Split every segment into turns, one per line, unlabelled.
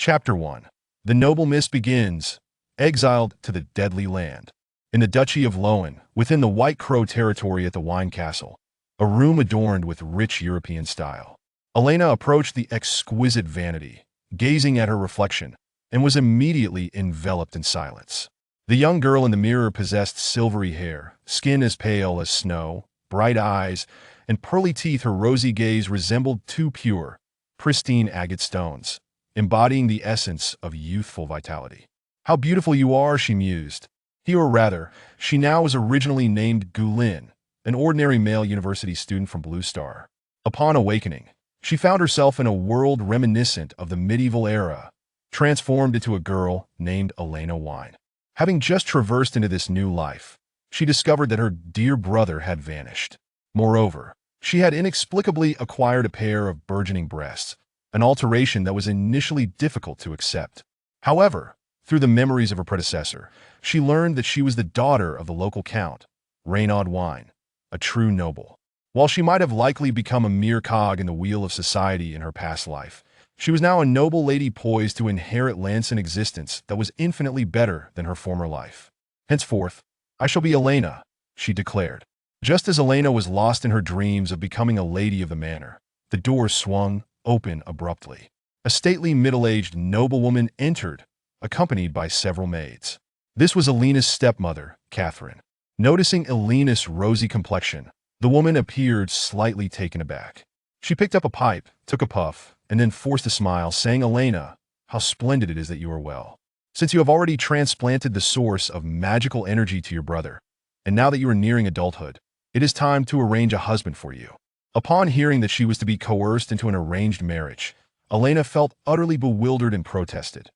Chapter 1. The Noble Mist begins, exiled to the deadly land. In the Duchy of Lowen, within the White Crow territory at the Wine Castle, a room adorned with rich European style. Elena approached the exquisite vanity, gazing at her reflection, and was immediately enveloped in silence. The young girl in the mirror possessed silvery hair, skin as pale as snow, bright eyes, and pearly teeth. Her rosy gaze resembled two pure, pristine agate stones, embodying the essence of youthful vitality. "How beautiful you are," she mused. He, or rather, she now was originally named Gulin, an ordinary male university student from Blue Star. Upon awakening, she found herself in a world reminiscent of the medieval era, transformed into a girl named Elena Wine. Having just traversed into this new life, she discovered that her dear brother had vanished. Moreover, she had inexplicably acquired a pair of burgeoning breasts, an alteration that was initially difficult to accept. However, through the memories of her predecessor, she learned that she was the daughter of the local count, Renaud Wine, a true noble. While she might have likely become a mere cog in the wheel of society in her past life, she was now a noble lady poised to inherit lands and existence that was infinitely better than her former life. "Henceforth, I shall be Elena," she declared. Just as Elena was lost in her dreams of becoming a lady of the manor, the door swung open abruptly. A stately middle-aged noblewoman entered, accompanied by several maids. This was Elena's stepmother, Catherine. Noticing Elena's rosy complexion, the woman appeared slightly taken aback. She picked up a pipe, took a puff, and then forced a smile, saying, "Elena, how splendid it is that you are well. Since you have already transplanted the source of magical energy to your brother, and now that you are nearing adulthood, it is time to arrange a husband for you." Upon hearing that she was to be coerced into an arranged marriage, Elena felt utterly bewildered and protested.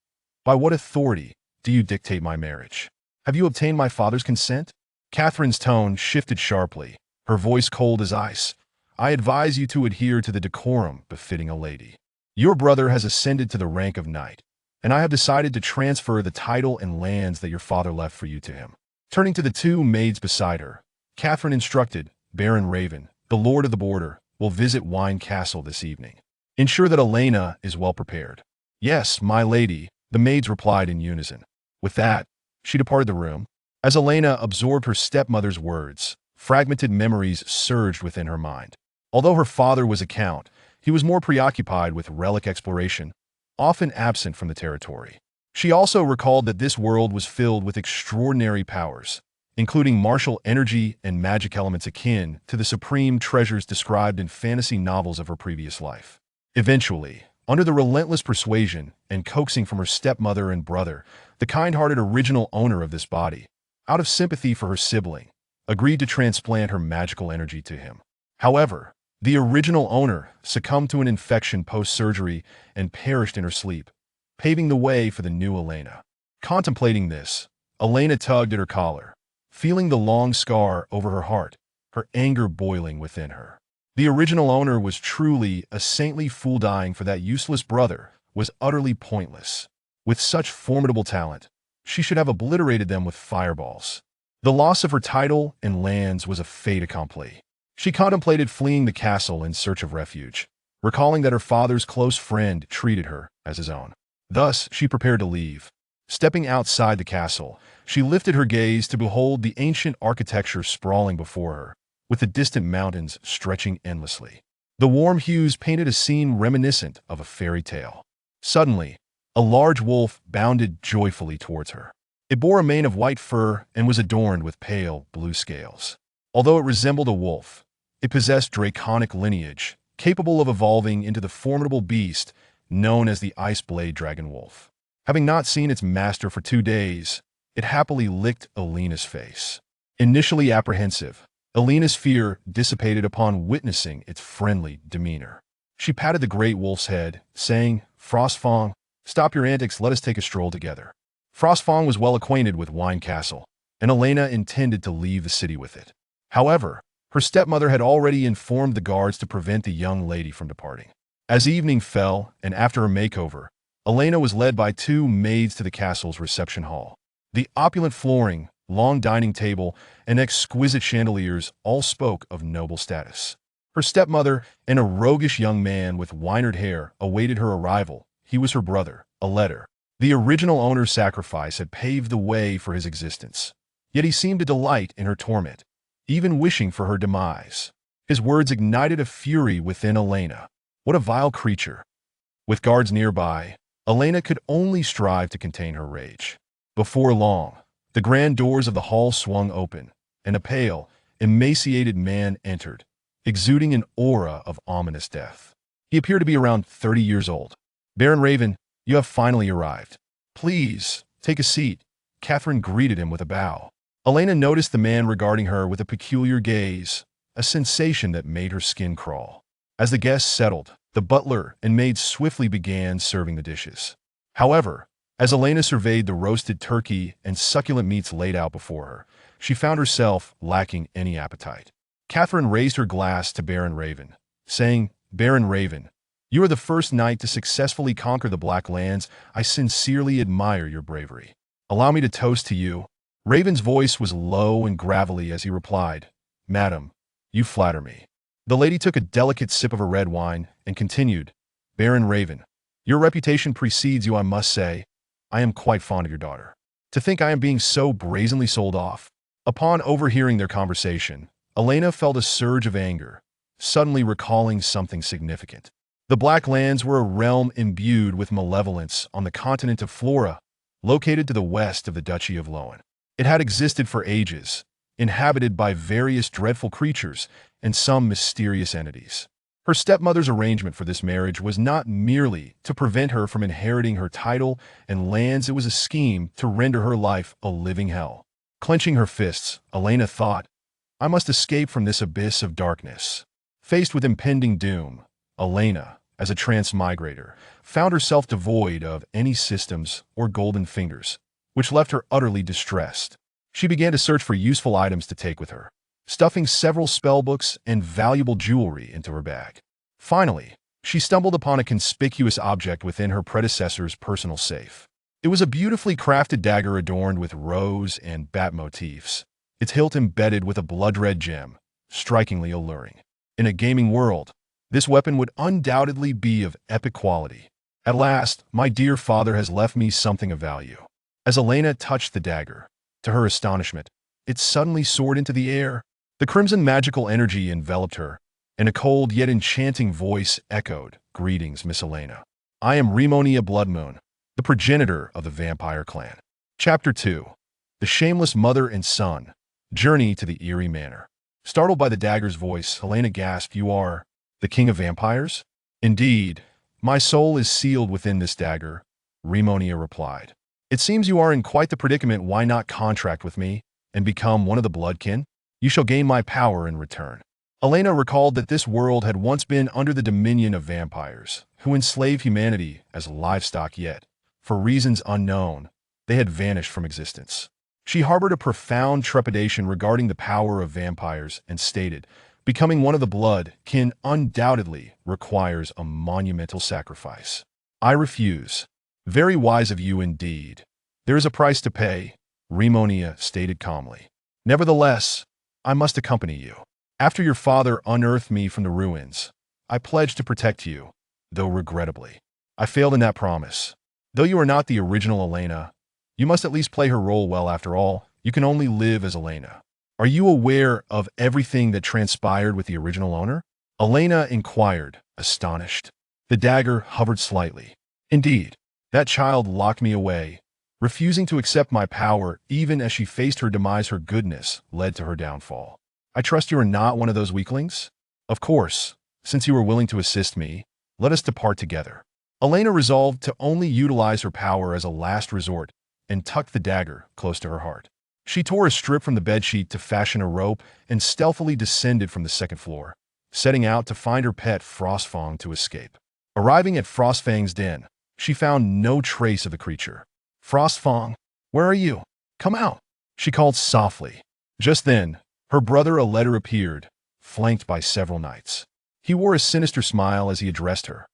"By what authority do you dictate my marriage? Have you obtained my father's consent?" Catherine's tone shifted sharply, her voice cold as ice. "I advise you to adhere to the decorum befitting a lady. Your brother has ascended to the rank of knight, and I have decided to transfer the title and lands that your father left for you to him." Turning to the two maids beside her, Catherine instructed, "Baron Raven, the Lord of the Border, will visit Wine Castle this evening. Ensure that Elena is well prepared." "Yes, my lady," the maids replied in unison. With that, she departed the room. As Elena absorbed her stepmother's words, fragmented memories surged within her mind. Although her father was a count, he was more preoccupied with relic exploration, often absent from the territory. She also recalled that this world was filled with extraordinary powers, including martial energy and magic elements akin to the supreme treasures described in fantasy novels of her previous life. Eventually, under the relentless persuasion and coaxing from her stepmother and brother, the kind-hearted original owner of this body, out of sympathy for her sibling, agreed to transplant her magical energy to him. However, the original owner succumbed to an infection post-surgery and perished in her sleep, paving the way for the new Elena. Contemplating this, Elena tugged at her collar, feeling the long scar over her heart, her anger boiling within her. The original owner was truly a saintly fool. Dying for that useless brother was utterly pointless. With such formidable talent, she should have obliterated them with fireballs. The loss of her title and lands was a fait accompli. She contemplated fleeing the castle in search of refuge, recalling that her father's close friend treated her as his own. Thus, she prepared to leave. Stepping outside the castle, she lifted her gaze to behold the ancient architecture sprawling before her, with the distant mountains stretching endlessly. The warm hues painted a scene reminiscent of a fairy tale. Suddenly, a large wolf bounded joyfully towards her. It bore a mane of white fur and was adorned with pale blue scales. Although it resembled a wolf, it possessed draconic lineage, capable of evolving into the formidable beast known as the Ice Blade Dragon Wolf. Having not seen its master for 2 days, it happily licked Elena's face. Initially apprehensive, Elena's fear dissipated upon witnessing its friendly demeanor. She patted the great wolf's head, saying, "Frostfang, stop your antics, let us take a stroll together." Frostfang was well acquainted with Wine Castle, and Elena intended to leave the city with it. However, her stepmother had already informed the guards to prevent the young lady from departing. As evening fell, and after a makeover, Elena was led by 2 maids to the castle's reception hall. The opulent flooring, long dining table, and exquisite chandeliers all spoke of noble status. Her stepmother and a roguish young man with winard hair awaited her arrival. He was her brother, a letter. The original owner's sacrifice had paved the way for his existence. Yet he seemed to delight in her torment, even wishing for her demise. His words ignited a fury within Elena. What a vile creature! With guards nearby, Elena could only strive to contain her rage. Before long, the grand doors of the hall swung open, and a pale, emaciated man entered, exuding an aura of ominous death. He appeared to be around 30 years old. "Baron Raven, you have finally arrived. Please, take a seat." Catherine greeted him with a bow. Elena noticed the man regarding her with a peculiar gaze, a sensation that made her skin crawl. As the guests settled, the butler and maid swiftly began serving the dishes. However, as Elena surveyed the roasted turkey and succulent meats laid out before her, she found herself lacking any appetite. Catherine raised her glass to Baron Raven, saying, "Baron Raven, you are the first knight to successfully conquer the Black Lands. I sincerely admire your bravery. Allow me to toast to you." Raven's voice was low and gravelly as he replied, "Madam, you flatter me." The lady took a delicate sip of her red wine and continued, "Baron Raven, your reputation precedes you, I must say. I am quite fond of your daughter. To think I am being so brazenly sold off." Upon overhearing their conversation, Elena felt a surge of anger, suddenly recalling something significant. The Black Lands were a realm imbued with malevolence on the continent of Flora, located to the west of the Duchy of Lowen. It had existed for ages, inhabited by various dreadful creatures and some mysterious entities. Her stepmother's arrangement for this marriage was not merely to prevent her from inheriting her title and lands, it was a scheme to render her life a living hell. Clenching her fists, Elena thought, "I must escape from this abyss of darkness." Faced with impending doom, Elena, as a transmigrator, found herself devoid of any systems or golden fingers, which left her utterly distressed. She began to search for useful items to take with her, stuffing several spellbooks and valuable jewelry into her bag. Finally, she stumbled upon a conspicuous object within her predecessor's personal safe. It was a beautifully crafted dagger adorned with rose and bat motifs, its hilt embedded with a blood-red gem, strikingly alluring. In a gaming world, this weapon would undoubtedly be of epic quality. "At last, my dear father has left me something of value." As Elena touched the dagger, to her astonishment, it suddenly soared into the air. The crimson magical energy enveloped her, and a cold yet enchanting voice echoed, "Greetings, Miss Elena. I am Rimonia Bloodmoon, the progenitor of the vampire clan." Chapter 2. The Shameless Mother and Son. Journey to the Eerie Manor. Startled by the dagger's voice, Helena gasped, "You are the king of vampires?" "Indeed, my soul is sealed within this dagger," Rimonia replied. "It seems you are in quite the predicament. Why not contract with me and become one of the bloodkin? You shall gain my power in return." Elena recalled that this world had once been under the dominion of vampires, who enslaved humanity as livestock, yet, for reasons unknown, they had vanished from existence. She harbored a profound trepidation regarding the power of vampires and stated, "Becoming one of the blood-kin undoubtedly requires a monumental sacrifice. I refuse." "Very wise of you indeed. There is a price to pay," Rimonia stated calmly. "Nevertheless, I must accompany you. After your father unearthed me from the ruins, I pledged to protect you, though regrettably, I failed in that promise. Though you are not the original Elena, you must at least play her role well. After all, you can only live as Elena." "Are you aware of everything that transpired with the original owner?" Elena inquired, astonished. The dagger hovered slightly. "Indeed, that child locked me away, refusing to accept my power. Even as she faced her demise, her goodness led to her downfall. I trust you are not one of those weaklings? Of course, since you are willing to assist me, let us depart together." Elena resolved to only utilize her power as a last resort and tucked the dagger close to her heart. She tore a strip from the bedsheet to fashion a rope and stealthily descended from the second floor, setting out to find her pet Frostfang to escape. Arriving at Frostfang's den, she found no trace of the creature. "Frostfang, where are you? Come out," she called softly. Just then, her brother Aletter appeared, flanked by several knights. He wore a sinister smile as he addressed her.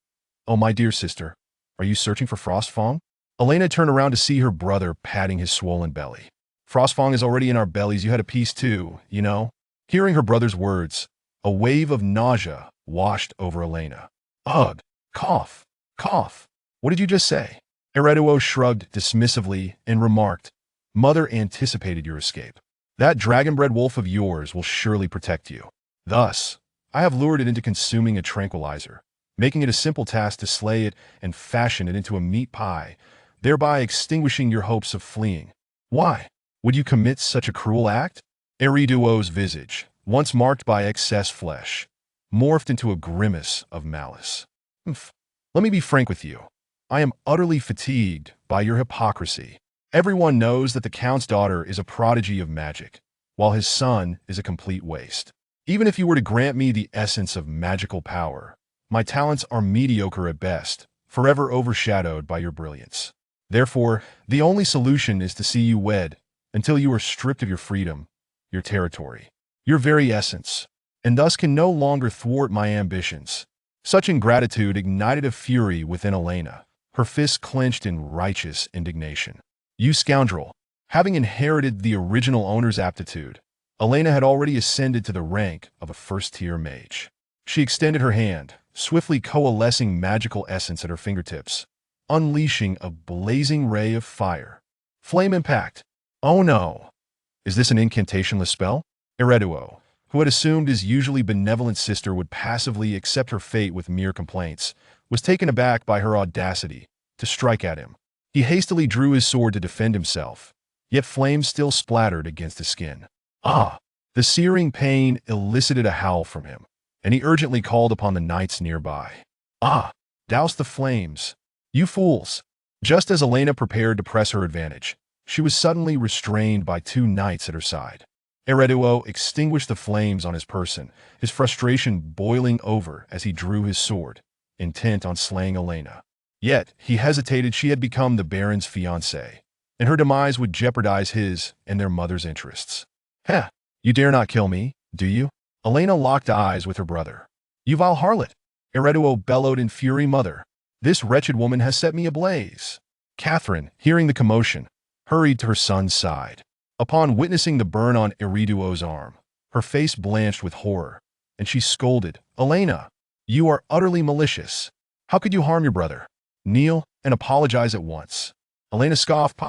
"Oh, my dear sister, are you searching for Frostfang?" Elena turned around to see her brother patting his swollen belly. "Frostfang is already in our bellies. You had a piece too, you know." Hearing her brother's words, a wave of nausea washed over Elena. "Ugh! Cough! Cough! What did you just say?" Ereduo shrugged dismissively and remarked, Mother anticipated your escape. That dragon-bred wolf of yours will surely protect you. Thus, I have lured it into consuming a tranquilizer, making it a simple task to slay it and fashion it into a meat pie, thereby extinguishing your hopes of fleeing. Why would you commit such a cruel act? Eriduo's visage, once marked by excess flesh, morphed into a grimace of malice. Let me be frank with you. I am utterly fatigued by your hypocrisy. Everyone knows that the Count's daughter is a prodigy of magic, while his son is a complete waste. Even if you were to grant me the essence of magical power, my talents are mediocre at best, forever overshadowed by your brilliance. Therefore, the only solution is to see you wed, until you are stripped of your freedom, your territory, your very essence, and thus can no longer thwart my ambitions. Such ingratitude ignited a fury within Elena, her fists clenched in righteous indignation. You scoundrel! Having inherited the original owner's aptitude, Elena had already ascended to the rank of a first-tier mage. She extended her hand, swiftly coalescing magical essence at her fingertips, unleashing a blazing ray of fire. Flame impact! Oh no! Is this an incantationless spell? Ereduo, who had assumed his usually benevolent sister would passively accept her fate with mere complaints, was taken aback by her audacity to strike at him. He hastily drew his sword to defend himself, yet flames still splattered against his skin. Ah! The searing pain elicited a howl from him, and he urgently called upon the knights nearby. Ah! Douse the flames! You fools! Just as Elena prepared to press her advantage, she was suddenly restrained by two knights at her side. Ereduo extinguished the flames on his person, his frustration boiling over as he drew his sword, intent on slaying Elena. Yet, he hesitated. She had become the Baron's fiancée, and her demise would jeopardize his and their mother's interests. Heh! You dare not kill me, do you? Elena locked eyes with her brother. You vile harlot! Ereduo bellowed in fury. Mother, this wretched woman has set me ablaze. Catherine, hearing the commotion, hurried to her son's side. Upon witnessing the burn on Ereduo's arm, her face blanched with horror, and she scolded, Elena, you are utterly malicious. How could you harm your brother? Kneel and apologize at once. Elena scoffed.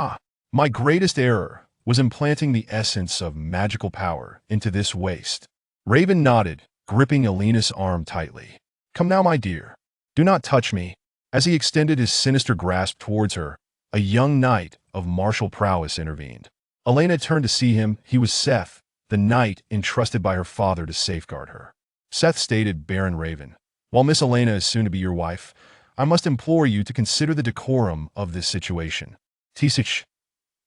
My greatest error was implanting the essence of magical power into this waste. Raven nodded, gripping Elena's arm tightly. Come now, my dear. Do not touch me. As he extended his sinister grasp towards her, a young knight of martial prowess intervened. Elena turned to see him. He was Seth, the knight entrusted by her father to safeguard her. Seth stated, Baron Raven, while Miss Elena is soon to be your wife, I must implore you to consider the decorum of this situation. Tisich,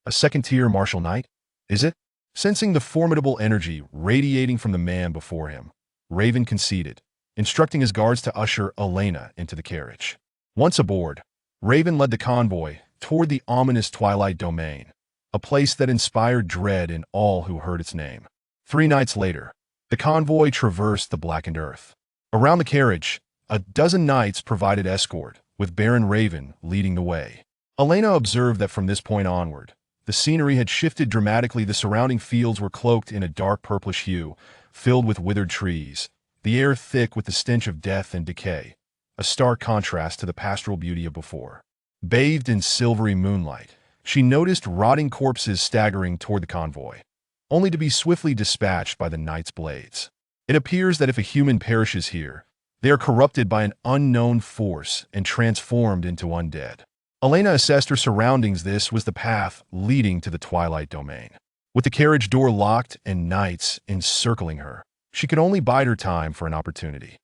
a second-tier martial knight, is it? Sensing the formidable energy radiating from the man before him, Raven conceded, instructing his guards to usher Elena into the carriage. Once aboard, Raven led the convoy toward the ominous Twilight Domain, a place that inspired dread in all who heard its name. 3 nights later, the convoy traversed the blackened earth. Around the carriage, a dozen knights provided escort, with Baron Raven leading the way. Elena observed that from this point onward, the scenery had shifted dramatically. The surrounding fields were cloaked in a dark purplish hue, filled with withered trees, the air thick with the stench of death and decay, a stark contrast to the pastoral beauty of before. Bathed in silvery moonlight, she noticed rotting corpses staggering toward the convoy, only to be swiftly dispatched by the knight's blades. It appears that if a human perishes here, they are corrupted by an unknown force and transformed into undead. Elena assessed her surroundings. This was the path leading to the Twilight Domain. With the carriage door locked and knights encircling her, she could only bide her time for an opportunity.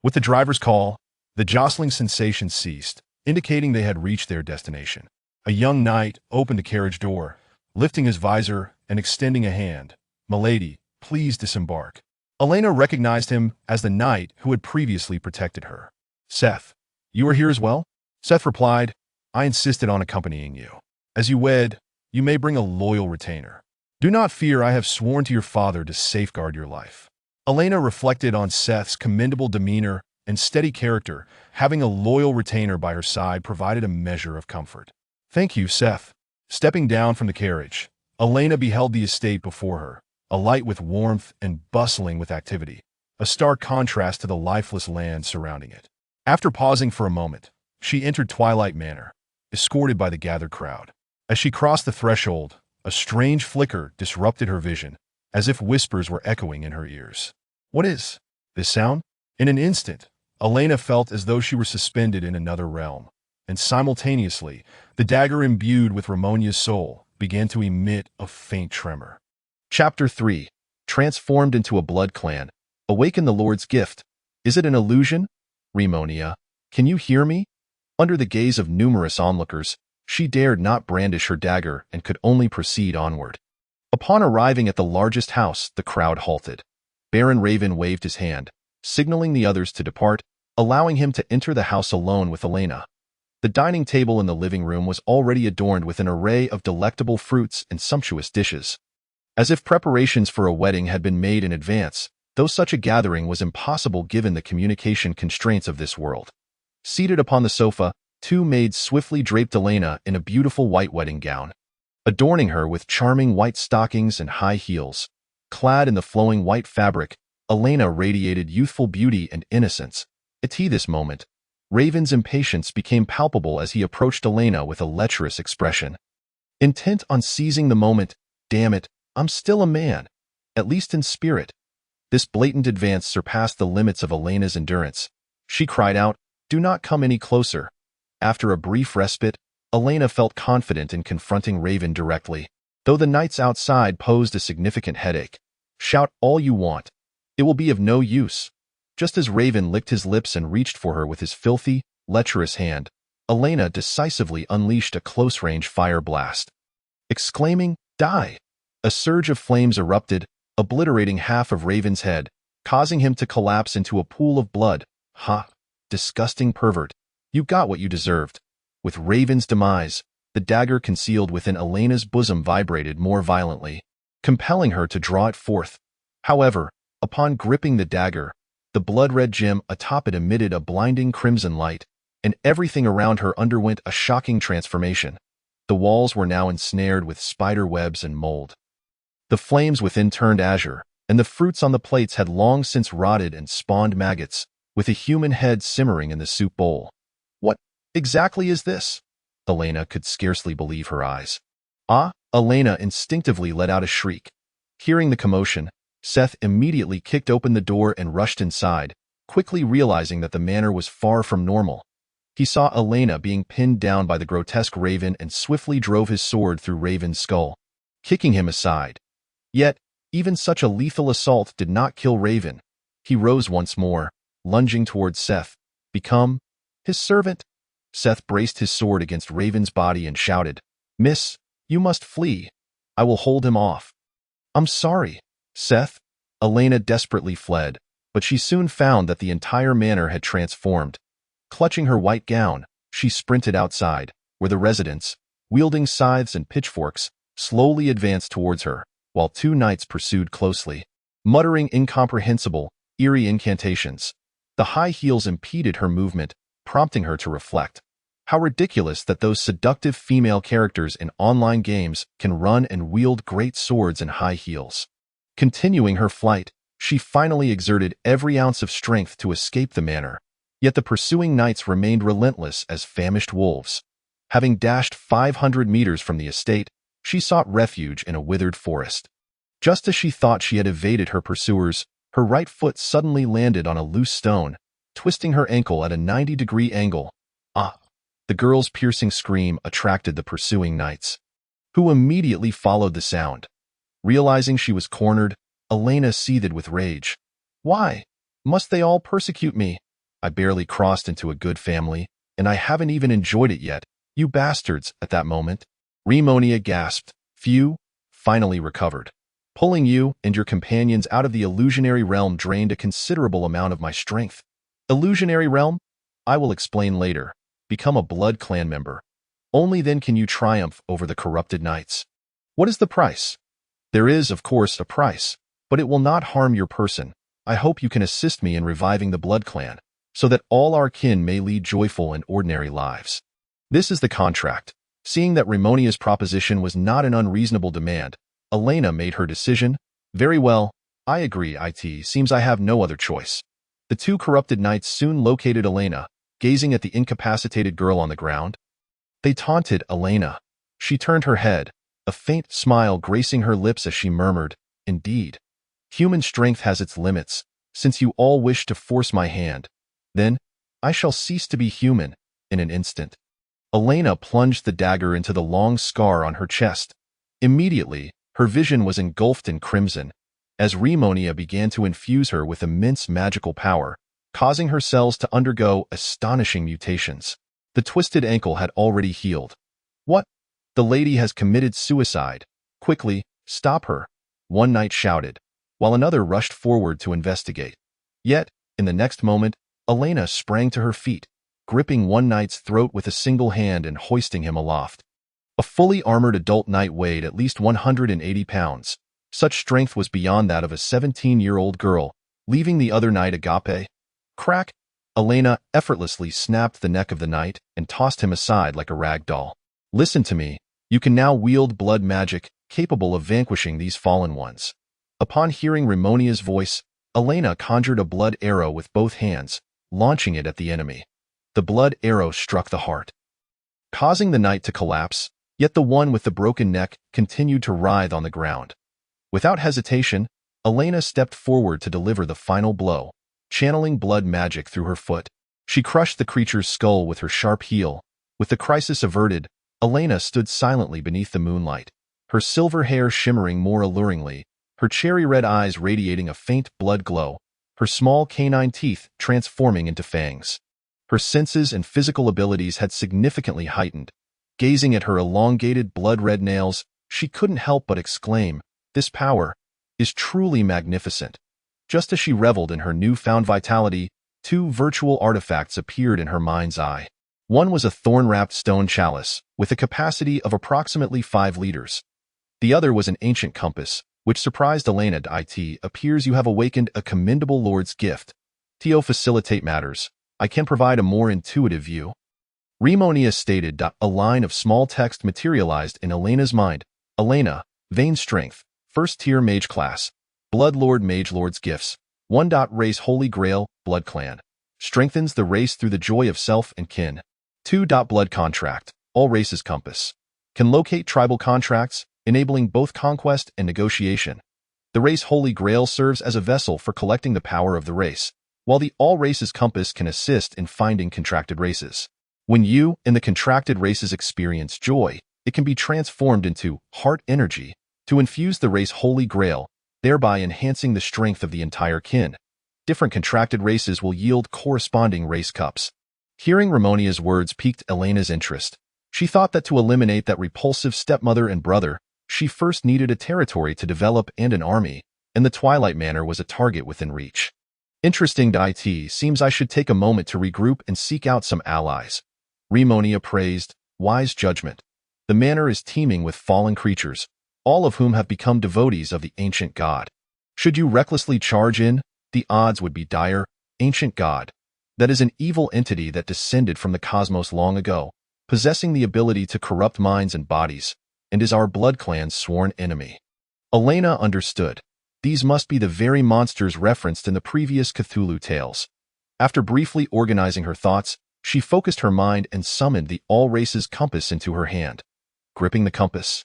With the driver's call, the jostling sensation ceased, indicating they had reached their destination. A young knight opened the carriage door, lifting his visor and extending a hand. Milady, please disembark. Elena recognized him as the knight who had previously protected her. Seth, you are here as well? Seth replied, I insisted on accompanying you. As you wed, you may bring a loyal retainer. Do not fear, I have sworn to your father to safeguard your life. Elena reflected on Seth's commendable demeanor and steady character. Having a loyal retainer by her side provided a measure of comfort. Thank you, Seth. Stepping down from the carriage, Elena beheld the estate before her, alight with warmth and bustling with activity, a stark contrast to the lifeless land surrounding it. After pausing for a moment, she entered Twilight Manor, escorted by the gathered crowd. As she crossed the threshold, a strange flicker disrupted her vision, as if whispers were echoing in her ears. What is this sound? In an instant, Elena felt as though she were suspended in another realm, and simultaneously, the dagger imbued with Ramonia's soul began to emit a faint tremor. Chapter 3. Transformed into a blood clan. Awaken the Lord's gift. Is it an illusion? Ramonia, can you hear me? Under the gaze of numerous onlookers, she dared not brandish her dagger and could only proceed onward. Upon arriving at the largest house, the crowd halted. Baron Raven waved his hand, signaling the others to depart, allowing him to enter the house alone with Elena. The dining table in the living room was already adorned with an array of delectable fruits and sumptuous dishes. As if preparations for a wedding had been made in advance, though such a gathering was impossible given the communication constraints of this world. Seated upon the sofa, two maids swiftly draped Elena in a beautiful white wedding gown, adorning her with charming white stockings and high heels. Clad in the flowing white fabric, Elena radiated youthful beauty and innocence. At this moment, Raven's impatience became palpable as he approached Elena with a lecherous expression. Intent on seizing the moment, damn it, I'm still a man, at least in spirit. This blatant advance surpassed the limits of Elena's endurance. She cried out, "Do not come any closer." After a brief respite, Elena felt confident in confronting Raven directly, though the nights outside posed a significant headache. Shout all you want. It will be of no use. Just as Raven licked his lips and reached for her with his filthy, lecherous hand, Elena decisively unleashed a close-range fire blast. Exclaiming, "Die!" a surge of flames erupted, obliterating half of Raven's head, causing him to collapse into a pool of blood. Ha! Disgusting pervert. You got what you deserved. With Raven's demise, the dagger concealed within Elena's bosom vibrated more violently, compelling her to draw it forth. However, upon gripping the dagger, the blood-red gem atop it emitted a blinding crimson light, and everything around her underwent a shocking transformation. The walls were now ensnared with spider webs and mold. The flames within turned azure, and the fruits on the plates had long since rotted and spawned maggots, with a human head simmering in the soup bowl. What exactly is this? Elena could scarcely believe her eyes. Elena instinctively let out a shriek. Hearing the commotion, Seth immediately kicked open the door and rushed inside, quickly realizing that the manor was far from normal. He saw Elena being pinned down by the grotesque Raven and swiftly drove his sword through Raven's skull, kicking him aside. Yet, even such a lethal assault did not kill Raven. He rose once more, lunging towards Seth. Become his servant? Seth braced his sword against Raven's body and shouted, "Miss, you must flee. I will hold him off." "I'm sorry, Seth." Elena desperately fled, but she soon found that the entire manor had transformed. Clutching her white gown, she sprinted outside, where the residents, wielding scythes and pitchforks, slowly advanced towards her, while two knights pursued closely, muttering incomprehensible, eerie incantations. The high heels impeded her movement, prompting her to reflect. How ridiculous that those seductive female characters in online games can run and wield great swords in high heels. Continuing her flight, she finally exerted every ounce of strength to escape the manor, yet the pursuing knights remained relentless as famished wolves. Having dashed 500 meters from the estate, she sought refuge in a withered forest. Just as she thought she had evaded her pursuers, her right foot suddenly landed on a loose stone, twisting her ankle at a 90-degree angle. The girl's piercing scream attracted the pursuing knights, who immediately followed the sound. Realizing she was cornered, Elena seethed with rage. "Why must they all persecute me? I barely crossed into a good family, and I haven't even enjoyed it yet, you bastards." At that moment, Ramonia gasped. "Phew, finally recovered. Pulling you and your companions out of the illusionary realm drained a considerable amount of my strength." "Illusionary realm? I will explain later. Become a blood clan member. Only then can you triumph over the corrupted knights." "What is the price?" "There is, of course, a price, but it will not harm your person. I hope you can assist me in reviving the blood clan, so that all our kin may lead joyful and ordinary lives. This is the contract." Seeing that Ramonia's proposition was not an unreasonable demand, Elena made her decision. "Very well, I agree. It seems I have no other choice." The two corrupted knights soon located Elena, gazing at the incapacitated girl on the ground. They taunted Elena. She turned her head, a faint smile gracing her lips as she murmured, "Indeed. Human strength has its limits. Since you all wish to force my hand, then I shall cease to be human in an instant." Elena plunged the dagger into the long scar on her chest. Immediately, her vision was engulfed in crimson, as Rimonia began to infuse her with immense magical power, causing her cells to undergo astonishing mutations. The twisted ankle had already healed. "What? The lady has committed suicide. Quickly, stop her," one knight shouted, while another rushed forward to investigate. Yet, in the next moment, Elena sprang to her feet, gripping one knight's throat with a single hand and hoisting him aloft. A fully armored adult knight weighed at least 180 pounds. Such strength was beyond that of a 17-year-old girl, leaving the other knight agape. Crack! Elena effortlessly snapped the neck of the knight and tossed him aside like a rag doll. "Listen to me. You can now wield blood magic, capable of vanquishing these fallen ones." Upon hearing Rimonia's voice, Elena conjured a blood arrow with both hands, launching it at the enemy. The blood arrow struck the heart, causing the knight to collapse, yet the one with the broken neck continued to writhe on the ground. Without hesitation, Elena stepped forward to deliver the final blow, channeling blood magic through her foot. She crushed the creature's skull with her sharp heel. With the crisis averted, Elena stood silently beneath the moonlight, her silver hair shimmering more alluringly, her cherry-red eyes radiating a faint blood glow, her small canine teeth transforming into fangs. Her senses and physical abilities had significantly heightened. Gazing at her elongated blood-red nails, she couldn't help but exclaim, "This power is truly magnificent." Just as she reveled in her newfound vitality, two virtual artifacts appeared in her mind's eye. One was a thorn-wrapped stone chalice, with a capacity of approximately 5 liters. The other was an ancient compass, which surprised Elena. "It appears you have awakened a commendable lord's gift. To facilitate matters, I can provide a more intuitive view." Rimonia stated. A line of small text materialized in Elena's mind. "Elena, Vein Strength, First Tier Mage Class, Blood Lord Mage Lord's Gifts, 1. Race Holy Grail, Blood Clan. Strengthens the race through the joy of self and kin. 2. Blood Contract, All Races Compass. Can locate tribal contracts, enabling both conquest and negotiation. The race Holy Grail serves as a vessel for collecting the power of the race, while the All Races Compass can assist in finding contracted races. When you and the contracted races experience joy, it can be transformed into heart energy to infuse the race Holy Grail, thereby enhancing the strength of the entire kin. Different contracted races will yield corresponding race cups." Hearing Rimonia's words piqued Elena's interest. She thought that to eliminate that repulsive stepmother and brother, she first needed a territory to develop and an army, and the Twilight Manor was a target within reach. "Interesting. It seems I should take a moment to regroup and seek out some allies." Rimonia praised. "Wise judgment. The manor is teeming with fallen creatures, all of whom have become devotees of the ancient god. Should you recklessly charge in, the odds would be dire. Ancient god. That is an evil entity that descended from the cosmos long ago, possessing the ability to corrupt minds and bodies, and is our blood clan's sworn enemy." Elena understood. These must be the very monsters referenced in the previous Cthulhu tales. After briefly organizing her thoughts, she focused her mind and summoned the All Races Compass into her hand. Gripping the compass,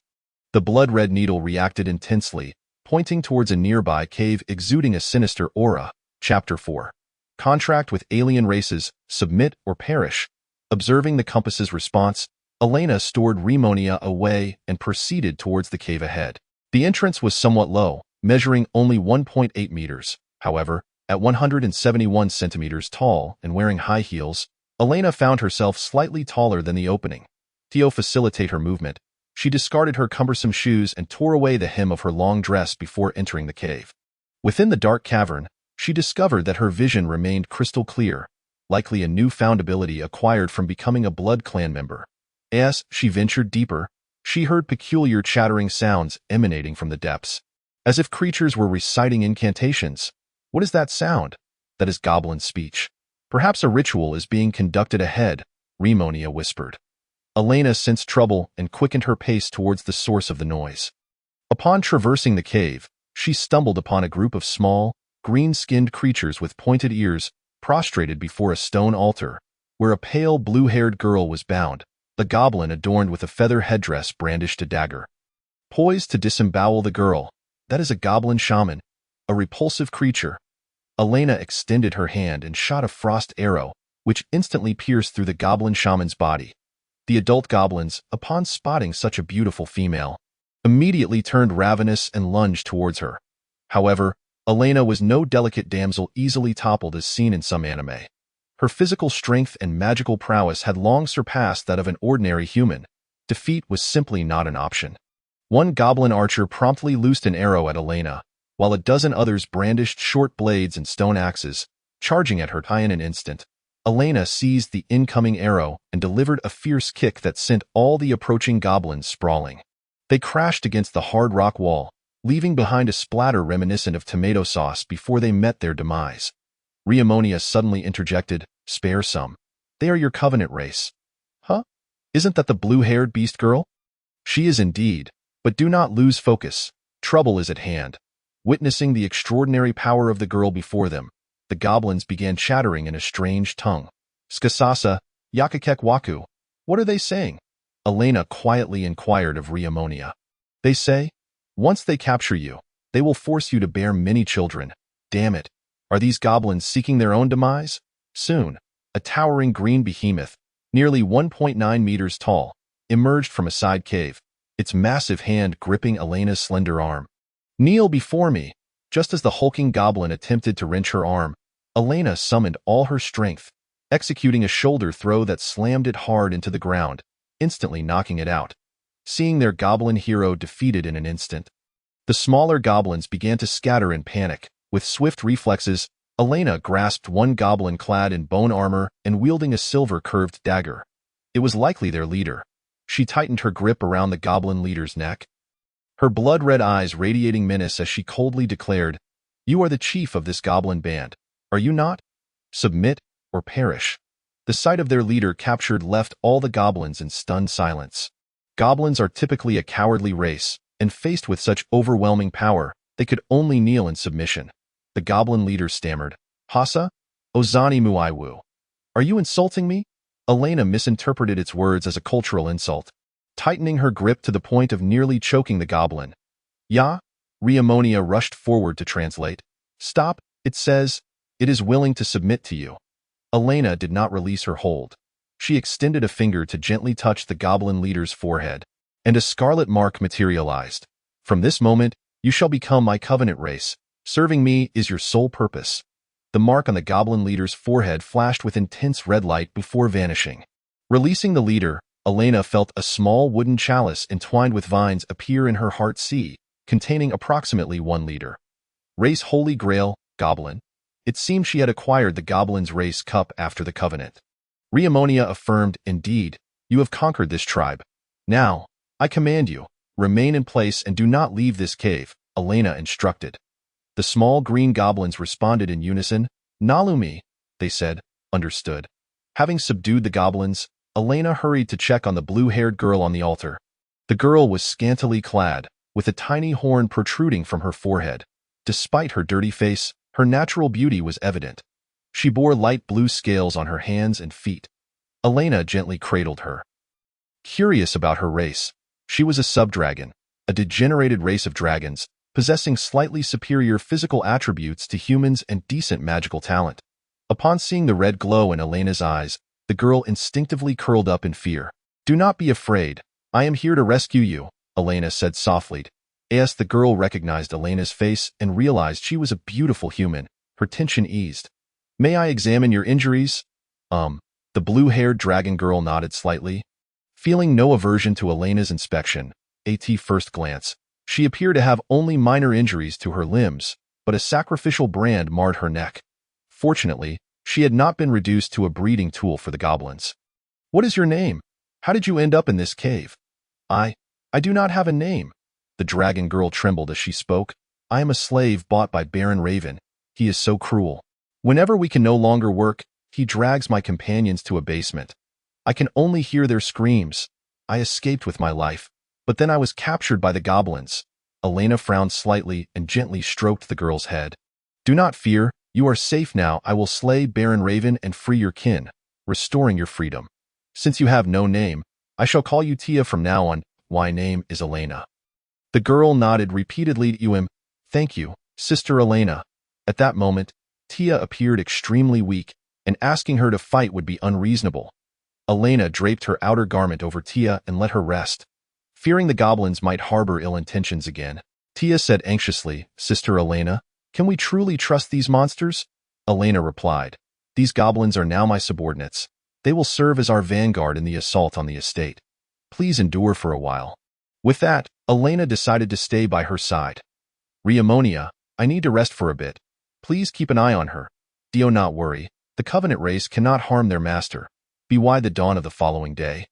the blood-red needle reacted intensely, pointing towards a nearby cave exuding a sinister aura. Chapter 4. Contract with Alien Races, Submit or Perish. Observing the compass's response, Elena stored Rimonia away and proceeded towards the cave ahead. The entrance was somewhat low, measuring only 1.8 meters. However, at 171 centimeters tall and wearing high heels, Elena found herself slightly taller than the opening. To facilitate her movement, she discarded her cumbersome shoes and tore away the hem of her long dress before entering the cave. Within the dark cavern, she discovered that her vision remained crystal clear, likely a newfound ability acquired from becoming a Blood Clan member. As she ventured deeper, she heard peculiar chattering sounds emanating from the depths, as if creatures were reciting incantations. "What is that sound?" "That is goblin speech. Perhaps a ritual is being conducted ahead," Rimonia whispered. Elena sensed trouble and quickened her pace towards the source of the noise. Upon traversing the cave, she stumbled upon a group of small, green-skinned creatures with pointed ears, prostrated before a stone altar, where a pale blue-haired girl was bound, The goblin adorned with a feather headdress brandished a dagger. Poised to disembowel the girl, that is a goblin shaman, a repulsive creature. Elena extended her hand and shot a frost arrow, which instantly pierced through the goblin shaman's body. The adult goblins, upon spotting such a beautiful female, immediately turned ravenous and lunged towards her. However, Elena was no delicate damsel easily toppled as seen in some anime. Her physical strength and magical prowess had long surpassed that of an ordinary human. Defeat was simply not an option. One goblin archer promptly loosed an arrow at Elena, while a dozen others brandished short blades and stone axes, charging at her. In an instant, Elena seized the incoming arrow and delivered a fierce kick that sent all the approaching goblins sprawling. They crashed against the hard rock wall, leaving behind a splatter reminiscent of tomato sauce before they met their demise. Riemonia suddenly interjected, "Spare some. They are your covenant race." "Huh? Isn't that the blue-haired beast girl?" "She is indeed, but do not lose focus. Trouble is at hand." Witnessing the extraordinary power of the girl before them, the goblins began chattering in a strange tongue. "Skasasa, Yakakek Waku, what are they saying?" Elena quietly inquired of Riemonia. "They say, once they capture you, they will force you to bear many children. Damn it. Are these goblins seeking their own demise?" Soon, a towering green behemoth, nearly 1.9 meters tall, emerged from a side cave, its massive hand gripping Elena's slender arm. "Kneel before me." Just as the hulking goblin attempted to wrench her arm, Elena summoned all her strength, executing a shoulder throw that slammed it hard into the ground, instantly knocking it out. Seeing their goblin hero defeated in an instant, the smaller goblins began to scatter in panic. With swift reflexes, Elena grasped one goblin clad in bone armor and wielding a silver-curved dagger. It was likely their leader. She tightened her grip around the goblin leader's neck, her blood-red eyes radiating menace as she coldly declared, "You are the chief of this goblin band, are you not? Submit or perish." The sight of their leader captured left all the goblins in stunned silence. Goblins are typically a cowardly race, and faced with such overwhelming power, they could only kneel in submission. The goblin leader stammered, "Hasa? Ozani Muaiwu. Are you insulting me?" Elena misinterpreted its words as a cultural insult, tightening her grip to the point of nearly choking the goblin. "Ya?" Riemonia rushed forward to translate. "Stop, it says, it is willing to submit to you." Elena did not release her hold. She extended a finger to gently touch the goblin leader's forehead, and a scarlet mark materialized. "From this moment, you shall become my covenant race. Serving me is your sole purpose." The mark on the goblin leader's forehead flashed with intense red light before vanishing. Releasing the leader, Elena felt a small wooden chalice entwined with vines appear in her heart sea, containing approximately 1 liter. Race Holy Grail, Goblin. It seemed she had acquired the goblin's race cup after the covenant. Riemonia affirmed, "Indeed, you have conquered this tribe. Now, I command you, remain in place and do not leave this cave," Elena instructed. The small green goblins responded in unison. "Nalumi," they said, "understood." Having subdued the goblins, Elena hurried to check on the blue-haired girl on the altar. The girl was scantily clad, with a tiny horn protruding from her forehead. Despite her dirty face, her natural beauty was evident. She bore light blue scales on her hands and feet. Elena gently cradled her. Curious about her race, she was a subdragon, a degenerated race of dragons, possessing slightly superior physical attributes to humans and decent magical talent. Upon seeing the red glow in Elena's eyes, the girl instinctively curled up in fear. "Do not be afraid. I am here to rescue you," Elena said softly. As the girl recognized Elena's face and realized she was a beautiful human, her tension eased. "May I examine your injuries?" The blue-haired dragon girl nodded slightly. Feeling no aversion to Elena's inspection, at first glance, she appeared to have only minor injuries to her limbs, but a sacrificial brand marred her neck. Fortunately, she had not been reduced to a breeding tool for the goblins. "What is your name? How did you end up in this cave?" I do not have a name." The dragon girl trembled as she spoke. "I am a slave bought by Baron Raven. He is so cruel. Whenever we can no longer work, he drags my companions to a basement. I can only hear their screams. I escaped with my life, but then I was captured by the goblins." Elena frowned slightly and gently stroked the girl's head. "Do not fear. You are safe now. I will slay Baron Raven and free your kin, restoring your freedom. Since you have no name, I shall call you Tia from now on. My name is Elena. The girl nodded repeatedly to him. Thank you, Sister Elena. At that moment, Tia appeared extremely weak, and asking her to fight would be unreasonable. Elena draped her outer garment over Tia and let her rest. Fearing the goblins might harbor ill intentions again, Tia said anxiously, Sister Elena, can we truly trust these monsters? Elena replied, these goblins are now my subordinates. They will serve as our vanguard in the assault on the estate. Please endure for a while. With that, Elena decided to stay by her side. Riemonia, I need to rest for a bit. Please keep an eye on her. Do not worry. The Covenant race cannot harm their master. By the dawn of the following day.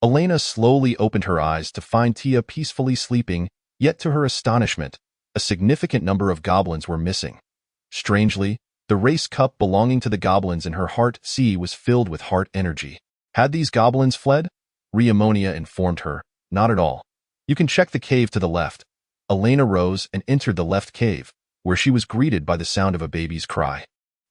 Elena slowly opened her eyes to find Tia peacefully sleeping, yet to her astonishment, a significant number of goblins were missing. Strangely, the race cup belonging to the goblins in her heart sea was filled with heart energy. Had these goblins fled? Riemonia informed her, not at all. You can check the cave to the left. Elena rose and entered the left cave, where she was greeted by the sound of a baby's cry.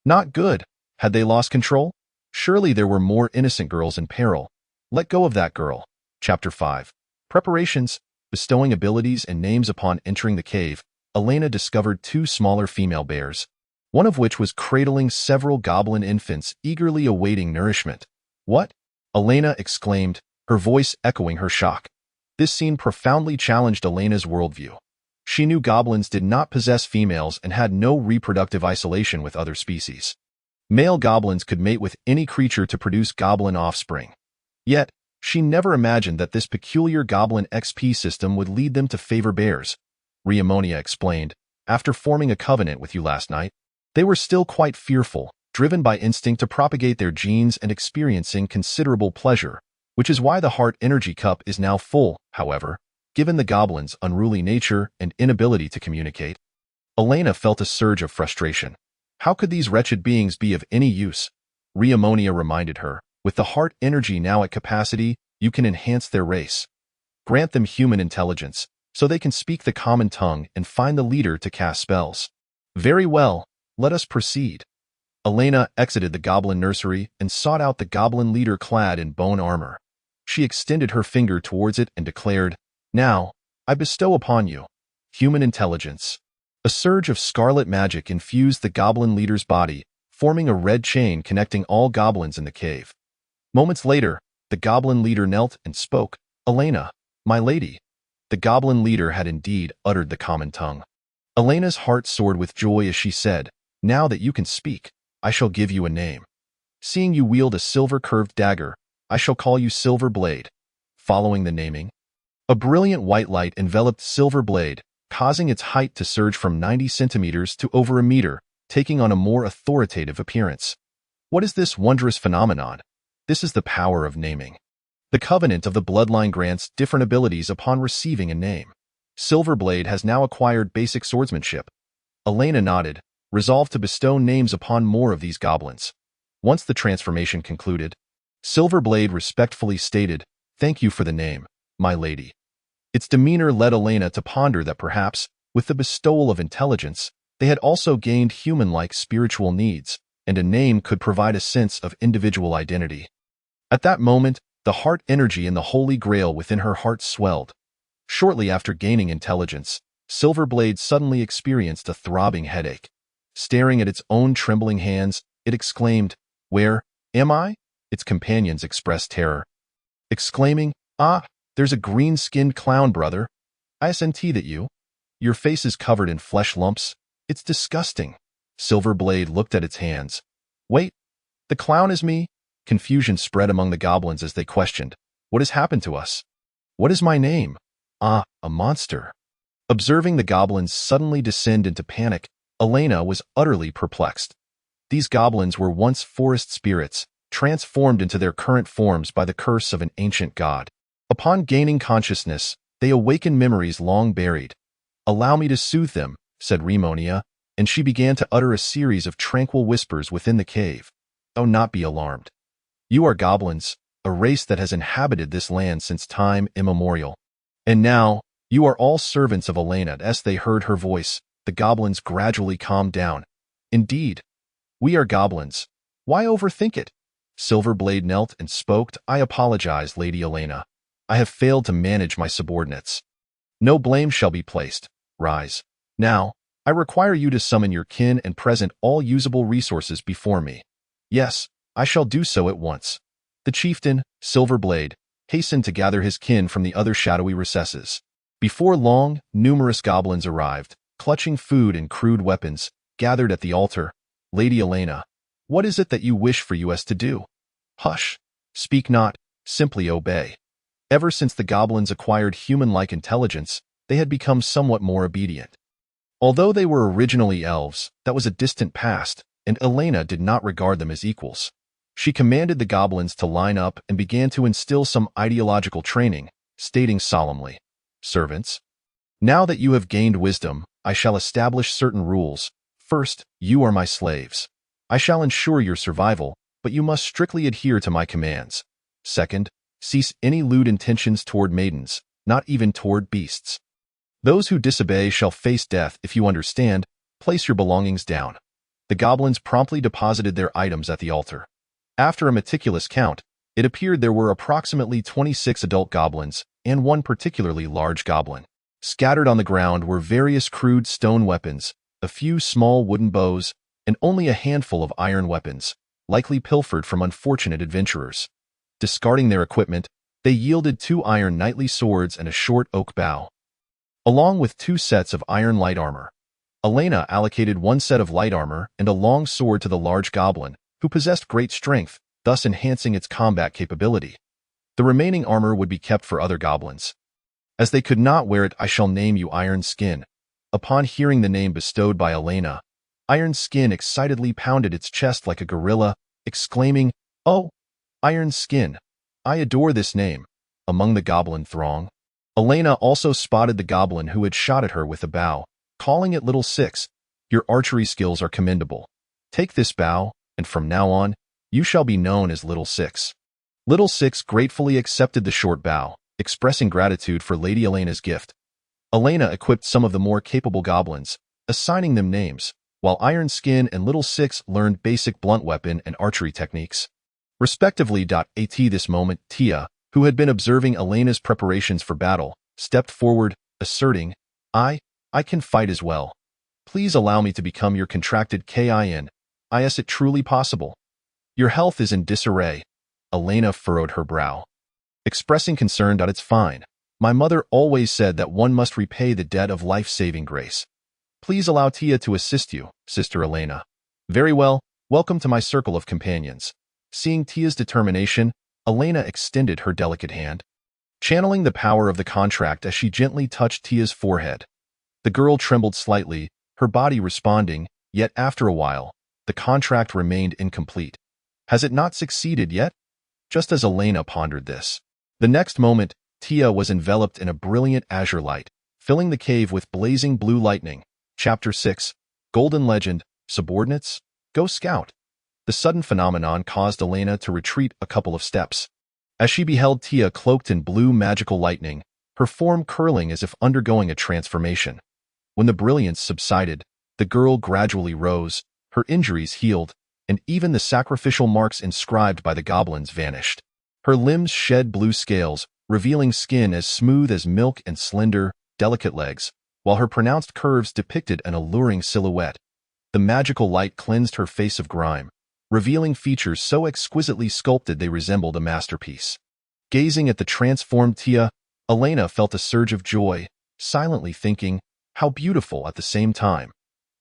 Not good. Had they lost control? Surely there were more innocent girls in peril. Let go of that girl. Chapter 5. Preparations. Bestowing abilities and names upon entering the cave, Elena discovered 2 smaller female bears, one of which was cradling several goblin infants eagerly awaiting nourishment. What? Elena exclaimed, her voice echoing her shock. This scene profoundly challenged Elena's worldview. She knew goblins did not possess females and had no reproductive isolation with other species. Male goblins could mate with any creature to produce goblin offspring. Yet, she never imagined that this peculiar goblin XP system would lead them to favor bears. Riemonia explained, after forming a covenant with you last night, they were still quite fearful, driven by instinct to propagate their genes and experiencing considerable pleasure, which is why the heart energy cup is now full. However, given the goblins' unruly nature and inability to communicate, Elena felt a surge of frustration. How could these wretched beings be of any use? Riemonia reminded her, with the heart energy now at capacity, you can enhance their race. Grant them human intelligence, so they can speak the common tongue and find the leader to cast spells. Very well, let us proceed. Elena exited the goblin nursery and sought out the goblin leader clad in bone armor. She extended her finger towards it and declared, Now, I bestow upon you human intelligence. A surge of scarlet magic infused the goblin leader's body, forming a red chain connecting all goblins in the cave. Moments later, the goblin leader knelt and spoke, Elena, my lady. The goblin leader had indeed uttered the common tongue. Elena's heart soared with joy as she said, Now that you can speak, I shall give you a name. Seeing you wield a silver-curved dagger, I shall call you Silver Blade. Following the naming, a brilliant white light enveloped Silver Blade, causing its height to surge from 90 centimeters to over a meter, taking on a more authoritative appearance. What is this wondrous phenomenon? This is the power of naming. The Covenant of the Bloodline grants different abilities upon receiving a name. Silverblade has now acquired basic swordsmanship. Elena nodded, resolved to bestow names upon more of these goblins. Once the transformation concluded, Silverblade respectfully stated, Thank you for the name, my lady. Its demeanor led Elena to ponder that perhaps, with the bestowal of intelligence, they had also gained human-like spiritual needs, and a name could provide a sense of individual identity. At that moment, the heart energy in the Holy Grail within her heart swelled. Shortly after gaining intelligence, Silverblade suddenly experienced a throbbing headache. Staring at its own trembling hands, it exclaimed, Where am I? Its companions expressed terror, exclaiming, Ah, there's a green-skinned clown, brother. Isn't that you? Your face is covered in flesh lumps. It's disgusting. Silverblade looked at its hands. Wait, the clown is me? Confusion spread among the goblins as they questioned, What has happened to us? What is my name? Ah, a monster. Observing the goblins suddenly descend into panic, Elena was utterly perplexed. These goblins were once forest spirits, transformed into their current forms by the curse of an ancient god. Upon gaining consciousness, they awakened memories long buried. Allow me to soothe them, said Riemonia, and she began to utter a series of tranquil whispers within the cave. Oh, not be alarmed. You are goblins, a race that has inhabited this land since time immemorial. And now, you are all servants of Elena. As they heard her voice, the goblins gradually calmed down. Indeed, we are goblins. Why overthink it? Silverblade knelt and spoke. I apologize, Lady Elena. I have failed to manage my subordinates. No blame shall be placed. Rise. Now, I require you to summon your kin and present all usable resources before me. Yes, I shall do so at once. The chieftain, Silverblade, hastened to gather his kin from the other shadowy recesses. Before long, numerous goblins arrived, clutching food and crude weapons, gathered at the altar. Lady Elena, what is it that you wish for us to do? Hush. Speak not, simply obey. Ever since the goblins acquired human-like intelligence, they had become somewhat more obedient. Although they were originally elves, that was a distant past, and Elena did not regard them as equals. She commanded the goblins to line up and began to instill some ideological training, stating solemnly, "Servants, now that you have gained wisdom, I shall establish certain rules. First, you are my slaves. I shall ensure your survival, but you must strictly adhere to my commands. Second, cease any lewd intentions toward maidens, not even toward beasts. Those who disobey shall face death. If you understand, place your belongings down." The goblins promptly deposited their items at the altar. After a meticulous count, it appeared there were approximately 26 adult goblins and one particularly large goblin. Scattered on the ground were various crude stone weapons, a few small wooden bows, and only a handful of iron weapons, likely pilfered from unfortunate adventurers. Discarding their equipment, they yielded 2 iron knightly swords and a short oak bow, along with 2 sets of iron light armor. Elena allocated 1 set of light armor and a long sword to the large goblin, who possessed great strength, thus enhancing its combat capability. The remaining armor would be kept for other goblins. As they could not wear it, I shall name you Iron Skin. Upon hearing the name bestowed by Elena, Iron Skin excitedly pounded its chest like a gorilla, exclaiming, "Oh, Iron Skin! I adore this name." Among the goblin throng, Elena also spotted the goblin who had shot at her with a bow, calling it Little Six. "Your archery skills are commendable. Take this bow, and from now on, you shall be known as Little Six." Little Six gratefully accepted the short bow, expressing gratitude for Lady Elena's gift. Elena equipped some of the more capable goblins, assigning them names, while Iron Skin and Little Six learned basic blunt weapon and archery techniques, respectively. At this moment, Tia, who had been observing Elena's preparations for battle, stepped forward, asserting, I can fight as well. Please allow me to become your contracted kin. Is it truly possible? Your health is in disarray." Elena furrowed her brow, expressing concern. "It's fine. My mother always said that one must repay the debt of life-saving grace. Please allow Tia to assist you, Sister Elena." "Very well. Welcome to my circle of companions." Seeing Tia's determination, Elena extended her delicate hand, channeling the power of the contract as she gently touched Tia's forehead. The girl trembled slightly, her body responding, yet after a while, the contract remained incomplete. Has it not succeeded yet? Just as Elena pondered this, the next moment, Tia was enveloped in a brilliant azure light, filling the cave with blazing blue lightning. Chapter 6, Golden Legend, Subordinates, Go Scout. The sudden phenomenon caused Elena to retreat a couple of steps. As she beheld Tia cloaked in blue magical lightning, her form curling as if undergoing a transformation. When the brilliance subsided, the girl gradually rose, her injuries healed, and even the sacrificial marks inscribed by the goblins vanished. Her limbs shed blue scales, revealing skin as smooth as milk and slender, delicate legs, while her pronounced curves depicted an alluring silhouette. The magical light cleansed her face of grime, revealing features so exquisitely sculpted they resembled a masterpiece. Gazing at the transformed Tia, Elena felt a surge of joy, silently thinking, how beautiful at the same time.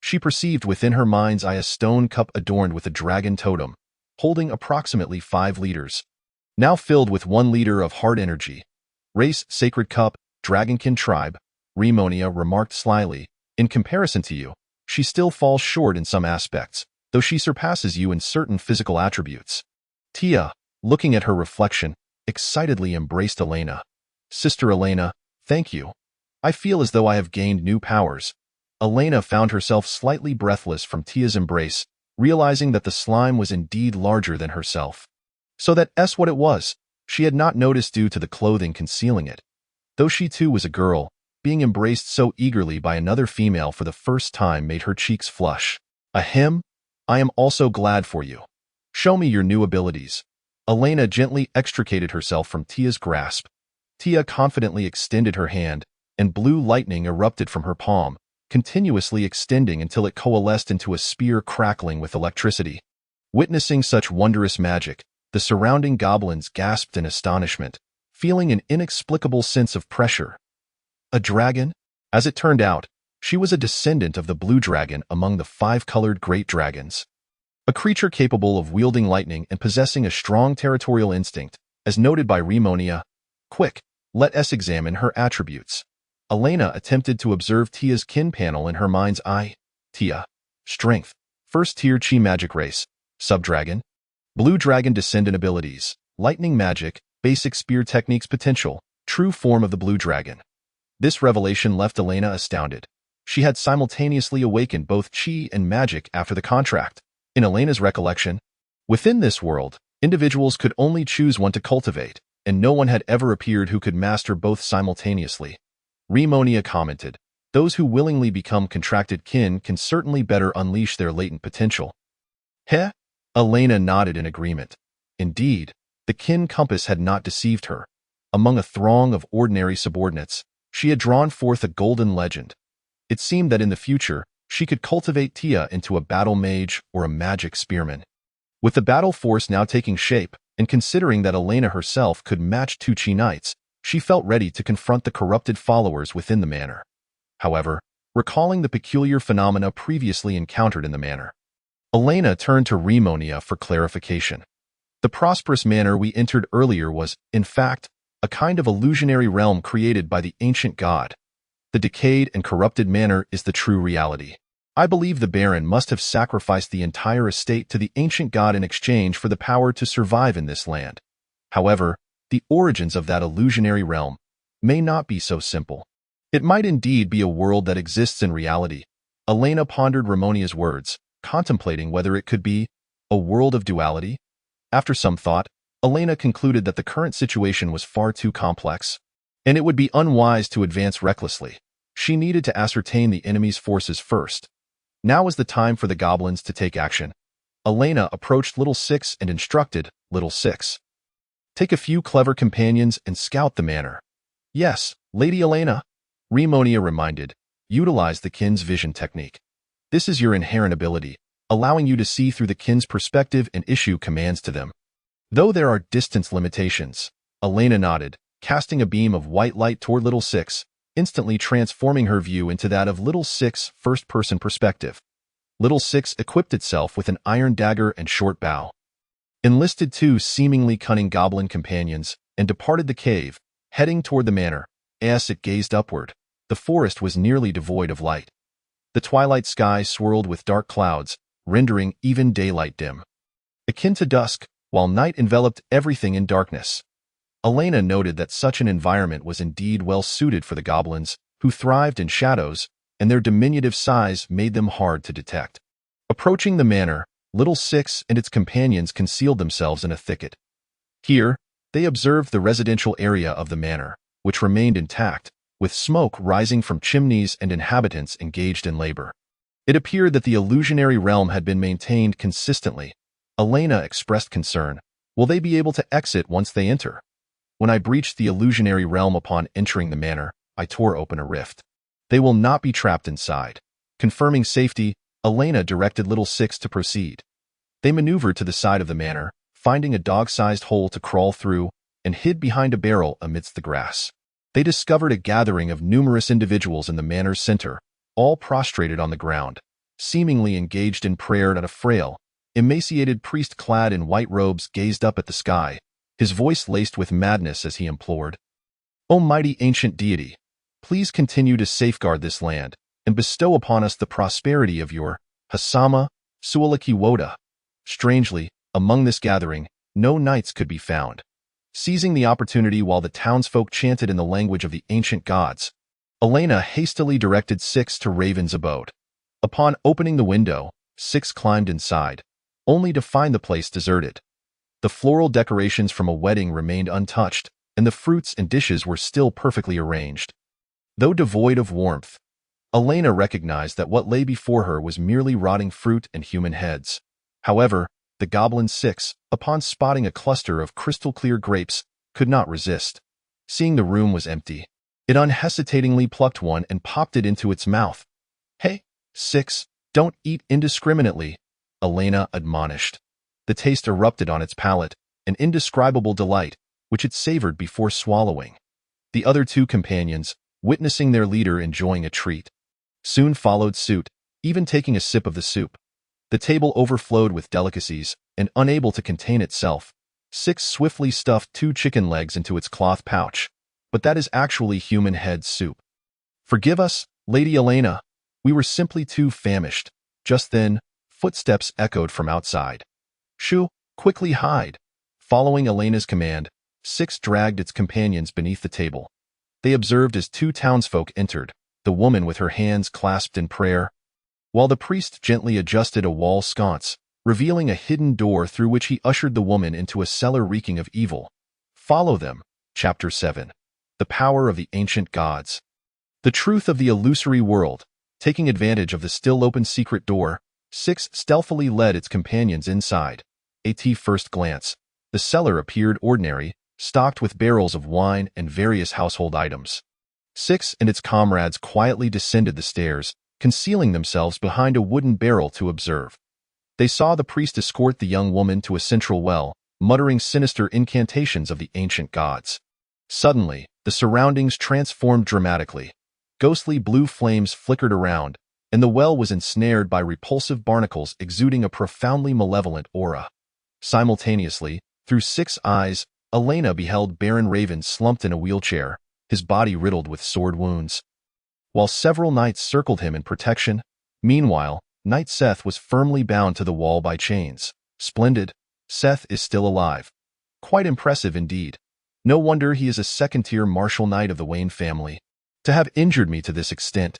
She perceived within her mind's eye a stone cup adorned with a dragon totem, holding approximately 5 liters, now filled with 1 liter of heart energy. "Race, sacred cup, dragonkin tribe," Remonia remarked slyly. "In comparison to you, she still falls short in some aspects, though she surpasses you in certain physical attributes." Tia, looking at her reflection, excitedly embraced Elena. "Sister Elena, thank you. I feel as though I have gained new powers." Elena found herself slightly breathless from Tia's embrace, realizing that the slime was indeed larger than herself. So that's what it was. She had not noticed due to the clothing concealing it. Though she too was a girl, being embraced so eagerly by another female for the first time made her cheeks flush. "Ahem, I am also glad for you." Show me your new abilities. Elena gently extricated herself from Tia's grasp. Tia confidently extended her hand, and blue lightning erupted from her palm, continuously extending until it coalesced into a spear crackling with electricity. Witnessing such wondrous magic, the surrounding goblins gasped in astonishment, feeling an inexplicable sense of pressure. A dragon? As it turned out, she was a descendant of the blue dragon among the five-colored great dragons. A creature capable of wielding lightning and possessing a strong territorial instinct, as noted by Remonia. Quick, let us examine her attributes. Elena attempted to observe Tia's kin panel in her mind's eye. Tia. Strength. First tier Chi magic race. Subdragon. Blue dragon descendant abilities. Lightning magic. Basic spear techniques potential. True form of the blue dragon. This revelation left Elena astounded. She had simultaneously awakened both Chi and magic after the contract. In Elena's recollection, within this world, individuals could only choose one to cultivate, and no one had ever appeared who could master both simultaneously. Remonia commented, those who willingly become contracted kin can certainly better unleash their latent potential. Heh? Elena nodded in agreement. Indeed, the kin compass had not deceived her. Among a throng of ordinary subordinates, she had drawn forth a golden legend. It seemed that in the future, she could cultivate Tia into a battle mage or a magic spearman. With the battle force now taking shape, and considering that Elena herself could match two Chi knights, she felt ready to confront the corrupted followers within the manor. However, recalling the peculiar phenomena previously encountered in the manor, Elena turned to Remonia for clarification. The prosperous manor we entered earlier was, in fact, a kind of illusionary realm created by the ancient god. The decayed and corrupted manor is the true reality. I believe the Baron must have sacrificed the entire estate to the ancient god in exchange for the power to survive in this land. However, the origins of that illusionary realm may not be so simple. It might indeed be a world that exists in reality. Elena pondered Remonia's words, contemplating whether it could be a world of duality. After some thought, Elena concluded that the current situation was far too complex, and it would be unwise to advance recklessly. She needed to ascertain the enemy's forces first. Now was the time for the goblins to take action. Elena approached Little Six and instructed, Little Six, take a few clever companions and scout the manor. Yes, Lady Elena, Remonia reminded, utilize the kin's vision technique. This is your inherent ability, allowing you to see through the kin's perspective and issue commands to them. Though there are distance limitations, Elena nodded, casting a beam of white light toward Little Six, instantly transforming her view into that of Little Six's first-person perspective. Little Six equipped itself with an iron dagger and short bow, enlisted two seemingly cunning goblin companions, and departed the cave, heading toward the manor. As it gazed upward, the forest was nearly devoid of light. The twilight sky swirled with dark clouds, rendering even daylight dim, akin to dusk, while night enveloped everything in darkness. Elena noted that such an environment was indeed well suited for the goblins, who thrived in shadows, and their diminutive size made them hard to detect. Approaching the manor, Little Six and its companions concealed themselves in a thicket. Here, they observed the residential area of the manor, which remained intact, with smoke rising from chimneys and inhabitants engaged in labor. It appeared that the illusionary realm had been maintained consistently. Elena expressed concern. Will they be able to exit once they enter? When I breached the illusionary realm upon entering the manor, I tore open a rift. They will not be trapped inside. Confirming safety, Elena directed Little Six to proceed. They maneuvered to the side of the manor, finding a dog-sized hole to crawl through, and hid behind a barrel amidst the grass. They discovered a gathering of numerous individuals in the manor's center, all prostrated on the ground, seemingly engaged in prayer, and a frail, emaciated priest clad in white robes gazed up at the sky, his voice laced with madness as he implored, O mighty ancient deity, please continue to safeguard this land, and bestow upon us the prosperity of your Hasama Sualaki Woda. Strangely, among this gathering, no knights could be found. Seizing the opportunity while the townsfolk chanted in the language of the ancient gods, Elena hastily directed Six to Raven's abode. Upon opening the window, Six climbed inside, only to find the place deserted. The floral decorations from a wedding remained untouched, and the fruits and dishes were still perfectly arranged. Though devoid of warmth, Elena recognized that what lay before her was merely rotting fruit and human heads. However, The goblin 6, upon spotting a cluster of crystal-clear grapes, could not resist. Seeing the room was empty, it unhesitatingly plucked one and popped it into its mouth. "Hey, 6, don't eat indiscriminately," Elena admonished. The taste erupted on its palate, an indescribable delight, which it savored before swallowing. The other two companions, witnessing their leader enjoying a treat, soon followed suit, even taking a sip of the soup. The table overflowed with delicacies, and unable to contain itself, 6 swiftly stuffed 2 chicken legs into its cloth pouch. But that is actually human head soup. "Forgive us, Lady Elena. We were simply too famished." Just then, footsteps echoed from outside. "Shoo, quickly hide." Following Elena's command, 6 dragged its companions beneath the table. They observed as 2 townsfolk entered, the woman with her hands clasped in prayer, while the priest gently adjusted a wall sconce, revealing a hidden door through which he ushered the woman into a cellar reeking of evil. Follow them. Chapter 7. The Power of the Ancient Gods. The truth of the illusory world. Taking advantage of the still-open secret door, 6 stealthily led its companions inside. At first glance, the cellar appeared ordinary, stocked with barrels of wine and various household items. 6 and its comrades quietly descended the stairs, concealing themselves behind a wooden barrel to observe. They saw the priest escort the young woman to a central well, muttering sinister incantations of the ancient gods. Suddenly, the surroundings transformed dramatically. Ghostly blue flames flickered around, and the well was ensnared by repulsive barnacles exuding a profoundly malevolent aura. Simultaneously, through 6 eyes, Elena beheld Baron Raven slumped in a wheelchair, his body riddled with sword wounds, while several knights circled him in protection. Meanwhile, Knight Seth was firmly bound to the wall by chains. "Splendid. Seth is still alive. Quite impressive indeed. No wonder he is a second-tier martial knight of the Wayne family. To have injured me to this extent.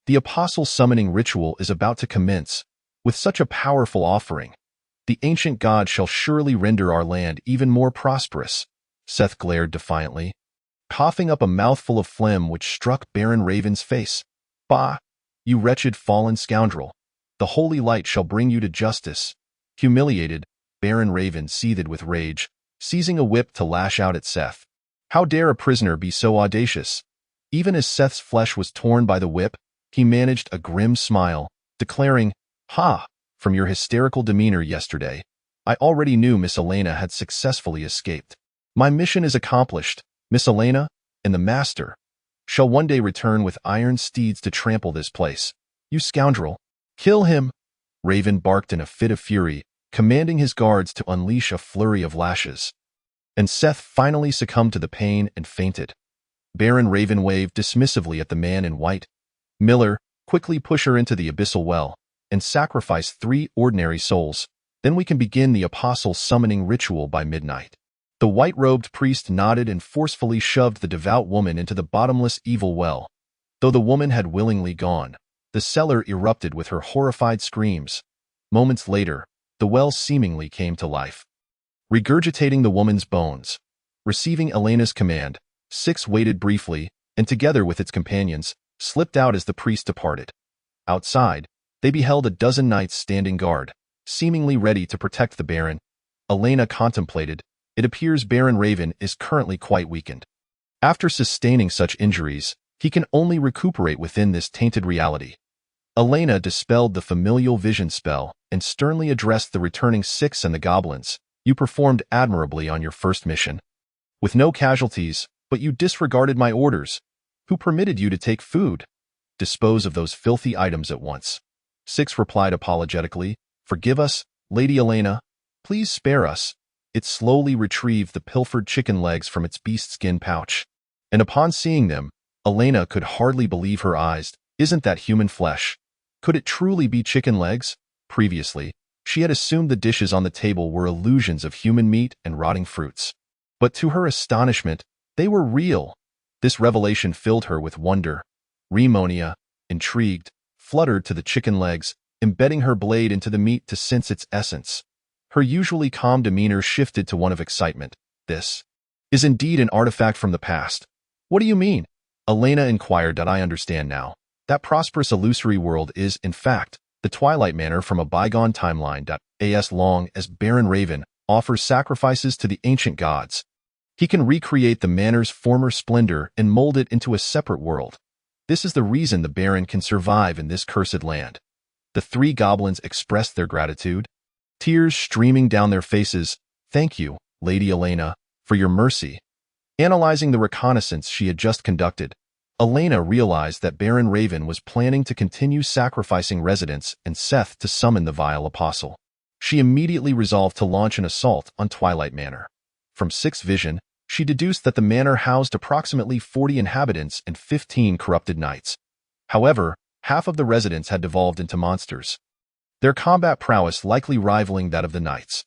The apostle summoning ritual is about to commence. With such a powerful offering, the ancient god shall surely render our land even more prosperous." Seth glared defiantly, coughing up a mouthful of phlegm which struck Baron Raven's face. "Bah, you wretched fallen scoundrel. The holy light shall bring you to justice." Humiliated, Baron Raven seethed with rage, seizing a whip to lash out at Seth. How dare a prisoner be so audacious? Even as Seth's flesh was torn by the whip, he managed a grim smile, declaring, "Ha! From your hysterical demeanor yesterday, I already knew Miss Elena had successfully escaped. My mission is accomplished. Miss Elena, and the Master, shall one day return with iron steeds to trample this place. You scoundrel! Kill him!" Raven barked in a fit of fury, commanding his guards to unleash a flurry of lashes. And Seth finally succumbed to the pain and fainted. Baron Raven waved dismissively at the man in white. "Miller, quickly push her into the abyssal well, and sacrifice 3 ordinary souls. Then we can begin the apostle summoning ritual by midnight." The white-robed priest nodded and forcefully shoved the devout woman into the bottomless evil well. Though the woman had willingly gone, the cellar erupted with her horrified screams. Moments later, the well seemingly came to life, regurgitating the woman's bones. Receiving Elena's command, 6 waited briefly, and together with its companions, slipped out as the priest departed. Outside, they beheld a dozen knights standing guard, seemingly ready to protect the Baron. Elena contemplated. It appears Baron Raven is currently quite weakened. After sustaining such injuries, he can only recuperate within this tainted reality. Elena dispelled the familial vision spell and sternly addressed the returning 6 and the goblins. "You performed admirably on your first mission, with no casualties, but you disregarded my orders. Who permitted you to take food? Dispose of those filthy items at once." 6 replied apologetically, "Forgive us, Lady Elena. Please spare us." It slowly retrieved the pilfered chicken legs from its beast-skin pouch. And upon seeing them, Elena could hardly believe her eyes. Isn't that human flesh? Could it truly be chicken legs? Previously, she had assumed the dishes on the table were illusions of human meat and rotting fruits. But to her astonishment, they were real. This revelation filled her with wonder. Remonia, intrigued, fluttered to the chicken legs, embedding her blade into the meat to sense its essence. Her usually calm demeanor shifted to one of excitement. "This is indeed an artifact from the past." "What do you mean?" Elena inquired. "I understand now. That prosperous illusory world is, in fact, the Twilight Manor from a bygone timeline. as long as Baron Raven offers sacrifices to the ancient gods. He can recreate the manor's former splendor and mold it into a separate world. This is the reason the Baron can survive in this cursed land. The three goblins expressed their gratitude, tears streaming down their faces. Thank you, Lady Elena, for your mercy. Analyzing the reconnaissance she had just conducted, Elena realized that Baron Raven was planning to continue sacrificing residents and Seth to summon the vile apostle. She immediately resolved to launch an assault on Twilight Manor. From Sixth Vision, she deduced that the manor housed approximately 40 inhabitants and 15 corrupted knights. However, half of the residents had devolved into monsters, their combat prowess likely rivaling that of the knights.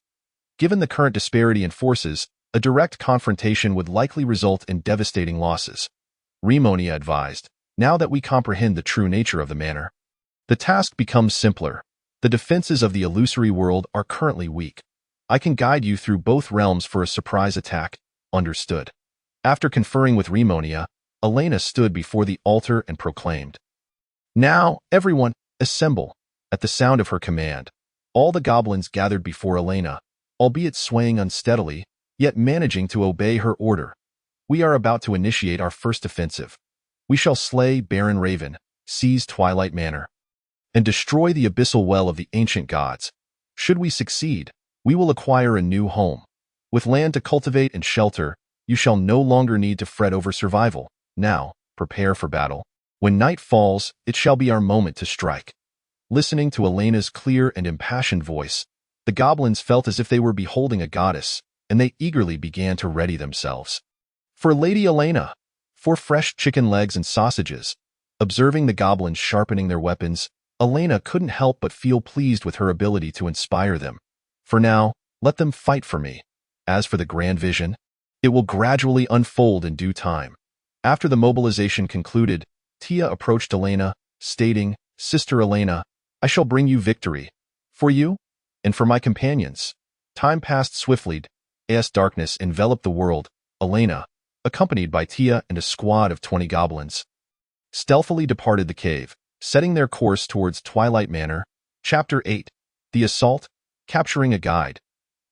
Given the current disparity in forces, a direct confrontation would likely result in devastating losses. Remonia advised, now that we comprehend the true nature of the manor, the task becomes simpler. The defenses of the illusory world are currently weak. I can guide you through both realms for a surprise attack. Understood. After conferring with Remonia, Elena stood before the altar and proclaimed, "Now, everyone, assemble." At the sound of her command, all the goblins gathered before Elena, albeit swaying unsteadily, yet managing to obey her order. We are about to initiate our first offensive. We shall slay Baron Raven, seize Twilight Manor, and destroy the abyssal well of the ancient gods. Should we succeed, we will acquire a new home. With land to cultivate and shelter, you shall no longer need to fret over survival. Now, prepare for battle. When night falls, it shall be our moment to strike. Listening to Elena's clear and impassioned voice, the goblins felt as if they were beholding a goddess, and they eagerly began to ready themselves. For Lady Elena, 4 fresh chicken legs and sausages. Observing the goblins sharpening their weapons, Elena couldn't help but feel pleased with her ability to inspire them. For now, let them fight for me. As for the grand vision, it will gradually unfold in due time. After the mobilization concluded, Tia approached Elena, stating, "Sister Elena, I shall bring you victory. For you, and for my companions." Time passed swiftly as darkness enveloped the world. Elena, accompanied by Tia and a squad of 20 goblins, stealthily departed the cave, setting their course towards Twilight Manor. Chapter 8. The Assault. Capturing a guide.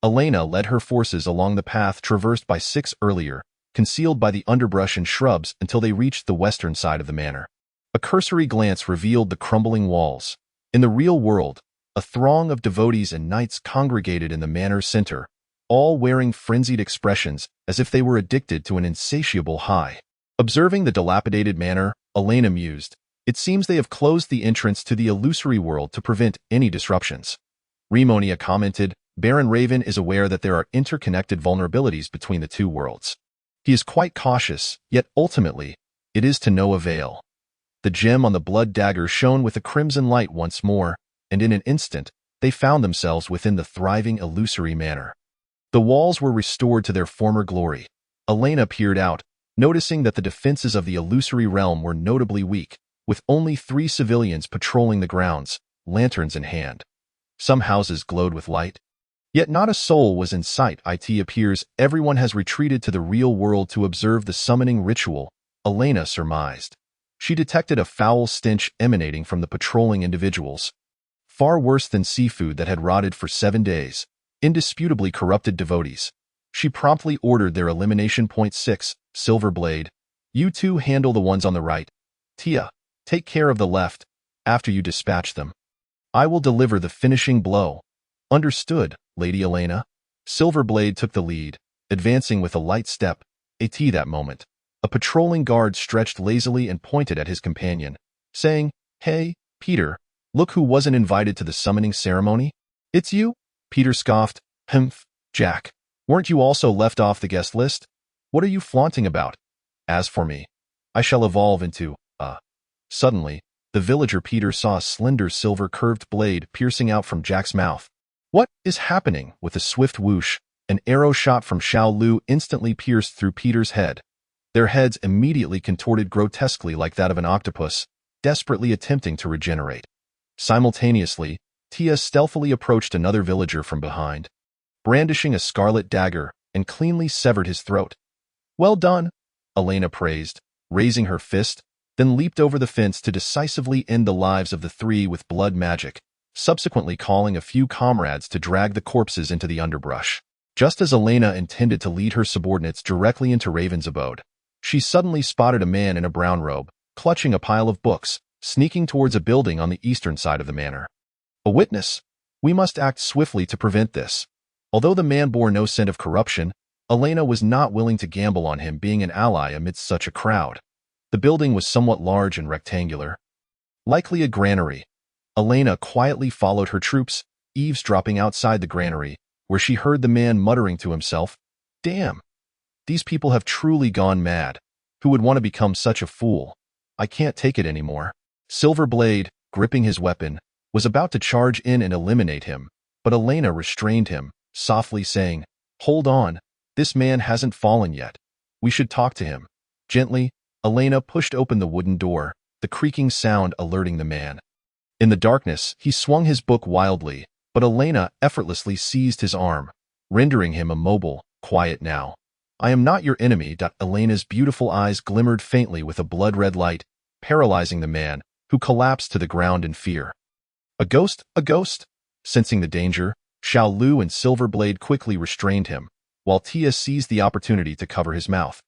Elena led her forces along the path traversed by 6 earlier, concealed by the underbrush and shrubs until they reached the western side of the manor. A cursory glance revealed the crumbling walls. In the real world, a throng of devotees and knights congregated in the manor's center, all wearing frenzied expressions as if they were addicted to an insatiable high. Observing the dilapidated manor, Elena mused, "It seems they have closed the entrance to the illusory world to prevent any disruptions." Remonia commented, "Baron Raven is aware that there are interconnected vulnerabilities between the two worlds. He is quite cautious, yet ultimately, it is to no avail." The gem on the blood dagger shone with a crimson light once more, and in an instant, they found themselves within the thriving illusory manor. The walls were restored to their former glory. Elena peered out, noticing that the defenses of the illusory realm were notably weak, with only 3 civilians patrolling the grounds, lanterns in hand. Some houses glowed with light, yet not a soul was in sight. It appears everyone has retreated to the real world to observe the summoning ritual, Elena surmised. She detected a foul stench emanating from the patrolling individuals, far worse than seafood that had rotted for 7 days, indisputably corrupted devotees. She promptly ordered their elimination. 6, Silverblade. You two handle the ones on the right. Tia, take care of the left. After you dispatch them, I will deliver the finishing blow. Understood, Lady Elena. Silverblade took the lead, advancing with a light step. At that moment, a patrolling guard stretched lazily and pointed at his companion, saying, "Hey, Peter, look who wasn't invited to the summoning ceremony." "It's you?" Peter scoffed. "Humph, Jack. Weren't you also left off the guest list? What are you flaunting about? As for me, I shall evolve into, Suddenly, the villager Peter saw a slender silver-curved blade piercing out from Jack's mouth. "What is happening?" With a swift whoosh, an arrow shot from Xiao Lu instantly pierced through Peter's head. Their heads immediately contorted grotesquely like that of an octopus, desperately attempting to regenerate. Simultaneously, Tia stealthily approached another villager from behind, brandishing a scarlet dagger, and cleanly severed his throat. "Well done," Elena praised, raising her fist, then leaped over the fence to decisively end the lives of the 3 with blood magic. subsequently calling a few comrades to drag the corpses into the underbrush. Just as Elena intended to lead her subordinates directly into Raven's abode, she suddenly spotted a man in a brown robe, clutching a pile of books, sneaking towards a building on the eastern side of the manor. A witness. We must act swiftly to prevent this. Although the man bore no scent of corruption, Elena was not willing to gamble on him being an ally amidst such a crowd. The building was somewhat large and rectangular, likely a granary. Elena quietly followed her troops, eavesdropping outside the granary, where she heard the man muttering to himself, "Damn! These people have truly gone mad. Who would want to become such a fool? I can't take it anymore." Silverblade, gripping his weapon, was about to charge in and eliminate him, but Elena restrained him, softly saying, "Hold on, this man hasn't fallen yet. We should talk to him." Gently, Elena pushed open the wooden door, the creaking sound alerting the man. In the darkness, he swung his book wildly, but Elena effortlessly seized his arm, rendering him immobile. "Quiet now. I am not your enemy." Elena's beautiful eyes glimmered faintly with a blood-red light, paralyzing the man, who collapsed to the ground in fear. "A ghost? A ghost?" Sensing the danger, Xiao Lu and Silverblade quickly restrained him, while Tia seized the opportunity to cover his mouth.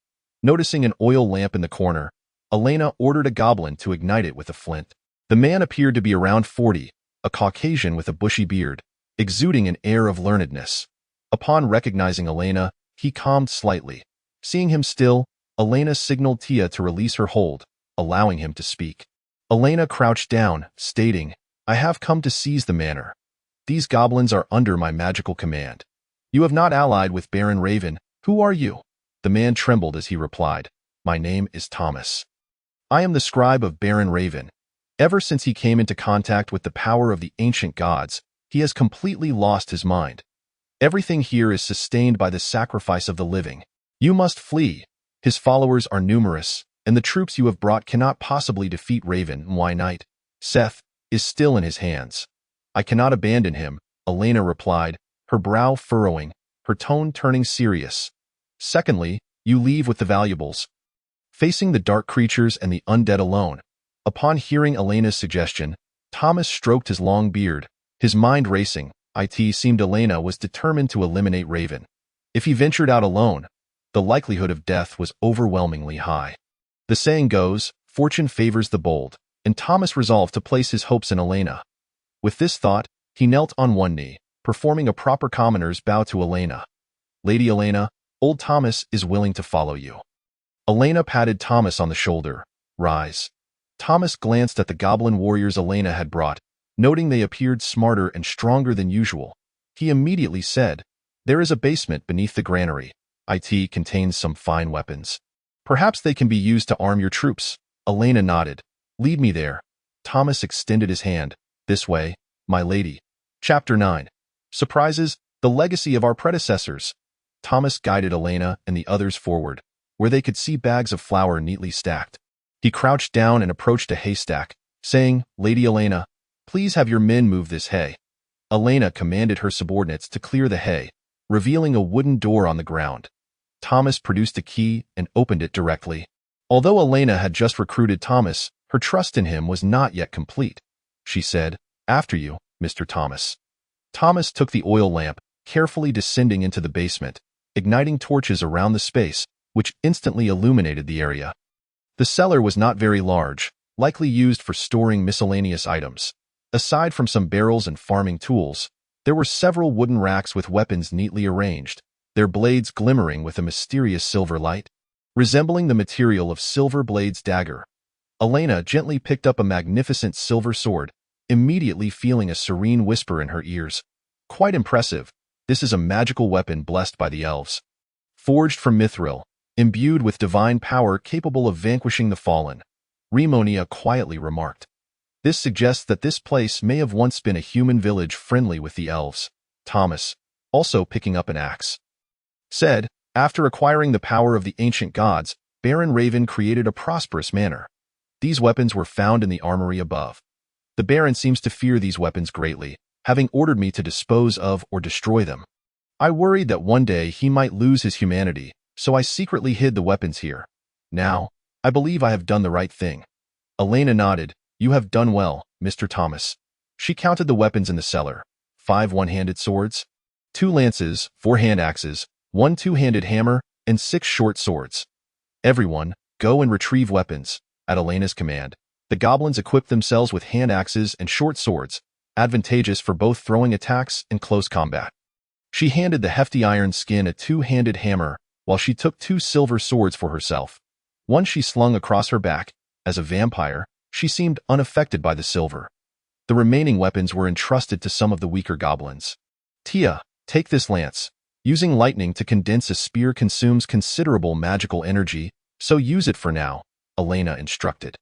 Noticing an oil lamp in the corner, Elena ordered a goblin to ignite it with a flint. The man appeared to be around 40, a Caucasian with a bushy beard, exuding an air of learnedness. Upon recognizing Elena, he calmed slightly. Seeing him still, Elena signaled Tia to release her hold, allowing him to speak. Elena crouched down, stating, "I have come to seize the manor. These goblins are under my magical command. You have not allied with Baron Raven. Who are you?" The man trembled as he replied, "My name is Thomas. I am the scribe of Baron Raven. Ever since he came into contact with the power of the ancient gods, he has completely lost his mind. Everything here is sustained by the sacrifice of the living. You must flee. His followers are numerous, and the troops you have brought cannot possibly defeat Raven. Why Knight Seth is still in his hands. I cannot abandon him," Elena replied, her brow furrowing, her tone turning serious. "Secondly, you leave with the valuables." Facing the dark creatures and the undead alone, upon hearing Elena's suggestion, Thomas stroked his long beard, his mind racing. It seemed Elena was determined to eliminate Raven. If he ventured out alone, the likelihood of death was overwhelmingly high. The saying goes, fortune favors the bold, and Thomas resolved to place his hopes in Elena. With this thought, he knelt on one knee, performing a proper commoner's bow to Elena. "Lady Elena, old Thomas is willing to follow you." Elena patted Thomas on the shoulder. "Rise." Thomas glanced at the goblin warriors Elena had brought, noting they appeared smarter and stronger than usual. He immediately said, "There is a basement beneath the granary. It contains some fine weapons. Perhaps they can be used to arm your troops." Elena nodded. "Lead me there." Thomas extended his hand. "This way, my lady." Chapter 9. Surprises, the legacy of our predecessors. Thomas guided Elena and the others forward, where they could see bags of flour neatly stacked. He crouched down and approached a haystack, saying, "Lady Elena, please have your men move this hay." Elena commanded her subordinates to clear the hay, revealing a wooden door on the ground. Thomas produced a key and opened it directly. Although Elena had just recruited Thomas, her trust in him was not yet complete. She said, "After you, Mr. Thomas." Thomas took the oil lamp, carefully descending into the basement, igniting torches around the space, which instantly illuminated the area. The cellar was not very large, likely used for storing miscellaneous items. Aside from some barrels and farming tools, there were several wooden racks with weapons neatly arranged, their blades glimmering with a mysterious silver light, resembling the material of Silverblade's dagger. Elena gently picked up a magnificent silver sword, immediately feeling a serene whisper in her ears. "Quite impressive. This is a magical weapon blessed by the elves. Forged from mithril, imbued with divine power capable of vanquishing the fallen," Rimonia quietly remarked. "This suggests that this place may have once been a human village friendly with the elves." Thomas, also picking up an axe, said, "After acquiring the power of the ancient gods, Baron Raven created a prosperous manor. These weapons were found in the armory above. The Baron seems to fear these weapons greatly, having ordered me to dispose of or destroy them. I worried that one day he might lose his humanity, so I secretly hid the weapons here. Now, I believe I have done the right thing." Elena nodded. "You have done well, Mr. Thomas." She counted the weapons in the cellar. 5 one-handed swords, 2 lances, 4 hand axes, 1 two-handed hammer, and 6 short swords. Everyone, go and retrieve weapons. At Elena's command, the goblins equipped themselves with hand axes and short swords, advantageous for both throwing attacks and close combat. She handed the hefty iron skin a two-handed hammer, while she took 2 silver swords for herself. One she slung across her back. As a vampire, she seemed unaffected by the silver. The remaining weapons were entrusted to some of the weaker goblins. Tia, take this lance. Using lightning to condense a spear consumes considerable magical energy, so use it for now, Elena instructed.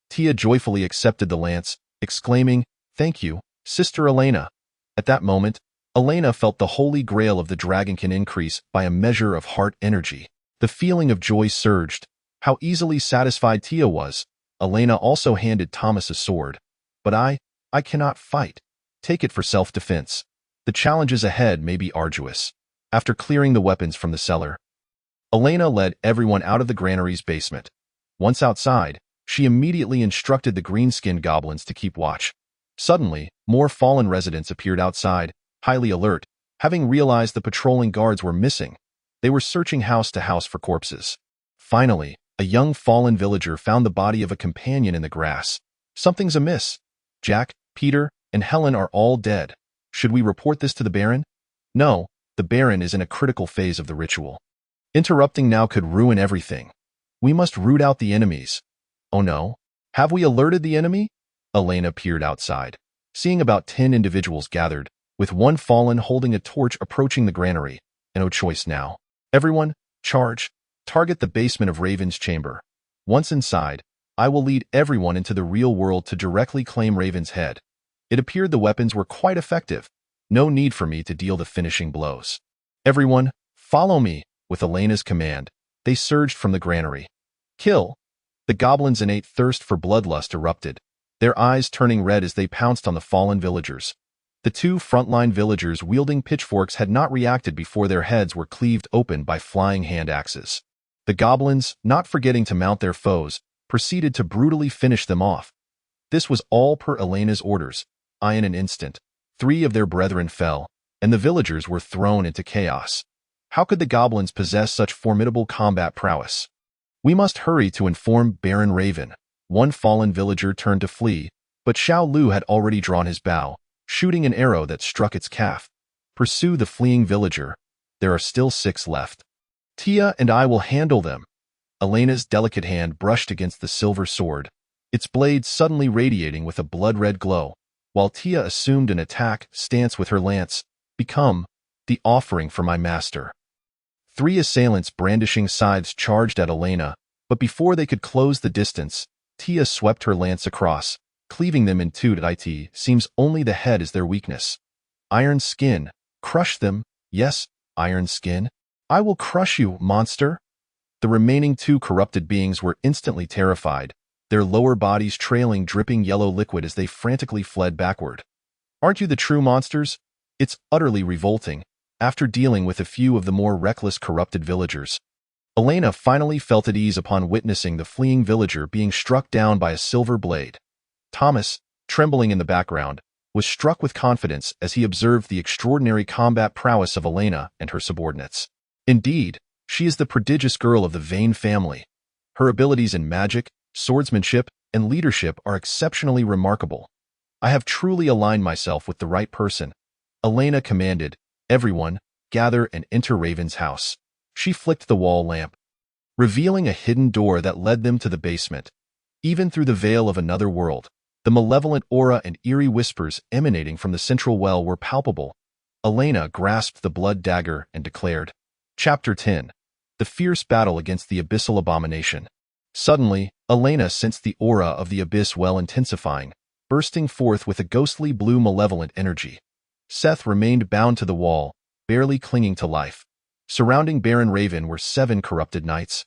Tia joyfully accepted the lance, exclaiming, "Thank you, Sister Elena." At that moment, Elena felt the holy grail of the dragonkin increase by a measure of heart energy. The feeling of joy surged. How easily satisfied Tia was. Elena also handed Thomas a sword. "But I cannot fight. Take it for self-defense. The challenges ahead may be arduous." After clearing the weapons from the cellar, Elena led everyone out of the granary's basement. Once outside, she immediately instructed the green-skinned goblins to keep watch. Suddenly, more fallen residents appeared outside, highly alert, having realized the patrolling guards were missing. They were searching house to house for corpses. Finally, a young fallen villager found the body of a companion in the grass. "Something's amiss. Jack, Peter, and Helen are all dead. Should we report this to the Baron?" "No, the Baron is in a critical phase of the ritual. Interrupting now could ruin everything. We must root out the enemies." "Oh no. Have we alerted the enemy?" Elena peered outside, seeing about 10 individuals gathered, with one fallen holding a torch approaching the granary. "No choice now. Everyone, charge. Target the basement of Raven's chamber. Once inside, I will lead everyone into the real world to directly claim Raven's head." It appeared the weapons were quite effective. No need for me to deal the finishing blows. "Everyone, follow me." With Elena's command, they surged from the granary. "Kill!" The goblins' innate thirst for bloodlust erupted, their eyes turning red as they pounced on the fallen villagers. The 2 frontline villagers wielding pitchforks had not reacted before their heads were cleaved open by flying hand axes. The goblins, not forgetting to mount their foes, proceeded to brutally finish them off. This was all per Elena's orders. In an instant, 3 of their brethren fell, and the villagers were thrown into chaos. How could the goblins possess such formidable combat prowess? "We must hurry to inform Baron Raven." One fallen villager turned to flee, but Xiao Lu had already drawn his bow, shooting an arrow that struck its calf. "Pursue the fleeing villager. There are still 6 left. Tia and I will handle them." Elena's delicate hand brushed against the silver sword, its blade suddenly radiating with a blood-red glow, while Tia assumed an attack stance with her lance. "Become the offering for my master." 3 assailants brandishing scythes charged at Elena, but before they could close the distance, Tia swept her lance across, cleaving them in 2. It seems only the head is their weakness. "Iron skin, crush them." "Yes, iron skin. I will crush you, monster." The remaining 2 corrupted beings were instantly terrified, their lower bodies trailing dripping yellow liquid as they frantically fled backward. "Aren't you the true monsters?" It's utterly revolting. After dealing with a few of the more reckless corrupted villagers, Elena finally felt at ease upon witnessing the fleeing villager being struck down by a silver blade. Thomas, trembling in the background, was struck with confidence as he observed the extraordinary combat prowess of Elena and her subordinates. Indeed, she is the prodigious girl of the Vane family. Her abilities in magic, swordsmanship, and leadership are exceptionally remarkable. "I have truly aligned myself with the right person," Elena commanded. "Everyone, gather and enter Raven's house." She flicked the wall lamp, revealing a hidden door that led them to the basement. Even through the veil of another world, the malevolent aura and eerie whispers emanating from the central well were palpable. Elena grasped the blood dagger and declared, Chapter 10. The Fierce Battle Against the Abyssal Abomination. Suddenly, Elena sensed the aura of the abyss well intensifying, bursting forth with a ghostly blue malevolent energy. Seth remained bound to the wall, barely clinging to life. Surrounding Baron Raven were 7 corrupted knights,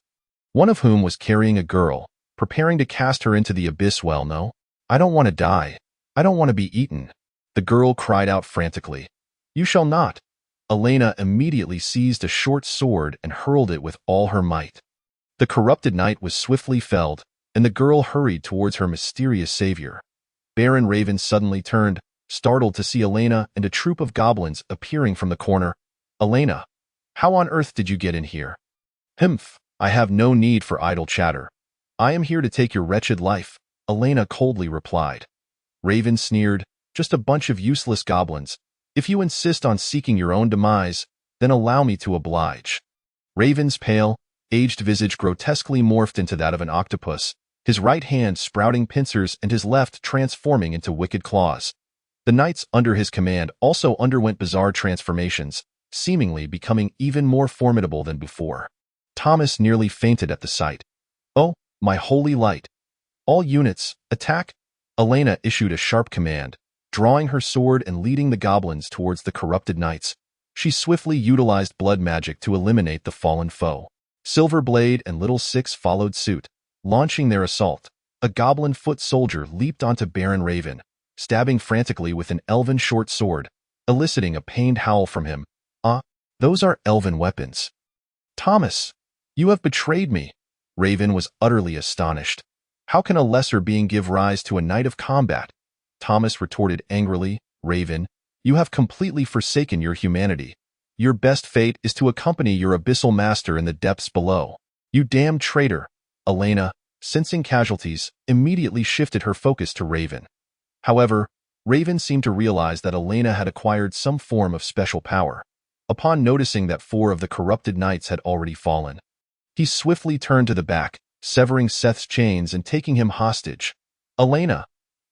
one of whom was carrying a girl, preparing to cast her into the abyss well. "No, I don't want to die. I don't want to be eaten," the girl cried out frantically. "You shall not." Elena immediately seized a short sword and hurled it with all her might. The corrupted knight was swiftly felled, and the girl hurried towards her mysterious savior. Baron Raven suddenly turned, startled to see Elena and a troop of goblins appearing from the corner. "Elena, how on earth did you get in here?" "Humph, I have no need for idle chatter. I am here to take your wretched life," Elena coldly replied. Raven sneered, "Just a bunch of useless goblins. If you insist on seeking your own demise, then allow me to oblige." Raven's pale, aged visage grotesquely morphed into that of an octopus, his right hand sprouting pincers and his left transforming into wicked claws. The knights under his command also underwent bizarre transformations, seemingly becoming even more formidable than before. Thomas nearly fainted at the sight. "Oh, my holy light! All units, attack!" Elena issued a sharp command, drawing her sword and leading the goblins towards the corrupted knights. She swiftly utilized blood magic to eliminate the fallen foe. Silverblade and Little Six followed suit, launching their assault. A goblin foot soldier leaped onto Baron Raven, stabbing frantically with an elven short sword, eliciting a pained howl from him. "Ah, those are elven weapons." "Thomas, you have betrayed me." Raven was utterly astonished. "How can a lesser being give rise to a knight of combat?" Thomas retorted angrily. "Raven, you have completely forsaken your humanity. Your best fate is to accompany your abyssal master in the depths below. You damned traitor." Elena, sensing casualties, immediately shifted her focus to Raven. However, Raven seemed to realize that Elena had acquired some form of special power. Upon noticing that 4 of the corrupted knights had already fallen, he swiftly turned to the back, severing Seth's chains and taking him hostage. "Elena,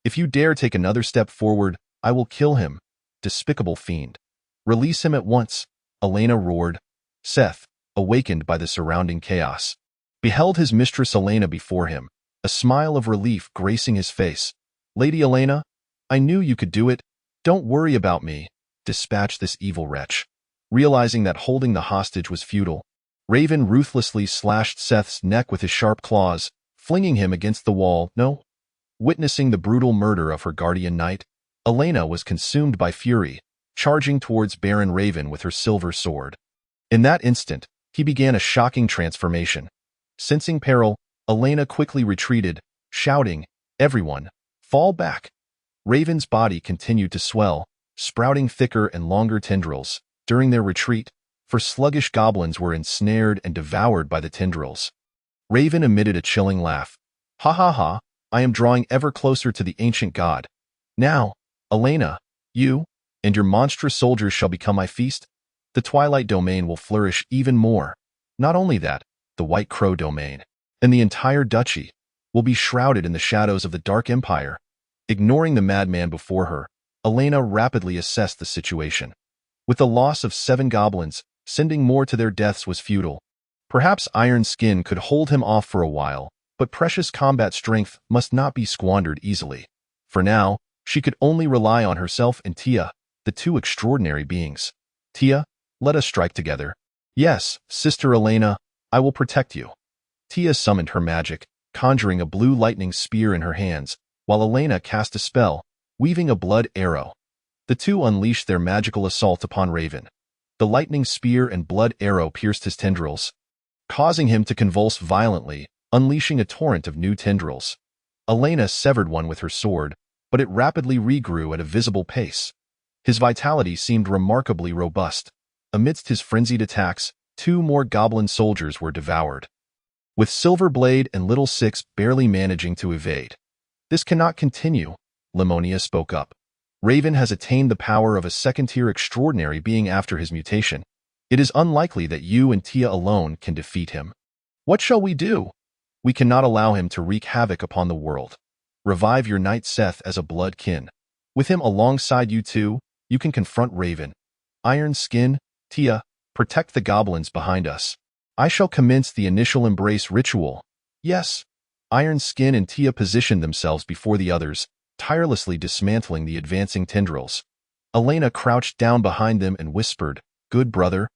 if you dare take another step forward, I will kill him. Despicable fiend. Release him at once," Elena roared. Seth, awakened by the surrounding chaos, beheld his mistress Elena before him, a smile of relief gracing his face. "Lady Elena, I knew you could do it. Don't worry about me. Dispatch this evil wretch." Realizing that holding the hostage was futile, Raven ruthlessly slashed Seth's neck with his sharp claws, flinging him against the wall. No. Witnessing the brutal murder of her guardian knight, Elena was consumed by fury, charging towards Baron Raven with her silver sword. In that instant, he began a shocking transformation. Sensing peril, Elena quickly retreated, shouting, "Everyone, fall back!" Raven's body continued to swell, sprouting thicker and longer tendrils. During their retreat, for sluggish goblins were ensnared and devoured by the tendrils. Raven emitted a chilling laugh. "Ha ha ha, I am drawing ever closer to the ancient god. Now, Elena, you and your monstrous soldiers shall become my feast. The Twilight Domain will flourish even more. Not only that, the White Crow Domain and the entire duchy will be shrouded in the shadows of the Dark Empire." Ignoring the madman before her, Elena rapidly assessed the situation. With the loss of 7 goblins, sending more to their deaths was futile. Perhaps Iron Skin could hold him off for a while, but precious combat strength must not be squandered easily. For now, she could only rely on herself and Tia, the 2 extraordinary beings. "Tia, let us strike together." "Yes, Sister Elena, I will protect you." Tia summoned her magic, conjuring a blue lightning spear in her hands, while Elena cast a spell, weaving a blood arrow. The 2 unleashed their magical assault upon Raven. The lightning spear and blood arrow pierced his tendrils, causing him to convulse violently, unleashing a torrent of new tendrils. Elena severed one with her sword, but it rapidly regrew at a visible pace. His vitality seemed remarkably robust. Amidst his frenzied attacks, 2 more goblin soldiers were devoured, with Silverblade and Little Six barely managing to evade. "This cannot continue," Limonia spoke up. "Raven has attained the power of a second-tier extraordinary being after his mutation. It is unlikely that you and Tia alone can defeat him. What shall we do? We cannot allow him to wreak havoc upon the world. Revive your knight Seth as a blood kin. With him alongside you 2, you can confront Raven. Iron Skin, Tia, protect the goblins behind us. I shall commence the initial embrace ritual." "Yes." Iron Skin and Tia positioned themselves before the others, tirelessly dismantling the advancing tendrils. Elena crouched down behind them and whispered, "Good brother,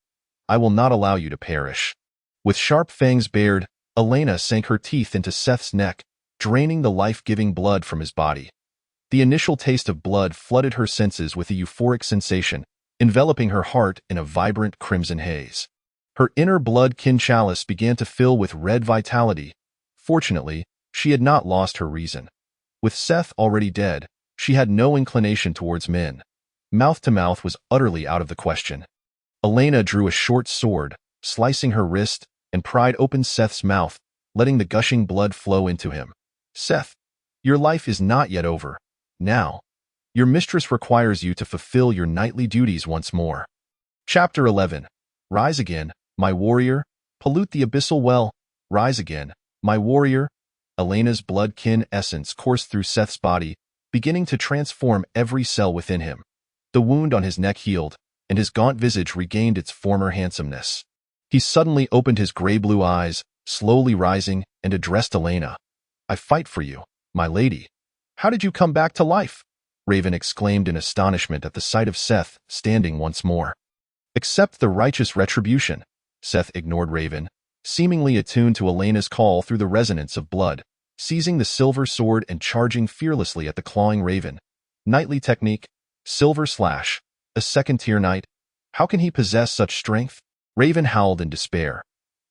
I will not allow you to perish." With sharp fangs bared, Elena sank her teeth into Seth's neck, draining the life-giving blood from his body. The initial taste of blood flooded her senses with a euphoric sensation, enveloping her heart in a vibrant crimson haze. Her inner blood-kin chalice began to fill with red vitality. Fortunately, she had not lost her reason. With Seth already dead, she She had no inclination towards men. Mouth to mouth was utterly out of the question. Elena drew a short sword, slicing her wrist, and pried open Seth's mouth, letting the gushing blood flow into him. Seth, your life is not yet over. Now, your mistress requires you to fulfill your knightly duties once more. Chapter 11. Rise again, my warrior. Pollute the abyssal well. Rise again, my warrior. Elena's blood-kin essence coursed through Seth's body, beginning to transform every cell within him. The wound on his neck healed, and his gaunt visage regained its former handsomeness. He suddenly opened his gray-blue eyes, slowly rising, and addressed Elena. I fight for you, my lady. How did you come back to life? Raven exclaimed in astonishment at the sight of Seth standing once more. Accept the righteous retribution. Seth ignored Raven, seemingly attuned to Elena's call through the resonance of blood, seizing the silver sword and charging fearlessly at the clawing Raven. Knightly technique, silver slash, a second-tier knight. How can he possess such strength? Raven howled in despair.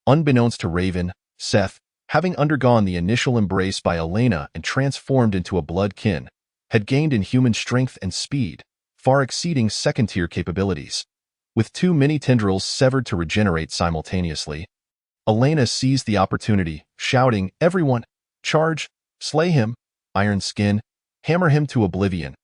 Unbeknownst to Raven, Seth, having undergone the initial embrace by Elena and transformed into a blood-kin, had gained in human strength and speed, far exceeding second-tier capabilities. With two mini-tendrils severed to regenerate simultaneously, Elena seized the opportunity, shouting, Everyone, charge, slay him, iron skin, hammer him to oblivion.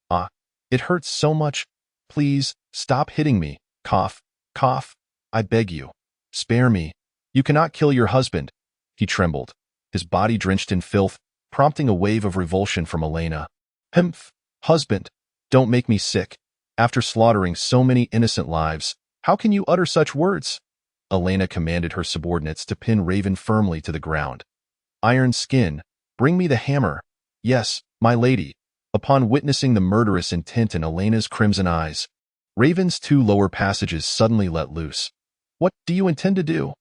Ah, it hurts so much. Please, stop hitting me. Cough, cough. I beg you. Spare me. You cannot kill your husband. He trembled, his body drenched in filth, prompting a wave of revulsion from Elena. Humph, husband, don't make me sick. After slaughtering so many innocent lives, how can you utter such words? Elena commanded her subordinates to pin Raven firmly to the ground. Iron skin, bring me the hammer. Yes, my lady. Upon witnessing the murderous intent in Elena's crimson eyes, Raven's two lower passages suddenly let loose. What do you intend to do?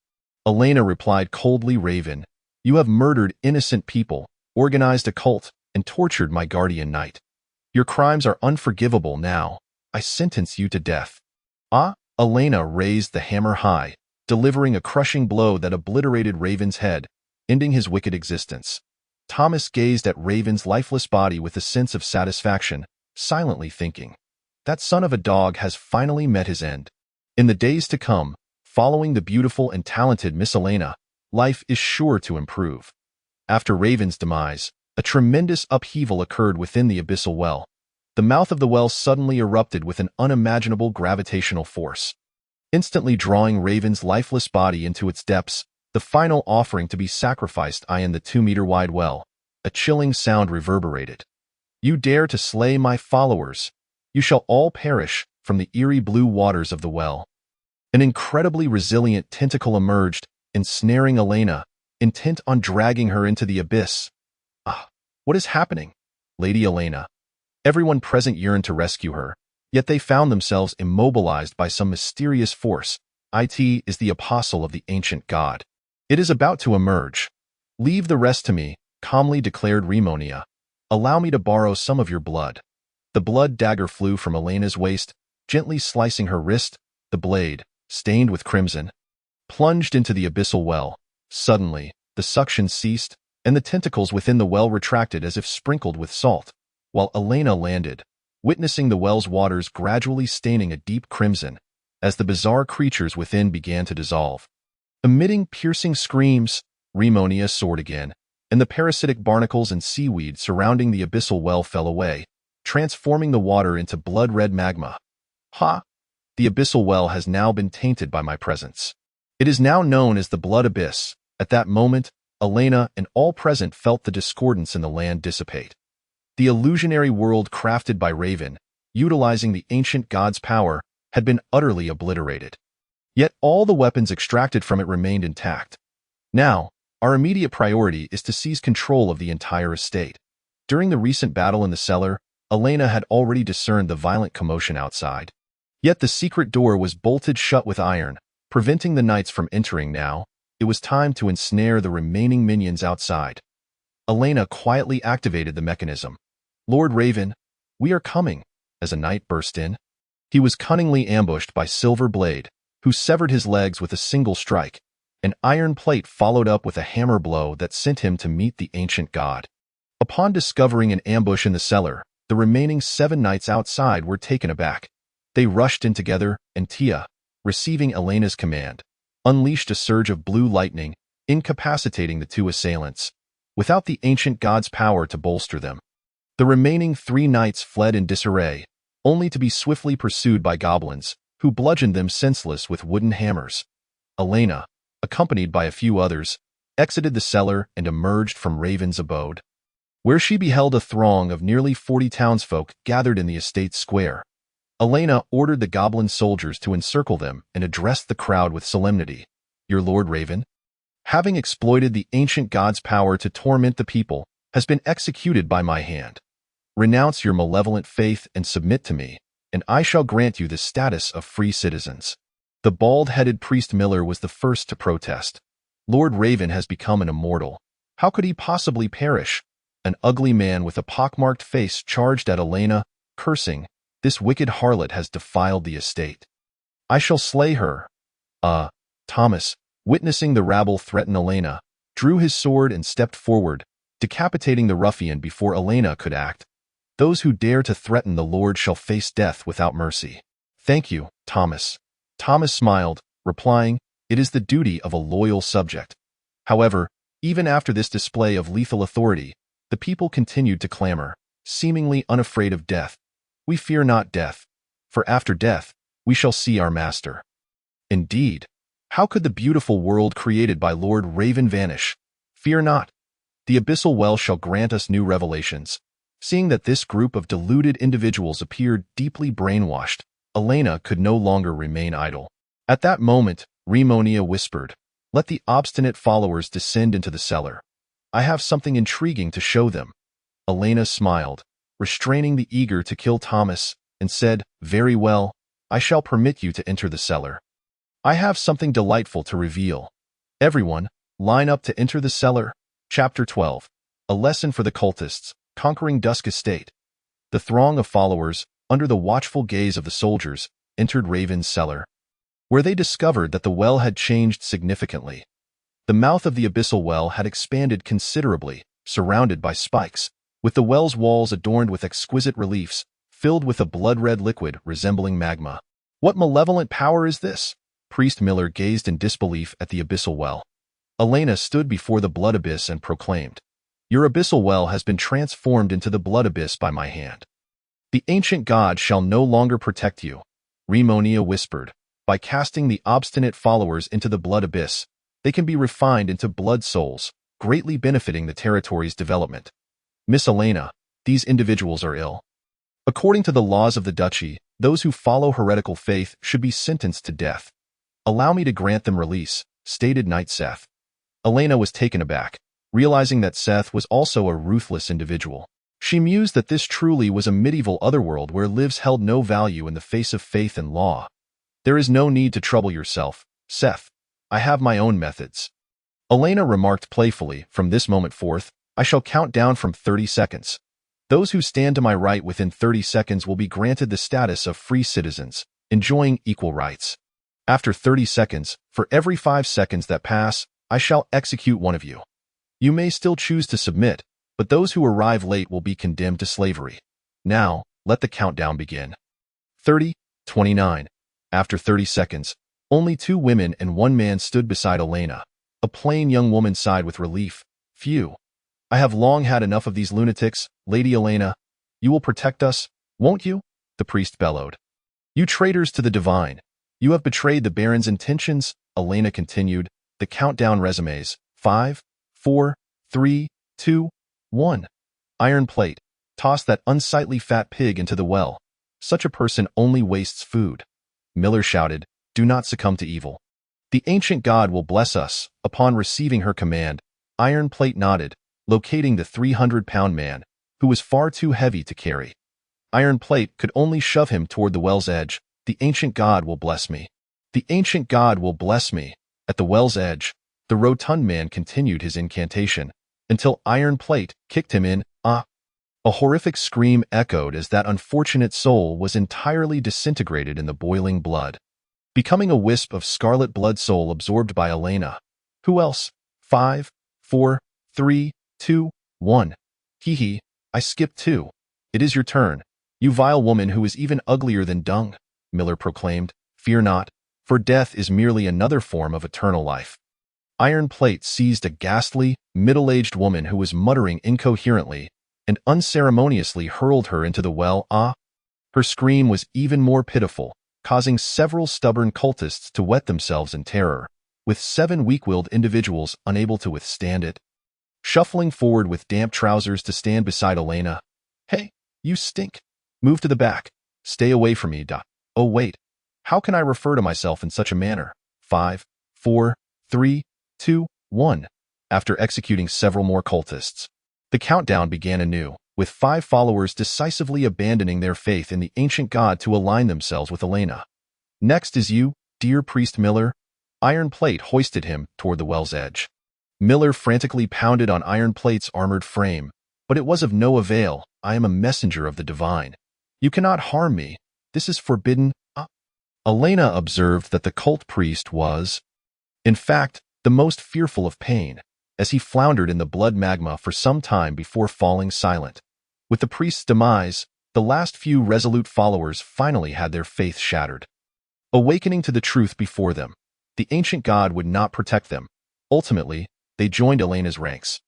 Elena replied coldly, Raven, you have murdered innocent people, organized a cult, and tortured my guardian knight. Your crimes are unforgivable now. I sentence you to death. Ah, Elena raised the hammer high, delivering a crushing blow that obliterated Raven's head, ending his wicked existence. Thomas gazed at Raven's lifeless body with a sense of satisfaction, silently thinking, that son of a dog has finally met his end. In the days to come, following the beautiful and talented Miss Elena, life is sure to improve. After Raven's demise, a tremendous upheaval occurred within the abyssal well. The mouth of the well suddenly erupted with an unimaginable gravitational force, instantly drawing Raven's lifeless body into its depths, the final offering to be sacrificed in the 2-meter-wide well. A chilling sound reverberated. You dare to slay my followers. You shall all perish from the eerie blue waters of the well. An incredibly resilient tentacle emerged, ensnaring Elena, intent on dragging her into the abyss. Ah, what is happening? Lady Elena. Everyone present yearned to rescue her, yet they found themselves immobilized by some mysterious force. It is the apostle of the ancient god. It is about to emerge. Leave the rest to me, calmly declared Rimonia. Allow me to borrow some of your blood. The blood dagger flew from Elena's waist, gently slicing her wrist. The blade, stained with crimson, plunged into the abyssal well. Suddenly, the suction ceased, and the tentacles within the well retracted as if sprinkled with salt, while Elena landed, witnessing the well's waters gradually staining a deep crimson, as the bizarre creatures within began to dissolve. Emitting piercing screams, Rimonia soared again, and the parasitic barnacles and seaweed surrounding the abyssal well fell away, transforming the water into blood-red magma. Ha! The abyssal well has now been tainted by my presence. It is now known as the Blood Abyss. At that moment, Elena and all present felt the discordance in the land dissipate. The illusionary world crafted by Raven, utilizing the ancient god's power, had been utterly obliterated. Yet all the weapons extracted from it remained intact. Now, our immediate priority is to seize control of the entire estate. During the recent battle in the cellar, Elena had already discerned the violent commotion outside. Yet the secret door was bolted shut with iron, preventing the knights from entering now. It was time to ensnare the remaining minions outside. Elena quietly activated the mechanism. Lord Raven, we are coming, as a knight burst in. He was cunningly ambushed by Silver Blade, who severed his legs with a single strike. An iron plate followed up with a hammer blow that sent him to meet the ancient god. Upon discovering an ambush in the cellar, The remaining 7 knights outside were taken aback. They rushed in together, and Tia, receiving Elena's command, unleashed a surge of blue lightning, incapacitating the 2 assailants, without the ancient god's power to bolster them. The remaining 3 knights fled in disarray, only to be swiftly pursued by goblins, who bludgeoned them senseless with wooden hammers. Elena, accompanied by a few others, exited the cellar and emerged from Raven's abode, where she beheld a throng of nearly 40 townsfolk gathered in the estate square. Elena ordered the goblin soldiers to encircle them and addressed the crowd with solemnity. "Your Lord Raven, having exploited the ancient god's power to torment the people, has been executed by my hand. Renounce your malevolent faith and submit to me, and I shall grant you the status of free citizens." The bald-headed priest Miller was the first to protest. "Lord Raven has become an immortal. How could he possibly perish?" An ugly man with a pockmarked face charged at Elena, cursing, "This wicked harlot has defiled the estate. I shall slay her." Thomas, witnessing the rabble threaten Elena, drew his sword and stepped forward, decapitating the ruffian before Elena could act. "Those who dare to threaten the Lord shall face death without mercy." "Thank you, Thomas." Thomas smiled, replying, "It is the duty of a loyal subject." However, even after this display of lethal authority, the people continued to clamor, seemingly unafraid of death. "We fear not death, for after death, we shall see our master." Indeed, how could the beautiful world created by Lord Raven vanish? "Fear not. The abyssal well shall grant us new revelations." Seeing that this group of deluded individuals appeared deeply brainwashed, Elena could no longer remain idle. At that moment, Rimonia whispered, "Let the obstinate followers descend into the cellar. I have something intriguing to show them." Elena smiled, restraining the eager to kill Thomas, and said, "Very well, I shall permit you to enter the cellar. I have something delightful to reveal. Everyone, line up to enter the cellar." Chapter 12. A lesson for the cultists, conquering Dusk Estate. The throng of followers, under the watchful gaze of the soldiers, entered Raven's cellar, where they discovered that the well had changed significantly. The mouth of the abyssal well had expanded considerably, surrounded by spikes, with the well's walls adorned with exquisite reliefs, filled with a blood-red liquid resembling magma. "What malevolent power is this?" Priest Miller gazed in disbelief at the abyssal well. Elena stood before the blood abyss and proclaimed, "Your abyssal well has been transformed into the blood abyss by my hand. The ancient god shall no longer protect you." Rimonia whispered, "By casting the obstinate followers into the blood abyss, they can be refined into blood souls, greatly benefiting the territory's development." "Miss Elena, these individuals are ill. According to the laws of the duchy, those who follow heretical faith should be sentenced to death. Allow me to grant them release," stated Knight Seth. Elena was taken aback, realizing that Seth was also a ruthless individual. She mused that this truly was a medieval otherworld where lives held no value in the face of faith and law. "There is no need to trouble yourself, Seth. I have my own methods." Elena remarked playfully, "From this moment forth, I shall count down from 30 seconds. Those who stand to my right within 30 seconds will be granted the status of free citizens, enjoying equal rights. After 30 seconds, for every 5 seconds that pass, I shall execute one of you. You may still choose to submit, but those who arrive late will be condemned to slavery. Now, let the countdown begin." 30, 29. After 30 seconds, only 2 women and 1 man stood beside Elena. A plain young woman sighed with relief. "Phew. I have long had enough of these lunatics. Lady Elena, you will protect us, won't you?" the priest bellowed. "You traitors to the divine. You have betrayed the Baron's intentions," Elena continued. The countdown resumes. 5, 4, 3, 2, 1. Iron plate. Toss that unsightly fat pig into the well. Such a person only wastes food. Miller shouted, "Do not succumb to evil. The ancient god will bless us." Upon receiving her command, Iron plate nodded, locating the 300-pound man, who was far too heavy to carry. Iron plate could only shove him toward the well's edge. "The ancient god will bless me. The ancient god will bless me." At the well's edge, the rotund man continued his incantation, until Iron plate kicked him in. A horrific scream echoed as that unfortunate soul was entirely disintegrated in the boiling blood, becoming a wisp of scarlet blood soul absorbed by Elena. "Who else?" 5, 4, 3, 2, 1. "Hee hee, I skipped 2. It is your turn. You vile woman who is even uglier than dung, Miller proclaimed. Fear not, for death is merely another form of eternal life. Iron Plate seized a ghastly, middle-aged woman who was muttering incoherently and unceremoniously hurled her into the well. Her scream was even more pitiful, causing several stubborn cultists to wet themselves in terror, with 7 weak-willed individuals unable to withstand it. Shuffling forward with damp trousers to stand beside Elena. Hey, you stink. Move to the back. Stay away from me. Oh wait, how can I refer to myself in such a manner? 5, 4, 3, 2, 1. After executing several more cultists, the countdown began anew, with 5 followers decisively abandoning their faith in the ancient god to align themselves with Elena. Next is you, dear priest Miller. Iron Plate hoisted him toward the well's edge. Miller frantically pounded on Iron Plate's armored frame, but it was of no avail. I am a messenger of the divine. You cannot harm me. This is forbidden. Elena observed that the cult priest was, in fact, the most fearful of pain, as he floundered in the blood magma for some time before falling silent. With the priest's demise, the last few resolute followers finally had their faith shattered. Awakening to the truth before them, the ancient god would not protect them. Ultimately, they joined Elena's ranks.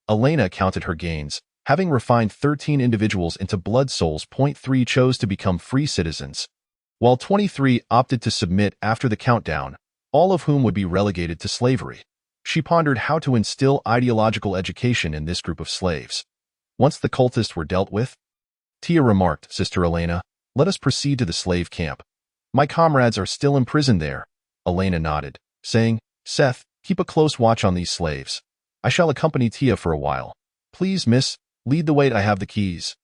Elena counted her gains. Having refined 13 individuals into blood souls, 3 chose to become free citizens, while 23 opted to submit after the countdown, all of whom would be relegated to slavery. She pondered how to instill ideological education in this group of slaves. Once the cultists were dealt with, Tia remarked, Sister Elena, let us proceed to the slave camp. My comrades are still imprisoned there. Elena nodded, saying, Seth, keep a close watch on these slaves. I shall accompany Tia for a while. Please, miss, lead the way. I have the keys.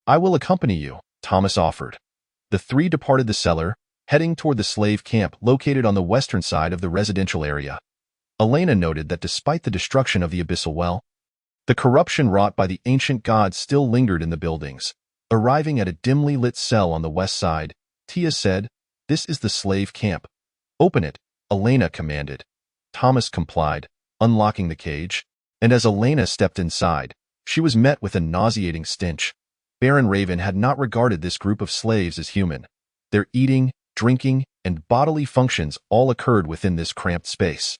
I will accompany you, Thomas offered. The 3 departed the cellar, heading toward the slave camp located on the western side of the residential area. Elena noted that despite the destruction of the abyssal well, the corruption wrought by the ancient god still lingered in the buildings. Arriving at a dimly lit cell on the west side, Tia said, This is the slave camp. Open it, Elena commanded. Thomas complied, unlocking the cage, and as Elena stepped inside, she was met with a nauseating stench. Baron Raven had not regarded this group of slaves as human. Their eating, drinking, and bodily functions all occurred within this cramped space.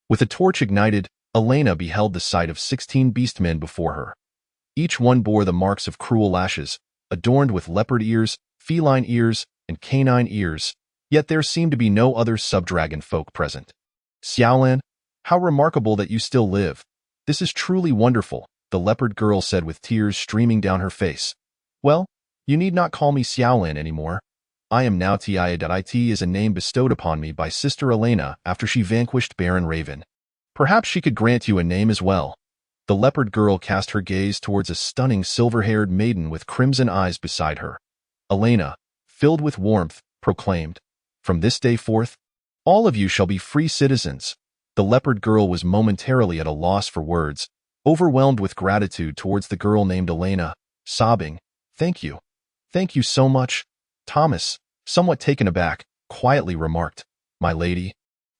With a torch ignited, Elena beheld the sight of 16 beastmen before her. Each one bore the marks of cruel lashes, adorned with leopard ears, feline ears, and canine ears, yet there seemed to be no other sub-dragon folk present. Xiaolan, how remarkable that you still live. This is truly wonderful, the leopard girl said with tears streaming down her face. Well, you need not call me Xiaolan anymore. I am now Tia. It is a name bestowed upon me by Sister Elena after she vanquished Baron Raven. Perhaps she could grant you a name as well. The leopard girl cast her gaze towards a stunning silver-haired maiden with crimson eyes beside her. Elena, filled with warmth, proclaimed, From this day forth, all of you shall be free citizens. The leopard girl was momentarily at a loss for words, overwhelmed with gratitude towards the girl named Elena, sobbing, Thank you. Thank you so much. Thomas, somewhat taken aback, quietly remarked, My lady,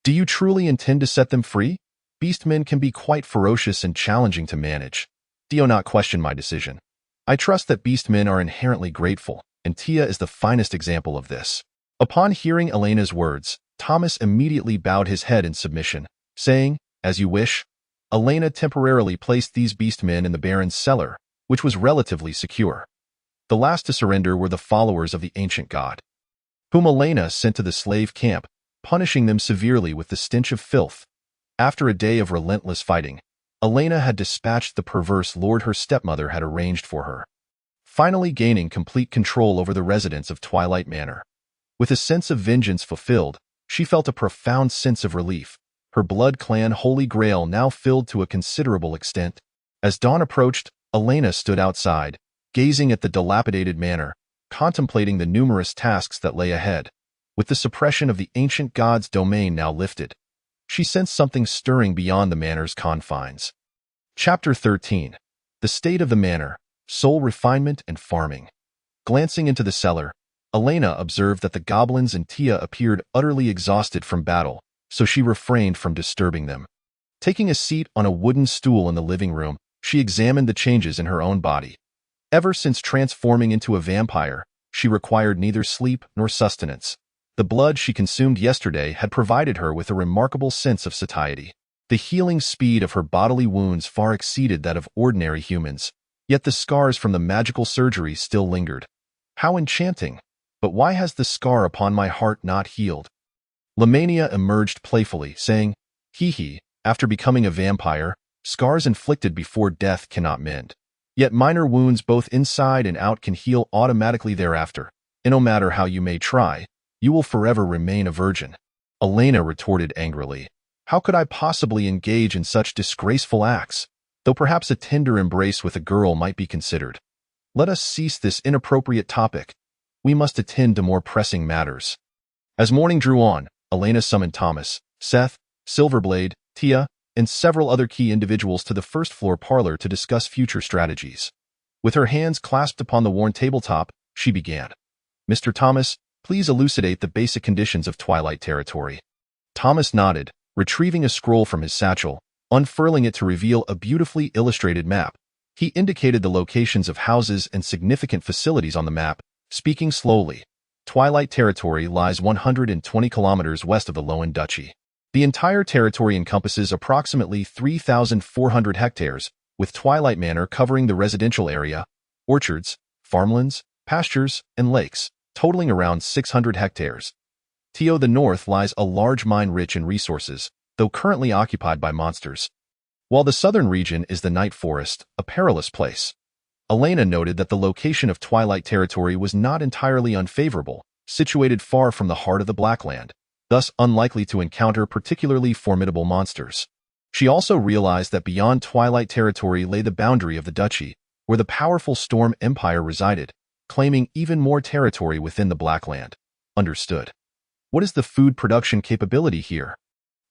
do you truly intend to set them free? Beastmen can be quite ferocious and challenging to manage. Do not question my decision. I trust that beastmen are inherently grateful, and Tia is the finest example of this. Upon hearing Elena's words, Thomas immediately bowed his head in submission, saying, As you wish. Elena temporarily placed these beastmen in the Baron's cellar, which was relatively secure. The last to surrender were the followers of the ancient god, whom Elena sent to the slave camp, punishing them severely with the stench of filth. After a day of relentless fighting, Elena had dispatched the perverse lord her stepmother had arranged for her, finally gaining complete control over the residents of Twilight Manor. With a sense of vengeance fulfilled, she felt a profound sense of relief. Her blood clan holy grail now filled to a considerable extent. As dawn approached, Elena stood outside, gazing at the dilapidated manor, contemplating the numerous tasks that lay ahead. With the suppression of the ancient god's domain now lifted, she sensed something stirring beyond the manor's confines. Chapter 13. The State of the Manor, Soul Refinement and Farming. Glancing into the cellar, Elena observed that the goblins and Tia appeared utterly exhausted from battle, so she refrained from disturbing them. Taking a seat on a wooden stool in the living room, she examined the changes in her own body. Ever since transforming into a vampire, she required neither sleep nor sustenance. The blood she consumed yesterday had provided her with a remarkable sense of satiety. The healing speed of her bodily wounds far exceeded that of ordinary humans, yet the scars from the magical surgery still lingered. How enchanting! But why has the scar upon my heart not healed? Lamania emerged playfully, saying, "Hee, after becoming a vampire, scars inflicted before death cannot mend. Yet minor wounds both inside and out can heal automatically thereafter, and no matter how you may try, you will forever remain a virgin." Elena retorted angrily. How could I possibly engage in such disgraceful acts? Though perhaps a tender embrace with a girl might be considered. Let us cease this inappropriate topic. We must attend to more pressing matters. As morning drew on, Elena summoned Thomas, Seth, Silverblade, Tia, and several other key individuals to the first-floor parlor to discuss future strategies. With her hands clasped upon the worn tabletop, she began. "Mr. Thomas, please elucidate the basic conditions of Twilight Territory." Thomas nodded, retrieving a scroll from his satchel, unfurling it to reveal a beautifully illustrated map. He indicated the locations of houses and significant facilities on the map, speaking slowly. Twilight Territory lies 120 kilometers west of the Lowen Duchy. The entire territory encompasses approximately 3,400 hectares, with Twilight Manor covering the residential area, orchards, farmlands, pastures, and lakes, totaling around 600 hectares. To the north lies a large mine rich in resources, though currently occupied by monsters. While the southern region is the Night Forest, a perilous place. Elena noted that the location of Twilight Territory was not entirely unfavorable, situated far from the heart of the Blackland, thus unlikely to encounter particularly formidable monsters. She also realized that beyond Twilight Territory lay the boundary of the Duchy, where the powerful Storm Empire resided, claiming even more territory within the Blackland. Understood. What is the food production capability here?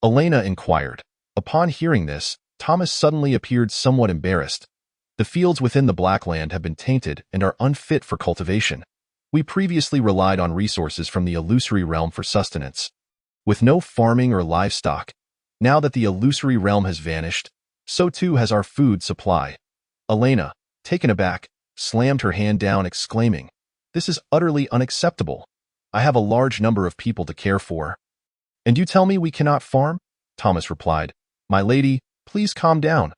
Elena inquired. Upon hearing this, Thomas suddenly appeared somewhat embarrassed. The fields within the Blackland have been tainted and are unfit for cultivation. We previously relied on resources from the illusory realm for sustenance. With no farming or livestock, now that the illusory realm has vanished, so too has our food supply. Elena, taken aback, slammed her hand down, exclaiming, "This is utterly unacceptable. I have a large number of people to care for." "And you tell me we cannot farm?" Thomas replied. "My lady, please calm down.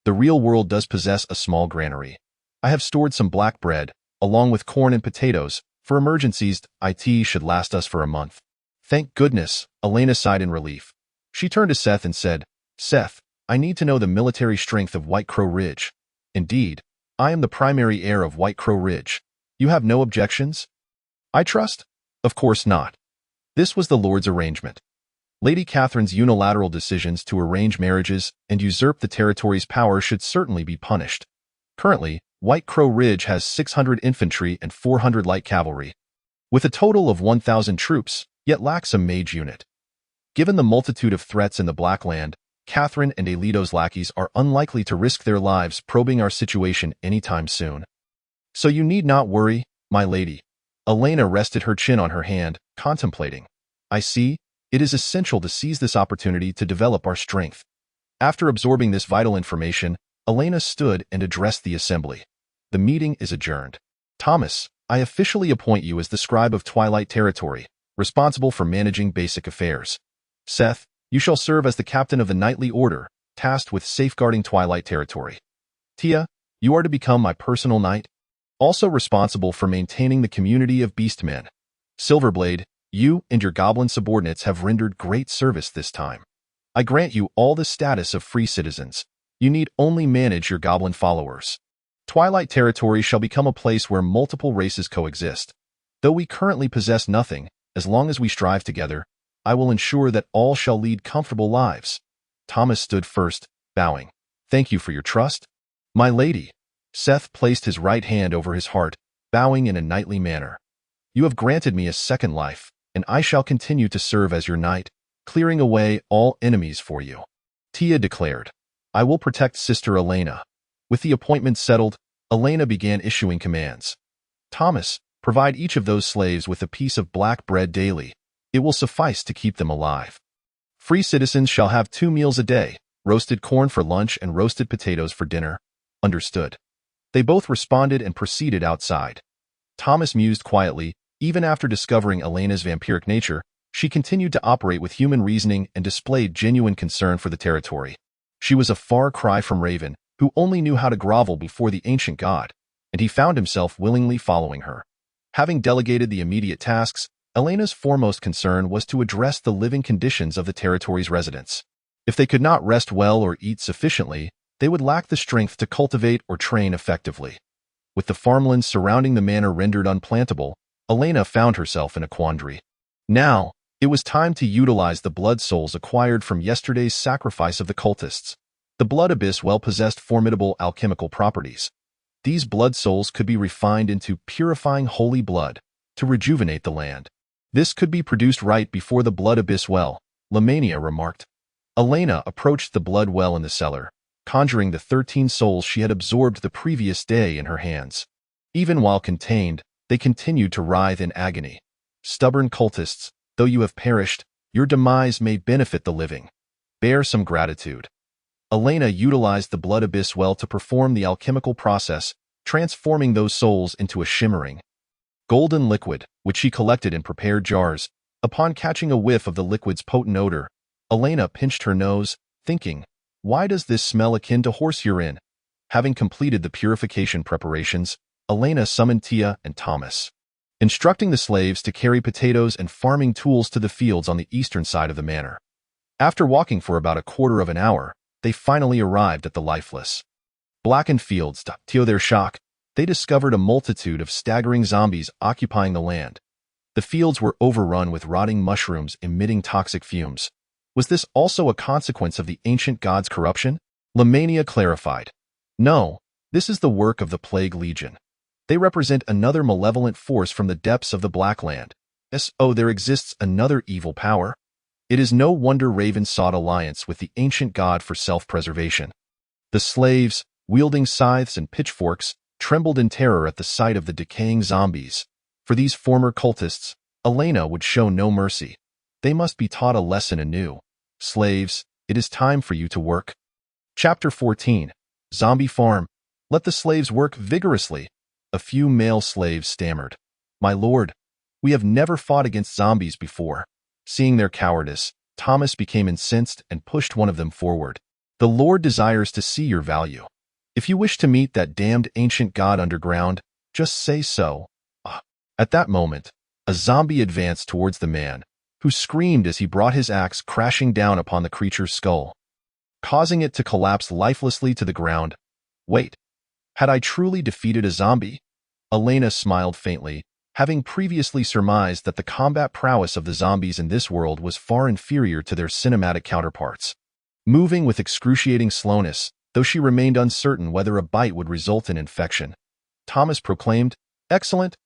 The real world does possess a small granary. I have stored some black bread, along with corn and potatoes, for emergencies. It should last us for a month." "Thank goodness," Elena sighed in relief. She turned to Seth and said, "Seth, I need to know the military strength of White Crow Ridge. Indeed, I am the primary heir of White Crow Ridge. You have no objections? I trust?" "Of course not." This was the Lord's arrangement. Lady Catherine's unilateral decisions to arrange marriages and usurp the territory's power should certainly be punished. Currently, White Crow Ridge has 600 infantry and 400 light cavalry, with a total of 1,000 troops, yet lacks a mage unit. Given the multitude of threats in the Blackland, Catherine and Alito's lackeys are unlikely to risk their lives probing our situation anytime soon. So you need not worry, my lady. Elena rested her chin on her hand, contemplating. I see. It is essential to seize this opportunity to develop our strength. After absorbing this vital information, Elena stood and addressed the assembly. The meeting is adjourned. Thomas, I officially appoint you as the scribe of Twilight Territory, responsible for managing basic affairs. Seth, you shall serve as the captain of the Knightly Order, tasked with safeguarding Twilight Territory. Tia, you are to become my personal knight, also responsible for maintaining the community of beastmen. Silverblade, you and your goblin subordinates have rendered great service this time. I grant you all the status of free citizens. You need only manage your goblin followers. Twilight Territory shall become a place where multiple races coexist. Though we currently possess nothing, as long as we strive together, I will ensure that all shall lead comfortable lives. Thomas stood first, bowing. Thank you for your trust. My lady. Seth placed his right hand over his heart, bowing in a knightly manner. You have granted me a second life, and I shall continue to serve as your knight, clearing away all enemies for you. Tia declared. I will protect Sister Elena. With the appointment settled, Elena began issuing commands. Thomas, provide each of those slaves with a piece of black bread daily. It will suffice to keep them alive. Free citizens shall have 2 meals a day, roasted corn for lunch and roasted potatoes for dinner. Understood. They both responded and proceeded outside. Thomas mused quietly. Even after discovering Elena's vampiric nature, she continued to operate with human reasoning and displayed genuine concern for the territory. She was a far cry from Raven, who only knew how to grovel before the ancient god, and he found himself willingly following her. Having delegated the immediate tasks, Elena's foremost concern was to address the living conditions of the territory's residents. If they could not rest well or eat sufficiently, they would lack the strength to cultivate or train effectively. With the farmlands surrounding the manor rendered unplantable, Elena found herself in a quandary. Now, it was time to utilize the blood souls acquired from yesterday's sacrifice of the cultists. The blood abyss well possessed formidable alchemical properties. These blood souls could be refined into purifying holy blood to rejuvenate the land. This could be produced right before the blood abyss well, Lamania remarked. Elena approached the blood well in the cellar, conjuring the 13 souls she had absorbed the previous day in her hands. Even while contained, they continued to writhe in agony. Stubborn cultists, though you have perished, your demise may benefit the living. Bear some gratitude. Elena utilized the blood abyss well to perform the alchemical process, transforming those souls into a shimmering golden liquid, which she collected in prepared jars. Upon catching a whiff of the liquid's potent odor, Elena pinched her nose, thinking, "Why does this smell akin to horse urine?" Having completed the purification preparations, Elena summoned Tia and Thomas, instructing the slaves to carry potatoes and farming tools to the fields on the eastern side of the manor. After walking for about a quarter of an hour, they finally arrived at the lifeless, blackened fields. To their shock, they discovered a multitude of staggering zombies occupying the land. The fields were overrun with rotting mushrooms emitting toxic fumes. Was this also a consequence of the ancient god's corruption? Lamania clarified. No, this is the work of the Plague Legion. They represent another malevolent force from the depths of the Blackland. So there exists another evil power. It is no wonder Raven sought alliance with the ancient god for self-preservation. The slaves, wielding scythes and pitchforks, trembled in terror at the sight of the decaying zombies. For these former cultists, Elena would show no mercy. They must be taught a lesson anew. Slaves, it is time for you to work. Chapter 14. Zombie Farm. Let the slaves work vigorously. A few male slaves stammered. My lord, we have never fought against zombies before. Seeing their cowardice, Thomas became incensed and pushed one of them forward. The Lord desires to see your value. If you wish to meet that damned ancient god underground, just say so. At that moment, a zombie advanced towards the man, who screamed as he brought his axe crashing down upon the creature's skull, causing it to collapse lifelessly to the ground. Wait, had I truly defeated a zombie? Elena smiled faintly, having previously surmised that the combat prowess of the zombies in this world was far inferior to their cinematic counterparts. Moving with excruciating slowness, though she remained uncertain whether a bite would result in infection, Thomas proclaimed, "Excellent!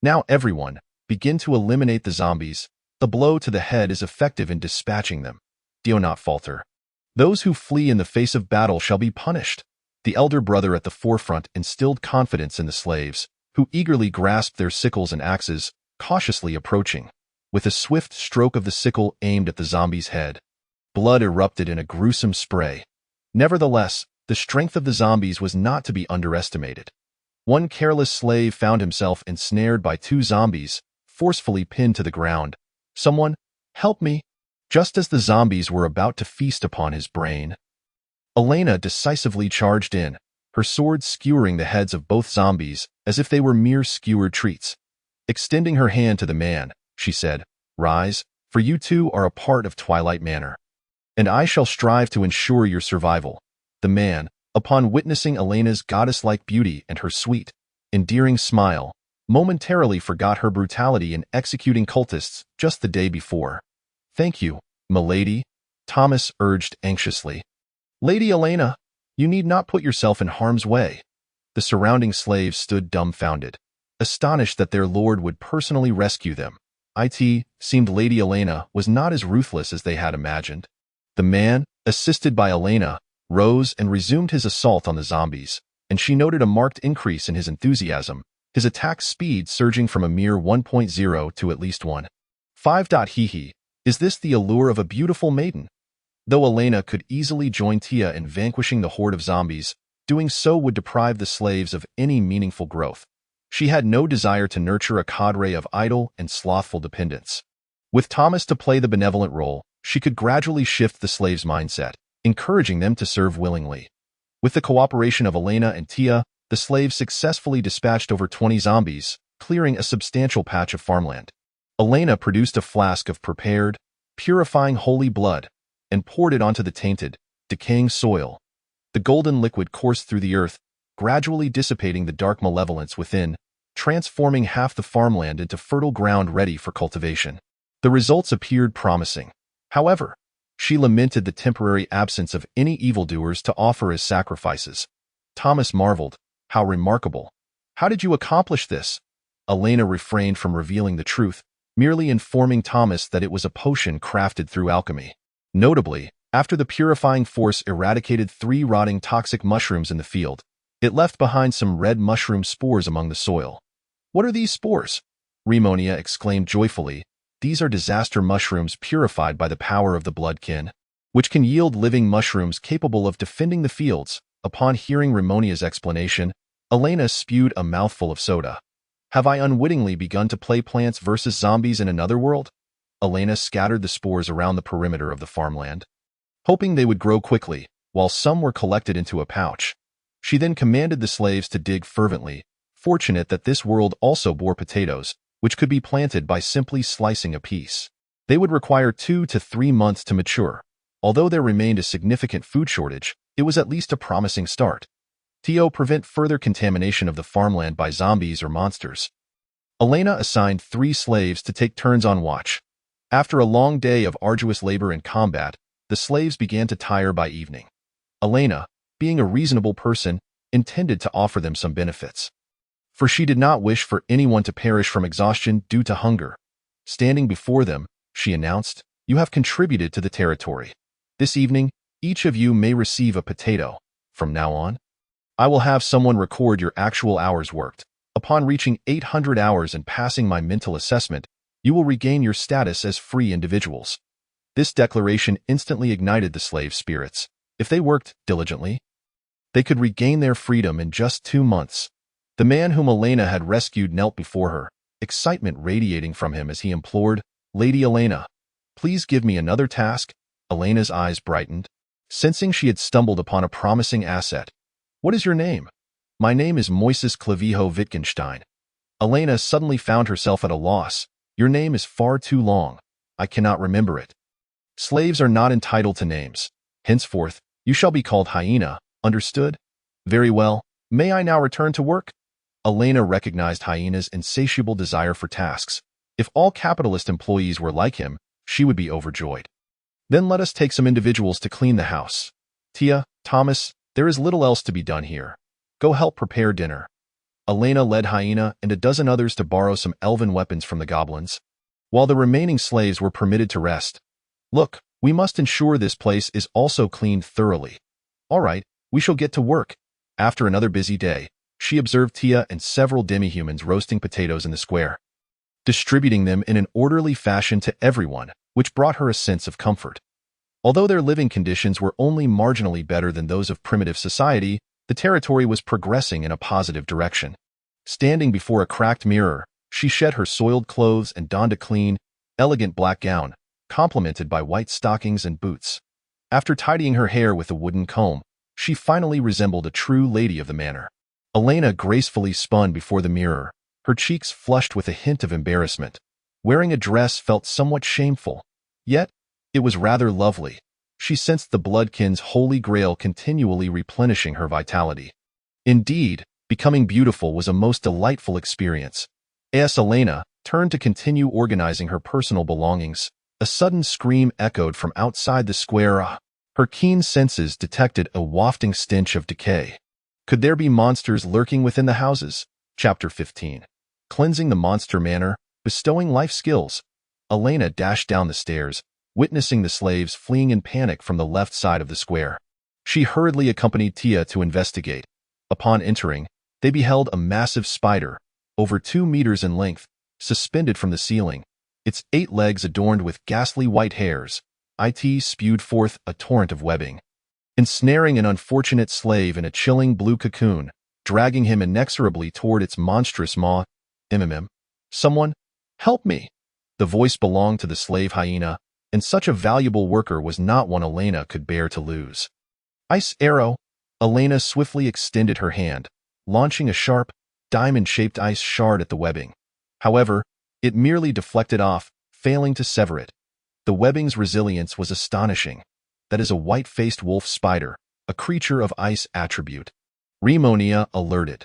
Now everyone, begin to eliminate the zombies. The blow to the head is effective in dispatching them. Do not falter. Those who flee in the face of battle shall be punished." The elder brother at the forefront instilled confidence in the slaves, who eagerly grasped their sickles and axes, cautiously approaching. With a swift stroke of the sickle aimed at the zombie's head, blood erupted in a gruesome spray. Nevertheless, the strength of the zombies was not to be underestimated. One careless slave found himself ensnared by 2 zombies, forcefully pinned to the ground. "Someone, help me!" Just as the zombies were about to feast upon his brain, Elena decisively charged in, her sword skewering the heads of both zombies as if they were mere skewered treats. Extending her hand to the man, she said, "Rise, for you two are a part of Twilight Manor, and I shall strive to ensure your survival." The man, upon witnessing Elena's goddess-like beauty and her sweet, endearing smile, momentarily forgot her brutality in executing cultists just the day before. "Thank you, milady," Thomas urged anxiously. "Lady Elena, you need not put yourself in harm's way." The surrounding slaves stood dumbfounded, astonished that their lord would personally rescue them. It seemed Lady Elena was not as ruthless as they had imagined. The man, assisted by Elena, rose and resumed his assault on the zombies, and she noted a marked increase in his enthusiasm, his attack speed surging from a mere 1.0 to at least 1.5. Hee. Is this the allure of a beautiful maiden? Though Elena could easily join Tia in vanquishing the horde of zombies, Doing so would deprive the slaves of any meaningful growth. She had no desire to nurture a cadre of idle and slothful dependents. With Thomas to play the benevolent role, she could gradually shift the slaves' mindset, encouraging them to serve willingly. With the cooperation of Elena and Tia, the slaves successfully dispatched over 20 zombies, clearing a substantial patch of farmland. Elena produced a flask of prepared, purifying holy blood, and poured it onto the tainted, decaying soil. The golden liquid coursed through the earth, gradually dissipating the dark malevolence within, transforming half the farmland into fertile ground ready for cultivation. The results appeared promising. However, she lamented the temporary absence of any evildoers to offer as sacrifices. Thomas marveled. How remarkable. How did you accomplish this? Elena refrained from revealing the truth, merely informing Thomas that it was a potion crafted through alchemy. Notably, after the purifying force eradicated 3 rotting toxic mushrooms in the field, it left behind some red mushroom spores among the soil. What are these spores? Rimonia exclaimed joyfully. These are disaster mushrooms purified by the power of the bloodkin, which can yield living mushrooms capable of defending the fields. Upon hearing Rimonia's explanation, Elena spewed a mouthful of soda. Have I unwittingly begun to play Plants vs. Zombies in another world? Elena scattered the spores around the perimeter of the farmland, hoping they would grow quickly, while some were collected into a pouch. She then commanded the slaves to dig fervently, fortunate that this world also bore potatoes, which could be planted by simply slicing a piece. They would require 2 to 3 months to mature. Although there remained a significant food shortage, it was at least a promising start. To prevent further contamination of the farmland by zombies or monsters, Elena assigned 3 slaves to take turns on watch. After a long day of arduous labor and combat, the slaves began to tire by evening. Elena, being a reasonable person, intended to offer them some benefits, for she did not wish for anyone to perish from exhaustion due to hunger. Standing before them, she announced, "You have contributed to the territory. This evening, each of you may receive a potato. From now on, I will have someone record your actual hours worked. Upon reaching 800 hours and passing my mental assessment, you will regain your status as free individuals." This declaration instantly ignited the slave spirits. If they worked diligently, they could regain their freedom in just 2 months. The man whom Elena had rescued knelt before her, excitement radiating from him as he implored, "Lady Elena, please give me another task." Elena's eyes brightened, sensing she had stumbled upon a promising asset. "What is your name?" "My name is Moises Clavijo Wittgenstein." Elena suddenly found herself at a loss. "Your name is far too long. I cannot remember it." Slaves are not entitled to names. Henceforth, you shall be called Hyena, understood? Very well. May I now return to work? Elena recognized Hyena's insatiable desire for tasks. If all capitalist employees were like him, she would be overjoyed. Then let us take some individuals to clean the house. Tia, Thomas, there is little else to be done here. Go help prepare dinner. Elena led Hyena and a dozen others to borrow some elven weapons from the goblins, while the remaining slaves were permitted to rest. Look, we must ensure this place is also cleaned thoroughly. All right, we shall get to work. After another busy day, she observed Tia and several demi-humans roasting potatoes in the square, distributing them in an orderly fashion to everyone, which brought her a sense of comfort. Although their living conditions were only marginally better than those of primitive society, the territory was progressing in a positive direction. Standing before a cracked mirror, she shed her soiled clothes and donned a clean, elegant black gown, complemented by white stockings and boots. After tidying her hair with a wooden comb, she finally resembled a true lady of the manor. Elena gracefully spun before the mirror, her cheeks flushed with a hint of embarrassment. Wearing a dress felt somewhat shameful, yet it was rather lovely. She sensed the bloodkin's holy grail continually replenishing her vitality. Indeed, becoming beautiful was a most delightful experience. As Elena turned to continue organizing her personal belongings, a sudden scream echoed from outside the square. Her keen senses detected a wafting stench of decay. Could there be monsters lurking within the houses? Chapter 15. Cleansing the monster manor, bestowing life skills. Elena dashed down the stairs, witnessing the slaves fleeing in panic from the left side of the square. She hurriedly accompanied Tia to investigate. Upon entering, they beheld a massive spider, over 2 meters in length, suspended from the ceiling, its 8 legs adorned with ghastly white hairs. It spewed forth a torrent of webbing. ensnaring an unfortunate slave in a chilling blue cocoon, dragging him inexorably toward its monstrous maw. Someone, help me! The voice belonged to the slave hyena, and such a valuable worker was not one Elena could bear to lose. Ice arrow! Elena swiftly extended her hand, launching a sharp, diamond-shaped ice shard at the webbing. However, it merely deflected off, failing to sever it. The webbing's resilience was astonishing. That is a white-faced wolf spider, a creature of ice attribute. Remonia alerted.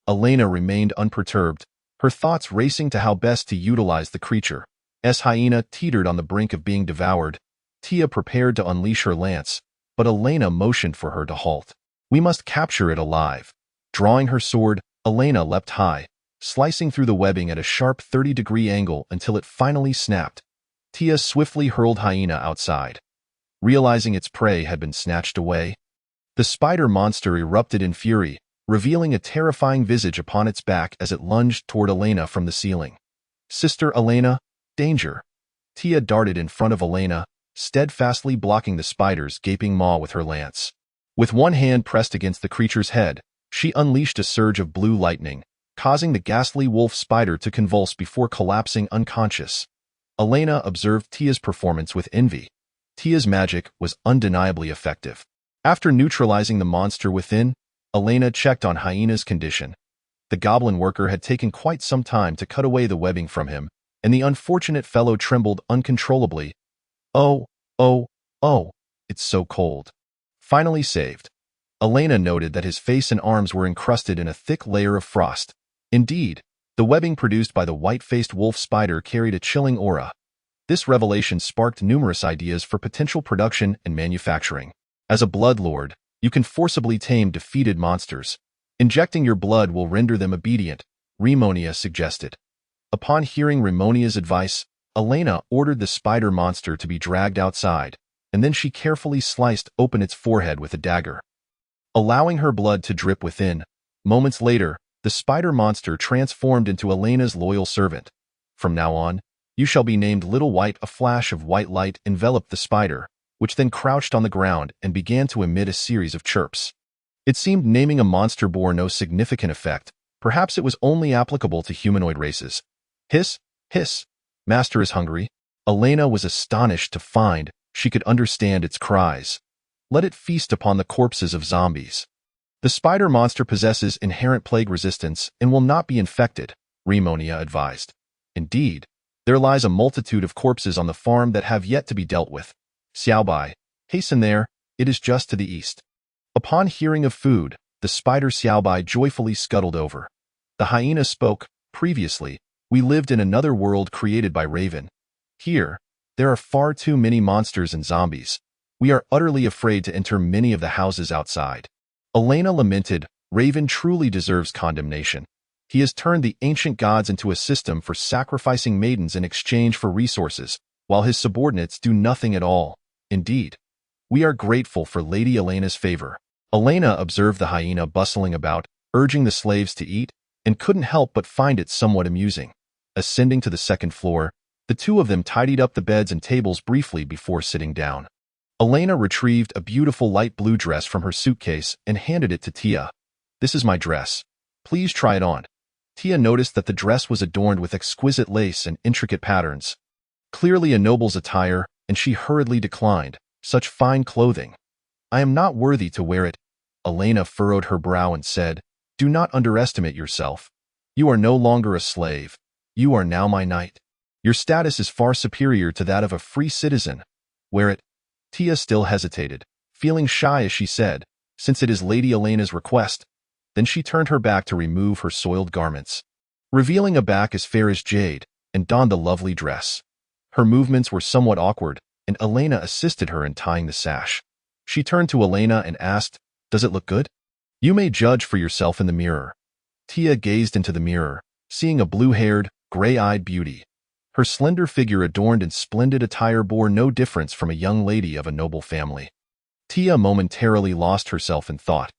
Elena remained unperturbed, her thoughts racing to how best to utilize the creature. As hyena teetered on the brink of being devoured, Tia prepared to unleash her lance, but Elena motioned for her to halt. We must capture it alive. Drawing her sword, Elena leapt high, slicing through the webbing at a sharp 30-degree angle until it finally snapped. Tia swiftly hurled hyena outside. Realizing its prey had been snatched away, the spider monster erupted in fury, revealing a terrifying visage upon its back as it lunged toward Elena from the ceiling. Sister Elena, danger! Tia darted in front of Elena, steadfastly blocking the spider's gaping maw with her lance. With one hand pressed against the creature's head, she unleashed a surge of blue lightning, causing the ghastly wolf spider to convulse before collapsing unconscious. Elena observed Tia's performance with envy. Tia's magic was undeniably effective. After neutralizing the monster within, Elena checked on Hyena's condition. The goblin worker had taken quite some time to cut away the webbing from him, and the unfortunate fellow trembled uncontrollably. Oh, it's so cold. Finally saved. Elena noted that his face and arms were encrusted in a thick layer of frost. Indeed, the webbing produced by the white-faced wolf spider carried a chilling aura. This revelation sparked numerous ideas for potential production and manufacturing. As a bloodlord, you can forcibly tame defeated monsters. Injecting your blood will render them obedient, Remonia suggested. Upon hearing Remonia's advice, Elena ordered the spider monster to be dragged outside, and then she carefully sliced open its forehead with a dagger. Allowing her blood to drip within, moments later, the spider monster transformed into Elena's loyal servant. From now on, you shall be named Little White. A flash of white light enveloped the spider, which then crouched on the ground and began to emit a series of chirps. It seemed naming a monster bore no significant effect. Perhaps it was only applicable to humanoid races. Hiss, hiss, master is hungry. Elena was astonished to find she could understand its cries. Let it feast upon the corpses of zombies. The spider monster possesses inherent plague resistance and will not be infected, Remonia advised. Indeed, there lies a multitude of corpses on the farm that have yet to be dealt with. Xiaobai, hasten there, it is just to the east. Upon hearing of food, the spider Xiaobai joyfully scuttled over. The hyena spoke. Previously, we lived in another world created by Raven. Here, there are far too many monsters and zombies. We are utterly afraid to enter many of the houses outside. Elena lamented, Raven truly deserves condemnation. He has turned the ancient gods into a system for sacrificing maidens in exchange for resources, while his subordinates do nothing at all. Indeed, we are grateful for Lady Elena's favor. Elena observed the hyena bustling about, urging the slaves to eat, and couldn't help but find it somewhat amusing. Ascending to the second floor, the two of them tidied up the beds and tables briefly before sitting down. Elena retrieved a beautiful light blue dress from her suitcase and handed it to Tia. This is my dress. Please try it on. Tia noticed that the dress was adorned with exquisite lace and intricate patterns. Clearly a noble's attire, and she hurriedly declined. Such fine clothing. I am not worthy to wear it. Elena furrowed her brow and said, Do not underestimate yourself. You are no longer a slave. You are now my knight. Your status is far superior to that of a free citizen. Wear it. Tia still hesitated, feeling shy as she said, since it is Lady Elena's request. Then she turned her back to remove her soiled garments, revealing a back as fair as jade, and donned the lovely dress. Her movements were somewhat awkward, and Elena assisted her in tying the sash. She turned to Elena and asked, Does it look good? You may judge for yourself in the mirror. Tia gazed into the mirror, seeing a blue-haired, gray-eyed beauty. Her slender figure adorned in splendid attire bore no difference from a young lady of a noble family. Tia momentarily lost herself in thought.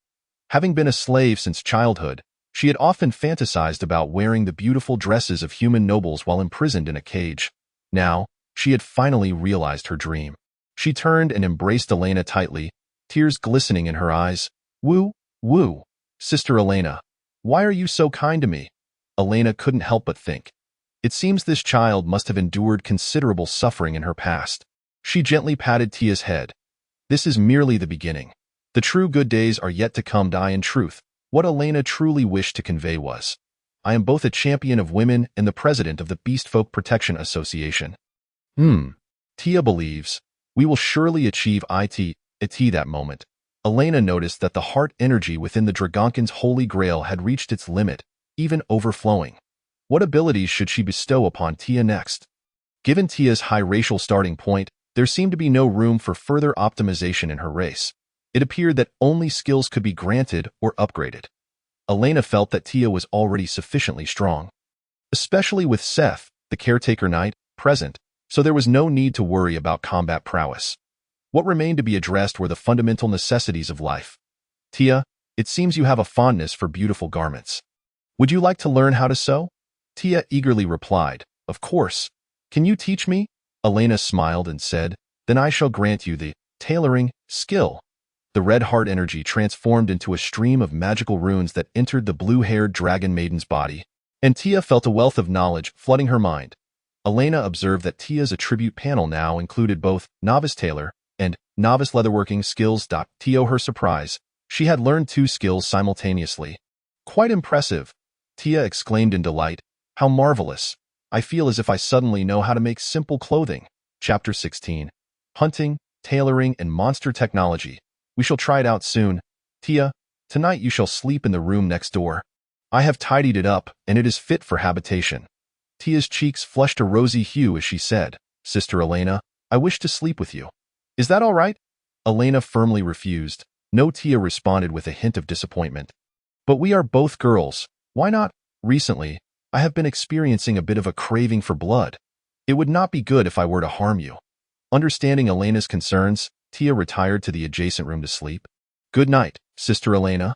Having been a slave since childhood, she had often fantasized about wearing the beautiful dresses of human nobles while imprisoned in a cage. Now, she had finally realized her dream. She turned and embraced Elena tightly, tears glistening in her eyes. Woo, woo, Sister Elena, why are you so kind to me? Elena couldn't help but think. It seems this child must have endured considerable suffering in her past. She gently patted Tia's head. This is merely the beginning. The true good days are yet to come. In truth, what Elena truly wished to convey was, I am both a champion of women and the president of the Beastfolk Protection Association. Tia believes, we will surely achieve it. That moment, Elena noticed that the heart energy within the Dragonkin's holy grail had reached its limit, even overflowing. What abilities should she bestow upon Tia next? Given Tia's high racial starting point, there seemed to be no room for further optimization in her race. It appeared that only skills could be granted or upgraded. Elena felt that Tia was already sufficiently strong, especially with Seth, the caretaker knight, present, so there was no need to worry about combat prowess. What remained to be addressed were the fundamental necessities of life. Tia, it seems you have a fondness for beautiful garments. Would you like to learn how to sew? Tia eagerly replied, Of course. Can you teach me? Elena smiled and said, Then I shall grant you the tailoring skill. The red heart energy transformed into a stream of magical runes that entered the blue-haired dragon maiden's body, and Tia felt a wealth of knowledge flooding her mind. Elena observed that Tia's attribute panel now included both novice tailor and novice leatherworking skills. To her surprise, she had learned 2 skills simultaneously. Quite impressive, Tia exclaimed in delight. How marvelous. I feel as if I suddenly know how to make simple clothing. Chapter 16. Hunting, Tailoring, and Monster Technology. We shall try it out soon. Tia, tonight you shall sleep in the room next door. I have tidied it up, and it is fit for habitation. Tia's cheeks flushed a rosy hue as she said, Sister Elena, I wish to sleep with you. Is that all right? Elena firmly refused. No, Tia responded with a hint of disappointment. But we are both girls. Why not? Recently, I have been experiencing a bit of a craving for blood. It would not be good if I were to harm you. Understanding Elena's concerns, Tia retired to the adjacent room to sleep. Good night, Sister Elena.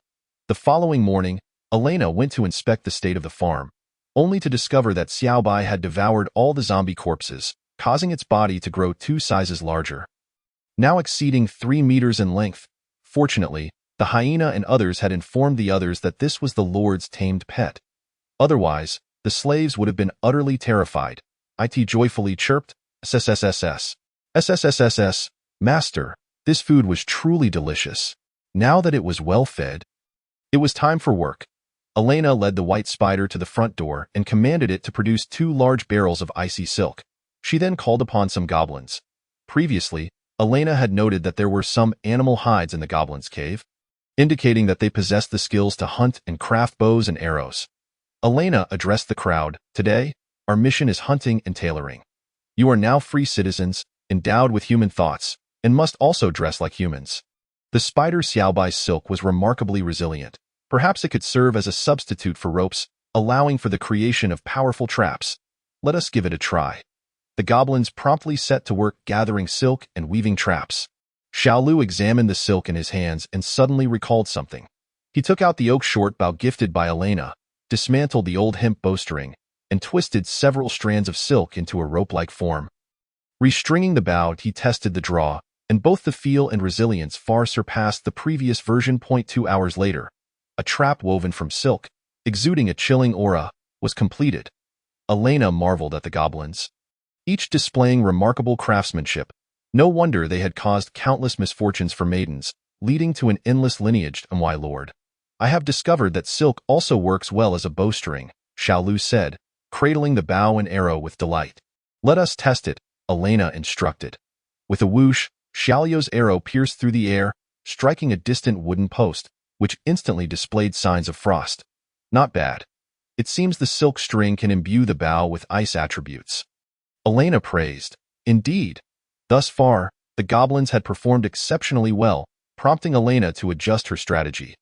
The following morning, Elena went to inspect the state of the farm, only to discover that Xiaobai had devoured all the zombie corpses, causing its body to grow 2 sizes larger, now exceeding 3 meters in length. Fortunately, the hyena and others had informed the others that this was the Lord's tamed pet. Otherwise, the slaves would have been utterly terrified. It joyfully chirped, SSSSS. SSSSS, Master, this food was truly delicious. Now that it was well fed, it was time for work. Elena led the white spider to the front door and commanded it to produce 2 large barrels of icy silk. She then called upon some goblins. Previously, Elena had noted that there were some animal hides in the goblins' cave, indicating that they possessed the skills to hunt and craft bows and arrows. Elena addressed the crowd, Today, our mission is hunting and tailoring. You are now free citizens, endowed with human thoughts, and must also dress like humans. The spider Xiaobai's silk was remarkably resilient. Perhaps it could serve as a substitute for ropes, allowing for the creation of powerful traps. Let us give it a try. The goblins promptly set to work gathering silk and weaving traps. Xiaolu examined the silk in his hands and suddenly recalled something. He took out the oak short bow gifted by Elena, dismantled the old hemp bowstring, and twisted several strands of silk into a rope-like form. Restringing the bow, he tested the draw, and both the feel and resilience far surpassed the previous version. 2 hours later, a trap woven from silk, exuding a chilling aura, was completed. Elena marveled at the goblins, each displaying remarkable craftsmanship. No wonder they had caused countless misfortunes for maidens, leading to an endless lineage. My lord, I have discovered that silk also works well as a bowstring, Xiaolu said, cradling the bow and arrow with delight. Let us test it, Elena instructed. With a whoosh, Xiaolu's arrow pierced through the air, striking a distant wooden post, which instantly displayed signs of frost. Not bad. It seems the silk string can imbue the bow with ice attributes. Elena praised. Indeed. Thus far, the goblins had performed exceptionally well, prompting Elena to adjust her strategy.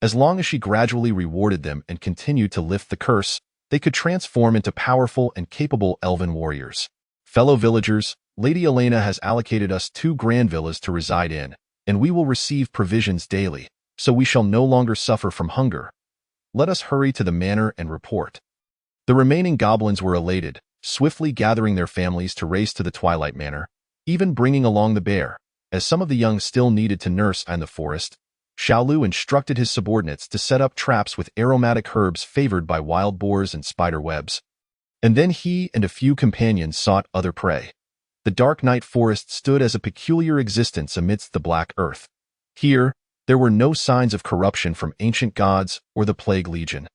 As long as she gradually rewarded them and continued to lift the curse, they could transform into powerful and capable elven warriors. Fellow villagers, Lady Elena has allocated us 2 grand villas to reside in, and we will receive provisions daily, so we shall no longer suffer from hunger. Let us hurry to the manor and report. The remaining goblins were elated, swiftly gathering their families to race to the Twilight Manor, even bringing along the bear. As some of the young still needed to nurse in the forest, Xiaolu instructed his subordinates to set up traps with aromatic herbs favored by wild boars and spider webs. And then he and a few companions sought other prey. The dark night forest stood as a peculiar existence amidst the black earth. Here, there were no signs of corruption from ancient gods or the plague legion.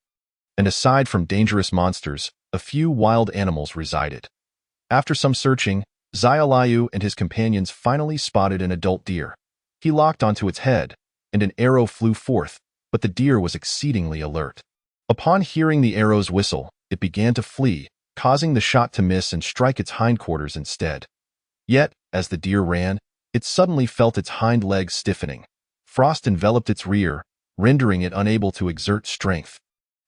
And aside from dangerous monsters, a few wild animals resided. After some searching, Xiaolu and his companions finally spotted an adult deer. He locked onto its head, and an arrow flew forth, but the deer was exceedingly alert. Upon hearing the arrow's whistle, it began to flee, causing the shot to miss and strike its hindquarters instead. Yet, as the deer ran, it suddenly felt its hind legs stiffening. Frost enveloped its rear, rendering it unable to exert strength.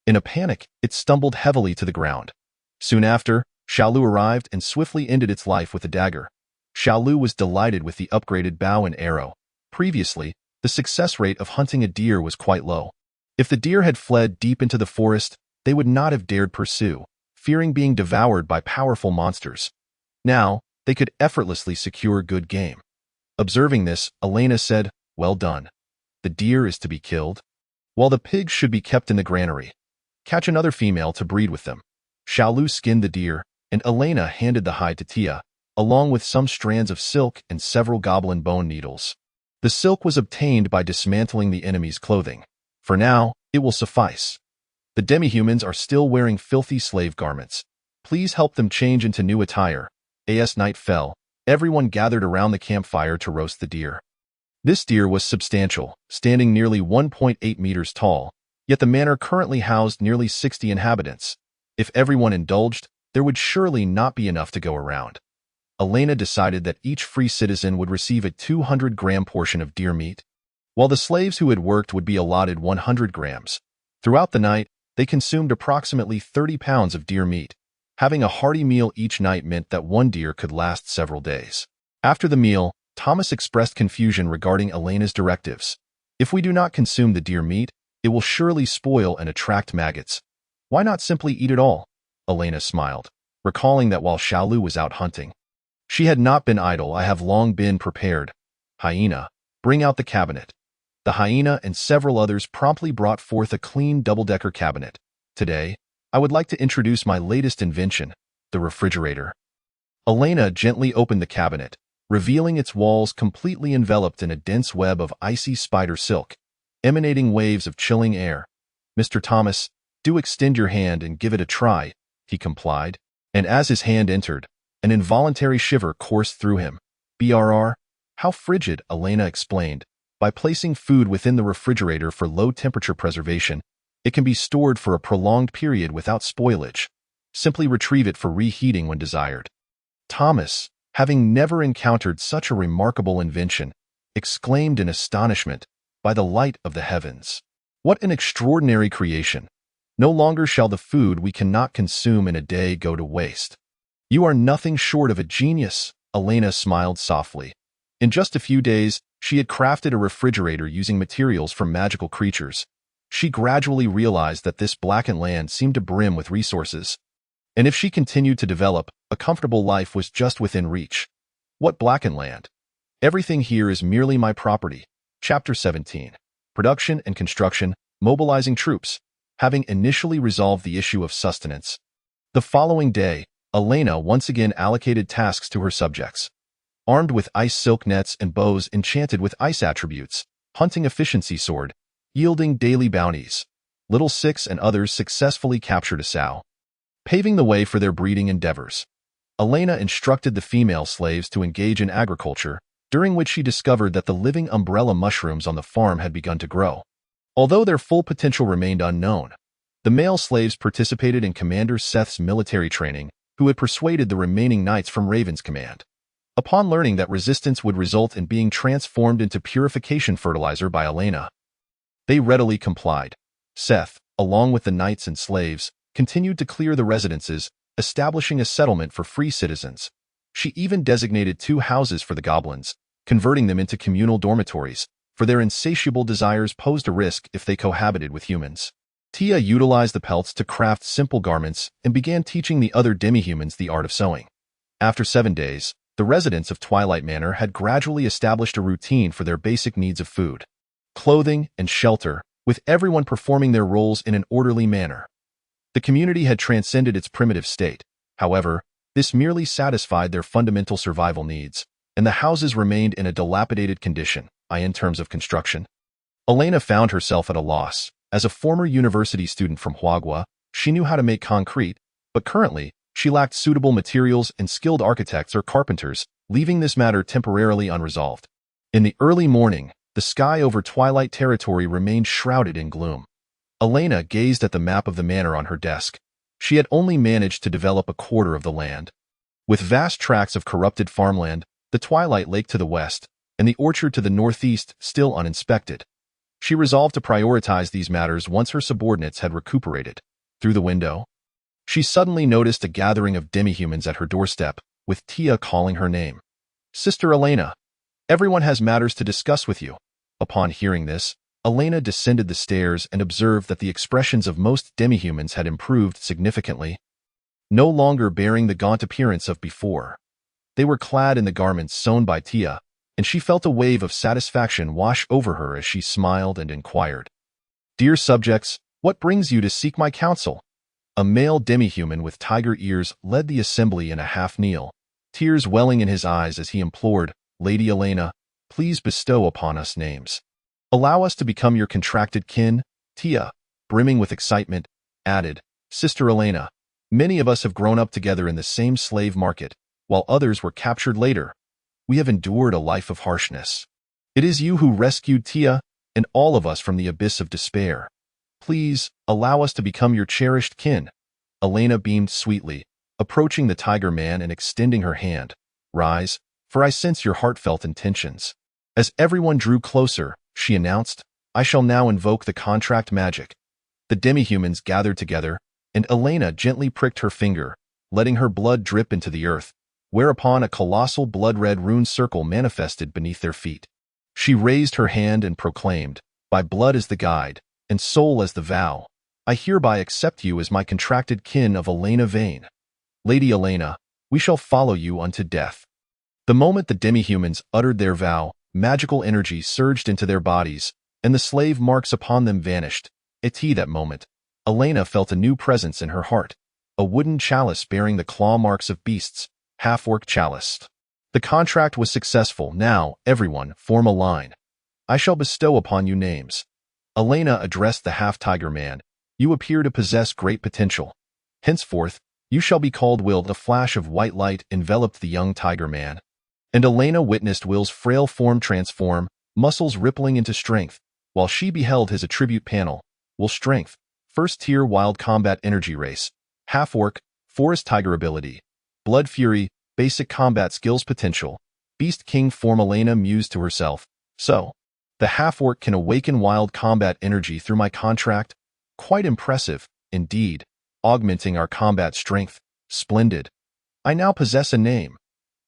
In a panic, it stumbled heavily to the ground. Soon after, Xiaolu arrived and swiftly ended its life with a dagger. Xiaolu was delighted with the upgraded bow and arrow. Previously, the success rate of hunting a deer was quite low. If the deer had fled deep into the forest, they would not have dared pursue, fearing being devoured by powerful monsters. Now, they could effortlessly secure good game. Observing this, Elena said, "Well done. The deer is to be killed, while the pigs should be kept in the granary. Catch another female to breed with them." Xiaolu skinned the deer, and Elena handed the hide to Tia, along with some strands of silk and several goblin bone needles. The silk was obtained by dismantling the enemy's clothing. For now, it will suffice. The demi-humans are still wearing filthy slave garments. Please help them change into new attire. As night fell, everyone gathered around the campfire to roast the deer. This deer was substantial, standing nearly 1.8 meters tall, yet the manor currently housed nearly 60 inhabitants. If everyone indulged, there would surely not be enough to go around. Elena decided that each free citizen would receive a 200-gram portion of deer meat, while the slaves who had worked would be allotted 100 grams. Throughout the night, they consumed approximately 30 pounds of deer meat. Having a hearty meal each night meant that one deer could last several days. After the meal, Thomas expressed confusion regarding Elena's directives. "If we do not consume the deer meat, it will surely spoil and attract maggots. Why not simply eat it all?" Elena smiled, recalling that while Xiaolu was out hunting, she had not been idle. "I have long been prepared. Hyena, bring out the cabinet." The hyena and several others promptly brought forth a clean double-decker cabinet. "Today, I would like to introduce my latest invention, the refrigerator." Elena gently opened the cabinet, revealing its walls completely enveloped in a dense web of icy spider silk, emanating waves of chilling air. "Mr. Thomas, do extend your hand and give it a try," he complied, and as his hand entered, an involuntary shiver coursed through him. "Brr, how frigid," Elena explained. "By placing food within the refrigerator for low-temperature preservation, it can be stored for a prolonged period without spoilage. Simply retrieve it for reheating when desired." Thomas, having never encountered such a remarkable invention, exclaimed in astonishment, "By the light of the heavens! What an extraordinary creation! No longer shall the food we cannot consume in a day go to waste." "You are nothing short of a genius," Elena smiled softly. In just a few days, she had crafted a refrigerator using materials from magical creatures. She gradually realized that this blackened land seemed to brim with resources, and if she continued to develop, a comfortable life was just within reach. What blackened land? Everything here is merely my property. Chapter 17. Production and Construction, Mobilizing Troops. Having initially resolved the issue of sustenance, the following day, Elena once again allocated tasks to her subjects. Armed with ice silk nets and bows enchanted with ice attributes, hunting efficiency sword, yielding daily bounties. Little Six and others successfully captured a sow, paving the way for their breeding endeavors. Elena instructed the female slaves to engage in agriculture, during which she discovered that the living umbrella mushrooms on the farm had begun to grow. Although their full potential remained unknown, the male slaves participated in Commander Seth's military training, who had persuaded the remaining knights from Raven's command. Upon learning that resistance would result in being transformed into purification fertilizer by Elena, they readily complied. Seth, along with the knights and slaves, continued to clear the residences, establishing a settlement for free citizens. She even designated 2 houses for the goblins, converting them into communal dormitories, for their insatiable desires posed a risk if they cohabited with humans. Tia utilized the pelts to craft simple garments and began teaching the other demi-humans the art of sewing. After 7 days, the residents of Twilight Manor had gradually established a routine for their basic needs of food, clothing, and shelter, with everyone performing their roles in an orderly manner. The community had transcended its primitive state. However, this merely satisfied their fundamental survival needs, and the houses remained in a dilapidated condition, in terms of construction. Elena found herself at a loss. As a former university student from Huagua, she knew how to make concrete, but currently, she lacked suitable materials and skilled architects or carpenters, leaving this matter temporarily unresolved. In the early morning, the sky over Twilight territory remained shrouded in gloom. Elena gazed at the map of the manor on her desk. She had only managed to develop a quarter of the land. With vast tracts of corrupted farmland, the Twilight Lake to the west, and the orchard to the northeast still uninspected. She resolved to prioritize these matters once her subordinates had recuperated. Through the window, she suddenly noticed a gathering of demi-humans at her doorstep, with Tia calling her name. "Sister Elena, everyone has matters to discuss with you." Upon hearing this, Elena descended the stairs and observed that the expressions of most demi-humans had improved significantly, no longer bearing the gaunt appearance of before. They were clad in the garments sewn by Tia, and she felt a wave of satisfaction wash over her as she smiled and inquired, "Dear subjects, what brings you to seek my counsel?" A male demi-human with tiger ears led the assembly in a half-kneel, tears welling in his eyes as he implored, "Lady Elena, please bestow upon us names. Allow us to become your contracted kin." Tia, brimming with excitement, added, "Sister Elena, many of us have grown up together in the same slave market, while others were captured later. We have endured a life of harshness. It is you who rescued Tia and all of us from the abyss of despair. Please, allow us to become your cherished kin." Elena beamed sweetly, approaching the tiger man and extending her hand. "Rise, for I sense your heartfelt intentions." As everyone drew closer, she announced, "I shall now invoke the contract magic." The demi-humans gathered together, and Elena gently pricked her finger, letting her blood drip into the earth, whereupon a colossal blood-red rune circle manifested beneath their feet. She raised her hand and proclaimed, "By blood as the guide, and soul as the vow, I hereby accept you as my contracted kin of Elena Vane. Lady Elena, we shall follow you unto death." The moment the demi-humans uttered their vow, magical energy surged into their bodies, and the slave marks upon them vanished. At that moment, Elena felt a new presence in her heart, a wooden chalice bearing the claw marks of beasts, half-orc chalice. The contract was successful. "Now, everyone, form a line. I shall bestow upon you names." Elena addressed the half-tiger man. "You appear to possess great potential. Henceforth, you shall be called Will." A flash of white light enveloped the young tiger man, and Elena witnessed Will's frail form transform, muscles rippling into strength, while she beheld his attribute panel. Will strength, first tier wild combat energy race, half-orc, forest tiger ability, blood fury, basic combat skills potential, beast king form. Elena mused to herself, "So, the half-orc can awaken wild combat energy through my contract? Quite impressive, indeed, augmenting our combat strength. Splendid. I now possess a name.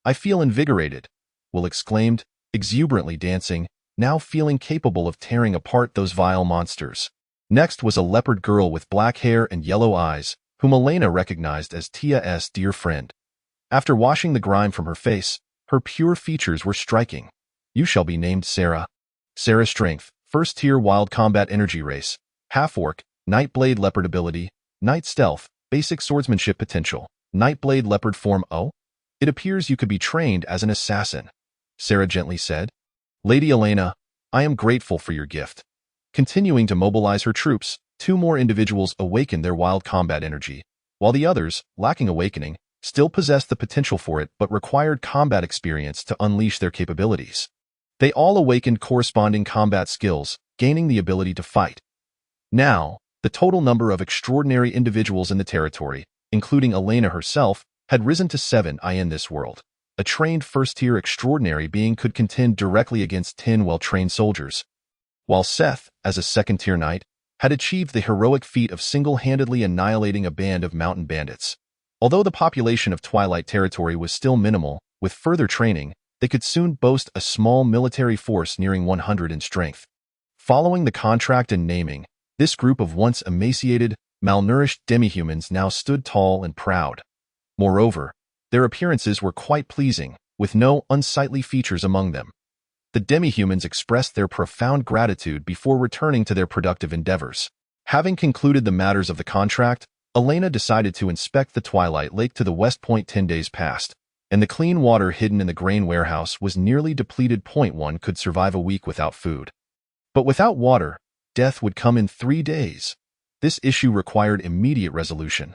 I feel invigorated," Will exclaimed, exuberantly dancing, now feeling capable of tearing apart those vile monsters. Next was a leopard girl with black hair and yellow eyes, whom Elena recognized as Tia's dear friend. After washing the grime from her face, her pure features were striking. "You shall be named Sarah. Sarah strength, first tier wild combat energy race, half-orc, Nightblade leopard ability, night stealth, basic swordsmanship potential, Nightblade leopard form. Oh, it appears you could be trained as an assassin," Sarah gently said. "Lady Elena, I am grateful for your gift." Continuing to mobilize her troops, 2 more individuals awakened their wild combat energy, while the others, lacking awakening, still possessed the potential for it but required combat experience to unleash their capabilities. They all awakened corresponding combat skills, gaining the ability to fight. Now, the total number of extraordinary individuals in the territory, including Elena herself, had risen to 7 in this world. A trained first-tier extraordinary being could contend directly against 10 well-trained soldiers, while Seth, as a second-tier knight, had achieved the heroic feat of single-handedly annihilating a band of mountain bandits. Although the population of Twilight territory was still minimal, with further training, they could soon boast a small military force nearing 100 in strength. Following the contract and naming, this group of once emaciated, malnourished demi-humans now stood tall and proud. Moreover, their appearances were quite pleasing, with no unsightly features among them. The demi-humans expressed their profound gratitude before returning to their productive endeavors. Having concluded the matters of the contract, Elena decided to inspect the Twilight Lake to the West Point. 10 days passed, and the clean water hidden in the grain warehouse was nearly depleted. One could survive a week without food. But without water, death would come in 3 days. This issue required immediate resolution.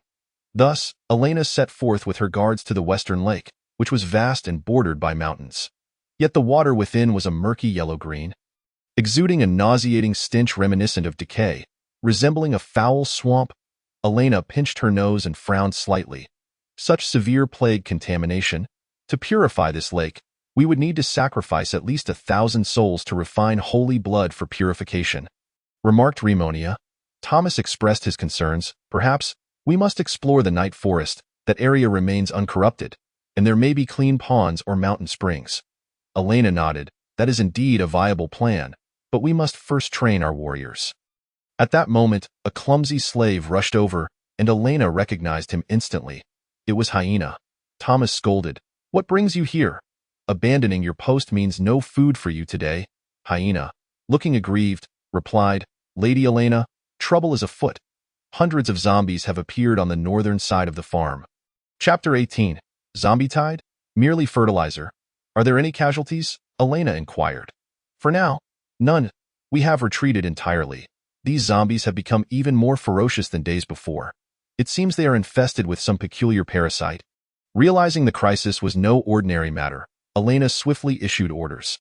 Thus, Elena set forth with her guards to the western lake, which was vast and bordered by mountains. Yet the water within was a murky yellow-green, exuding a nauseating stench reminiscent of decay, resembling a foul swamp. Elena pinched her nose and frowned slightly. Such severe plague contamination. To purify this lake, we would need to sacrifice at least 1,000 souls to refine holy blood for purification, remarked Remonia. Thomas expressed his concerns. Perhaps we must explore the night forest. That area remains uncorrupted, and there may be clean ponds or mountain springs. Elena nodded. That is indeed a viable plan, but we must first train our warriors. At that moment, a clumsy slave rushed over, and Elena recognized him instantly. It was Hyena. Thomas scolded. What brings you here? Abandoning your post means no food for you today. Hyena, looking aggrieved, replied, Lady Elena, trouble is afoot. Hundreds of zombies have appeared on the northern side of the farm. Chapter 18. Zombie tide? Merely fertilizer. Are there any casualties? Elena inquired. For now, none. We have retreated entirely. These zombies have become even more ferocious than days before. It seems they are infested with some peculiar parasite. Realizing the crisis was no ordinary matter, Elena swiftly issued orders.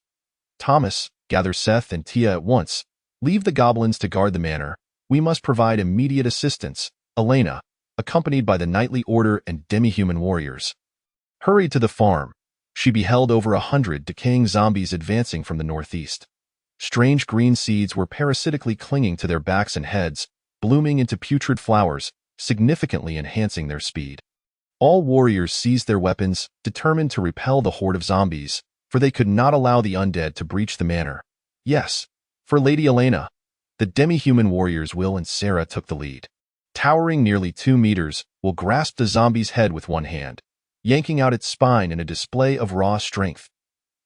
Thomas, gather Seth and Tia at once. Leave the goblins to guard the manor. We must provide immediate assistance. Elena, accompanied by the knightly order and demi-human warriors, hurried to the farm. She beheld over 100 decaying zombies advancing from the northeast. Strange green seeds were parasitically clinging to their backs and heads, blooming into putrid flowers, significantly enhancing their speed. All warriors seized their weapons, determined to repel the horde of zombies, for they could not allow the undead to breach the manor. Yes, for Lady Elena. The demi-human warriors Will and Sarah took the lead. Towering nearly 2 meters, Will grasped the zombie's head with one hand, yanking out its spine in a display of raw strength.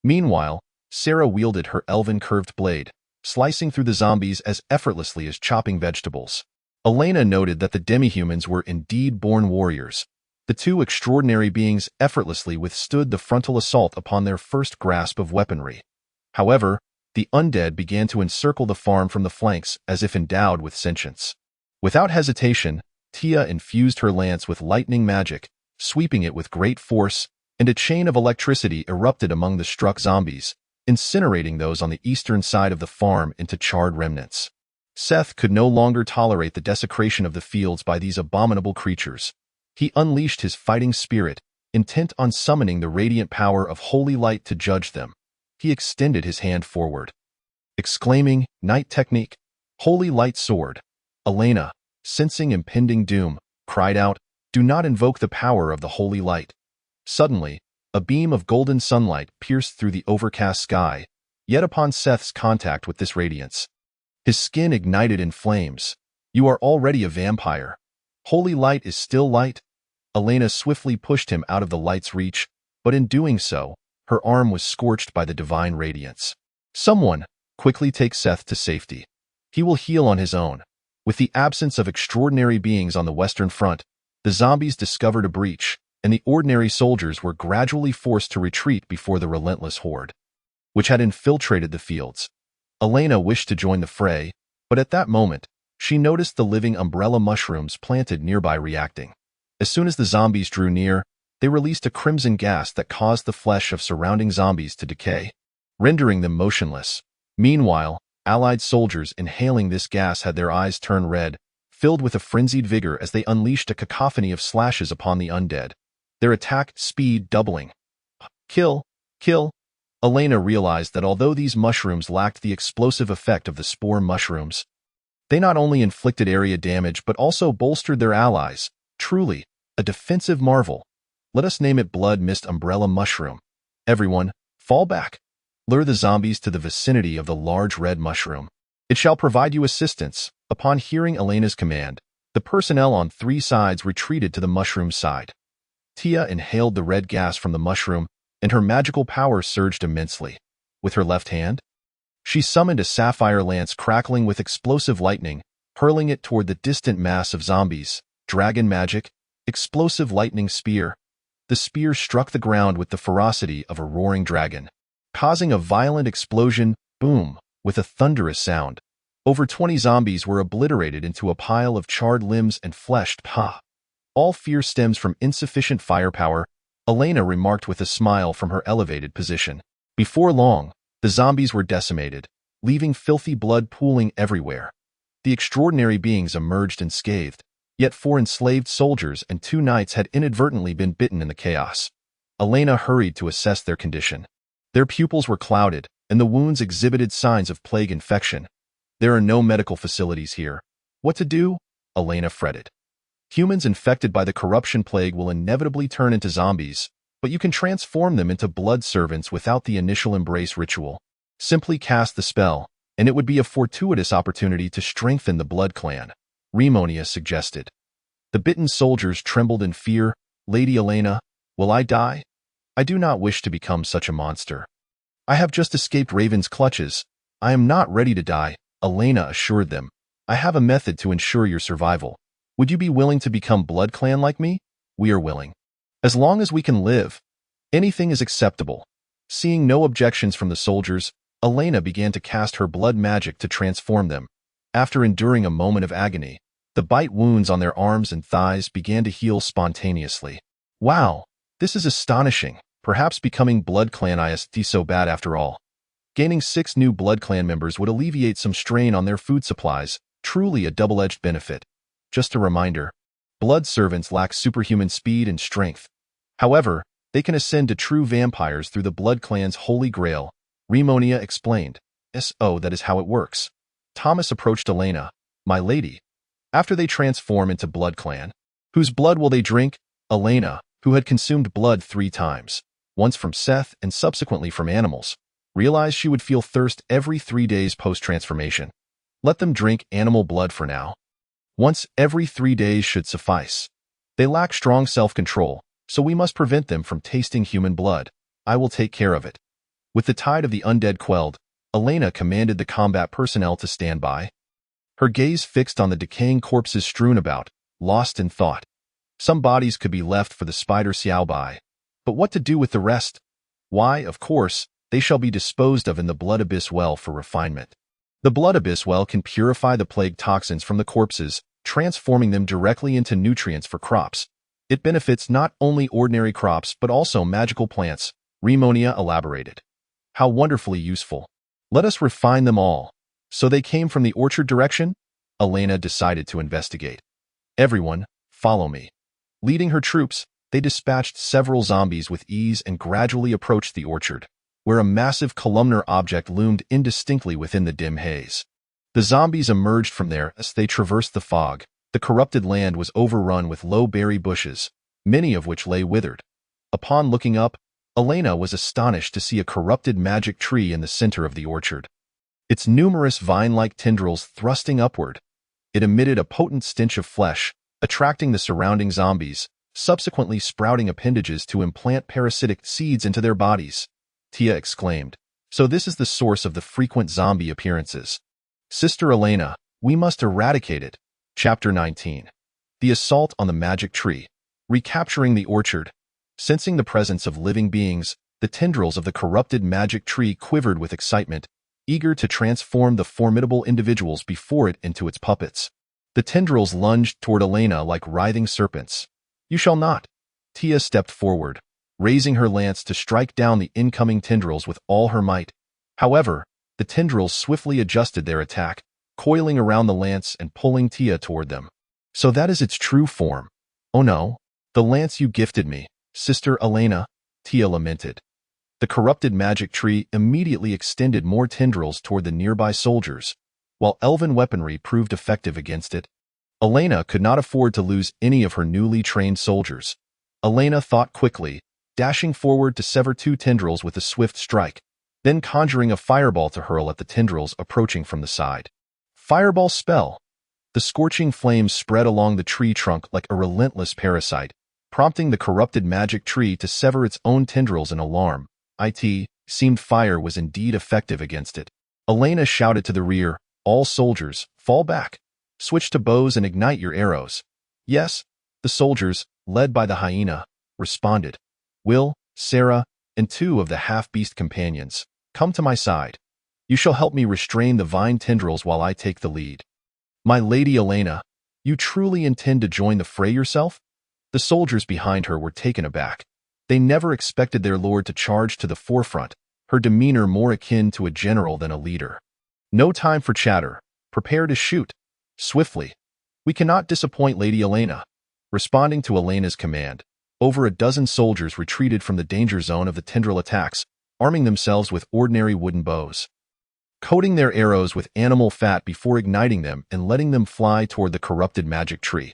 Meanwhile, Sarah wielded her elven curved blade, slicing through the zombies as effortlessly as chopping vegetables. Elena noted that the demi-humans were indeed born warriors. The two extraordinary beings effortlessly withstood the frontal assault upon their first grasp of weaponry. However, the undead began to encircle the farm from the flanks as if endowed with sentience. Without hesitation, Tia infused her lance with lightning magic, sweeping it with great force, and a chain of electricity erupted among the struck zombies, incinerating those on the eastern side of the farm into charred remnants. Seth could no longer tolerate the desecration of the fields by these abominable creatures. He unleashed his fighting spirit, intent on summoning the radiant power of holy light to judge them. He extended his hand forward, exclaiming, Night technique, holy light sword. Elena, sensing impending doom, cried out, Do not invoke the power of the holy light. Suddenly, a beam of golden sunlight pierced through the overcast sky, yet upon Seth's contact with this radiance, his skin ignited in flames. You are already a vampire. Holy light is still light. Elena swiftly pushed him out of the light's reach, but in doing so, her arm was scorched by the divine radiance. Someone, quickly take Seth to safety. He will heal on his own. With the absence of extraordinary beings on the western front, the zombies discovered a breach, and the ordinary soldiers were gradually forced to retreat before the relentless horde, which had infiltrated the fields. Elena wished to join the fray, but at that moment, she noticed the living umbrella mushrooms planted nearby reacting. As soon as the zombies drew near, they released a crimson gas that caused the flesh of surrounding zombies to decay, rendering them motionless. Meanwhile, allied soldiers inhaling this gas had their eyes turn red, filled with a frenzied vigor as they unleashed a cacophony of slashes upon the undead, their attack speed doubling. Kill, kill. Elena realized that although these mushrooms lacked the explosive effect of the spore mushrooms, they not only inflicted area damage but also bolstered their allies. Truly, a defensive marvel. Let us name it Blood Mist Umbrella Mushroom. Everyone, fall back. Lure the zombies to the vicinity of the large red mushroom. It shall provide you assistance. Upon hearing Elena's command, the personnel on 3 sides retreated to the mushroom's side. Tia inhaled the red gas from the mushroom, and her magical power surged immensely. With her left hand, she summoned a sapphire lance crackling with explosive lightning, hurling it toward the distant mass of zombies. Dragon magic, explosive lightning spear. The spear struck the ground with the ferocity of a roaring dragon, causing a violent explosion, boom, with a thunderous sound. Over 20 zombies were obliterated into a pile of charred limbs and flesh. Ha! All fear stems from insufficient firepower, Elena remarked with a smile from her elevated position. Before long, the zombies were decimated, leaving filthy blood pooling everywhere. The extraordinary beings emerged unscathed, yet 4 enslaved soldiers and 2 knights had inadvertently been bitten in the chaos. Elena hurried to assess their condition. Their pupils were clouded, and the wounds exhibited signs of plague infection. There are no medical facilities here. What to do? Elena fretted. Humans infected by the corruption plague will inevitably turn into zombies, but you can transform them into blood servants without the initial embrace ritual. Simply cast the spell, and it would be a fortuitous opportunity to strengthen the blood clan, Rimonia suggested. The bitten soldiers trembled in fear. Lady Elena, will I die? I do not wish to become such a monster. I have just escaped Raven's clutches. I am not ready to die, Elena assured them. I have a method to ensure your survival. Would you be willing to become blood clan like me? We are willing. As long as we can live, anything is acceptable. Seeing no objections from the soldiers, Elena began to cast her blood magic to transform them. After enduring a moment of agony, the bite wounds on their arms and thighs began to heal spontaneously. Wow, this is astonishing. Perhaps becoming blood clan isn't so bad after all. Gaining 6 new blood clan members would alleviate some strain on their food supplies, truly a double-edged benefit. Just a reminder, blood servants lack superhuman speed and strength. However, they can ascend to true vampires through the blood clan's holy grail, Rimonia explained. So that is how it works. Thomas approached Elena. My lady. After they transform into blood clan, whose blood will they drink? Elena, who had consumed blood 3 times, once from Seth and subsequently from animals, realized she would feel thirst every 3 days post-transformation. Let them drink animal blood for now. Once every 3 days should suffice. They lack strong self-control, so we must prevent them from tasting human blood. I will take care of it. With the tide of the undead quelled, Elena commanded the combat personnel to stand by. Her gaze fixed on the decaying corpses strewn about, lost in thought. Some bodies could be left for the spider Xiaobai. But what to do with the rest? Why, of course, they shall be disposed of in the blood abyss well for refinement. The blood abyss well can purify the plague toxins from the corpses, transforming them directly into nutrients for crops. It benefits not only ordinary crops but also magical plants, Rimonia elaborated. How wonderfully useful. Let us refine them all. So they came from the orchard direction? Elena decided to investigate. Everyone, follow me. Leading her troops, they dispatched several zombies with ease and gradually approached the orchard, where a massive columnar object loomed indistinctly within the dim haze. The zombies emerged from there as they traversed the fog. The corrupted land was overrun with low berry bushes, many of which lay withered. Upon looking up, Elena was astonished to see a corrupted magic tree in the center of the orchard. Its numerous vine-like tendrils thrusting upward. It emitted a potent stench of flesh, attracting the surrounding zombies, subsequently sprouting appendages to implant parasitic seeds into their bodies. Tia exclaimed. So this is the source of the frequent zombie appearances. Sister Elena, we must eradicate it. Chapter 19. The Assault on the Magic Tree. Recapturing the orchard. Sensing the presence of living beings, the tendrils of the corrupted magic tree quivered with excitement, eager to transform the formidable individuals before it into its puppets. The tendrils lunged toward Elena like writhing serpents. You shall not. Tia stepped forward, raising her lance to strike down the incoming tendrils with all her might. However, the tendrils swiftly adjusted their attack, coiling around the lance and pulling Tia toward them. So that is its true form. Oh no, the lance you gifted me, Sister Elena, Tia lamented. The corrupted magic tree immediately extended more tendrils toward the nearby soldiers, while elven weaponry proved effective against it. Elena could not afford to lose any of her newly trained soldiers. Elena thought quickly, dashing forward to sever 2 tendrils with a swift strike, then conjuring a fireball to hurl at the tendrils approaching from the side. Fireball spell. The scorching flames spread along the tree trunk like a relentless parasite, prompting the corrupted magic tree to sever its own tendrils in alarm. It seemed fire was indeed effective against it. Elena shouted to the rear, "All soldiers, fall back. Switch to bows and ignite your arrows." Yes, the soldiers, led by the hyena, responded. "Will, Sarah, and 2 of the half-beast companions, come to my side. You shall help me restrain the vine tendrils while I take the lead." "My lady Elena, you truly intend to join the fray yourself?" The soldiers behind her were taken aback. They never expected their lord to charge to the forefront, her demeanor more akin to a general than a leader. "No time for chatter. Prepare to shoot. Swiftly. We cannot disappoint Lady Elena." Responding to Elena's command, over a dozen soldiers retreated from the danger zone of the tendril attacks, arming themselves with ordinary wooden bows. Coating their arrows with animal fat before igniting them and letting them fly toward the corrupted magic tree.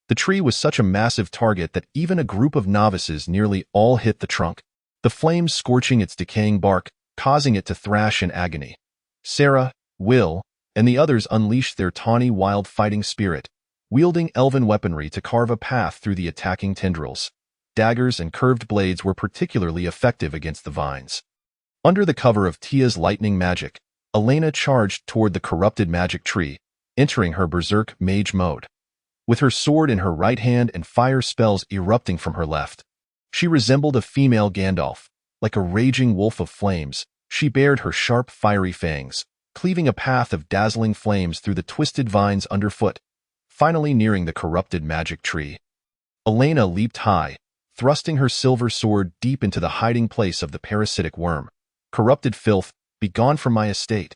The tree was such a massive target that even a group of novices nearly all hit the trunk, the flames scorching its decaying bark, causing it to thrash in agony. Sarah, Will, and the others unleashed their tawny wild fighting spirit, wielding elven weaponry to carve a path through the attacking tendrils. Daggers and curved blades were particularly effective against the vines. Under the cover of Tia's lightning magic, Elena charged toward the corrupted magic tree, entering her berserk mage mode. With her sword in her right hand and fire spells erupting from her left, she resembled a female Gandalf. Like a raging wolf of flames, she bared her sharp, fiery fangs, cleaving a path of dazzling flames through the twisted vines underfoot, finally nearing the corrupted magic tree. Elena leaped high, thrusting her silver sword deep into the hiding place of the parasitic worm. "Corrupted filth, begone from my estate."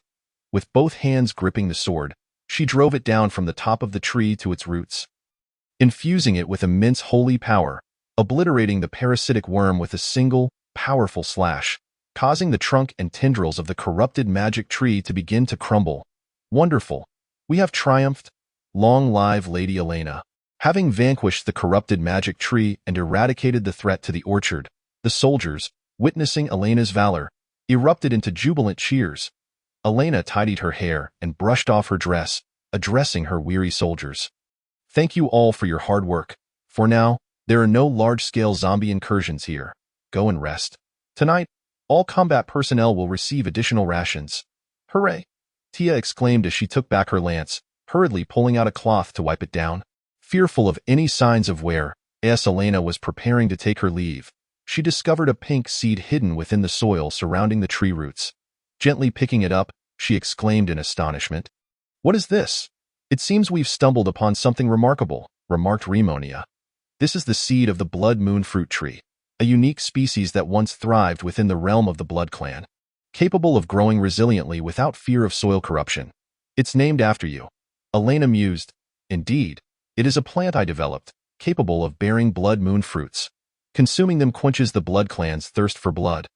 With both hands gripping the sword, she drove it down from the top of the tree to its roots, infusing it with immense holy power, obliterating the parasitic worm with a single, powerful slash, causing the trunk and tendrils of the corrupted magic tree to begin to crumble. "Wonderful. We have triumphed. Long live Lady Elena." Having vanquished the corrupted magic tree and eradicated the threat to the orchard, the soldiers, witnessing Elena's valor, erupted into jubilant cheers. Elena tidied her hair and brushed off her dress, addressing her weary soldiers. "Thank you all for your hard work. For now, there are no large-scale zombie incursions here. Go and rest. Tonight, all combat personnel will receive additional rations." "Hooray!" Tia exclaimed as she took back her lance, hurriedly pulling out a cloth to wipe it down. Fearful of any signs of wear, as Elena was preparing to take her leave, she discovered a pink seed hidden within the soil surrounding the tree roots. Gently picking it up, she exclaimed in astonishment. "What is this? It seems we've stumbled upon something remarkable," remarked Rimonia. "This is the seed of the blood moon fruit tree, a unique species that once thrived within the realm of the Blood Clan, capable of growing resiliently without fear of soil corruption. It's named after you." Elena mused. "Indeed, it is a plant I developed, capable of bearing blood moon fruits. Consuming them quenches the Blood Clan's thirst for blood.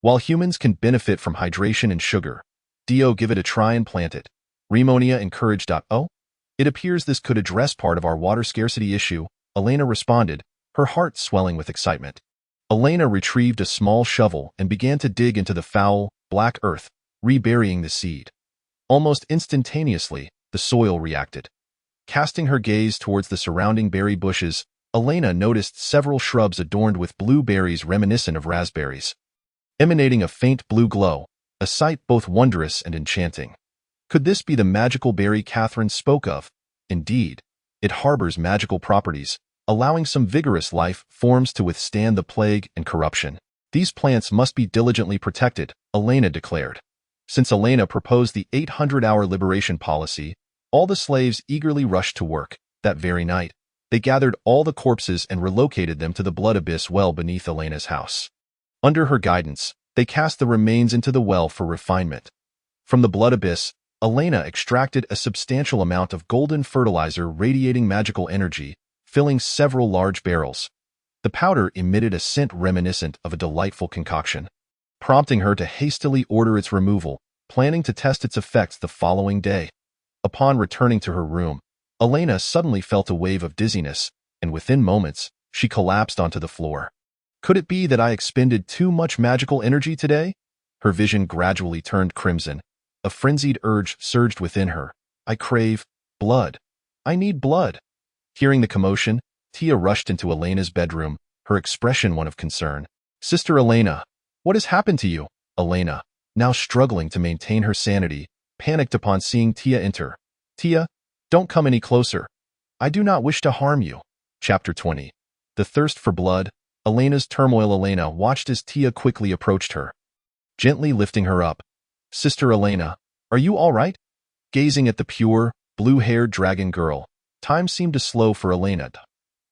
While humans can benefit from hydration and sugar, Dio, give it a try and plant it." Rimonia encouraged. "Oh, it appears this could address part of our water scarcity issue," Elena responded, her heart swelling with excitement. Elena retrieved a small shovel and began to dig into the foul, black earth, reburying the seed. Almost instantaneously, the soil reacted. Casting her gaze towards the surrounding berry bushes, Elena noticed several shrubs adorned with blue berries reminiscent of raspberries, emanating a faint blue glow, a sight both wondrous and enchanting. Could this be the magical berry Catherine spoke of? Indeed, it harbors magical properties, allowing some vigorous life forms to withstand the plague and corruption. "These plants must be diligently protected," Elena declared. Since Elena proposed the 800-hour liberation policy, all the slaves eagerly rushed to work. That very night, they gathered all the corpses and relocated them to the blood abyss well beneath Elena's house. Under her guidance, they cast the remains into the well for refinement. From the blood abyss, Elena extracted a substantial amount of golden fertilizer radiating magical energy, filling several large barrels. The powder emitted a scent reminiscent of a delightful concoction, prompting her to hastily order its removal, planning to test its effects the following day. Upon returning to her room, Elena suddenly felt a wave of dizziness, and within moments, she collapsed onto the floor. "Could it be that I expended too much magical energy today?" Her vision gradually turned crimson. A frenzied urge surged within her. "I crave blood. I need blood." Hearing the commotion, Tia rushed into Elena's bedroom, her expression one of concern. "Sister Elena, what has happened to you?" Elena, now struggling to maintain her sanity, panicked upon seeing Tia enter. "Tia, don't come any closer. I do not wish to harm you." Chapter 20. The thirst for blood. Elena's turmoil. Elena watched as Tia quickly approached her, gently lifting her up. "Sister Elena, are you all right?" Gazing at the pure, blue-haired dragon girl, time seemed to slow for Elena.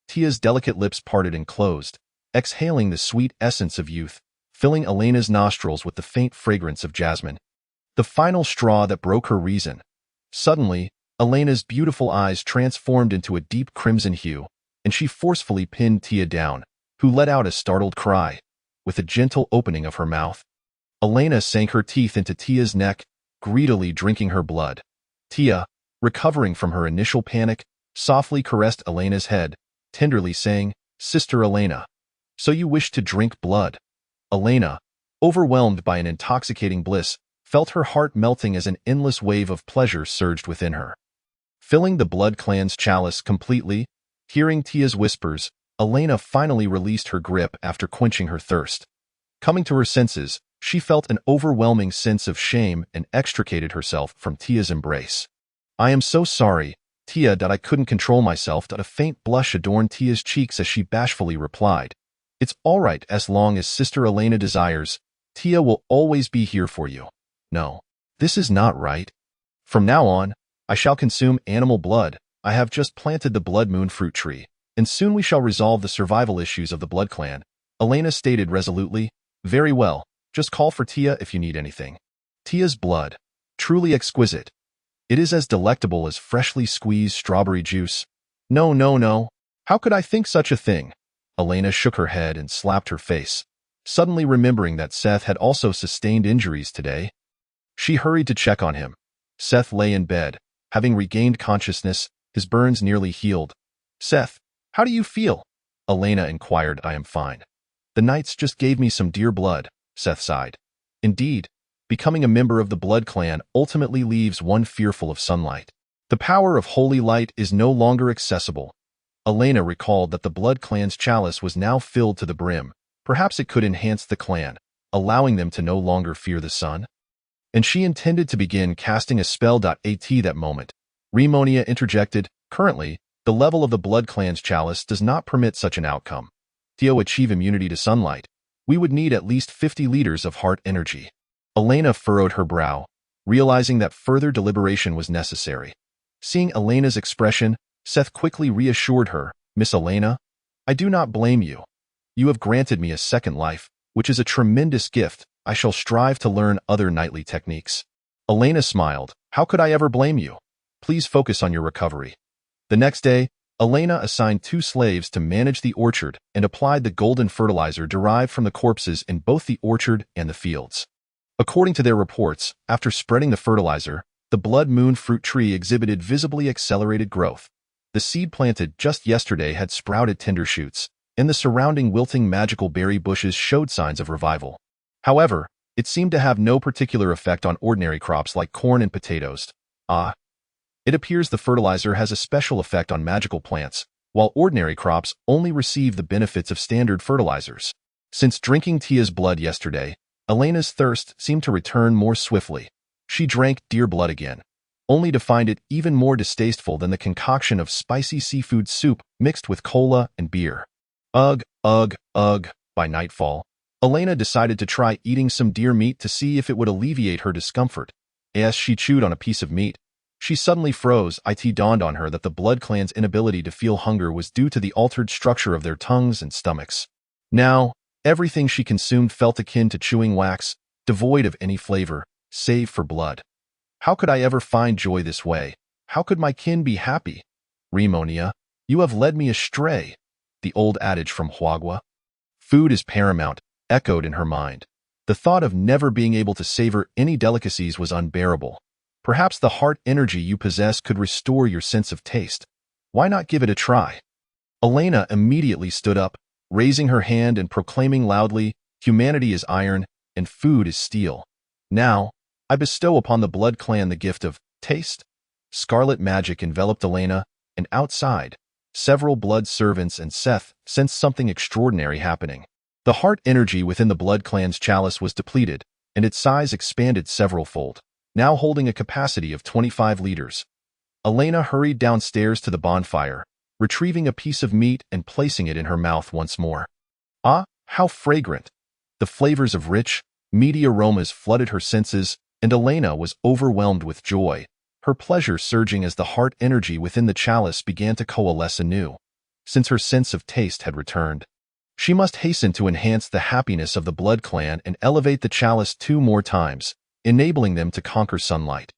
Tia's delicate lips parted and closed, exhaling the sweet essence of youth, filling Elena's nostrils with the faint fragrance of jasmine. The final straw that broke her reason. Suddenly, Elena's beautiful eyes transformed into a deep crimson hue, and she forcefully pinned Tia down, who let out a startled cry. With a gentle opening of her mouth, Elena sank her teeth into Tia's neck, greedily drinking her blood. Tia, recovering from her initial panic, softly caressed Elena's head, tenderly saying, "Sister Elena, so you wish to drink blood?" Elena, overwhelmed by an intoxicating bliss, felt her heart melting as an endless wave of pleasure surged within her, filling the Blood Clan's chalice completely. Hearing Tia's whispers, Elena finally released her grip after quenching her thirst. Coming to her senses, she felt an overwhelming sense of shame and extricated herself from Tia's embrace. "I am so sorry, Tia, that I couldn't control myself." A faint blush adorned Tia's cheeks as she bashfully replied, "It's all right as long as Sister Elena desires. Tia will always be here for you." "No, this is not right. From now on, I shall consume animal blood. I have just planted the Blood Moon fruit tree, and soon we shall resolve the survival issues of the Blood Clan," Elena stated resolutely. "Very well, just call for Tia if you need anything." Tia's blood, truly exquisite. It is as delectable as freshly squeezed strawberry juice. "No, no, no. How could I think such a thing?" Elena shook her head and slapped her face, suddenly remembering that Seth had also sustained injuries today. She hurried to check on him. Seth lay in bed, having regained consciousness, his burns nearly healed. "Seth, how do you feel?" Elena inquired. "I am fine. The knights just gave me some dear blood," Seth sighed. Indeed, becoming a member of the Blood Clan ultimately leaves one fearful of sunlight. The power of holy light is no longer accessible. Elena recalled that the Blood Clan's chalice was now filled to the brim. Perhaps it could enhance the clan, allowing them to no longer fear the sun. And she intended to begin casting a spell. At that moment, Remonia interjected, "Currently, the level of the Blood Clan's chalice does not permit such an outcome. To achieve immunity to sunlight, we would need at least 50 liters of heart energy." Elena furrowed her brow, realizing that further deliberation was necessary. Seeing Elena's expression, Seth quickly reassured her, "Miss Elena, I do not blame you. You have granted me a second life, which is a tremendous gift. I shall strive to learn other knightly techniques." Elena smiled. "How could I ever blame you? Please focus on your recovery." The next day, Elena assigned 2 slaves to manage the orchard and applied the golden fertilizer derived from the corpses in both the orchard and the fields. According to their reports, after spreading the fertilizer, the Blood Moon fruit tree exhibited visibly accelerated growth. The seed planted just yesterday had sprouted tender shoots, and the surrounding wilting magical berry bushes showed signs of revival. However, it seemed to have no particular effect on ordinary crops like corn and potatoes. It appears the fertilizer has a special effect on magical plants, while ordinary crops only receive the benefits of standard fertilizers. Since drinking Tia's blood yesterday, Elena's thirst seemed to return more swiftly. She drank dear blood again, only to find it even more distasteful than the concoction of spicy seafood soup mixed with cola and beer. Ugh. By nightfall, Elena decided to try eating some deer meat to see if it would alleviate her discomfort. As she chewed on a piece of meat, she suddenly froze. It dawned on her that the Blood Clan's inability to feel hunger was due to the altered structure of their tongues and stomachs. Now, everything she consumed felt akin to chewing wax, devoid of any flavor, save for blood. How could I ever find joy this way? How could my kin be happy? Remonia, you have led me astray. The old adage from Huagua. Food is paramount, echoed in her mind. The thought of never being able to savor any delicacies was unbearable. Perhaps the heart energy you possess could restore your sense of taste. Why not give it a try? Elena immediately stood up, raising her hand and proclaiming loudly, "Humanity is iron, and food is steel. Now, I bestow upon the Blood Clan the gift of taste." Scarlet magic enveloped Elena, and outside, Several blood servants and Seth sensed something extraordinary happening. The heart energy within the Blood Clan's chalice was depleted, and its size expanded several-fold, now holding a capacity of 25 liters. Elena hurried downstairs to the bonfire, retrieving a piece of meat and placing it in her mouth once more. Ah, how fragrant! The flavors of rich, meaty aromas flooded her senses, and Elena was overwhelmed with joy, her pleasure surging as the heart energy within the chalice began to coalesce anew. Since her sense of taste had returned, she must hasten to enhance the happiness of the Blood Clan and elevate the chalice 2 more times, enabling them to conquer sunlight.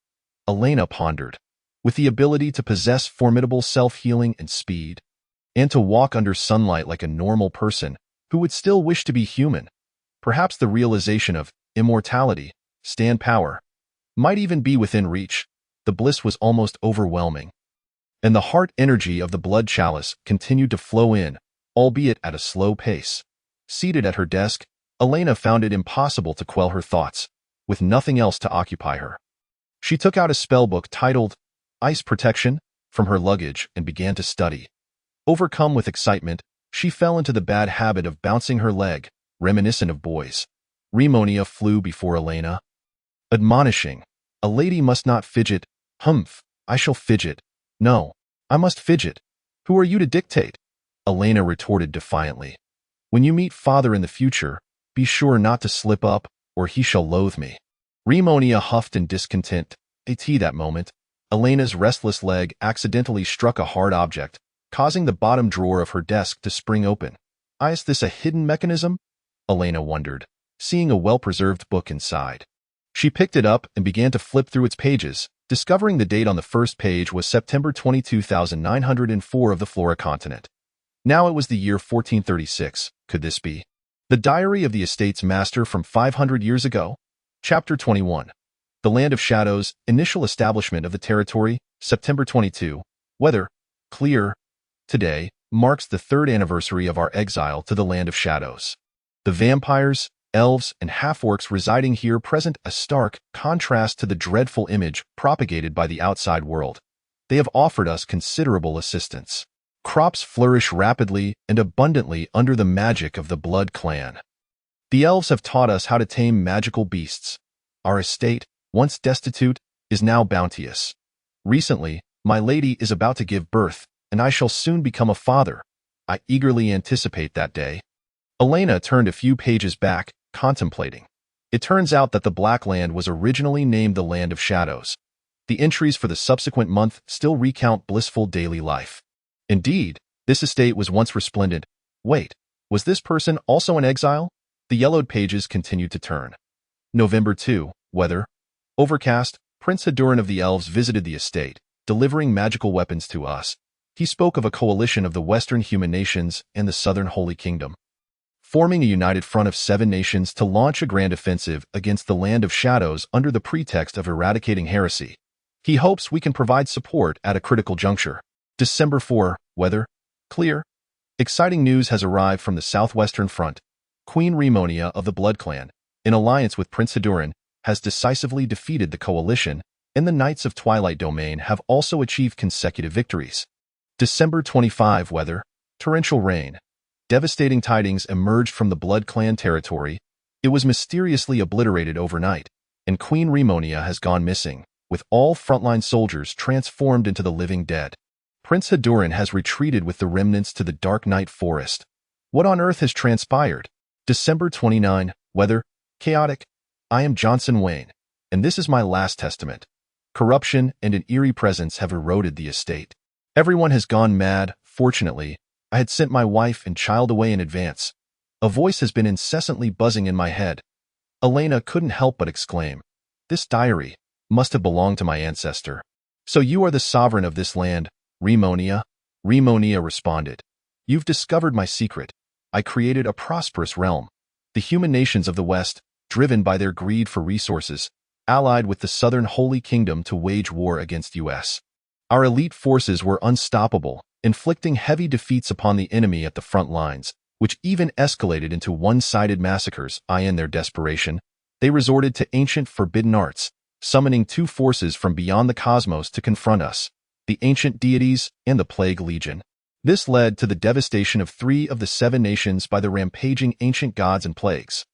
Elena pondered. With the ability to possess formidable self-healing and speed, and to walk under sunlight like a normal person who would still wish to be human, perhaps the realization of immortality, stand power, might even be within reach. The bliss was almost overwhelming. And the heart energy of the blood chalice continued to flow in, albeit at a slow pace. Seated at her desk, Elena found it impossible to quell her thoughts, with nothing else to occupy her. She took out a spellbook titled Ice Protection from her luggage and began to study. Overcome with excitement, she fell into the bad habit of bouncing her leg, reminiscent of boys. Remonia flew before Elena, admonishing, "A lady must not fidget." "Humph, I shall fidget." "No, I must fidget. Who are you to dictate?" Elena retorted defiantly. "When you meet father in the future, be sure not to slip up, or he shall loathe me." Remonia huffed in discontent. At that moment, Elena's restless leg accidentally struck a hard object, causing the bottom drawer of her desk to spring open. Is this a hidden mechanism? Elena wondered, seeing a well-preserved book inside. She picked it up and began to flip through its pages, discovering the date on the first page was September 22,904 of the Flora continent. Now it was the year 1436. Could this be the diary of the estate's master from 500 years ago? Chapter 21. The Land of Shadows, initial establishment of the territory, September 22. Weather, clear. Today marks the 3rd anniversary of our exile to the Land of Shadows. The vampires, elves, and half-orcs residing here present a stark contrast to the dreadful image propagated by the outside world. They have offered us considerable assistance. Crops flourish rapidly and abundantly under the magic of the Blood Clan. The elves have taught us how to tame magical beasts. Our estate, once destitute, is now bounteous. Recently, my lady is about to give birth, and I shall soon become a father. I eagerly anticipate that day. Elena turned a few pages back, contemplating. It turns out that the Black Land was originally named the Land of Shadows. The entries for the subsequent month still recount blissful daily life. Indeed, this estate was once resplendent. Wait, was this person also in exile? The yellowed pages continued to turn. November 2. Weather. Overcast. Prince Haduran of the Elves visited the estate, delivering magical weapons to us. He spoke of a coalition of the Western human nations and the Southern Holy Kingdom, forming a united front of 7 nations to launch a grand offensive against the Land of Shadows under the pretext of eradicating heresy. He hopes we can provide support at a critical juncture. December 4. Weather. Clear. Exciting news has arrived from the Southwestern Front. Queen Remonia of the Blood Clan, in alliance with Prince Haduran, has decisively defeated the coalition, and the Knights of Twilight Domain have also achieved consecutive victories. December 25. Weather. Torrential rain. Devastating tidings emerged from the Blood Clan territory. It was mysteriously obliterated overnight, and Queen Remonia has gone missing, with all frontline soldiers transformed into the living dead. Prince Haduran has retreated with the remnants to the Dark Night Forest. What on earth has transpired? December 29. Weather. Chaotic. I am Johnson Wayne, and this is my last testament. Corruption and an eerie presence have eroded the estate. Everyone has gone mad. Fortunately, I had sent my wife and child away in advance. A voice has been incessantly buzzing in my head. Elena couldn't help but exclaim, "This diary must have belonged to my ancestor." "So you are the sovereign of this land, Remonia?" Remonia responded. "You've discovered my secret. I created a prosperous realm. The human nations of the West, driven by their greed for resources, allied with the Southern Holy Kingdom to wage war against US. Our elite forces were unstoppable, inflicting heavy defeats upon the enemy at the front lines, which even escalated into one-sided massacres. In their desperation, they resorted to ancient forbidden arts, summoning 2 forces from beyond the cosmos to confront us, the ancient deities and the Plague Legion. This led to the devastation of 3 of the 7 nations by the rampaging ancient gods and plagues.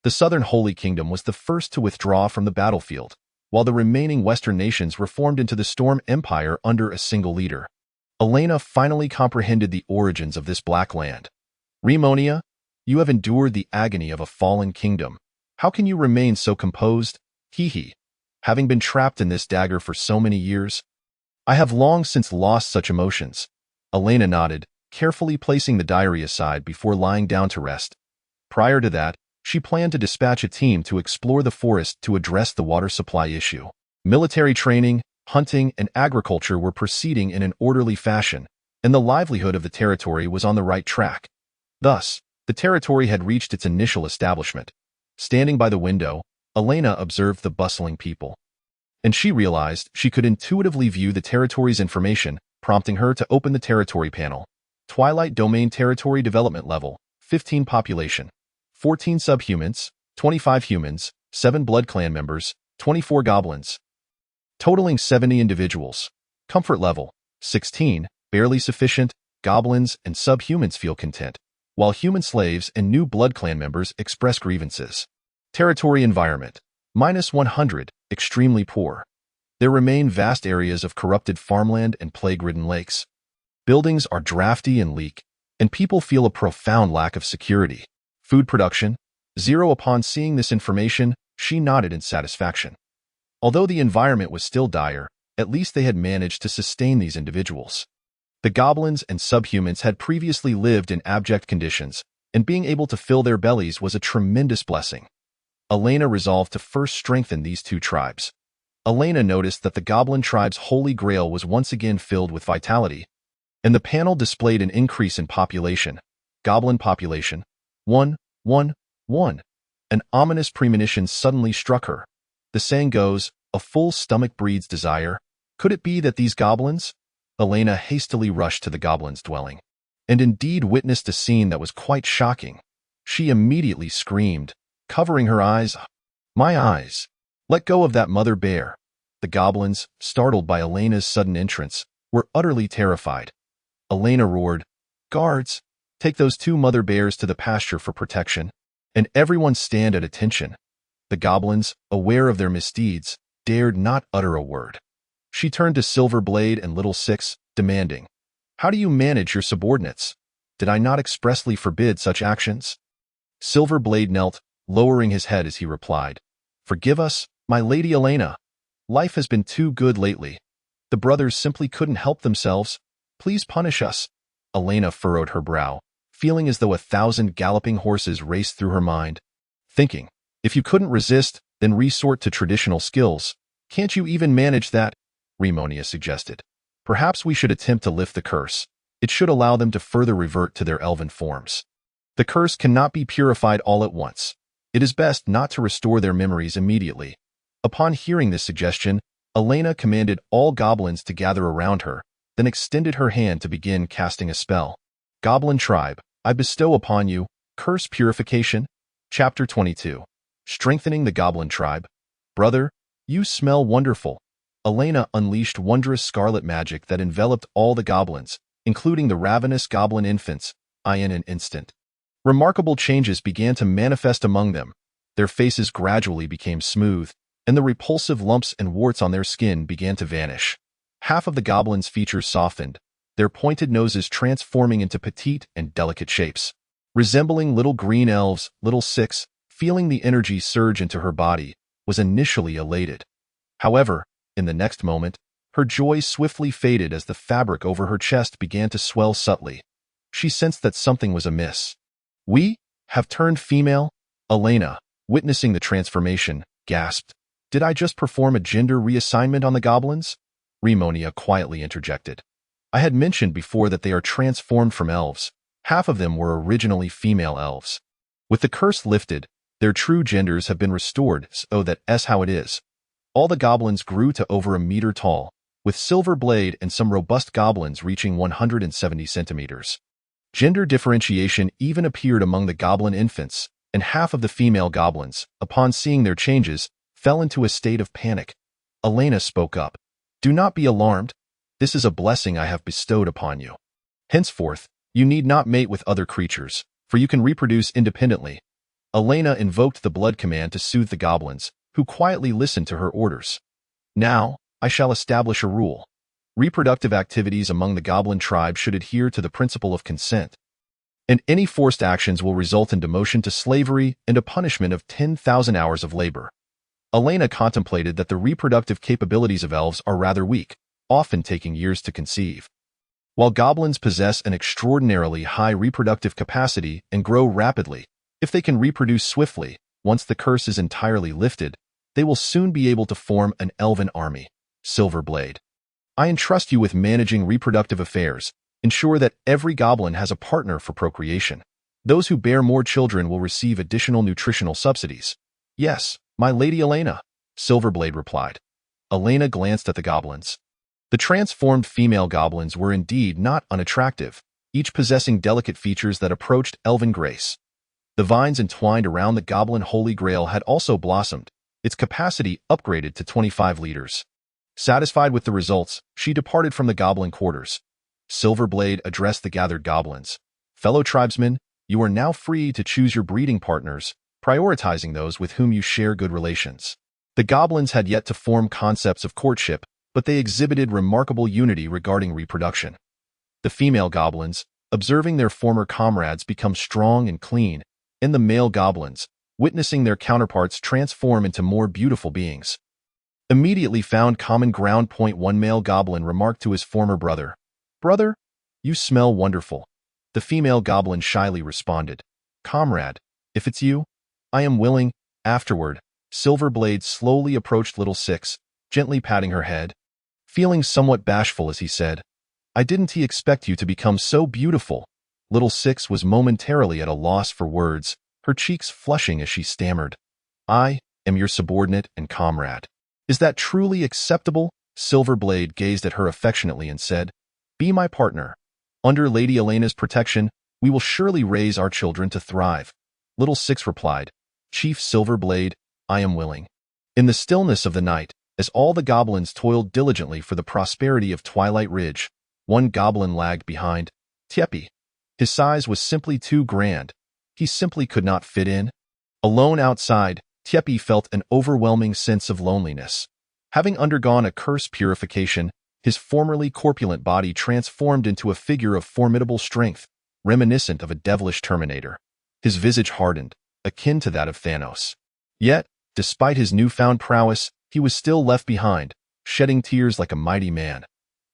The Southern Holy Kingdom was the first to withdraw from the battlefield, while the remaining Western nations reformed into the Storm Empire under a single leader. Elena finally comprehended the origins of this Black Land. Remonia, you have endured the agony of a fallen kingdom. How can you remain so composed? Hee. Having been trapped in this dagger for so many years, I have long since lost such emotions. Elena nodded, carefully placing the diary aside before lying down to rest. Prior to that, she planned to dispatch a team to explore the forest to address the water supply issue. Military training, hunting, and agriculture were proceeding in an orderly fashion, and the livelihood of the territory was on the right track. Thus, the territory had reached its initial establishment. Standing by the window, Elena observed the bustling people. And she realized she could intuitively view the territory's information, prompting her to open the territory panel. Twilight Domain Territory Development Level, 15 Population, 14 subhumans, 25 humans, 7 Blood Clan members, 24 goblins, totaling 70 individuals. Comfort Level, 16, barely sufficient. Goblins and subhumans feel content, while human slaves and new Blood Clan members express grievances. Territory Environment, -100, extremely poor. There remain vast areas of corrupted farmland and plague-ridden lakes. Buildings are drafty and leak, and people feel a profound lack of security. Food production, 0. Upon seeing this information, she nodded in satisfaction. Although the environment was still dire, at least they had managed to sustain these individuals. The goblins and subhumans had previously lived in abject conditions, and being able to fill their bellies was a tremendous blessing. Elena resolved to first strengthen these 2 tribes. Elena noticed that the goblin tribe's holy grail was once again filled with vitality, and the panel displayed an increase in population. Goblin population, 111. An ominous premonition suddenly struck her. The saying goes, a full stomach breeds desire. Could it be that these goblins? Elena hastily rushed to the goblin's dwelling, and indeed witnessed a scene that was quite shocking. She immediately screamed, covering her eyes. My eyes! Let go of that mother bear. The goblins, startled by Elena's sudden entrance, were utterly terrified. Elena roared, Guards, take those 2 mother bears to the pasture for protection, and everyone stand at attention. The goblins, aware of their misdeeds, dared not utter a word. She turned to Silver Blade and Little Six, demanding, How do you manage your subordinates? Did I not expressly forbid such actions? Silver Blade knelt, lowering his head as he replied, Forgive us, my lady Elena. Life has been too good lately. The brothers simply couldn't help themselves. Please punish us. Elena furrowed her brow, feeling as though 1,000 galloping horses raced through her mind. Thinking, if you couldn't resist, then resort to traditional skills. Can't you even manage that? Remonia suggested. Perhaps we should attempt to lift the curse. It should allow them to further revert to their elven forms. The curse cannot be purified all at once. It is best not to restore their memories immediately. Upon hearing this suggestion, Elena commanded all goblins to gather around her, then extended her hand to begin casting a spell. Goblin Tribe, I bestow upon you, Curse Purification. Chapter 22. Strengthening the Goblin Tribe. Brother, you smell wonderful. Elena unleashed wondrous scarlet magic that enveloped all the goblins, including the ravenous goblin infants, in an instant. Remarkable changes began to manifest among them. Their faces gradually became smooth, and the repulsive lumps and warts on their skin began to vanish. Half of the goblins' features softened, their pointed noses transforming into petite and delicate shapes. Resembling little green elves, Little Six, feeling the energy surge into her body, was initially elated. However, in the next moment, her joy swiftly faded as the fabric over her chest began to swell subtly. She sensed that something was amiss. We have turned female? Elena, witnessing the transformation, gasped. Did I just perform a gender reassignment on the goblins? Remonia quietly interjected. I had mentioned before that they are transformed from elves. Half of them were originally female elves. With the curse lifted, their true genders have been restored so that's how it is. All the goblins grew to over 1 meter tall, with Silver Blade and some robust goblins reaching 170 centimeters. Gender differentiation even appeared among the goblin infants, and half of the female goblins, upon seeing their changes, fell into a state of panic. Elena spoke up. Do not be alarmed. This is a blessing I have bestowed upon you. Henceforth, you need not mate with other creatures, for you can reproduce independently. Elena invoked the blood command to soothe the goblins, who quietly listened to her orders. Now, I shall establish a rule. Reproductive activities among the goblin tribe should adhere to the principle of consent, and any forced actions will result in demotion to slavery and a punishment of 10,000 hours of labor. Elena contemplated that the reproductive capabilities of elves are rather weak, often taking years to conceive. While goblins possess an extraordinarily high reproductive capacity and grow rapidly, if they can reproduce swiftly, once the curse is entirely lifted, they will soon be able to form an elven army. Silverblade. I entrust you with managing reproductive affairs. Ensure that every goblin has a partner for procreation. Those who bear more children will receive additional nutritional subsidies. Yes, my lady Elena, Silverblade replied. Elena glanced at the goblins. The transformed female goblins were indeed not unattractive, each possessing delicate features that approached elven grace. The vines entwined around the goblin holy grail had also blossomed, its capacity upgraded to 25 liters. Satisfied with the results, she departed from the goblin quarters. Silverblade addressed the gathered goblins. Fellow tribesmen, you are now free to choose your breeding partners, prioritizing those with whom you share good relations. The goblins had yet to form concepts of courtship, but they exhibited remarkable unity regarding reproduction. The female goblins, observing their former comrades become strong and clean, and the male goblins, witnessing their counterparts transform into more beautiful beings, immediately found common ground. One male goblin remarked to his former brother, "Brother, you smell wonderful." The female goblin shyly responded, "Comrade, if it's you, I am willing." Afterward, Silverblade slowly approached Little Six, gently patting her head. Feeling somewhat bashful as he said, "I didn't expect you to become so beautiful." Little Six was momentarily at a loss for words, her cheeks flushing as she stammered, "I am your subordinate and comrade. Is that truly acceptable?" Silverblade gazed at her affectionately and said, "Be my partner. Under Lady Elena's protection, we will surely raise our children to thrive." Little Six replied, "Chief Silverblade, I am willing." In the stillness of the night, as all the goblins toiled diligently for the prosperity of Twilight Ridge, one goblin lagged behind, Tiepi. His size was simply too grand. He simply could not fit in. Alone outside, Tiepi felt an overwhelming sense of loneliness. Having undergone a curse purification, his formerly corpulent body transformed into a figure of formidable strength, reminiscent of a devilish Terminator. His visage hardened, akin to that of Thanos. Yet, despite his newfound prowess, he was still left behind, shedding tears like a mighty man.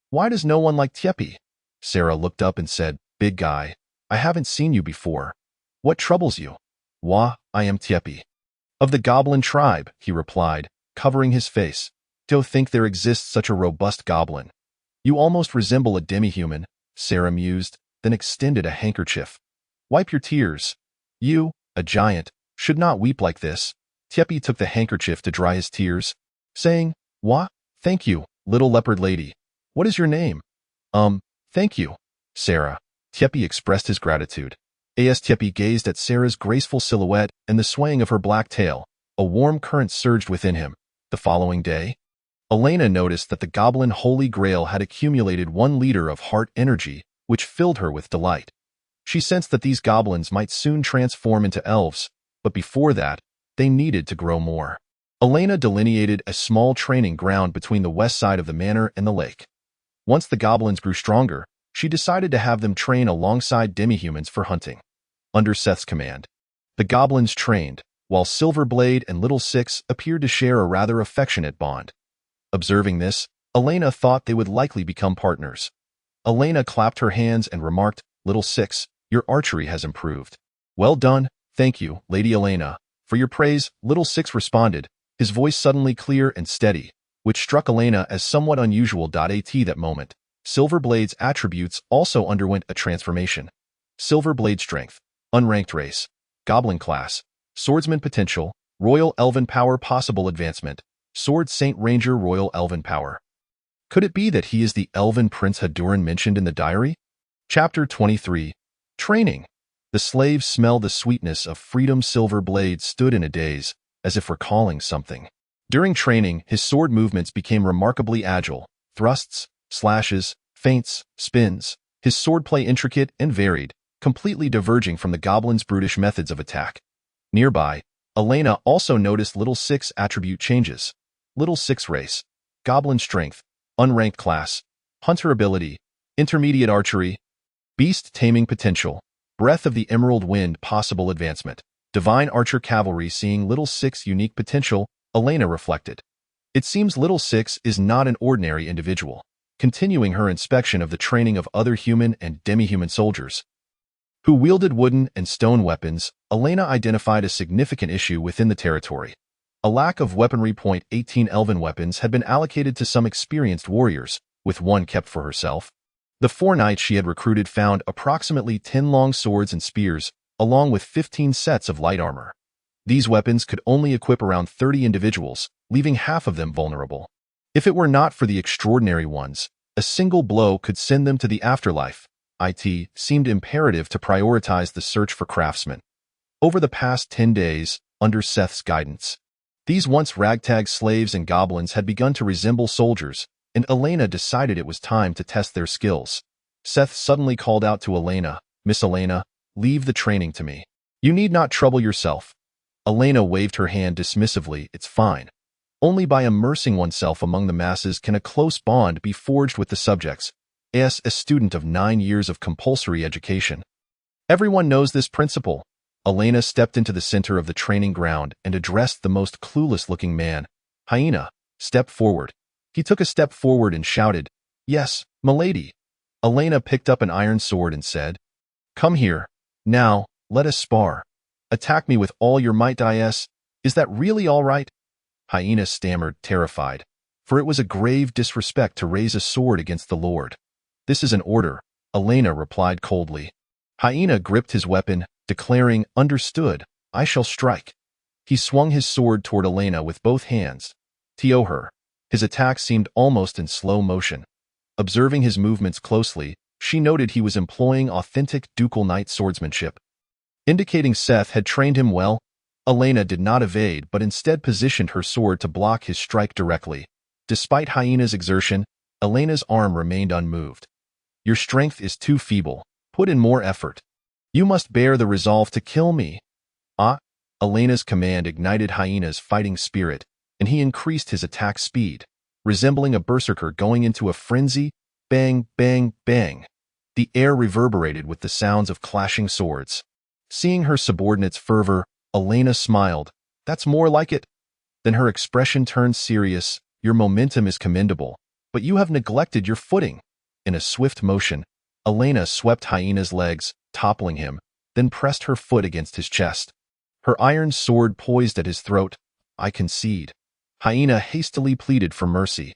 "Why does no one like Tiepi?" Sarah looked up and said, "Big guy, I haven't seen you before. What troubles you?" "Wah, I am Tiepi. Of the goblin tribe," he replied, covering his face. "Don't think there exists such a robust goblin." "You almost resemble a demi-human," Sarah mused, then extended a handkerchief. "Wipe your tears. You, a giant, should not weep like this." Tiepi took the handkerchief to dry his tears, saying, "Wah, thank you, little leopard lady. What is your name?" Thank you, Sarah." Tiepi expressed his gratitude. As Tiepi gazed at Sarah's graceful silhouette and the swaying of her black tail, a warm current surged within him. The following day, Elena noticed that the goblin Holy Grail had accumulated 1 liter of heart energy, which filled her with delight. She sensed that these goblins might soon transform into elves, but before that, they needed to grow more. Elena delineated a small training ground between the west side of the manor and the lake. Once the goblins grew stronger, she decided to have them train alongside demi-humans for hunting. Under Seth's command, the goblins trained, while Silverblade and Little Six appeared to share a rather affectionate bond. Observing this, Elena thought they would likely become partners. Elena clapped her hands and remarked, "Little Six, your archery has improved." "Well done, thank you, Lady Elena, for your praise," Little Six responded, his voice suddenly clear and steady, which struck Elena as somewhat unusual. At that moment, Silverblade's attributes also underwent a transformation. Silverblade strength, unranked race, goblin class, swordsman potential, royal elven power possible advancement, sword saint ranger royal elven power. Could it be that he is the elven Prince Haduran mentioned in the diary? Chapter 23. Training. The slaves smelled the sweetness of freedom. Silverblade stood in a daze, as if recalling something. During training, his sword movements became remarkably agile, thrusts, slashes, feints, spins. his swordplay intricate and varied, completely diverging from the goblin's brutish methods of attack. Nearby, Elena also noticed Little Six attribute changes. Little Six race, Goblin strength, unranked class, Hunter ability, intermediate archery, Beast taming potential, Breath of the Emerald Wind possible advancement, Divine Archer Cavalry. Seeing Little Six unique potential, Elena reflected. It seems Little Six is not an ordinary individual. Continuing her inspection of the training of other human and demi-human soldiers who wielded wooden and stone weapons, Elena identified a significant issue within the territory. A lack of weaponry. 18 elven weapons had been allocated to some experienced warriors, with one kept for herself. The 4 knights she had recruited found approximately 10 long swords and spears, along with 15 sets of light armor. These weapons could only equip around 30 individuals, leaving half of them vulnerable. If it were not for the extraordinary ones, a single blow could send them to the afterlife. It seemed imperative to prioritize the search for craftsmen. Over the past 10 days, under Seth's guidance, these once ragtag slaves and goblins had begun to resemble soldiers, and Elena decided it was time to test their skills. Seth suddenly called out to Elena, "Miss Elena, leave the training to me. You need not trouble yourself." Elena waved her hand dismissively. "It's fine. Only by immersing oneself among the masses can a close bond be forged with the subjects." As a student of 9 years of compulsory education, everyone knows this principle. Elena stepped into the center of the training ground and addressed the most clueless-looking man. "Hyena, step forward." He took a step forward and shouted, "Yes, milady." Elena picked up an iron sword and said, "Come here. Now, let us spar. Attack me with all your might. Is that really all right?" Hyena stammered, terrified, for it was a grave disrespect to raise a sword against the Lord. "This is an order," Elena replied coldly. Hyena gripped his weapon, declaring, "Understood, I shall strike." He swung his sword toward Elena with both hands. Her. His attack seemed almost in slow motion. Observing his movements closely, she noted he was employing authentic ducal knight swordsmanship. Indicating Seth had trained him well, Elena did not evade but instead positioned her sword to block his strike directly. Despite Hyena's exertion, Elena's arm remained unmoved. "Your strength is too feeble. Put in more effort. You must bear the resolve to kill me." Elena's command ignited Hyena's fighting spirit, and he increased his attack speed, resembling a berserker going into a frenzy. Bang, bang, bang. The air reverberated with the sounds of clashing swords. Seeing her subordinate's fervor, Elena smiled. "That's more like it." Then her expression turned serious. "Your momentum is commendable, but you have neglected your footing." In a swift motion, Elena swept Hyena's legs, toppling him, then pressed her foot against his chest. Her iron sword poised at his throat. "I concede." Hyena hastily pleaded for mercy.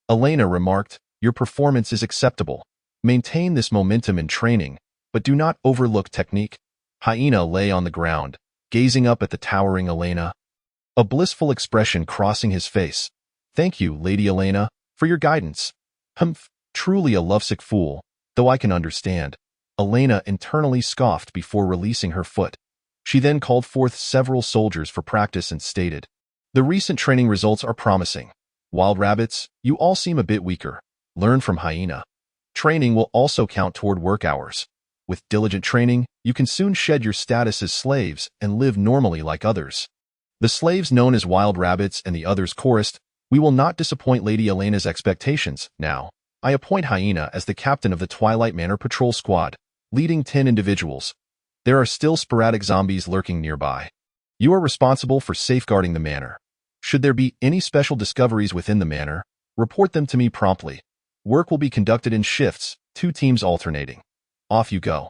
Elena remarked, "Your performance is acceptable. Maintain this momentum in training, but do not overlook technique." Hyena lay on the ground, gazing up at the towering Elena, a blissful expression crossing his face. "Thank you, Lady Elena, for your guidance." "Humph, truly a lovesick fool, though I can understand." Elena internally scoffed before releasing her foot. She then called forth several soldiers for practice and stated, "The recent training results are promising. Wild rabbits, you all seem a bit weaker. Learn from Hyena. Training will also count toward work hours. With diligent training, you can soon shed your status as slaves and live normally like others." The slaves known as wild rabbits and the others chorused, "We will not disappoint Lady Elena's expectations. Now, I appoint Hyena as the captain of the Twilight Manor Patrol Squad, leading 10 individuals. There are still sporadic zombies lurking nearby. You are responsible for safeguarding the manor. Should there be any special discoveries within the manor, report them to me promptly. Work will be conducted in shifts, 2 teams alternating. Off you go."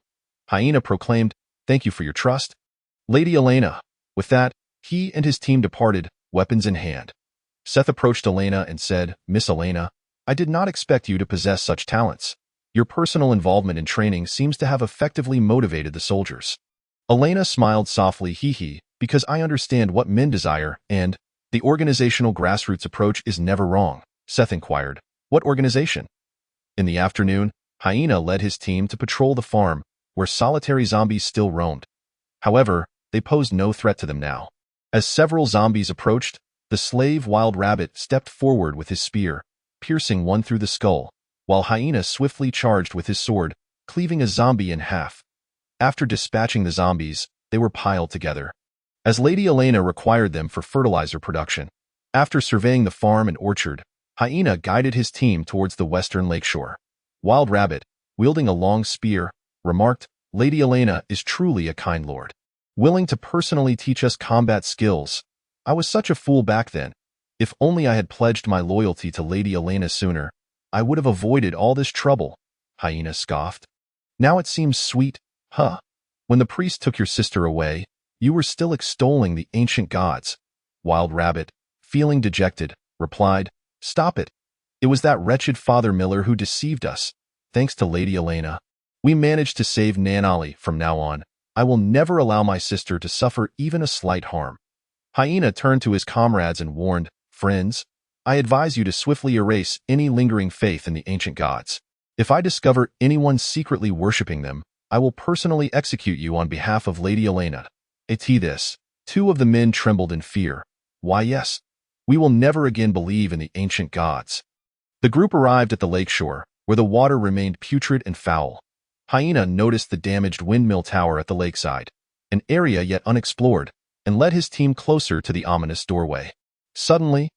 Hyena proclaimed, "Thank you for your trust, Lady Elena." With that, he and his team departed, weapons in hand. Seth approached Elena and said, "Miss Elena, I did not expect you to possess such talents. Your personal involvement in training seems to have effectively motivated the soldiers." Elena smiled softly, "Hee, because I understand what men desire, and the organizational grassroots approach is never wrong." Seth inquired, "What organization?" In the afternoon, Hyena led his team to patrol the farm, where solitary zombies still roamed. However, they posed no threat to them now. As several zombies approached, the slave Wild Rabbit stepped forward with his spear, piercing one through the skull, while Hyena swiftly charged with his sword, cleaving a zombie in half. After dispatching the zombies, they were piled together, as Lady Elena required them for fertilizer production. After surveying the farm and orchard, Hyena guided his team towards the western lakeshore. Wild Rabbit, wielding a long spear, remarked, "Lady Elena is truly a kind lord, willing to personally teach us combat skills. I was such a fool back then. If only I had pledged my loyalty to Lady Elena sooner, I would have avoided all this trouble," Hyena scoffed. "Now it seems sweet, huh? When the priest took your sister away, you were still extolling the ancient gods." Wild Rabbit, feeling dejected, replied, "Stop it. It was that wretched Father Miller who deceived us. Thanks to Lady Elena, we managed to save Nan Ollie. From now on, I will never allow my sister to suffer even a slight harm." Hyena turned to his comrades and warned, "Friends, I advise you to swiftly erase any lingering faith in the ancient gods. If I discover anyone secretly worshipping them, I will personally execute you on behalf of Lady Elena." This. Two of the men trembled in fear. "Why, yes. We will never again believe in the ancient gods." The group arrived at the lakeshore, where the water remained putrid and foul. Hyena noticed the damaged windmill tower at the lakeside, an area yet unexplored, and led his team closer to the ominous doorway. Suddenly,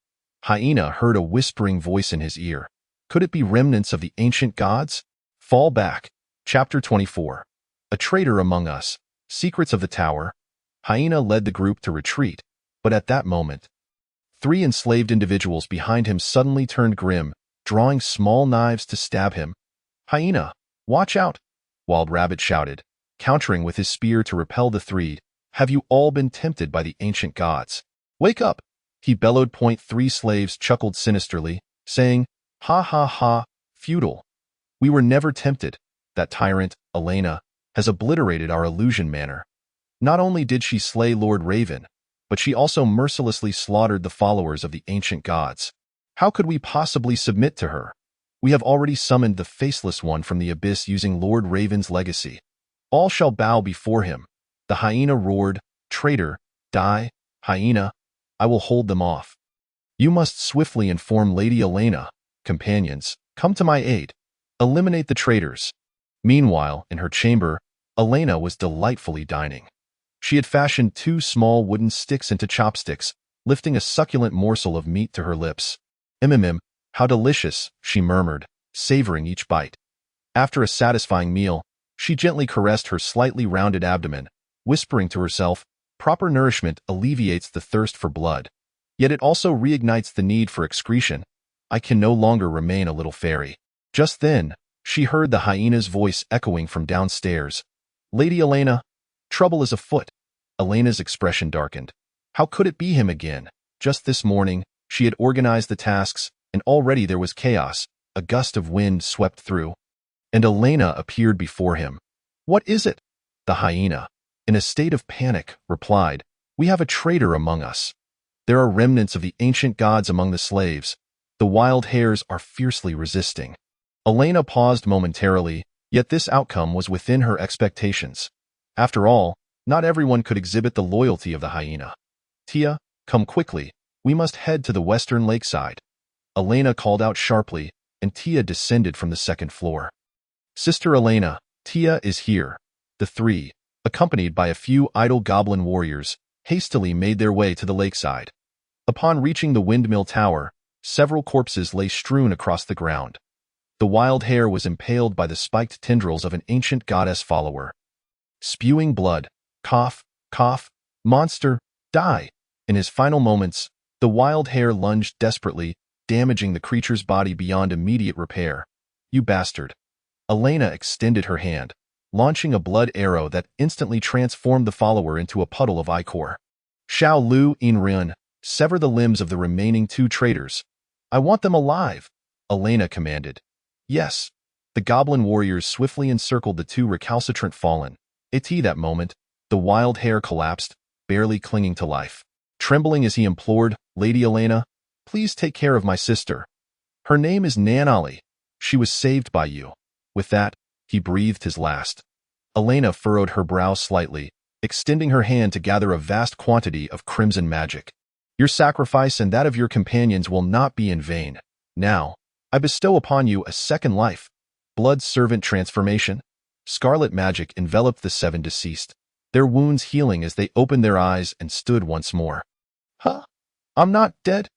Hyena heard a whispering voice in his ear. Could it be remnants of the ancient gods? Fall back. Chapter 24. A traitor among us. Secrets of the tower. Hyena led the group to retreat, but at that moment, 3 enslaved individuals behind him suddenly turned grim, drawing small knives to stab him. "Hyena, watch out!" Wild Rabbit shouted, countering with his spear to repel the 3. "Have you all been tempted by the ancient gods? Wake up!" he bellowed. 3 slaves chuckled sinisterly, saying, "Ha ha ha, futile. We were never tempted. That tyrant, Elena, has obliterated our illusion manor. Not only did she slay Lord Raven, but she also mercilessly slaughtered the followers of the ancient gods. How could we possibly submit to her? We have already summoned the Faceless One from the abyss using Lord Raven's legacy. All shall bow before him." The hyena roared, "Traitor, die, hyena. I will hold them off. You must swiftly inform Lady Elena. Companions, come to my aid. Eliminate the traitors." Meanwhile, in her chamber, Elena was delightfully dining. She had fashioned 2 small wooden sticks into chopsticks, lifting a succulent morsel of meat to her lips. How delicious," she murmured, savoring each bite. After a satisfying meal, she gently caressed her slightly rounded abdomen, whispering to herself, "Proper nourishment alleviates the thirst for blood. Yet it also reignites the need for excretion. I can no longer remain a little fairy." Just then, she heard the hyena's voice echoing from downstairs. "Lady Elena, trouble is afoot." Elena's expression darkened. How could it be him again? Just this morning, she had organized the tasks, and already there was chaos. A gust of wind swept through, and Elena appeared before him. "What is it?" The hyena, in a state of panic, replied, "We have a traitor among us. There are remnants of the ancient gods among the slaves. The wild hares are fiercely resisting." Elena paused momentarily, yet this outcome was within her expectations. After all, not everyone could exhibit the loyalty of the hyena. "Tia, come quickly. We must head to the western lakeside." Elena called out sharply, and Tia descended from the 2nd floor. "Sister Elena, Tia is here." The 3, accompanied by a few idle goblin warriors, hastily made their way to the lakeside. Upon reaching the windmill tower, several corpses lay strewn across the ground. The wild hare was impaled by the spiked tendrils of an ancient goddess follower. Spewing blood, cough, cough, monster, die. In his final moments, the wild hare lunged desperately, damaging the creature's body beyond immediate repair. "You bastard." Elena extended her hand, launching a blood arrow that instantly transformed the follower into a puddle of ichor. "Xiao Lu Inrun, sever the limbs of the remaining 2 traitors. I want them alive," Elena commanded. "Yes." The goblin warriors swiftly encircled the 2 recalcitrant fallen. At that moment, the wild hare collapsed, barely clinging to life. Trembling as he implored, "Lady Elena, please take care of my sister. Her name is Nan Ollie. She was saved by you." With that, he breathed his last. Elena furrowed her brow slightly, extending her hand to gather a vast quantity of crimson magic. "Your sacrifice and that of your companions will not be in vain. Now, I bestow upon you a second life. Blood servant transformation." Scarlet magic enveloped the 7 deceased, their wounds healing as they opened their eyes and stood once more. Huh? I'm not dead?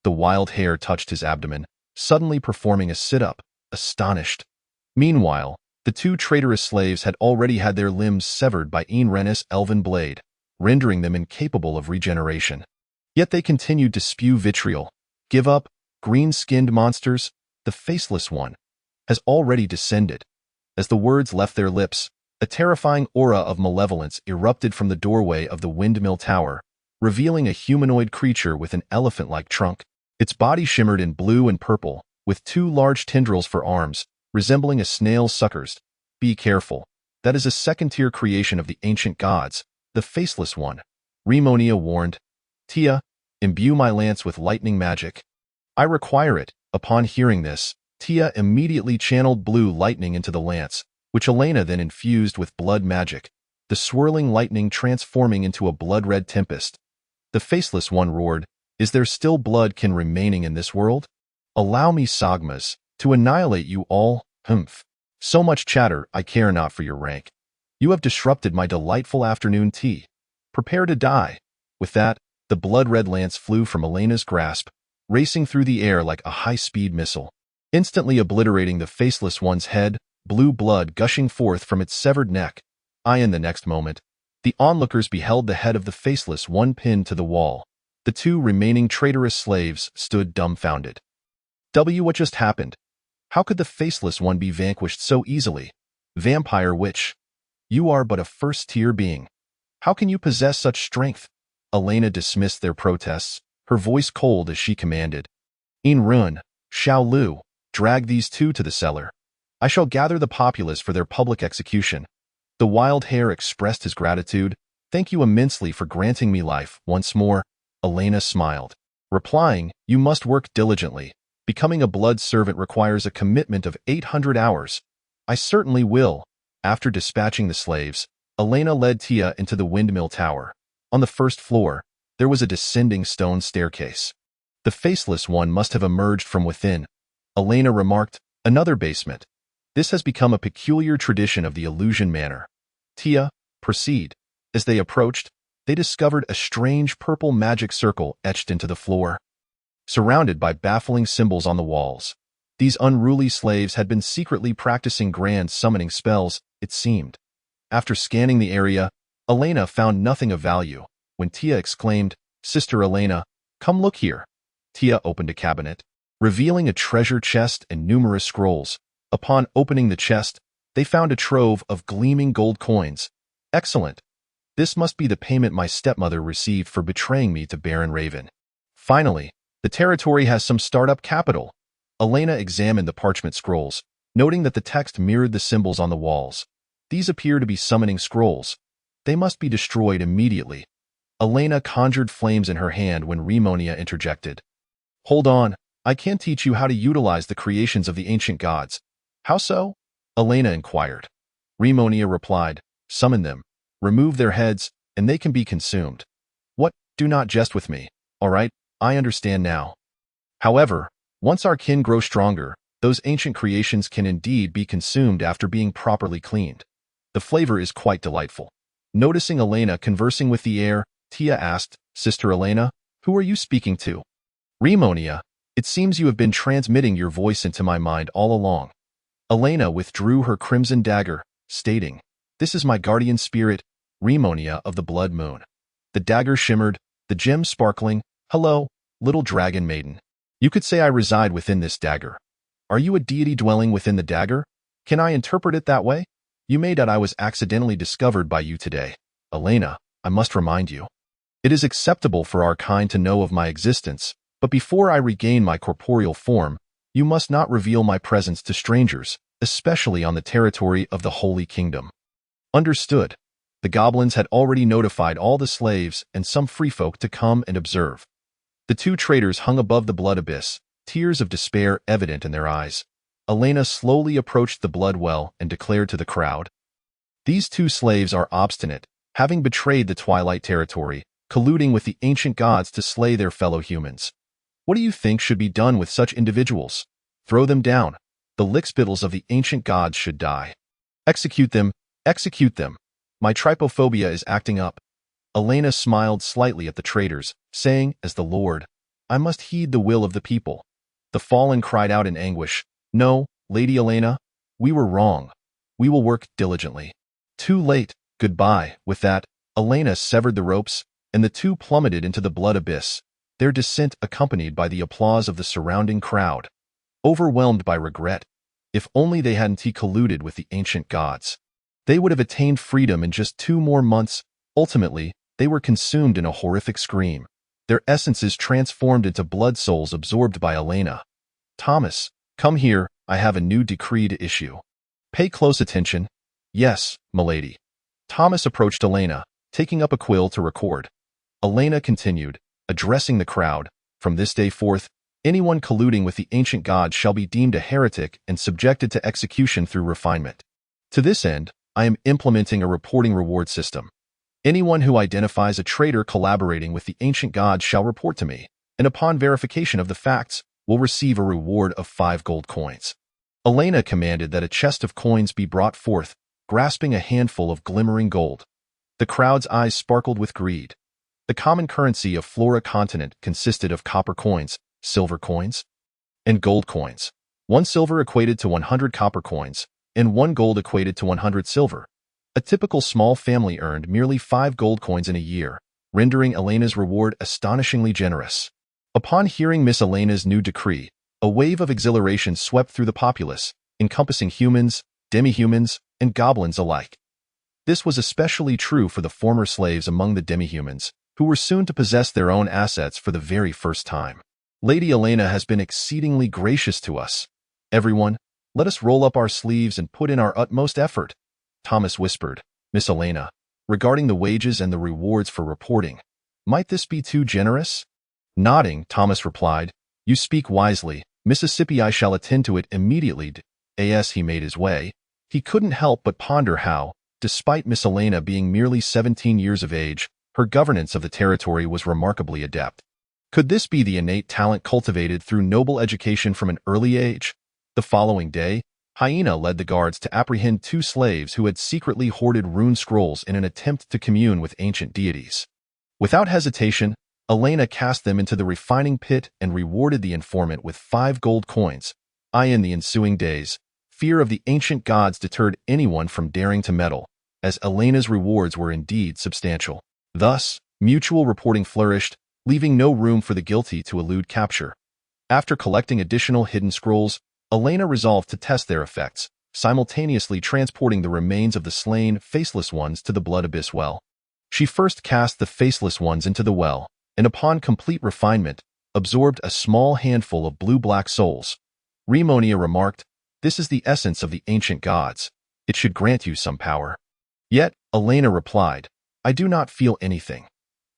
The wild hair touched his abdomen, suddenly performing a sit-up, astonished. Meanwhile, the 2 traitorous slaves had already had their limbs severed by Ren's elven blade, rendering them incapable of regeneration. Yet they continued to spew vitriol. Give up, green-skinned monsters, the faceless one has already descended. As the words left their lips, a terrifying aura of malevolence erupted from the doorway of the windmill tower, revealing a humanoid creature with an elephant-like trunk. Its body shimmered in blue and purple, with 2 large tendrils for arms, resembling a snail's suckers. Be careful. That is a second-tier creation of the ancient gods, the faceless one, Rimonia warned. Tia, imbue my lance with lightning magic. I require it. Upon hearing this, Tia immediately channeled blue lightning into the lance, which Elena then infused with blood magic, the swirling lightning transforming into a blood-red tempest. The faceless one roared, "Is there still blood kin remaining in this world? Allow me, Sagmas, to annihilate you all, humph. So much chatter, I care not for your rank. You have disrupted my delightful afternoon tea. Prepare to die." With that, the blood-red lance flew from Elena's grasp, racing through the air like a high-speed missile, instantly obliterating the faceless one's head, blue blood gushing forth from its severed neck. In the next moment, the onlookers beheld the head of the faceless one pinned to the wall. The 2 remaining traitorous slaves stood dumbfounded. What just happened? How could the faceless one be vanquished so easily? Vampire witch. You are but a first-tier being. How can you possess such strength? Elena dismissed their protests, her voice cold as she commanded. Run, Xiao Lu, drag these 2 to the cellar. I shall gather the populace for their public execution. The wild hare expressed his gratitude. Thank you immensely for granting me life once more. Elena smiled, replying, you must work diligently. Becoming a blood servant requires a commitment of 800 hours. I certainly will. After dispatching the slaves, Elena led Tia into the windmill tower. On the first floor, there was a descending stone staircase. The faceless one must have emerged from within. Elena remarked, another basement. This has become a peculiar tradition of the Illusion Manor. Tia, proceed. As they approached, they discovered a strange purple magic circle etched into the floor, surrounded by baffling symbols on the walls. These unruly slaves had been secretly practicing grand summoning spells, it seemed. After scanning the area, Elena found nothing of value. When Tia exclaimed, Sister Elena, come look here. Tia opened a cabinet, revealing a treasure chest and numerous scrolls. Upon opening the chest, they found a trove of gleaming gold coins. Excellent. This must be the payment my stepmother received for betraying me to Baron Raven. Finally, the territory has some startup capital. Elena examined the parchment scrolls, noting that the text mirrored the symbols on the walls. These appear to be summoning scrolls. They must be destroyed immediately. Elena conjured flames in her hand when Rimonia interjected. Hold on, I can't teach you how to utilize the creations of the ancient gods. How so? Elena inquired. Rimonia replied, summon them, remove their heads, and they can be consumed. What? Do not jest with me. All right, I understand now. However, once our kin grow stronger, those ancient creations can indeed be consumed after being properly cleaned. The flavor is quite delightful. Noticing Elena conversing with the air, Tia asked, Sister Elena, who are you speaking to? Rimonia, it seems you have been transmitting your voice into my mind all along. Elena withdrew her crimson dagger, stating, This is my guardian spirit, Rimonia of the Blood Moon. The dagger shimmered, the gem sparkling. Hello, little dragon maiden. You could say I reside within this dagger. Are you a deity dwelling within the dagger? Can I interpret it that way? You made that I was accidentally discovered by you today. Elena, I must remind you. It is acceptable for our kind to know of my existence, but before I regain my corporeal form, you must not reveal my presence to strangers, especially on the territory of the Holy Kingdom. Understood. The goblins had already notified all the slaves and some free folk to come and observe. The 2 traitors hung above the blood abyss, tears of despair evident in their eyes. Elena slowly approached the blood well and declared to the crowd, These 2 slaves are obstinate, having betrayed the Twilight territory, colluding with the ancient gods to slay their fellow humans. What do you think should be done with such individuals? Throw them down. The lickspittles of the ancient gods should die. Execute them, execute them. My trypophobia is acting up. Elena smiled slightly at the traitors, saying, as the Lord, I must heed the will of the people. The fallen cried out in anguish, No, Lady Elena, we were wrong. We will work diligently. Too late, goodbye. With that, Elena severed the ropes, and the two plummeted into the blood abyss, their descent accompanied by the applause of the surrounding crowd. Overwhelmed by regret, if only they hadn't colluded with the ancient gods. They would have attained freedom in just 2 more months. Ultimately, they were consumed in a horrific scream, their essences transformed into blood souls absorbed by Elena. Thomas, come here, I have a new decree to issue. Pay close attention. Yes, milady. Thomas approached Elena, taking up a quill to record. Elena continued, addressing the crowd, From this day forth, anyone colluding with the ancient gods shall be deemed a heretic and subjected to execution through refinement. To this end, I am implementing a reporting reward system. Anyone who identifies a traitor collaborating with the ancient gods shall report to me, and upon verification of the facts, will receive a reward of 5 gold coins. Elena commanded that a chest of coins be brought forth, grasping a handful of glimmering gold. The crowd's eyes sparkled with greed. The common currency of Flora continent consisted of copper coins, silver coins, and gold coins. 1 silver equated to 100 copper coins, and 1 gold equated to 100 silver. A typical small family earned merely 5 gold coins in a year, rendering Elena's reward astonishingly generous. Upon hearing Miss Elena's new decree, a wave of exhilaration swept through the populace, encompassing humans, demi-humans, and goblins alike. This was especially true for the former slaves among the demi-humans, who were soon to possess their own assets for the very first time. Lady Elena has been exceedingly gracious to us. Everyone, let us roll up our sleeves and put in our utmost effort. Thomas whispered, Miss Elena, regarding the wages and the rewards for reporting. Might this be too generous? Nodding, Thomas replied, You speak wisely. Mississippi, I shall attend to it immediately. As he made his way, he couldn't help but ponder how, despite Miss Elena being merely 17 years of age, her governance of the territory was remarkably adept. Could this be the innate talent cultivated through noble education from an early age? The following day, Hyena led the guards to apprehend 2 slaves who had secretly hoarded rune scrolls in an attempt to commune with ancient deities. Without hesitation, Elena cast them into the refining pit and rewarded the informant with 5 gold coins. In the ensuing days, fear of the ancient gods deterred anyone from daring to meddle, as Elena's rewards were indeed substantial. Thus, mutual reporting flourished, leaving no room for the guilty to elude capture. After collecting additional hidden scrolls, Elena resolved to test their effects, simultaneously transporting the remains of the slain faceless ones to the blood abyss well. She first cast the faceless ones into the well, and upon complete refinement, absorbed a small handful of blue-black souls. Remonia remarked, This is the essence of the ancient gods. It should grant you some power. Yet, Elena replied, I do not feel anything.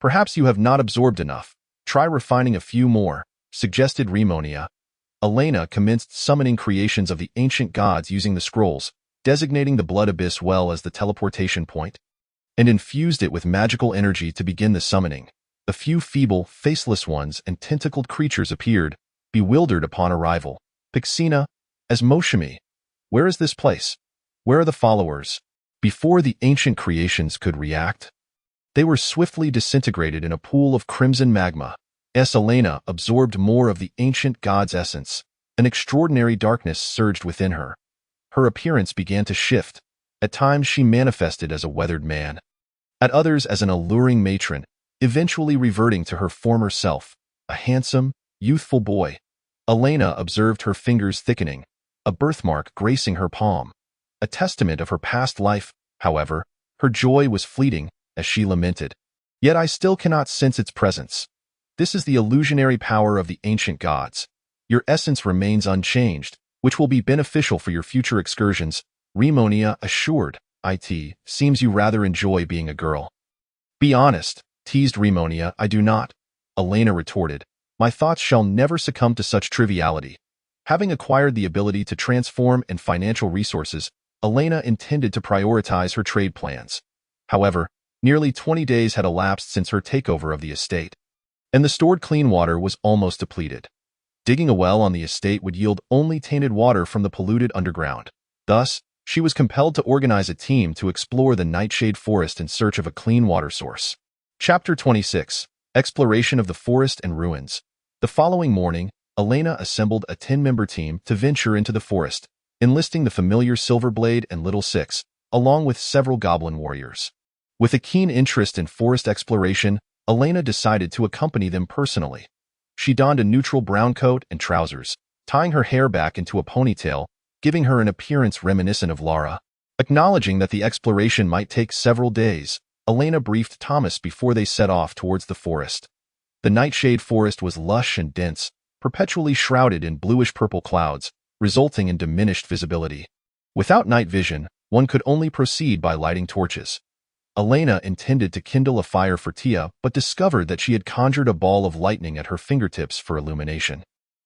Perhaps you have not absorbed enough. Try refining a few more, suggested Remonia. Elena commenced summoning creations of the ancient gods using the scrolls, designating the blood abyss well as the teleportation point, and infused it with magical energy to begin the summoning. A few feeble, faceless ones and tentacled creatures appeared, bewildered upon arrival. Pixina, as Moshimi. Where is this place? Where are the followers? Before the ancient creations could react, they were swiftly disintegrated in a pool of crimson magma. Elena absorbed more of the ancient god's essence. An extraordinary darkness surged within her. Her appearance began to shift. At times she manifested as a weathered man. At others as an alluring matron, eventually reverting to her former self, a handsome, youthful boy. Elena observed her fingers thickening, a birthmark gracing her palm. A testament of her past life, however, her joy was fleeting, as she lamented. Yet I still cannot sense its presence. This is the illusionary power of the ancient gods. Your essence remains unchanged, which will be beneficial for your future excursions, Remonia assured. It seems you rather enjoy being a girl. Be honest, teased Remonia. I do not. Elena retorted. My thoughts shall never succumb to such triviality. Having acquired the ability to transform and financial resources, Elena intended to prioritize her trade plans. However, nearly 20 days had elapsed since her takeover of the estate, and the stored clean water was almost depleted. Digging a well on the estate would yield only tainted water from the polluted underground. Thus, She was compelled to organize a team to explore the Nightshade Forest in search of a clean water source. Chapter 26. Exploration of the Forest and Ruins. The following morning, Elena assembled a 10-member team to venture into the forest, enlisting the familiar Silverblade and Little Six, along with several goblin warriors. With a keen interest in forest exploration, Elena decided to accompany them personally. She donned a neutral brown coat and trousers, tying her hair back into a ponytail, giving her an appearance reminiscent of Lara. Acknowledging that the exploration might take several days, Elena briefed Thomas before they set off towards the forest. The Nightshade Forest was lush and dense, perpetually shrouded in bluish-purple clouds, resulting in diminished visibility. Without night vision, one could only proceed by lighting torches. Elena intended to kindle a fire for Tia, but discovered that she had conjured a ball of lightning at her fingertips for illumination.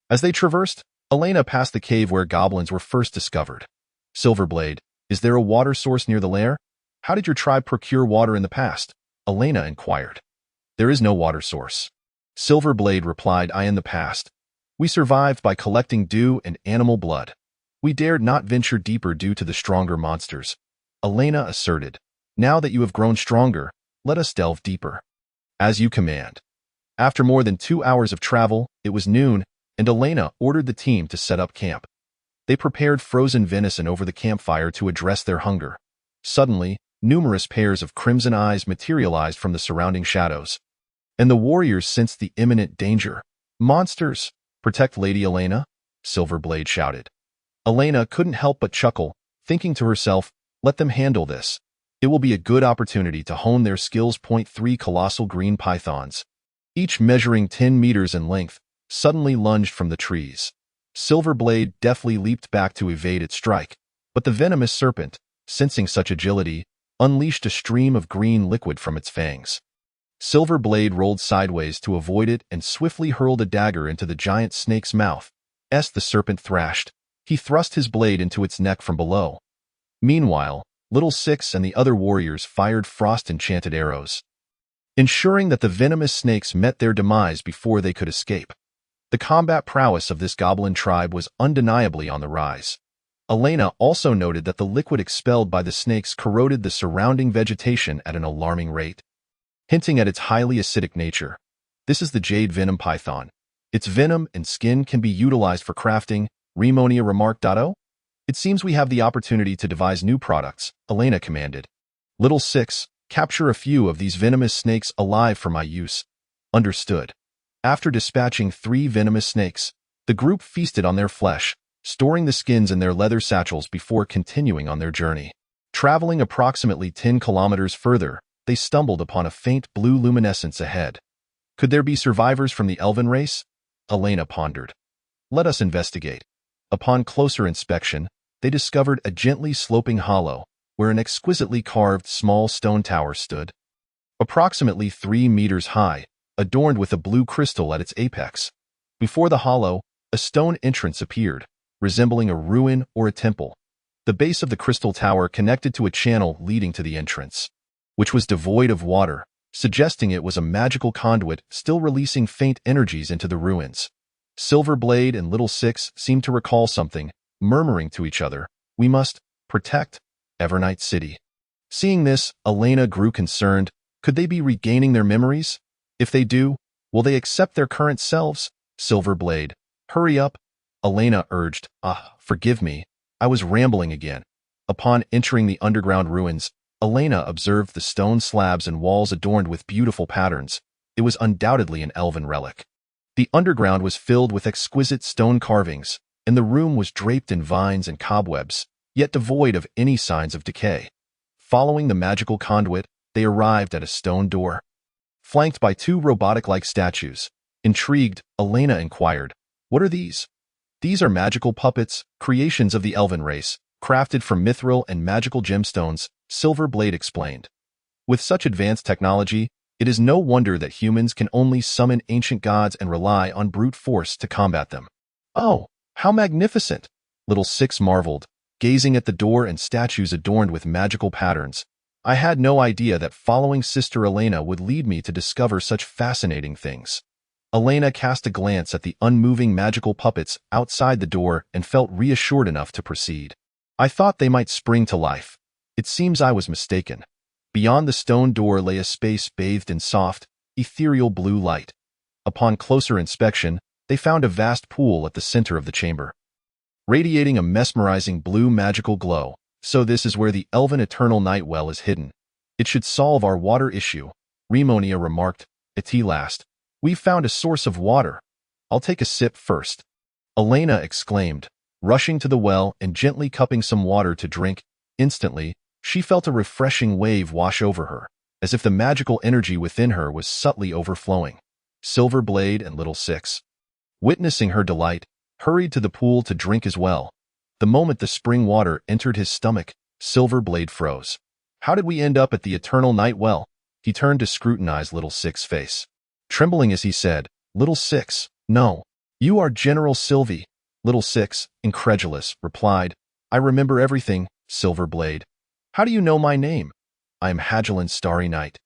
As they traversed, Elena passed the cave where goblins were first discovered. Silverblade, is there a water source near the lair? How did your tribe procure water in the past? Elena inquired. There is no water source. Silverblade replied, in the past. We survived by collecting dew and animal blood. We dared not venture deeper due to the stronger monsters. Elena asserted. Now that you have grown stronger, let us delve deeper. As you command. After more than 2 hours of travel, it was noon, and Elena ordered the team to set up camp. They prepared frozen venison over the campfire to address their hunger. Suddenly, numerous pairs of crimson eyes materialized from the surrounding shadows. And the warriors sensed the imminent danger. Monsters! Protect Lady Elena? Silverblade shouted. Elena couldn't help but chuckle, thinking to herself, let them handle this. It will be a good opportunity to hone their skills. 3 colossal green pythons, each measuring 10 meters in length, suddenly lunged from the trees. Silverblade deftly leaped back to evade its strike, but the venomous serpent, sensing such agility, unleashed a stream of green liquid from its fangs. Silverblade rolled sideways to avoid it and swiftly hurled a dagger into the giant snake's mouth. As the serpent thrashed, he thrust his blade into its neck from below. Meanwhile, Little Six and the other warriors fired frost-enchanted arrows, ensuring that the venomous snakes met their demise before they could escape. The combat prowess of this goblin tribe was undeniably on the rise. Elena also noted that the liquid expelled by the snakes corroded the surrounding vegetation at an alarming rate, hinting at its highly acidic nature. This is the jade venom python. Its venom and skin can be utilized for crafting, Remonia remarked. It seems we have the opportunity to devise new products, Elena commanded. Little Six, capture a few of these venomous snakes alive for my use. Understood. After dispatching 3 venomous snakes, the group feasted on their flesh, storing the skins in their leather satchels before continuing on their journey. Traveling approximately 10 kilometers further, they stumbled upon a faint blue luminescence ahead. Could there be survivors from the elven race? Elena pondered. Let us investigate. Upon closer inspection, they discovered a gently sloping hollow, where an exquisitely carved small stone tower stood. Approximately 3 meters high, adorned with a blue crystal at its apex. Before the hollow, a stone entrance appeared, resembling a ruin or a temple. The base of the crystal tower connected to a channel leading to the entrance, which was devoid of water, suggesting it was a magical conduit still releasing faint energies into the ruins. Silverblade and Little Six seemed to recall something, murmuring to each other, we must protect Evernight City. Seeing this, Elena grew concerned. Could they be regaining their memories? If they do, will they accept their current selves? Silverblade, hurry up, Elena urged. Forgive me, I was rambling again. Upon entering the underground ruins, Elena observed the stone slabs and walls adorned with beautiful patterns. It was undoubtedly an elven relic. The underground was filled with exquisite stone carvings, and the room was draped in vines and cobwebs, yet devoid of any signs of decay. Following the magical conduit, they arrived at a stone door, flanked by 2 robotic-like statues. Intrigued, Elena inquired, what are these? These are magical puppets, creations of the elven race, crafted from mithril and magical gemstones, Silverblade explained. With such advanced technology, it is no wonder that humans can only summon ancient gods and rely on brute force to combat them. Oh, how magnificent! Little Six marveled, gazing at the door and statues adorned with magical patterns. I had no idea that following Sister Elena would lead me to discover such fascinating things. Elena cast a glance at the unmoving magical puppets outside the door and felt reassured enough to proceed. I thought they might spring to life. It seems I was mistaken. Beyond the stone door lay a space bathed in soft, ethereal blue light. Upon closer inspection, they found a vast pool at the center of the chamber, radiating a mesmerizing blue magical glow. So this is where the elven eternal night well is hidden. It should solve our water issue, Rimonia remarked. At last, we've found a source of water. I'll take a sip first. Elena exclaimed, rushing to the well and gently cupping some water to drink. Instantly, she felt a refreshing wave wash over her, as if the magical energy within her was subtly overflowing. Silverblade and Little Six, witnessing her delight, hurried to the pool to drink as well. The moment the spring water entered his stomach, Silverblade froze. How did we end up at the eternal night well? He turned to scrutinize Little Six's face, trembling as he said, Little Six, no. You are General Sylvie. Little Six, incredulous, replied, I remember everything, Silverblade. How do you know my name? I am Hagelin's Starry Night.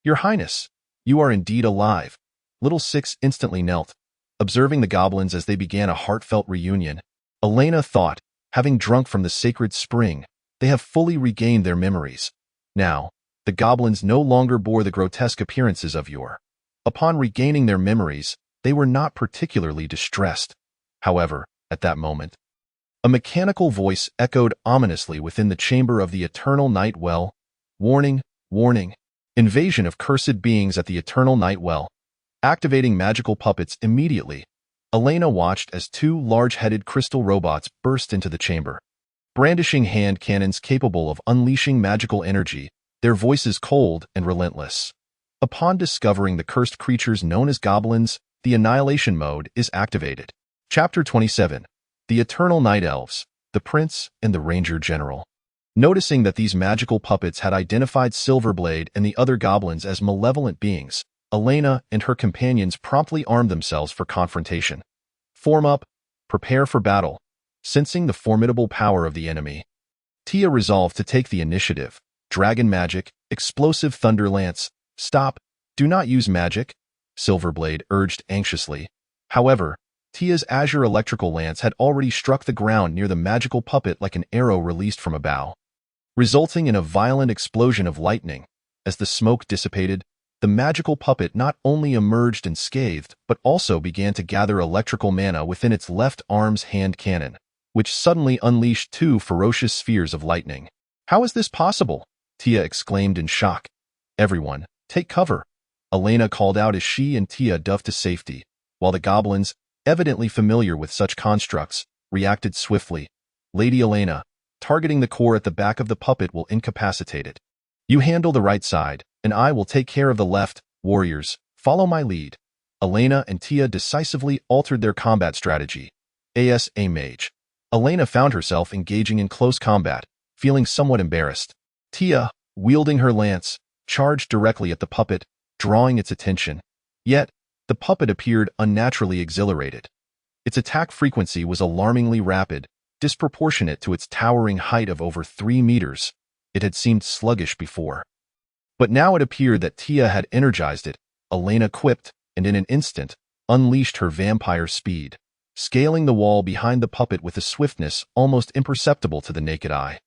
Your Highness, you are indeed alive. Little Six instantly knelt, observing the goblins as they began a heartfelt reunion. Elena thought, having drunk from the sacred spring, they have fully regained their memories. Now, the goblins no longer bore the grotesque appearances of yore. Upon regaining their memories, they were not particularly distressed. However, at that moment, a mechanical voice echoed ominously within the chamber of the eternal night well. Warning, warning. Invasion of cursed beings at the eternal night well. Activating magical puppets immediately. Elena watched as two large-headed crystal robots burst into the chamber, brandishing hand cannons capable of unleashing magical energy, their voices cold and relentless. Upon discovering the cursed creatures known as goblins, the annihilation mode is activated. Chapter 27. The Eternal Night Elves, the Prince and the Ranger General. Noticing that these magical puppets had identified Silverblade and the other goblins as malevolent beings, Elena and her companions promptly armed themselves for confrontation. Form up, prepare for battle. Sensing the formidable power of the enemy, Tia resolved to take the initiative. Dragon magic, explosive thunder lance. Stop, do not use magic, Silverblade urged anxiously. However, Tia's azure electrical lance had already struck the ground near the magical puppet like an arrow released from a bow, resulting in a violent explosion of lightning. As the smoke dissipated, the magical puppet not only emerged unscathed, but also began to gather electrical mana within its left arm's hand cannon, which suddenly unleashed two ferocious spheres of lightning. How is this possible? Tia exclaimed in shock. Everyone, take cover, Elena called out as she and Tia dove to safety, while the goblins, evidently familiar with such constructs, reacted swiftly. Lady Elena, targeting the core at the back of the puppet will incapacitate it. You handle the right side, and I will take care of the left. Warriors, follow my lead. Elena and Tia decisively altered their combat strategy. As a mage, Elena found herself engaging in close combat, feeling somewhat embarrassed. Tia, wielding her lance, charged directly at the puppet, drawing its attention. Yet, the puppet appeared unnaturally exhilarated. Its attack frequency was alarmingly rapid, disproportionate to its towering height of over 3 meters. It had seemed sluggish before, but now it appeared that Tia had energized it. Elena quipped, and in an instant, unleashed her vampire speed, scaling the wall behind the puppet with a swiftness almost imperceptible to the naked eye.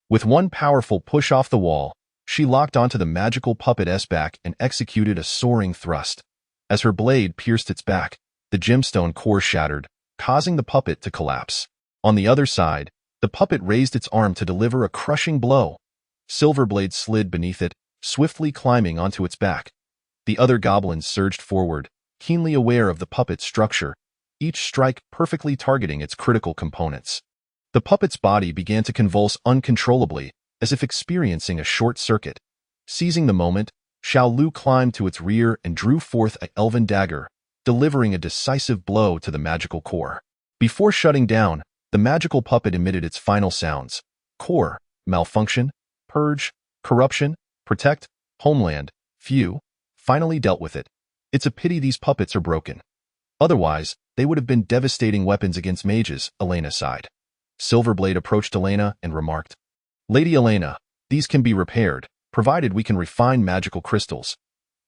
With one powerful push off the wall, she locked onto the magical puppet's back and executed a soaring thrust. As her blade pierced its back, the gemstone core shattered, causing the puppet to collapse. On the other side, the puppet raised its arm to deliver a crushing blow. Silverblade slid beneath it, swiftly climbing onto its back. The other goblins surged forward, keenly aware of the puppet's structure, each strike perfectly targeting its critical components. The puppet's body began to convulse uncontrollably, as if experiencing a short circuit. Seizing the moment, Xiao Lu climbed to its rear and drew forth an elven dagger, delivering a decisive blow to the magical core. Before shutting down, the magical puppet emitted its final sounds. Core, malfunction, purge, corruption, protect, homeland, few, finally dealt with it. It's a pity these puppets are broken. Otherwise, they would have been devastating weapons against mages, Elena sighed. Silverblade approached Elena and remarked, Lady Elena, these can be repaired, provided we can refine magical crystals.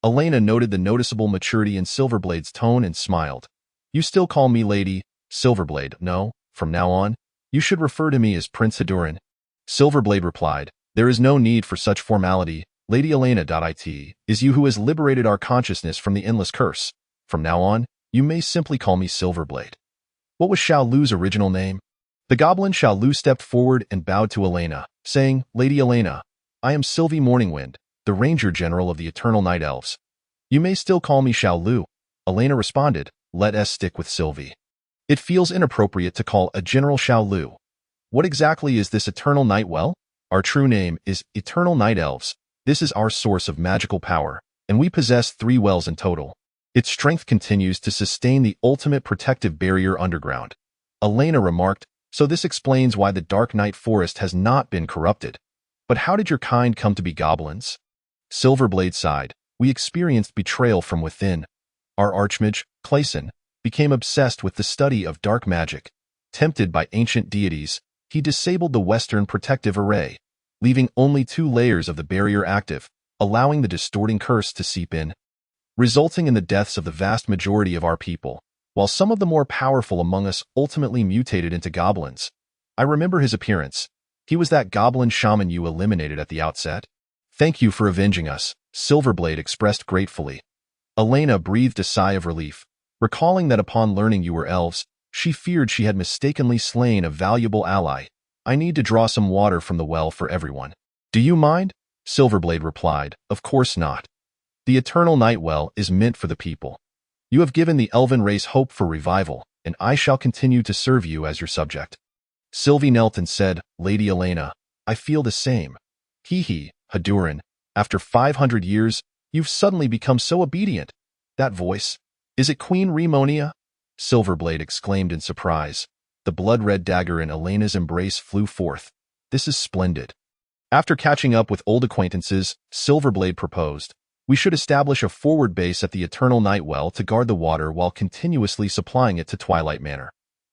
Elena noted the noticeable maturity in Silverblade's tone and smiled. You still call me Lady Silverblade, no? From now on, You should refer to me as Prince Haduran. Silverblade replied, There is no need for such formality. Lady Elena.it is you who has liberated our consciousness from the endless curse. From now on, you may simply call me Silverblade. What was Xiao Lu's original name? The goblin Xiao Lu stepped forward and bowed to Elena, saying, Lady Elena, I am Sylvie Morningwind, the Ranger General of the Eternal Night Elves. You may still call me Xiao Lu. Elena responded, Let us stick with Sylvie. It feels inappropriate to call a General Xiao Lu. What exactly is this Eternal Night Well? Our true name is Eternal Night Elves. This is our source of magical power, and we possess 3 wells in total. Its strength continues to sustain the ultimate protective barrier underground. Elena remarked, So this explains why the Dark Night Forest has not been corrupted. But how did your kind come to be goblins? Silverblade sighed, We experienced betrayal from within. Our archmage, Clayson, became obsessed with the study of dark magic. Tempted by ancient deities, he disabled the Western protective array, leaving only 2 layers of the barrier active, allowing the distorting curse to seep in, resulting in the deaths of the vast majority of our people, while some of the more powerful among us ultimately mutated into goblins. I remember his appearance. He was that goblin shaman you eliminated at the outset. Thank you for avenging us, Silverblade expressed gratefully. Elena breathed a sigh of relief, recalling that upon learning you were elves, she feared she had mistakenly slain a valuable ally. I need to draw some water from the well for everyone. Do you mind? Silverblade replied, Of course not. The Eternal Night Well is meant for the people. You have given the elven race hope for revival, and I shall continue to serve you as your subject. Sylvie knelt and said, Lady Elena, I feel the same. Hee, Haduran, after 500 years, you've suddenly become so obedient. That voice, is it Queen Remonia? Silverblade exclaimed in surprise. The blood-red dagger in Elena's embrace flew forth. This is splendid. After catching up with old acquaintances, Silverblade proposed, We should establish a forward base at the Eternal Night Well to guard the water while continuously supplying it to Twilight Manor.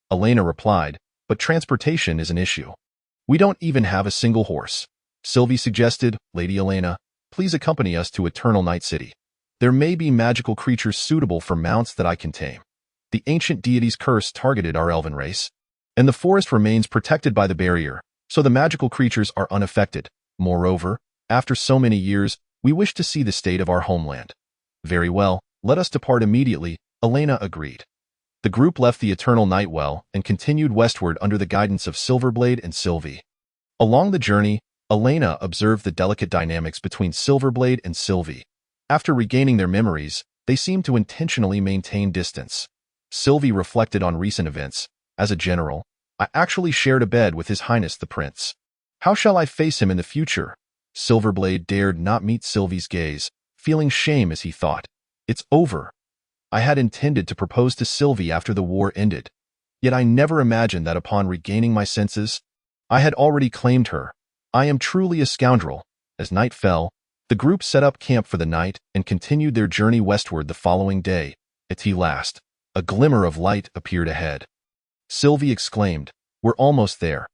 Elena replied, But transportation is an issue. We don't even have a single horse. Sylvie suggested, Lady Elena, please accompany us to Eternal Night City. There may be magical creatures suitable for mounts that I can tame. The ancient deity's curse targeted our elven race, and the forest remains protected by the barrier, so the magical creatures are unaffected. Moreover, after so many years, we wish to see the state of our homeland. Very well, let us depart immediately, Elena agreed. The group left the Eternal Night Well and continued westward under the guidance of Silverblade and Sylvie. Along the journey, Elena observed the delicate dynamics between Silverblade and Sylvie. After regaining their memories, they seemed to intentionally maintain distance. Sylvie reflected on recent events. As a general, I actually shared a bed with His Highness the Prince. How shall I face him in the future? Silverblade dared not meet Sylvie's gaze, feeling shame as he thought, It's over. I had intended to propose to Sylvie after the war ended. Yet I never imagined that upon regaining my senses, I had already claimed her. I am truly a scoundrel. As night fell, the group set up camp for the night and continued their journey westward the following day. At last, a glimmer of light appeared ahead. Sylvie exclaimed, We're almost there.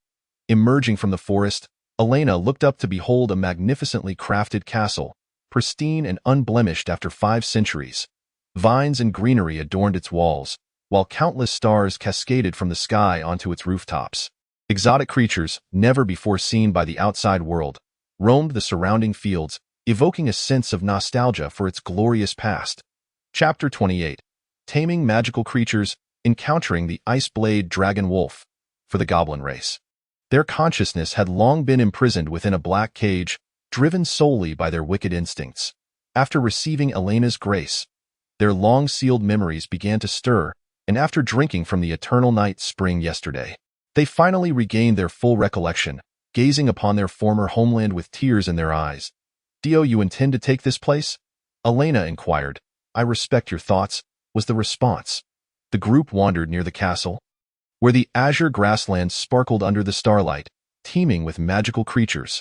Emerging from the forest, Elena looked up to behold a magnificently crafted castle, pristine and unblemished after 5 centuries. Vines and greenery adorned its walls, while countless stars cascaded from the sky onto its rooftops. Exotic creatures, never before seen by the outside world, roamed the surrounding fields, evoking a sense of nostalgia for its glorious past. Chapter 28. Taming Magical Creatures, Encountering the Ice-Blade Dragon Wolf. For the goblin race, their consciousness had long been imprisoned within a black cage, driven solely by their wicked instincts. After receiving Elena's grace, their long-sealed memories began to stir, and after drinking from the eternal night spring yesterday, they finally regained their full recollection, gazing upon their former homeland with tears in their eyes. Do you intend to take this place? Elena inquired. I respect your thoughts, was the response. The group wandered near the castle, where the azure grasslands sparkled under the starlight, teeming with magical creatures.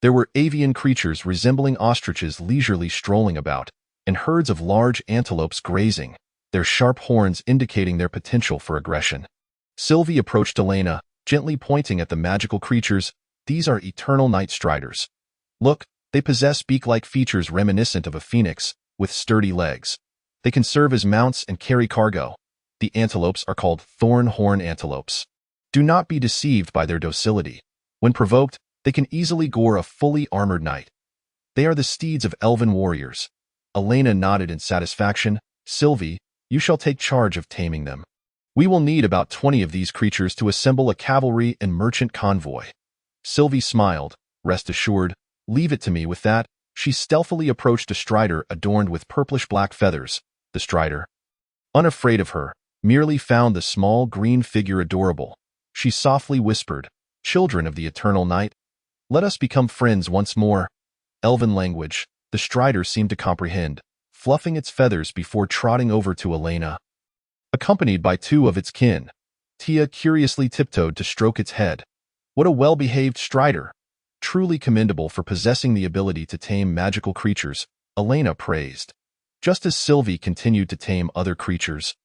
There were avian creatures resembling ostriches leisurely strolling about, and herds of large antelopes grazing, their sharp horns indicating their potential for aggression. Sylvie approached Elena, gently pointing at the magical creatures. These are eternal night striders. Look, they possess beak-like features reminiscent of a phoenix, with sturdy legs. They can serve as mounts and carry cargo. The antelopes are called thorn horn antelopes. Do not be deceived by their docility. When provoked, they can easily gore a fully armored knight. They are the steeds of elven warriors. Elena nodded in satisfaction. Sylvie, you shall take charge of taming them. We will need about 20 of these creatures to assemble a cavalry and merchant convoy. Sylvie smiled. Rest assured, leave it to me with that. She stealthily approached a strider adorned with purplish-black feathers. The strider, unafraid of her, merely found the small green figure adorable. She softly whispered, "Children of the eternal night, let us become friends once more." Elven language, the strider seemed to comprehend, fluffing its feathers before trotting over to Elena. Accompanied by 2 of its kin, Tia curiously tiptoed to stroke its head. What a well-behaved strider! Truly commendable for possessing the ability to tame magical creatures, Elena praised. Just as Sylvie continued to tame other creatures,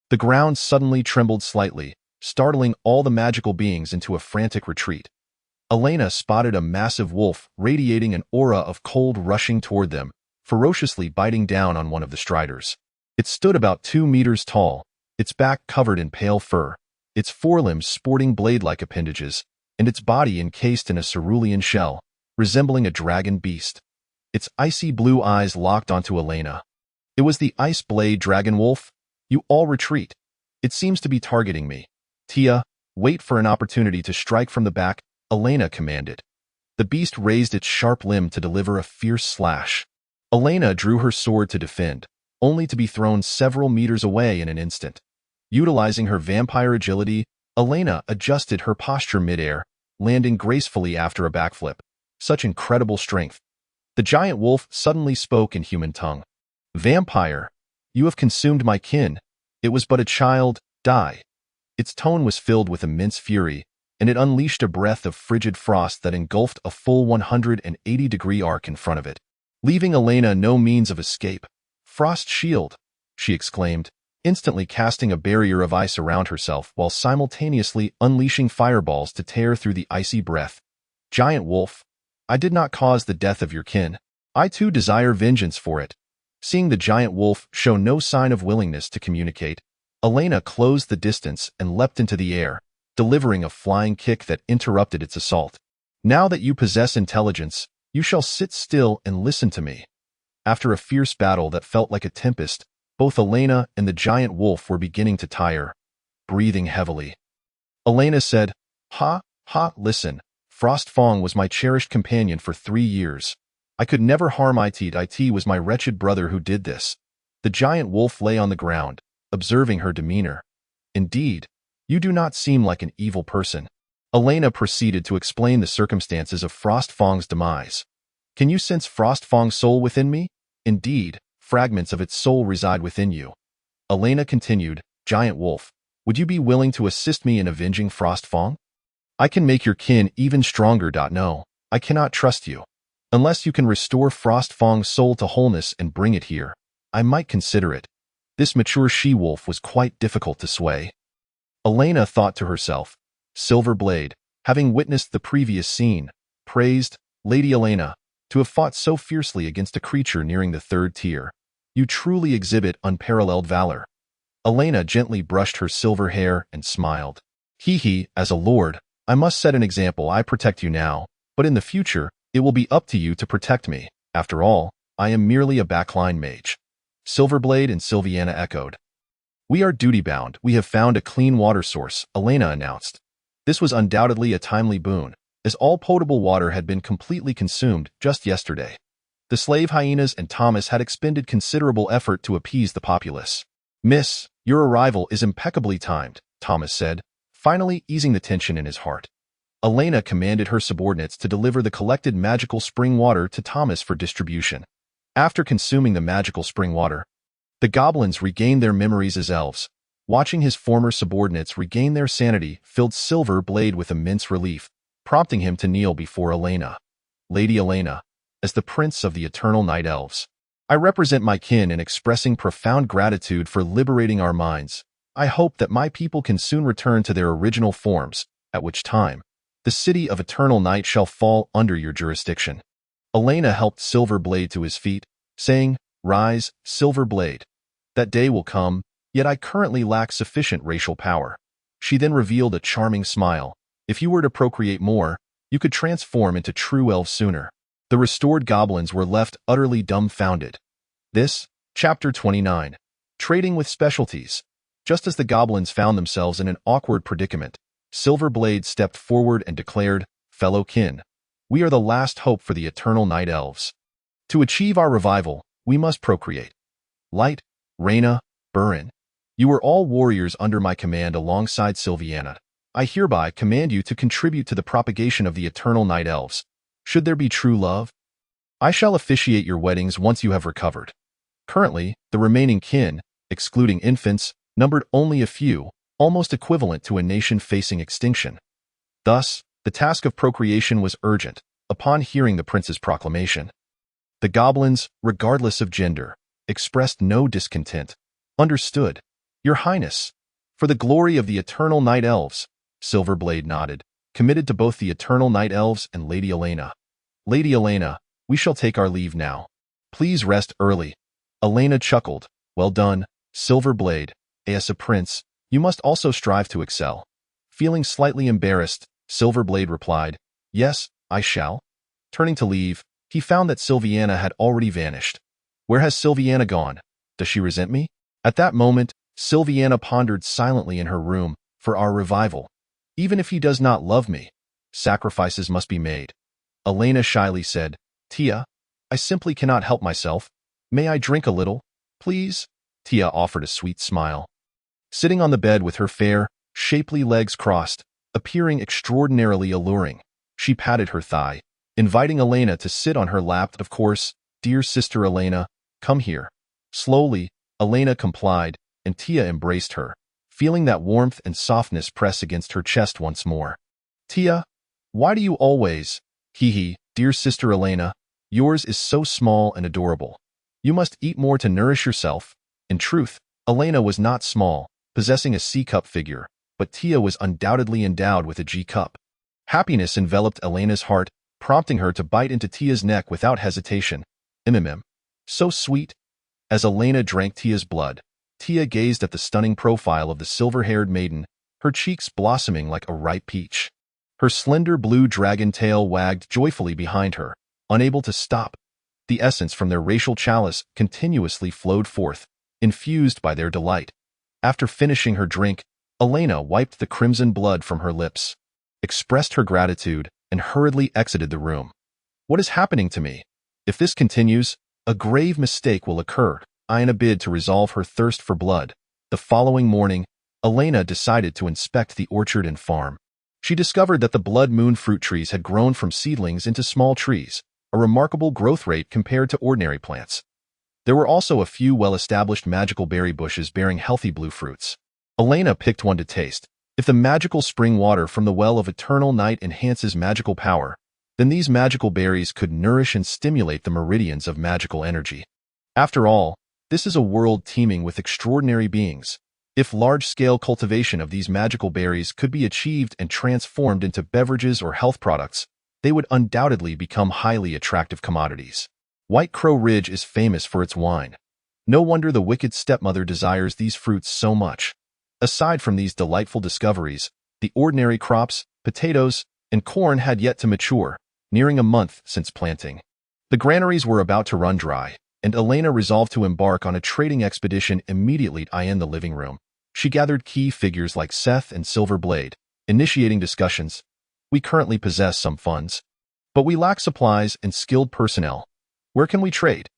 the ground suddenly trembled slightly, startling all the magical beings into a frantic retreat. Elena spotted a massive wolf radiating an aura of cold rushing toward them, ferociously biting down on one of the striders. It stood about 2 meters tall, its back covered in pale fur, its forelimbs sporting blade-like appendages, and its body encased in a cerulean shell, resembling a dragon beast. Its icy blue eyes locked onto Elena. It was the Ice Blade Dragon Wolf. You all retreat. It seems to be targeting me. Tia, wait for an opportunity to strike from the back, Elena commanded. The beast raised its sharp limb to deliver a fierce slash. Elena drew her sword to defend, only to be thrown several meters away in an instant. Utilizing her vampire agility, Elena adjusted her posture midair, landing gracefully after a backflip. Such incredible strength. The giant wolf suddenly spoke in human tongue. "Vampire, you have consumed my kin. It was but a child, die." Its tone was filled with immense fury, and it unleashed a breath of frigid frost that engulfed a full 180-degree arc in front of it, leaving Elena no means of escape. "Frost shield," she exclaimed, instantly casting a barrier of ice around herself while simultaneously unleashing fireballs to tear through the icy breath. "Giant wolf, I did not cause the death of your kin. I too desire vengeance for it." Seeing the giant wolf show no sign of willingness to communicate, Elena closed the distance and leapt into the air, delivering a flying kick that interrupted its assault. "Now that you possess intelligence, you shall sit still and listen to me." After a fierce battle that felt like a tempest, both Elena and the giant wolf were beginning to tire, breathing heavily. Elena said, "Ha, ha, listen. Frostfang was my cherished companion for 3 years. I could never harm it. It was my wretched brother who did this." The giant wolf lay on the ground, observing her demeanor. "Indeed, you do not seem like an evil person." Elena proceeded to explain the circumstances of Frostfang's demise. "Can you sense Frostfang's soul within me? Indeed, fragments of its soul reside within you." Elena continued, "Giant wolf, would you be willing to assist me in avenging Frostfang? I can make your kin even stronger. No, I cannot trust you. Unless you can restore Frostfang's soul to wholeness and bring it here, I might consider it." This mature she-wolf was quite difficult to sway. Elena thought to herself, Silverblade, having witnessed the previous scene, praised, "Lady Elena, to have fought so fiercely against a creature nearing the 3rd tier. You truly exhibit unparalleled valor." Elena gently brushed her silver hair and smiled. "Hee, as a lord, I must set an example. I protect you now, but in the future, it will be up to you to protect me. After all, I am merely a backline mage." Silverblade and Sylviana echoed. "We are duty-bound. We have found a clean water source," Elena announced. This was undoubtedly a timely boon, as all potable water had been completely consumed just yesterday. The slave hyenas and Thomas had expended considerable effort to appease the populace. "Miss, your arrival is impeccably timed," Thomas said, finally easing the tension in his heart. Elena commanded her subordinates to deliver the collected magical spring water to Thomas for distribution. After consuming the magical spring water, the goblins regained their memories as elves. Watching his former subordinates regain their sanity filled Silverblade with immense relief, prompting him to kneel before Elena. "Lady Elena, as the prince of the eternal night elves, I represent my kin in expressing profound gratitude for liberating our minds. I hope that my people can soon return to their original forms, at which time the city of eternal night shall fall under your jurisdiction." Elena helped Silverblade to his feet, saying, "Rise, Silverblade. That day will come, yet I currently lack sufficient racial power. She then revealed a charming smile. If you were to procreate more, you could transform into true elves sooner. The restored goblins were left utterly dumbfounded. This, Chapter 29. Trading with Specialties. Just as the goblins found themselves in an awkward predicament, Silverblade stepped forward and declared, "Fellow kin, we are the last hope for the eternal night elves. To achieve our revival, we must procreate. Light, Reyna, Burin, you are all warriors under my command alongside Sylviana. I hereby command you to contribute to the propagation of the eternal night elves. Should there be true love, I shall officiate your weddings once you have recovered." Currently, the remaining kin, excluding infants, numbered only a few, almost equivalent to a nation facing extinction. Thus, the task of procreation was urgent. Upon hearing the prince's proclamation, the goblins, regardless of gender, expressed no discontent. "Understood, Your Highness. For the glory of the eternal night elves," Silverblade nodded, committed to both the eternal night elves and Lady Elena. "Lady Elena, we shall take our leave now. Please rest early." Elena chuckled. "Well done, Silverblade. As a prince, you must also strive to excel." Feeling slightly embarrassed, Silverblade replied, "Yes, I shall." Turning to leave, he found that Sylviana had already vanished. Where has Sylviana gone? Does she resent me? At that moment, Sylviana pondered silently in her room. For our revival, even if he does not love me, sacrifices must be made. Elena shyly said, "Tia, I simply cannot help myself. May I drink a little, please?" Tia offered a sweet smile. Sitting on the bed with her fair, shapely legs crossed, appearing extraordinarily alluring, she patted her thigh, inviting Elena to sit on her lap. "Of course, dear sister Elena, come here." Slowly, Elena complied, and Tia embraced her, feeling that warmth and softness press against her chest once more. "Tia, why do you always, dear sister Elena, yours is so small and adorable. You must eat more to nourish yourself." In truth, Elena was not small, possessing a C-cup figure, but Tia was undoubtedly endowed with a G-cup. Happiness enveloped Elena's heart, prompting her to bite into Tia's neck without hesitation. So sweet. As Elena drank Tia's blood, Tia gazed at the stunning profile of the silver-haired maiden, her cheeks blossoming like a ripe peach. Her slender blue dragon tail wagged joyfully behind her, unable to stop. The essence from their racial chalice continuously flowed forth, infused by their delight. After finishing her drink, Elena wiped the crimson blood from her lips, expressed her gratitude, and hurriedly exited the room. "What is happening to me? If this continues, a grave mistake will occur." In a bid to resolve her thirst for blood, the following morning, Elena decided to inspect the orchard and farm. She discovered that the blood moon fruit trees had grown from seedlings into small trees, a remarkable growth rate compared to ordinary plants. There were also a few well-established magical berry bushes bearing healthy blue fruits. Elena picked one to taste. If the magical spring water from the well of eternal night enhances magical power, then these magical berries could nourish and stimulate the meridians of magical energy. After all, this is a world teeming with extraordinary beings. If large-scale cultivation of these magical berries could be achieved and transformed into beverages or health products, they would undoubtedly become highly attractive commodities. White Crow Ridge is famous for its wine. No wonder the wicked stepmother desires these fruits so much. Aside from these delightful discoveries, the ordinary crops, potatoes, and corn had yet to mature, nearing a month since planting. The granaries were about to run dry, and Elena resolved to embark on a trading expedition immediately. In the living room, she gathered key figures like Seth and Silverblade, initiating discussions. "We currently possess some funds, but we lack supplies and skilled personnel. Where can we trade?"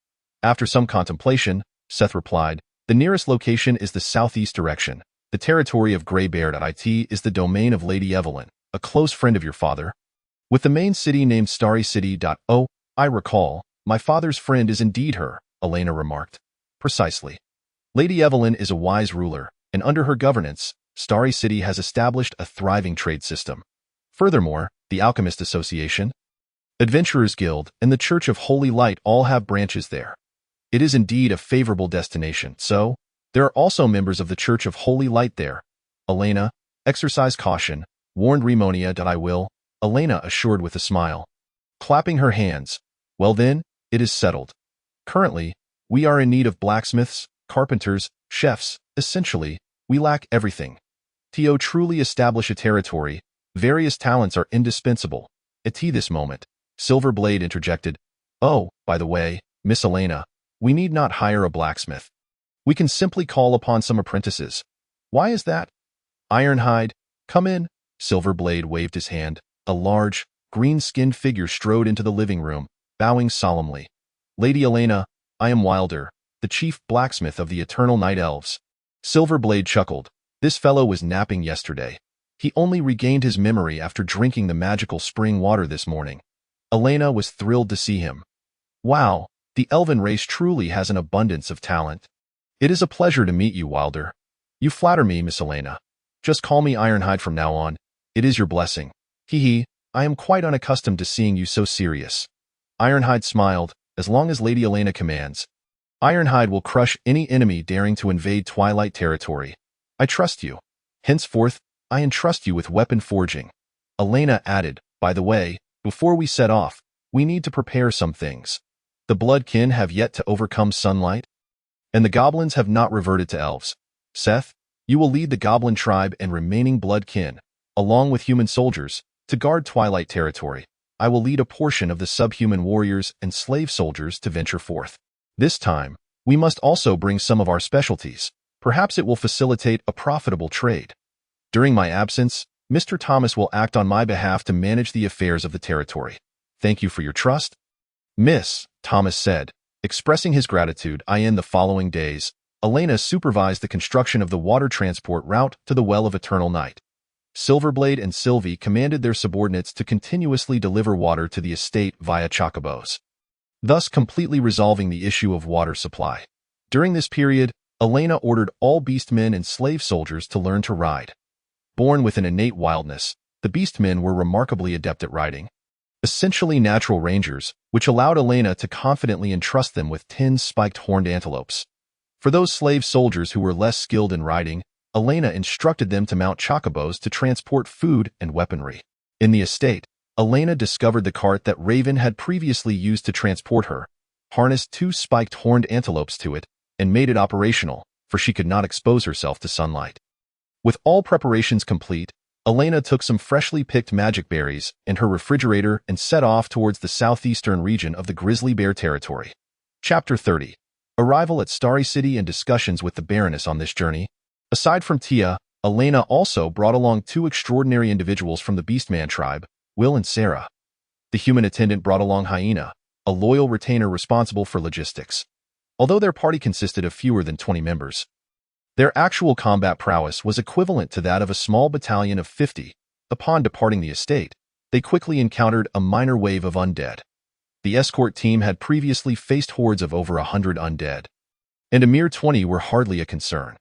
After some contemplation, Seth replied, "The nearest location is the southeast direction. The territory of Greybeard.it is the domain of Lady Evelyn, a close friend of your father, with the main city named Starry City. Oh, I recall. My father's friend is indeed her," Elena remarked. "Precisely. Lady Evelyn is a wise ruler, and under her governance, Starry City has established a thriving trade system. Furthermore, the Alchemist Association, Adventurers Guild, and the Church of Holy Light all have branches there. It is indeed a favorable destination, so there are also members of the Church of Holy Light there." "Elena, exercise caution," warned Remonia. "I will," Elena assured with a smile. Clapping her hands, "Well then, it is settled. Currently, we are in need of blacksmiths, carpenters, chefs. Essentially, we lack everything. To truly establish a territory, various talents are indispensable. At this moment, Silverblade interjected, "Oh, by the way, Miss Elena, we need not hire a blacksmith. We can simply call upon some apprentices." "Why is that?" "Ironhide, come in." Silverblade waved his hand. A large, green-skinned figure strode into the living room, bowing solemnly. "Lady Elena, I am Wilder, the chief blacksmith of the Eternal Night Elves." Silverblade chuckled. This fellow was napping yesterday. He only regained his memory after drinking the magical spring water this morning. Elena was thrilled to see him. "Wow, the elven race truly has an abundance of talent. It is a pleasure to meet you, Wilder." "You flatter me, Miss Elena. Just call me Ironhide from now on. It is your blessing." "Hee, I am quite unaccustomed to seeing you so serious." Ironhide smiled. "As long as Lady Elena commands, Ironhide will crush any enemy daring to invade Twilight territory. I trust you. Henceforth, I entrust you with weapon forging." Elena added, "By the way, before we set off, we need to prepare some things. The Bloodkin have yet to overcome sunlight, and the goblins have not reverted to elves. Seth, you will lead the goblin tribe and remaining Bloodkin, along with human soldiers, to guard Twilight territory. I will lead a portion of the subhuman warriors and slave soldiers to venture forth. This time, we must also bring some of our specialties. Perhaps it will facilitate a profitable trade. During my absence, Mr. Thomas will act on my behalf to manage the affairs of the territory. Thank you for your trust." "Miss," Thomas said, expressing his gratitude. In the following days, Elena supervised the construction of the water transport route to the Well of Eternal Night. Silverblade and Sylvie commanded their subordinates to continuously deliver water to the estate via chocobos, thus completely resolving the issue of water supply. During this period, Elena ordered all beastmen and slave soldiers to learn to ride. Born with an innate wildness, the beastmen were remarkably adept at riding, essentially natural rangers, which allowed Elena to confidently entrust them with 10 spiked horned antelopes. For those slave soldiers who were less skilled in riding, Elena instructed them to mount chocobos to transport food and weaponry. In the estate, Elena discovered the cart that Raven had previously used to transport her, harnessed 2 spiked horned antelopes to it, and made it operational, for she could not expose herself to sunlight. With all preparations complete, Elena took some freshly picked magic berries in her refrigerator and set off towards the southeastern region of the Grizzly Bear territory. Chapter 30. Arrival at Starry City and discussions with the Baroness on this journey. Aside from Tia, Elena also brought along 2 extraordinary individuals from the Beastman tribe, Will and Sarah. The human attendant brought along Hyena, a loyal retainer responsible for logistics. Although their party consisted of fewer than 20 members, their actual combat prowess was equivalent to that of a small battalion of 50. Upon departing the estate, they quickly encountered a minor wave of undead. The escort team had previously faced hordes of over 100 undead, and a mere 20 were hardly a concern.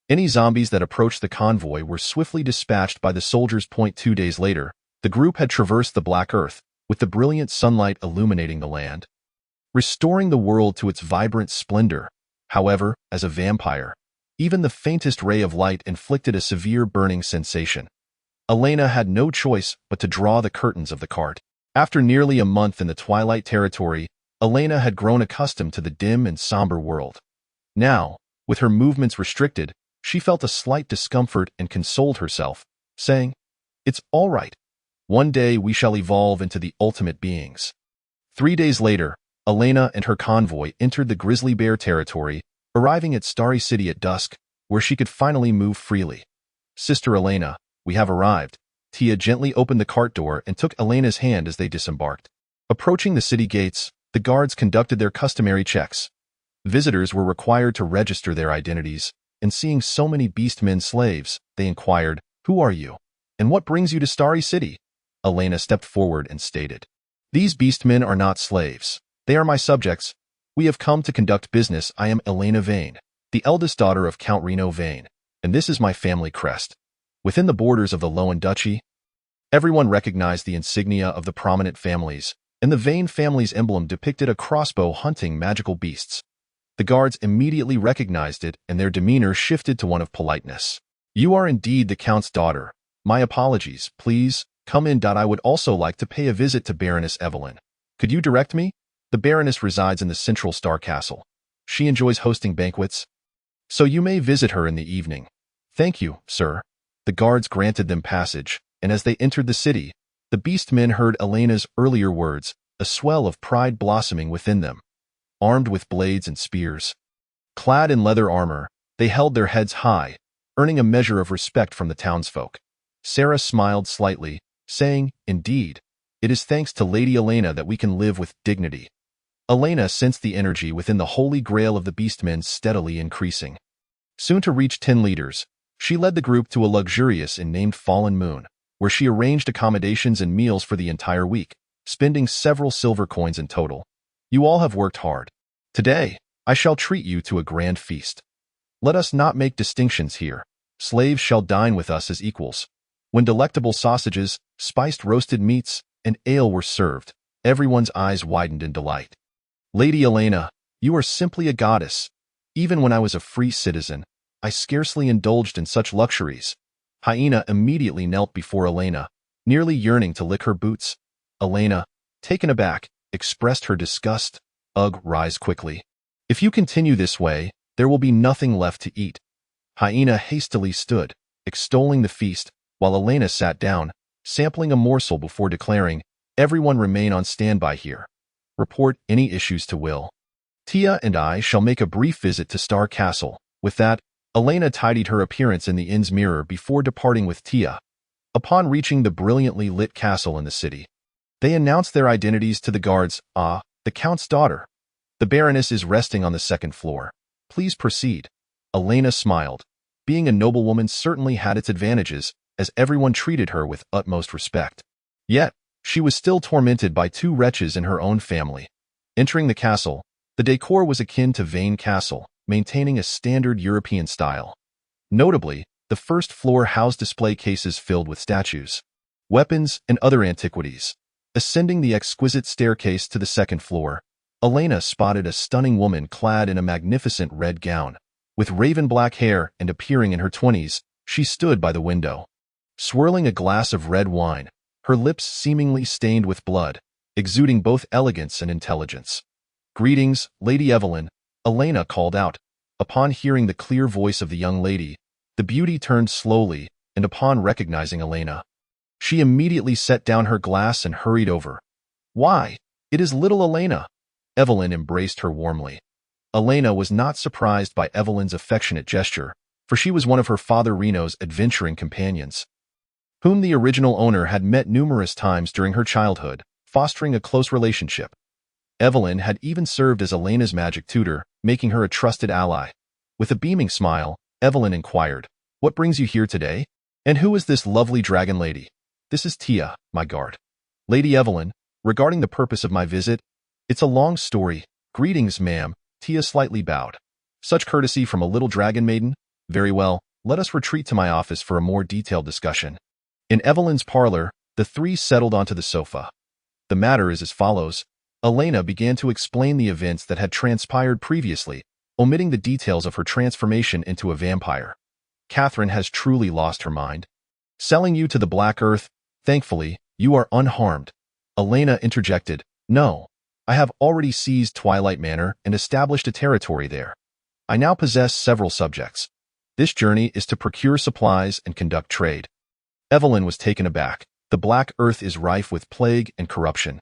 Any zombies that approached the convoy were swiftly dispatched by the soldiers. 2 days later, the group had traversed the Black Earth, with the brilliant sunlight illuminating the land, restoring the world to its vibrant splendor. However, as a vampire, even the faintest ray of light inflicted a severe burning sensation. Elena had no choice but to draw the curtains of the cart. After nearly a month in the Twilight territory, Elena had grown accustomed to the dim and somber world. Now, with her movements restricted, she felt a slight discomfort and consoled herself, saying, "It's all right. One day we shall evolve into the ultimate beings." 3 days later, Elena and her convoy entered the Grizzly Bear territory, arriving at Starry City at dusk, where she could finally move freely. "Sister Elena, we have arrived." Tia gently opened the cart door and took Elena's hand as they disembarked. Approaching the city gates, the guards conducted their customary checks. Visitors were required to register their identities, and seeing so many beastmen slaves, they inquired, "Who are you? And what brings you to Starry City?" Elena stepped forward and stated, "These beastmen are not slaves. They are my subjects. We have come to conduct business. I am Elena Vane, the eldest daughter of Count Reno Vane, and this is my family crest." Within the borders of the Lowen Duchy, everyone recognized the insignia of the prominent families, and the Vane family's emblem depicted a crossbow hunting magical beasts. The guards immediately recognized it, and their demeanor shifted to one of politeness. "You are indeed the Count's daughter. My apologies. Please, come in. I would also like to pay a visit to Baroness Evelyn. Could you direct me?" The Baroness resides in the Central Star Castle. She enjoys hosting banquets, so you may visit her in the evening. "Thank you, sir." The guards granted them passage, and as they entered the city, the beastmen heard Elena's earlier words, a swell of pride blossoming within them. Armed with blades and spears, clad in leather armor, they held their heads high, earning a measure of respect from the townsfolk. Sarah smiled slightly, saying, "Indeed, it is thanks to Lady Elena that we can live with dignity." Elena sensed the energy within the holy grail of the beastmen steadily increasing. Soon to reach 10 leaders, she led the group to a luxurious inn named Fallen Moon, where she arranged accommodations and meals for the entire week, spending several silver coins in total. "You all have worked hard. Today, I shall treat you to a grand feast. Let us not make distinctions here. Slaves shall dine with us as equals." When delectable sausages, spiced roasted meats, and ale were served, everyone's eyes widened in delight. "Lady Elena, you are simply a goddess. Even when I was a free citizen, I scarcely indulged in such luxuries." Hyena immediately knelt before Elena, nearly yearning to lick her boots. Elena, taken aback, expressed her disgust. "Ugh, rise quickly. If you continue this way, there will be nothing left to eat." Hyena hastily stood, extolling the feast, while Elena sat down, sampling a morsel before declaring, "Everyone remain on standby here. Report any issues to Will. Tia and I shall make a brief visit to Star Castle." With that, Elena tidied her appearance in the inn's mirror before departing with Tia. Upon reaching the brilliantly lit castle in the city, they announced their identities to the guards. "Ah, the Count's daughter. The Baroness is resting on the second floor. Please proceed." Elena smiled. Being a noblewoman certainly had its advantages, as everyone treated her with utmost respect. Yet, she was still tormented by 2 wretches in her own family. Entering the castle, the decor was akin to Vane Castle, maintaining a standard European style. Notably, the first floor housed display cases filled with statues, weapons, and other antiquities. Ascending the exquisite staircase to the second floor, Elena spotted a stunning woman clad in a magnificent red gown. With raven-black hair and appearing in her 20s, she stood by the window, swirling a glass of red wine, her lips seemingly stained with blood, exuding both elegance and intelligence. "Greetings, Lady Evelyn," Elena called out. Upon hearing the clear voice of the young lady, the beauty turned slowly, and upon recognizing Elena, she immediately set down her glass and hurried over. "Why, it is little Elena!" Evelyn embraced her warmly. Elena was not surprised by Evelyn's affectionate gesture, for she was one of her father Reno's adventuring companions, whom the original owner had met numerous times during her childhood, fostering a close relationship. Evelyn had even served as Elena's magic tutor, making her a trusted ally. With a beaming smile, Evelyn inquired, "What brings you here today? And who is this lovely dragon lady?" "This is Tia, my guard." "Lady Evelyn, regarding the purpose of my visit, it's a long story." "Greetings, ma'am," Tia slightly bowed. "Such courtesy from a little dragon maiden? Very well, let us retreat to my office for a more detailed discussion." In Evelyn's parlor, the 3 settled onto the sofa. "The matter is as follows." Elena began to explain the events that had transpired previously, omitting the details of her transformation into a vampire. "Catherine has truly lost her mind. Selling you to the Black Earth, thankfully, you are unharmed." Elena interjected, "No, I have already seized Twilight Manor and established a territory there. I now possess several subjects. This journey is to procure supplies and conduct trade." Evelyn was taken aback. "The Black Earth is rife with plague and corruption.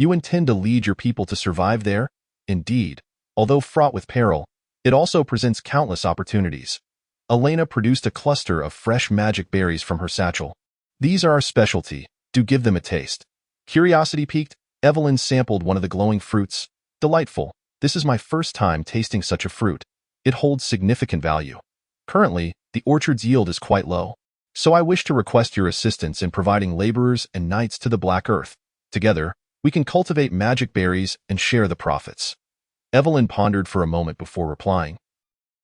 You intend to lead your people to survive there?" "Indeed. Although fraught with peril, it also presents countless opportunities." Elena produced a cluster of fresh magic berries from her satchel. "These are our specialty. Do give them a taste." Curiosity piqued, Evelyn sampled one of the glowing fruits. "Delightful. This is my first time tasting such a fruit. It holds significant value. Currently, the orchard's yield is quite low, so I wish to request your assistance in providing laborers and knights to the Black Earth. Together, we can cultivate magic berries and share the profits." Evelyn pondered for a moment before replying.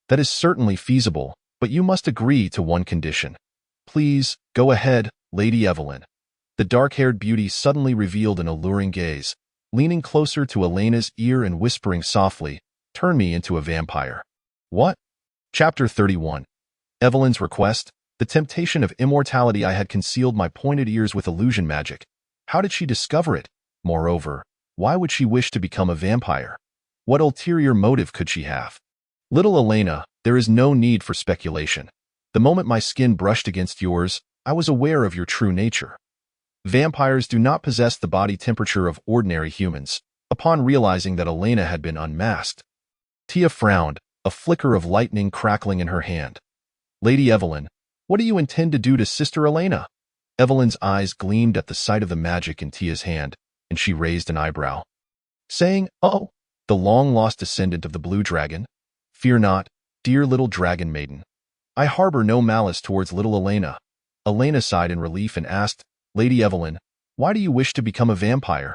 "That is certainly feasible, but you must agree to one condition." "Please, go ahead, Lady Evelyn." The dark-haired beauty suddenly revealed an alluring gaze, leaning closer to Elena's ear and whispering softly, "Turn me into a vampire." "What?" Chapter 31. Evelyn's request. The temptation of immortality. I had concealed my pointed ears with illusion magic. How did she discover it? Moreover, why would she wish to become a vampire? What ulterior motive could she have? Little Elena, there is no need for speculation. The moment my skin brushed against yours, I was aware of your true nature. Vampires do not possess the body temperature of ordinary humans. Upon realizing that Elena had been unmasked, Tia frowned, a flicker of lightning crackling in her hand. Lady Evelyn, what do you intend to do to Sister Elena? Evelyn's eyes gleamed at the sight of the magic in Tia's hand, and she raised an eyebrow, saying, "Oh, the long-lost descendant of the blue dragon? Fear not, dear little dragon maiden. I harbor no malice towards little Elena." Elena sighed in relief and asked, "Lady Evelyn, why do you wish to become a vampire?"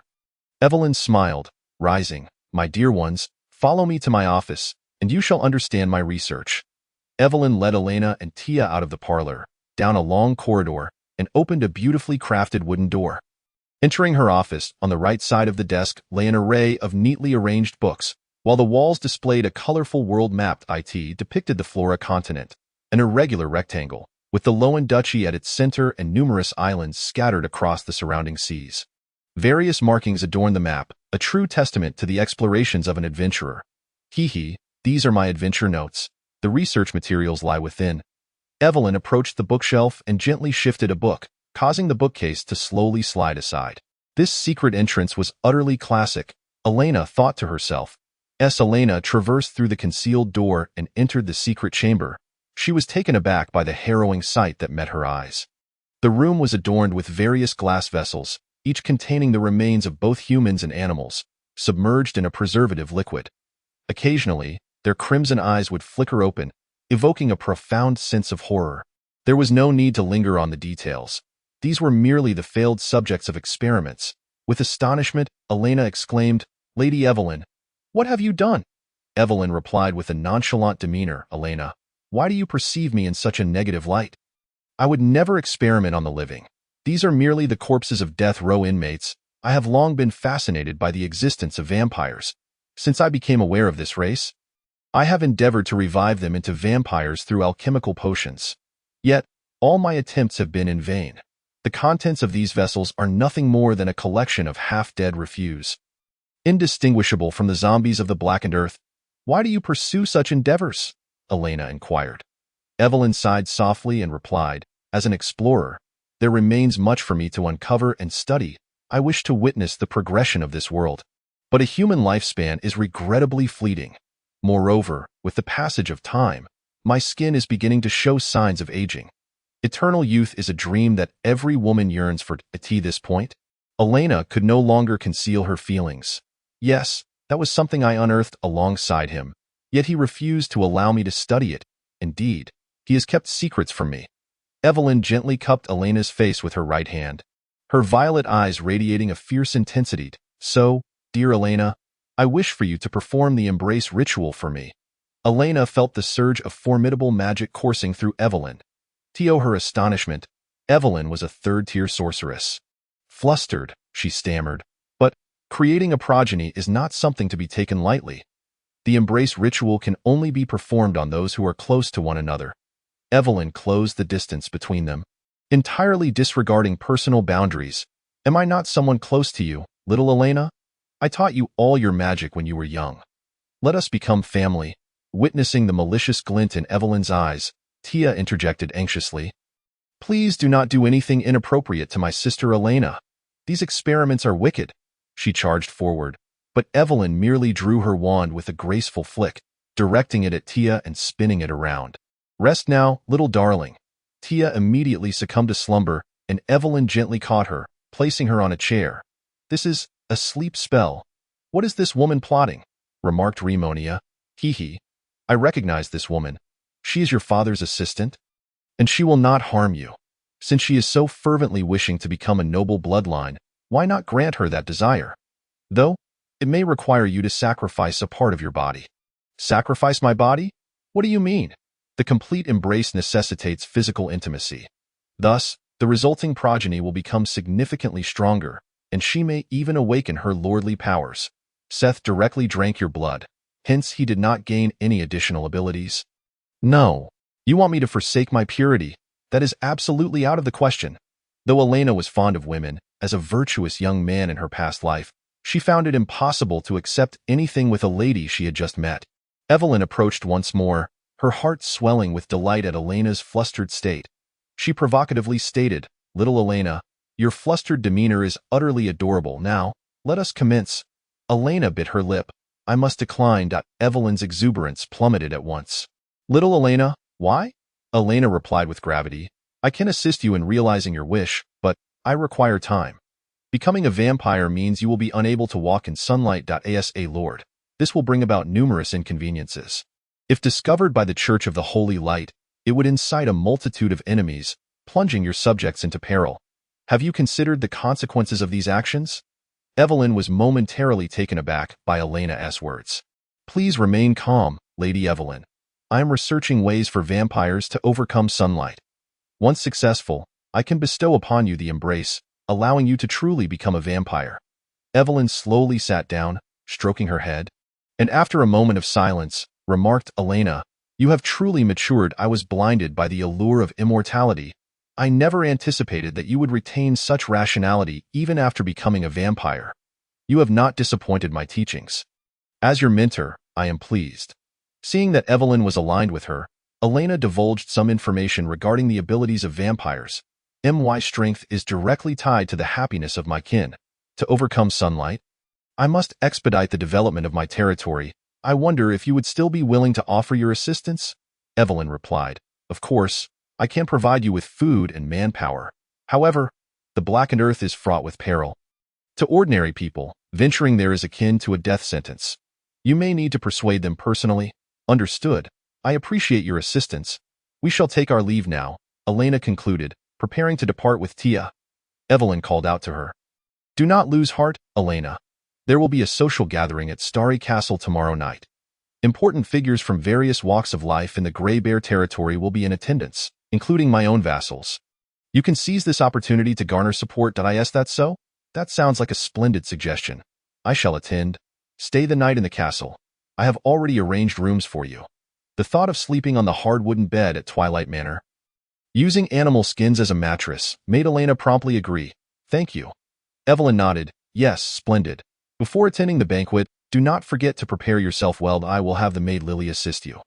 Evelyn smiled, rising. "My dear ones, follow me to my office, and you shall understand my research." Evelyn led Elena and Tia out of the parlor, down a long corridor, and opened a beautifully crafted wooden door. Entering her office, on the right side of the desk lay an array of neatly arranged books, while the walls displayed a colorful world map. It depicted the Flora continent, an irregular rectangle, with the Loan Duchy at its center and numerous islands scattered across the surrounding seas. Various markings adorn the map, a true testament to the explorations of an adventurer. These are my adventure notes. The research materials lie within. Evelyn approached the bookshelf and gently shifted a book, causing the bookcase to slowly slide aside. This secret entrance was utterly classic, Elena thought to herself. As Elena traversed through the concealed door and entered the secret chamber, she was taken aback by the harrowing sight that met her eyes. The room was adorned with various glass vessels, each containing the remains of both humans and animals, submerged in a preservative liquid. Occasionally, their crimson eyes would flicker open, evoking a profound sense of horror. There was no need to linger on the details. These were merely the failed subjects of experiments. With astonishment, Elena exclaimed, "Lady Evelyn, what have you done?" Evelyn replied with a nonchalant demeanor, "Elena, why do you perceive me in such a negative light? I would never experiment on the living. These are merely the corpses of death row inmates. I have long been fascinated by the existence of vampires. Since I became aware of this race, I have endeavored to revive them into vampires through alchemical potions. Yet, all my attempts have been in vain. The contents of these vessels are nothing more than a collection of half-dead refuse, indistinguishable from the zombies of the blackened earth. Why do you pursue such endeavors?" Elena inquired. Evelyn sighed softly and replied, "As an explorer, there remains much for me to uncover and study. I wish to witness the progression of this world. But a human lifespan is regrettably fleeting. Moreover, with the passage of time, my skin is beginning to show signs of aging. Eternal youth is a dream that every woman yearns for. At this point, Elena could no longer conceal her feelings. Yes, that was something I unearthed alongside him, yet he refused to allow me to study it. Indeed, he has kept secrets from me." Evelyn gently cupped Elena's face with her right hand, her violet eyes radiating a fierce intensity. "So, dear Elena, I wish for you to perform the embrace ritual for me." Elena felt the surge of formidable magic coursing through Evelyn. To her astonishment, Evelyn was a third-tier sorceress. Flustered, she stammered, "But creating a progeny is not something to be taken lightly. The embrace ritual can only be performed on those who are close to one another." Evelyn closed the distance between them, entirely disregarding personal boundaries. "Am I not someone close to you, little Elena? I taught you all your magic when you were young. Let us become family." Witnessing the malicious glint in Evelyn's eyes, Tia interjected anxiously, "Please do not do anything inappropriate to my sister Elena. These experiments are wicked." She charged forward, but Evelyn merely drew her wand with a graceful flick, directing it at Tia and spinning it around. "Rest now, little darling." Tia immediately succumbed to slumber, and Evelyn gently caught her, placing her on a chair. "This is a sleep spell. What is this woman plotting?" remarked Remonia. I recognize this woman. She is your father's assistant, and she will not harm you. Since she is so fervently wishing to become a noble bloodline, why not grant her that desire? Though, it may require you to sacrifice a part of your body." "Sacrifice my body? What do you mean?" "The complete embrace necessitates physical intimacy. Thus, the resulting progeny will become significantly stronger, and she may even awaken her lordly powers. Seth directly drank your blood, hence he did not gain any additional abilities." "No, you want me to forsake my purity? That is absolutely out of the question." Though Elena was fond of women, as a virtuous young man in her past life, she found it impossible to accept anything with a lady she had just met. Evelyn approached once more, her heart swelling with delight at Elena's flustered state. She provocatively stated, "Little Elena, your flustered demeanor is utterly adorable. Now, let us commence." Elena bit her lip. "I must decline." Evelyn's exuberance plummeted at once. "Little Elena, why?" Elena replied with gravity. "I can assist you in realizing your wish, but I require time. Becoming a vampire means you will be unable to walk in sunlight. Asa Lord. This will bring about numerous inconveniences. If discovered by the Church of the Holy Light, it would incite a multitude of enemies, plunging your subjects into peril. Have you considered the consequences of these actions?" Evelyn was momentarily taken aback by Elena's words. "Please remain calm, Lady Evelyn. I am researching ways for vampires to overcome sunlight. Once successful, I can bestow upon you the embrace, allowing you to truly become a vampire." Evelyn slowly sat down, stroking her head, and after a moment of silence, remarked, "Elena, you have truly matured. I was blinded by the allure of immortality. I never anticipated that you would retain such rationality even after becoming a vampire. You have not disappointed my teachings. As your mentor, I am pleased." Seeing that Evelyn was aligned with her, Elena divulged some information regarding the abilities of vampires. "My strength is directly tied to the happiness of my kin. To overcome sunlight, I must expedite the development of my territory. I wonder if you would still be willing to offer your assistance?" Evelyn replied, "Of course, I can provide you with food and manpower. However, the blackened earth is fraught with peril. To ordinary people, venturing there is akin to a death sentence. You may need to persuade them personally." "Understood. I appreciate your assistance. We shall take our leave now," Elena concluded, preparing to depart with Tia. Evelyn called out to her, "Do not lose heart, Elena. There will be a social gathering at Starry Castle tomorrow night. Important figures from various walks of life in the Grey Bear territory will be in attendance, including my own vassals. You can seize this opportunity to garner support. Is that so?" "That sounds like a splendid suggestion. I shall attend. Stay the night in the castle. I have already arranged rooms for you." The thought of sleeping on the hard wooden bed at Twilight Manor, using animal skins as a mattress, made Elena promptly agree. "Thank you." Evelyn nodded. "Yes, splendid. Before attending the banquet, do not forget to prepare yourself well. I will have the maid Lily assist you."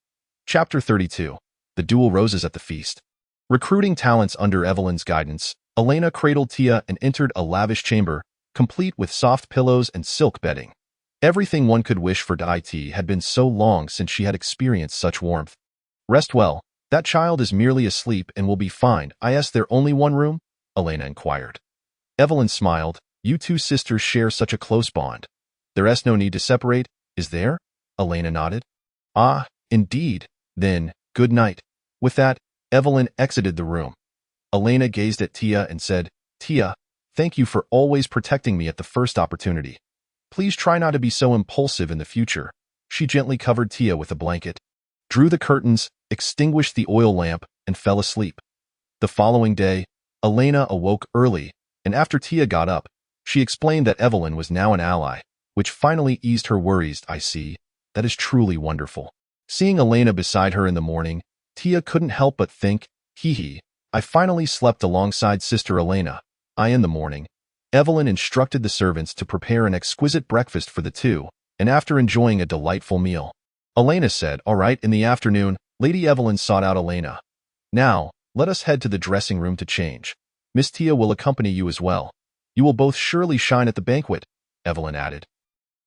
Chapter 32. The Dual Roses at the Feast. Recruiting talents under Evelyn's guidance, Elena cradled Tia and entered a lavish chamber, complete with soft pillows and silk bedding. Everything one could wish for. It had been so long since she had experienced such warmth. "Rest well. That child is merely asleep and will be fine." "Is there only one room?" Elena inquired. Evelyn smiled. "You two sisters share such a close bond. There's no need to separate, is there?" Elena nodded. "Ah, indeed. Then, good night." With that, Evelyn exited the room. Elena gazed at Tia and said, "Tia, thank you for always protecting me at the first opportunity. Please try not to be so impulsive in the future." She gently covered Tia with a blanket, drew the curtains, extinguished the oil lamp, and fell asleep. The following day, Elena awoke early, and after Tia got up, she explained that Evelyn was now an ally, which finally eased her worries. "I see. That is truly wonderful." Seeing Elena beside her in the morning, Tia couldn't help but think, "Hee, I finally slept alongside Sister Elena." In the morning, Evelyn instructed the servants to prepare an exquisite breakfast for the two, and after enjoying a delightful meal, Elena said, "All right." In the afternoon, Lady Evelyn sought out Elena. "Now, let us head to the dressing room to change. Miss Tia will accompany you as well. You will both surely shine at the banquet," Evelyn added.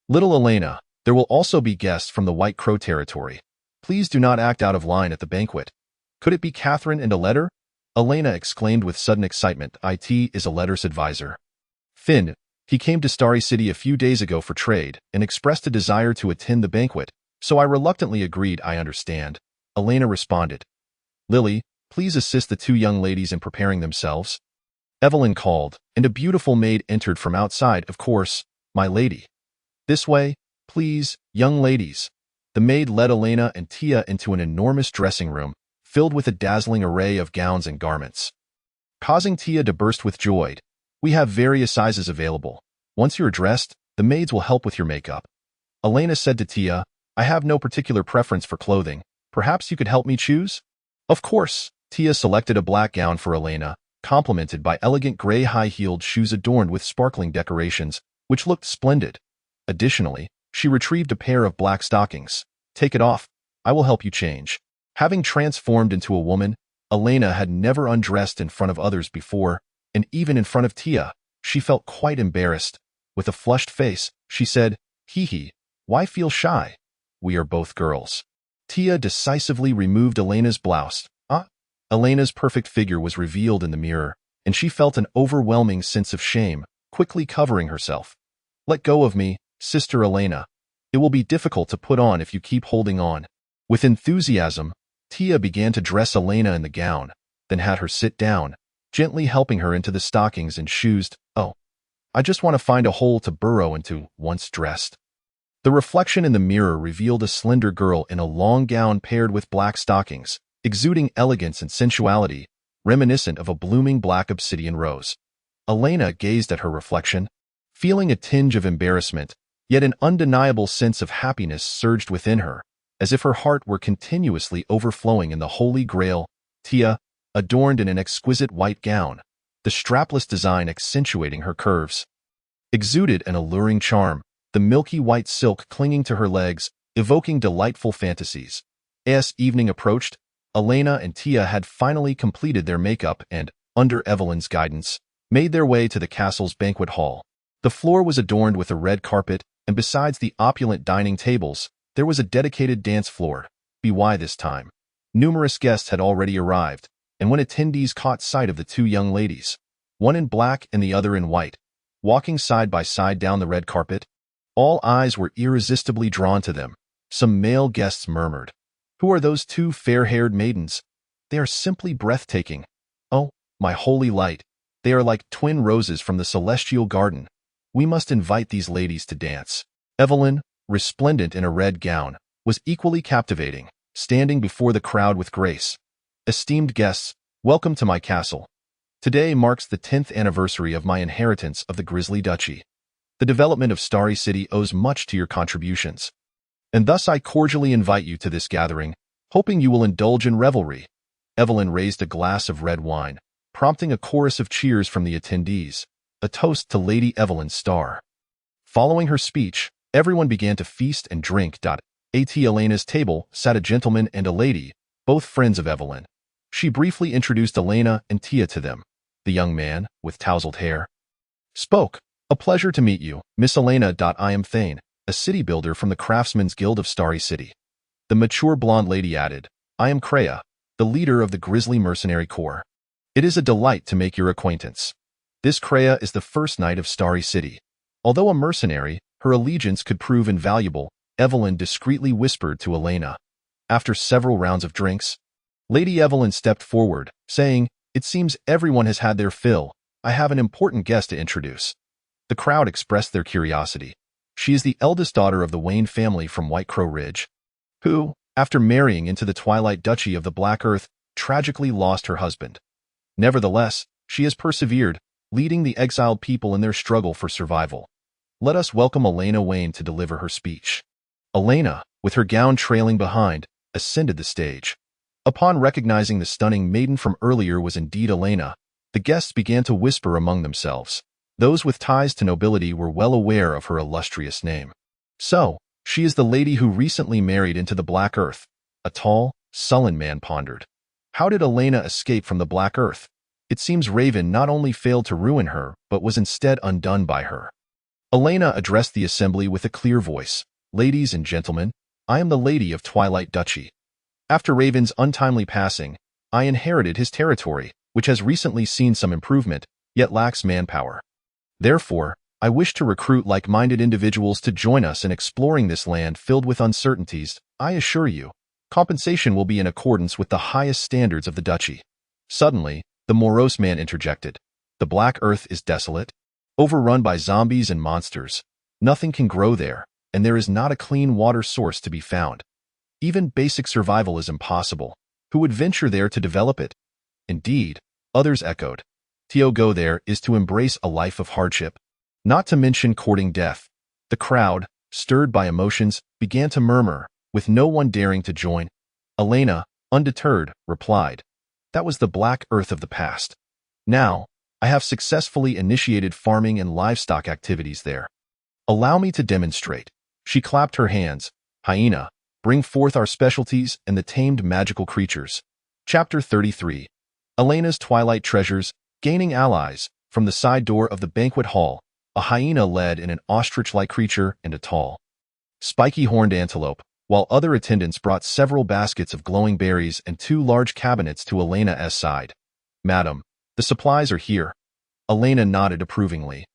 "Little Elena, there will also be guests from the White Crow territory. Please do not act out of line at the banquet." "Could it be Catherine and a letter?" Elena exclaimed with sudden excitement. "It is a letter's advisor. Finn. He came to Starry City a few days ago for trade and expressed a desire to attend the banquet, so I reluctantly agreed." "I understand," Elena responded. "Lily, please assist the two young ladies in preparing themselves." Evelyn called, and a beautiful maid entered from outside. "Of course, my lady. This way, please, young ladies." The maid led Elena and Tia into an enormous dressing room, filled with a dazzling array of gowns and garments, causing Tia to burst with joy. "We have various sizes available. Once you're dressed, the maids will help with your makeup." Elena said to Tia, "I have no particular preference for clothing. Perhaps you could help me choose?" "Of course." Tia selected a black gown for Elena, complemented by elegant gray high-heeled shoes adorned with sparkling decorations, which looked splendid. Additionally, she retrieved a pair of black stockings. "Take it off. I will help you change." Having transformed into a woman, Elena had never undressed in front of others before, and even in front of Tia, she felt quite embarrassed. With a flushed face, she said, "Hee hee, why feel shy? We are both girls." Tia decisively removed Elena's blouse. Elena's perfect figure was revealed in the mirror, and she felt an overwhelming sense of shame, quickly covering herself. "Let go of me, Sister Elena. It will be difficult to put on if you keep holding on." With enthusiasm, Tia began to dress Elena in the gown, then had her sit down, gently helping her into the stockings and shoes. "Oh, I just want to find a hole to burrow into," once dressed. The reflection in the mirror revealed a slender girl in a long gown paired with black stockings, exuding elegance and sensuality, reminiscent of a blooming black obsidian rose. Elena gazed at her reflection, feeling a tinge of embarrassment, yet an undeniable sense of happiness surged within her, as if her heart were continuously overflowing in the Holy Grail. Tia, adorned in an exquisite white gown, the strapless design accentuating her curves, exuded an alluring charm, the milky white silk clinging to her legs, evoking delightful fantasies. As evening approached, Elena and Tia had finally completed their makeup and, under Evelyn's guidance, made their way to the castle's banquet hall. The floor was adorned with a red carpet, and besides the opulent dining tables, there was a dedicated dance floor. By this time, numerous guests had already arrived, and when attendees caught sight of the two young ladies, one in black and the other in white, walking side by side down the red carpet, all eyes were irresistibly drawn to them. Some male guests murmured, "Who are those two fair-haired maidens? They are simply breathtaking. Oh, my holy light, they are like twin roses from the celestial garden. We must invite these ladies to dance." Evelyn, resplendent in a red gown, was equally captivating, standing before the crowd with grace. "Esteemed guests, welcome to my castle. Today marks the 10th anniversary of my inheritance of the Grizzly Duchy. The development of Starry City owes much to your contributions, and thus I cordially invite you to this gathering, hoping you will indulge in revelry." Evelyn raised a glass of red wine, prompting a chorus of cheers from the attendees, a toast to Lady Evelyn's star. Following her speech, everyone began to feast and drink. At Elena's table sat a gentleman and a lady, both friends of Evelyn. She briefly introduced Elena and Tia to them. The young man, with tousled hair, spoke. "A pleasure to meet you, Miss Elena. I am Thane, a city builder from the Craftsmen's Guild of Starry City." The mature blonde lady added, "I am Kreia, the leader of the Grizzly Mercenary Corps. It is a delight to make your acquaintance. This Kreia is the first knight of Starry City. Although a mercenary, her allegiance could prove invaluable," Evelyn discreetly whispered to Elena. After several rounds of drinks, Lady Evelyn stepped forward, saying, "It seems everyone has had their fill. I have an important guest to introduce." The crowd expressed their curiosity. She is the eldest daughter of the Wayne family from White Crow Ridge, who, after marrying into the Twilight Duchy of the Black Earth, tragically lost her husband. Nevertheless, she has persevered, leading the exiled people in their struggle for survival. Let us welcome Elena Wayne to deliver her speech. Elena, with her gown trailing behind, ascended the stage. Upon recognizing the stunning maiden from earlier was indeed Elena, the guests began to whisper among themselves. Those with ties to nobility were well aware of her illustrious name. "So, she is the lady who recently married into the Black Earth," a tall, sullen man pondered. "How did Elena escape from the Black Earth? It seems Raven not only failed to ruin her, but was instead undone by her." Elena addressed the assembly with a clear voice. "Ladies and gentlemen, I am the Lady of Twilight Duchy. After Raven's untimely passing, I inherited his territory, which has recently seen some improvement, yet lacks manpower. Therefore, I wish to recruit like-minded individuals to join us in exploring this land filled with uncertainties. I assure you, compensation will be in accordance with the highest standards of the duchy." Suddenly, the morose man interjected. "The Black Earth is desolate, overrun by zombies and monsters. Nothing can grow there, and there is not a clean water source to be found. Even basic survival is impossible. Who would venture there to develop it?" "Indeed," others echoed. "To go there is to embrace a life of hardship, not to mention courting death." The crowd, stirred by emotions, began to murmur, with no one daring to join. Elena, undeterred, replied, "That was the Black Earth of the past. Now, I have successfully initiated farming and livestock activities there. Allow me to demonstrate." She clapped her hands. "Hyena, Bring forth our specialties and the tamed magical creatures. Chapter 33. Elena's Twilight Treasures, Gaining Allies. From the side door of the banquet hall, a hyena led in an ostrich-like creature and a tall, spiky-horned antelope, while other attendants brought several baskets of glowing berries and 2 large cabinets to Elena's side. Madam, the supplies are here. Elena nodded approvingly.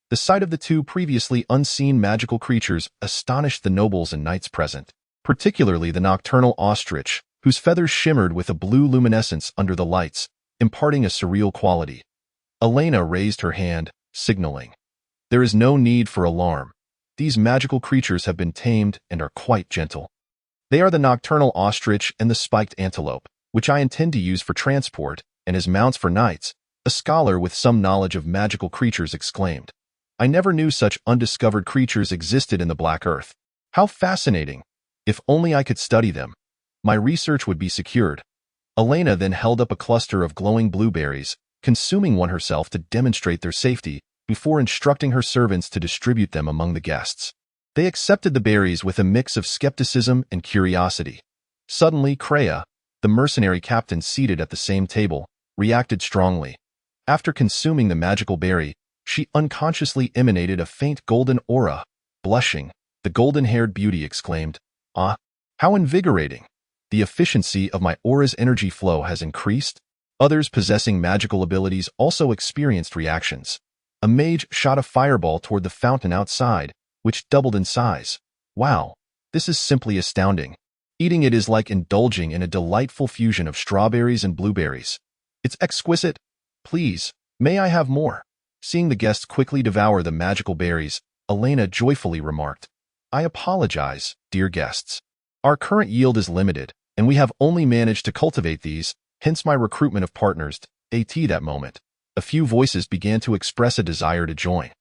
The sight of the 2 previously unseen magical creatures astonished the nobles and knights present, particularly the nocturnal ostrich, whose feathers shimmered with a blue luminescence under the lights, imparting a surreal quality. Elena raised her hand, signaling. There is no need for alarm. These magical creatures have been tamed and are quite gentle. They are the nocturnal ostrich and the spiked antelope, which I intend to use for transport, and as mounts for knights, a scholar with some knowledge of magical creatures exclaimed. I never knew such undiscovered creatures existed in the Black Earth. How fascinating! If only I could study them. My research would be secured. Elena then held up a cluster of glowing blueberries, consuming one herself to demonstrate their safety, before instructing her servants to distribute them among the guests. They accepted the berries with a mix of skepticism and curiosity. Suddenly, Kreia, the mercenary captain seated at the same table, reacted strongly. After consuming the magical berry, she unconsciously emanated a faint golden aura. Blushing, the golden-haired beauty exclaimed, "Ah, how invigorating! The efficiency of my aura's energy flow has increased." Others possessing magical abilities also experienced reactions. A mage shot a fireball toward the fountain outside, which doubled in size. Wow, this is simply astounding. Eating it is like indulging in a delightful fusion of strawberries and blueberries. It's exquisite. Please, may I have more? Seeing the guests quickly devour the magical berries, Elena joyfully remarked, I apologize, dear guests. Our current yield is limited, and we have only managed to cultivate these, hence my recruitment of partners. At that moment, a few voices began to express a desire to join.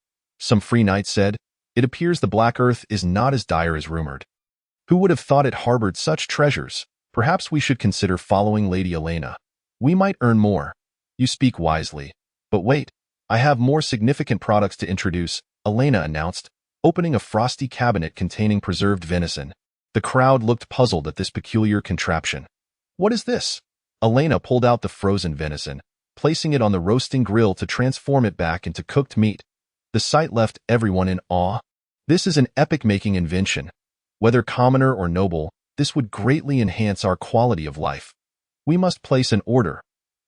Some free knights said, it appears the Black Earth is not as dire as rumored. Who would have thought it harbored such treasures? Perhaps we should consider following Lady Elena. We might earn more. You speak wisely. But wait, I have more significant products to introduce, Elena announced, opening a frosty cabinet containing preserved venison. The crowd looked puzzled at this peculiar contraption. What is this? Elena pulled out the frozen venison, placing it on the roasting grill to transform it back into cooked meat. The sight left everyone in awe. This is an epic-making invention. Whether commoner or noble, this would greatly enhance our quality of life. We must place an order.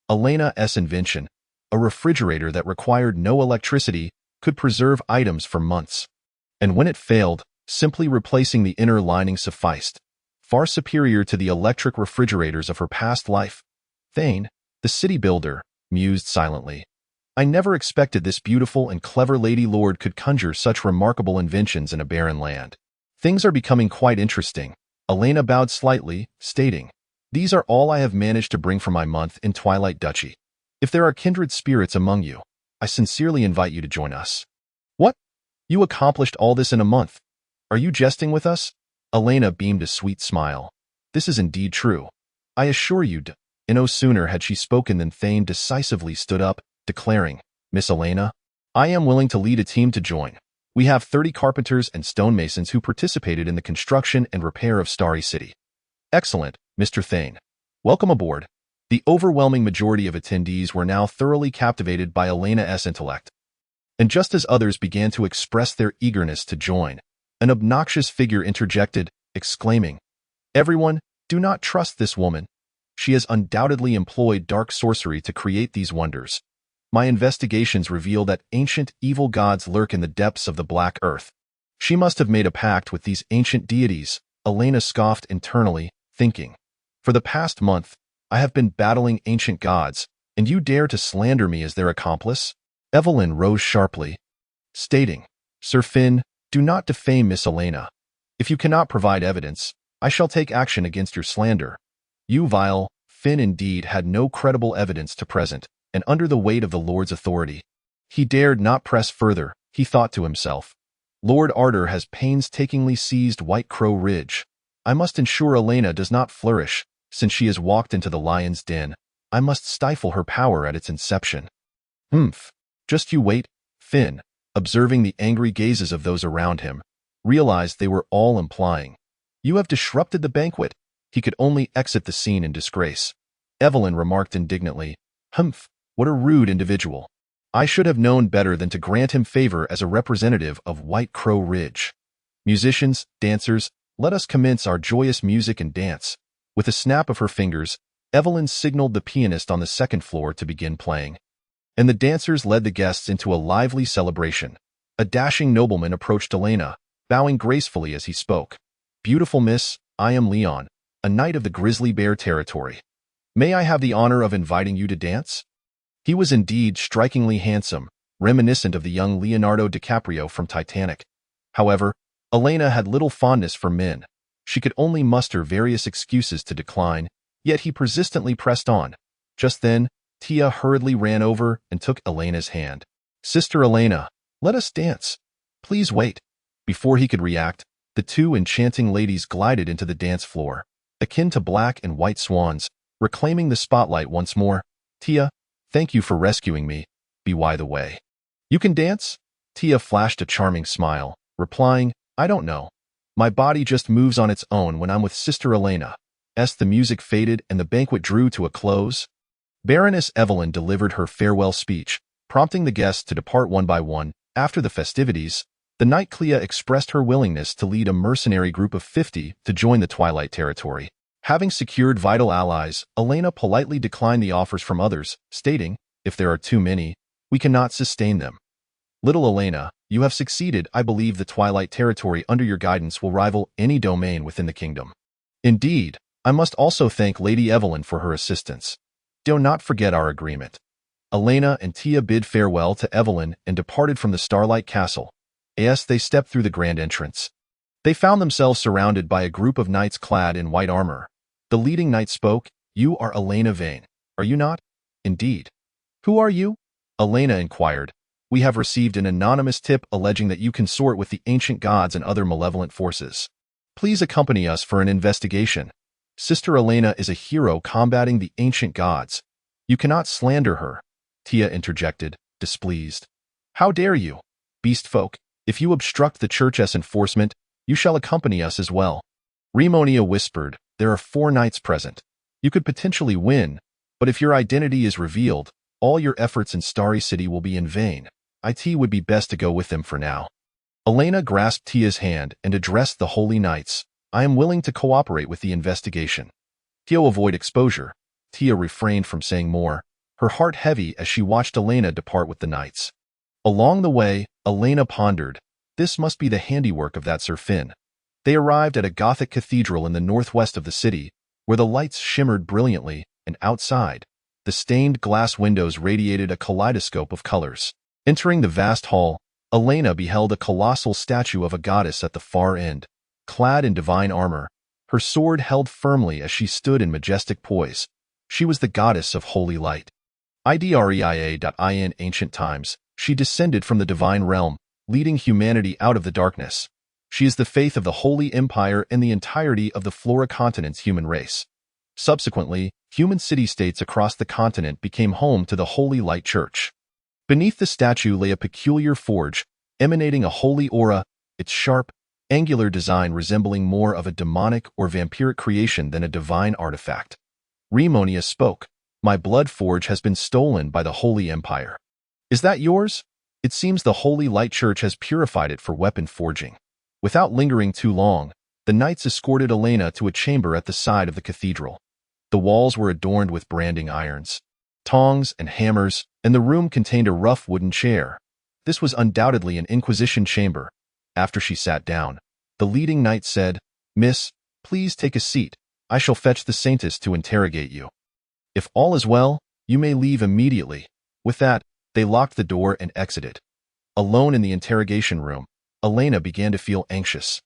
Elena's invention, a refrigerator that required no electricity, could preserve items for months. And when it failed, simply replacing the inner lining sufficed, far superior to the electric refrigerators of her past life. Thane, the city builder, mused silently. I never expected this beautiful and clever Lady Lord could conjure such remarkable inventions in a barren land. Things are becoming quite interesting. Elena bowed slightly, stating, These are all I have managed to bring for my month in Twilight Duchy. If there are kindred spirits among you, I sincerely invite you to join us. What? You accomplished all this in a month? Are you jesting with us? Elena beamed a sweet smile. This is indeed true. I assure you, and no sooner had she spoken than Thane decisively stood up, declaring, Miss Elena, I am willing to lead a team to join. We have 30 carpenters and stonemasons who participated in the construction and repair of Starry City. Excellent, Mr. Thane. Welcome aboard. The overwhelming majority of attendees were now thoroughly captivated by Elena's intellect. And just as others began to express their eagerness to join, an obnoxious figure interjected, exclaiming, Everyone, do not trust this woman. She has undoubtedly employed dark sorcery to create these wonders. My investigations reveal that ancient evil gods lurk in the depths of the Black Earth. She must have made a pact with these ancient deities, Elena scoffed internally, thinking. For the past month, I have been battling ancient gods, and you dare to slander me as their accomplice? Evelyn rose sharply, stating, Sir Finn, do not defame Miss Elena. If you cannot provide evidence, I shall take action against your slander. You vile, Finn indeed had no credible evidence to present, and under the weight of the Lord's authority, he dared not press further, he thought to himself. Lord Ardor has painstakingly seized White Crow Ridge. I must ensure Elena does not flourish, since she has walked into the lion's den. I must stifle her power at its inception. Humph. Just you wait. Finn, observing the angry gazes of those around him, realized they were all implying, You have disrupted the banquet. He could only exit the scene in disgrace. Evelyn remarked indignantly, Humph, what a rude individual. I should have known better than to grant him favor as a representative of White Crow Ridge. Musicians, dancers, let us commence our joyous music and dance. With a snap of her fingers, Evelyn signaled the pianist on the second floor to begin playing. And the dancers led the guests into a lively celebration. A dashing nobleman approached Elena, bowing gracefully as he spoke. Beautiful miss, I am Leon, a knight of the grizzly bear territory. May I have the honor of inviting you to dance? He was indeed strikingly handsome, reminiscent of the young Leonardo DiCaprio from Titanic. However, Elena had little fondness for men. She could only muster various excuses to decline, yet he persistently pressed on. Just then, Tia hurriedly ran over and took Elena's hand. Sister Elena, let us dance. Please wait. Before he could react, the two enchanting ladies glided into the dance floor, akin to black and white swans, reclaiming the spotlight once more. Tia, thank you for rescuing me. By the way. You can dance? Tia flashed a charming smile, replying, I don't know. My body just moves on its own when I'm with Sister Elena. As the music faded and the banquet drew to a close, Baroness Evelyn delivered her farewell speech, prompting the guests to depart one by one. After the festivities, the Knight Clea expressed her willingness to lead a mercenary group of 50 to join the Twilight Territory. Having secured vital allies, Elena politely declined the offers from others, stating, if there are too many, we cannot sustain them. Little Elena, you have succeeded. I believe the Twilight Territory under your guidance will rival any domain within the kingdom. Indeed, I must also thank Lady Evelyn for her assistance. Do not forget our agreement. Elena and Tia bid farewell to Evelyn and departed from the Starlight Castle. As they stepped through the grand entrance, they found themselves surrounded by a group of knights clad in white armor. The leading knight spoke, You are Elena Vane, are you not? Indeed. Who are you? Elena inquired. We have received an anonymous tip alleging that you consort with the ancient gods and other malevolent forces. Please accompany us for an investigation. Sister Elena is a hero combating the ancient gods. You cannot slander her. Tia interjected, displeased. How dare you? Beast folk, if you obstruct the church's enforcement, you shall accompany us as well. Remonia whispered, There are 4 knights present. You could potentially win, but if your identity is revealed, all your efforts in Starry City will be in vain. It would be best to go with them for now. Elena grasped Tia's hand and addressed the holy knights. I am willing to cooperate with the investigation. To avoid exposure, Tia refrained from saying more, her heart heavy as she watched Elena depart with the knights. Along the way, Elena pondered, this must be the handiwork of that Sir Finn. They arrived at a Gothic cathedral in the northwest of the city, where the lights shimmered brilliantly, and outside, the stained glass windows radiated a kaleidoscope of colors. Entering the vast hall, Elena beheld a colossal statue of a goddess at the far end, clad in divine armor, her sword held firmly as she stood in majestic poise. She was the goddess of holy light. In ancient times, she descended from the divine realm, leading humanity out of the darkness. She is the faith of the Holy Empire and the entirety of the Flora continent's human race. Subsequently, human city-states across the continent became home to the Holy Light Church. Beneath the statue lay a peculiar forge, emanating a holy aura, its sharp, angular design resembling more of a demonic or vampiric creation than a divine artifact. Remonia spoke, My blood forge has been stolen by the Holy Empire. Is that yours? It seems the Holy Light Church has purified it for weapon forging. Without lingering too long, the knights escorted Elena to a chamber at the side of the cathedral. The walls were adorned with branding irons, tongs, and hammers, and the room contained a rough wooden chair. This was undoubtedly an Inquisition chamber. After she sat down, the leading knight said, Miss, please take a seat. I shall fetch the Saintess to interrogate you. If all is well, you may leave immediately. With that, they locked the door and exited. Alone in the interrogation room, Elena began to feel anxious.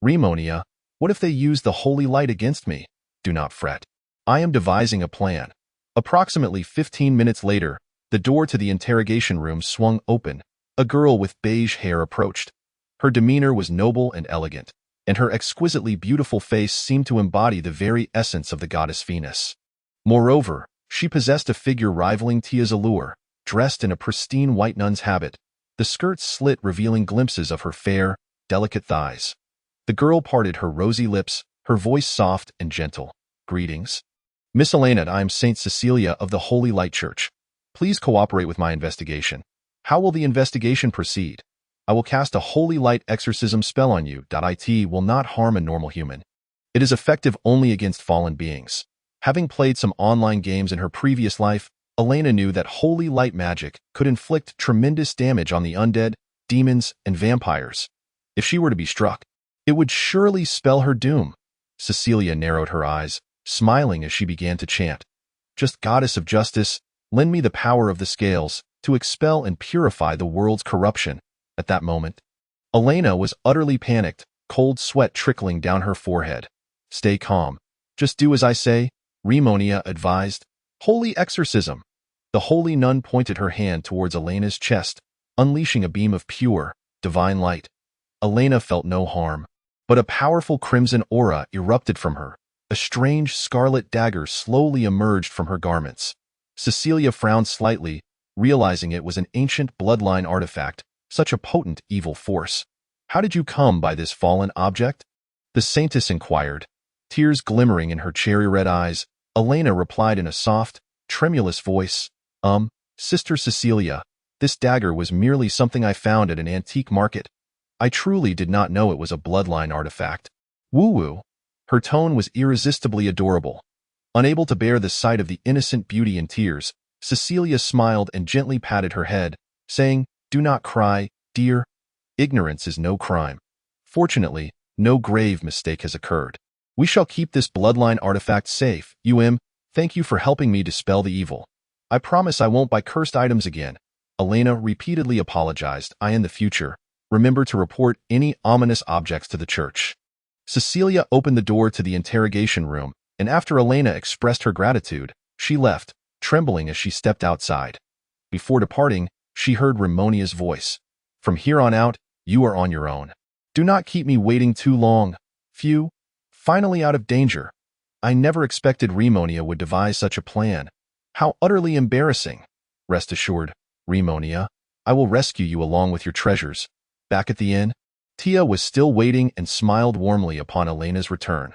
Remonia, what if they use the holy light against me? Do not fret. I am devising a plan. Approximately 15 minutes later, the door to the interrogation room swung open. A girl with beige hair approached. Her demeanor was noble and elegant, and her exquisitely beautiful face seemed to embody the very essence of the goddess Venus. Moreover, she possessed a figure rivaling Tia's allure, dressed in a pristine white nun's habit, the skirt slit revealing glimpses of her fair, delicate thighs. The girl parted her rosy lips, her voice soft and gentle. Greetings. Miss Elena, I am Saint Cecilia of the Holy Light Church. Please cooperate with my investigation. How will the investigation proceed? I will cast a holy light exorcism spell on you. It will not harm a normal human. It is effective only against fallen beings. Having played some online games in her previous life, Elena knew that holy light magic could inflict tremendous damage on the undead, demons, and vampires. If she were to be struck, it would surely spell her doom. Cecilia narrowed her eyes, smiling as she began to chant. Just Goddess of Justice, lend me the power of the scales to expel and purify the world's corruption. At that moment, Elena was utterly panicked, cold sweat trickling down her forehead. Stay calm. Just do as I say, Rimonia advised. Holy exorcism. The holy nun pointed her hand towards Elena's chest, unleashing a beam of pure, divine light. Elena felt no harm, but a powerful crimson aura erupted from her. A strange scarlet dagger slowly emerged from her garments. Cecilia frowned slightly, realizing it was an ancient bloodline artifact, such a potent evil force. How did you come by this fallen object? The saintess inquired. Tears glimmering in her cherry-red eyes, Elena replied in a soft, tremulous voice, Sister Cecilia, this dagger was merely something I found at an antique market. I truly did not know it was a bloodline artifact. Woo-woo. Her tone was irresistibly adorable. Unable to bear the sight of the innocent beauty in tears, Cecilia smiled and gently patted her head, saying, Do not cry, dear. Ignorance is no crime. Fortunately, no grave mistake has occurred. We shall keep this bloodline artifact safe. Thank you for helping me dispel the evil. I promise I won't buy cursed items again. Elena repeatedly apologized. In the future, remember to report any ominous objects to the church. Cecilia opened the door to the interrogation room, and after Elena expressed her gratitude, she left, trembling as she stepped outside. Before departing, she heard Ramonia's voice. From here on out, you are on your own. Do not keep me waiting too long. Phew. Finally out of danger. I never expected Rimonia would devise such a plan. How utterly embarrassing. Rest assured, Rimonia, I will rescue you along with your treasures. Back at the inn, Tia was still waiting and smiled warmly upon Elena's return.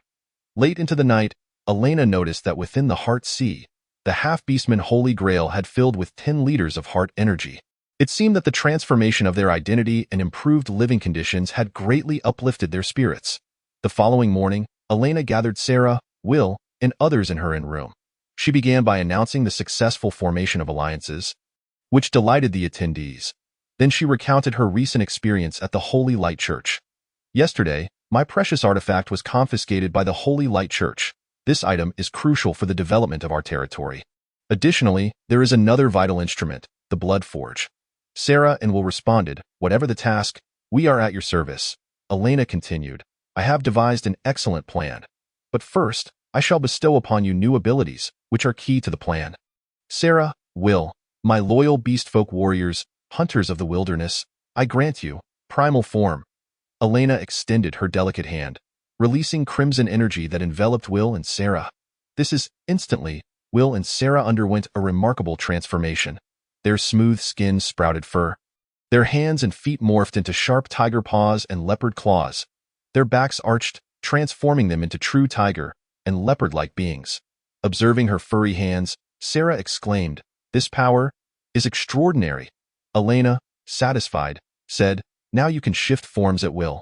Late into the night, Elena noticed that within the Heart Sea, the half-beastman Holy Grail had filled with 10 liters of heart energy. It seemed that the transformation of their identity and improved living conditions had greatly uplifted their spirits. The following morning, Elena gathered Sarah, Will, and others in her inn room. She began by announcing the successful formation of alliances, which delighted the attendees. Then she recounted her recent experience at the Holy Light Church. Yesterday, my precious artifact was confiscated by the Holy Light Church. This item is crucial for the development of our territory. Additionally, there is another vital instrument, the Blood Forge. Sarah and Will responded, Whatever the task, we are at your service. Elena continued, I have devised an excellent plan. But first, I shall bestow upon you new abilities, which are key to the plan. Sarah, Will, my loyal beastfolk warriors, hunters of the wilderness, I grant you, primal form. Elena extended her delicate hand, releasing crimson energy that enveloped Will and Sarah. Instantly, Will and Sarah underwent a remarkable transformation. Their smooth skin sprouted fur. Their hands and feet morphed into sharp tiger paws and leopard claws. Their backs arched, transforming them into true tiger and leopard-like beings. Observing her furry hands, Sarah exclaimed, This power is extraordinary. Elena, satisfied, said, Now you can shift forms at will.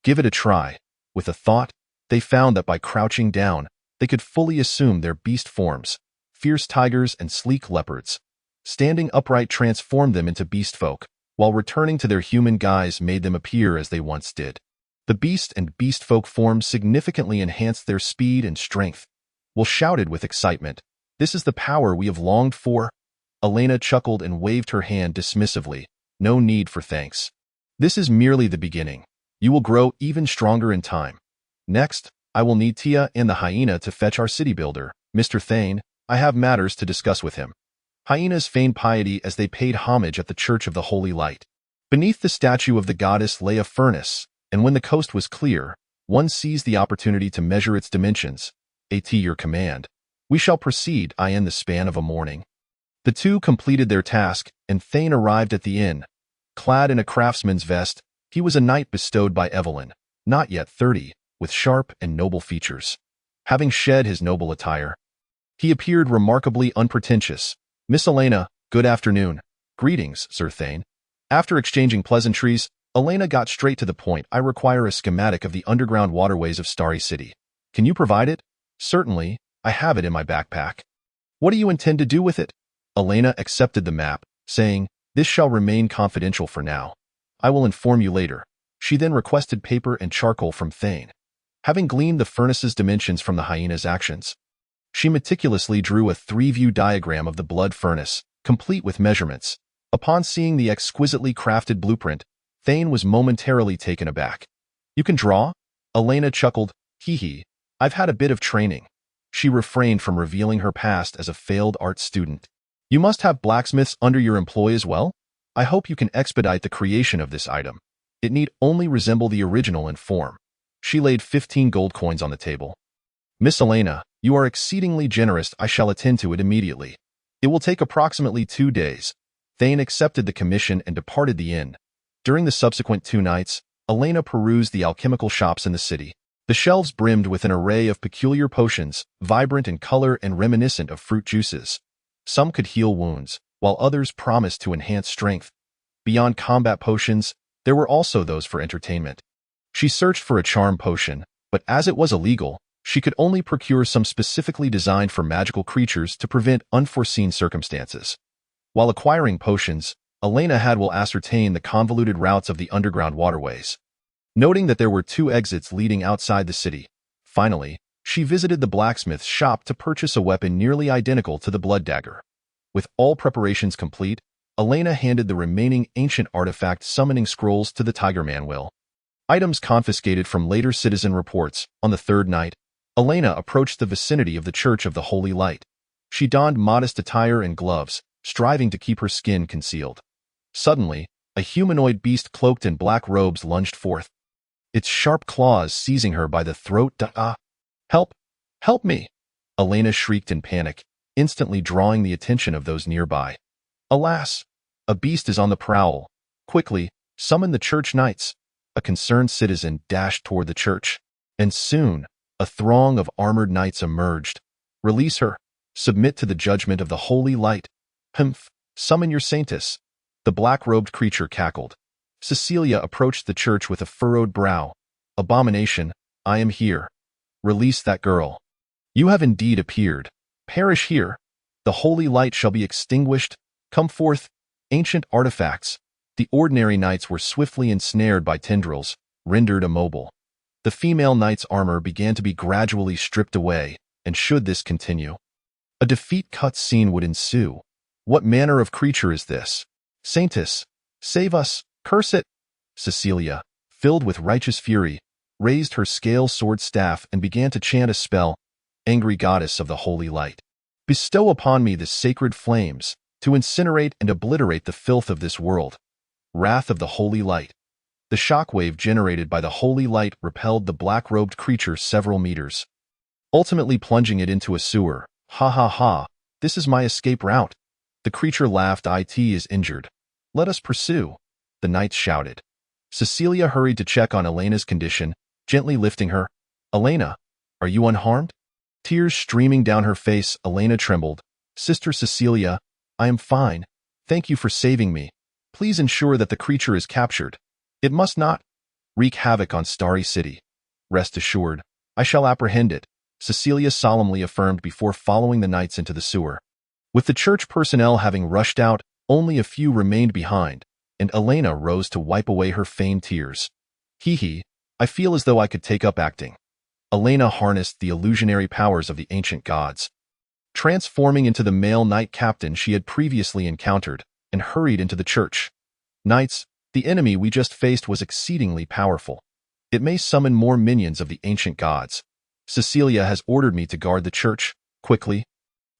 Give it a try. With a thought, they found that by crouching down, they could fully assume their beast forms, fierce tigers and sleek leopards. Standing upright transformed them into beastfolk, while returning to their human guise made them appear as they once did. The beast and beastfolk forms significantly enhanced their speed and strength. Will shouted with excitement, This is the power we have longed for. Elena chuckled and waved her hand dismissively. No need for thanks. This is merely the beginning. You will grow even stronger in time. Next, I will need Tia and the hyena to fetch our city builder, Mr. Thane. I have matters to discuss with him. Hyenas feigned piety as they paid homage at the Church of the Holy Light. Beneath the statue of the goddess lay a furnace, and when the coast was clear, one seized the opportunity to measure its dimensions. At your command. We shall proceed in the span of a morning. The two completed their task, and Thane arrived at the inn. Clad in a craftsman's vest, he was a knight bestowed by Evelyn, not yet 30, with sharp and noble features. Having shed his noble attire, he appeared remarkably unpretentious. "Miss Elena, good afternoon." "Greetings, Sir Thane." After exchanging pleasantries, Elena got straight to the point. "I require a schematic of the underground waterways of Starry City. Can you provide it?" "Certainly, I have it in my backpack." "What do you intend to do with it?" Elena accepted the map, saying, "This shall remain confidential for now. I will inform you later." She then requested paper and charcoal from Thane. Having gleaned the furnace's dimensions from the hyena's actions, she meticulously drew a 3-view diagram of the blood furnace, complete with measurements. Upon seeing the exquisitely crafted blueprint, Thane was momentarily taken aback. "You can draw?" Elena chuckled. "Hee. I've had a bit of training." She refrained from revealing her past as a failed art student. "You must have blacksmiths under your employ as well? I hope you can expedite the creation of this item. It need only resemble the original in form." She laid 15 gold coins on the table. "Miss Elena, you are exceedingly generous. I shall attend to it immediately. It will take approximately 2 days." Thane accepted the commission and departed the inn. During the subsequent 2 nights, Elena perused the alchemical shops in the city. The shelves brimmed with an array of peculiar potions, vibrant in color and reminiscent of fruit juices. Some could heal wounds, while others promised to enhance strength. Beyond combat potions, there were also those for entertainment. She searched for a charm potion, but as it was illegal, she could only procure some specifically designed for magical creatures to prevent unforeseen circumstances. While acquiring potions, Elena had will ascertain the convoluted routes of the underground waterways. Noting that there were 2 exits leading outside the city, finally, she visited the blacksmith's shop to purchase a weapon nearly identical to the blood dagger. With all preparations complete, Elena handed the remaining ancient artifact summoning scrolls to the Tiger Man Will. Items confiscated from later citizen reports. On the 3rd night, Elena approached the vicinity of the Church of the Holy Light. She donned modest attire and gloves, striving to keep her skin concealed. Suddenly, a humanoid beast cloaked in black robes lunged forth, its sharp claws seizing her by the throat. "Help! Help me!" Elena shrieked in panic, instantly drawing the attention of those nearby. "Alas! A beast is on the prowl. Quickly, summon the church knights." A concerned citizen dashed toward the church, and soon, a throng of armored knights emerged. "Release her. Submit to the judgment of the Holy Light." "Humph! Summon your saintess." The black-robed creature cackled. Cecilia approached the church with a furrowed brow. "Abomination, I am here. Release that girl." "You have indeed appeared. Perish here. The holy light shall be extinguished. Come forth." Ancient artifacts. The ordinary knights were swiftly ensnared by tendrils, rendered immobile. The female knight's armor began to be gradually stripped away, and should this continue, a defeat cutscene would ensue. What manner of creature is this? "Saintess, save us, curse it!" Cecilia, filled with righteous fury, raised her scale sword staff and began to chant a spell. "Angry goddess of the holy light, bestow upon me the sacred flames, to incinerate and obliterate the filth of this world." Wrath of the holy light. The shockwave generated by the holy light repelled the black-robed creature several meters, ultimately plunging it into a sewer. "Ha ha ha, this is my escape route." The creature laughed. "It is injured. Let us pursue." The knights shouted. Cecilia hurried to check on Elena's condition, gently lifting her. "Elena, are you unharmed?" Tears streaming down her face, Elena trembled. "Sister Cecilia, I am fine. Thank you for saving me. Please ensure that the creature is captured. It must not wreak havoc on Starry City." "Rest assured, I shall apprehend it," Cecilia solemnly affirmed before following the knights into the sewer. With the church personnel having rushed out, only a few remained behind, and Elena rose to wipe away her feigned tears. "Hee, I feel as though I could take up acting." Elena harnessed the illusionary powers of the ancient gods, transforming into the male knight captain she had previously encountered, and hurried into the church. "Knights, the enemy we just faced was exceedingly powerful. It may summon more minions of the ancient gods. Cecilia has ordered me to guard the church. Quickly,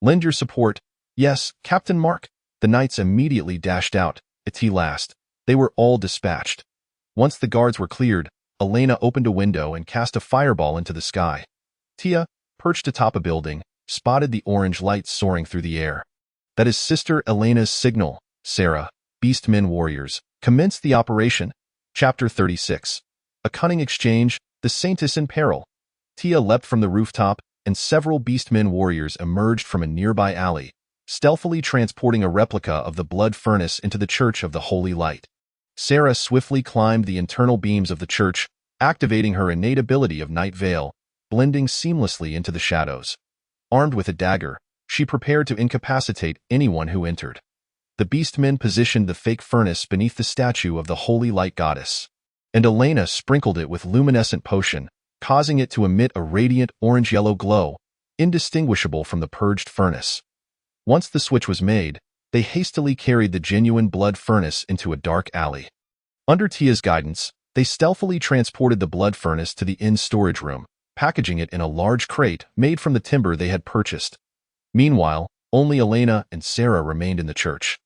lend your support." "Yes, Captain Mark." The knights immediately dashed out. At last, they were all dispatched. Once the guards were cleared, Elena opened a window and cast a fireball into the sky. Tia, perched atop a building, spotted the orange light soaring through the air. "That is Sister Elena's signal." Sarah, Beastmen warriors, commenced the operation. Chapter 36. A cunning exchange, the saintess in peril. Tia leapt from the rooftop, and several beastmen warriors emerged from a nearby alley, stealthily transporting a replica of the blood furnace into the Church of the Holy Light. Sarah swiftly climbed the internal beams of the church, activating her innate ability of Night Veil, blending seamlessly into the shadows. Armed with a dagger, she prepared to incapacitate anyone who entered. The beastmen positioned the fake furnace beneath the statue of the Holy Light Goddess, and Elena sprinkled it with luminescent potion, causing it to emit a radiant orange-yellow glow, indistinguishable from the purged furnace. Once the switch was made, they hastily carried the genuine blood furnace into a dark alley. Under Tia's guidance, they stealthily transported the blood furnace to the inn's storage room, packaging it in a large crate made from the timber they had purchased. Meanwhile, only Elena and Sarah remained in the church,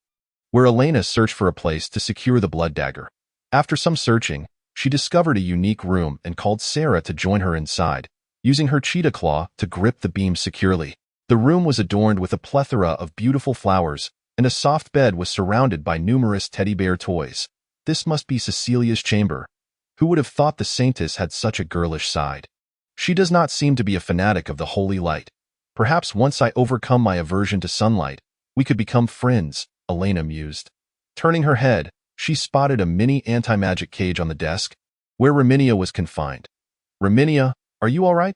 where Elena searched for a place to secure the blood dagger. After some searching, she discovered a unique room and called Sarah to join her inside, using her cheetah claw to grip the beam securely. The room was adorned with a plethora of beautiful flowers, and a soft bed was surrounded by numerous teddy bear toys. This must be Cecilia's chamber. Who would have thought the saintess had such a girlish side? She does not seem to be a fanatic of the holy light. Perhaps once I overcome my aversion to sunlight, we could become friends, Elena mused. Turning her head, she spotted a mini anti-magic cage on the desk, where Raminia was confined. Raminia, are you all right?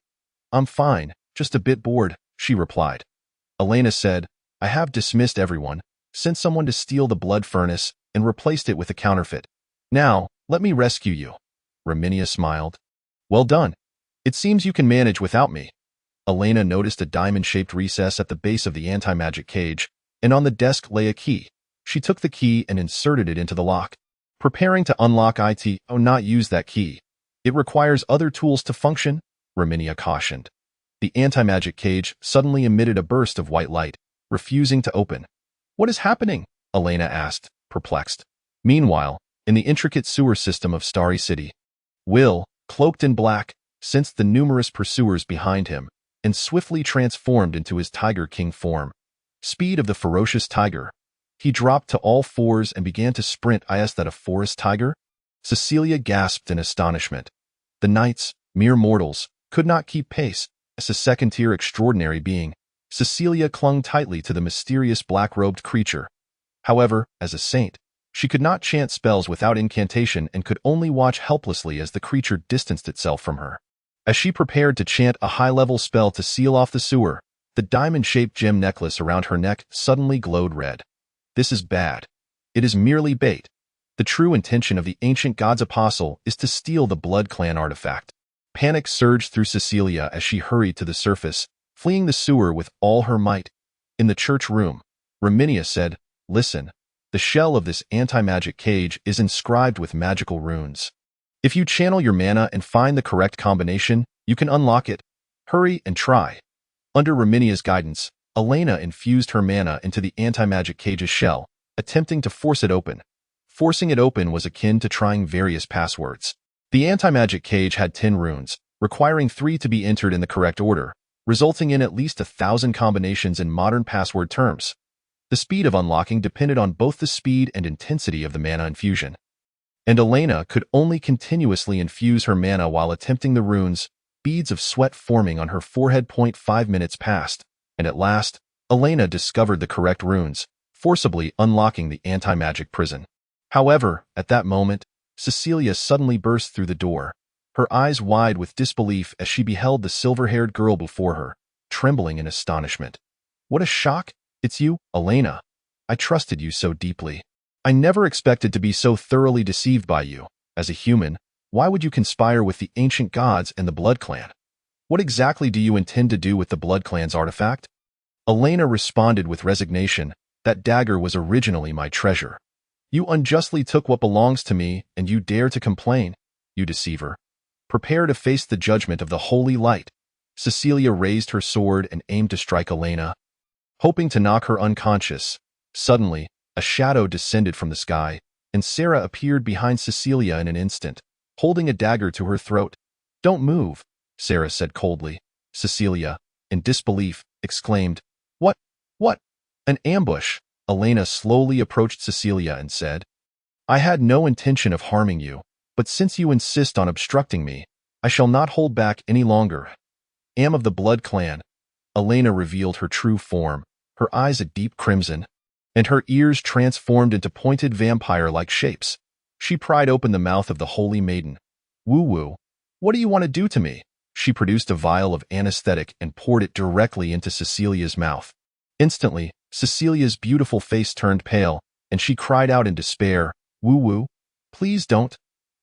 I'm fine, just a bit bored, she replied. Elena said, I have dismissed everyone, sent someone to steal the blood furnace, and replaced it with a counterfeit. Now, let me rescue you. Raminia smiled. Well done. It seems you can manage without me. Elena noticed a diamond-shaped recess at the base of the anti-magic cage, and on the desk lay a key. She took the key and inserted it into the lock. Preparing to unlock it, not use that key. It requires other tools to function, Raminia cautioned. The anti-magic cage suddenly emitted a burst of white light, refusing to open. What is happening? Elena asked, perplexed. Meanwhile, in the intricate sewer system of Starry City, Will, cloaked in black, sensed the numerous pursuers behind him, and swiftly transformed into his Tiger King form. Speed of the ferocious tiger. He dropped to all fours and began to sprint. Is that a forest tiger? Cecilia gasped in astonishment. The knights, mere mortals, could not keep pace. As a second-tier extraordinary being, Cecilia clung tightly to the mysterious black-robed creature. However, as a saint, she could not chant spells without incantation and could only watch helplessly as the creature distanced itself from her. As she prepared to chant a high-level spell to seal off the sewer, the diamond-shaped gem necklace around her neck suddenly glowed red. This is bad. It is merely bait. The true intention of the ancient god's apostle is to steal the Blood Clan artifact. Panic surged through Cecilia as she hurried to the surface, fleeing the sewer with all her might. In the church room, Raminia said, Listen, the shell of this anti-magic cage is inscribed with magical runes. If you channel your mana and find the correct combination, you can unlock it. Hurry and try. Under Raminia's guidance, Elena infused her mana into the anti-magic cage's shell, attempting to force it open. Forcing it open was akin to trying various passwords. The anti-magic cage had 10 runes, requiring 3 to be entered in the correct order, resulting in at least 1,000 combinations in modern password terms. The speed of unlocking depended on both the speed and intensity of the mana infusion. And Elena could only continuously infuse her mana while attempting the runes, beads of sweat forming on her forehead. 5 minutes passed, and at last, Elena discovered the correct runes, forcibly unlocking the anti-magic prison. However, at that moment, Cecilia suddenly burst through the door, her eyes wide with disbelief as she beheld the silver-haired girl before her, trembling in astonishment. What a shock! It's you, Elena. I trusted you so deeply. I never expected to be so thoroughly deceived by you. As a human, why would you conspire with the ancient gods and the Blood Clan? What exactly do you intend to do with the Blood Clan's artifact? Elena responded with resignation, That dagger was originally my treasure. You unjustly took what belongs to me, and you dare to complain, you deceiver. Prepare to face the judgment of the holy light. Cecilia raised her sword and aimed to strike Elena, hoping to knock her unconscious. Suddenly, a shadow descended from the sky, and Sarah appeared behind Cecilia in an instant, holding a dagger to her throat. Don't move, Sarah said coldly. Cecilia, in disbelief, exclaimed, What? An ambush. Elena slowly approached Cecilia and said, I had no intention of harming you. But since you insist on obstructing me, I shall not hold back any longer. Am of the Blood clan. Elena revealed her true form, her eyes a deep crimson, and her ears transformed into pointed vampire-like shapes. She pried open the mouth of the Holy Maiden. Woo-woo, what do you want to do to me? She produced a vial of anesthetic and poured it directly into Cecilia's mouth. Instantly, Cecilia's beautiful face turned pale, and she cried out in despair, Woo-woo, please don't.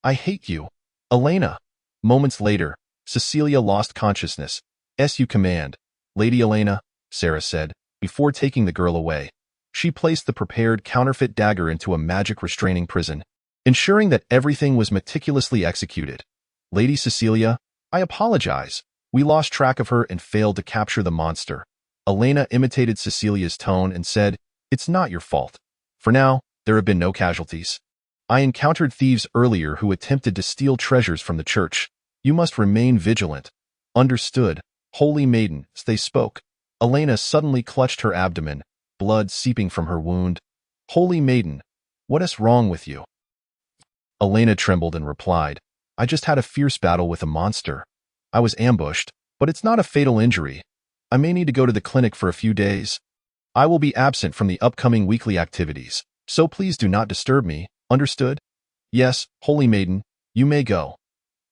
I hate you. Elena. Moments later, Cecilia lost consciousness. As you command. Lady Elena, Sarah said, before taking the girl away. She placed the prepared counterfeit dagger into a magic restraining prison, ensuring that everything was meticulously executed. Lady Cecilia, I apologize. We lost track of her and failed to capture the monster. Elena imitated Cecilia's tone and said, It's not your fault. For now, there have been no casualties. I encountered thieves earlier who attempted to steal treasures from the church. You must remain vigilant. Understood. Holy Maiden, they spoke. Elena suddenly clutched her abdomen, blood seeping from her wound. Holy Maiden, what is wrong with you? Elena trembled and replied, I just had a fierce battle with a monster. I was ambushed, but it's not a fatal injury. I may need to go to the clinic for a few days. I will be absent from the upcoming weekly activities, so please do not disturb me, understood? Yes, Holy Maiden, you may go.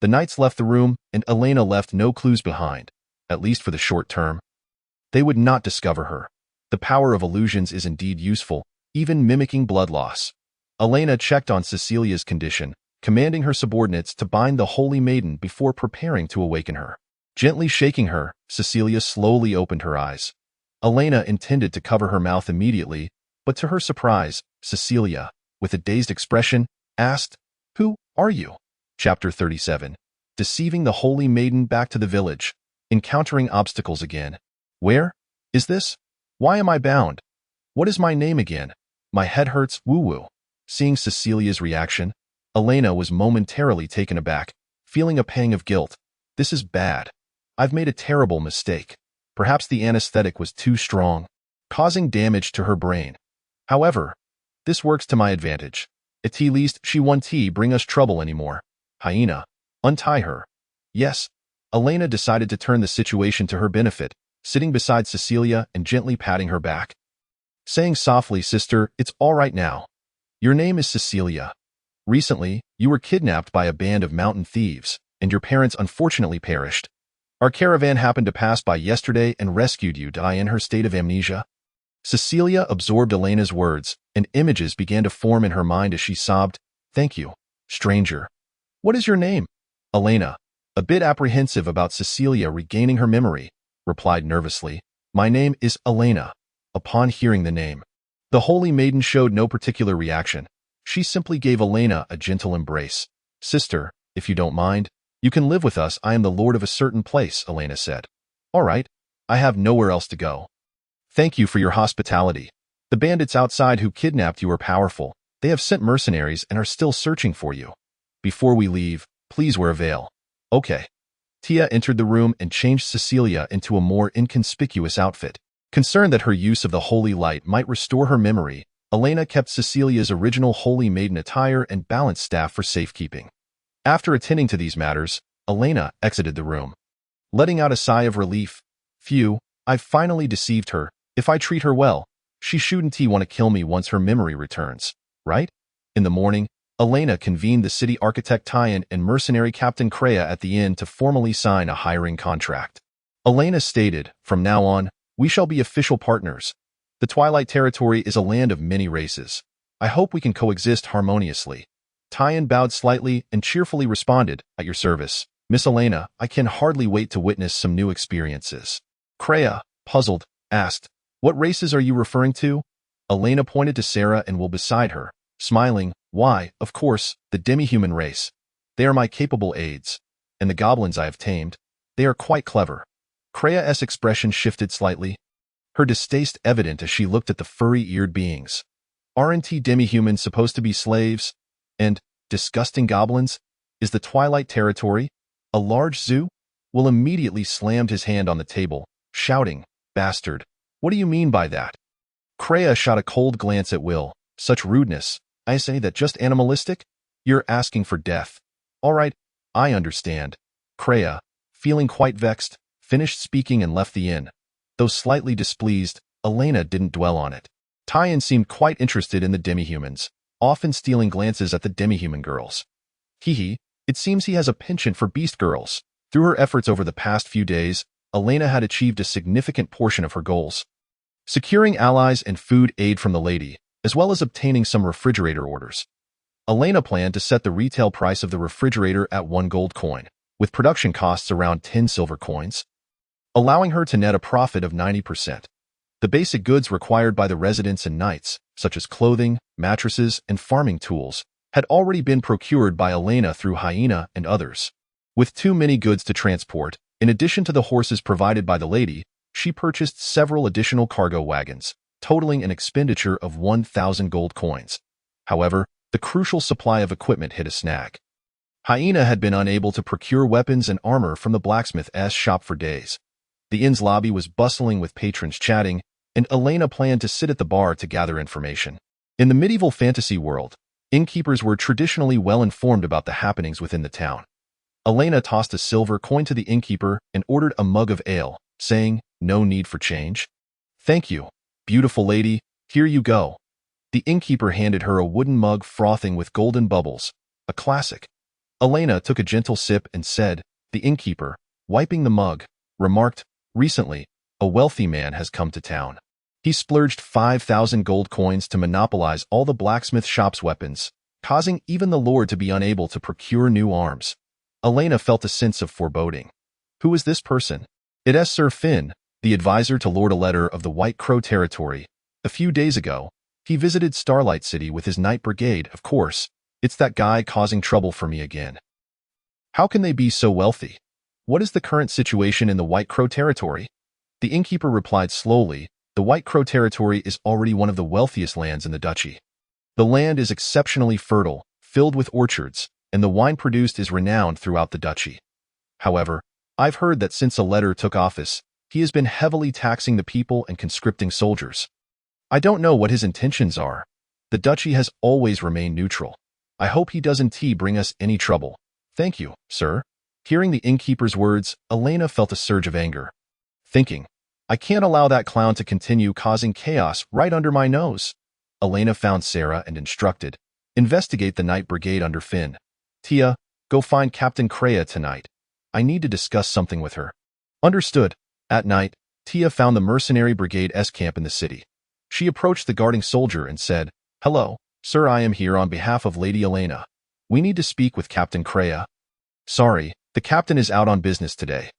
The knights left the room, and Elena left no clues behind, at least for the short term. They would not discover her. The power of illusions is indeed useful, even mimicking blood loss. Elena checked on Cecilia's condition, commanding her subordinates to bind the Holy Maiden before preparing to awaken her. Gently shaking her, Cecilia slowly opened her eyes. Elena intended to cover her mouth immediately, but to her surprise, Cecilia, with a dazed expression, asked, Who are you? Chapter 37. Deceiving the Holy Maiden back to the village. Encountering obstacles again. Where is this? Why am I bound? What is my name again? My head hurts, woo-woo. Seeing Cecilia's reaction, Elena was momentarily taken aback, feeling a pang of guilt. This is bad. I've made a terrible mistake. Perhaps the anesthetic was too strong, causing damage to her brain. However, this works to my advantage. At least she won't bring us trouble anymore. Hyena, untie her. Yes. Elena decided to turn the situation to her benefit, sitting beside Cecilia and gently patting her back. Saying softly, Sister, it's all right now. Your name is Cecilia. Recently, you were kidnapped by a band of mountain thieves, and your parents unfortunately perished. Our caravan happened to pass by yesterday and rescued you, die in her state of amnesia. Cecilia absorbed Elena's words, and images began to form in her mind as she sobbed, Thank you, stranger. What is your name? Elena, a bit apprehensive about Cecilia regaining her memory, replied nervously, My name is Elena. Upon hearing the name, the Holy Maiden showed no particular reaction. She simply gave Elena a gentle embrace. Sister, if you don't mind, you can live with us. I am the lord of a certain place, Elena said. All right, I have nowhere else to go. Thank you for your hospitality. The bandits outside who kidnapped you are powerful. They have sent mercenaries and are still searching for you. Before we leave, please wear a veil. Okay. Tia entered the room and changed Cecilia into a more inconspicuous outfit. Concerned that her use of the holy light might restore her memory, Elena kept Cecilia's original Holy Maiden attire and balance staff for safekeeping. After attending to these matters, Elena exited the room, letting out a sigh of relief. Phew, I've finally deceived her. If I treat her well, she shouldn't want to kill me once her memory returns, right? In the morning, Elena convened the city architect Tyan and mercenary Captain Kreia at the inn to formally sign a hiring contract. Elena stated, From now on, we shall be official partners. The Twilight Territory is a land of many races. I hope we can coexist harmoniously. Tyan bowed slightly and cheerfully responded, At your service, Miss Elena, I can hardly wait to witness some new experiences. Kreia, puzzled, asked, What races are you referring to? Elena pointed to Sarah and Will beside her, smiling, Why, of course, the demi-human race. They are my capable aides. And the goblins I have tamed. They are quite clever. Kreia's expression shifted slightly, her distaste evident as she looked at the furry-eared beings. Aren't demi-humans supposed to be slaves? And disgusting goblins? Is the Twilight Territory a large zoo? Will immediately slammed his hand on the table, shouting, Bastard, what do you mean by that? Kreia shot a cold glance at Will. Such rudeness. I say that just animalistic? You're asking for death. All right, I understand. Kreia, feeling quite vexed, finished speaking and left the inn. Though slightly displeased, Elena didn't dwell on it. Tyan seemed quite interested in the demihumans, often stealing glances at the demihuman girls. Hee, it seems he has a penchant for beast girls. Through her efforts over the past few days, Elena had achieved a significant portion of her goals. Securing allies and food aid from the lady, as well as obtaining some refrigerator orders. Elena planned to set the retail price of the refrigerator at 1 gold coin, with production costs around 10 silver coins, allowing her to net a profit of 90%. The basic goods required by the residents and knights, such as clothing, mattresses, and farming tools, had already been procured by Elena through Hyena and others. With too many goods to transport, in addition to the horses provided by the lady, she purchased several additional cargo wagons, totaling an expenditure of 1,000 gold coins. However, the crucial supply of equipment hit a snag. Hyena had been unable to procure weapons and armor from the blacksmith's shop for days. The inn's lobby was bustling with patrons chatting, and Elena planned to sit at the bar to gather information. In the medieval fantasy world, innkeepers were traditionally well informed about the happenings within the town. Elena tossed a silver coin to the innkeeper and ordered a mug of ale, saying, "No need for change." "Thank you, beautiful lady, here you go." The innkeeper handed her a wooden mug frothing with golden bubbles, a classic. Elena took a gentle sip and said, "The innkeeper, wiping the mug, remarked, 'Recently, a wealthy man has come to town. He splurged 5,000 gold coins to monopolize all the blacksmith shop's weapons, causing even the lord to be unable to procure new arms." Elena felt a sense of foreboding. Who is this person? It is Sir Finn, the advisor to Lord Aletter of the White Crow territory. A few days ago, he visited Starlight City with his Knight Brigade. Of course, it's that guy causing trouble for me again. How can they be so wealthy? What is the current situation in the White Crow territory? The innkeeper replied slowly, "The White Crow territory is already one of the wealthiest lands in the duchy. The land is exceptionally fertile, filled with orchards, and the wine produced is renowned throughout the duchy. However, I've heard that since Aletter took office, he has been heavily taxing the people and conscripting soldiers. I don't know what his intentions are. The duchy has always remained neutral. I hope he doesn't bring us any trouble. Thank you, sir." Hearing the innkeeper's words, Elena felt a surge of anger. Thinking, "I can't allow that clown to continue causing chaos right under my nose." Elena found Sarah and instructed, "Investigate the Knight Brigade under Finn. Tia, go find Captain Kreia tonight. I need to discuss something with her." Understood. At night, Tia found the Mercenary Brigade's camp in the city. She approached the guarding soldier and said, "Hello, sir, I am here on behalf of Lady Elena. We need to speak with Captain Kreia." "Sorry, the captain is out on business today.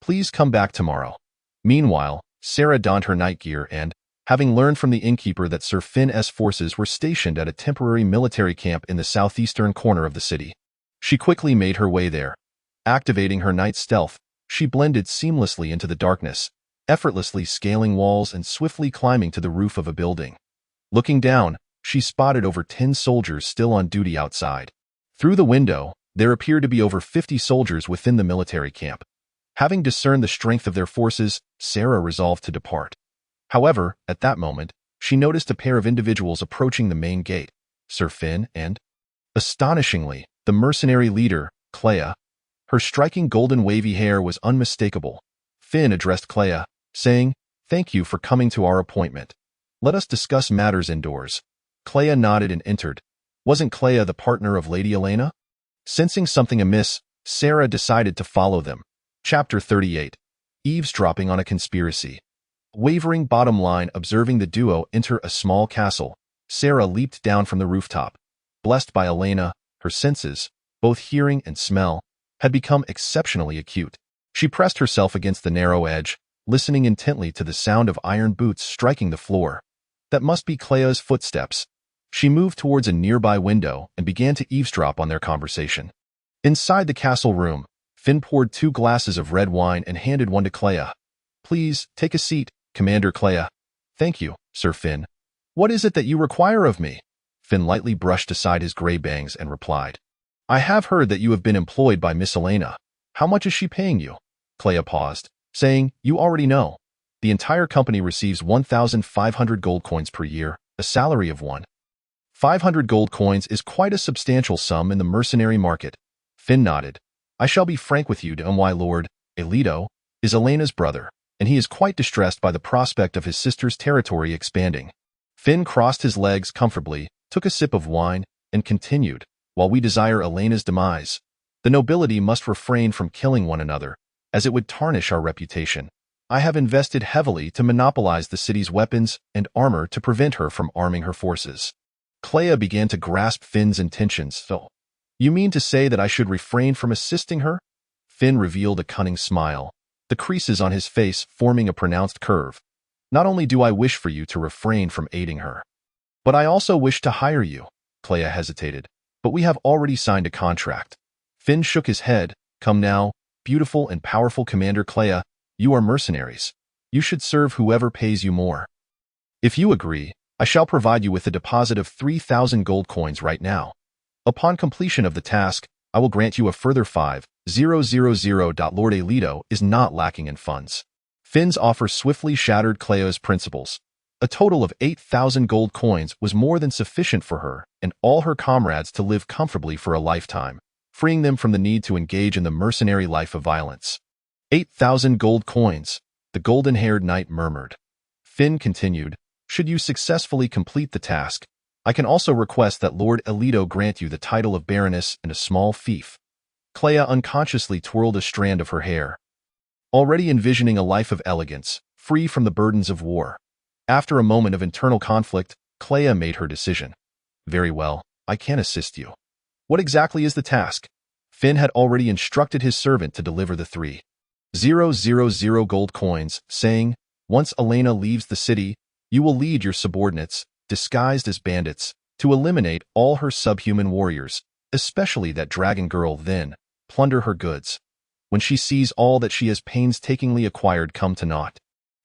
Please come back tomorrow." Meanwhile, Sarah donned her night gear and, having learned from the innkeeper that Sir Finn's forces were stationed at a temporary military camp in the southeastern corner of the city, she quickly made her way there. Activating her night stealth, she blended seamlessly into the darkness, effortlessly scaling walls and swiftly climbing to the roof of a building. Looking down, she spotted over 10 soldiers still on duty outside. Through the window, there appeared to be over 50 soldiers within the military camp. Having discerned the strength of their forces, Sarah resolved to depart. However, at that moment, she noticed a pair of individuals approaching the main gate, Sir Finn and, astonishingly, the mercenary leader, Kreia. Her striking golden wavy hair was unmistakable. Finn addressed Kreia, saying, "Thank you for coming to our appointment. Let us discuss matters indoors." Kreia nodded and entered. Wasn't Kreia the partner of Lady Elena? Sensing something amiss, Sarah decided to follow them. Chapter 38. Eavesdropping on a Conspiracy. Wavering bottom line observing the duo enter a small castle, Sarah leaped down from the rooftop. Blessed by Elena, her senses, both hearing and smell, had become exceptionally acute. She pressed herself against the narrow edge, listening intently to the sound of iron boots striking the floor. That must be Kreia's footsteps. She moved towards a nearby window and began to eavesdrop on their conversation. Inside the castle room, Finn poured 2 glasses of red wine and handed one to Kreia. "Please, take a seat, Commander Kreia." "Thank you, Sir Finn. What is it that you require of me?" Finn lightly brushed aside his gray bangs and replied, "I have heard that you have been employed by Miss Elena. How much is she paying you?" Kreia paused, saying, "You already know. The entire company receives 1,500 gold coins per year, a salary of 1,500 gold coins is quite a substantial sum in the mercenary market." Finn nodded. I shall be frank with you, my Lord. Alito is Elena's brother, and he is quite distressed by the prospect of his sister's territory expanding. Finn crossed his legs comfortably, took a sip of wine, and continued, while we desire Elena's demise, the nobility must refrain from killing one another, as it would tarnish our reputation. I have invested heavily to monopolize the city's weapons and armor to prevent her from arming her forces. Clea began to grasp Finn's intentions. So, you mean to say that I should refrain from assisting her? Finn revealed a cunning smile, the creases on his face forming a pronounced curve. Not only do I wish for you to refrain from aiding her, but I also wish to hire you. Clea hesitated. But we have already signed a contract. Finn shook his head. Come now, beautiful and powerful Commander Clea, you are mercenaries. You should serve whoever pays you more. If you agree, I shall provide you with a deposit of 3,000 gold coins right now. Upon completion of the task, I will grant you a further 5,000. Lord Alito is not lacking in funds. Finn's offer swiftly shattered Clea's principles. A total of 8,000 gold coins was more than sufficient for her and all her comrades to live comfortably for a lifetime, freeing them from the need to engage in the mercenary life of violence. 8,000 gold coins, the golden-haired knight murmured. Finn continued, should you successfully complete the task, I can also request that Lord Alito grant you the title of Baroness and a small fief. Clea unconsciously twirled a strand of her hair, already envisioning a life of elegance, free from the burdens of war. After a moment of internal conflict, Clea made her decision. Very well, I can assist you. What exactly is the task? Finn had already instructed his servant to deliver the 3,000 gold coins, saying, once Elena leaves the city, you will lead your subordinates, disguised as bandits, to eliminate all her subhuman warriors, especially that dragon girl, then plunder her goods. When she sees all that she has painstakingly acquired come to naught,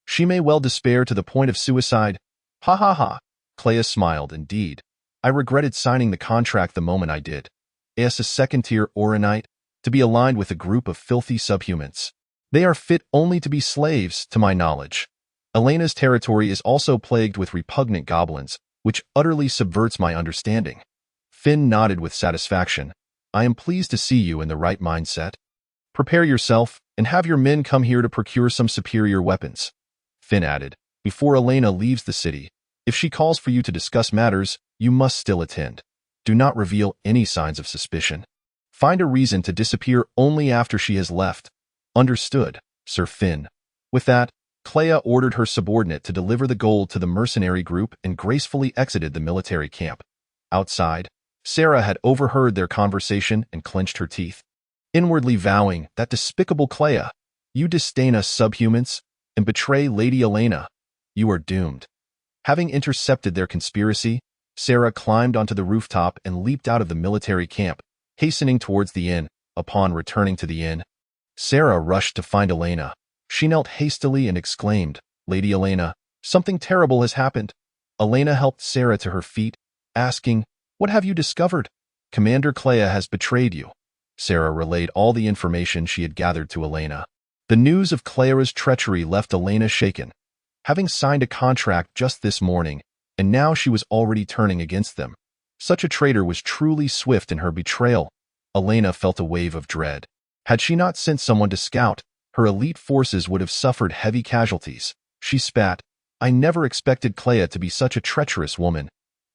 she may well despair to the point of suicide. Ha ha ha. Clea smiled. Indeed, I regretted signing the contract the moment I did. As a second-tier Oronite, to be aligned with a group of filthy subhumans. They are fit only to be slaves, to my knowledge. Elena's territory is also plagued with repugnant goblins, which utterly subverts my understanding. Finn nodded with satisfaction. I am pleased to see you in the right mindset. Prepare yourself, and have your men come here to procure some superior weapons. Finn added, before Elena leaves the city, if she calls for you to discuss matters, you must still attend. Do not reveal any signs of suspicion. Find a reason to disappear only after she has left. Understood, Sir Finn. With that, Clea ordered her subordinate to deliver the gold to the mercenary group and gracefully exited the military camp. Outside, Sarah had overheard their conversation and clenched her teeth, inwardly vowing that despicable Clea, you disdain us subhumans and betray Lady Elena, you are doomed. Having intercepted their conspiracy, Sarah climbed onto the rooftop and leaped out of the military camp, hastening towards the inn. Upon returning to the inn, Sarah rushed to find Elena. She knelt hastily and exclaimed, Lady Elena, something terrible has happened. Elena helped Sarah to her feet, asking, what have you discovered? Commander Clea has betrayed you. Sarah relayed all the information she had gathered to Elena. The news of Clea's treachery left Elena shaken. Having signed a contract just this morning, and now she was already turning against them. Such a traitor was truly swift in her betrayal. Elena felt a wave of dread. Had she not sent someone to scout, her elite forces would have suffered heavy casualties. She spat. I never expected Clea to be such a treacherous woman.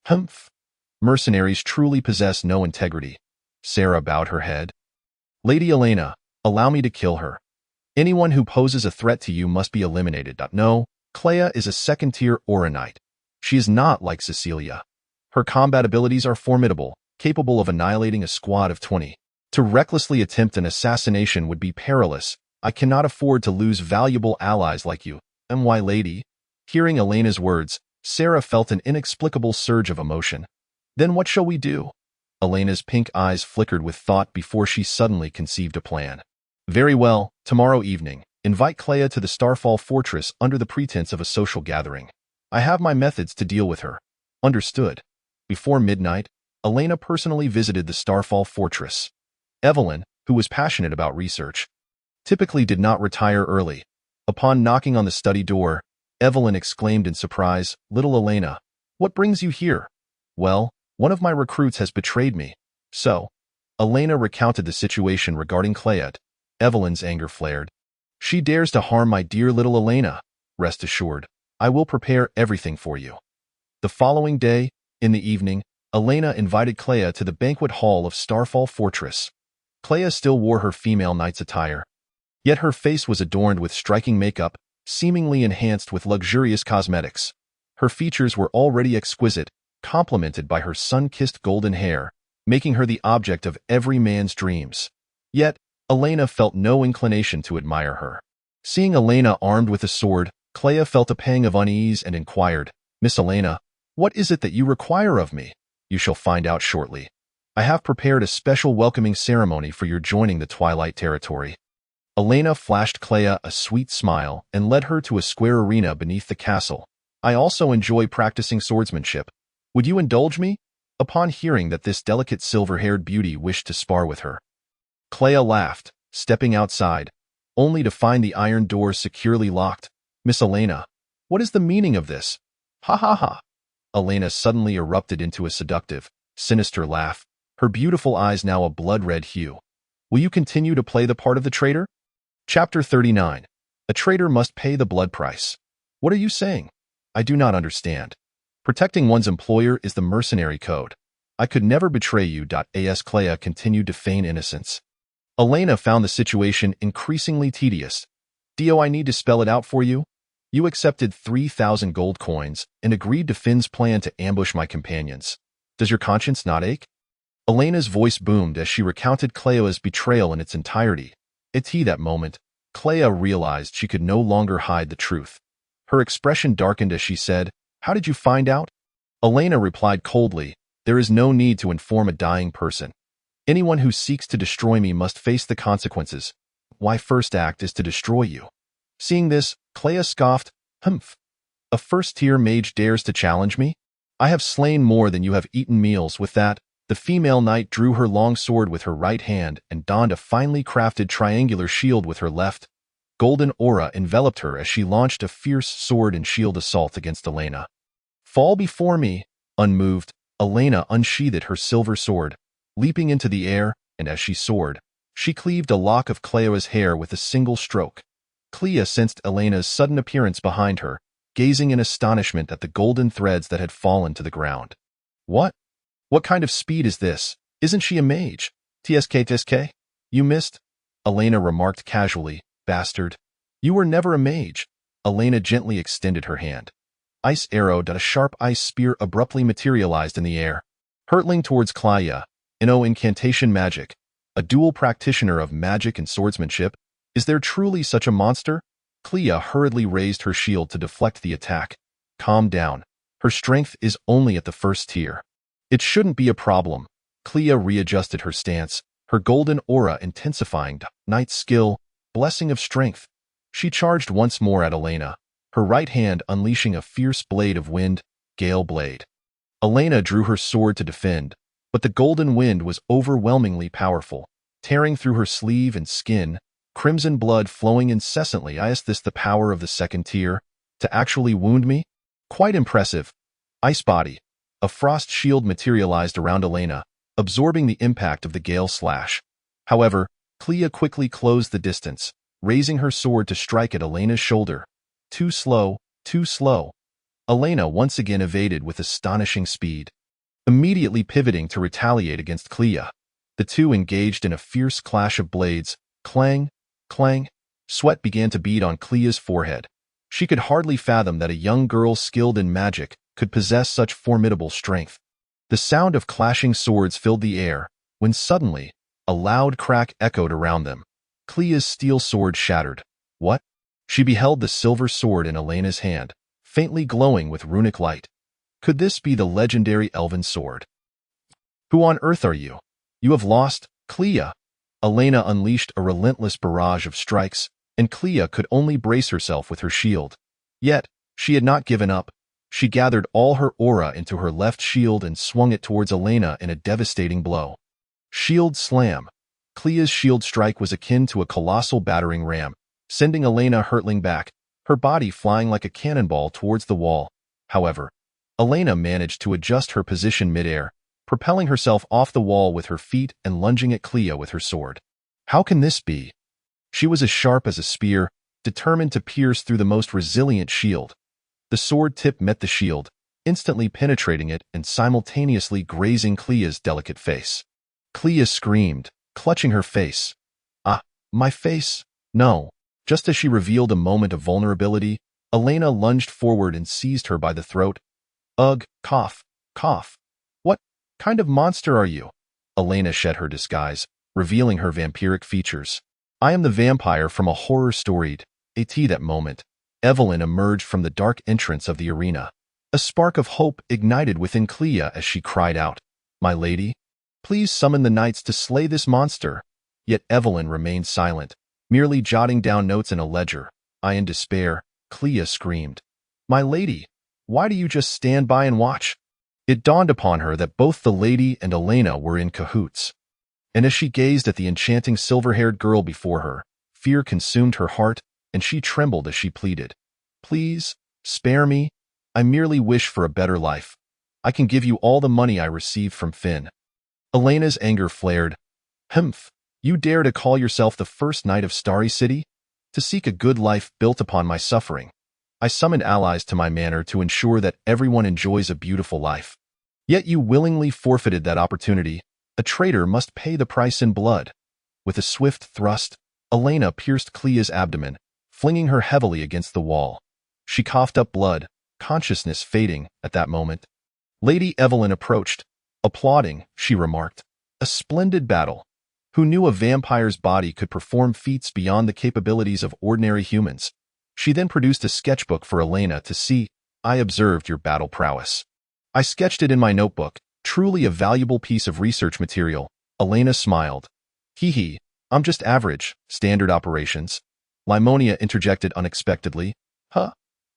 Humph. Mercenaries truly possess no integrity. Sarah bowed her head. Lady Elena, allow me to kill her. Anyone who poses a threat to you must be eliminated. No, Clea is a second-tier Oronite. She is not like Cecilia. Her combat abilities are formidable, capable of annihilating a squad of 20. To recklessly attempt an assassination would be perilous. I cannot afford to lose valuable allies like you. My lady. Hearing Elena's words, Sarah felt an inexplicable surge of emotion. Then what shall we do? Elena's pink eyes flickered with thought before she suddenly conceived a plan. Very well, tomorrow evening, invite Clea to the Starfall Fortress under the pretense of a social gathering. I have my methods to deal with her. Understood. Before midnight, Elena personally visited the Starfall Fortress. Evelyn, who was passionate about research, typically did not retire early. Upon knocking on the study door, Evelyn exclaimed in surprise, Little Elena, what brings you here? Well, one of my recruits has betrayed me. So, Elena recounted the situation regarding Clea. Evelyn's anger flared. She dares to harm my dear little Elena. Rest assured, I will prepare everything for you. The following day, in the evening, Elena invited Clea to the banquet hall of Starfall Fortress. Clea still wore her female knight's attire. Yet her face was adorned with striking makeup, seemingly enhanced with luxurious cosmetics. Her features were already exquisite, complemented by her sun-kissed golden hair, making her the object of every man's dreams. Yet, Elena felt no inclination to admire her. Seeing Elena armed with a sword, Clea felt a pang of unease and inquired, "Miss Elena, what is it that you require of me?" "You shall find out shortly. I have prepared a special welcoming ceremony for your joining the Twilight Territory." Elena flashed Clea a sweet smile and led her to a square arena beneath the castle. "I also enjoy practicing swordsmanship. Would you indulge me?" Upon hearing that this delicate silver-haired beauty wished to spar with her, Clea laughed, stepping outside, only to find the iron doors securely locked. "Miss Elena, what is the meaning of this?" "Ha ha ha!" Elena suddenly erupted into a seductive, sinister laugh, her beautiful eyes now a blood-red hue. "Will you continue to play the part of the traitor?" Chapter 39. A traitor must pay the blood price. What are you saying? I do not understand. Protecting one's employer is the mercenary code. I could never betray you. As Clea continued to feign innocence, Elena found the situation increasingly tedious. "Dio, I need to spell it out for you. You accepted 3,000 gold coins and agreed to Finn's plan to ambush my companions. Does your conscience not ache?" Elena's voice boomed as she recounted Clea's betrayal in its entirety. At that moment, Clea realized she could no longer hide the truth. Her expression darkened as she said, "How did you find out?" Elena replied coldly, "There is no need to inform a dying person. Anyone who seeks to destroy me must face the consequences. My first act is to destroy you." Seeing this, Clea scoffed, "Humph! A first-tier mage dares to challenge me? I have slain more than you have eaten meals." With that, the female knight drew her long sword with her right hand and donned a finely crafted triangular shield with her left. Golden aura enveloped her as she launched a fierce sword and shield assault against Elena. "Fall before me!" Unmoved, Elena unsheathed her silver sword, leaping into the air, and as she soared, she cleaved a lock of Clea's hair with a single stroke. Clea sensed Elena's sudden appearance behind her, gazing in astonishment at the golden threads that had fallen to the ground. "What? What kind of speed is this? Isn't she a mage?" "TSK? You missed?" Elena remarked casually. "Bastard. You were never a mage." Elena gently extended her hand. Ice arrow. A sharp ice spear abruptly materialized in the air, hurtling towards Clea. Incantation magic. A dual practitioner of magic and swordsmanship. Is there truly such a monster? Clea hurriedly raised her shield to deflect the attack. "Calm down. Her strength is only at the first tier. It shouldn't be a problem." Clea readjusted her stance, her golden aura intensifying. Knight's skill, blessing of strength. She charged once more at Elena, her right hand unleashing a fierce blade of wind, Gale Blade. Elena drew her sword to defend, but the golden wind was overwhelmingly powerful, tearing through her sleeve and skin, crimson blood flowing incessantly. "Is this the power of the second tier? To actually wound me? Quite impressive." Ice Body. A frost shield materialized around Elena, absorbing the impact of the gale slash. However, Clea quickly closed the distance, raising her sword to strike at Elena's shoulder. Too slow, too slow. Elena once again evaded with astonishing speed, immediately pivoting to retaliate against Clea. The two engaged in a fierce clash of blades. Clang, clang. Sweat began to bead on Clea's forehead. She could hardly fathom that a young girl skilled in magic could possess such formidable strength. The sound of clashing swords filled the air, when suddenly, a loud crack echoed around them. Clea's steel sword shattered. What? She beheld the silver sword in Elena's hand, faintly glowing with runic light. Could this be the legendary elven sword? "Who on earth are you? You have lost, Clea." Elena unleashed a relentless barrage of strikes, and Clea could only brace herself with her shield. Yet, she had not given up. She gathered all her aura into her left shield and swung it towards Elena in a devastating blow. Shield slam. Clea's shield strike was akin to a colossal battering ram, sending Elena hurtling back, her body flying like a cannonball towards the wall. However, Elena managed to adjust her position midair, propelling herself off the wall with her feet and lunging at Clea with her sword. How can this be? She was as sharp as a spear, determined to pierce through the most resilient shield. The sword tip met the shield, instantly penetrating it and simultaneously grazing Clea's delicate face. Clea screamed, clutching her face. Ah, my face? No. Just as she revealed a moment of vulnerability, Elena lunged forward and seized her by the throat. Ugh, cough, cough. What kind of monster are you? Elena shed her disguise, revealing her vampiric features. I am the vampire from a horror storied. At that moment, Evelyn emerged from the dark entrance of the arena. A spark of hope ignited within Clea as she cried out, My lady, please summon the knights to slay this monster. Yet Evelyn remained silent, merely jotting down notes in a ledger. In despair, Clea screamed, My lady, why do you just stand by and watch? It dawned upon her that both the lady and Elena were in cahoots. And as she gazed at the enchanting silver-haired girl before her, fear consumed her heart, and she trembled as she pleaded, Please, spare me. I merely wish for a better life. I can give you all the money I received from Finn. Elena's anger flared. Humph, you dare to call yourself the first knight of Starry City? To seek a good life built upon my suffering. I summoned allies to my manor to ensure that everyone enjoys a beautiful life. Yet you willingly forfeited that opportunity. A traitor must pay the price in blood. With a swift thrust, Elena pierced Clea's abdomen, flinging her heavily against the wall. She coughed up blood, consciousness fading at that moment. Lady Evelyn approached. Applauding, she remarked, A splendid battle. Who knew a vampire's body could perform feats beyond the capabilities of ordinary humans? She then produced a sketchbook for Elena to see. I observed your battle prowess. I sketched it in my notebook, truly a valuable piece of research material. Elena smiled. Hee, I'm just average, standard operations. Limonia interjected unexpectedly. Huh?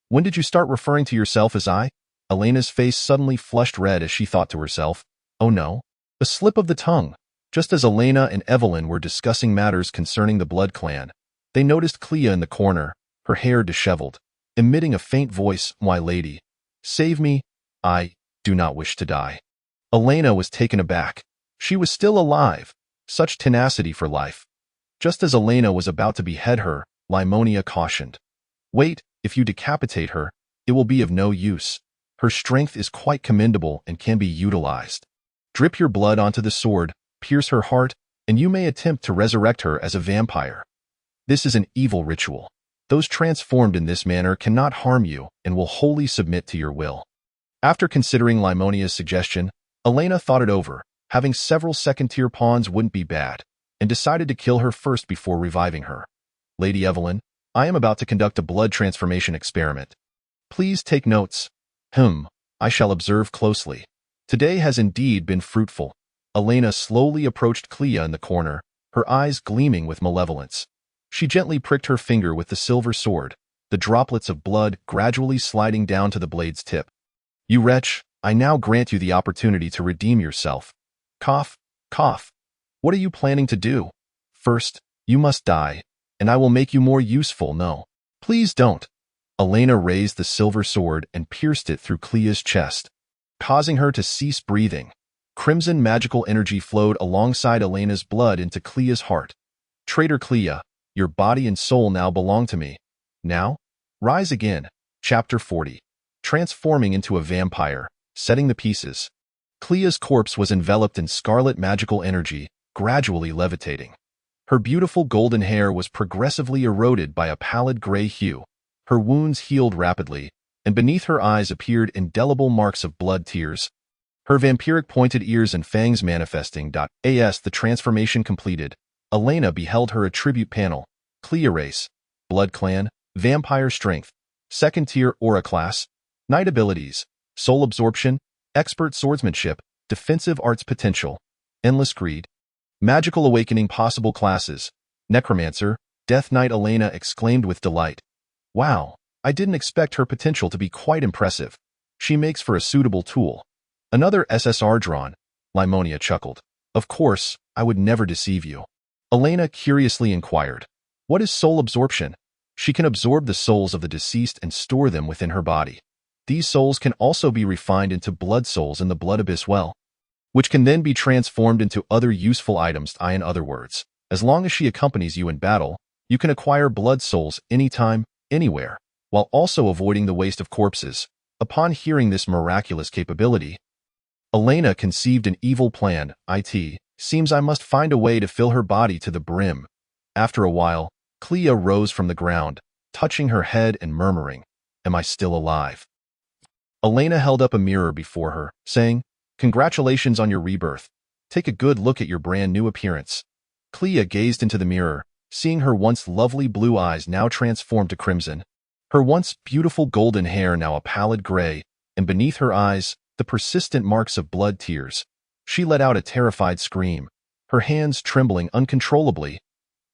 When did you start referring to yourself as I? Elena's face suddenly flushed red as she thought to herself, Oh no, a slip of the tongue. Just as Elena and Evelyn were discussing matters concerning the Blood Clan, they noticed Clea in the corner, her hair disheveled, emitting a faint voice, My lady, save me, I do not wish to die. Elena was taken aback. She was still alive, such tenacity for life. Just as Elena was about to behead her, Limonia cautioned. Wait, if you decapitate her, it will be of no use. Her strength is quite commendable and can be utilized. Drip your blood onto the sword, pierce her heart, and you may attempt to resurrect her as a vampire. This is an evil ritual. Those transformed in this manner cannot harm you and will wholly submit to your will. After considering Limonia's suggestion, Elena thought it over. Having several second-tier pawns wouldn't be bad, and decided to kill her first before reviving her. Lady Evelyn, I am about to conduct a blood transformation experiment. Please take notes. I shall observe closely. Today has indeed been fruitful. Elena slowly approached Clea in the corner, her eyes gleaming with malevolence. She gently pricked her finger with the silver sword, the droplets of blood gradually sliding down to the blade's tip. You wretch, I now grant you the opportunity to redeem yourself. Cough, cough. What are you planning to do? First, you must die, and I will make you more useful. No, please don't. Elena raised the silver sword and pierced it through Clea's chest, causing her to cease breathing. Crimson magical energy flowed alongside Elena's blood into Clea's heart. Traitor Clea, your body and soul now belong to me. Now, rise again. Chapter 40. Transforming into a vampire, setting the pieces. Clea's corpse was enveloped in scarlet magical energy, gradually levitating. Her beautiful golden hair was progressively eroded by a pallid gray hue. Her wounds healed rapidly, and beneath her eyes appeared indelible marks of blood tears. Her vampiric pointed ears and fangs manifesting. As the transformation completed, Elena beheld her attribute panel. Clea race, Blood Clan, Vampire Strength, Second Tier Aura Class, Knight Abilities, Soul Absorption, Expert Swordsmanship, Defensive Arts Potential, Endless Greed, Magical Awakening. Possible classes, Necromancer, Death Knight. Elena exclaimed with delight. Wow, I didn't expect her potential to be quite impressive. She makes for a suitable tool. Another SSR drawn. Limonia chuckled. Of course, I would never deceive you. Elena curiously inquired. What is soul absorption? She can absorb the souls of the deceased and store them within her body. These souls can also be refined into blood souls in the blood abyss well. which can then be transformed into other useful items. In other words, as long as she accompanies you in battle, you can acquire blood souls anytime, anywhere, while also avoiding the waste of corpses. Upon hearing this miraculous capability, Elena conceived an evil plan. It seems I must find a way to fill her body to the brim. After a while, Clea rose from the ground, touching her head and murmuring, "Am I still alive?" Elena held up a mirror before her, saying, "Congratulations on your rebirth. Take a good look at your brand new appearance." Clea gazed into the mirror, seeing her once lovely blue eyes now transformed to crimson, her once beautiful golden hair now a pallid gray, and beneath her eyes, the persistent marks of blood tears. She let out a terrified scream, her hands trembling uncontrollably.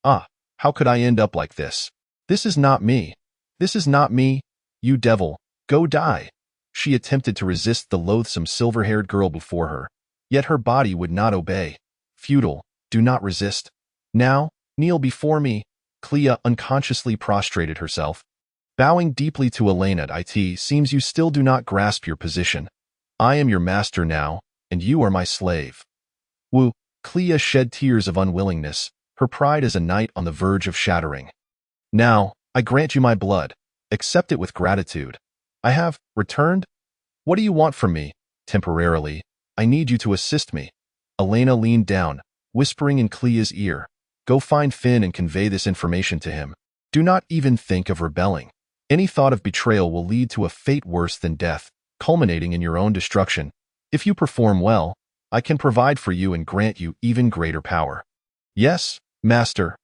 "Ah, how could I end up like this? This is not me. This is not me. You devil, go die." She attempted to resist the loathsome silver-haired girl before her, yet her body would not obey. "Futile, do not resist. Now, kneel before me." Clea unconsciously prostrated herself. Bowing deeply to Elena, "It seems you still do not grasp your position. I am your master now, and you are my slave." Woo! Clea shed tears of unwillingness, her pride as a knight on the verge of shattering. "Now, I grant you my blood. Accept it with gratitude. I have returned? What do you want from me?" "Temporarily, I need you to assist me." Elena leaned down, whispering in Clea's ear, "Go find Finn and convey this information to him. Do not even think of rebelling. Any thought of betrayal will lead to a fate worse than death, culminating in your own destruction. If you perform well, I can provide for you and grant you even greater power." "Yes, master."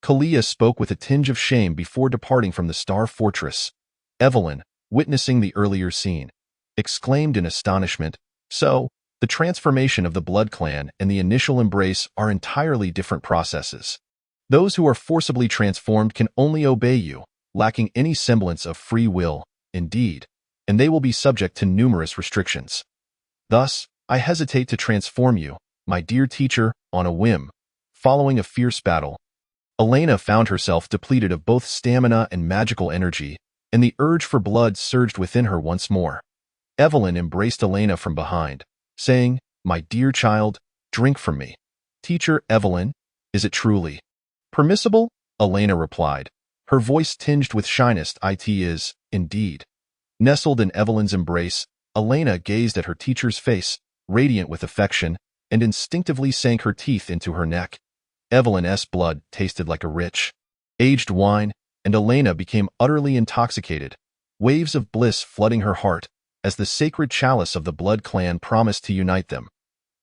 Clea spoke with a tinge of shame before departing from the Star Fortress. Evelyn, witnessing the earlier scene, exclaimed in astonishment, "So, the transformation of the Blood Clan and the initial embrace are entirely different processes. Those who are forcibly transformed can only obey you, lacking any semblance of free will, indeed, and they will be subject to numerous restrictions. Thus, I hesitate to transform you, my dear teacher, on a whim." Following a fierce battle, Elena found herself depleted of both stamina and magical energy, and the urge for blood surged within her once more. Evelyn embraced Elena from behind, saying, "My dear child, drink from me." "Teacher Evelyn, is it truly permissible?" Elena replied, her voice tinged with shyness. "It is, indeed." Nestled in Evelyn's embrace, Elena gazed at her teacher's face, radiant with affection, and instinctively sank her teeth into her neck. Evelyn's blood tasted like a rich, aged wine, and Elena became utterly intoxicated, waves of bliss flooding her heart, as the sacred chalice of the Blood Clan promised to unite them.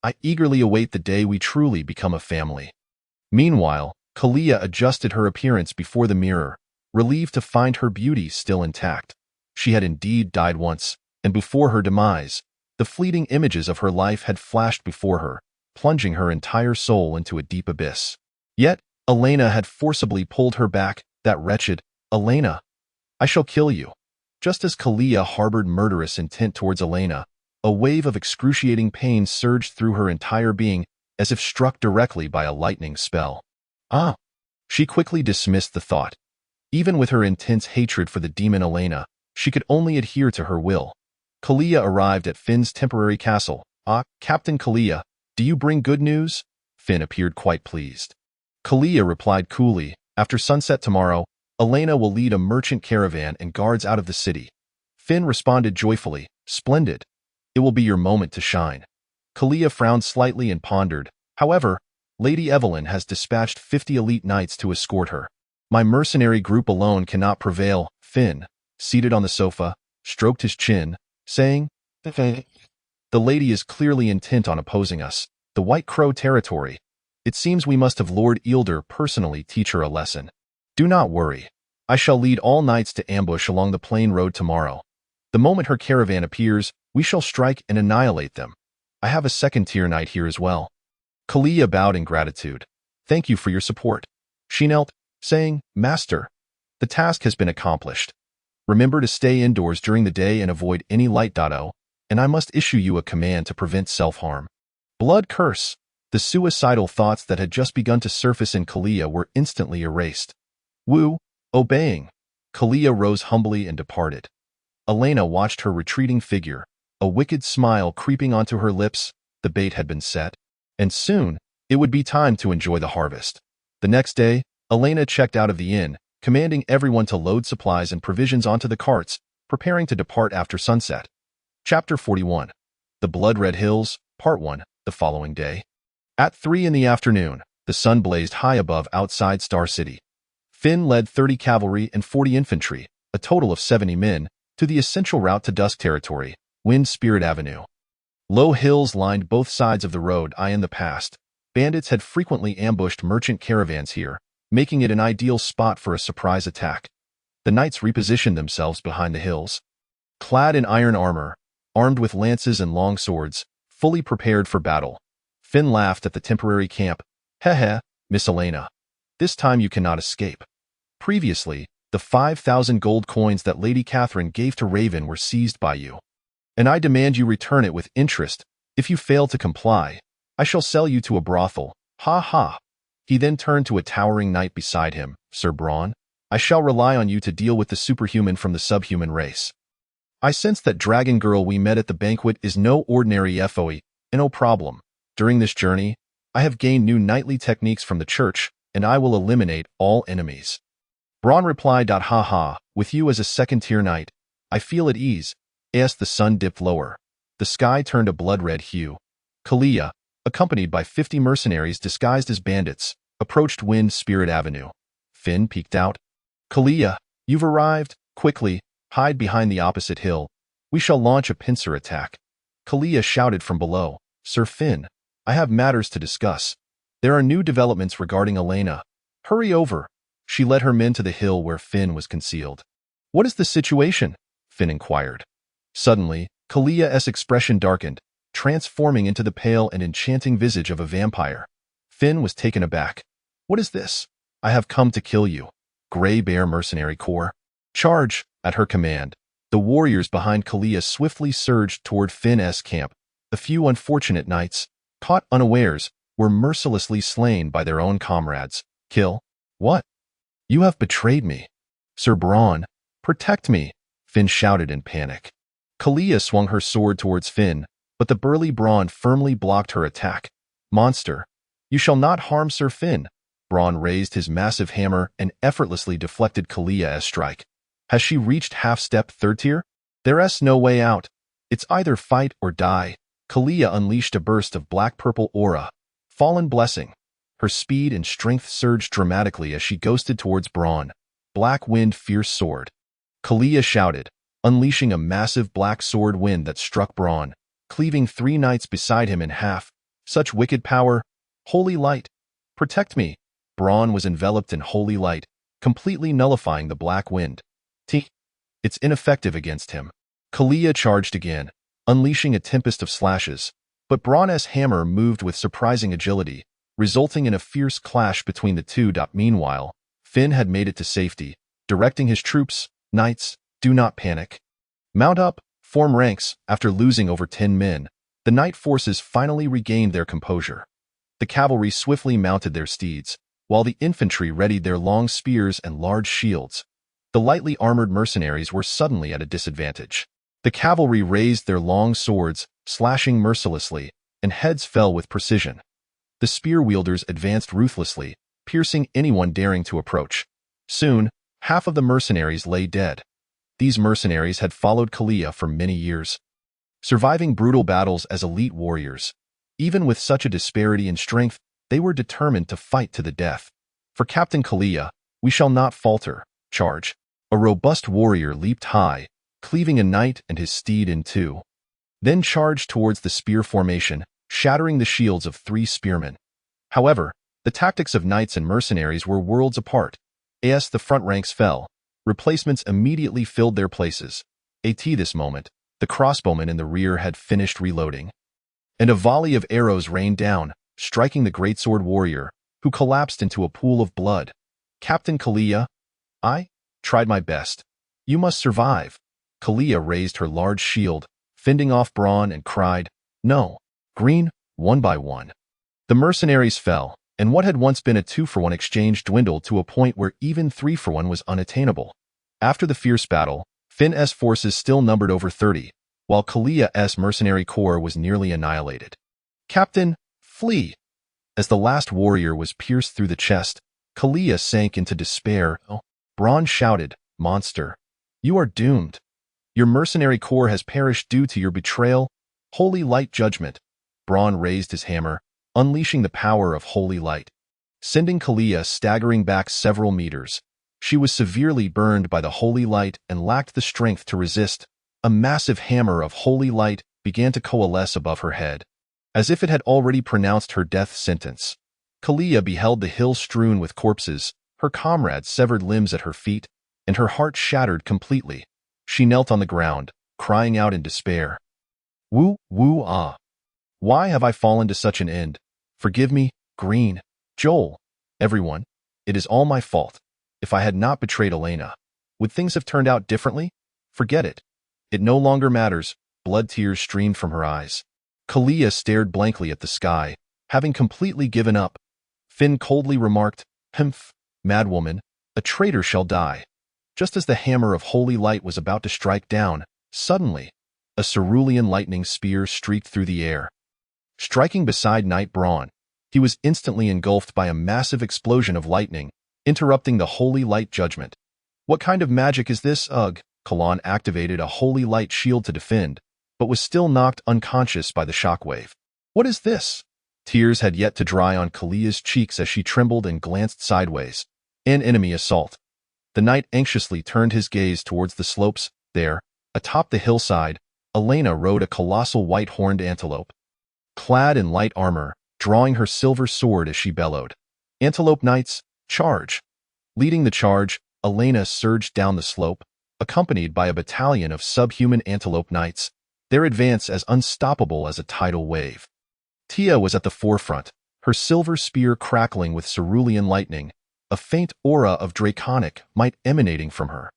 "I eagerly await the day we truly become a family." Meanwhile, Clea adjusted her appearance before the mirror, relieved to find her beauty still intact. She had indeed died once, and before her demise, the fleeting images of her life had flashed before her, plunging her entire soul into a deep abyss. Yet, Elena had forcibly pulled her back. "That wretched Elena! I shall kill you." Just as Clea harbored murderous intent towards Elena, a wave of excruciating pain surged through her entire being, as if struck directly by a lightning spell. "Ah!" She quickly dismissed the thought. Even with her intense hatred for the demon Elena, she could only adhere to her will. Clea arrived at Finn's temporary castle. "Ah, Captain Clea, do you bring good news?" Finn appeared quite pleased. Clea replied coolly, "After sunset tomorrow, Elena will lead a merchant caravan and guards out of the city." Finn responded joyfully, "Splendid. It will be your moment to shine." Clea frowned slightly and pondered, "However, Lady Evelyn has dispatched 50 elite knights to escort her. My mercenary group alone cannot prevail." Finn, seated on the sofa, stroked his chin, saying, "The lady is clearly intent on opposing us. The White Crow territory. It seems we must have Lord Eilder personally teach her a lesson. Do not worry. I shall lead all knights to ambush along the plain road tomorrow. The moment her caravan appears, we shall strike and annihilate them. I have a second-tier knight here as well." Clea bowed in gratitude. "Thank you for your support." She knelt, saying, "Master, the task has been accomplished. Remember to stay indoors during the day and avoid any light. And I must issue you a command to prevent self-harm." Blood curse! The suicidal thoughts that had just begun to surface in Clea were instantly erased. Woo! Obeying. Clea rose humbly and departed. Elena watched her retreating figure, a wicked smile creeping onto her lips, the bait had been set, and soon it would be time to enjoy the harvest. The next day, Elena checked out of the inn, commanding everyone to load supplies and provisions onto the carts, preparing to depart after sunset. Chapter 41. The Blood-Red Hills, Part 1, the following day. At 3 in the afternoon, the sun blazed high above outside Star City. Finn led 30 cavalry and 40 infantry, a total of 70 men, to the essential route to Dusk Territory, Wind Spirit Avenue. Low hills lined both sides of the road. In the past, bandits had frequently ambushed merchant caravans here, making it an ideal spot for a surprise attack. The knights repositioned themselves behind the hills. Clad in iron armor, armed with lances and long swords, fully prepared for battle. Finn laughed at the temporary camp. Heh, Miss Elena. This time you cannot escape. Previously, the 5,000 gold coins that Lady Catherine gave to Raven were seized by you, and I demand you return it with interest. If you fail to comply, I shall sell you to a brothel. Ha ha. He then turned to a towering knight beside him. Sir Braun, I shall rely on you to deal with the superhuman from the subhuman race. I sense that dragon girl we met at the banquet is no ordinary FOE, no problem. During this journey, I have gained new knightly techniques from the church, and I will eliminate all enemies. Braun replied. Ha ha, with you as a second-tier knight, I feel at ease. As the sun dipped lower, the sky turned a blood-red hue. Kalia, accompanied by 50 mercenaries disguised as bandits, approached Wind Spirit Avenue. Finn peeked out. Kalia, you've arrived. Quickly, hide behind the opposite hill. We shall launch a pincer attack. Kalia shouted from below. Sir Finn, I have matters to discuss. There are new developments regarding Elena. Hurry over. She led her men to the hill where Finn was concealed. What is the situation? Finn inquired. Suddenly, Kalia's expression darkened, transforming into the pale and enchanting visage of a vampire. Finn was taken aback. What is this? I have come to kill you. Grey Bear Mercenary Corps. Charge! At her command, the warriors behind Kalia swiftly surged toward Finn's camp. A few unfortunate knights, caught unawares, were mercilessly slain by their own comrades. Kill? What? You have betrayed me. Sir Braun, protect me, Finn shouted in panic. Kalia swung her sword towards Finn, but the burly Braun firmly blocked her attack. Monster, you shall not harm Sir Finn. Braun raised his massive hammer and effortlessly deflected Kalia's strike. Has she reached half-step third tier? There's no way out. It's either fight or die. Kalia unleashed a burst of black-purple aura. Fallen Blessing. Her speed and strength surged dramatically as she ghosted towards Braun. Black Wind Fierce Sword. Kalia shouted, unleashing a massive black sword wind that struck Braun, cleaving 3 knights beside him in half. Such wicked power. Holy Light. Protect me. Braun was enveloped in holy light, completely nullifying the black wind. It's ineffective against him. Kalia charged again, unleashing a tempest of slashes, but Braun's hammer moved with surprising agility, resulting in a fierce clash between the two. Meanwhile, Finn had made it to safety, directing his troops. Knights, do not panic. Mount up, form ranks. After losing over 10 men, the knight forces finally regained their composure. The cavalry swiftly mounted their steeds, while the infantry readied their long spears and large shields. The lightly armored mercenaries were suddenly at a disadvantage. The cavalry raised their long swords, slashing mercilessly, and heads fell with precision. The spear wielders advanced ruthlessly, piercing anyone daring to approach. Soon, half of the mercenaries lay dead. These mercenaries had followed Kalia for many years, surviving brutal battles as elite warriors. Even with such a disparity in strength, they were determined to fight to the death. For Captain Kalia, we shall not falter. Charge. A robust warrior leaped high, cleaving a knight and his steed in two. Then charged towards the spear formation, shattering the shields of 3 spearmen. However, the tactics of knights and mercenaries were worlds apart. As the front ranks fell, replacements immediately filled their places. At this moment, the crossbowmen in the rear had finished reloading, and a volley of arrows rained down, striking the greatsword warrior, who collapsed into a pool of blood. Captain Kalia, I tried my best. You must survive. Kalia raised her large shield, fending off Braun, and cried, No. Green, one by one. The mercenaries fell, and what had once been a 2-for-1 exchange dwindled to a point where even 3-for-1 was unattainable. After the fierce battle, Finn's forces still numbered over 30, while Kalia's mercenary corps was nearly annihilated. Captain, flee! As the last warrior was pierced through the chest, Kalia sank into despair. Braun shouted, "Monster! You are doomed! Your mercenary corps has perished due to your betrayal. Holy light judgment!" Braun raised his hammer, unleashing the power of holy light, sending Kalia staggering back several meters. She was severely burned by the holy light and lacked the strength to resist. A massive hammer of holy light began to coalesce above her head, as if it had already pronounced her death sentence. Kalia beheld the hill strewn with corpses, her comrades' severed limbs at her feet, and her heart shattered completely. She knelt on the ground, crying out in despair. "Woo, woo, ah! Why have I fallen to such an end? Forgive me, Green, Joel, everyone. It is all my fault. If I had not betrayed Elena, would things have turned out differently? Forget it. It no longer matters." Blood tears streamed from her eyes. Kalia stared blankly at the sky, having completely given up. Finn coldly remarked, "Humph, madwoman, a traitor shall die." Just as the hammer of holy light was about to strike down, suddenly, a cerulean lightning spear streaked through the air. Striking beside Knight Braun, he was instantly engulfed by a massive explosion of lightning, interrupting the holy light judgment. "What kind of magic is this? Ugh!" Kalan activated a holy light shield to defend, but was still knocked unconscious by the shockwave. "What is this?" Tears had yet to dry on Kalia's cheeks as she trembled and glanced sideways. An enemy assault. The knight anxiously turned his gaze towards the slopes. There, atop the hillside, Elena rode a colossal white-horned antelope, clad in light armor, drawing her silver sword as she bellowed, "Antelope Knights, charge!" Leading the charge, Elena surged down the slope, accompanied by a battalion of subhuman Antelope Knights, their advance as unstoppable as a tidal wave. Tia was at the forefront, her silver spear crackling with cerulean lightning, a faint aura of draconic might emanating from her.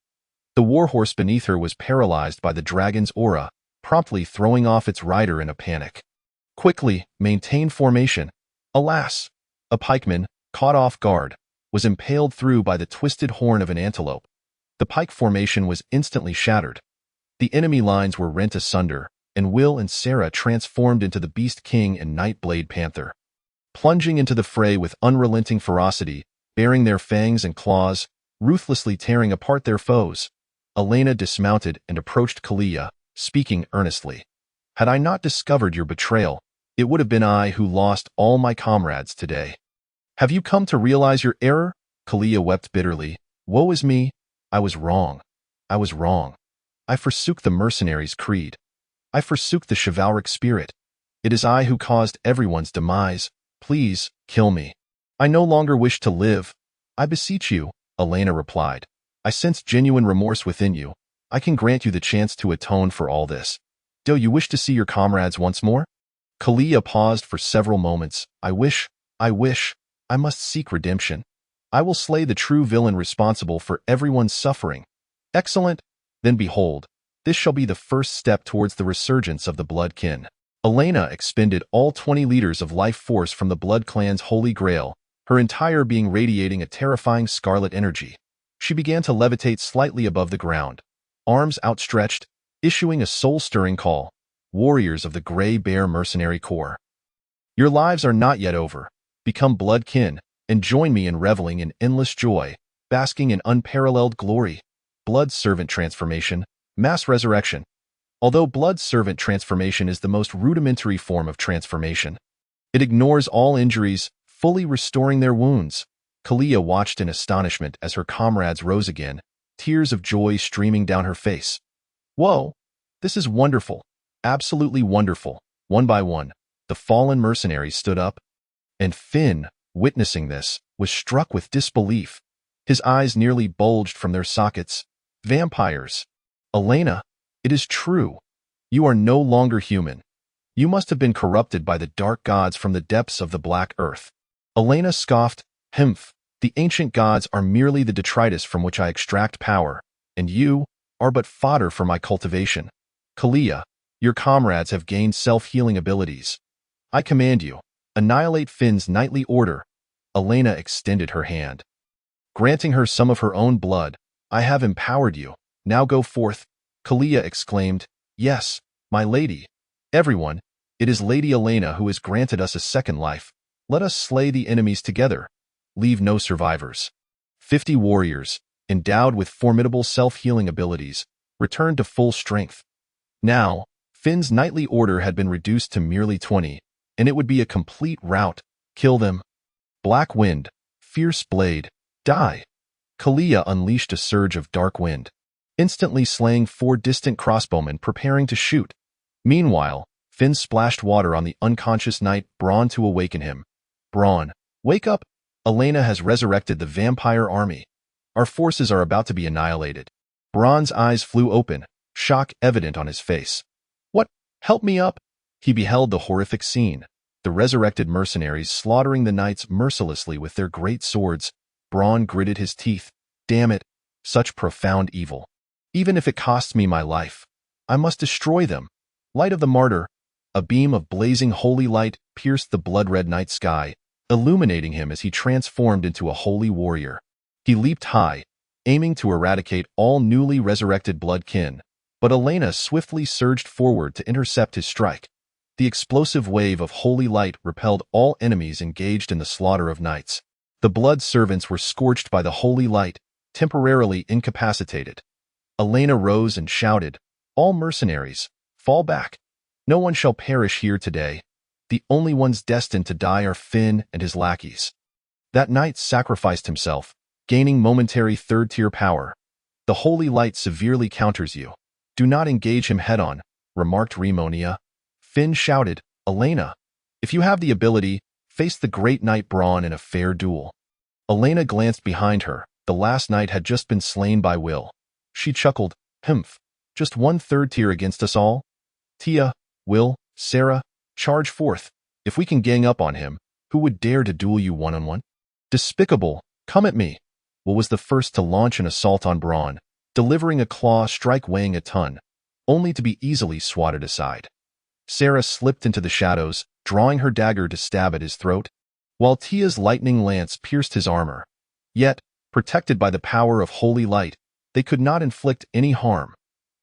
The warhorse beneath her was paralyzed by the dragon's aura, promptly throwing off its rider in a panic. "Quickly, maintain formation." Alas! A pikeman, caught off guard, was impaled through by the twisted horn of an antelope. The pike formation was instantly shattered. The enemy lines were rent asunder, and Will and Sarah transformed into the Beast King and Nightblade Panther. Plunging into the fray with unrelenting ferocity, baring their fangs and claws, ruthlessly tearing apart their foes, Elena dismounted and approached Kalia, speaking earnestly. "Had I not discovered your betrayal, it would have been I who lost all my comrades today. Have you come to realize your error?" Kalia wept bitterly. "Woe is me! I was wrong. I was wrong. I forsook the mercenary's creed. I forsook the chivalric spirit. It is I who caused everyone's demise. Please, kill me. I no longer wish to live. I beseech you," Elena replied. "I sense genuine remorse within you. I can grant you the chance to atone for all this. Do you wish to see your comrades once more?" Kalia paused for several moments. I wish, I must seek redemption. I will slay the true villain responsible for everyone's suffering." "Excellent. Then behold, this shall be the first step towards the resurgence of the Blood Kin." Elena expended all 20 liters of life force from the Blood Clan's Holy Grail, her entire being radiating a terrifying scarlet energy. She began to levitate slightly above the ground, arms outstretched, issuing a soul-stirring call. "Warriors of the Grey Bear Mercenary Corps, your lives are not yet over. Become Blood Kin, and join me in reveling in endless joy, basking in unparalleled glory." Blood Servant Transformation, Mass Resurrection. Although Blood Servant Transformation is the most rudimentary form of transformation, it ignores all injuries, fully restoring their wounds. Kalia watched in astonishment as her comrades rose again, tears of joy streaming down her face. "Whoa! This is wonderful. Absolutely wonderful." One by one, the fallen mercenaries stood up, and Finn, witnessing this, was struck with disbelief. His eyes nearly bulged from their sockets. "Vampires! Elena, it is true. You are no longer human. You must have been corrupted by the dark gods from the depths of the black earth." Elena scoffed, "Humph, the ancient gods are merely the detritus from which I extract power, and you are but fodder for my cultivation. Kalia, your comrades have gained self-healing abilities. I command you, annihilate Finn's knightly order." Elena extended her hand, granting her some of her own blood. "I have empowered you. Now go forth." Kalia exclaimed, "Yes, my lady. Everyone, It is Lady Elena who has granted us a second life. Let us slay the enemies together. Leave no survivors. 50 warriors, endowed with formidable self-healing abilities, returned to full strength. Now, Finn's knightly order had been reduced to merely 20, and it would be a complete rout. Kill them. Black wind, fierce blade, die. Kalia unleashed a surge of dark wind, instantly slaying 4 distant crossbowmen preparing to shoot. Meanwhile, Finn splashed water on the unconscious knight Braun to awaken him. Braun, wake up! Elena has resurrected the vampire army. Our forces are about to be annihilated. Braun's eyes flew open, shock evident on his face. What? Help me up! He beheld the horrific scene. The resurrected mercenaries slaughtering the knights mercilessly with their great swords. Braun gritted his teeth. Damn it! Such profound evil. Even if it costs me my life, I must destroy them. Light of the martyr. A beam of blazing holy light pierced the blood-red night sky, illuminating him as he transformed into a holy warrior. He leaped high, aiming to eradicate all newly resurrected blood kin, but Elena swiftly surged forward to intercept his strike. The explosive wave of holy light repelled all enemies engaged in the slaughter of knights. The blood servants were scorched by the holy light, temporarily incapacitated. Elena rose and shouted, "All mercenaries, fall back. No one shall perish here today. The only ones destined to die are Finn and his lackeys." That knight sacrificed himself, gaining momentary third-tier power. The holy light severely counters you. Do not engage him head-on, remarked Rimonia. Finn shouted, "Elena, if you have the ability, face the great knight Braun in a fair duel." Elena glanced behind her. The last knight had just been slain by Will. She chuckled, "Humph, just 1/3 tier against us all? Tia, Will, Sarah, charge forth. If we can gang up on him, who would dare to duel you one-on-one? Despicable, come at me." Will was the first to launch an assault on Braun, delivering a claw strike weighing a ton, only to be easily swatted aside. Sarah slipped into the shadows, drawing her dagger to stab at his throat, while Tia's lightning lance pierced his armor. Yet, protected by the power of holy light, they could not inflict any harm.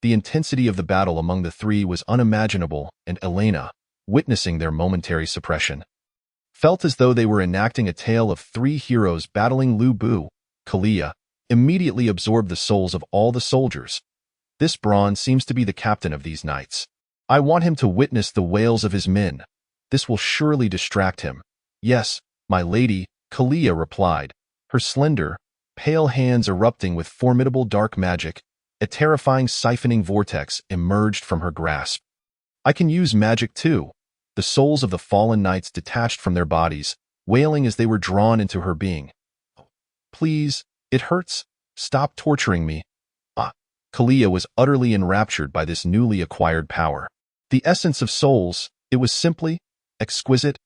The intensity of the battle among the three was unimaginable, and Elena, witnessing their momentary suppression, felt as though they were enacting a tale of 3 heroes battling Lu Bu. Kalia immediately absorbed the souls of all the soldiers. This Braun seems to be the captain of these knights. I want him to witness the wails of his men. This will surely distract him. Yes, my lady, Kalia replied, her slender, pale hands erupting with formidable dark magic. A terrifying siphoning vortex emerged from her grasp. I can use magic too. The souls of the fallen knights detached from their bodies, wailing as they were drawn into her being. Please, it hurts. Stop torturing me. Kalia was utterly enraptured by this newly acquired power. The essence of souls, it was simply exquisite.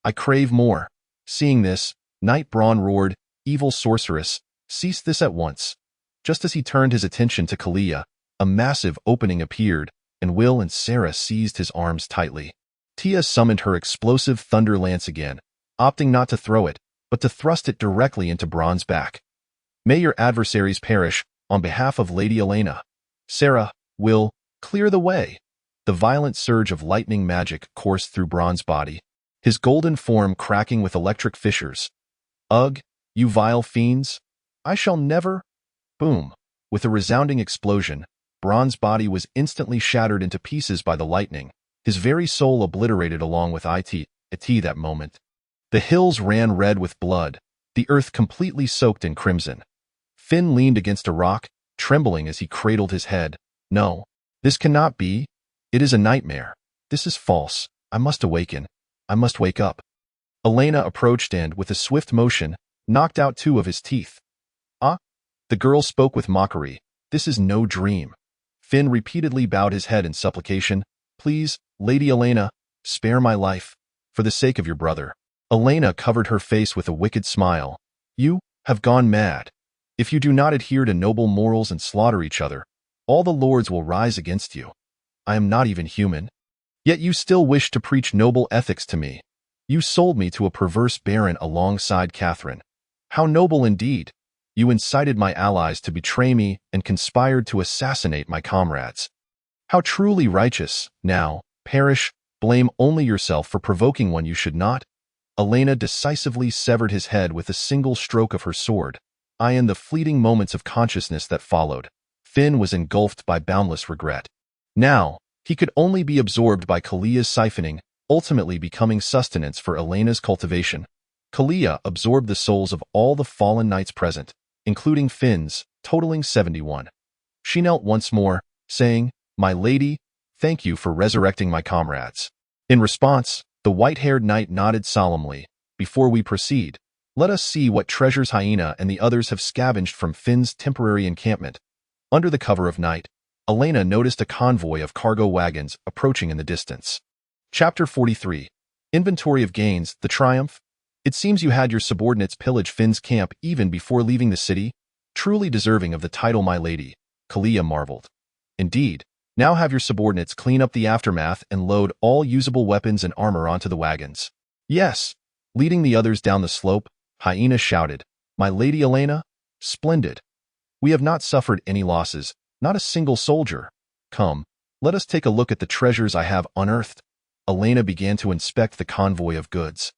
I crave more. Seeing this, Knight Braun roared, "Evil sorceress, cease this at once." Just as he turned his attention to Kalia, a massive opening appeared, and Will and Sarah seized his arms tightly. Tia summoned her explosive thunder lance again, opting not to throw it, but to thrust it directly into Braun's back. May your adversaries perish, on behalf of Lady Elena. Sarah, Will, clear the way. The violent surge of lightning magic coursed through Braun's body, his golden form cracking with electric fissures. Ugh, you vile fiends! I shall never— Boom! With a resounding explosion, Braun's body was instantly shattered into pieces by the lightning, his very soul obliterated along with it that moment. The hills ran red with blood, the earth completely soaked in crimson. Finn leaned against a rock, trembling as he cradled his head. No, this cannot be. It is a nightmare. This is false. I must awaken. I must wake up. Elena approached and, with a swift motion, knocked out 2 of his teeth. The girl spoke with mockery. This is no dream. Finn repeatedly bowed his head in supplication. Please, Lady Elena, spare my life, for the sake of your brother. Elena covered her face with a wicked smile. You have gone mad. If you do not adhere to noble morals and slaughter each other, all the lords will rise against you. I am not even human. Yet you still wish to preach noble ethics to me. You sold me to a perverse baron alongside Catherine. How noble indeed. You incited my allies to betray me and conspired to assassinate my comrades. How truly righteous. Now, perish, Blame only yourself for provoking one you should not. Elena decisively severed his head with a single stroke of her sword. In the fleeting moments of consciousness that followed, Finn was engulfed by boundless regret. Now, he could only be absorbed by Kalia's siphoning, ultimately becoming sustenance for Elena's cultivation. Kalia absorbed the souls of all the fallen knights present, including Finn's, totaling 71. She knelt once more, saying, "My lady, thank you for resurrecting my comrades." In response, the white-haired knight nodded solemnly. "Before we proceed, let us see what treasures Hyena and the others have scavenged from Finn's temporary encampment." Under the cover of night, Elena noticed a convoy of cargo wagons approaching in the distance. Chapter 43. Inventory of Gains, the Triumph. It seems you had your subordinates pillage Finn's camp even before leaving the city. Truly deserving of the title, my lady, Kalia marveled. Indeed, now have your subordinates clean up the aftermath and load all usable weapons and armor onto the wagons. Yes. Leading the others down the slope, Hyena shouted, "My lady Elena? Splendid. We have not suffered any losses, not a single soldier. Come, let us take a look at the treasures I have unearthed." Elena began to inspect the convoy of goods,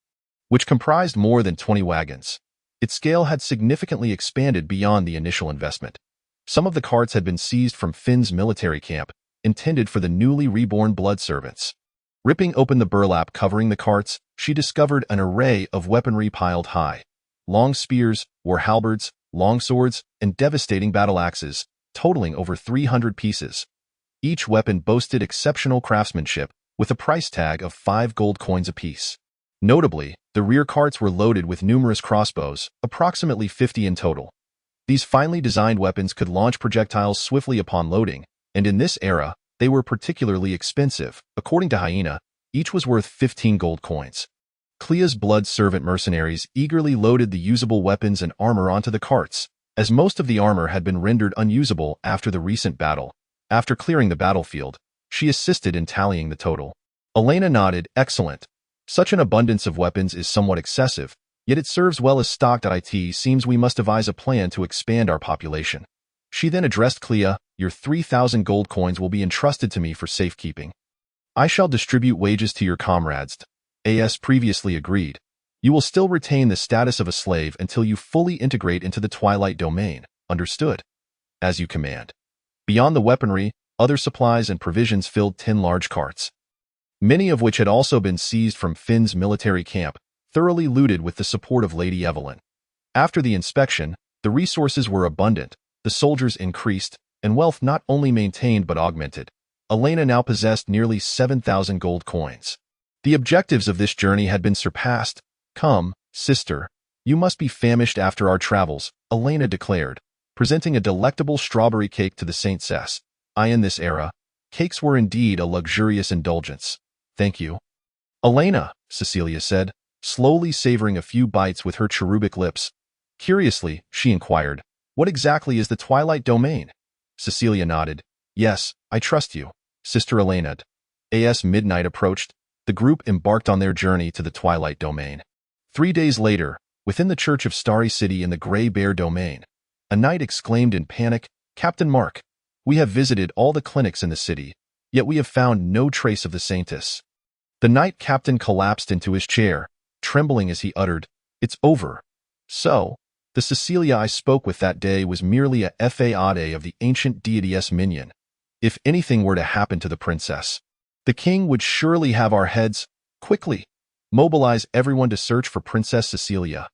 which comprised more than 20 wagons. Its scale had significantly expanded beyond the initial investment. Some of the carts had been seized from Finn's military camp, intended for the newly reborn blood servants. Ripping open the burlap covering the carts, she discovered an array of weaponry piled high. Long spears, war halberds, longswords, and devastating battle axes, totaling over 300 pieces. Each weapon boasted exceptional craftsmanship, with a price tag of 5 gold coins apiece. Notably, the rear carts were loaded with numerous crossbows, approximately 50 in total. These finely designed weapons could launch projectiles swiftly upon loading, and in this era, they were particularly expensive. According to Hyena, each was worth 15 gold coins. Clea's blood servant mercenaries eagerly loaded the usable weapons and armor onto the carts, as most of the armor had been rendered unusable after the recent battle. After clearing the battlefield, she assisted in tallying the total. Elena nodded, "Excellent. Such an abundance of weapons is somewhat excessive, yet it serves well as stocked. It seems we must devise a plan to expand our population." She then addressed Clea, "Your 3,000 gold coins will be entrusted to me for safekeeping. I shall distribute wages to your comrades, as previously agreed. You will still retain the status of a slave until you fully integrate into the Twilight Domain. Understood? As you command." Beyond the weaponry, other supplies and provisions filled 10 large carts, many of which had also been seized from Finn's military camp, thoroughly looted with the support of Lady Evelyn. After the inspection, the resources were abundant, the soldiers increased, and wealth not only maintained but augmented. Elena now possessed nearly 7,000 gold coins. The objectives of this journey had been surpassed. "Come, sister, you must be famished after our travels," Elena declared, presenting a delectable strawberry cake to the Saintess. In this era, cakes were indeed a luxurious indulgence. "Thank you." "Elena," Cecilia said, slowly savoring a few bites with her cherubic lips. Curiously, she inquired, "What exactly is the Twilight Domain?" Cecilia nodded. "Yes, I trust you, Sister Elena." As midnight approached, the group embarked on their journey to the Twilight Domain. 3 days later, within the Church of Starry City in the Grey Bear Domain, a knight exclaimed in panic, "Captain Mark, we have visited all the clinics in the city, yet we have found no trace of the Saintess." The knight captain collapsed into his chair, trembling as he uttered, "It's over." So, the Cecilia I spoke with that day was merely a faade of the ancient deity's minion. If anything were to happen to the princess, the king would surely have our heads. Quickly, mobilize everyone to search for Princess Cecilia.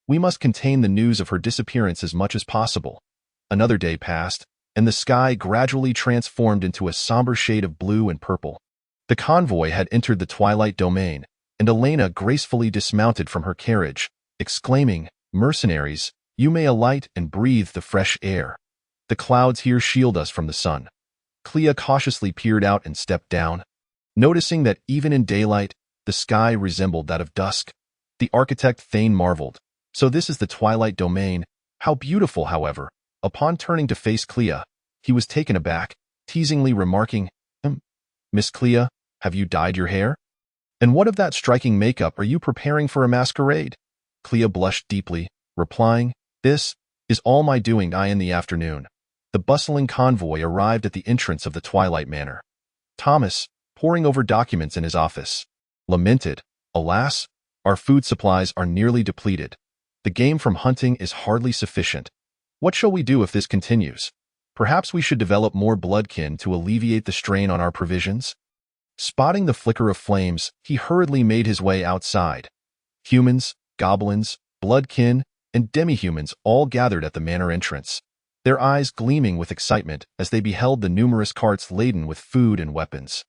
We must contain the news of her disappearance as much as possible. Another day passed, and the sky gradually transformed into a somber shade of blue and purple. The convoy had entered the Twilight Domain, and Elena gracefully dismounted from her carriage, exclaiming, "Mercenaries, you may alight and breathe the fresh air. The clouds here shield us from the sun." Clea cautiously peered out and stepped down, noticing that even in daylight, the sky resembled that of dusk. The architect Thane marveled, "So this is the Twilight Domain. How beautiful," however. Upon turning to face Clea, he was taken aback, teasingly remarking, "Miss Clea, have you dyed your hair? And what of that striking makeup? Are you preparing for a masquerade?" Clea blushed deeply, replying, "This is all my doing." In the afternoon, the bustling convoy arrived at the entrance of the Twilight Manor. "Thomas, poring over documents in his office. Lamented, "Alas, our food supplies are nearly depleted. The game from hunting is hardly sufficient. What shall we do if this continues? Perhaps we should develop more bloodkin to alleviate the strain on our provisions." Spotting the flicker of flames, he hurriedly made his way outside. Humans, goblins, bloodkin, and demi-humans all gathered at the manor entrance, their eyes gleaming with excitement as they beheld the numerous carts laden with food and weapons.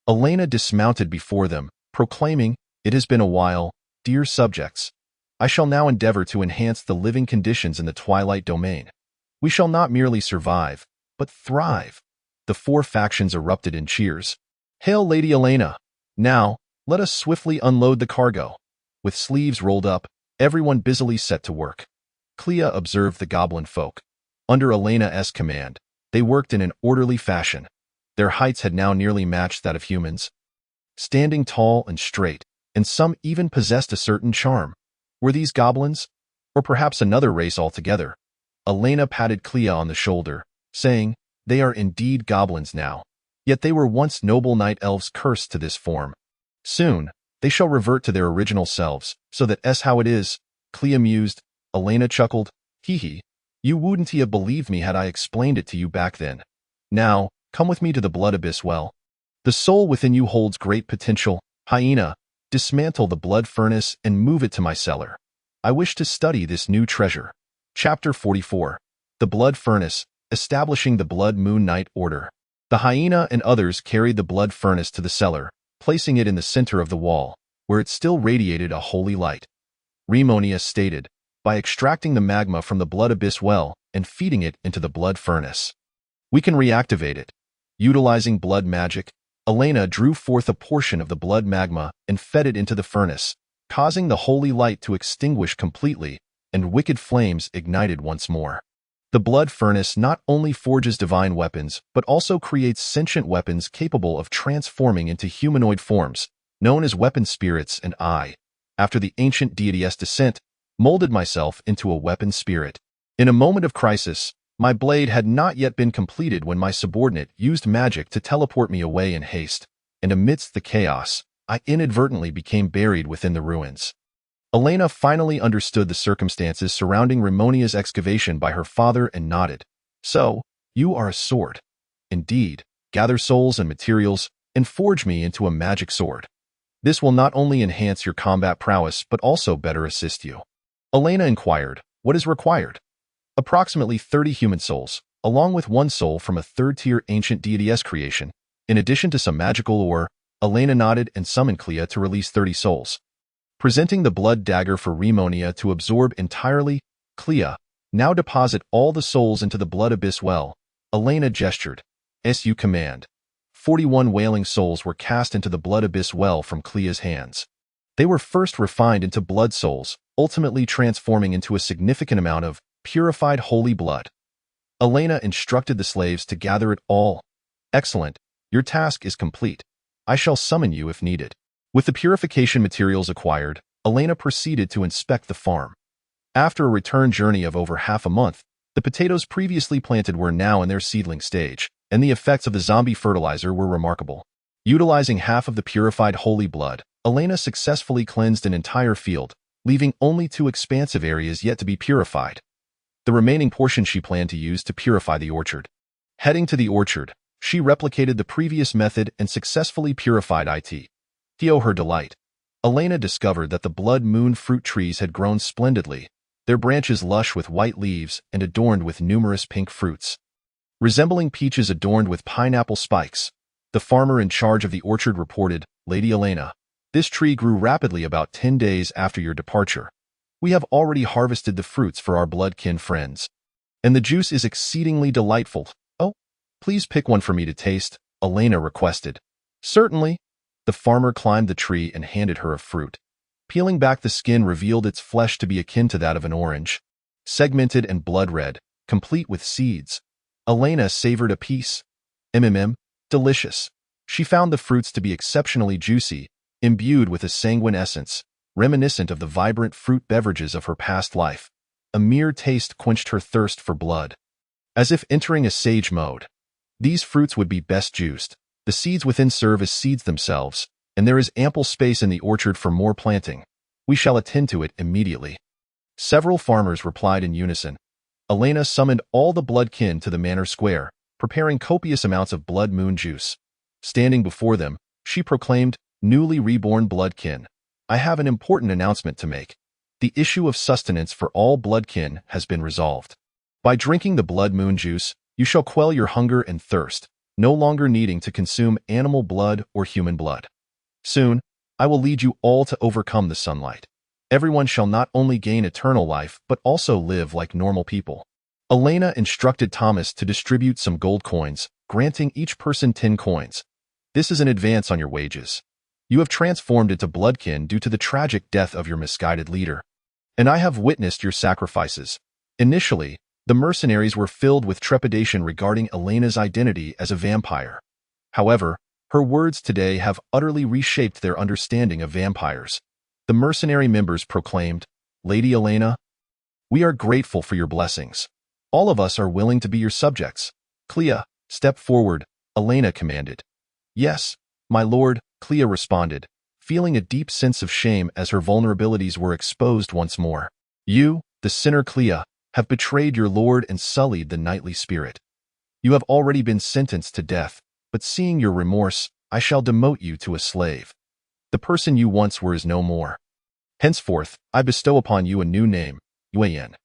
Elena dismounted before them, proclaiming, "It has been a while, dear subjects. I shall now endeavor to enhance the living conditions in the Twilight Domain. We shall not merely survive, but thrive." The four factions erupted in cheers. "Hail, Lady Elena! Now, let us swiftly unload the cargo." With sleeves rolled up, everyone busily set to work. Clea observed the goblin folk. Under Elena's command, they worked in an orderly fashion. Their heights had now nearly matched that of humans, standing tall and straight, and some even possessed a certain charm. Were these goblins? Or perhaps another race altogether? Elena patted Clea on the shoulder, saying, "They are indeed goblins now. Yet they were once noble night elves cursed to this form. Soon, they shall revert to their original selves, so that's how it is." Clea mused. Elena chuckled, "Hee hee. You wouldn't have believed me had I explained it to you back then. Now, come with me to the Blood Abyss well. The soul within you holds great potential. Hyena, dismantle the blood furnace and move it to my cellar. I wish to study this new treasure." Chapter 44. The Blood Furnace, Establishing the Blood Moon Knight Order. The hyena and others carried the blood furnace to the cellar, placing it in the center of the wall, where it still radiated a holy light. Remonia stated, "By extracting the magma from the Blood Abyss well and feeding it into the blood furnace, we can reactivate it." Utilizing blood magic, Elena drew forth a portion of the blood magma and fed it into the furnace, causing the holy light to extinguish completely, and wicked flames ignited once more. The blood furnace not only forges divine weapons, but also creates sentient weapons capable of transforming into humanoid forms, known as weapon spirits, and I, after the ancient deity's descent, molded myself into a weapon spirit. In a moment of crisis, my blade had not yet been completed when my subordinate used magic to teleport me away in haste, and amidst the chaos, I inadvertently became buried within the ruins. Elena finally understood the circumstances surrounding Remonia's excavation by her father and nodded. "So, you are a sword. Indeed, gather souls and materials, and forge me into a magic sword. This will not only enhance your combat prowess but also better assist you." Elena inquired, "What is required?" "Approximately 30 human souls, along with one soul from a third-tier ancient deity's creation, in addition to some magical ore." Elena nodded and summoned Clea to release 30 souls. Presenting the blood dagger for Remonia to absorb entirely, "Clea, now deposit all the souls into the Blood Abyss well." Elena gestured. "As you command." 41 wailing souls were cast into the Blood Abyss well from Clea's hands. They were first refined into blood souls, ultimately transforming into a significant amount of purified holy blood. Elena instructed the slaves to gather it all. "Excellent. Your task is complete. I shall summon you if needed." With the purification materials acquired, Elena proceeded to inspect the farm. After a return journey of over half a month, the potatoes previously planted were now in their seedling stage, and the effects of the zombie fertilizer were remarkable. Utilizing half of the purified holy blood, Elena successfully cleansed an entire field, leaving only 2 expansive areas yet to be purified. The remaining portion she planned to use to purify the orchard. Heading to the orchard, she replicated the previous method and successfully purified it. To her delight, Elena discovered that the blood moon fruit trees had grown splendidly, their branches lush with white leaves and adorned with numerous pink fruits. Resembling peaches adorned with pineapple spikes, the farmer in charge of the orchard reported, "Lady Elena, this tree grew rapidly about 10 days after your departure. We have already harvested the fruits for our bloodkin friends, and the juice is exceedingly delightful. Oh, please pick one for me to taste," Elena requested. "Certainly." The farmer climbed the tree and handed her a fruit. Peeling back the skin revealed its flesh to be akin to that of an orange, segmented and blood red, complete with seeds. Elena savored a piece. Delicious. She found the fruits to be exceptionally juicy, imbued with a sanguine essence, reminiscent of the vibrant fruit beverages of her past life. A mere taste quenched her thirst for blood. As if entering a sage mode, these fruits would be best juiced. The seeds within serve as seeds themselves, and there is ample space in the orchard for more planting. We shall attend to it immediately." Several farmers replied in unison. Elena summoned all the bloodkin to the manor square, preparing copious amounts of blood moon juice. Standing before them, she proclaimed, "Newly reborn bloodkin, I have an important announcement to make. The issue of sustenance for all bloodkin has been resolved. By drinking the blood moon juice, you shall quell your hunger and thirst, no longer needing to consume animal blood or human blood. Soon, I will lead you all to overcome the sunlight. Everyone shall not only gain eternal life but also live like normal people." Elena instructed Thomas to distribute some gold coins, granting each person 10 coins. "This is an advance on your wages. You have transformed into bloodkin due to the tragic death of your misguided leader. And I have witnessed your sacrifices." Initially, the mercenaries were filled with trepidation regarding Elena's identity as a vampire. However, her words today have utterly reshaped their understanding of vampires. The mercenary members proclaimed, "Lady Elena, we are grateful for your blessings. All of us are willing to be your subjects." "Clea, step forward," Elena commanded. "Yes, my lord," Clea responded, feeling a deep sense of shame as her vulnerabilities were exposed once more. "You, the sinner Clea, have betrayed your lord and sullied the knightly spirit. You have already been sentenced to death, but seeing your remorse, I shall demote you to a slave. The person you once were is no more. Henceforth, I bestow upon you a new name, Yuan.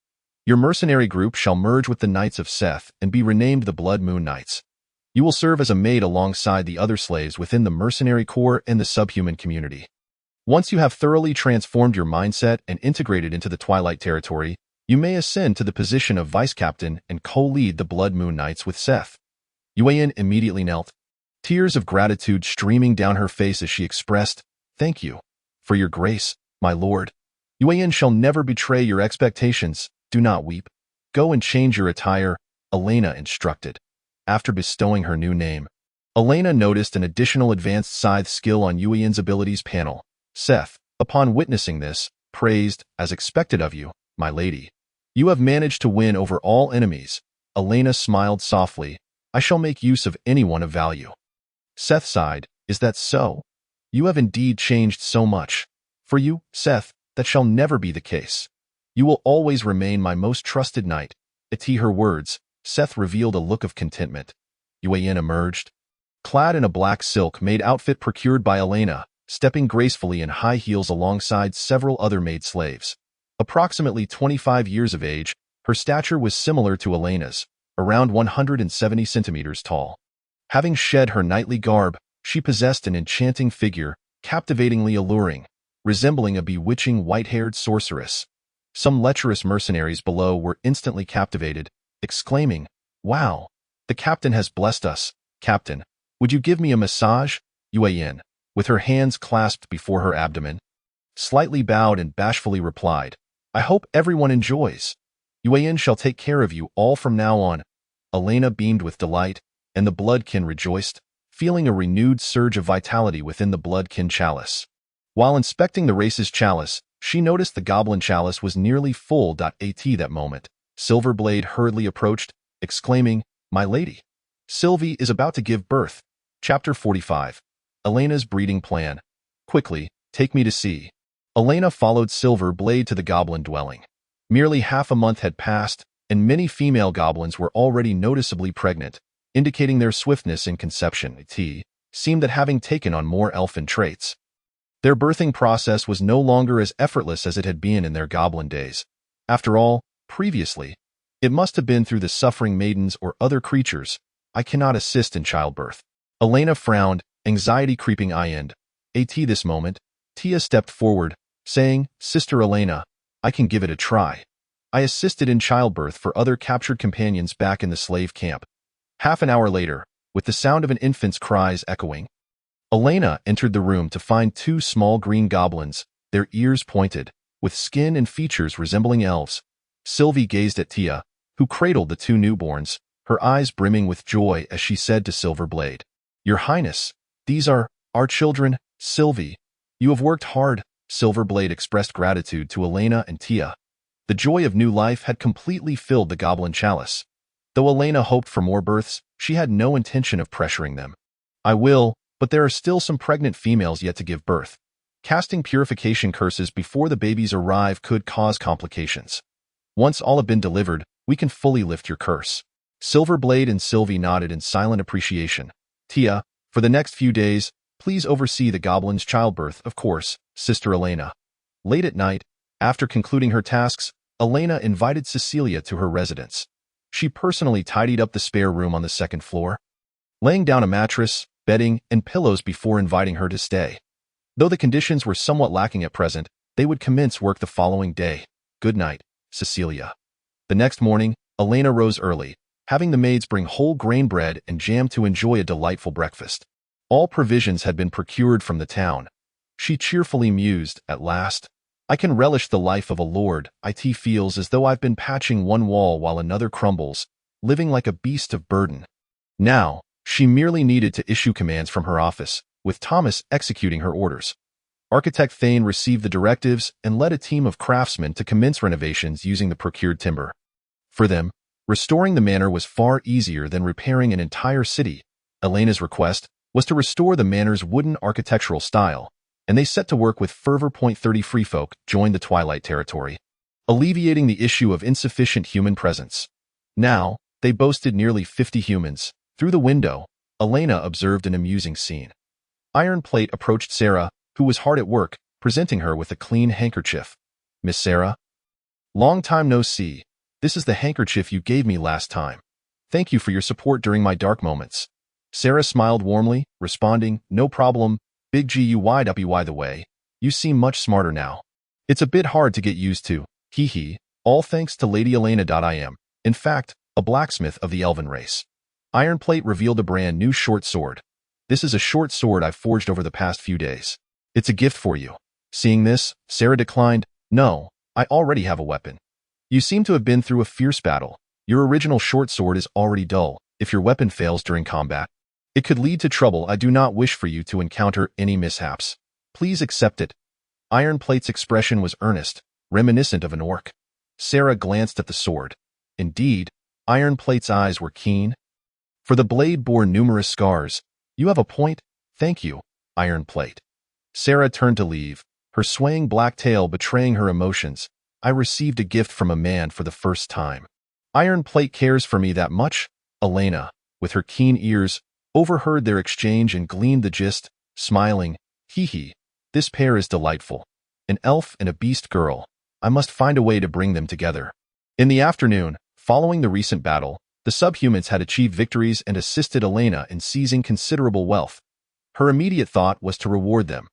Your mercenary group shall merge with the Knights of Seth and be renamed the Blood Moon Knights. You will serve as a maid alongside the other slaves within the mercenary corps and the subhuman community. Once you have thoroughly transformed your mindset and integrated into the Twilight territory, you may ascend to the position of vice captain and co-lead the Blood Moon Knights with Seth." Yuan immediately knelt, tears of gratitude streaming down her face as she expressed, "Thank you for your grace, my lord. Yuan shall never betray your expectations. Do not weep. Go and change your attire," Elena instructed. After bestowing her new name, Elena noticed an additional advanced scythe skill on Yuan's abilities panel. Seth, upon witnessing this, praised, "As expected of you, my lady. You have managed to win over all enemies." Elena smiled softly, "I shall make use of anyone of value." Seth sighed, "Is that so? You have indeed changed so much. For you, Seth, that shall never be the case. You will always remain my most trusted knight." To her words, Seth revealed a look of contentment. Yuan emerged, clad in a black silk-made outfit procured by Elena, stepping gracefully in high heels alongside several other maid slaves. Approximately 25 years of age, her stature was similar to Elena's, around 170 centimeters tall. Having shed her knightly garb, she possessed an enchanting figure, captivatingly alluring, resembling a bewitching white-haired sorceress. Some lecherous mercenaries below were instantly captivated, exclaiming, "Wow, the captain has blessed us. Captain, would you give me a massage?" Yuan, with her hands clasped before her abdomen, slightly bowed and bashfully replied, "I hope everyone enjoys. Yuan shall take care of you all from now on." Elena beamed with delight, and the bloodkin rejoiced, feeling a renewed surge of vitality within the bloodkin chalice. While inspecting the race's chalice, she noticed the goblin chalice was nearly full. At that moment, Silverblade hurriedly approached, exclaiming, "My lady, Sylvie is about to give birth." Chapter 45. Elena's breeding plan. "Quickly, take me to see." Elena followed Silverblade to the goblin dwelling. Merely half a month had passed, and many female goblins were already noticeably pregnant, indicating their swiftness in conception. It seemed that having taken on more elfin traits, their birthing process was no longer as effortless as it had been in their goblin days. After all, previously, it must have been through the suffering maidens or other creatures. "I cannot assist in childbirth." Elena frowned, anxiety creeping in. At this moment, Tia stepped forward, saying, "Sister Elena, I can give it a try. I assisted in childbirth for other captured companions back in the slave camp." Half an hour later, with the sound of an infant's cries echoing, Elena entered the room to find 2 small green goblins, their ears pointed, with skin and features resembling elves. Sylvie gazed at Tia, who cradled the 2 newborns, her eyes brimming with joy as she said to Silverblade, "Your Highness, these are our children." "Sylvie, you have worked hard." Silverblade expressed gratitude to Elena and Tia. The joy of new life had completely filled the goblin chalice. Though Elena hoped for more births, she had no intention of pressuring them. I will, but there are still some pregnant females yet to give birth. Casting purification curses before the babies arrive could cause complications. Once all have been delivered, we can fully lift your curse. Silverblade and Sylvie nodded in silent appreciation. Tia, for the next few days, please oversee the goblin's childbirth, of course, Sister Elena. Late at night, after concluding her tasks, Elena invited Cecilia to her residence. She personally tidied up the spare room on the second floor, laying down a mattress, bedding, and pillows before inviting her to stay. Though the conditions were somewhat lacking at present, they would commence work the following day. Good night, Cecilia. The next morning, Elena rose early, having the maids bring whole grain bread and jam to enjoy a delightful breakfast. All provisions had been procured from the town. She cheerfully mused, at last. I can relish the life of a lord. It feels as though I've been patching one wall while another crumbles, living like a beast of burden. Now, she merely needed to issue commands from her office, with Thomas executing her orders. Architect Thane received the directives and led a team of craftsmen to commence renovations using the procured timber. For them, restoring the manor was far easier than repairing an entire city. Elena's request was to restore the manor's wooden architectural style, and they set to work with fervor. 30 free folk joined the Twilight Territory, alleviating the issue of insufficient human presence. Now, they boasted nearly 50 humans. Through the window, Elena observed an amusing scene. Iron Plate approached Sarah, who was hard at work, presenting her with a clean handkerchief. Miss Sarah? Long time no see. This is the handkerchief you gave me last time. Thank you for your support during my dark moments. Sarah smiled warmly, responding, no problem, Big GUY the way. You seem much smarter now. It's a bit hard to get used to, hee, all thanks to Lady Elena. I am, in fact, a blacksmith of the elven race. Iron Plate revealed a brand new short sword. This is a short sword I've forged over the past few days. It's a gift for you. Seeing this, Sarah declined, no, I already have a weapon. You seem to have been through a fierce battle. Your original short sword is already dull. If your weapon fails during combat, it could lead to trouble. I do not wish for you to encounter any mishaps. Please accept it. Iron Plate's expression was earnest, reminiscent of an orc. Sarah glanced at the sword. Indeed, Iron Plate's eyes were keen. For the blade bore numerous scars. You have a point. Thank you, Iron Plate. Sarah turned to leave, her swaying black tail betraying her emotions. I received a gift from a man for the first time. Iron Plate cares for me that much? Elena, with her keen ears, overheard their exchange and gleaned the gist, smiling, hee, this pair is delightful. An elf and a beast girl. I must find a way to bring them together. In the afternoon, following the recent battle, the subhumans had achieved victories and assisted Elena in seizing considerable wealth. Her immediate thought was to reward them.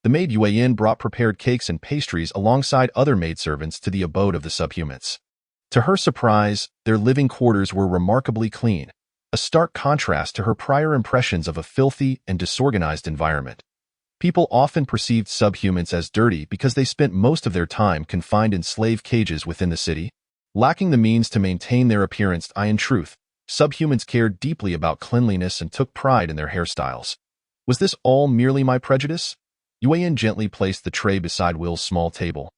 The maid Yuan brought prepared cakes and pastries alongside other maidservants to the abode of the subhumans. To her surprise, their living quarters were remarkably clean, a stark contrast to her prior impressions of a filthy and disorganized environment. People often perceived subhumans as dirty because they spent most of their time confined in slave cages within the city, lacking the means to maintain their appearance. In truth, subhumans cared deeply about cleanliness and took pride in their hairstyles. Was this all merely my prejudice? Yuan gently placed the tray beside Will's small table,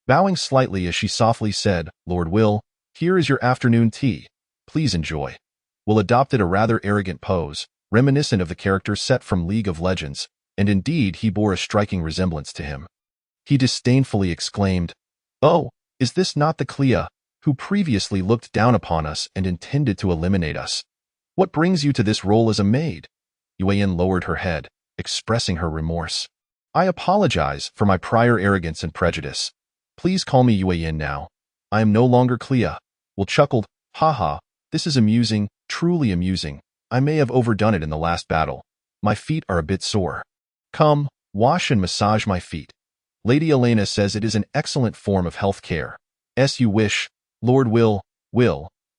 bowing slightly as she softly said, Lord Will, here is your afternoon tea. Please enjoy. Will adopted a rather arrogant pose, reminiscent of the character set from League of Legends, and indeed he bore a striking resemblance to him. He disdainfully exclaimed, Oh, is this not the Clea, who previously looked down upon us and intended to eliminate us? What brings you to this role as a maid? Yuan lowered her head, expressing her remorse. I apologize for my prior arrogance and prejudice. Please call me Yuan now. I am no longer Clea. Will chuckled, haha, this is amusing, truly amusing. I may have overdone it in the last battle. My feet are a bit sore. Come, wash and massage my feet. Lady Elena says it is an excellent form of health care. As you wish, Lord Will,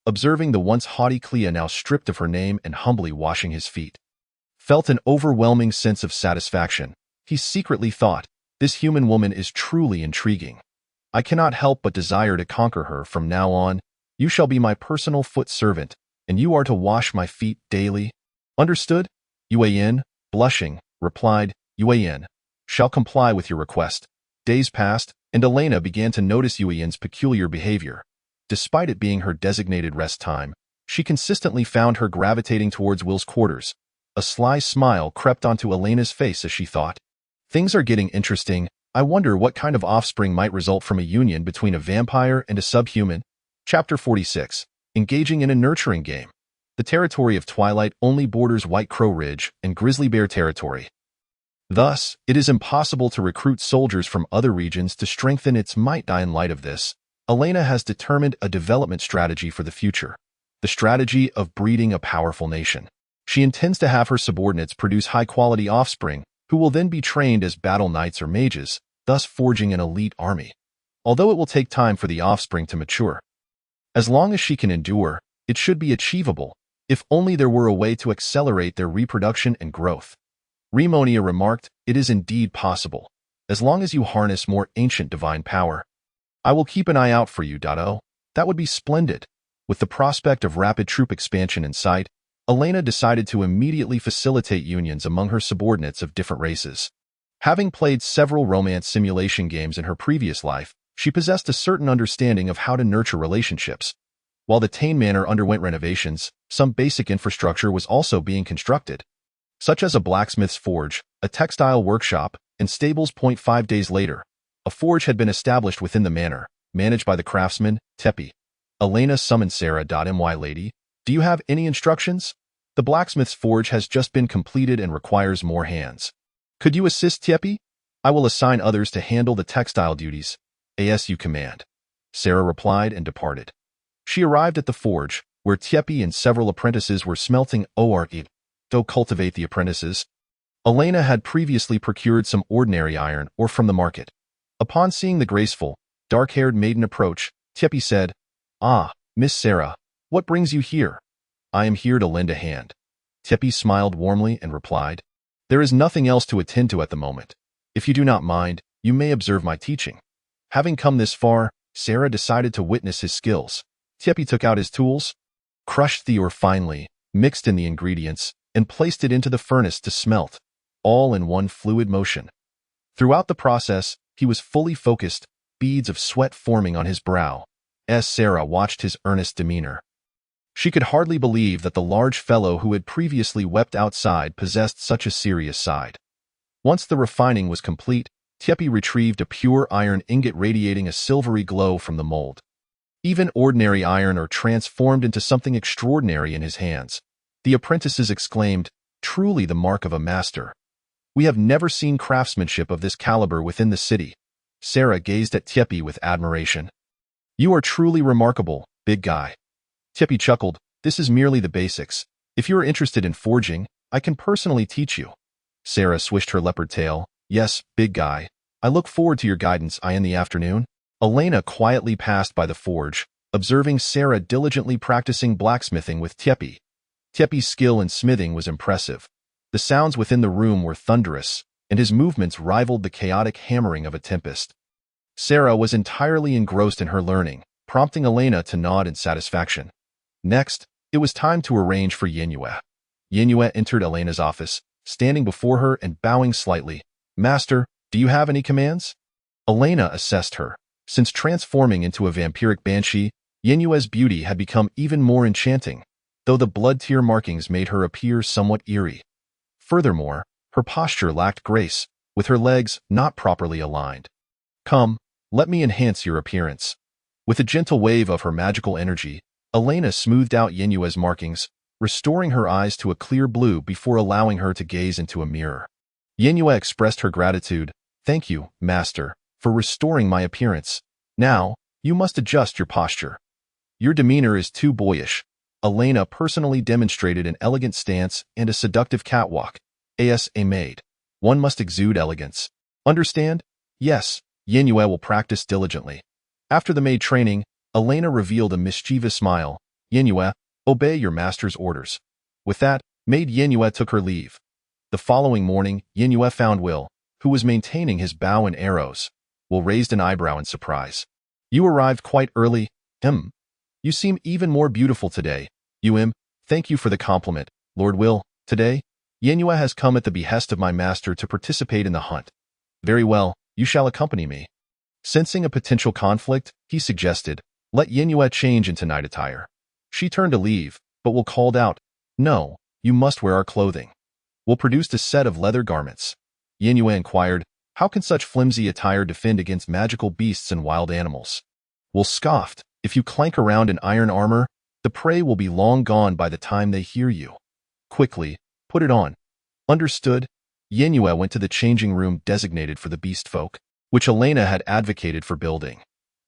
observing the once haughty Clea now stripped of her name and humbly washing his feet, felt an overwhelming sense of satisfaction. He secretly thought, this human woman is truly intriguing. I cannot help but desire to conquer her from now on. You shall be my personal foot servant, and you are to wash my feet daily. Understood? Yuan, blushing, replied, Yuan, shall comply with your request. Days passed, and Elena began to notice Yuan's peculiar behavior. Despite it being her designated rest time, she consistently found her gravitating towards Will's quarters, A sly smile crept onto Elena's face as she thought, "Things are getting interesting. I wonder what kind of offspring might result from a union between a vampire and a subhuman." Chapter 46. Engaging in a nurturing game. The territory of Twilight only borders White Crow Ridge and Grizzly Bear territory. Thus, it is impossible to recruit soldiers from other regions to strengthen its might. In light of this, Elena has determined a development strategy for the future. The strategy of breeding a powerful nation. She intends to have her subordinates produce high-quality offspring, who will then be trained as battle knights or mages, thus forging an elite army. Although it will take time for the offspring to mature. As long as she can endure, it should be achievable, if only there were a way to accelerate their reproduction and growth. Remonia remarked, "It is indeed possible, as long as you harness more ancient divine power. I will keep an eye out for you, Dotto. That would be splendid." With the prospect of rapid troop expansion in sight, Elena decided to immediately facilitate unions among her subordinates of different races. Having played several romance simulation games in her previous life, she possessed a certain understanding of how to nurture relationships. While the Tane Manor underwent renovations, some basic infrastructure was also being constructed, such as a blacksmith's forge, a textile workshop, and stables. 5 days later, a forge had been established within the manor, managed by the craftsman, Tepi. Elena summoned Sarah. "My lady, do you have any instructions? The blacksmith's forge has just been completed and requires more hands. Could you assist Tepi? I will assign others to handle the textile duties, as you command." Sarah replied and departed. She arrived at the forge, where Tepi and several apprentices were smelting ore. To cultivate the apprentices, Elena had previously procured some ordinary iron ore from the market. Upon seeing the graceful, dark-haired maiden approach, Tepi said, "Ah, Miss Sarah, what brings you here?" "I am here to lend a hand." Tepi smiled warmly and replied, "There is nothing else to attend to at the moment. If you do not mind, you may observe my teaching." Having come this far, Sarah decided to witness his skills. Tepi took out his tools, crushed the ore finely, mixed in the ingredients, and placed it into the furnace to smelt, all in one fluid motion. Throughout the process, he was fully focused, beads of sweat forming on his brow, as Sarah watched his earnest demeanor. She could hardly believe that the large fellow who had previously wept outside possessed such a serious side. Once the refining was complete, Tepi retrieved a pure iron ingot radiating a silvery glow from the mold. Even ordinary iron ore transformed into something extraordinary in his hands. The apprentices exclaimed, "Truly the mark of a master. We have never seen craftsmanship of this caliber within the city." Sarah gazed at Tepi with admiration. "You are truly remarkable, big guy." Tepi chuckled, "This is merely the basics. If you are interested in forging, I can personally teach you." Sarah swished her leopard tail. "Yes, big guy. I look forward to your guidance in the afternoon." Elena quietly passed by the forge, observing Sarah diligently practicing blacksmithing with Tepi. Tepi's skill in smithing was impressive. The sounds within the room were thunderous, and his movements rivaled the chaotic hammering of a tempest. Sarah was entirely engrossed in her learning, prompting Elena to nod in satisfaction. Next, it was time to arrange for Yenue. Yenue entered Elena's office, standing before her and bowing slightly. "Master, do you have any commands?" Elena assessed her. Since transforming into a vampiric banshee, Yenue's beauty had become even more enchanting, though the blood tear markings made her appear somewhat eerie. Furthermore, her posture lacked grace, with her legs not properly aligned. "Come, let me enhance your appearance." With a gentle wave of her magical energy, Elena smoothed out Yenue's markings, restoring her eyes to a clear blue before allowing her to gaze into a mirror. Yenue expressed her gratitude. "Thank you, master, for restoring my appearance. Now, you must adjust your posture. Your demeanor is too boyish." Elena personally demonstrated an elegant stance and a seductive catwalk. As a maid, one must exude elegance. Understand? Yes, Yenue will practice diligently. After the maid training, Elena revealed a mischievous smile. "Yenue, obey your master's orders." With that, maid Yenue took her leave. The following morning, Yenue found Will, who was maintaining his bow and arrows. Will raised an eyebrow in surprise. "You arrived quite early. You seem even more beautiful today. Thank you for the compliment, Lord Will. Today, Yenue has come at the behest of my master to participate in the hunt." "Very well, you shall accompany me." Sensing a potential conflict, he suggested, "Let Yenue change into night attire." She turned to leave, but Will called out, "No, you must wear our clothing." We'll produce a set of leather garments. Yinue inquired, how can such flimsy attire defend against magical beasts and wild animals? Will scoffed, if you clank around in iron armor, the prey will be long gone by the time they hear you. Quickly, put it on. Understood? Yinue went to the changing room designated for the beast folk, which Elena had advocated for building.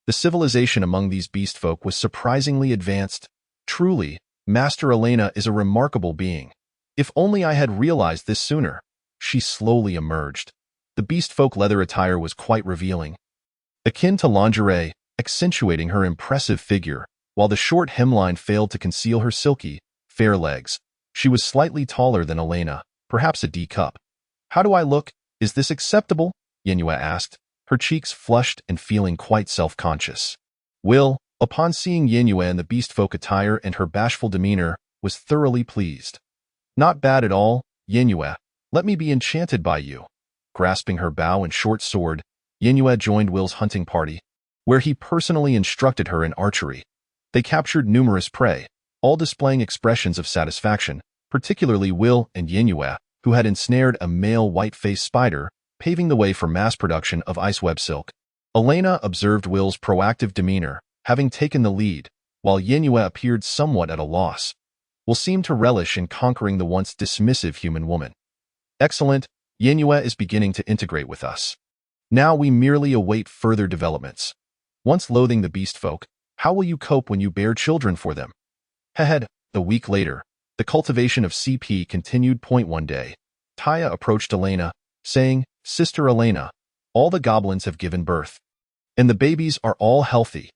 The civilization among these beast folk was surprisingly advanced. Truly, Master Elena is a remarkable being. If only I had realized this sooner. She slowly emerged. The beast folk leather attire was quite revealing, akin to lingerie, accentuating her impressive figure, while the short hemline failed to conceal her silky, fair legs. She was slightly taller than Elena, perhaps a D-cup. How do I look? Is this acceptable? Yinue asked, her cheeks flushed and feeling quite self-conscious. Will, upon seeing Yinue in the beast folk attire and her bashful demeanor, was thoroughly pleased. Not bad at all, Yinue. Let me be enchanted by you. Grasping her bow and short sword, Yinue joined Will's hunting party, where he personally instructed her in archery. They captured numerous prey, all displaying expressions of satisfaction, particularly Will and Yinue, who had ensnared a male white-faced spider, paving the way for mass production of ice web silk. Elena observed Will's proactive demeanor, having taken the lead, while Yinue appeared somewhat at a loss. Will seemed to relish in conquering the once dismissive human woman. Excellent, Yinue is beginning to integrate with us. Now we merely await further developments. Once loathing the beast folk, how will you cope when you bear children for them? Hehed, a week later, the cultivation of CP continued. One day, Taya approached Elena, saying, Sister Elena, all the goblins have given birth, and the babies are all healthy.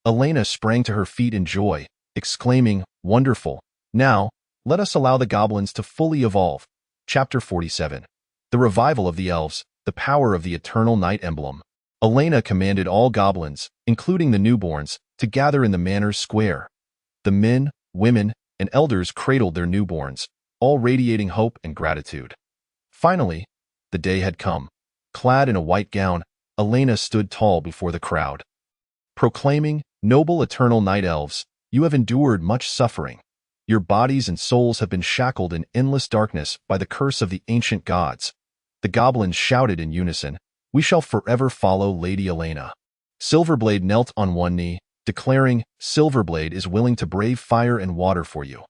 Elena sprang to her feet in joy, exclaiming, Wonderful. Now, let us allow the goblins to fully evolve. Chapter 47. The Revival of the Elves, the Power of the Eternal Night Emblem. Elena commanded all goblins, including the newborns, to gather in the manor's square. The men, women, and elders cradled their newborns, all radiating hope and gratitude. Finally, the day had come. Clad in a white gown, Elena stood tall before the crowd, proclaiming, Noble eternal night elves, you have endured much suffering. Your bodies and souls have been shackled in endless darkness by the curse of the ancient gods. The goblins shouted in unison, We shall forever follow Lady Elena. Silverblade knelt on one knee, declaring, Silverblade is willing to brave fire and water for you.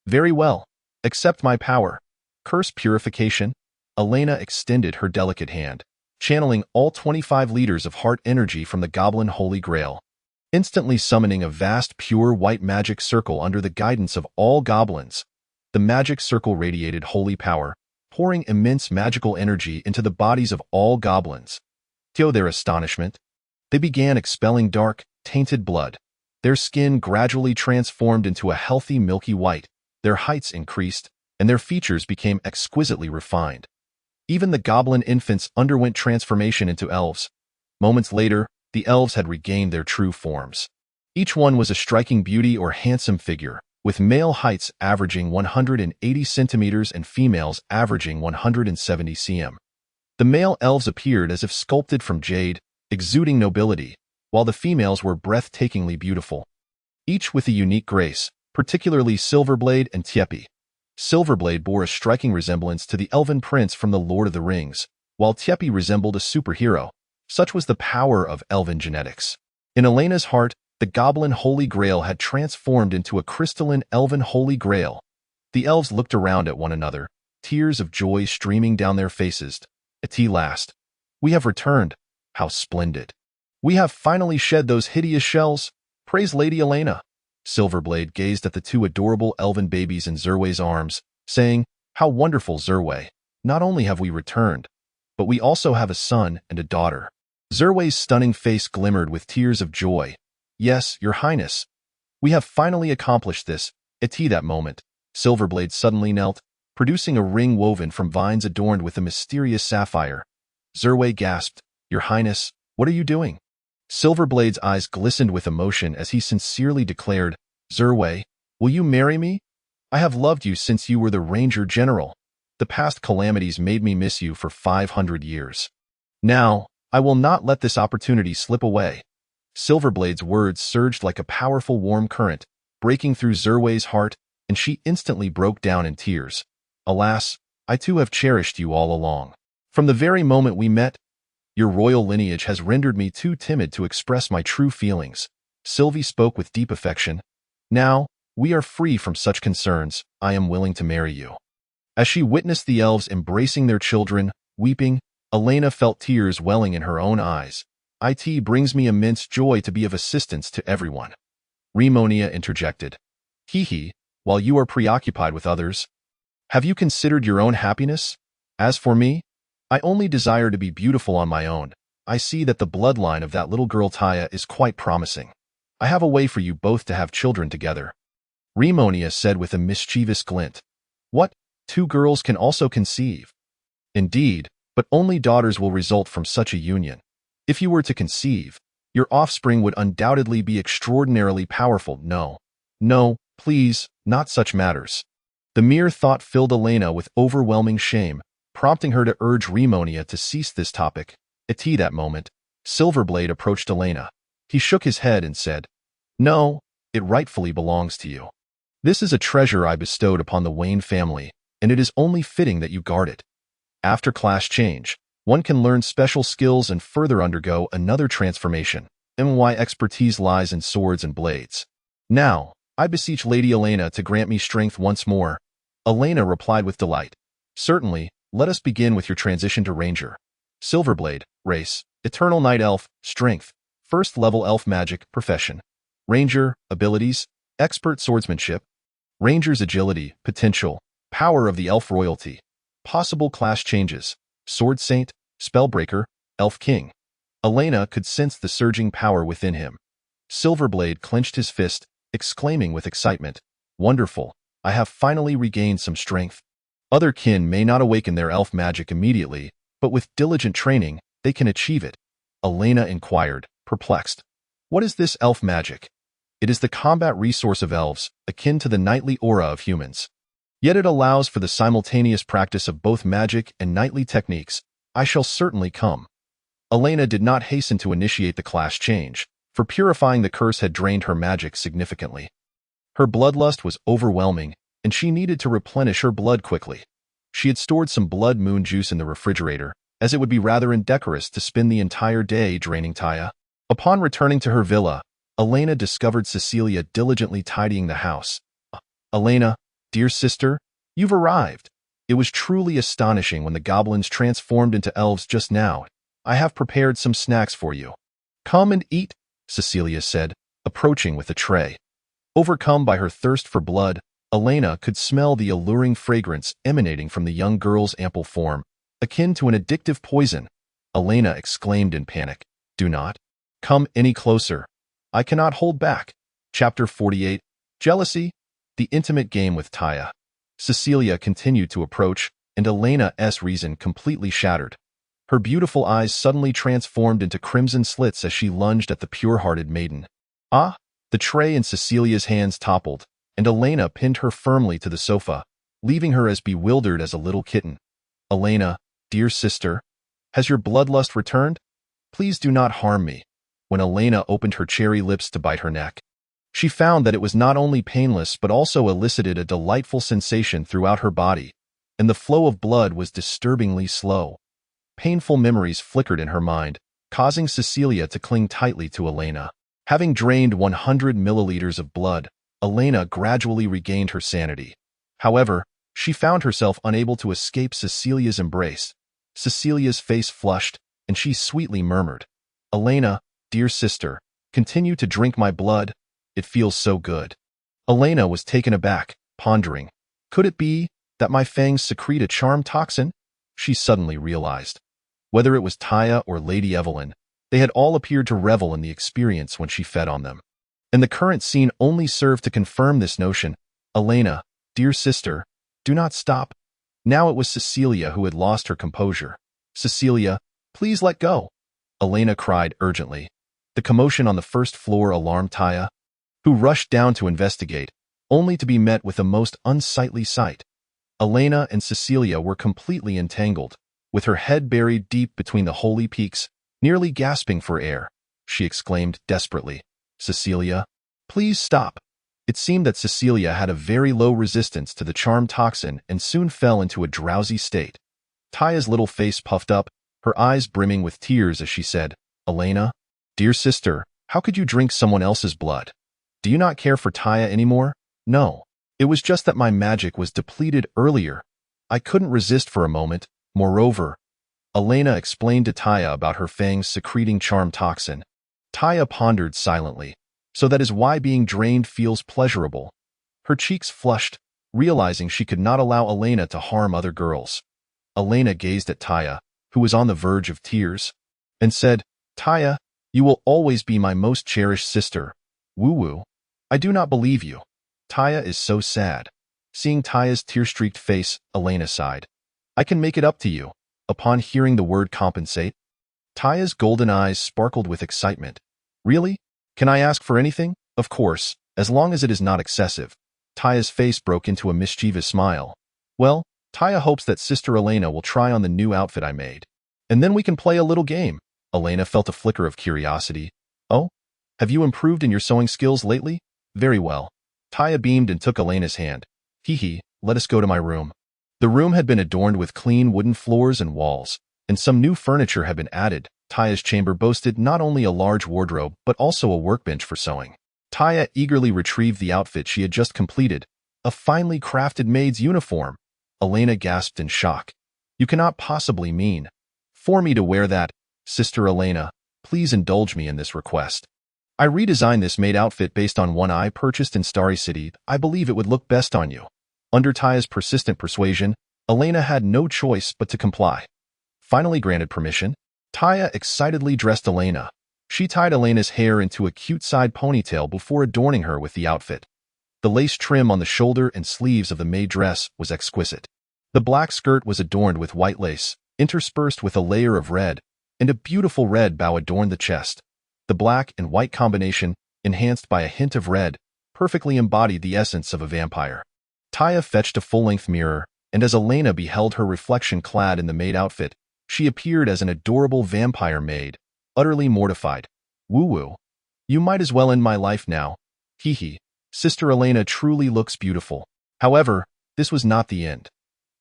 Very well. Accept my power. Curse purification. Elena extended her delicate hand, channeling all 25 liters of heart energy from the goblin Holy Grail, instantly summoning a vast pure white magic circle under the guidance of all goblins. The magic circle radiated holy power, pouring immense magical energy into the bodies of all goblins. To their astonishment, they began expelling dark, tainted blood. Their skin gradually transformed into a healthy milky white, their heights increased, and their features became exquisitely refined. Even the goblin infants underwent transformation into elves. Moments later, the elves had regained their true forms. Each one was a striking beauty or handsome figure, with male heights averaging 180 centimeters and females averaging 170 cm. The male elves appeared as if sculpted from jade, exuding nobility, while the females were breathtakingly beautiful, each with a unique grace, particularly Silverblade and Tiepi. Silverblade bore a striking resemblance to the elven prince from The Lord of the Rings, while Tiepi resembled a superhero. Such was the power of elven genetics. In Elena's heart, the goblin Holy Grail had transformed into a crystalline elven Holy Grail. The elves looked around at one another, tears of joy streaming down their faces. At last, we have returned. How splendid. We have finally shed those hideous shells. Praise Lady Elena. Silverblade gazed at the two adorable elven babies in Zerway's arms, saying, How wonderful, Zerway. Not only have we returned, but we also have a son and a daughter. Zerway's stunning face glimmered with tears of joy. Yes, Your Highness. We have finally accomplished this. At that moment, Silverblade suddenly knelt, producing a ring woven from vines adorned with a mysterious sapphire. Zerway gasped, Your Highness, what are you doing? Silverblade's eyes glistened with emotion as he sincerely declared, Zerway, will you marry me? I have loved you since you were the Ranger General. The past calamities made me miss you for 500 years. Now, I will not let this opportunity slip away. Silverblade's words surged like a powerful warm current, breaking through Zerway's heart, and she instantly broke down in tears. Alas, I too have cherished you all along. From the very moment we met, your royal lineage has rendered me too timid to express my true feelings. Sylvie spoke with deep affection. Now, we are free from such concerns. I am willing to marry you. As she witnessed the elves embracing their children, weeping, Elena felt tears welling in her own eyes. It brings me immense joy to be of assistance to everyone. Remonia interjected. Hee, while you are preoccupied with others, have you considered your own happiness? As for me, I only desire to be beautiful on my own. I see that the bloodline of that little girl Taya is quite promising. I have a way for you both to have children together. Remonia said with a mischievous glint. What? 2 girls can also conceive? Indeed, but only daughters will result from such a union. If you were to conceive, your offspring would undoubtedly be extraordinarily powerful. No, please, not such matters. The mere thought filled Elena with overwhelming shame, prompting her to urge Remonia to cease this topic. At that moment, Silverblade approached Elena. He shook his head and said, No, it rightfully belongs to you. This is a treasure I bestowed upon the Wayne family, and it is only fitting that you guard it. After class change, one can learn special skills and further undergo another transformation. My expertise lies in swords and blades. Now, I beseech Lady Elena to grant me strength once more. Elena replied with delight. Certainly, let us begin with your transition to Ranger. Silverblade, race, Eternal Night Elf, strength, first level elf magic, profession. Ranger, abilities, expert swordsmanship. Ranger's agility, potential, power of the elf royalty. Possible class changes, Sword Saint, Spellbreaker, Elf King. Elena could sense the surging power within him. Silverblade clenched his fist, exclaiming with excitement, Wonderful, I have finally regained some strength. Other kin may not awaken their elf magic immediately, but with diligent training, they can achieve it. Elena inquired, perplexed. What is this elf magic? It is the combat resource of elves, akin to the knightly aura of humans. Yet it allows for the simultaneous practice of both magic and knightly techniques. I shall certainly come. Elena did not hasten to initiate the class change, for purifying the curse had drained her magic significantly. Her bloodlust was overwhelming, and she needed to replenish her blood quickly. She had stored some blood moon juice in the refrigerator, as it would be rather indecorous to spend the entire day draining Taya. Upon returning to her villa, Elena discovered Cecilia diligently tidying the house. Elena, dear sister, you've arrived. It was truly astonishing when the goblins transformed into elves just now. I have prepared some snacks for you. Come and eat, Cecilia said, approaching with a tray. Overcome by her thirst for blood, Elena could smell the alluring fragrance emanating from the young girl's ample form, akin to an addictive poison. Elena exclaimed in panic, Do not come any closer. I cannot hold back. Chapter 48, Jealousy, the intimate game with Taya. Cecilia continued to approach, and Elena's reason completely shattered. Her beautiful eyes suddenly transformed into crimson slits as she lunged at the pure-hearted maiden. The tray in Cecilia's hands toppled, and Elena pinned her firmly to the sofa, leaving her as bewildered as a little kitten. Elena, dear sister, has your bloodlust returned? Please do not harm me. When Elena opened her cherry lips to bite her neck, she found that it was not only painless but also elicited a delightful sensation throughout her body, and the flow of blood was disturbingly slow. Painful memories flickered in her mind, causing Cecilia to cling tightly to Elena. Having drained 100 milliliters of blood, Elena gradually regained her sanity. However, she found herself unable to escape Cecilia's embrace. Cecilia's face flushed, and she sweetly murmured, Elena, dear sister, continue to drink my blood. It feels so good. Elena was taken aback, pondering, could it be that my fangs secrete a charm toxin? She suddenly realized. Whether it was Taya or Lady Evelyn, they had all appeared to revel in the experience when she fed on them. And the current scene only served to confirm this notion. Elena, dear sister, do not stop. Now it was Cecilia who had lost her composure. Cecilia, please let go. Elena cried urgently. The commotion on the first floor alarmed Taya, who rushed down to investigate, only to be met with a most unsightly sight. Elena and Cecilia were completely entangled, with her head buried deep between the holy peaks, nearly gasping for air. She exclaimed desperately, Cecilia, please stop. It seemed that Cecilia had a very low resistance to the charm toxin and soon fell into a drowsy state. Taya's little face puffed up, her eyes brimming with tears as she said, "Elena, dear sister, how could you drink someone else's blood? Do you not care for Taya anymore?" "No. It was just that my magic was depleted earlier. I couldn't resist for a moment. Moreover," Elena explained to Taya about her fangs secreting charm toxin. Taya pondered silently. "So that is why being drained feels pleasurable." Her cheeks flushed, realizing she could not allow Elena to harm other girls. Elena gazed at Taya, who was on the verge of tears, and said, "Taya, you will always be my most cherished sister." "Woo-woo. I do not believe you. Taya is so sad." Seeing Taya's tear-streaked face, Elena sighed. "I can make it up to you." Upon hearing the word compensate, Taya's golden eyes sparkled with excitement. "Really? Can I ask for anything?" "Of course, as long as it is not excessive." Taya's face broke into a mischievous smile. "Well, Taya hopes that Sister Elena will try on the new outfit I made. And then we can play a little game." Elena felt a flicker of curiosity. "Oh? Have you improved in your sewing skills lately?" "Very well." Taya beamed and took Elena's hand. "Hee, let us go to my room." The room had been adorned with clean wooden floors and walls, and some new furniture had been added. Taya's chamber boasted not only a large wardrobe but also a workbench for sewing. Taya eagerly retrieved the outfit she had just completed, a finely crafted maid's uniform. Elena gasped in shock. "You cannot possibly mean for me to wear that?" "Sister Elena, please indulge me in this request. I redesigned this maid outfit based on one I purchased in Starry City. I believe it would look best on you." Under Taya's persistent persuasion, Elena had no choice but to comply. Finally granted permission, Taya excitedly dressed Elena. She tied Elena's hair into a cute side ponytail before adorning her with the outfit. The lace trim on the shoulder and sleeves of the maid dress was exquisite. The black skirt was adorned with white lace, interspersed with a layer of red, and a beautiful red bow adorned the chest. The black and white combination, enhanced by a hint of red, perfectly embodied the essence of a vampire. Taya fetched a full-length mirror, and as Elena beheld her reflection clad in the maid outfit, she appeared as an adorable vampire maid, utterly mortified. "Woo-woo. You might as well end my life now. Hee. Sister Elena truly looks beautiful." However, this was not the end.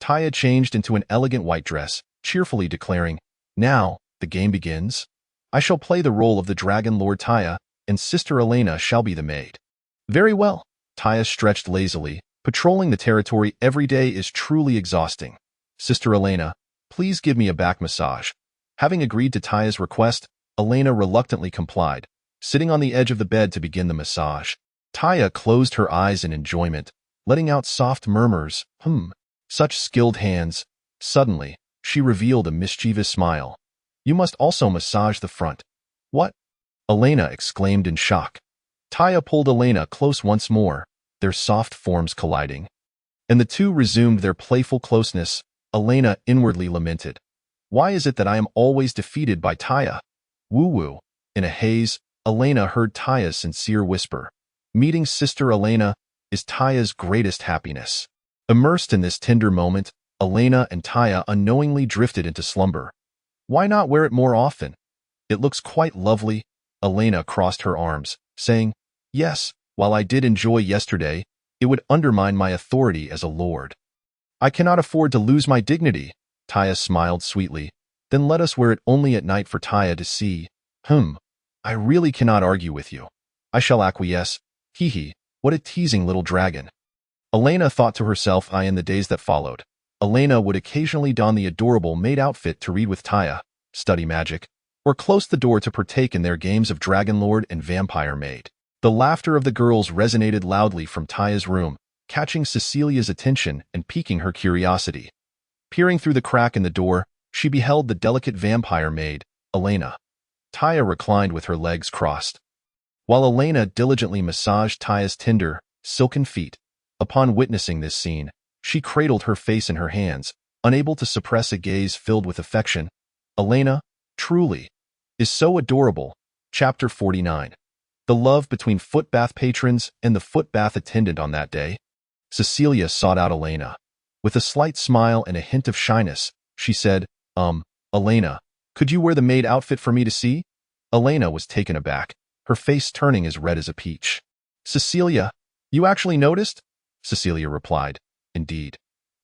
Taya changed into an elegant white dress, cheerfully declaring, "Now, the game begins. I shall play the role of the Dragon Lord Taya, and Sister Elena shall be the maid." "Very well." Taya stretched lazily. "Patrolling the territory every day is truly exhausting. Sister Elena, please give me a back massage." Having agreed to Taya's request, Elena reluctantly complied, sitting on the edge of the bed to begin the massage. Taya closed her eyes in enjoyment, letting out soft murmurs, such skilled hands. Suddenly, she revealed a mischievous smile. "You must also massage the front." "What?" Elena exclaimed in shock. Taya pulled Elena close once more, their soft forms colliding. And the two resumed their playful closeness. Elena inwardly lamented. "Why is it that I am always defeated by Taya?" "Woo-woo." In a haze, Elena heard Taya's sincere whisper. "Meeting Sister Elena is Taya's greatest happiness." Immersed in this tender moment, Elena and Taya unknowingly drifted into slumber. "Why not wear it more often? It looks quite lovely." Elena crossed her arms, saying, "Yes, while I did enjoy yesterday, it would undermine my authority as a lord. I cannot afford to lose my dignity." Taya smiled sweetly. "Then let us wear it only at night for Taya to see." I really cannot argue with you. I shall acquiesce." Hee, what a teasing little dragon." Elena thought to herself. In the days that followed, Elena would occasionally don the adorable maid outfit to read with Taya, study magic, or close the door to partake in their games of Dragon Lord and Vampire Maid. The laughter of the girls resonated loudly from Taya's room, catching Cecilia's attention and piquing her curiosity. Peering through the crack in the door, she beheld the delicate vampire maid, Elena. Taya reclined with her legs crossed, while Elena diligently massaged Taya's tender, silken feet. Upon witnessing this scene, she cradled her face in her hands, unable to suppress a gaze filled with affection. Elena, truly, is so adorable. Chapter 49. The love between footbath patrons and the footbath attendant on that day. Cecilia sought out Elena. With a slight smile and a hint of shyness, she said, Elena, could you wear the maid outfit for me to see?" Elena was taken aback, her face turning as red as a peach. "Cecilia, You actually noticed? Cecilia replied. Indeed.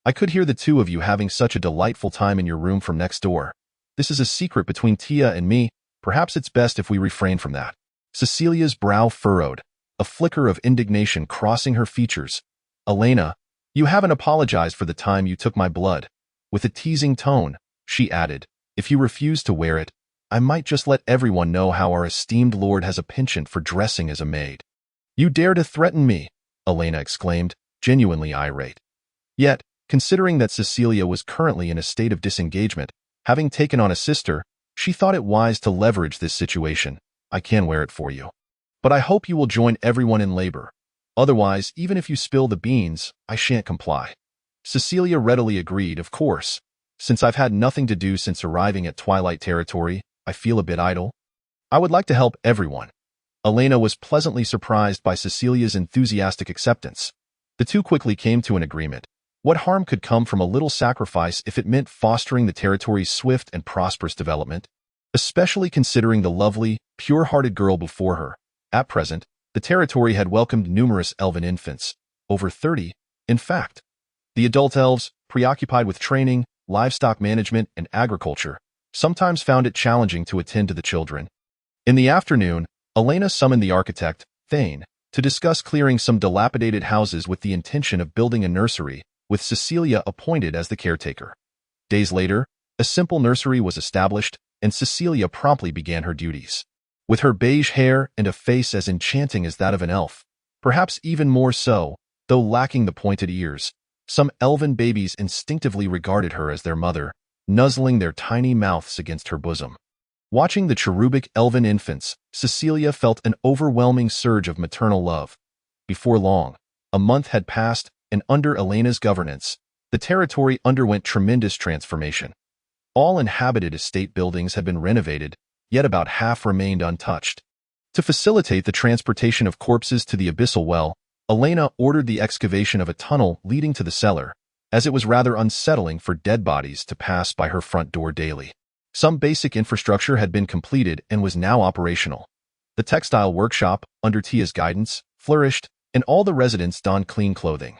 I could hear the two of you having such a delightful time in your room from next door. This is a secret between Tia and me. Perhaps it's best if we refrain from that. Cecilia's brow furrowed, a flicker of indignation crossing her features. Elena, you haven't apologized for the time you took my blood. With a teasing tone, she added, if you refuse to wear it, I might just let everyone know how our esteemed lord has a penchant for dressing as a maid. You dare to threaten me, Elena exclaimed, genuinely irate. Yet, considering that Cecilia was currently in a state of disengagement, having taken on a sister, she thought it wise to leverage this situation. I can wear it for you. But I hope you will join everyone in labor. Otherwise, even if you spill the beans, I shan't comply. Cecilia readily agreed, of course. Since I've had nothing to do since arriving at Twilight Territory, I feel a bit idle. I would like to help everyone. Elena was pleasantly surprised by Cecilia's enthusiastic acceptance. The two quickly came to an agreement. What harm could come from a little sacrifice if it meant fostering the territory's swift and prosperous development? Especially considering the lovely, pure-hearted girl before her. At present, the territory had welcomed numerous elven infants, over 30, in fact. The adult elves, preoccupied with training, livestock management, and agriculture, sometimes found it challenging to attend to the children. In the afternoon, Elena summoned the architect, Thane, to discuss clearing some dilapidated houses with the intention of building a nursery, with Cecilia appointed as the caretaker. Days later, a simple nursery was established, and Cecilia promptly began her duties. With her beige hair and a face as enchanting as that of an elf, perhaps even more so, though lacking the pointed ears, some elven babies instinctively regarded her as their mother, nuzzling their tiny mouths against her bosom. Watching the cherubic elven infants, Cecilia felt an overwhelming surge of maternal love. Before long, a month had passed, and under Elena's governance, the territory underwent tremendous transformation. All inhabited estate buildings had been renovated, yet about half remained untouched. To facilitate the transportation of corpses to the abyssal well, Elena ordered the excavation of a tunnel leading to the cellar, as it was rather unsettling for dead bodies to pass by her front door daily. Some basic infrastructure had been completed and was now operational. The textile workshop, under Tia's guidance, flourished, and all the residents donned clean clothing.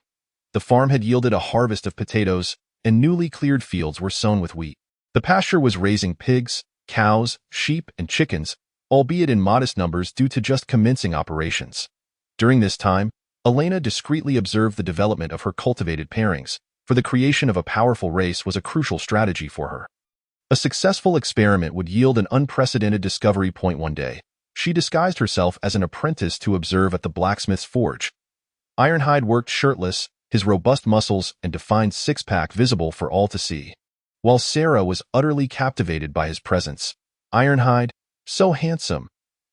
The farm had yielded a harvest of potatoes, and newly cleared fields were sown with wheat. The pasture was raising pigs, cows, sheep, and chickens, albeit in modest numbers due to just commencing operations. During this time, Elena discreetly observed the development of her cultivated pairings, for the creation of a powerful race was a crucial strategy for her. A successful experiment would yield an unprecedented discovery point one day. She disguised herself as an apprentice to observe at the blacksmith's forge. Ironhide worked shirtless, his robust muscles and defined six-pack visible for all to see. While Sarah was utterly captivated by his presence, Ironhide, so handsome.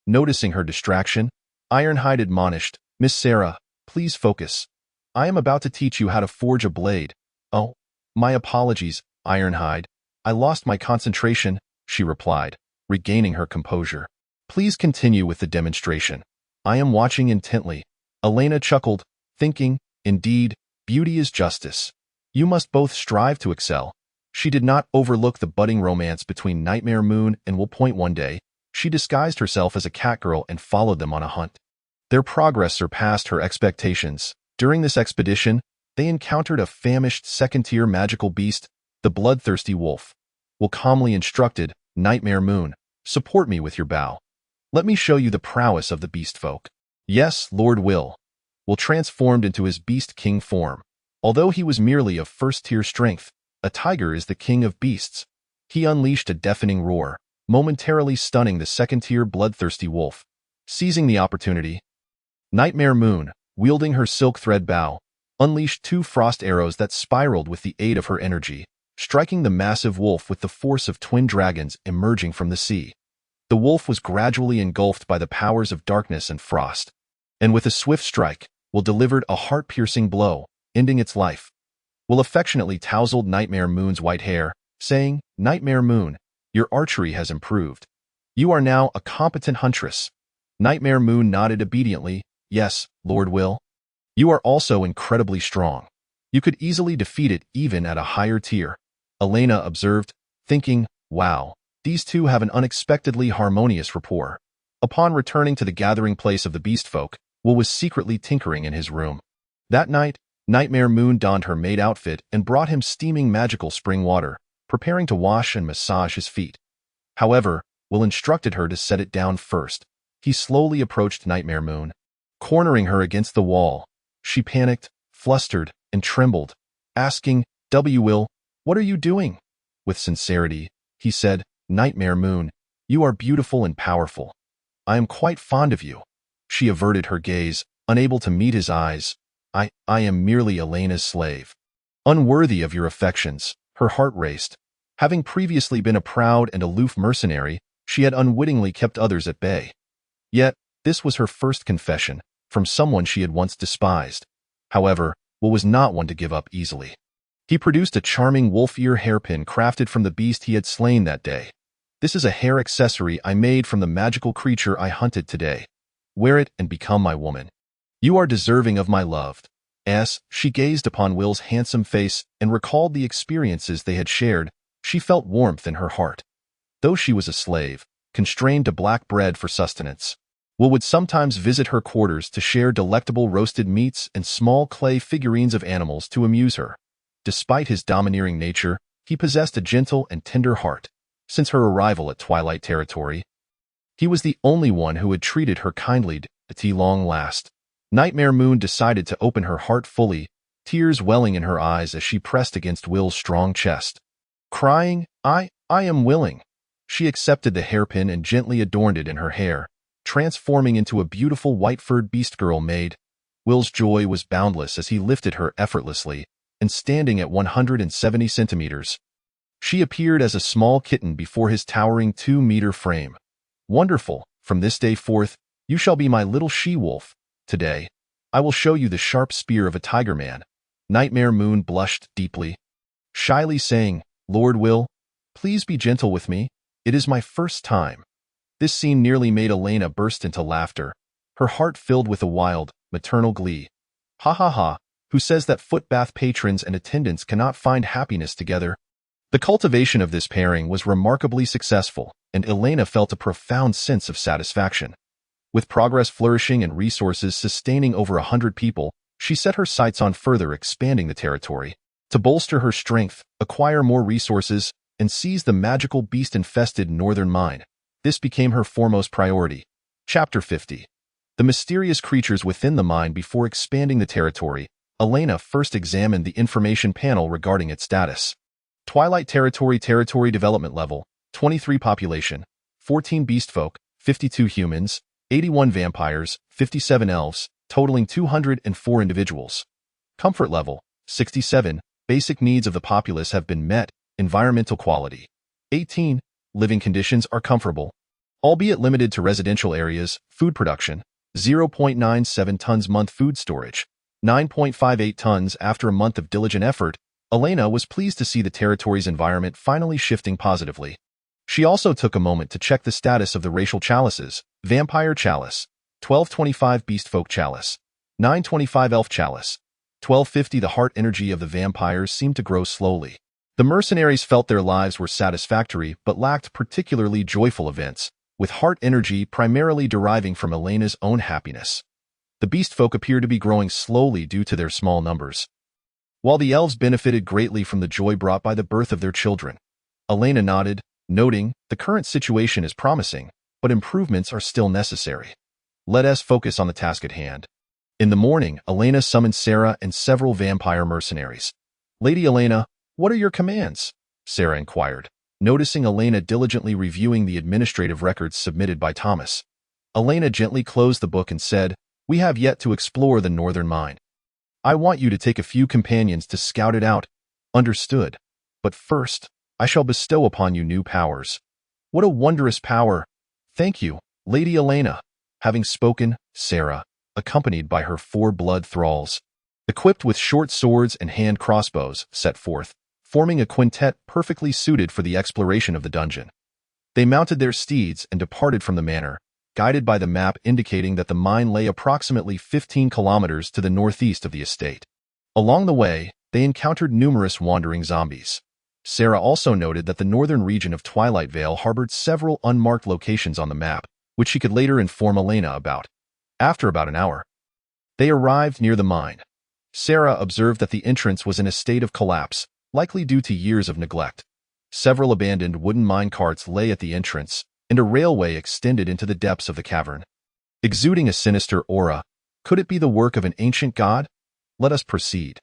Noticing her distraction, Ironhide admonished, Miss Sarah, please focus. I am about to teach you how to forge a blade. Oh, my apologies, Ironhide. I lost my concentration, she replied, regaining her composure. Please continue with the demonstration. I am watching intently. Elena chuckled, thinking, indeed, beauty is justice. You must both strive to excel. She did not overlook the budding romance between Nightmare Moon and Will Point one day. She disguised herself as a catgirl and followed them on a hunt. Their progress surpassed her expectations. During this expedition, they encountered a famished second-tier magical beast, the bloodthirsty wolf. Will calmly instructed, Nightmare Moon, support me with your bow. Let me show you the prowess of the beast folk. Yes, Lord Will transformed into his beast king form. Although he was merely of first-tier strength, a tiger is the king of beasts. He unleashed a deafening roar, momentarily stunning the second-tier bloodthirsty wolf. Seizing the opportunity, Nightmare Moon, wielding her silk thread bow, unleashed two frost arrows that spiraled with the aid of her energy, striking the massive wolf with the force of twin dragons emerging from the sea. The wolf was gradually engulfed by the powers of darkness and frost, and with a swift strike, Will delivered a heart-piercing blow, ending its life. Will affectionately tousled Nightmare Moon's white hair, saying, Nightmare Moon, your archery has improved. You are now a competent huntress. Nightmare Moon nodded obediently, yes, Lord Will. You are also incredibly strong. You could easily defeat it even at a higher tier. Elena observed, thinking, wow, these two have an unexpectedly harmonious rapport. Upon returning to the gathering place of the beast folk, Will was secretly tinkering in his room. That night, Nightmare Moon donned her maid outfit and brought him steaming magical spring water, preparing to wash and massage his feet. However, Will instructed her to set it down first. He slowly approached Nightmare Moon, cornering her against the wall. She panicked, flustered, and trembled, asking, Will, what are you doing? With sincerity, he said, Nightmare Moon, you are beautiful and powerful. I am quite fond of you. She averted her gaze, unable to meet his eyes. I am merely Elena's slave. Unworthy of your affections, her heart raced. Having previously been a proud and aloof mercenary, she had unwittingly kept others at bay. Yet, this was her first confession, from someone she had once despised. However, Will was not one to give up easily. He produced a charming wolf-ear hairpin crafted from the beast he had slain that day. This is a hair accessory I made from the magical creature I hunted today. Wear it and become my woman. You are deserving of my love. She gazed upon Will's handsome face and recalled the experiences they had shared. She felt warmth in her heart. Though she was a slave, constrained to black bread for sustenance, Will would sometimes visit her quarters to share delectable roasted meats and small clay figurines of animals to amuse her. Despite his domineering nature, he possessed a gentle and tender heart. Since her arrival at Twilight Territory, he was the only one who had treated her kindly at long last. Nightmare Moon decided to open her heart fully, tears welling in her eyes as she pressed against Will's strong chest. Crying, I am willing. She accepted the hairpin and gently adorned it in her hair, transforming into a beautiful white-furred beast girl maid. Will's joy was boundless as he lifted her effortlessly, and standing at 170 centimeters, she appeared as a small kitten before his towering 2-meter frame. Wonderful, from this day forth, you shall be my little she-wolf. Today, I will show you the sharp spear of a tiger man. Nightmare Moon blushed deeply, shyly saying, Lord Will, please be gentle with me. It is my first time. This scene nearly made Elena burst into laughter, her heart filled with a wild, maternal glee. Ha ha ha, who says that footbath patrons and attendants cannot find happiness together? The cultivation of this pairing was remarkably successful, and Elena felt a profound sense of satisfaction. With progress flourishing and resources sustaining over 100 people, she set her sights on further expanding the territory. To bolster her strength, acquire more resources, and seize the magical beast-infested northern mine. This became her foremost priority. Chapter 50. The mysterious creatures within the mine. Before expanding the territory, Elena first examined the information panel regarding its status. Twilight Territory Development Level, 23 Population, 14 Beastfolk, 52 Humans, 81 Vampires, 57 Elves, totaling 204 individuals. Comfort Level, 67. Basic needs of the populace have been met. Environmental quality, 18. Living conditions are comfortable, albeit limited to residential areas. Food production, 0.97 tons month. Food storage, 9.58 tons. After a month of diligent effort, Elena was pleased to see the territory's environment finally shifting positively. She also took a moment to check the status of the racial chalices. Vampire Chalice, 1225 Beastfolk Chalice, 925 Elf Chalice, 1250. The heart energy of the vampires seemed to grow slowly. The mercenaries felt their lives were satisfactory but lacked particularly joyful events, with heart energy primarily deriving from Elena's own happiness. The beastfolk appeared to be growing slowly due to their small numbers, while the elves benefited greatly from the joy brought by the birth of their children. Elena nodded, noting, the current situation is promising, but improvements are still necessary. Let us focus on the task at hand. In the morning, Elena summoned Sarah and several vampire mercenaries. Lady Elena, what are your commands? Sarah inquired, noticing Elena diligently reviewing the administrative records submitted by Thomas. Elena gently closed the book and said, We have yet to explore the northern mine. I want you to take a few companions to scout it out. Understood. But first, I shall bestow upon you new powers. What a wondrous power! Thank you, Lady Elena. Having spoken, Sarah, accompanied by her 4 blood thralls, equipped with short swords and hand crossbows, set forth, forming a quintet perfectly suited for the exploration of the dungeon. They mounted their steeds and departed from the manor, guided by the map indicating that the mine lay approximately 15 kilometers to the northeast of the estate. Along the way, they encountered numerous wandering zombies. Sarah also noted that the northern region of Twilight Vale harbored several unmarked locations on the map, which she could later inform Elena about. After about an hour, They arrived near the mine. Sarah observed that the entrance was in a state of collapse, likely due to years of neglect. Several abandoned wooden mine carts lay at the entrance, and a railway extended into the depths of the cavern. Exuding a sinister aura, could it be the work of an ancient god? Let us proceed.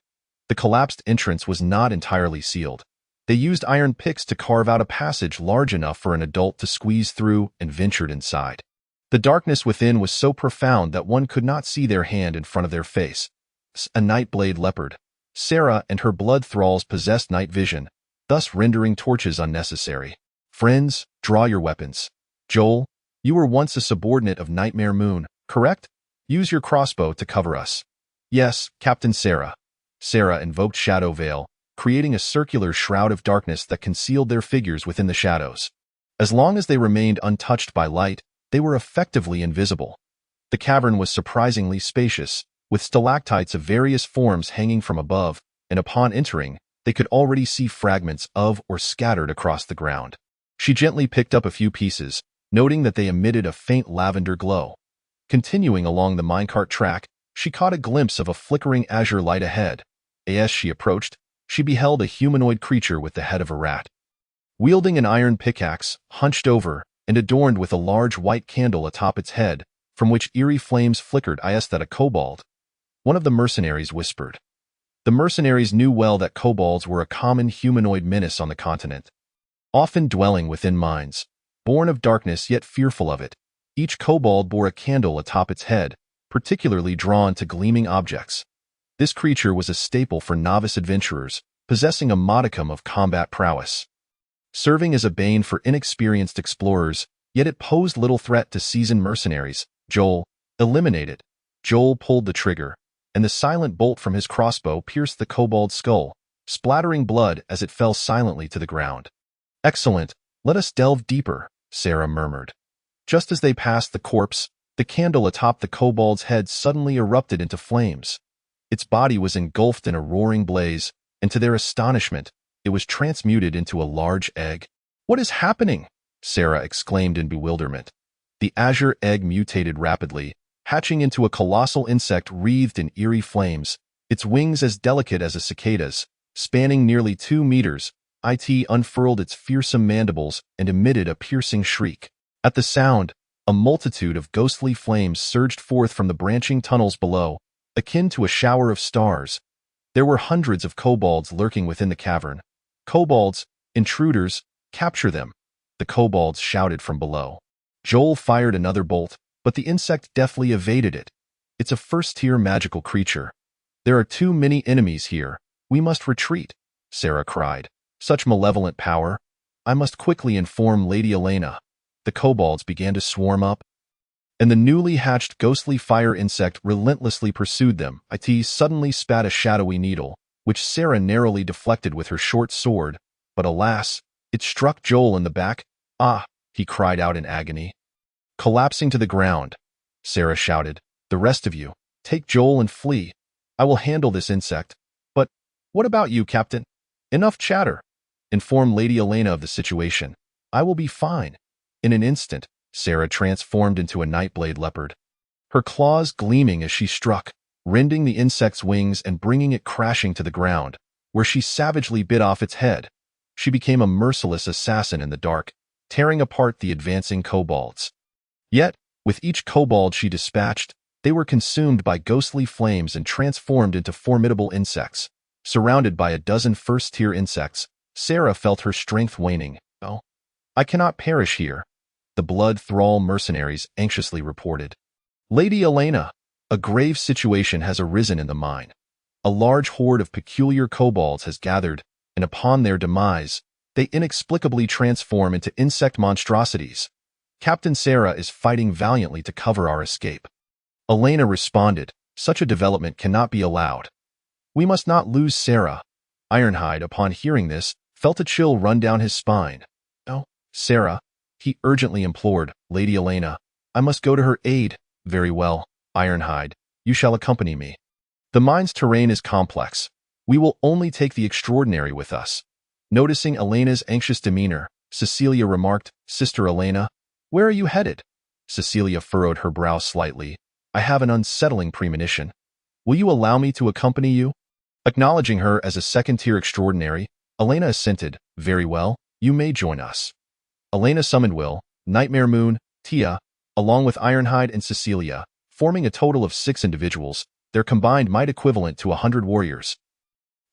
The collapsed entrance was not entirely sealed. They used iron picks to carve out a passage large enough for an adult to squeeze through and ventured inside. The darkness within was so profound that one could not see their hand in front of their face. A nightblade leopard. Sarah and her blood thralls possessed night vision, thus rendering torches unnecessary. Friends, draw your weapons. Joel, you were once a subordinate of Nightmare Moon, correct? Use your crossbow to cover us. Yes, Captain Sarah. Sarah invoked Shadow Veil, creating a circular shroud of darkness that concealed their figures within the shadows. As long as they remained untouched by light, they were effectively invisible. The cavern was surprisingly spacious, with stalactites of various forms hanging from above, and upon entering, they could already see fragments of or scattered across the ground. She gently picked up a few pieces, noting that they emitted a faint lavender glow. Continuing along the minecart track, she caught a glimpse of a flickering azure light ahead. As she approached, she beheld a humanoid creature with the head of a rat. Wielding an iron pickaxe, hunched over, and adorned with a large white candle atop its head, from which eerie flames flickered. "Is that a kobold?" one of the mercenaries whispered. The mercenaries knew well that kobolds were a common humanoid menace on the continent. Often dwelling within mines, born of darkness yet fearful of it, each kobold bore a candle atop its head, particularly drawn to gleaming objects. This creature was a staple for novice adventurers, possessing a modicum of combat prowess. Serving as a bane for inexperienced explorers, yet it posed little threat to seasoned mercenaries. Joel, eliminate it. Joel pulled the trigger, and the silent bolt from his crossbow pierced the kobold's skull, splattering blood as it fell silently to the ground. Excellent, let us delve deeper, Sarah murmured. Just as they passed the corpse, the candle atop the kobold's head suddenly erupted into flames. Its body was engulfed in a roaring blaze, and to their astonishment, it was transmuted into a large egg. "What is happening?" Sarah exclaimed in bewilderment. The azure egg mutated rapidly, hatching into a colossal insect wreathed in eerie flames, its wings as delicate as a cicada's, spanning nearly 2 meters. It unfurled its fearsome mandibles and emitted a piercing shriek. At the sound, a multitude of ghostly flames surged forth from the branching tunnels below, akin to a shower of stars. There were hundreds of kobolds lurking within the cavern. "Kobolds, intruders, capture them!" the kobolds shouted from below. Joel fired another bolt, but the insect deftly evaded it. "It's a first-tier magical creature. There are too many enemies here. We must retreat," Sarah cried. "Such malevolent power. I must quickly inform Lady Elena." The kobolds began to swarm up, and the newly hatched ghostly fire insect relentlessly pursued them. It suddenly spat a shadowy needle, which Sarah narrowly deflected with her short sword, but alas, it struck Joel in the back. "Ah!" he cried out in agony. Collapsing to the ground, Sarah shouted, "The rest of you, take Joel and flee. I will handle this insect. But what about you, Captain? Enough chatter. Inform Lady Elena of the situation. I will be fine." In an instant, Sarah transformed into a nightblade leopard, her claws gleaming as she struck, rending the insect's wings and bringing it crashing to the ground, where she savagely bit off its head. She became a merciless assassin in the dark, tearing apart the advancing kobolds. Yet, with each kobold she dispatched, they were consumed by ghostly flames and transformed into formidable insects. Surrounded by a dozen first-tier insects, Sarah felt her strength waning. "Oh, I cannot perish here," the blood thrall mercenaries anxiously reported. "Lady Elena, a grave situation has arisen in the mine. A large horde of peculiar kobolds has gathered, and upon their demise, they inexplicably transform into insect monstrosities. Captain Sarah is fighting valiantly to cover our escape." Elena responded, "Such a development cannot be allowed. We must not lose Sarah." Ironhide, upon hearing this, felt a chill run down his spine. "Oh, Sarah," he urgently implored, "Lady Elena, I must go to her aid." "Very well, Ironhide, you shall accompany me. The mine's terrain is complex. We will only take the extraordinary with us." Noticing Elena's anxious demeanor, Cecilia remarked, "Sister Elena, where are you headed?" Cecilia furrowed her brow slightly. "I have an unsettling premonition." Will you allow me to accompany you? Acknowledging her as a second-tier extraordinary, Elena assented. Very well, you may join us. Elena summoned Will, Nightmare Moon, Tia, along with Ironhide and Cecilia, forming a total of 6 individuals, their combined might equivalent to 100 warriors.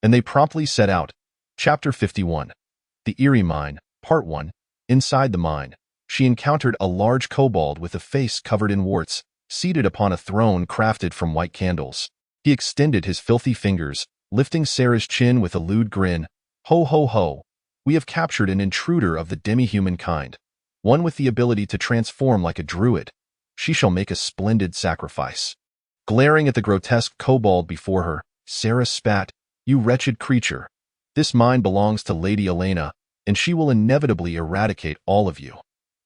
And they promptly set out. Chapter 51. The Eerie Mine, Part 1. Inside the mine, she encountered a large kobold with a face covered in warts, seated upon a throne crafted from white candles. He extended his filthy fingers, lifting Sarah's chin with a lewd grin. Ho ho ho! We have captured an intruder of the demi-human kind, one with the ability to transform like a druid. She shall make a splendid sacrifice. Glaring at the grotesque kobold before her, Sarah spat. You wretched creature! This mine belongs to Lady Elena, and she will inevitably eradicate all of you.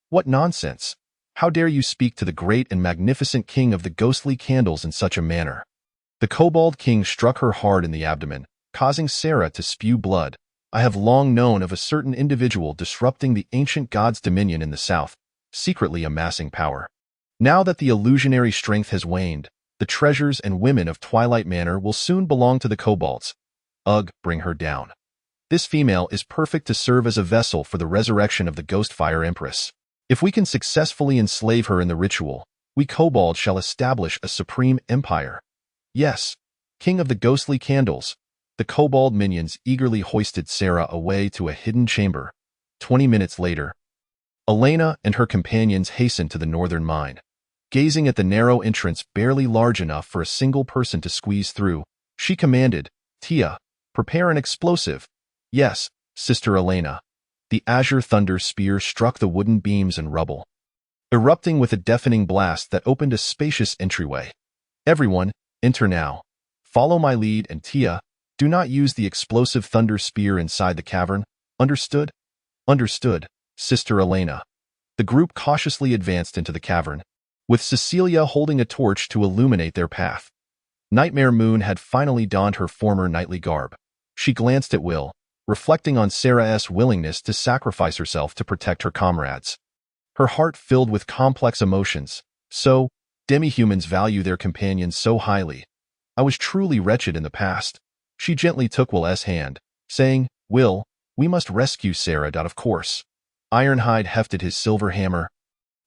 What nonsense! How dare you speak to the great and magnificent king of the ghostly candles in such a manner? The kobold king struck her hard in the abdomen, causing Sarah to spew blood. I have long known of a certain individual disrupting the ancient god's dominion in the south, secretly amassing power. Now that the illusionary strength has waned, the treasures and women of Twilight Manor will soon belong to the kobolds. Ugh, bring her down. This female is perfect to serve as a vessel for the resurrection of the Ghostfire Empress. If we can successfully enslave her in the ritual, we kobolds shall establish a supreme empire. Yes, king of the ghostly candles. The kobold minions eagerly hoisted Sarah away to a hidden chamber. 20 minutes later, Elena and her companions hastened to the northern mine. Gazing at the narrow entrance barely large enough for a single person to squeeze through, she commanded, Tia, prepare an explosive. Yes, Sister Elena. The azure thunder spear struck the wooden beams and rubble, erupting with a deafening blast that opened a spacious entryway. Everyone, enter now. Follow my lead, and Tia, do not use the explosive thunder spear inside the cavern. Understood? Understood, Sister Elena. The group cautiously advanced into the cavern, with Cecilia holding a torch to illuminate their path. Nightmare Moon had finally donned her former knightly garb. She glanced at Will, reflecting on Sarah's willingness to sacrifice herself to protect her comrades. Her heart filled with complex emotions. So, demi-humans value their companions so highly. I was truly wretched in the past. She gently took Will's hand, saying, Will, we must rescue Sarah. Of course. Ironhide hefted his silver hammer,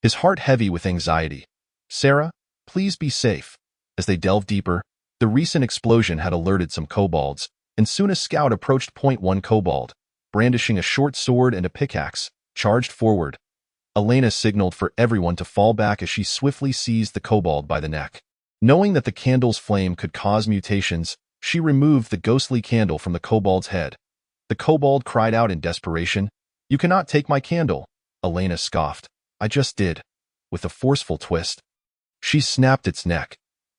his heart heavy with anxiety. Sarah, please be safe. As they delved deeper, the recent explosion had alerted some kobolds, and soon a scout approached. One kobold, brandishing a short sword and a pickaxe, charged forward. Elena signaled for everyone to fall back as she swiftly seized the kobold by the neck. Knowing that the candle's flame could cause mutations, she removed the ghostly candle from the kobold's head. The kobold cried out in desperation. You cannot take my candle. Elena scoffed. I just did. With a forceful twist, she snapped its neck.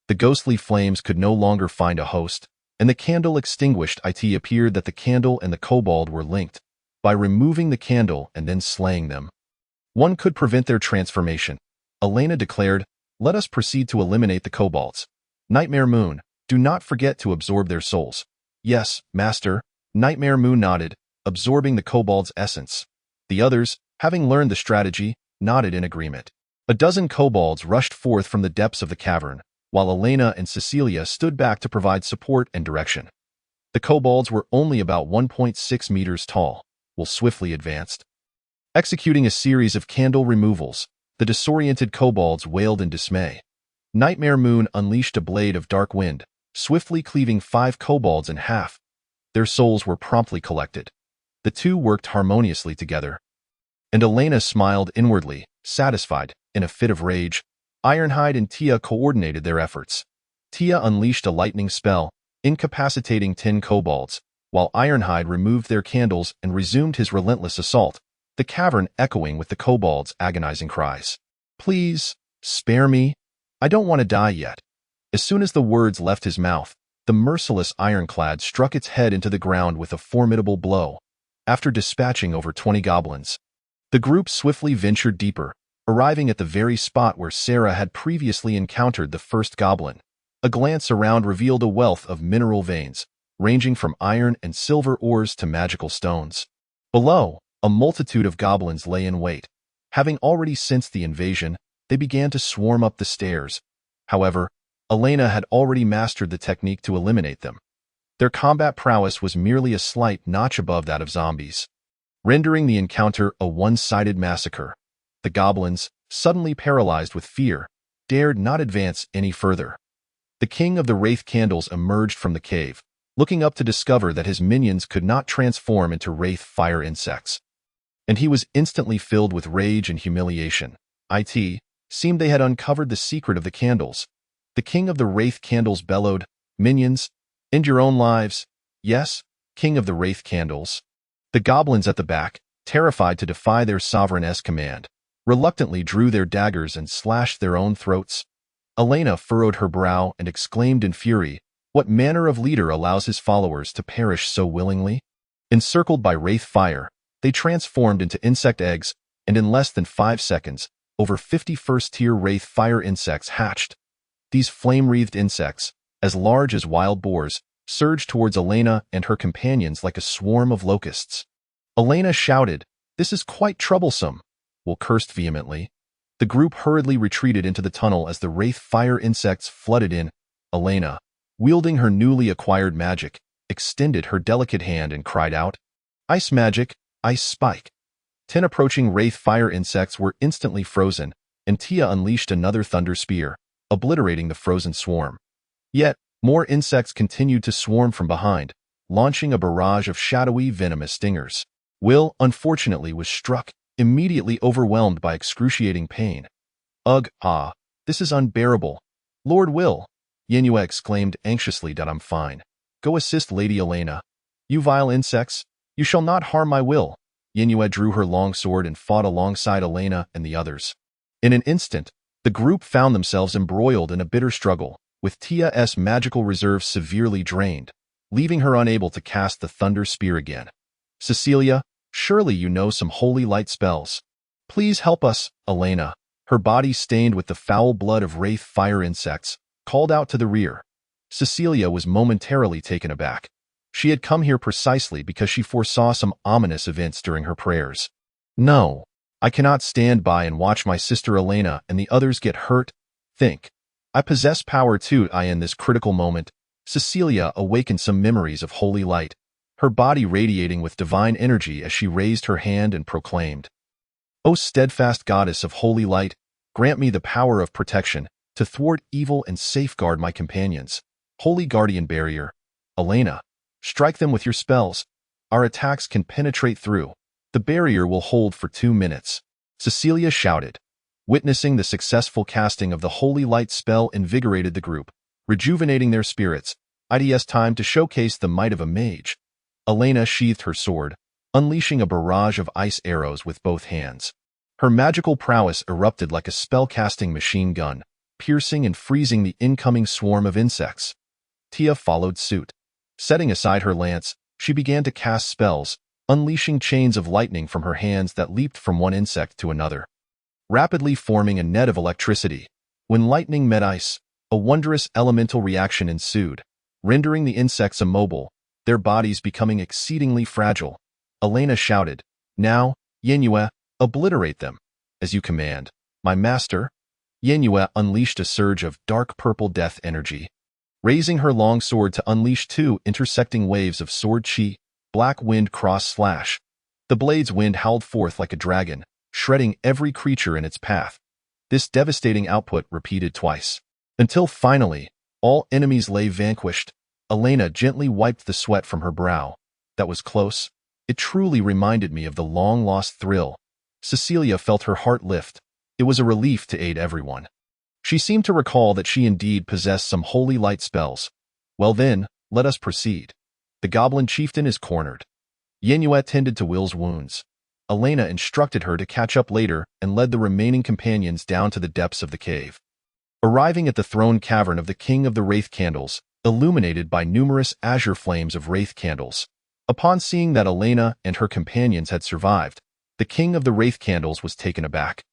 The ghostly flames could no longer find a host, and the candle extinguished. It appeared that the candle and the kobold were linked. By removing the candle and then slaying them, one could prevent their transformation. Elena declared, let us proceed to eliminate the kobolds. Nightmare Moon, do not forget to absorb their souls. Yes, Master. Nightmare Moon nodded, absorbing the kobold's essence. The others, having learned the strategy, nodded in agreement. A dozen kobolds rushed forth from the depths of the cavern, while Elena and Cecilia stood back to provide support and direction. The kobolds were only about 1.6 meters tall. Will swiftly advanced. Executing a series of candle removals, the disoriented kobolds wailed in dismay. Nightmare Moon unleashed a blade of dark wind, swiftly cleaving 5 kobolds in half. Their souls were promptly collected. The two worked harmoniously together, and Elena smiled inwardly, satisfied. In a fit of rage, Ironhide and Tia coordinated their efforts. Tia unleashed a lightning spell, incapacitating 10 kobolds, while Ironhide removed their candles and resumed his relentless assault, the cavern echoing with the kobolds' agonizing cries. Please, spare me. I don't want to die yet. As soon as the words left his mouth, the merciless ironclad struck its head into the ground with a formidable blow. After dispatching over 20 goblins, the group swiftly ventured deeper, arriving at the very spot where Sarah had previously encountered the first goblin. A glance around revealed a wealth of mineral veins, ranging from iron and silver ores to magical stones. Below, a multitude of goblins lay in wait. Having already sensed the invasion, they began to swarm up the stairs. However, Elena had already mastered the technique to eliminate them. Their combat prowess was merely a slight notch above that of zombies, rendering the encounter a one-sided massacre. The goblins, suddenly paralyzed with fear, dared not advance any further. The king of the Wraith Candles emerged from the cave, looking up to discover that his minions could not transform into wraith fire insects. And he was instantly filled with rage and humiliation. It seemed they had uncovered the secret of the candles. The king of the Wraith Candles bellowed, "Minions, end your own lives." "Yes, king of the Wraith Candles." The goblins at the back, terrified to defy their sovereign's command, reluctantly drew their daggers and slashed their own throats. Elena furrowed her brow and exclaimed in fury, "What manner of leader allows his followers to perish so willingly?" Encircled by wraith fire, they transformed into insect eggs, and in less than 5 seconds, over 50 first-tier wraith fire insects hatched. These flame-wreathed insects, as large as wild boars, surged towards Elena and her companions like a swarm of locusts. Elena shouted, "This is quite troublesome," Will cursed vehemently. The group hurriedly retreated into the tunnel as the wraith fire insects flooded in. Elena, wielding her newly acquired magic, extended her delicate hand and cried out, "Ice magic, ice spike." 10 approaching wraith fire insects were instantly frozen, and Tia unleashed another thunder spear, obliterating the frozen swarm. Yet, more insects continued to swarm from behind, launching a barrage of shadowy, venomous stingers. Will, unfortunately, was struck, immediately overwhelmed by excruciating pain. "Ugh, this is unbearable. Lord Will," Yenua exclaimed anxiously, "I'm fine. Go assist Lady Elena. You vile insects, you shall not harm my Will." Yenua drew her long sword and fought alongside Elena and the others. In an instant, the group found themselves embroiled in a bitter struggle, with Tia's magical reserves severely drained, leaving her unable to cast the thunder spear again. "Cecilia, surely you know some holy light spells. Please help us," Elena, her body stained with the foul blood of wraith fire insects, called out to the rear. Cecilia was momentarily taken aback. She had come here precisely because she foresaw some ominous events during her prayers. "No, I cannot stand by and watch my sister Elena and the others get hurt. Think. I possess power too." In this critical moment, Cecilia awakened some memories of holy light, her body radiating with divine energy as she raised her hand and proclaimed, "O steadfast goddess of holy light, grant me the power of protection, to thwart evil and safeguard my companions. Holy guardian barrier, Elena, strike them with your spells. Our attacks can penetrate through. The barrier will hold for 2 minutes." Cecilia shouted. Witnessing the successful casting of the holy light spell invigorated the group, rejuvenating their spirits. It's time to showcase the might of a mage. Elena sheathed her sword, unleashing a barrage of ice arrows with both hands. Her magical prowess erupted like a spell-casting machine gun, piercing and freezing the incoming swarm of insects. Tia followed suit. Setting aside her lance, she began to cast spells, unleashing chains of lightning from her hands that leaped from one insect to another, rapidly forming a net of electricity. When lightning met ice, a wondrous elemental reaction ensued, rendering the insects immobile, their bodies becoming exceedingly fragile. Elena shouted, "Now, Yenua, obliterate them." "As you command, my master." Yenua unleashed a surge of dark purple death energy, raising her long sword to unleash 2 intersecting waves of sword chi, black wind cross slash. The blade's wind howled forth like a dragon, shredding every creature in its path. This devastating output repeated twice, until finally, all enemies lay vanquished. Elena gently wiped the sweat from her brow. "That was close. It truly reminded me of the long-lost thrill." Cecilia felt her heart lift. It was a relief to aid everyone. She seemed to recall that she indeed possessed some holy light spells. "Well then, let us proceed. The goblin chieftain is cornered." Yenua tended to Will's wounds. Elena instructed her to catch up later and led the remaining companions down to the depths of the cave. Arriving at the throne cavern of the King of the Wraith Candles, illuminated by numerous azure flames of wraith candles. Upon seeing that Elena and her companions had survived, the King of the Wraith Candles was taken aback.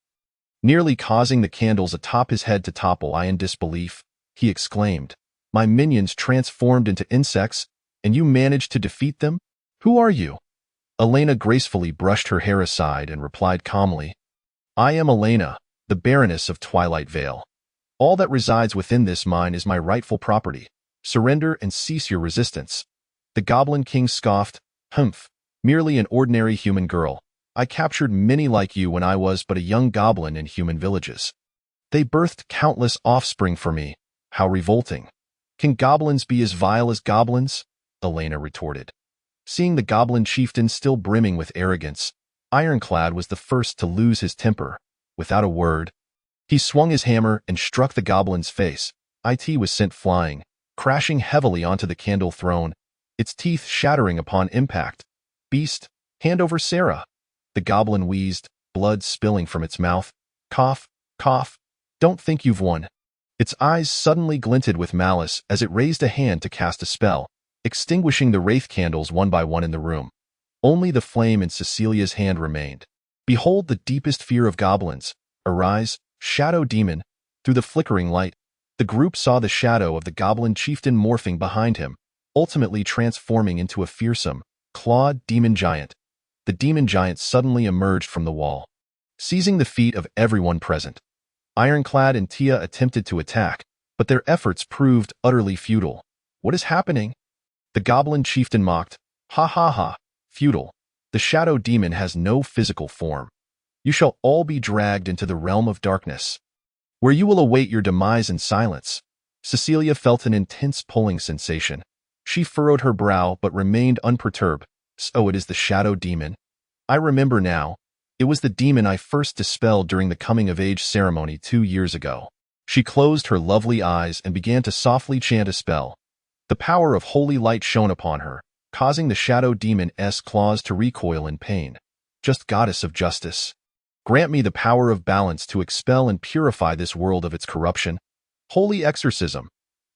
Nearly causing the candles atop his head to topple in disbelief, he exclaimed, "My minions transformed into insects, and you managed to defeat them? Who are you?" Elena gracefully brushed her hair aside and replied calmly, "I am Elena, the Baroness of Twilight Vale." All that resides within this mine is my rightful property. Surrender and cease your resistance." The Goblin King scoffed, "Humph, merely an ordinary human girl. I captured many like you when I was but a young goblin in human villages. They birthed countless offspring for me. How revolting. Can goblins be as vile as goblins?" Elena retorted. Seeing the goblin chieftain still brimming with arrogance, Ironclad was the first to lose his temper. Without a word, he swung his hammer and struck the goblin's face. It was sent flying, crashing heavily onto the candle throne, its teeth shattering upon impact. "Beast, hand over Sarah." The goblin wheezed, blood spilling from its mouth. "Cough, cough. Don't think you've won." Its eyes suddenly glinted with malice as it raised a hand to cast a spell, extinguishing the wraith candles one by one in the room. Only the flame in Cecilia's hand remained. Behold the deepest fear of goblins. Arise, shadow demon. Through the flickering light, the group saw the shadow of the goblin chieftain morphing behind him, ultimately transforming into a fearsome, clawed demon giant. The demon giant suddenly emerged from the wall, seizing the feet of everyone present. Ironclad and Tia attempted to attack, but their efforts proved utterly futile. "What is happening?" The goblin chieftain mocked. "Ha ha ha, futile. The shadow demon has no physical form. You shall all be dragged into the realm of darkness, where you will await your demise in silence." Cecilia felt an intense pulling sensation. She furrowed her brow but remained unperturbed. "So it is the shadow demon. I remember now. It was the demon I first dispelled during the coming-of-age ceremony 2 years ago." She closed her lovely eyes and began to softly chant a spell. The power of holy light shone upon her, causing the shadow demon's claws to recoil in pain. "Just goddess of justice, grant me the power of balance to expel and purify this world of its corruption." Holy exorcism.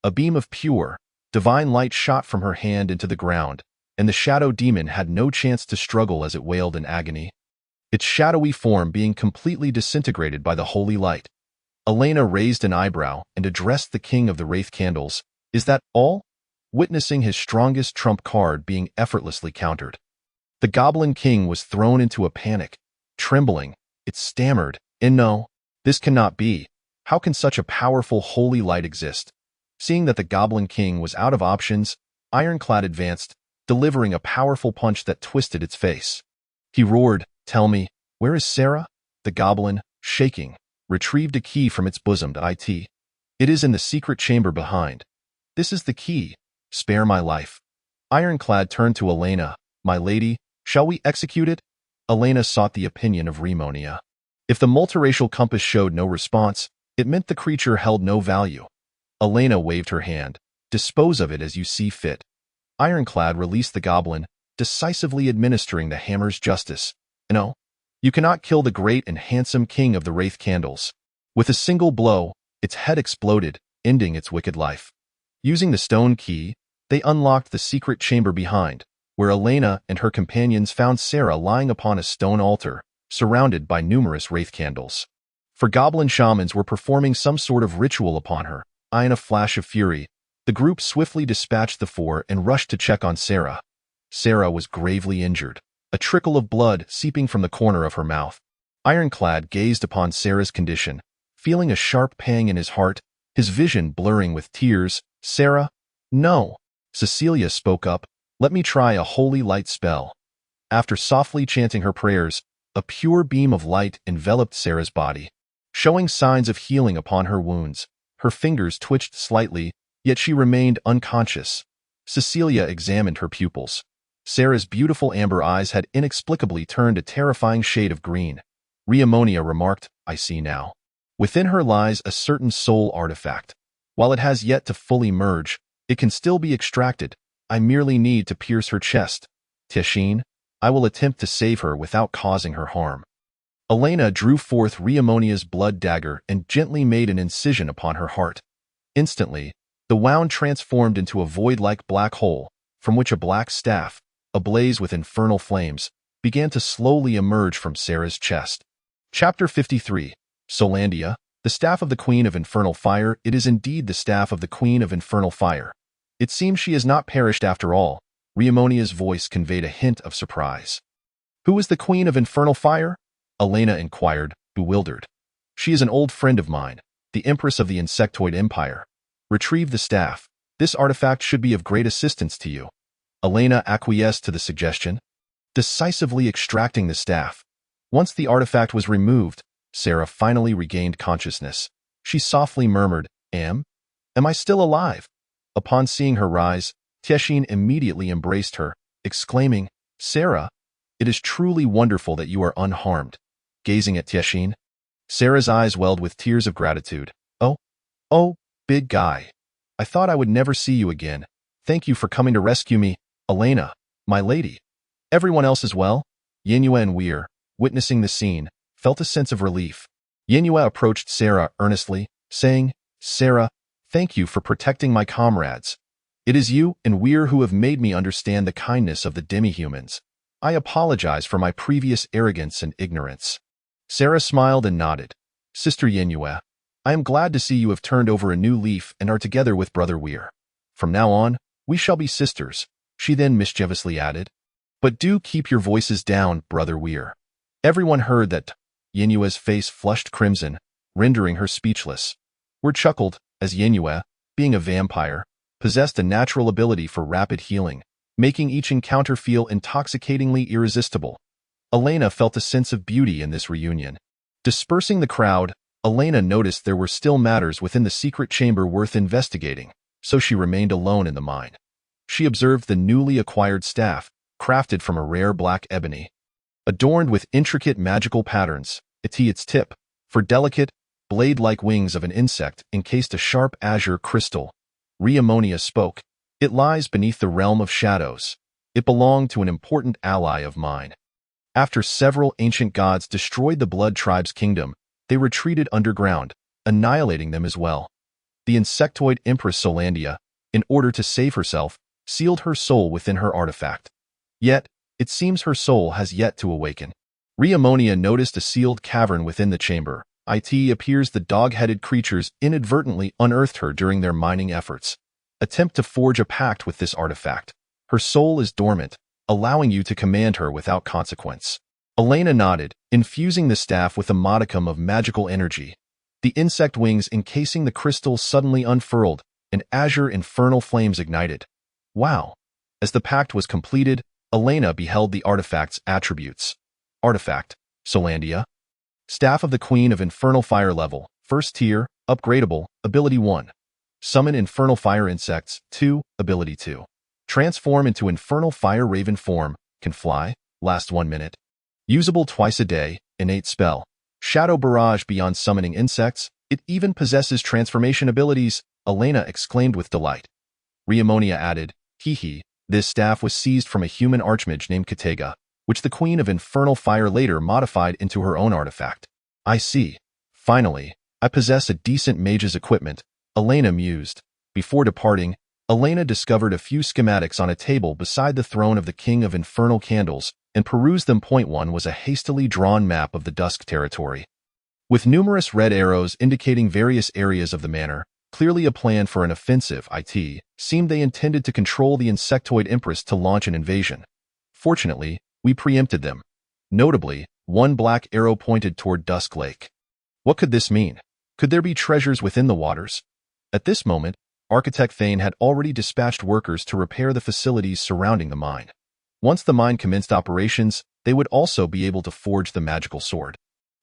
A beam of pure, divine light shot from her hand into the ground, and the shadow demon had no chance to struggle as it wailed in agony, its shadowy form being completely disintegrated by the holy light. Elena raised an eyebrow and addressed the king of the wraith candles. "Is that all?" Witnessing his strongest trump card being effortlessly countered, the Goblin King was thrown into a panic. Trembling, it stammered, "No, this cannot be. How can such a powerful holy light exist?" Seeing that the Goblin King was out of options, Ironclad advanced, delivering a powerful punch that twisted its face. He roared, "Tell me, where is Sarah?" The goblin, shaking, retrieved a key from its bosom. "It is in the secret chamber behind. This is the key. Spare my life." Ironclad turned to Elena. "My lady, shall we execute it?" Elena sought the opinion of Remonia. If the multiracial compass showed no response, it meant the creature held no value. Elena waved her hand. "Dispose of it as you see fit." Ironclad released the goblin, decisively administering the hammer's justice. "No, you cannot kill the great and handsome king of the wraith candles." With a single blow, its head exploded, ending its wicked life. Using the stone key, they unlocked the secret chamber behind, where Elena and her companions found Sarah lying upon a stone altar, surrounded by numerous wraith candles. For goblin shamans were performing some sort of ritual upon her. In a flash of fury, the group swiftly dispatched the four and rushed to check on Sarah. Sarah was gravely injured, a trickle of blood seeping from the corner of her mouth. Ironclad gazed upon Sarah's condition, feeling a sharp pang in his heart, his vision blurring with tears. "Sarah? No." Cecilia spoke up. "Let me try a holy light spell." After softly chanting her prayers, a pure beam of light enveloped Sarah's body, showing signs of healing upon her wounds. Her fingers twitched slightly, yet she remained unconscious. Cecilia examined her pupils. Sarah's beautiful amber eyes had inexplicably turned a terrifying shade of green. Reamonia remarked, "I see now. Within her lies a certain soul artifact. While it has yet to fully merge, it can still be extracted. I merely need to pierce her chest. Teshin, I will attempt to save her without causing her harm." Elena drew forth Reamonia's blood dagger and gently made an incision upon her heart. Instantly, the wound transformed into a void-like black hole, from which a black staff, ablaze with infernal flames, began to slowly emerge from Sarah's chest. Chapter 53. Solandia, the staff of the Queen of Infernal Fire. It is indeed the staff of the Queen of Infernal Fire. It seems she has not perished after all. Reamonia's voice conveyed a hint of surprise. "Who is the Queen of Infernal Fire?" Elena inquired, bewildered. "She is an old friend of mine. the Empress of the Insectoid Empire. Retrieve the staff. This artifact should be of great assistance to you. Elena acquiesced to the suggestion, decisively extracting the staff. Once the artifact was removed, Sarah finally regained consciousness. She softly murmured, Am I still alive? Upon seeing her rise, Tieshin immediately embraced her, exclaiming, Sarah, it is truly wonderful that you are unharmed. Gazing at Tieshin, Sarah's eyes welled with tears of gratitude. Oh, big guy. I thought I would never see you again. Thank you for coming to rescue me, Elena, my lady. Everyone else as well? Yenua and Weir, witnessing the scene, felt a sense of relief. Yenua approached Sarah earnestly, saying, Sarah, thank you for protecting my comrades. It is you and Weir who have made me understand the kindness of the demi-humans. I apologize for my previous arrogance and ignorance. Sarah smiled and nodded. Sister Yenua, I am glad to see you have turned over a new leaf and are together with Brother Weir. From now on, we shall be sisters, she then mischievously added. But do keep your voices down, Brother Weir. Everyone heard that. Yenua's face flushed crimson, rendering her speechless. Weir chuckled, as Yenua, being a vampire, possessed a natural ability for rapid healing, making each encounter feel intoxicatingly irresistible. Elena felt a sense of beauty in this reunion. Dispersing the crowd, Elena noticed there were still matters within the secret chamber worth investigating, so she remained alone in the mine. She observed the newly acquired staff, crafted from a rare black ebony. Adorned with intricate magical patterns, its tip, for delicate, blade-like wings of an insect encased a sharp azure crystal. Rheamonia spoke, It lies beneath the realm of shadows. It belonged to an important ally of mine. After several ancient gods destroyed the Blood Tribe's kingdom, they retreated underground, annihilating them as well. The insectoid Empress Solandia, in order to save herself, sealed her soul within her artifact. Yet, it seems her soul has yet to awaken. Rheamonia noticed a sealed cavern within the chamber. It appears the dog-headed creatures inadvertently unearthed her during their mining efforts. Attempt to forge a pact with this artifact. Her soul is dormant, allowing you to command her without consequence. Elena nodded, infusing the staff with a modicum of magical energy. The insect wings encasing the crystal suddenly unfurled, and azure infernal flames ignited. Wow! As the pact was completed, Elena beheld the artifact's attributes. Artifact, Solandia. Staff of the Queen of Infernal Fire level, 1st tier, upgradable, ability 1. Summon infernal fire insects, 2, ability 2. Transform into infernal fire raven form, can fly, last 1 minute. Usable twice a day, innate spell. Shadow barrage beyond summoning insects, it even possesses transformation abilities, Elena exclaimed with delight. Rheamonia added, this staff was seized from a human archmage named Katega, which the Queen of Infernal Fire later modified into her own artifact. I see. Finally, I possess a decent mage's equipment, Elena mused. Before departing, Elena discovered a few schematics on a table beside the throne of the King of Infernal Candles, and perused them. Point 1 was a hastily drawn map of the Dusk territory. With numerous red arrows indicating various areas of the manor, clearly a plan for an offensive. It seemed they intended to control the insectoid Empress to launch an invasion. Fortunately, we preempted them. Notably, one black arrow pointed toward Dusk Lake. What could this mean? Could there be treasures within the waters? At this moment, Architect Thane had already dispatched workers to repair the facilities surrounding the mine. Once the mine commenced operations, they would also be able to forge the magical sword.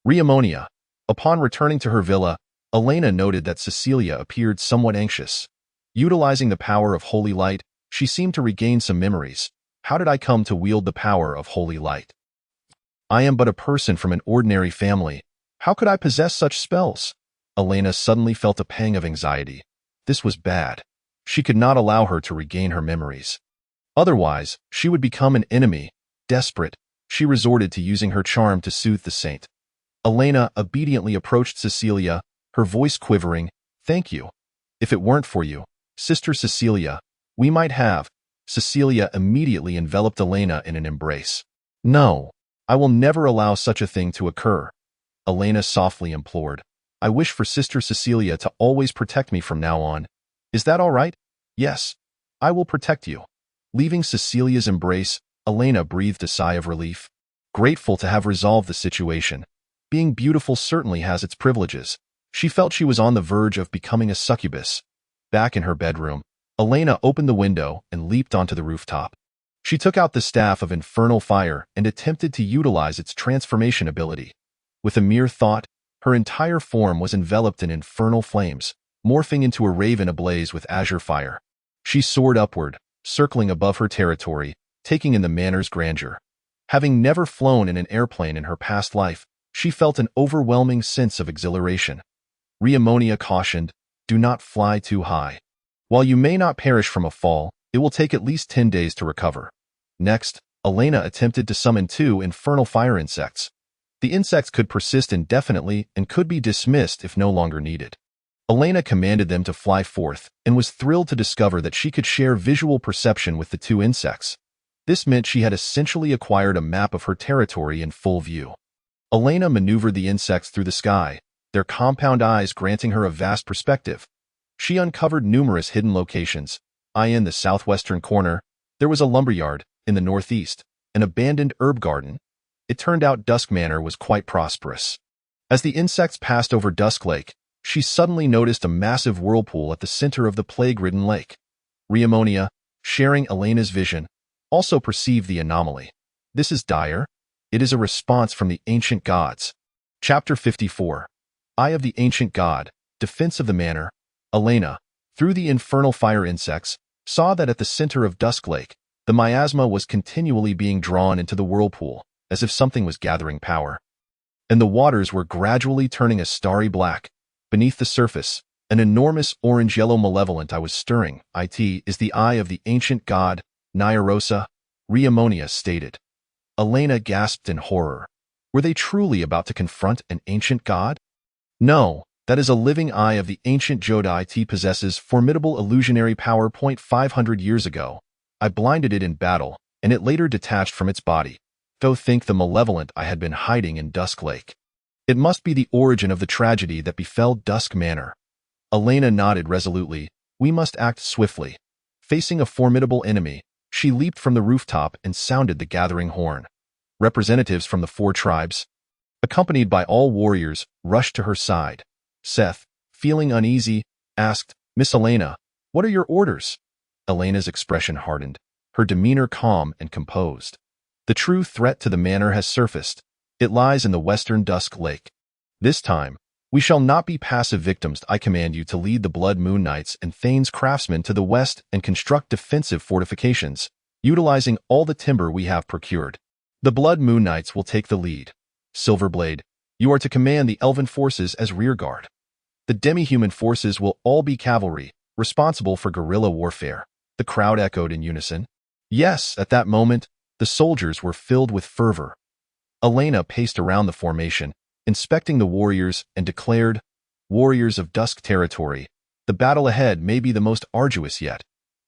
Rheamonia. Upon returning to her villa, Elena noted that Cecilia appeared somewhat anxious. Utilizing the power of holy light, she seemed to regain some memories. How did I come to wield the power of holy light? I am but a person from an ordinary family. How could I possess such spells? Elena suddenly felt a pang of anxiety. This was bad. She could not allow her to regain her memories. Otherwise, she would become an enemy. Desperate, she resorted to using her charm to soothe the saint. Elena obediently approached Cecilia, her voice quivering. Thank you. If it weren't for you, Sister Cecilia, we might have. Cecilia immediately enveloped Elena in an embrace. No, I will never allow such a thing to occur. Elena softly implored. I wish for Sister Cecilia to always protect me from now on. Is that all right? Yes, I will protect you. Leaving Cecilia's embrace, Elena breathed a sigh of relief. Grateful to have resolved the situation. Being beautiful certainly has its privileges. She felt she was on the verge of becoming a succubus. Back in her bedroom, Elena opened the window and leaped onto the rooftop. She took out the staff of infernal fire and attempted to utilize its transformation ability. With a mere thought, her entire form was enveloped in infernal flames, morphing into a raven ablaze with azure fire. She soared upward, circling above her territory, taking in the manor's grandeur. Having never flown in an airplane in her past life, she felt an overwhelming sense of exhilaration. Riemonia cautioned, "Do not fly too high. While you may not perish from a fall, it will take at least 10 days to recover." Next, Elena attempted to summon 2 infernal fire insects. The insects could persist indefinitely and could be dismissed if no longer needed. Elena commanded them to fly forth and was thrilled to discover that she could share visual perception with the 2 insects. This meant she had essentially acquired a map of her territory in full view. Elena maneuvered the insects through the sky, their compound eyes granting her a vast perspective. She uncovered numerous hidden locations. In the southwestern corner, there was a lumberyard. In the northeast, an abandoned herb garden. It turned out Dusk Manor was quite prosperous. As the insects passed over Dusk Lake, she suddenly noticed a massive whirlpool at the center of the plague-ridden lake. Riemonia, sharing Elena's vision, also perceived the anomaly. This is dire. It is a response from the ancient gods. Chapter 54. Eye of the Ancient God, Defense of the Manor. Elena, through the infernal fire insects, saw that at the center of Dusk Lake, the miasma was continually being drawn into the whirlpool, as if something was gathering power. And the waters were gradually turning a starry black. Beneath the surface, an enormous orange-yellow malevolent was stirring. It is the eye of the ancient god, Nyorosa, Riemonia stated. Elena gasped in horror. Were they truly about to confront an ancient god? No, that is a living eye of the ancient Joda. It possesses formidable illusionary power. 500 years ago, I blinded it in battle, and it later detached from its body. Though think the malevolent I had been hiding in Dusk Lake. It must be the origin of the tragedy that befell Dusk Manor. Elena nodded resolutely. We must act swiftly. Facing a formidable enemy, she leaped from the rooftop and sounded the gathering horn. Representatives from the 4 tribes, accompanied by all warriors, rushed to her side. Seth, feeling uneasy, asked, "Miss Elena, what are your orders?" Elena's expression hardened, her demeanor calm and composed. The true threat to the manor has surfaced. It lies in the western Dusk Lake. This time, we shall not be passive victims. I command you to lead the Blood Moon Knights and Thane's craftsmen to the west and construct defensive fortifications, utilizing all the timber we have procured. The Blood Moon Knights will take the lead. Silverblade, you are to command the elven forces as rearguard. The demi-human forces will all be cavalry, responsible for guerrilla warfare. The crowd echoed in unison. Yes, at that moment, the soldiers were filled with fervor. Elena paced around the formation, inspecting the warriors, and declared, "Warriors of Dusk territory, the battle ahead may be the most arduous yet.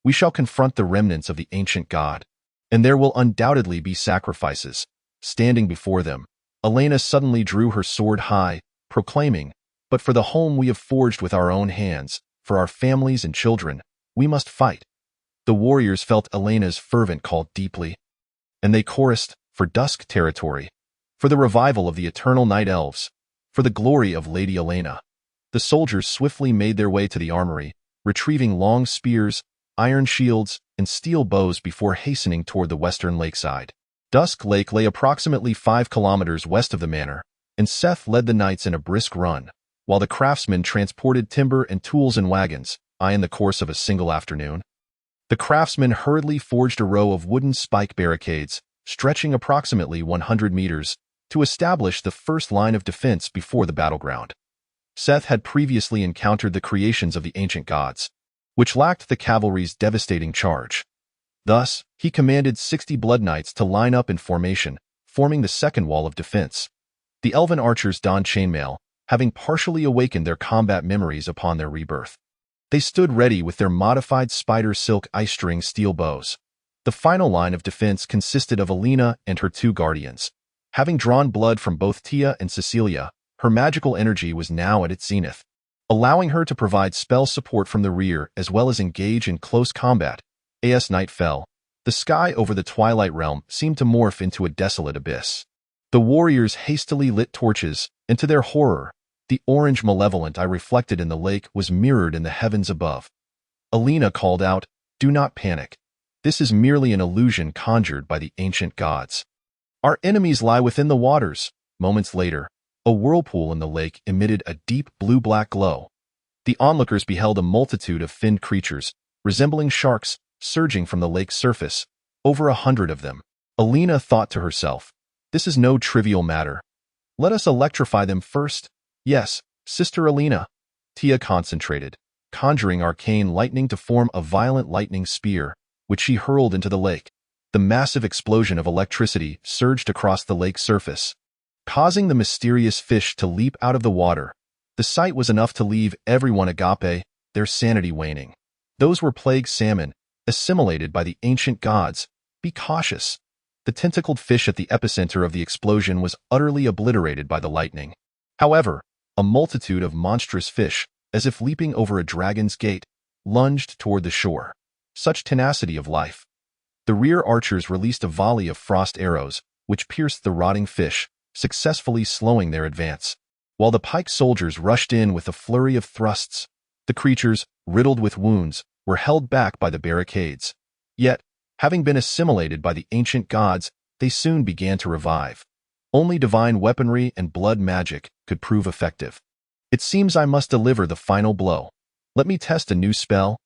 We shall confront the remnants of the ancient god, and there will undoubtedly be sacrifices." Standing before them, Elena suddenly drew her sword high, proclaiming, "But for the home we have forged with our own hands, for our families and children, we must fight." The warriors felt Elena's fervent call deeply, and they chorused, "For Dusk territory, for the revival of the eternal night elves, for the glory of Lady Elena." The soldiers swiftly made their way to the armory, retrieving long spears, iron shields, and steel bows before hastening toward the western lakeside. Dusk Lake lay approximately 5 kilometers west of the manor, and Seth led the knights in a brisk run, while the craftsmen transported timber and tools in wagons, in the course of a single afternoon. The craftsmen hurriedly forged a row of wooden spike barricades, stretching approximately 100 meters, to establish the first line of defense before the battleground. Seth had previously encountered the creations of the ancient gods, which lacked the cavalry's devastating charge. Thus, he commanded 60 Blood Knights to line up in formation, forming the second wall of defense. The elven archers donned chainmail, having partially awakened their combat memories upon their rebirth. They stood ready with their modified spider silk eye-string steel bows. The final line of defense consisted of Elena and her 2 guardians. Having drawn blood from both Tia and Cecilia, her magical energy was now at its zenith, allowing her to provide spell support from the rear as well as engage in close combat. As night fell, the sky over the Twilight Realm seemed to morph into a desolate abyss. The warriors hastily lit torches, and to their horror, The orange malevolent I reflected in the lake was mirrored in the heavens above. Alina called out, "Do not panic. This is merely an illusion conjured by the ancient gods. Our enemies lie within the waters." Moments later, a whirlpool in the lake emitted a deep blue-black glow. The onlookers beheld a multitude of finned creatures, resembling sharks, surging from the lake's surface, over 100 of them. Alina thought to herself, "This is no trivial matter. Let us electrify them first." "Yes, Sister Alina." Tia concentrated, conjuring arcane lightning to form a violent lightning spear, which she hurled into the lake. The massive explosion of electricity surged across the lake's surface, causing the mysterious fish to leap out of the water. The sight was enough to leave everyone agape, their sanity waning. Those were plague salmon, assimilated by the ancient gods. Be cautious. The tentacled fish at the epicenter of the explosion was utterly obliterated by the lightning. However, a multitude of monstrous fish, as if leaping over a dragon's gate, lunged toward the shore. Such tenacity of life. The rear archers released a volley of frost arrows, which pierced the rotting fish, successfully slowing their advance. While the pike soldiers rushed in with a flurry of thrusts, the creatures, riddled with wounds, were held back by the barricades. Yet, having been assimilated by the ancient gods, they soon began to revive. Only divine weaponry and blood magic could prove effective. "It seems I must deliver the final blow. Let me test a new spell."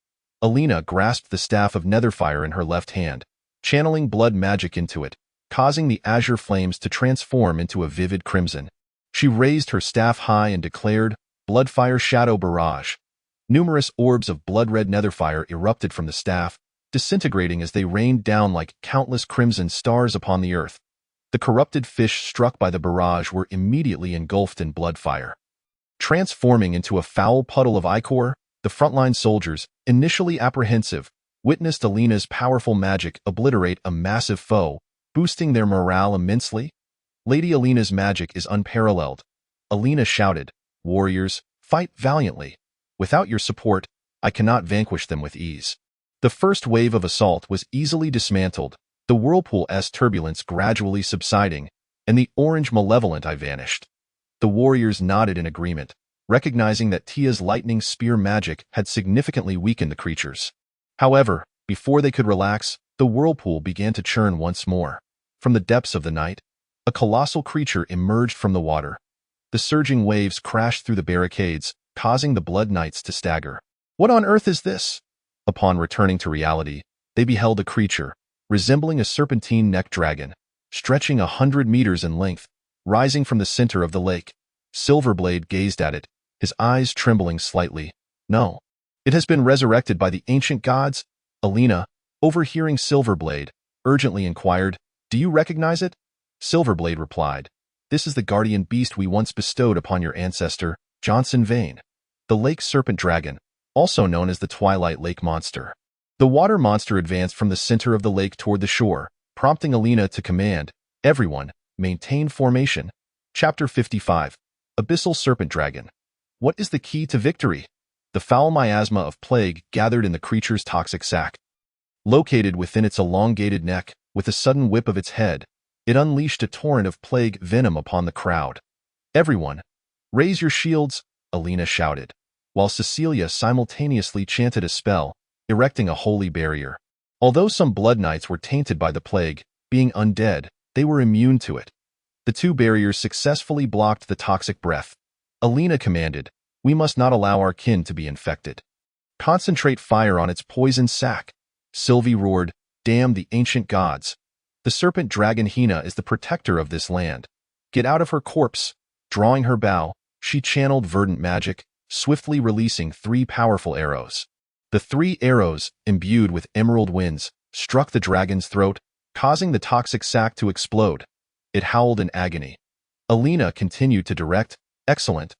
Alina grasped the staff of netherfire in her left hand, channeling blood magic into it, causing the azure flames to transform into a vivid crimson. She raised her staff high and declared, "Bloodfire Shadow Barrage." Numerous orbs of blood-red netherfire erupted from the staff, disintegrating as they rained down like countless crimson stars upon the earth. The corrupted fish struck by the barrage were immediately engulfed in bloodfire. Transforming into a foul puddle of ichor, the frontline soldiers, initially apprehensive, witnessed Alina's powerful magic obliterate a massive foe, boosting their morale immensely. "Lady Alina's magic is unparalleled." Alina shouted, "Warriors, fight valiantly. Without your support, I cannot vanquish them with ease." The first wave of assault was easily dismantled, the whirlpool's turbulence gradually subsiding, and the orange malevolent eye vanished. The warriors nodded in agreement, recognizing that Tia's lightning spear magic had significantly weakened the creatures. However, before they could relax, the whirlpool began to churn once more. From the depths of the night, a colossal creature emerged from the water. The surging waves crashed through the barricades, causing the Blood Knights to stagger. "What on earth is this?" Upon returning to reality, they beheld a creature, resembling a serpentine-necked dragon, stretching 100 meters in length, rising from the center of the lake. Silverblade gazed at it, his eyes trembling slightly. "No. It has been resurrected by the ancient gods." Alina, overhearing Silverblade, urgently inquired, "Do you recognize it?" Silverblade replied, "This is the guardian beast we once bestowed upon your ancestor, Johnson Vane, the lake serpent dragon, also known as the Twilight Lake Monster." The water monster advanced from the center of the lake toward the shore, prompting Alina to command, "Everyone, maintain formation." Chapter 55. Abyssal Serpent Dragon. What is the key to victory? The foul miasma of plague gathered in the creature's toxic sac. Located within its elongated neck, with a sudden whip of its head, it unleashed a torrent of plague venom upon the crowd. "Everyone, raise your shields," Alina shouted, while Cecilia simultaneously chanted a spell, erecting a holy barrier. Although some Blood Knights were tainted by the plague, being undead, they were immune to it. The two barriers successfully blocked the toxic breath. Alina commanded, "We must not allow our kin to be infected. Concentrate fire on its poison sac." Sylvie roared, "Damn the ancient gods. The serpent dragon Hina is the protector of this land. Get out of her corpse." Drawing her bow, she channeled verdant magic, swiftly releasing 3 powerful arrows. The 3 arrows, imbued with emerald winds, struck the dragon's throat, causing the toxic sac to explode. It howled in agony. Alina continued to direct, "Excellent.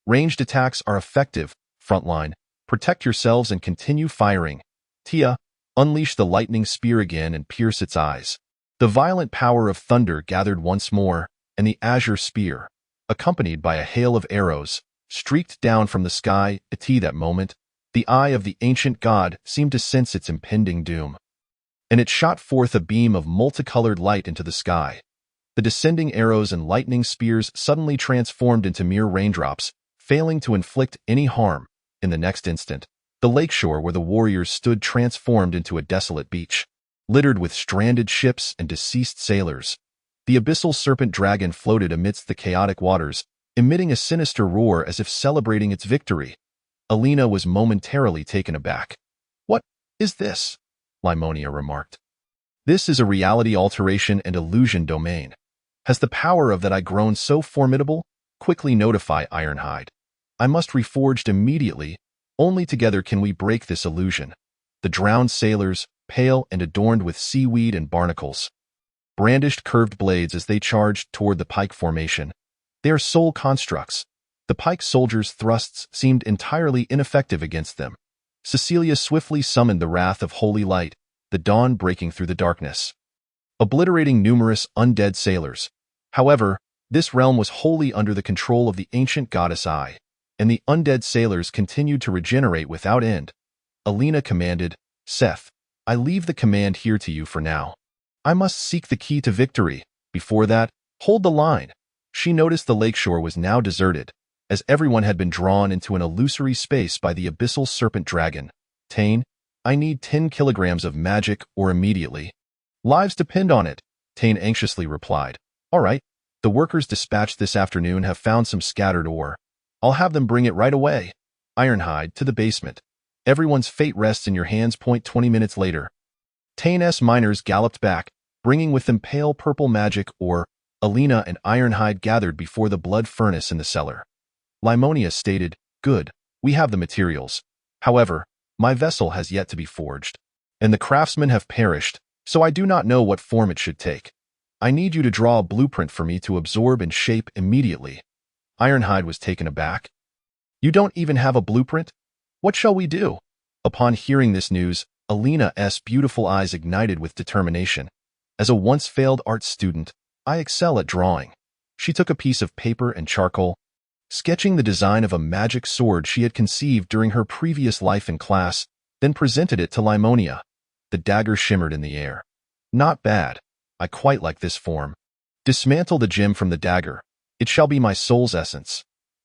Ranged attacks are effective. Frontline, protect yourselves and continue firing." Tia, unleash the lightning spear again and pierce its eyes. The violent power of thunder gathered once more, and the azure spear, accompanied by a hail of arrows, streaked down from the sky. At that moment, the eye of the ancient god seemed to sense its impending doom, and it shot forth a beam of multicolored light into the sky. The descending arrows and lightning spears suddenly transformed into mere raindrops, failing to inflict any harm. In the next instant, the lakeshore where the warriors stood transformed into a desolate beach, littered with stranded ships and deceased sailors. The abyssal serpent dragon floated amidst the chaotic waters, emitting a sinister roar as if celebrating its victory. Alina was momentarily taken aback. "What is this?" Limonia remarked. "This is a reality alteration and illusion domain. Has the power of that I grown so formidable? Quickly notify Ironhide. I must reforged immediately. Only together can we break this illusion." The drowned sailors, pale and adorned with seaweed and barnacles, brandished curved blades as they charged toward the pike formation. They are soul constructs. The pike soldiers' thrusts seemed entirely ineffective against them. Cecilia swiftly summoned the wrath of holy light, the dawn breaking through the darkness, obliterating numerous undead sailors. However, this realm was wholly under the control of the ancient goddess Ai, and the undead sailors continued to regenerate without end. Alina commanded, "Seth, I leave the command here to you for now. I must seek the key to victory. Before that, hold the line." She noticed the lakeshore was now deserted, as everyone had been drawn into an illusory space by the abyssal serpent dragon. "Tane, I need 10 kilograms of magic or immediately." "Lives depend on it," Tane anxiously replied. "All right, the workers dispatched this afternoon have found some scattered ore. I'll have them bring it right away." Ironhide to the basement. "Everyone's fate rests in your hands." 20 minutes later, Tane's miners galloped back, bringing with them pale purple magic ore. Alina and Ironhide gathered before the blood furnace in the cellar. Limonia stated, "Good, we have the materials. However, my vessel has yet to be forged, and the craftsmen have perished, so I do not know what form it should take. I need you to draw a blueprint for me to absorb and shape immediately." Ironhide was taken aback. "You don't even have a blueprint? What shall we do?" Upon hearing this news, Alina's beautiful eyes ignited with determination. "As a once failed art student, I excel at drawing." She took a piece of paper and charcoal, sketching the design of a magic sword she had conceived during her previous life in class, then presented it to Limonia. The dagger shimmered in the air. "Not bad. I quite like this form. Dismantle the gem from the dagger. It shall be my soul's essence.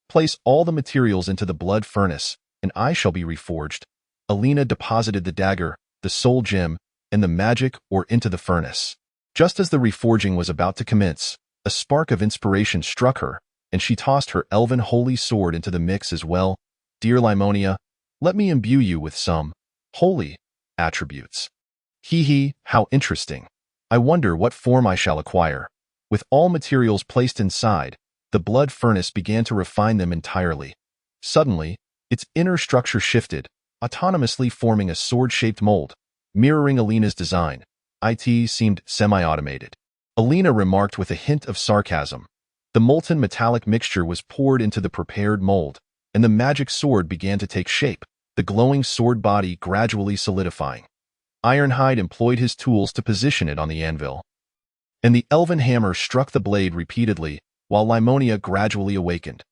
Place all the materials into the blood furnace, and I shall be reforged." Alina deposited the dagger, the soul gem, and the magic ore into the furnace. Just as the reforging was about to commence, a spark of inspiration struck her, and she tossed her elven holy sword into the mix as well. "Dear Limonia, let me imbue you with some holy attributes." "Hee, how interesting. I wonder what form I shall acquire." With all materials placed inside, the blood furnace began to refine them entirely. Suddenly, its inner structure shifted, autonomously forming a sword-shaped mold, mirroring Alina's design. It seemed semi-automated. Alina remarked with a hint of sarcasm. The molten metallic mixture was poured into the prepared mold, and the magic sword began to take shape, the glowing sword body gradually solidifying. Ironhide employed his tools to position it on the anvil, and the elven hammer struck the blade repeatedly, while Limonia gradually awakened.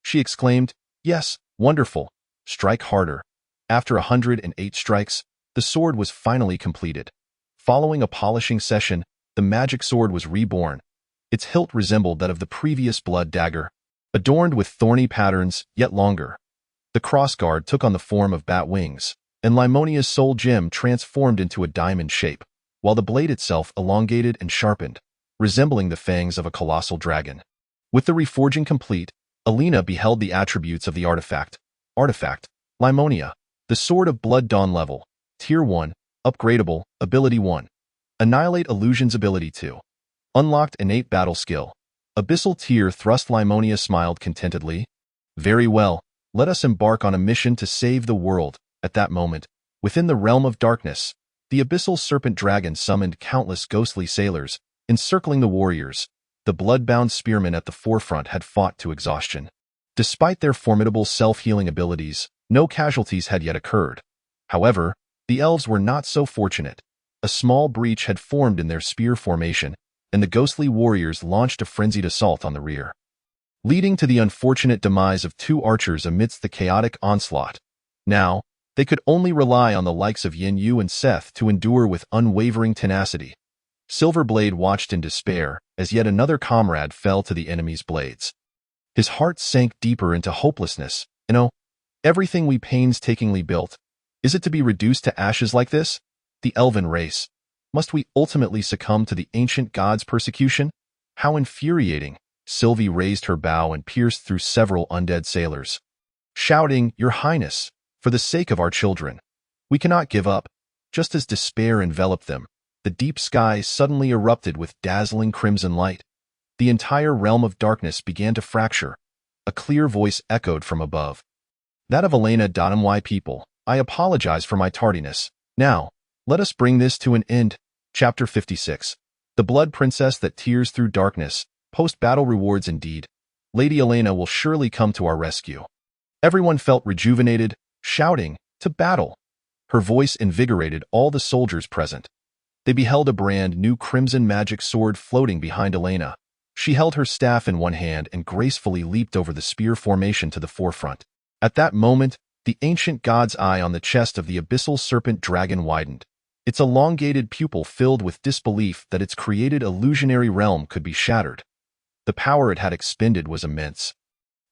She exclaimed, "Yes, wonderful. Strike harder." After 108 strikes, the sword was finally completed. Following a polishing session, the magic sword was reborn. Its hilt resembled that of the previous blood dagger, adorned with thorny patterns, yet longer. The crossguard took on the form of bat wings, and Limonia's soul gem transformed into a diamond shape, while the blade itself elongated and sharpened, resembling the fangs of a colossal dragon. With the reforging complete, Alina beheld the attributes of the artifact. Artifact, Limonia, the Sword of Blood Dawn level, Tier 1, upgradable, Ability 1. Annihilate Illusions Ability 2. Unlocked Innate Battle Skill. Abyssal Tier Thrust. Limonia smiled contentedly. "Very well, let us embark on a mission to save the world." At that moment, within the realm of darkness, the abyssal serpent dragon summoned countless ghostly sailors, encircling the warriors. The blood-bound spearmen at the forefront had fought to exhaustion. Despite their formidable self-healing abilities, no casualties had yet occurred. However, the elves were not so fortunate. A small breach had formed in their spear formation, and the ghostly warriors launched a frenzied assault on the rear, leading to the unfortunate demise of 2 archers amidst the chaotic onslaught. Now, they could only rely on the likes of Yin Yu and Seth to endure with unwavering tenacity. Silverblade watched in despair as yet another comrade fell to the enemy's blades. His heart sank deeper into hopelessness. Everything we painstakingly built, is it to be reduced to ashes like this? The elven race. Must we ultimately succumb to the ancient gods' persecution? How infuriating! Sylvie raised her bow and pierced through several undead sailors, shouting, "Your Highness, for the sake of our children, we cannot give up." Just as despair enveloped them, the deep sky suddenly erupted with dazzling crimson light. The entire realm of darkness began to fracture. A clear voice echoed from above. That of Elena. My people, I apologize for my tardiness. Now, let us bring this to an end. Chapter 56. The Blood Princess that tears through darkness. Post-battle rewards indeed. Lady Elena will surely come to our rescue. Everyone felt rejuvenated, shouting, "To battle!" Her voice invigorated all the soldiers present. They beheld a brand new crimson magic sword floating behind Elena. She held her staff in one hand and gracefully leaped over the spear formation to the forefront. At that moment, the ancient god's eye on the chest of the abyssal serpent dragon widened. Its elongated pupil filled with disbelief that its created illusionary realm could be shattered. The power it had expended was immense,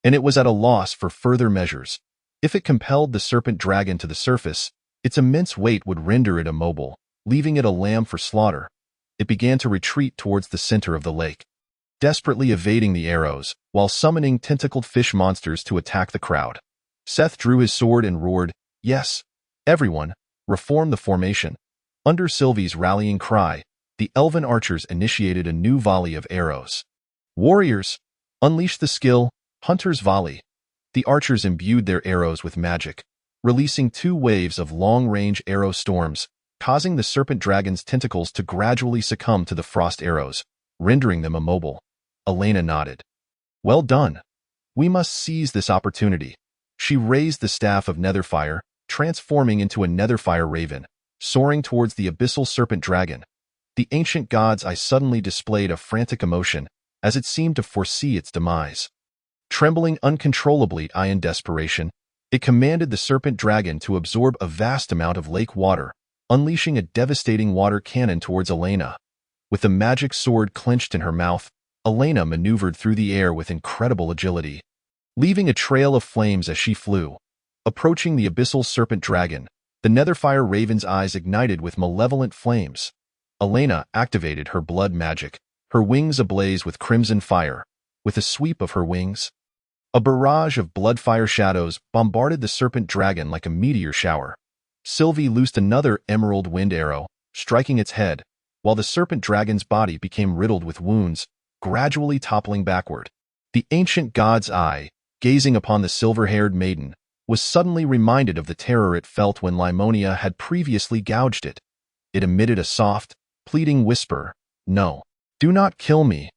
and it was at a loss for further measures. If it compelled the serpent dragon to the surface, its immense weight would render it immobile, leaving it a lamb for slaughter. It began to retreat towards the center of the lake, desperately evading the arrows, while summoning tentacled fish monsters to attack the crowd. Seth drew his sword and roared, "Yes, everyone, reform the formation." Under Sylvie's rallying cry, the elven archers initiated a new volley of arrows. "Warriors, unleash the skill, Hunter's Volley." The archers imbued their arrows with magic, releasing 2 waves of long-range arrow storms, causing the serpent dragon's tentacles to gradually succumb to the frost arrows, rendering them immobile. Elena nodded. "Well done. We must seize this opportunity." She raised the staff of Netherfire, transforming into a Netherfire raven, soaring towards the abyssal serpent dragon. The ancient god's eye suddenly displayed a frantic emotion, as it seemed to foresee its demise. Trembling uncontrollably in desperation, it commanded the serpent dragon to absorb a vast amount of lake water, unleashing a devastating water cannon towards Elena. With the magic sword clenched in her mouth, Elena maneuvered through the air with incredible agility, leaving a trail of flames as she flew. Approaching the abyssal serpent dragon, the Netherfire raven's eyes ignited with malevolent flames. Elena activated her blood magic, her wings ablaze with crimson fire. With a sweep of her wings, a barrage of blood-fire shadows bombarded the serpent dragon like a meteor shower. Sylvie loosed another emerald wind arrow, striking its head, while the serpent dragon's body became riddled with wounds, gradually toppling backward. The ancient god's eye, gazing upon the silver-haired maiden, was suddenly reminded of the terror it felt when Limonia had previously gouged it. It emitted a soft, pleading whisper, "No, do not kill me,"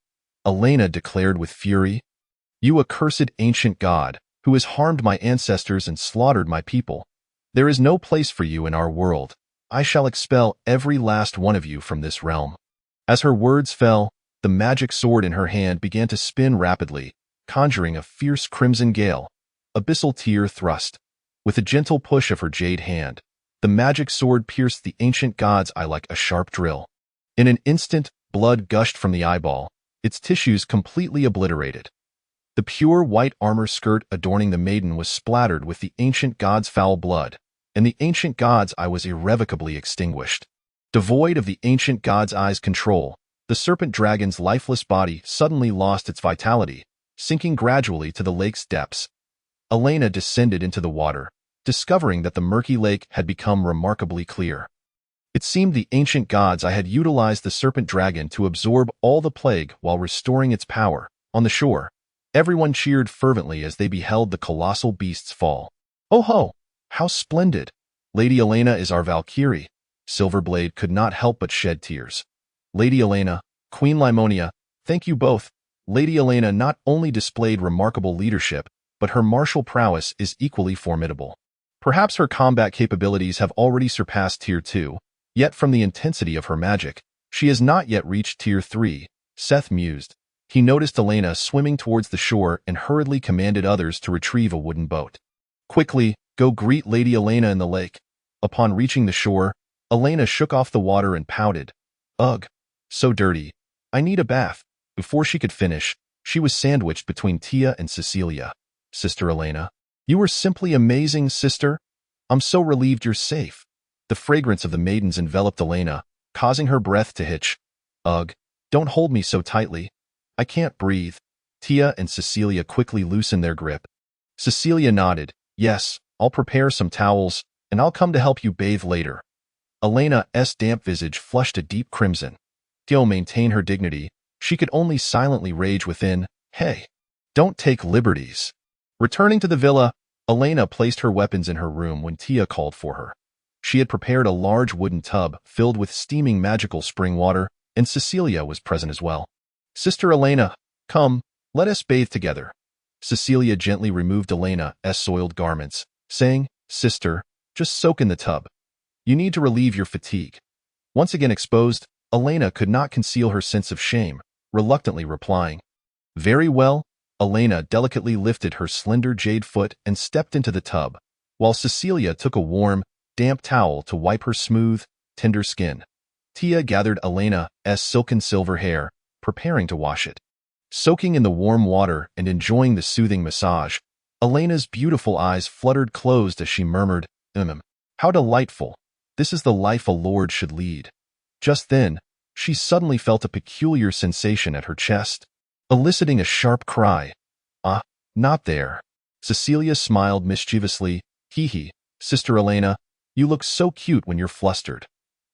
Elena declared with fury. "You accursed ancient god, who has harmed my ancestors and slaughtered my people. There is no place for you in our world. I shall expel every last one of you from this realm." As her words fell, the magic sword in her hand began to spin rapidly, conjuring a fierce crimson gale. Abyssal tear thrust. With a gentle push of her jade hand, the magic sword pierced the ancient god's eye like a sharp drill. In an instant, blood gushed from the eyeball, its tissues completely obliterated. The pure white armor skirt adorning the maiden was splattered with the ancient god's foul blood, and the ancient god's eye was irrevocably extinguished. Devoid of the ancient god's eye's control, the serpent dragon's lifeless body suddenly lost its vitality, sinking gradually to the lake's depths. Elena descended into the water, discovering that the murky lake had become remarkably clear. It seemed the ancient god's eye had utilized the serpent dragon to absorb all the plague while restoring its power. On the shore, everyone cheered fervently as they beheld the colossal beasts fall. "Oh ho! How splendid! Lady Elena is our Valkyrie." Silverblade could not help but shed tears. "Lady Elena, Queen Limonia, thank you both." Lady Elena not only displayed remarkable leadership, but her martial prowess is equally formidable. Perhaps her combat capabilities have already surpassed Tier 2, yet from the intensity of her magic, she has not yet reached Tier 3, Seth mused. He noticed Elena swimming towards the shore and hurriedly commanded others to retrieve a wooden boat. "Quickly, go greet Lady Elena in the lake." Upon reaching the shore, Elena shook off the water and pouted. "Ugh, so dirty. I need a bath." Before she could finish, She was sandwiched between Tia and Cecilia. "Sister Elena, you were simply amazing, sister. I'm so relieved you're safe." The fragrance of the maidens enveloped Elena, causing her breath to hitch. "Ugh, don't hold me so tightly. I can't breathe." Tia and Cecilia quickly loosened their grip. Cecilia nodded. "Yes, I'll prepare some towels, and I'll come to help you bathe later." Elena's damp visage flushed a deep crimson. To maintain her dignity, she could only silently rage within, "Hey, don't take liberties." Returning to the villa, Elena placed her weapons in her room when Tia called for her. She had prepared a large wooden tub filled with steaming magical spring water, and Cecilia was present as well. "Sister Elena, come, let us bathe together." Cecilia gently removed Elena's soiled garments, saying, "Sister, just soak in the tub. You need to relieve your fatigue." Once again exposed, Elena could not conceal her sense of shame, reluctantly replying, "Very well." Elena delicately lifted her slender jade foot and stepped into the tub, while Cecilia took a warm, damp towel to wipe her smooth, tender skin. Tia gathered Elena's silken silver hair, preparing to wash it. Soaking in the warm water and enjoying the soothing massage, Elena's beautiful eyes fluttered closed as she murmured, "How delightful. This is the life a lord should lead." Just then, she suddenly felt a peculiar sensation at her chest, eliciting a sharp cry. "Ah, not there." Cecilia smiled mischievously. "Hee, Sister Elena, you look so cute when you're flustered."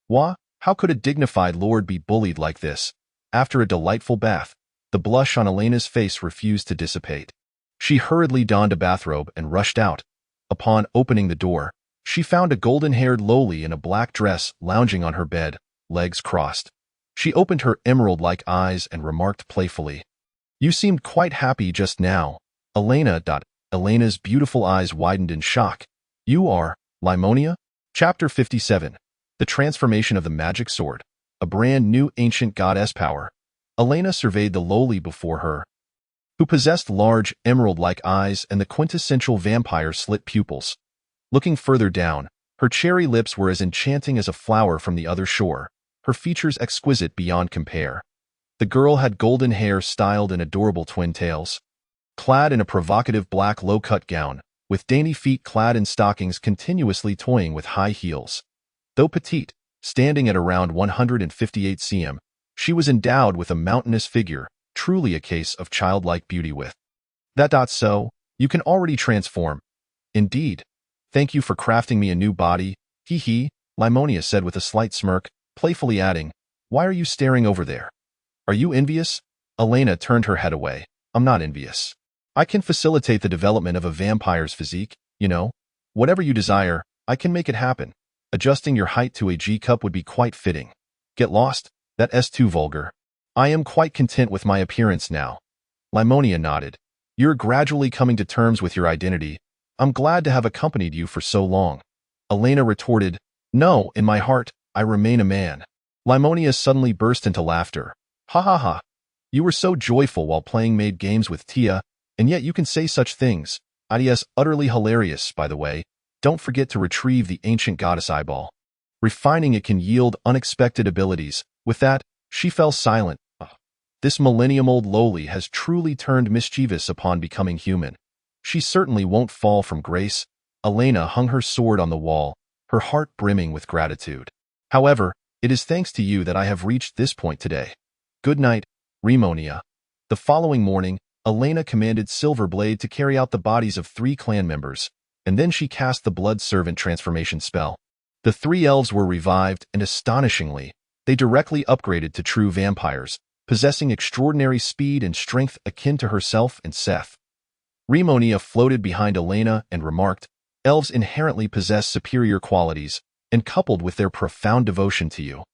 "Why, how could a dignified lord be bullied like this?" After a delightful bath, the blush on Elena's face refused to dissipate. She hurriedly donned a bathrobe and rushed out. Upon opening the door, she found a golden-haired lowly in a black dress lounging on her bed, legs crossed. She opened her emerald-like eyes and remarked playfully, "You seemed quite happy just now." Elena's beautiful eyes widened in shock. "You are Limonia?" Chapter 57. The Transformation of the Magic Sword. A brand new ancient goddess power. Elena surveyed the lowly before her, who possessed large, emerald-like eyes and the quintessential vampire slit pupils. Looking further down, her cherry lips were as enchanting as a flower from the other shore, her features exquisite beyond compare. The girl had golden hair styled in adorable twin tails. Clad in a provocative black low-cut gown, with dainty feet clad in stockings continuously toying with high heels. Though petite, standing at around 158 cm, she was endowed with a mountainous figure, truly a case of childlike beauty with. So, you can already transform. Indeed. Thank you for crafting me a new body. Hee, Limonia said with a slight smirk, playfully adding, "Why are you staring over there? Are you envious?" Elena turned her head away. "I'm not envious. I can facilitate the development of a vampire's physique, you know. Whatever you desire, I can make it happen. Adjusting your height to a G-cup would be quite fitting." "Get lost? That's too vulgar. I am quite content with my appearance now." Limonia nodded. "You're gradually coming to terms with your identity. I'm glad to have accompanied you for so long." Elena retorted, "No, in my heart, I remain a man." Limonia suddenly burst into laughter. "Ha ha ha. You were so joyful while playing maid games with Tia, and yet you can say such things. Adios, utterly hilarious, by the way. Don't forget to retrieve the ancient goddess eyeball. Refining it can yield unexpected abilities." With that, she fell silent. This millennium-old lowly has truly turned mischievous upon becoming human. She certainly won't fall from grace. Elena hung her sword on the wall, her heart brimming with gratitude. "However, it is thanks to you that I have reached this point today. Good night, Limonia." The following morning, Elena commanded Silverblade to carry out the bodies of 3 clan members, and then she cast the Blood Servant transformation spell. The 3 elves were revived, and astonishingly, they directly upgraded to true vampires, possessing extraordinary speed and strength akin to herself and Seth. Limonia floated behind Elena and remarked, "Elves inherently possess superior qualities, and coupled with their profound devotion to you,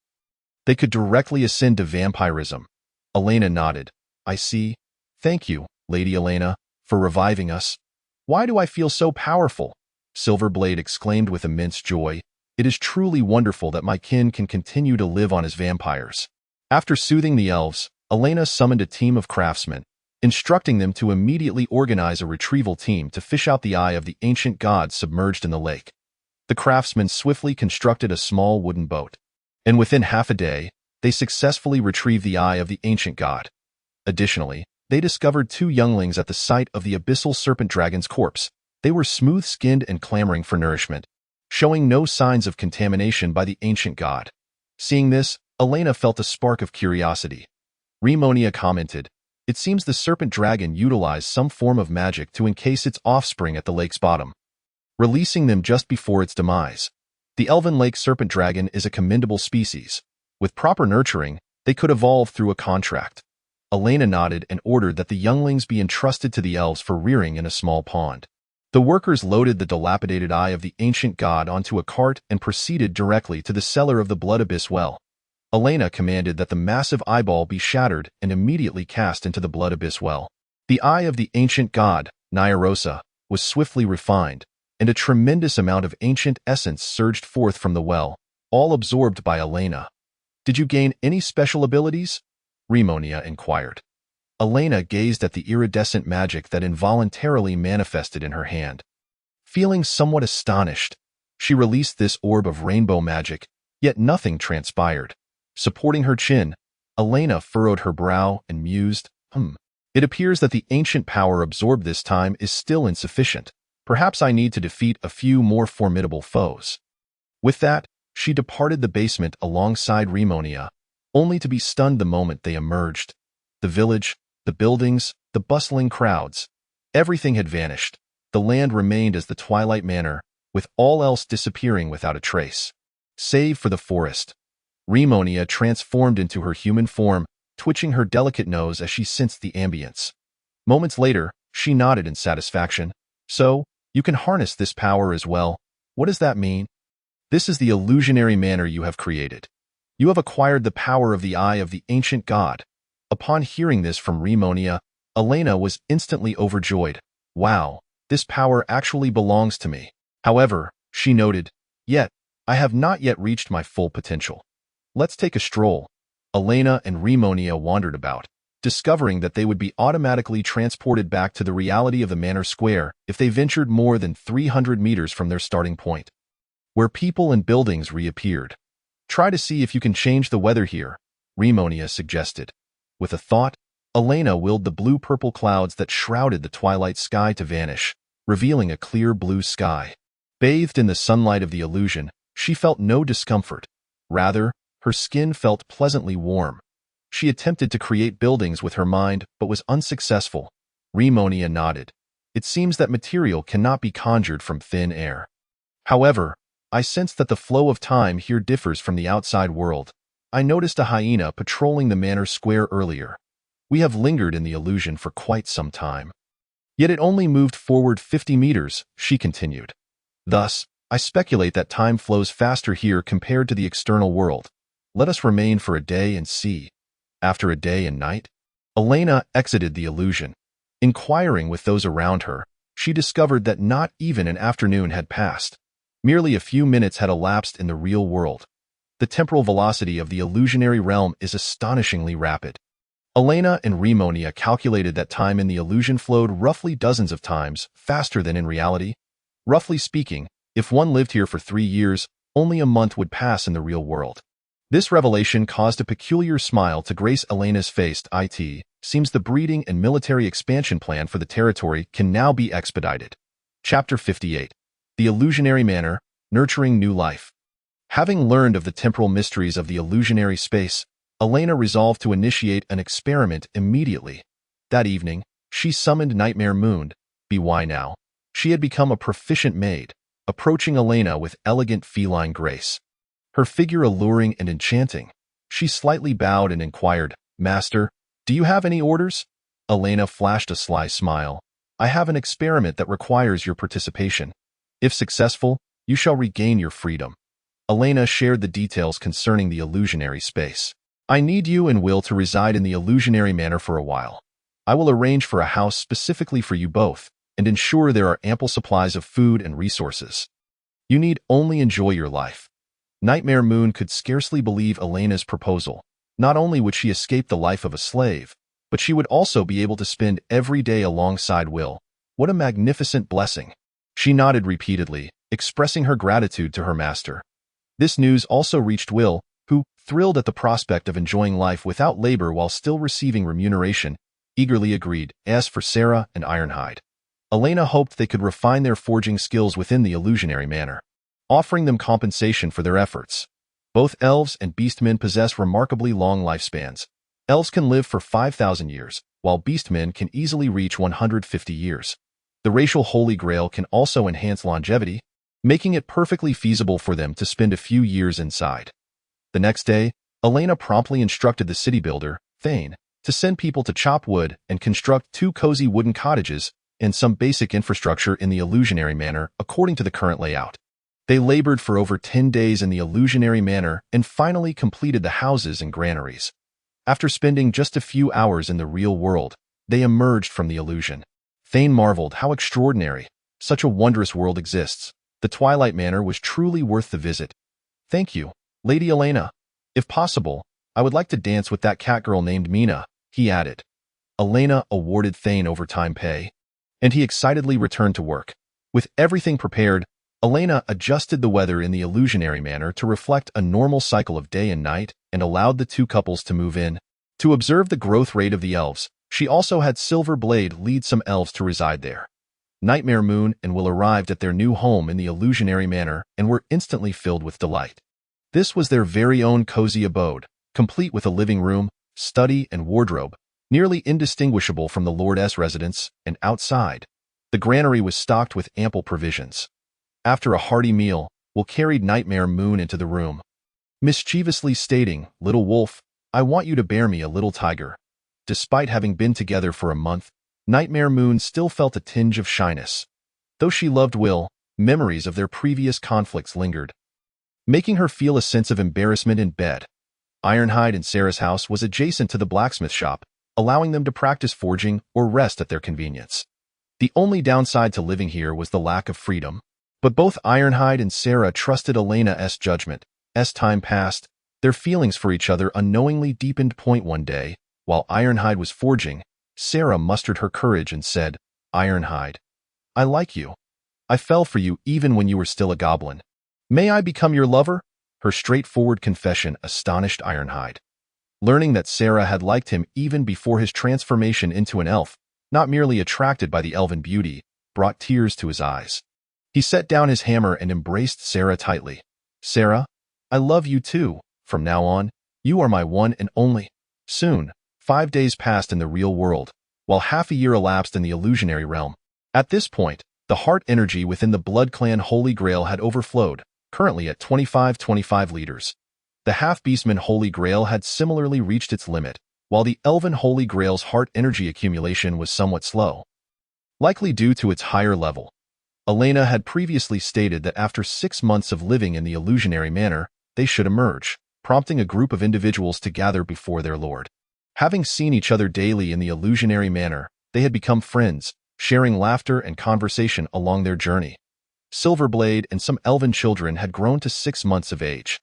they could directly ascend to vampirism." Elena nodded. "I see. Thank you, Lady Elena, for reviving us." "Why do I feel so powerful?" Silverblade exclaimed with immense joy. "It is truly wonderful that my kin can continue to live on as vampires." After soothing the elves, Elena summoned a team of craftsmen, instructing them to immediately organize a retrieval team to fish out the eye of the ancient god submerged in the lake. The craftsmen swiftly constructed a small wooden boat, and within half a day, they successfully retrieved the eye of the ancient god. Additionally, they discovered two younglings at the site of the abyssal serpent dragon's corpse. They were smooth-skinned and clamoring for nourishment, showing no signs of contamination by the ancient god. Seeing this, Elena felt a spark of curiosity. Rimonia commented, "It seems the serpent dragon utilized some form of magic to encase its offspring at the lake's bottom, releasing them just before its demise. The elven lake serpent dragon is a commendable species. With proper nurturing, they could evolve through a contract." Elena nodded and ordered that the younglings be entrusted to the elves for rearing in a small pond. The workers loaded the dilapidated eye of the ancient god onto a cart and proceeded directly to the cellar of the Blood Abyss well. Elena commanded that the massive eyeball be shattered and immediately cast into the Blood Abyss well. The eye of the ancient god, Nyarosa, was swiftly refined, and a tremendous amount of ancient essence surged forth from the well, all absorbed by Elena. "Did you gain any special abilities?" Rimonia inquired. Elena gazed at the iridescent magic that involuntarily manifested in her hand. Feeling somewhat astonished, she released this orb of rainbow magic, yet nothing transpired. Supporting her chin, Elena furrowed her brow and mused, It appears that the ancient power absorbed this time is still insufficient. Perhaps I need to defeat a few more formidable foes." With that, she departed the basement alongside Rimonia, only to be stunned the moment they emerged. The village, the buildings, the bustling crowds, everything had vanished. The land remained as the Twilight Manor, with all else disappearing without a trace. Save for the forest. Rimonia transformed into her human form, twitching her delicate nose as she sensed the ambience. Moments later, she nodded in satisfaction. "So, you can harness this power as well. What does that mean?" "This is the illusionary manor you have created. You have acquired the power of the eye of the ancient god." Upon hearing this from Rimonia, Elena was instantly overjoyed. "Wow, this power actually belongs to me." However, she noted, I have not yet reached my full potential. Let's take a stroll." Elena and Rimonia wandered about, discovering that they would be automatically transported back to the reality of the manor square if they ventured more than 300 meters from their starting point, where people and buildings reappeared. "Try to see if you can change the weather here," Rimonia suggested. With a thought, Elena willed the blue-purple clouds that shrouded the twilight sky to vanish, revealing a clear blue sky. Bathed in the sunlight of the illusion, she felt no discomfort. Rather, her skin felt pleasantly warm. She attempted to create buildings with her mind, but was unsuccessful. Rimonia nodded. "It seems that material cannot be conjured from thin air. However, I sense that the flow of time here differs from the outside world. I noticed a hyena patrolling the manor square earlier. We have lingered in the illusion for quite some time. Yet it only moved forward 50 meters, she continued. Thus, I speculate that time flows faster here compared to the external world. Let us remain for a day and see." After a day and night, Elena exited the illusion. Inquiring with those around her, she discovered that not even an afternoon had passed. Merely a few minutes had elapsed in the real world. The temporal velocity of the illusionary realm is astonishingly rapid. Elena and Rimonia calculated that time in the illusion flowed roughly dozens of times faster than in reality. Roughly speaking, if one lived here for 3 years, only a month would pass in the real world. This revelation caused a peculiar smile to grace Elena's face. It seems the breeding and military expansion plan for the territory can now be expedited. Chapter 58. The Illusionary Manor, Nurturing New Life. Having learned of the temporal mysteries of the illusionary space, Elena resolved to initiate an experiment immediately. That evening, she summoned Nightmare Moon. By now, she had become a proficient maid, approaching Elena with elegant feline grace. Her figure alluring and enchanting, she slightly bowed and inquired, "Master, do you have any orders?" Elena flashed a sly smile. "I have an experiment that requires your participation. If successful, you shall regain your freedom." Elena shared the details concerning the illusionary space. "I need you and Will to reside in the illusionary manor for a while. I will arrange for a house specifically for you both and ensure there are ample supplies of food and resources. You need only enjoy your life." Nightmare Moon could scarcely believe Elena's proposal. Not only would she escape the life of a slave, but she would also be able to spend every day alongside Will. What a magnificent blessing. She nodded repeatedly, expressing her gratitude to her master. This news also reached Will, who, thrilled at the prospect of enjoying life without labor while still receiving remuneration, eagerly agreed. As for Sarah and Ironhide, Elena hoped they could refine their forging skills within the illusionary manor, offering them compensation for their efforts. Both elves and beastmen possess remarkably long lifespans. Elves can live for 5,000 years, while beastmen can easily reach 150 years. The racial Holy Grail can also enhance longevity, making it perfectly feasible for them to spend a few years inside. The next day, Elena promptly instructed the city builder, Thane, to send people to chop wood and construct 2 cozy wooden cottages and some basic infrastructure in the illusionary manor according to the current layout. They labored for over 10 days in the illusionary manor and finally completed the houses and granaries. After spending just a few hours in the real world, they emerged from the illusion. Thane marveled how extraordinary, such a wondrous world exists. The Twilight Manor was truly worth the visit. Thank you, Lady Elena. If possible, I would like to dance with that cat girl named Mina, he added. Elena awarded Thane overtime pay, and he excitedly returned to work. With everything prepared, Elena adjusted the weather in the illusionary manor to reflect a normal cycle of day and night and allowed the 2 couples to move in. To observe the growth rate of the elves, she also had Silver Blade lead some elves to reside there. Nightmare Moon and Will arrived at their new home in the illusionary manor and were instantly filled with delight. This was their very own cozy abode, complete with a living room, study, and wardrobe, nearly indistinguishable from the Lord's residence, and outside, the granary was stocked with ample provisions. After a hearty meal, Will carried Nightmare Moon into the room, mischievously stating, "Little wolf, I want you to bear me a little tiger." Despite having been together for a month, Nightmare Moon still felt a tinge of shyness. Though she loved Will, memories of their previous conflicts lingered, making her feel a sense of embarrassment in bed. Ironhide and Sarah's house was adjacent to the blacksmith shop, allowing them to practice forging or rest at their convenience. The only downside to living here was the lack of freedom, but both Ironhide and Sarah trusted Elena's judgment. As time passed, their feelings for each other unknowingly deepened. One day, while Ironhide was forging, Sarah mustered her courage and said, "Ironhide, I like you. I fell for you even when you were still a goblin. May I become your lover?" Her straightforward confession astonished Ironhide. Learning that Sarah had liked him even before his transformation into an elf, not merely attracted by the elven beauty, brought tears to his eyes. He set down his hammer and embraced Sarah tightly. "Sarah, I love you too. From now on, you are my one and only." Soon, 5 days passed in the real world, while half a year elapsed in the illusionary realm. At this point, the heart energy within the Blood Clan Holy Grail had overflowed, currently at 25 liters. The Half-Beastman Holy Grail had similarly reached its limit, while the Elven Holy Grail's heart energy accumulation was somewhat slow, likely due to its higher level. Elena had previously stated that after 6 months of living in the illusionary manor, they should emerge, prompting a group of individuals to gather before their lord. Having seen each other daily in the illusionary manor, they had become friends, sharing laughter and conversation along their journey. Silverblade and some elven children had grown to 6 months of age.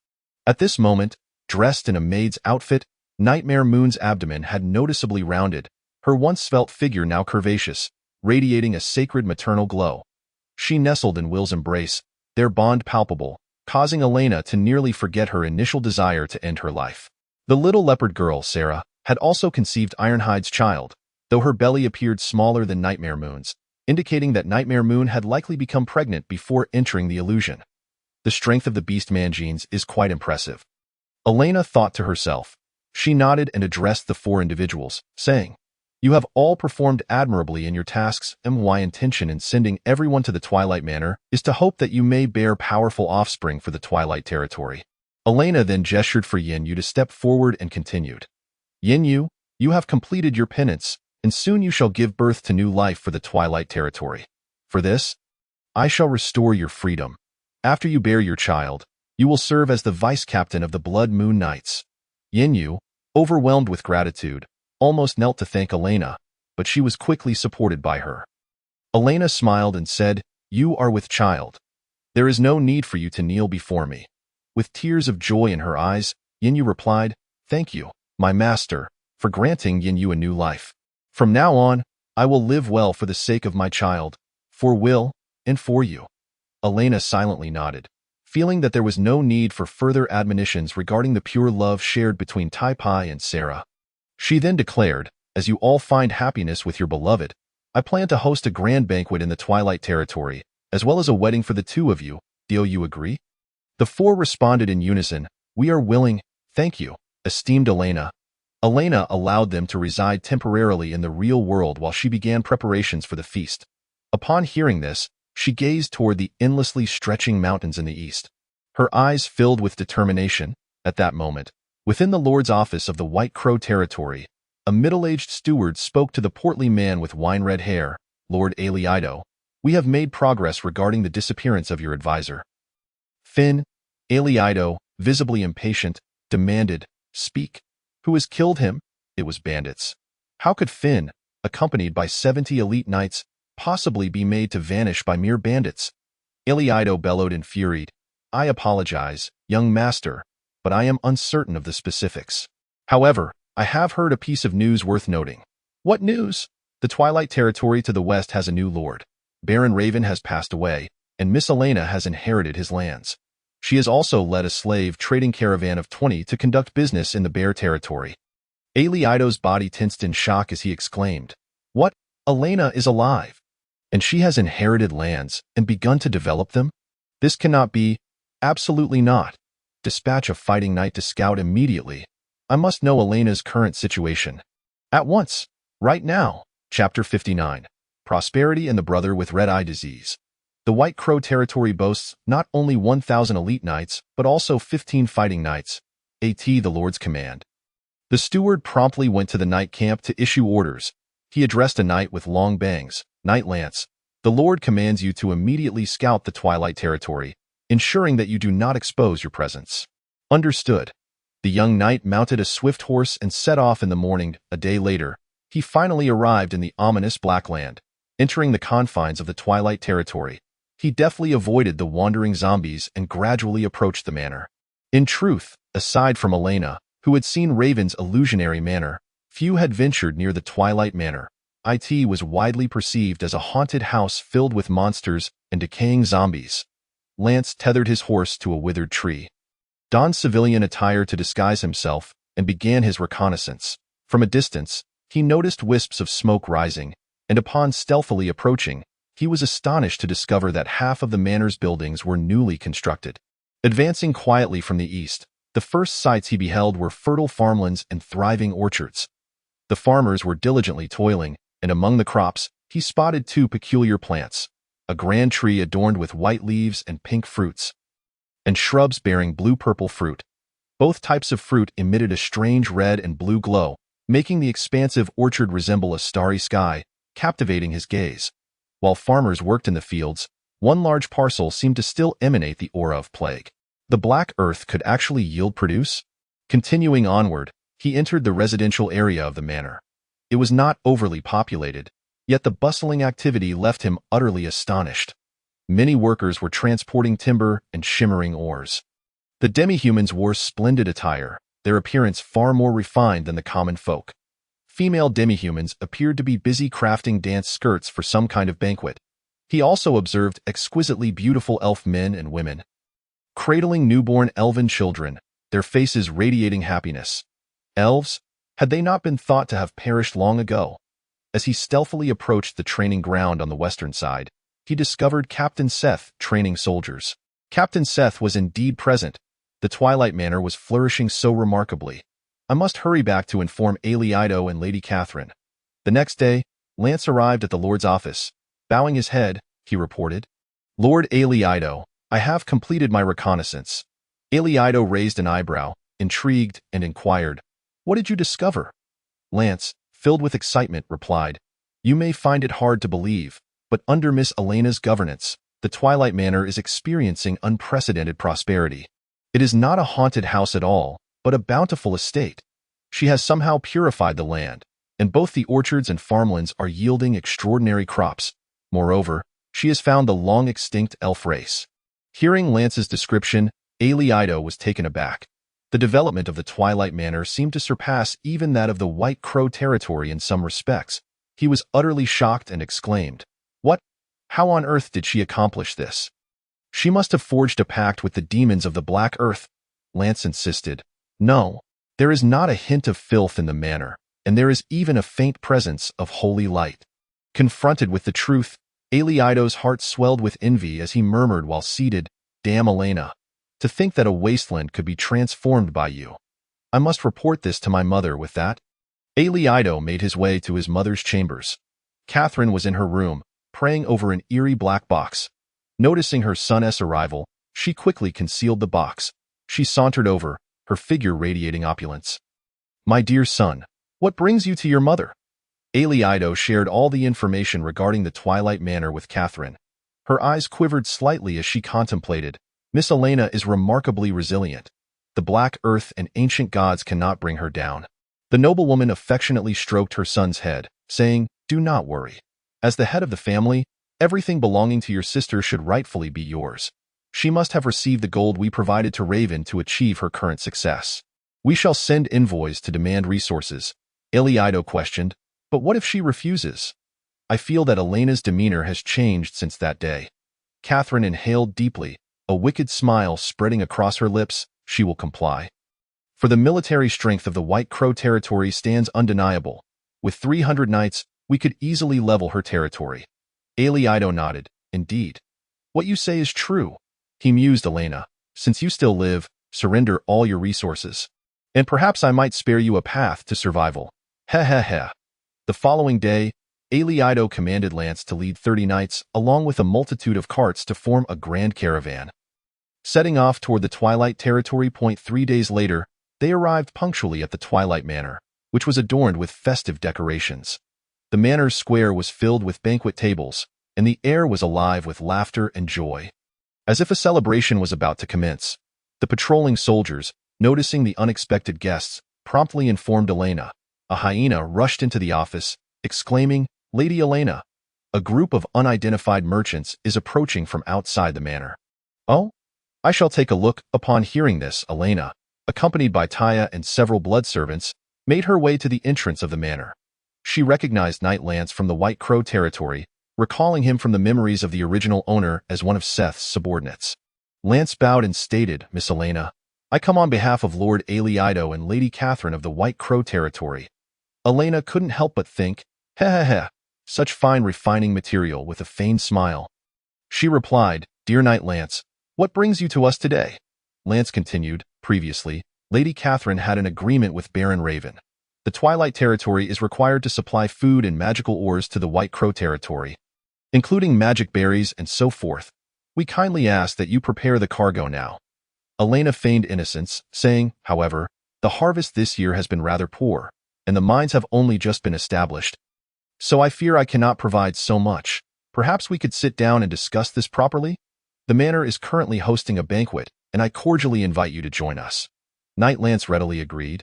At this moment, dressed in a maid's outfit, Nightmare Moon's abdomen had noticeably rounded, her once svelte figure now curvaceous, radiating a sacred maternal glow. She nestled in Will's embrace, their bond palpable, causing Elena to nearly forget her initial desire to end her life. The little leopard girl, Sarah, had also conceived Ironhide's child, though her belly appeared smaller than Nightmare Moon's, indicating that Nightmare Moon had likely become pregnant before entering the illusion. The strength of the Beastman genes is quite impressive, Elena thought to herself. She nodded and addressed the 4 individuals, saying, "You have all performed admirably in your tasks, and my intention in sending everyone to the Twilight Manor is to hope that you may bear powerful offspring for the Twilight territory." Elena then gestured for Yin-Yu to step forward and continued. "Yin-Yu, you have completed your penance, and soon you shall give birth to new life for the Twilight territory. For this, I shall restore your freedom. After you bear your child, you will serve as the vice-captain of the Blood Moon Knights." Yin-Yu, overwhelmed with gratitude, almost knelt to thank Elena, but she was quickly supported by her. Elena smiled and said, "You are with child. There is no need for you to kneel before me." With tears of joy in her eyes, Yin-Yu replied, "Thank you, my master, for granting Yin-Yu a new life. From now on, I will live well for the sake of my child, for Will, and for you." Elena silently nodded, feeling that there was no need for further admonitions regarding the pure love shared between Tai Pai and Sarah. She then declared, As you all find happiness with your beloved, I plan to host a grand banquet in the Twilight Territory, as well as a wedding for the two of you. Do you agree? The four responded in unison, "We are willing, thank you, esteemed Elena." Elena allowed them to reside temporarily in the real world while she began preparations for the feast. Upon hearing this, she gazed toward the endlessly stretching mountains in the east. Her eyes filled with determination. At that moment, within the Lord's office of the White Crow Territory, a middle-aged steward spoke to the portly man with wine-red hair. "Lord Exiled, we have made progress regarding the disappearance of your advisor." Finn, Exiled, visibly impatient, demanded, "Speak. Who has killed him?" It was bandits. How could Finn, accompanied by 70 elite knights, possibly be made to vanish by mere bandits? Exiled bellowed in fury, "I apologize, young master, but I am uncertain of the specifics. However, I have heard a piece of news worth noting." "What news?" "The Twilight Territory to the west has a new lord. Baron Raven has passed away, and Miss Elena has inherited his lands. She has also led a slave trading caravan of 20 to conduct business in the Bear Territory." Exiled's body tensed in shock as he exclaimed, "What? Elena is alive? And she has inherited lands and begun to develop them? This cannot be. Absolutely not. Dispatch a fighting knight to scout immediately. I must know Elena's current situation. At once. Right now." Chapter 59. Prosperity and the Brother with Red-Eye Disease. The White Crow Territory boasts not only 1,000 elite knights, but also 15 fighting knights, the Lord's command. The steward promptly went to the knight camp to issue orders. He addressed a knight with long bangs, "Knight Lance, the Lord commands you to immediately scout the Twilight Territory, ensuring that you do not expose your presence." "Understood." The young knight mounted a swift horse and set off in the morning. A day later, he finally arrived in the ominous Blackland. Entering the confines of the Twilight Territory, he deftly avoided the wandering zombies and gradually approached the manor. In truth, aside from Elena, who had seen Raven's illusionary manor, few had ventured near the Twilight Manor. It was widely perceived as a haunted house filled with monsters and decaying zombies. Lance tethered his horse to a withered tree, donned civilian attire to disguise himself, and began his reconnaissance. From a distance, he noticed wisps of smoke rising, and upon stealthily approaching, he was astonished to discover that half of the manor's buildings were newly constructed. Advancing quietly from the east, the first sights he beheld were fertile farmlands and thriving orchards. The farmers were diligently toiling, and among the crops, he spotted two peculiar plants: a grand tree adorned with white leaves and pink fruits, and shrubs bearing blue-purple fruit. Both types of fruit emitted a strange red and blue glow, making the expansive orchard resemble a starry sky, captivating his gaze. While farmers worked in the fields, one large parcel seemed to still emanate the aura of plague. The black earth could actually yield produce? Continuing onward, he entered the residential area of the manor. It was not overly populated, yet the bustling activity left him utterly astonished. Many workers were transporting timber and shimmering ores. The demi-humans wore splendid attire, their appearance far more refined than the common folk. Female demi-humans appeared to be busy crafting dance skirts for some kind of banquet. He also observed exquisitely beautiful elf men and women, cradling newborn elven children, their faces radiating happiness. Elves? Had they not been thought to have perished long ago? As he stealthily approached the training ground on the western side, he discovered Captain Seth training soldiers. Captain Seth was indeed present. The Twilight Manor was flourishing so remarkably. "I must hurry back to inform Exiled and Lady Catherine." The next day, Lance arrived at the Lord's office. Bowing his head, he reported, "Lord Exiled, I have completed my reconnaissance." Exiled raised an eyebrow, intrigued, and inquired, "What did you discover?" Lance, filled with excitement, replied, "You may find it hard to believe, but under Miss Elena's governance, the Twilight Manor is experiencing unprecedented prosperity. It is not a haunted house at all, but a bountiful estate. She has somehow purified the land, and both the orchards and farmlands are yielding extraordinary crops. Moreover, she has found the long-extinct elf race." Hearing Lance's description, Exiled was taken aback. The development of the Twilight Manor seemed to surpass even that of the White Crow Territory in some respects. He was utterly shocked and exclaimed, "What? How on earth did she accomplish this?" "She must have forged a pact with the demons of the Black Earth," Lance insisted. "No, there is not a hint of filth in the manor. and there is even a faint presence of holy light. Confronted with the truth, Eliido's heart swelled with envy as he murmured while seated, "Damn Elena. To think that a wasteland could be transformed by you. I must report this to my mother with that." Eliido made his way to his mother's chambers. Catherine was in her room, praying over an eerie black box. Noticing her son's arrival, she quickly concealed the box. She sauntered over, her figure radiating opulence. "My dear son, what brings you to your mother?" Eliido shared all the information regarding the Twilight Manor with Catherine. Her eyes quivered slightly as she contemplated. "Miss Elena is remarkably resilient. The Black Earth and ancient gods cannot bring her down." The noblewoman affectionately stroked her son's head, saying, "Do not worry. As the head of the family, everything belonging to your sister should rightfully be yours. She must have received the gold we provided to Raven to achieve her current success. We shall send envoys to demand resources." Eliido questioned, "But what if she refuses?" "I feel that Elena's demeanor has changed since that day." Catherine inhaled deeply, a wicked smile spreading across her lips. "She will comply. For the military strength of the White Crow territory stands undeniable. With 300 knights, we could easily level her territory." Eliido nodded. "Indeed. What you say is true." He mused. "Elena, since you still live, surrender all your resources. And perhaps I might spare you a path to survival." Heh heh heh. The following day, Eliido commanded Lance to lead 30 knights along with a multitude of carts to form a grand caravan. Setting off toward the Twilight Territory. 3 days later, they arrived punctually at the Twilight Manor, which was adorned with festive decorations. The manor's square was filled with banquet tables, and the air was alive with laughter and joy. As if a celebration was about to commence, the patrolling soldiers, noticing the unexpected guests, promptly informed Elena. A hyena rushed into the office, exclaiming, "Lady Elena, a group of unidentified merchants is approaching from outside the manor." "Oh? I shall take a look." Upon hearing this, Elena, accompanied by Taya and several blood servants, made her way to the entrance of the manor. She recognized Knight Lance from the White Crow territory, recalling him from the memories of the original owner as one of Seth's subordinates. Lance bowed and stated, "Miss Elena, I come on behalf of Lord Eliido and Lady Catherine of the White Crow territory." Elena couldn't help but think, "Heh heh heh, such fine refining material," with a feigned smile. She replied, "Dear Knight Lance, what brings you to us today?" Lance continued, "Previously, Lady Catherine had an agreement with Baron Raven. The Twilight Territory is required to supply food and magical ores to the White Crow Territory, including magic berries and so forth. We kindly ask that you prepare the cargo now." Elena feigned innocence, saying, "However, the harvest this year has been rather poor, and the mines have only just been established. So I fear I cannot provide so much. Perhaps we could sit down and discuss this properly? The manor is currently hosting a banquet, and I cordially invite you to join us." Knight Lance readily agreed.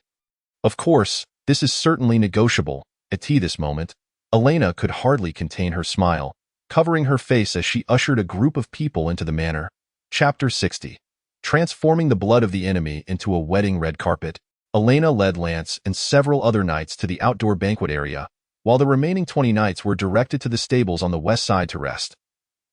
"Of course, this is certainly negotiable." At this moment, Elena could hardly contain her smile, covering her face as she ushered a group of people into the manor. Chapter 60. Transforming the blood of the enemy into a wedding red carpet, Elena led Lance and several other knights to the outdoor banquet area, while the remaining 20 knights were directed to the stables on the west side to rest.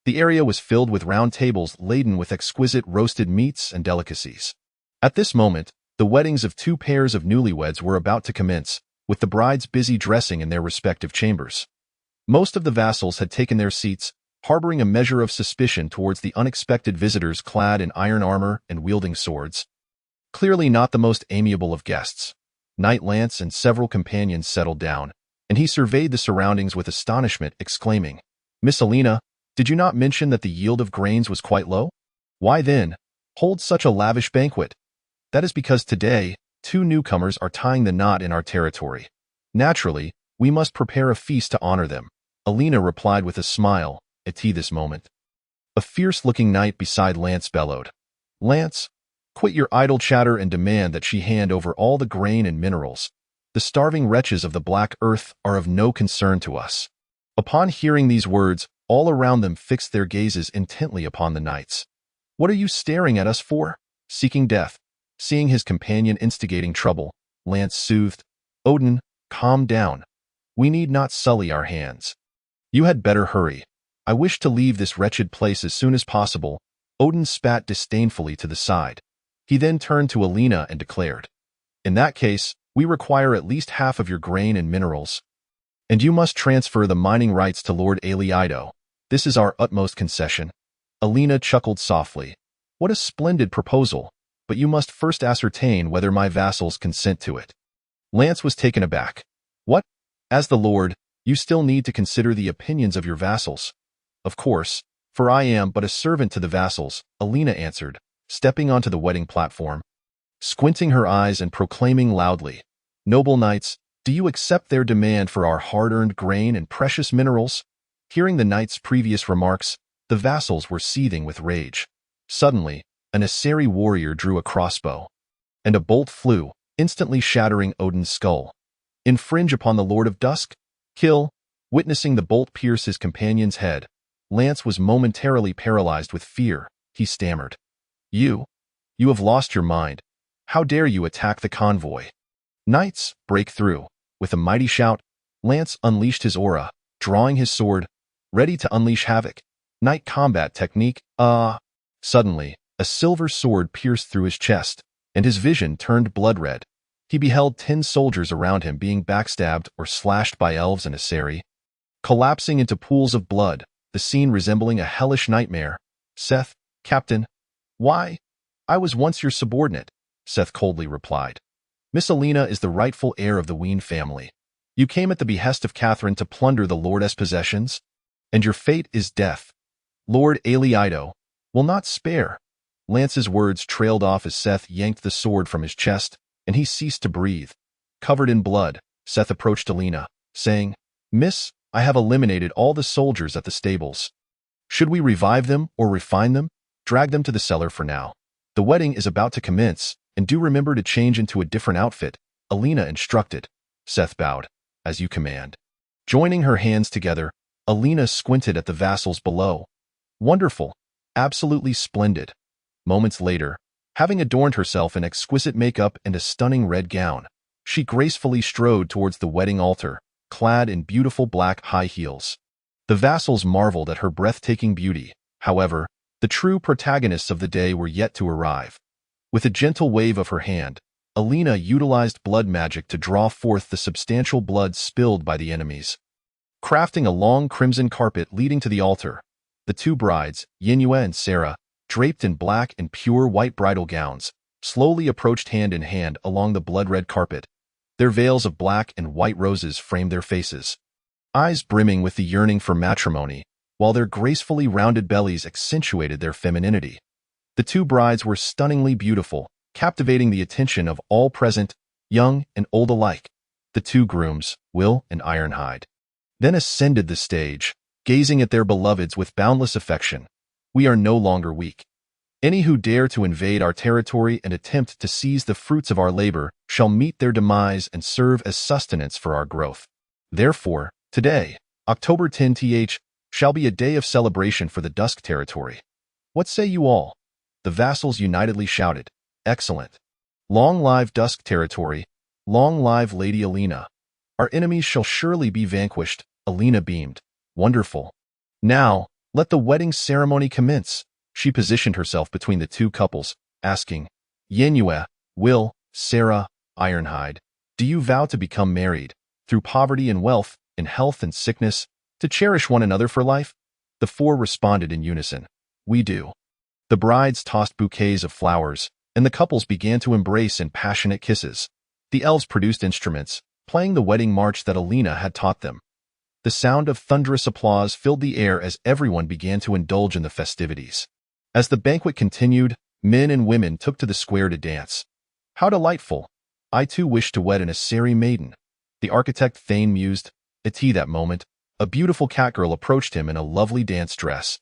The area was filled with round tables laden with exquisite roasted meats and delicacies. At this moment, the weddings of 2 pairs of newlyweds were about to commence, with the brides busy dressing in their respective chambers. Most of the vassals had taken their seats, harboring a measure of suspicion towards the unexpected visitors clad in iron armor and wielding swords. Clearly not the most amiable of guests. Knight Lance and several companions settled down, and he surveyed the surroundings with astonishment, exclaiming, "Miss Elena, did you not mention that the yield of grains was quite low? Why then hold such a lavish banquet?" "That is because today, 2 newcomers are tying the knot in our territory. Naturally, we must prepare a feast to honor them," Elena replied with a smile. At this moment, a fierce-looking knight beside Lance bellowed, "Lance, quit your idle chatter and demand that she hand over all the grain and minerals. The starving wretches of the Black Earth are of no concern to us." Upon hearing these words, all around them fixed their gazes intently upon the knights. "What are you staring at us for? Seeking death?" Seeing his companion instigating trouble, Lance soothed, "Odin, calm down. We need not sully our hands. You had better hurry. I wish to leave this wretched place as soon as possible." Odin spat disdainfully to the side. He then turned to Elena and declared, "In that case, We require at least half of your grain and minerals, and you must transfer the mining rights to Lord Exiled. This is our utmost concession." Alina chuckled softly. "What a splendid proposal, but you must first ascertain whether my vassals consent to it." Lance was taken aback. "What? As the lord, you still need to consider the opinions of your vassals." "Of course, for I am but a servant to the vassals," Alina answered, stepping onto the wedding platform, squinting her eyes and proclaiming loudly, "Noble knights, do you accept their demand for our hard-earned grain and precious minerals?" Hearing the knight's previous remarks, the vassals were seething with rage. Suddenly, an Asari warrior drew a crossbow, and a bolt flew, instantly shattering Odin's skull. "Infringe upon the Lord of Dusk? Kill!" Witnessing the bolt pierce his companion's head, Lance was momentarily paralyzed with fear. He stammered, You have lost your mind. How dare you attack the convoy?" "Knights, break through!" With a mighty shout, Lance unleashed his aura, drawing his sword, ready to unleash havoc. Knight combat technique, Suddenly, a silver sword pierced through his chest, and his vision turned blood-red. He beheld 10 soldiers around him being backstabbed or slashed by elves and Asari, collapsing into pools of blood, the scene resembling a hellish nightmare. "Seth, Captain, why? I was once your subordinate," Seth coldly replied. "Miss Alina is the rightful heir of the Ween family. You came at the behest of Catherine to plunder the Lord's possessions, and your fate is death. Lord Exiled will not spare." Lance's words trailed off as Seth yanked the sword from his chest, and he ceased to breathe. Covered in blood, Seth approached Alina, saying, "Miss, I have eliminated all the soldiers at the stables. Should we revive them or refine them? Drag them to the cellar for now. The wedding is about to commence, and do remember to change into a different outfit," Alina instructed. Seth bowed. "As you command." Joining her hands together, Alina squinted at the vassals below. Wonderful. Absolutely splendid. Moments later, having adorned herself in exquisite makeup and a stunning red gown, she gracefully strode towards the wedding altar, clad in beautiful black high heels. The vassals marveled at her breathtaking beauty. However, the true protagonists of the day were yet to arrive. With a gentle wave of her hand, Alina utilized blood magic to draw forth the substantial blood spilled by the enemies. Crafting a long crimson carpet leading to the altar, the 2 brides, Yinue and Sarah, draped in black and pure white bridal gowns, slowly approached hand in hand along the blood-red carpet. Their veils of black and white roses framed their faces, eyes brimming with the yearning for matrimony, while their gracefully rounded bellies accentuated their femininity. The 2 brides were stunningly beautiful, captivating the attention of all present, young and old alike. The 2 grooms, Will and Ironhide, then ascended the stage, gazing at their beloveds with boundless affection. "We are no longer weak. Any who dare to invade our territory and attempt to seize the fruits of our labor shall meet their demise and serve as sustenance for our growth. Therefore, today, October 10th, shall be a day of celebration for the Dusk territory. What say you all?" The vassals unitedly shouted, "Excellent. Long live Dusk territory. Long live Lady Alina. Our enemies shall surely be vanquished." Alina beamed. "Wonderful. Now, let the wedding ceremony commence." She positioned herself between the 2 couples, asking, "Yinue, Will, Sarah, Ironhide, do you vow to become married, through poverty and wealth, in health and sickness, to cherish one another for life?" The 4 responded in unison, "We do." The brides tossed bouquets of flowers, and the couples began to embrace in passionate kisses. The elves produced instruments, playing the wedding march that Alina had taught them. The sound of thunderous applause filled the air as everyone began to indulge in the festivities. As the banquet continued, men and women took to the square to dance. "How delightful! I too wish to wed an Asari maiden," the architect Thane mused. At that moment, a beautiful catgirl approached him in a lovely dance dress,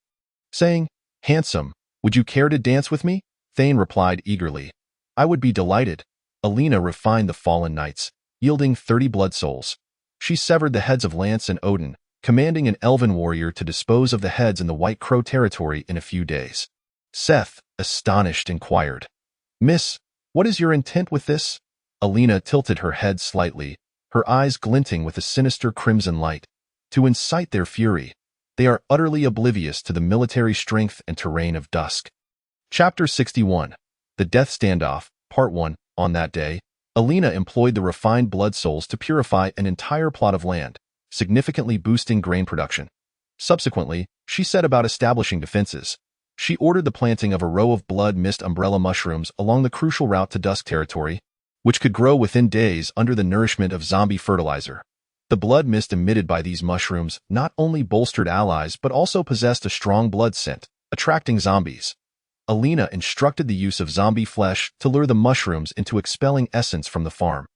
saying, "Handsome, would you care to dance with me?" Thane replied eagerly, "I would be delighted." Alina refined the fallen knights, yielding 30 blood souls. She severed the heads of Lance and Odin, commanding an elven warrior to dispose of the heads in the White Crow territory in a few days. Seth, astonished, inquired, "Miss, what is your intent with this?" Alina tilted her head slightly, her eyes glinting with a sinister crimson light. "To incite their fury. They are utterly oblivious to the military strength and terrain of Dusk." Chapter 61. The Death Standoff, Part 1. On that day, Alina employed the refined blood souls to purify an entire plot of land, significantly boosting grain production. Subsequently, she set about establishing defenses. She ordered the planting of a row of blood mist umbrella mushrooms along the crucial route to Dusk territory, which could grow within days under the nourishment of zombie fertilizer. The blood mist emitted by these mushrooms not only bolstered allies but also possessed a strong blood scent, attracting zombies. Alina instructed the use of zombie flesh to lure the mushrooms into expelling essence from the farm.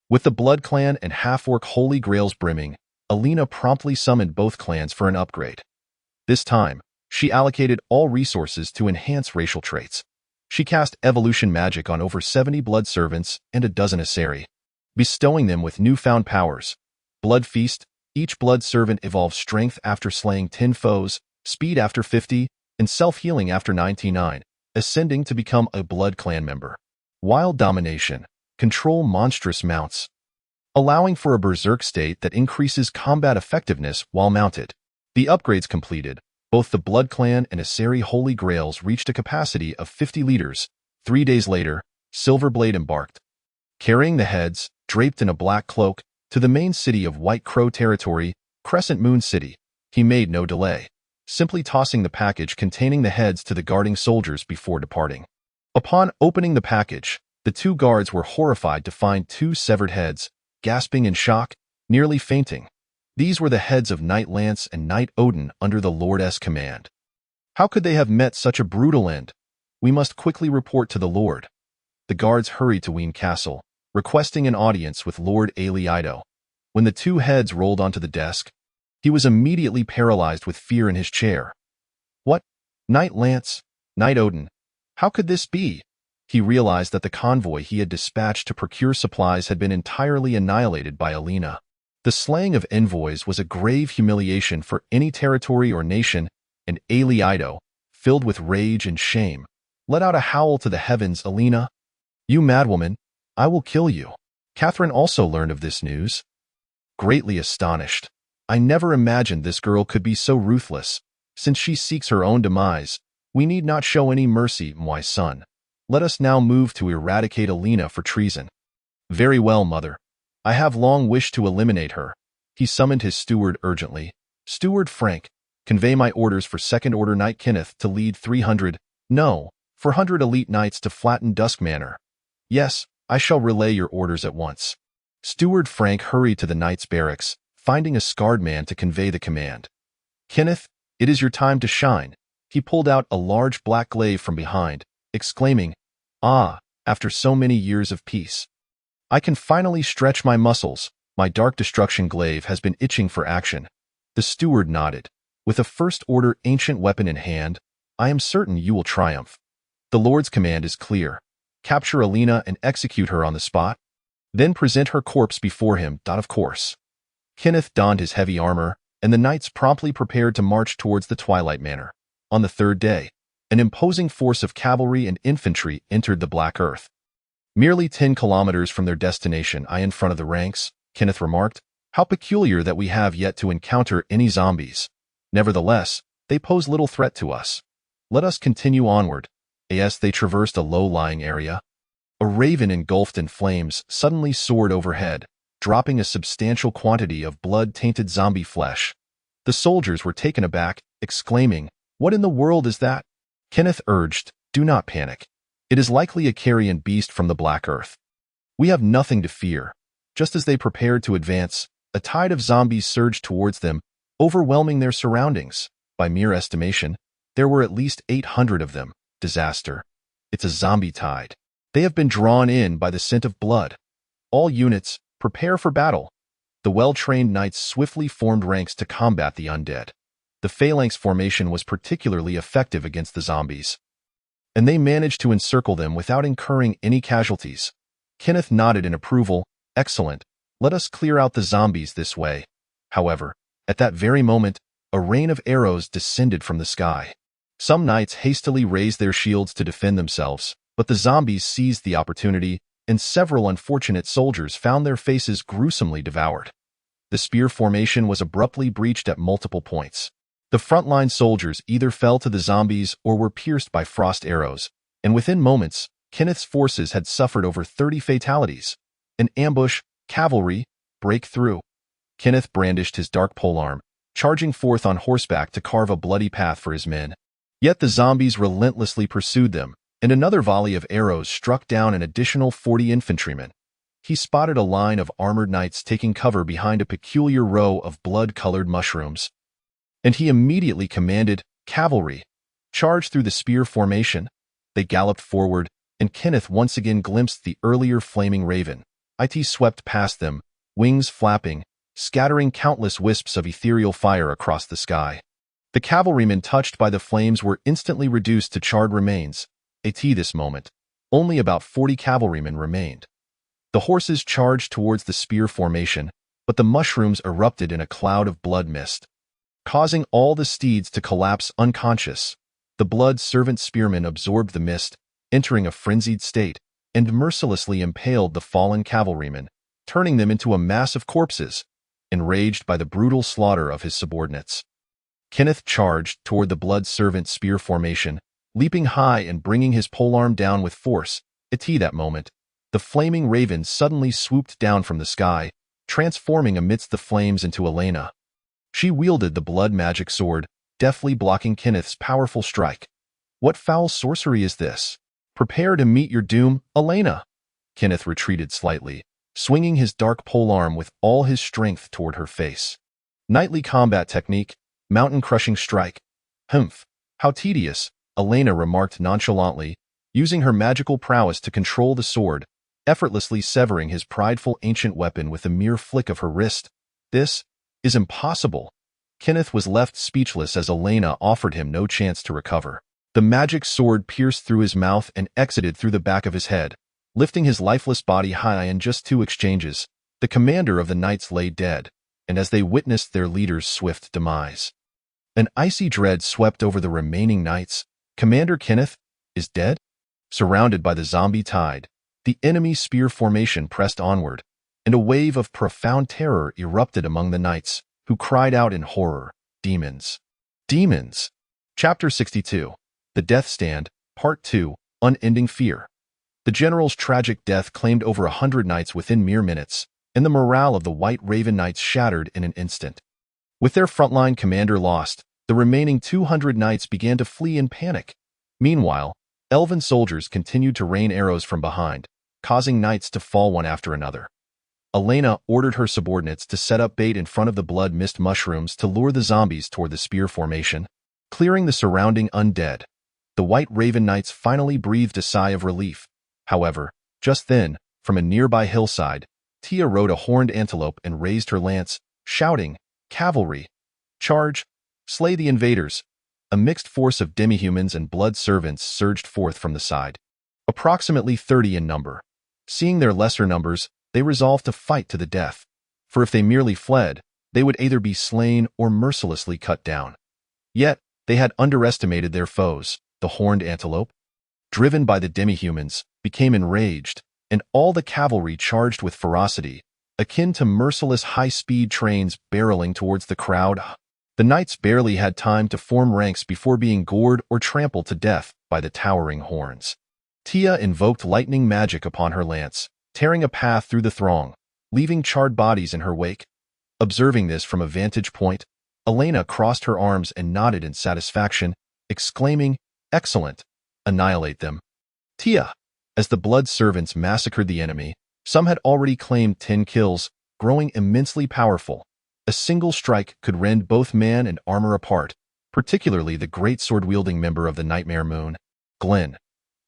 With the Blood Clan and half-orc Holy Grails brimming, Alina promptly summoned both clans for an upgrade. This time, she allocated all resources to enhance racial traits. She cast evolution magic on over 70 blood servants and a dozen Asari, bestowing them with newfound powers. Blood Feast, each blood servant evolves strength after slaying 10 foes, speed after 50, and self-healing after 99, ascending to become a Blood Clan member. Wild Domination, control monstrous mounts, allowing for a berserk state that increases combat effectiveness while mounted. The upgrades completed, both the Blood Clan and Asari Holy Grails reached a capacity of 50 liters. 3 days later, Silverblade embarked, carrying the heads, draped in a black cloak, to the main city of White Crow territory, Crescent Moon City. He made no delay, simply tossing the package containing the heads to the guarding soldiers before departing. Upon opening the package, the two guards were horrified to find 2 severed heads, gasping in shock, nearly fainting. These were the heads of Knight Lance and Knight Odin under the Lord's command. How could they have met such a brutal end? We must quickly report to the Lord. The guards hurried to Ween Castle, requesting an audience with Lord Exiled. When the 2 heads rolled onto the desk, he was immediately paralyzed with fear in his chair. What? Knight Lance? Knight Odin? How could this be? He realized that the convoy he had dispatched to procure supplies had been entirely annihilated by Alina. The slaying of envoys was a grave humiliation for any territory or nation, and Exiled, filled with rage and shame, let out a howl to the heavens. Alina, you madwoman, I will kill you. Catherine also learned of this news, greatly astonished. I never imagined this girl could be so ruthless. Since she seeks her own demise, we need not show any mercy, my son. Let us now move to eradicate Alina for treason. Very well, mother. I have long wished to eliminate her. He summoned his steward urgently. Steward Frank, convey my orders for Second Order Knight Kenneth to lead 300, no, 400 elite knights to flatten Dusk Manor. Yes, I shall relay your orders at once. Steward Frank hurried to the knight's barracks, finding a scarred man to convey the command. Kenneth, it is your time to shine. He pulled out a large black glaive from behind, exclaiming, Ah, after so many years of peace, I can finally stretch my muscles. My Dark Destruction glaive has been itching for action. The steward nodded. With a First Order ancient weapon in hand, I am certain you will triumph. The Lord's command is clear. Capture Alina and execute her on the spot. Then present her corpse before him. Of course. Kenneth donned his heavy armor, and the knights promptly prepared to march towards the Twilight Manor. On the 3rd day, an imposing force of cavalry and infantry entered the Black Earth. Merely 10 kilometers from their destination, in front of the ranks, Kenneth remarked, how peculiar that we have yet to encounter any zombies. Nevertheless, they pose little threat to us. Let us continue onward. As they traversed a low-lying area, a raven engulfed in flames suddenly soared overhead, dropping a substantial quantity of blood-tainted zombie flesh. The soldiers were taken aback, exclaiming, What in the world is that? Kenneth urged, Do not panic. It is likely a carrion beast from the Black Earth. We have nothing to fear. Just as they prepared to advance, a tide of zombies surged towards them, overwhelming their surroundings. By mere estimation, there were at least 800 of them. Disaster. It's a zombie tide. They have been drawn in by the scent of blood. All units, prepare for battle. The well-trained knights swiftly formed ranks to combat the undead. The phalanx formation was particularly effective against the zombies, and they managed to encircle them without incurring any casualties. Kenneth nodded in approval. Excellent. Let us clear out the zombies this way. However, at that very moment, a rain of arrows descended from the sky. Some knights hastily raised their shields to defend themselves, but the zombies seized the opportunity, and several unfortunate soldiers found their faces gruesomely devoured. The spear formation was abruptly breached at multiple points. The frontline soldiers either fell to the zombies or were pierced by frost arrows, and within moments, Kenneth's forces had suffered over 30 fatalities. An ambush, cavalry, break through. Kenneth brandished his dark polearm, charging forth on horseback to carve a bloody path for his men. Yet the zombies relentlessly pursued them, and another volley of arrows struck down an additional 40 infantrymen. He spotted a line of armored knights taking cover behind a peculiar row of blood-colored mushrooms. And he immediately commanded, "Cavalry, charge through the spear formation." They galloped forward, and Kenneth once again glimpsed the earlier flaming raven. It swept past them, wings flapping, scattering countless wisps of ethereal fire across the sky. The cavalrymen touched by the flames were instantly reduced to charred remains. At this moment, only about 40 cavalrymen remained. The horses charged towards the spear formation, but the mushrooms erupted in a cloud of blood mist, causing all the steeds to collapse unconscious. The blood-servant spearmen absorbed the mist, entering a frenzied state, and mercilessly impaled the fallen cavalrymen, turning them into a mass of corpses, enraged by the brutal slaughter of his subordinates. Kenneth charged toward the blood-servant spear formation, leaping high and bringing his polearm down with force. At that moment, the flaming raven suddenly swooped down from the sky, transforming amidst the flames into Elena. She wielded the blood magic sword, deftly blocking Kenneth's powerful strike. "What foul sorcery is this? Prepare to meet your doom, Elena!" Kenneth retreated slightly, swinging his dark polearm with all his strength toward her face. Knightly combat technique, mountain-crushing strike. "Humph, how tedious," Elena remarked nonchalantly, using her magical prowess to control the sword, effortlessly severing his prideful ancient weapon with a mere flick of her wrist. "This is impossible." Kenneth was left speechless as Elena offered him no chance to recover. The magic sword pierced through his mouth and exited through the back of his head, lifting his lifeless body high. In just 2 exchanges, the commander of the knights lay dead, and as they witnessed their leader's swift demise, an icy dread swept over the remaining knights. Commander Kenneth is dead? Surrounded by the zombie tide, the enemy spear formation pressed onward, and a wave of profound terror erupted among the knights, who cried out in horror, "Demons! Demons!" Chapter 62. The Death Stand, Part 2, Unending Fear. The general's tragic death claimed over 100 knights within mere minutes, and the morale of the White Raven Knights shattered in an instant. With their frontline commander lost, the remaining 200 knights began to flee in panic. Meanwhile, elven soldiers continued to rain arrows from behind, causing knights to fall one after another. Elena ordered her subordinates to set up bait in front of the blood mist mushrooms to lure the zombies toward the spear formation, clearing the surrounding undead. The White Raven Knights finally breathed a sigh of relief. However, just then, from a nearby hillside, Tia rode a horned antelope and raised her lance, shouting, "Cavalry! Charge! Slay the invaders!" A mixed force of demi-humans and blood servants surged forth from the side, approximately 30 in number. Seeing their lesser numbers, they resolved to fight to the death, for if they merely fled, they would either be slain or mercilessly cut down. Yet, they had underestimated their foes. The horned antelope, driven by the demi-humans, became enraged, and all the cavalry charged with ferocity, akin to merciless high-speed trains barreling towards the crowd. The knights barely had time to form ranks before being gored or trampled to death by the towering horns. Tia invoked lightning magic upon her lance, tearing a path through the throng, leaving charred bodies in her wake. Observing this from a vantage point, Elena crossed her arms and nodded in satisfaction, exclaiming, "Excellent! Annihilate them." Tia. As the blood servants massacred the enemy, some had already claimed 10 kills, growing immensely powerful. A single strike could rend both man and armor apart, particularly the great sword-wielding member of the Nightmare Moon, Glenn.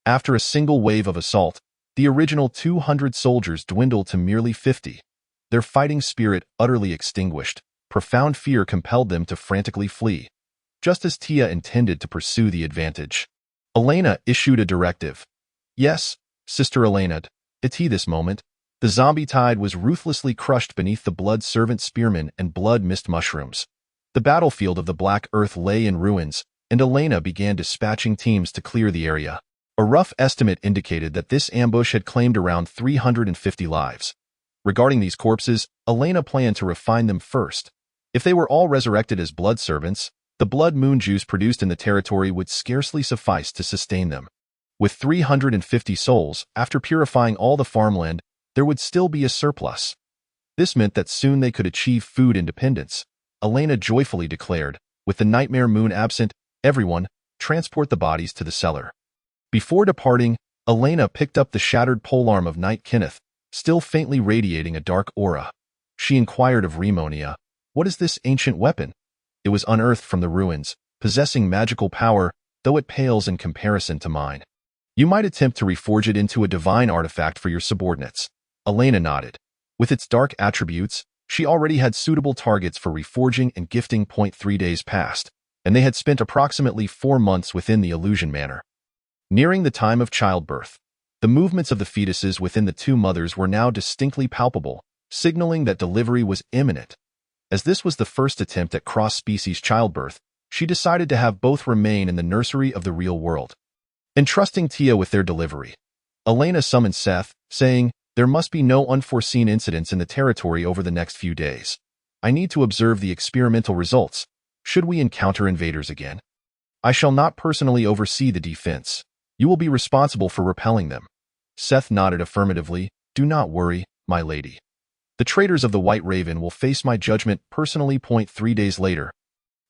After a single wave of assault, the original 200 soldiers dwindled to merely 50. Their fighting spirit utterly extinguished, profound fear compelled them to frantically flee, just as Tia intended to pursue the advantage. Elena issued a directive. "Yes, Sister Elena." At this moment, the zombie tide was ruthlessly crushed beneath the blood-servant spearmen and blood mist mushrooms. The battlefield of the Black Earth lay in ruins, and Elena began dispatching teams to clear the area. A rough estimate indicated that this ambush had claimed around 350 lives. Regarding these corpses, Elena planned to refine them first. If they were all resurrected as blood servants, the blood moon juice produced in the territory would scarcely suffice to sustain them. With 350 souls, after purifying all the farmland, there would still be a surplus. This meant that soon they could achieve food independence. Elena joyfully declared, with the nightmare moon absent, everyone, transport the bodies to the cellar. Before departing, Elena picked up the shattered polearm of Knight Kenneth, still faintly radiating a dark aura. She inquired of Remonia, "What is this ancient weapon?" It was unearthed from the ruins, possessing magical power, though it pales in comparison to mine. You might attempt to reforge it into a divine artifact for your subordinates. Elena nodded. With its dark attributes, she already had suitable targets for reforging and gifting. 3 days passed, and they had spent approximately 4 months within the illusion manor. Nearing the time of childbirth, the movements of the fetuses within the two mothers were now distinctly palpable, signaling that delivery was imminent. As this was the first attempt at cross-species childbirth, she decided to have both remain in the nursery of the real world. Entrusting Tia with their delivery, Elena summoned Seth, saying, "There must be no unforeseen incidents in the territory over the next few days. I need to observe the experimental results, should we encounter invaders again. I shall not personally oversee the defense. You will be responsible for repelling them." Seth nodded affirmatively. "Do not worry, my lady. The traitors of the White Raven will face my judgment personally. 3 days later.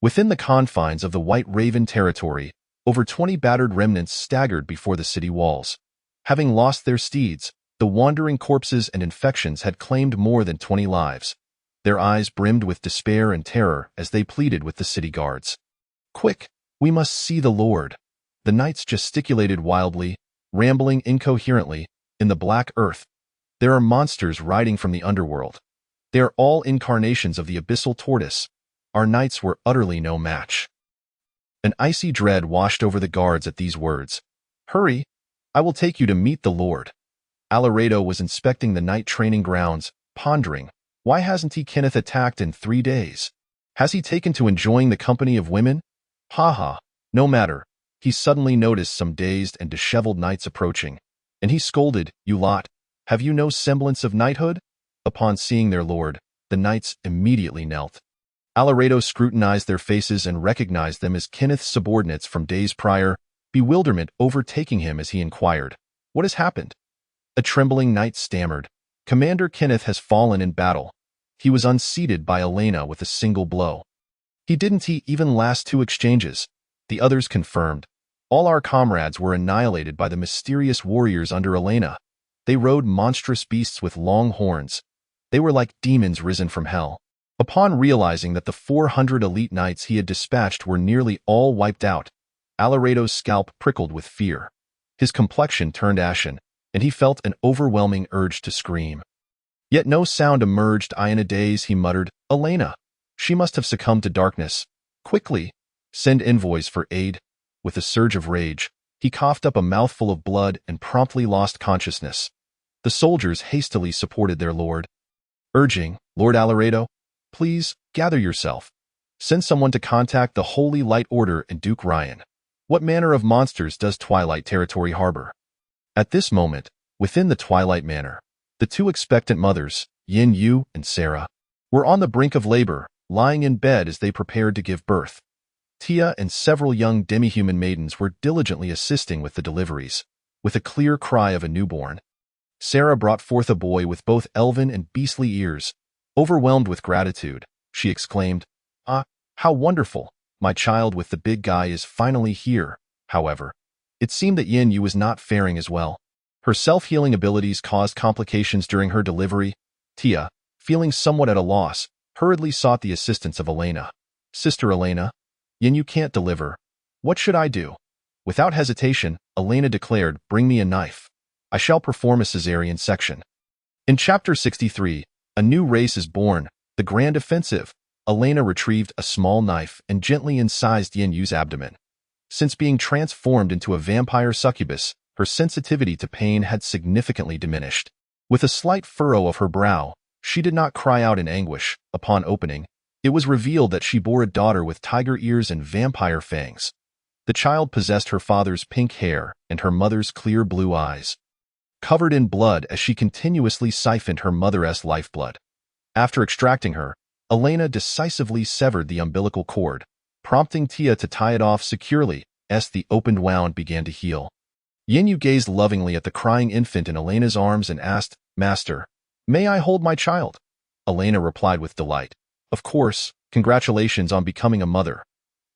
Within the confines of the White Raven territory, over 20 battered remnants staggered before the city walls. Having lost their steeds, the wandering corpses and infections had claimed more than 20 lives. Their eyes brimmed with despair and terror as they pleaded with the city guards. "Quick, we must see the Lord." The knights gesticulated wildly, rambling incoherently, in the black earth. "There are monsters riding from the underworld. They are all incarnations of the abyssal tortoise. Our knights were utterly no match." An icy dread washed over the guards at these words. "Hurry, I will take you to meet the Lord." Alaredo was inspecting the knight training grounds, pondering, why hasn't he Kenneth attacked in 3 days? Has he taken to enjoying the company of women? No matter. He suddenly noticed some dazed and disheveled knights approaching, and he scolded, "You lot, have you no semblance of knighthood?" Upon seeing their lord, the knights immediately knelt. Alaredo scrutinized their faces and recognized them as Kenneth's subordinates from days prior, bewilderment overtaking him as he inquired, "What has happened?" A trembling knight stammered, "Commander Kenneth has fallen in battle. He was unseated by Elena with a single blow." Didn't he even last 2 exchanges? The others confirmed. All our comrades were annihilated by the mysterious warriors under Elena. They rode monstrous beasts with long horns. They were like demons risen from hell. Upon realizing that the 400 elite knights he had dispatched were nearly all wiped out, Alaredo's scalp prickled with fear. His complexion turned ashen, and he felt an overwhelming urge to scream. Yet no sound emerged. In a daze, he muttered, "Elena. She must have succumbed to darkness. Quickly, send envoys for aid." With a surge of rage, he coughed up a mouthful of blood and promptly lost consciousness. The soldiers hastily supported their lord, urging, "Lord Alaredo, please, gather yourself. Send someone to contact the Holy Light Order and Duke Ryan. What manner of monsters does Twilight Territory harbor?" At this moment, within the Twilight Manor, the 2 expectant mothers, Yin Yu and Sarah, were on the brink of labor, lying in bed as they prepared to give birth. Tia and several young demi-human maidens were diligently assisting with the deliveries, with a clear cry of a newborn. Sarah brought forth a boy with both elven and beastly ears. Overwhelmed with gratitude, she exclaimed, "Ah, how wonderful! My child with the big guy is finally here." However, it seemed that Yin Yu was not faring as well. Her self-healing abilities caused complications during her delivery. Tia, feeling somewhat at a loss, hurriedly sought the assistance of Elena. "Sister Elena, Yin Yu can't deliver. What should I do?" Without hesitation, Elena declared, "Bring me a knife. I shall perform a cesarean section." In Chapter 63, a new race is born, the Grand Offensive. Elena retrieved a small knife and gently incised Yin Yu's abdomen. Since being transformed into a vampire succubus, her sensitivity to pain had significantly diminished. With a slight furrow of her brow, she did not cry out in anguish. Upon opening, it was revealed that she bore a daughter with tiger ears and vampire fangs. The child possessed her father's pink hair and her mother's clear blue eyes, covered in blood as she continuously siphoned her mother's lifeblood. After extracting her, Elena decisively severed the umbilical cord, prompting Tia to tie it off securely as the opened wound began to heal. Yin Yu gazed lovingly at the crying infant in Elena's arms and asked, Master, may I hold my child? Elena replied with delight. Of course, congratulations on becoming a mother.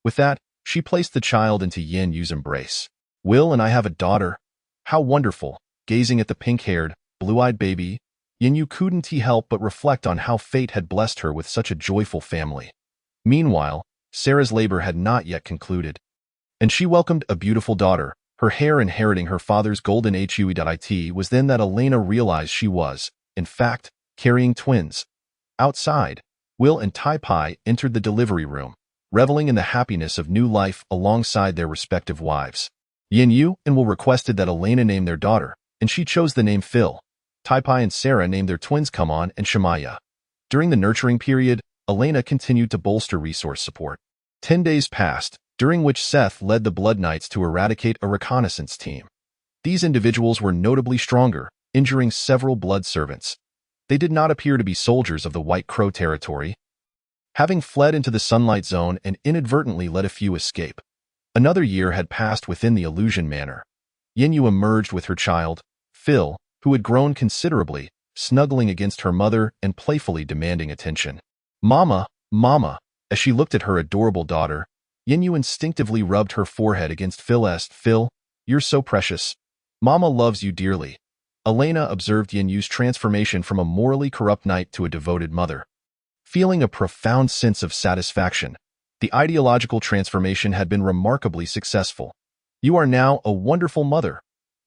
With that, she placed the child into Yin Yu's embrace. Will and I have a daughter. How wonderful. Gazing at the pink-haired, blue-eyed baby, Yin Yu couldn't help but reflect on how fate had blessed her with such a joyful family. Meanwhile, Sarah's labor had not yet concluded, and she welcomed a beautiful daughter. Her hair inheriting her father's golden HUE.it was then that Elena realized she was, in fact, carrying twins. Outside, Will and Tai Pai entered the delivery room, reveling in the happiness of new life alongside their respective wives. Yin Yu and Will requested that Elena name their daughter, and she chose the name Phil. Tai Pai and Sarah named their twins Come On and Shemaya. During the nurturing period, Elena continued to bolster resource support. 10 days passed, during which Seth led the Blood Knights to eradicate a reconnaissance team. These individuals were notably stronger, injuring several blood servants. They did not appear to be soldiers of the White Crow territory, having fled into the Sunlight Zone and inadvertently let a few escape. Another year had passed within the Illusion Manor. Yin Yu emerged with her child, Phil, who had grown considerably, snuggling against her mother and playfully demanding attention. Mama, Mama, as she looked at her adorable daughter, Yin Yu instinctively rubbed her forehead against Phil's. Phil, you're so precious. Mama loves you dearly. Elena observed Yin Yu's transformation from a morally corrupt knight to a devoted mother. Feeling a profound sense of satisfaction, the ideological transformation had been remarkably successful. You are now a wonderful mother,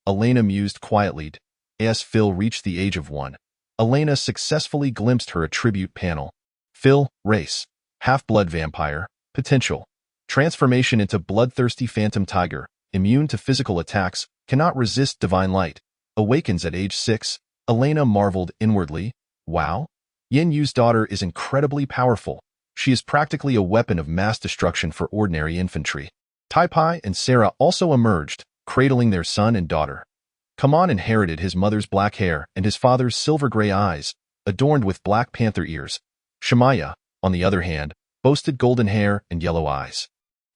Elena mused quietly. As Phil reached the age of 1, Elena successfully glimpsed her attribute panel. Phil, race, half-blood vampire, potential. Transformation into bloodthirsty phantom tiger, immune to physical attacks, cannot resist divine light. Awakens at age 6, Elena marveled inwardly. Wow, Yin Yu's daughter is incredibly powerful. She is practically a weapon of mass destruction for ordinary infantry. Tai Pai and Sarah also emerged, cradling their son and daughter. Come On inherited his mother's black hair and his father's silver-gray eyes, adorned with Black Panther ears. Shemaya, on the other hand, boasted golden hair and yellow eyes.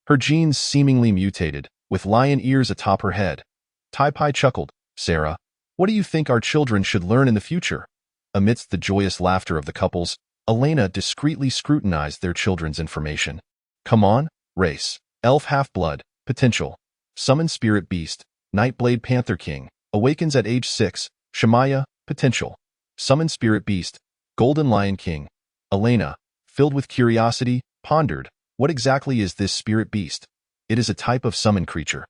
Her genes seemingly mutated, with lion ears atop her head. Tai Pai chuckled. Sarah, what do you think our children should learn in the future? Amidst the joyous laughter of the couples, Elena discreetly scrutinized their children's information. Come On, race, elf half-blood, potential. Summon spirit beast, Nightblade Panther King, awakens at age 6, Shemaya, potential. Summon spirit beast, Golden Lion King. Elena, filled with curiosity, pondered, what exactly is this spirit beast? It is a type of summon creature.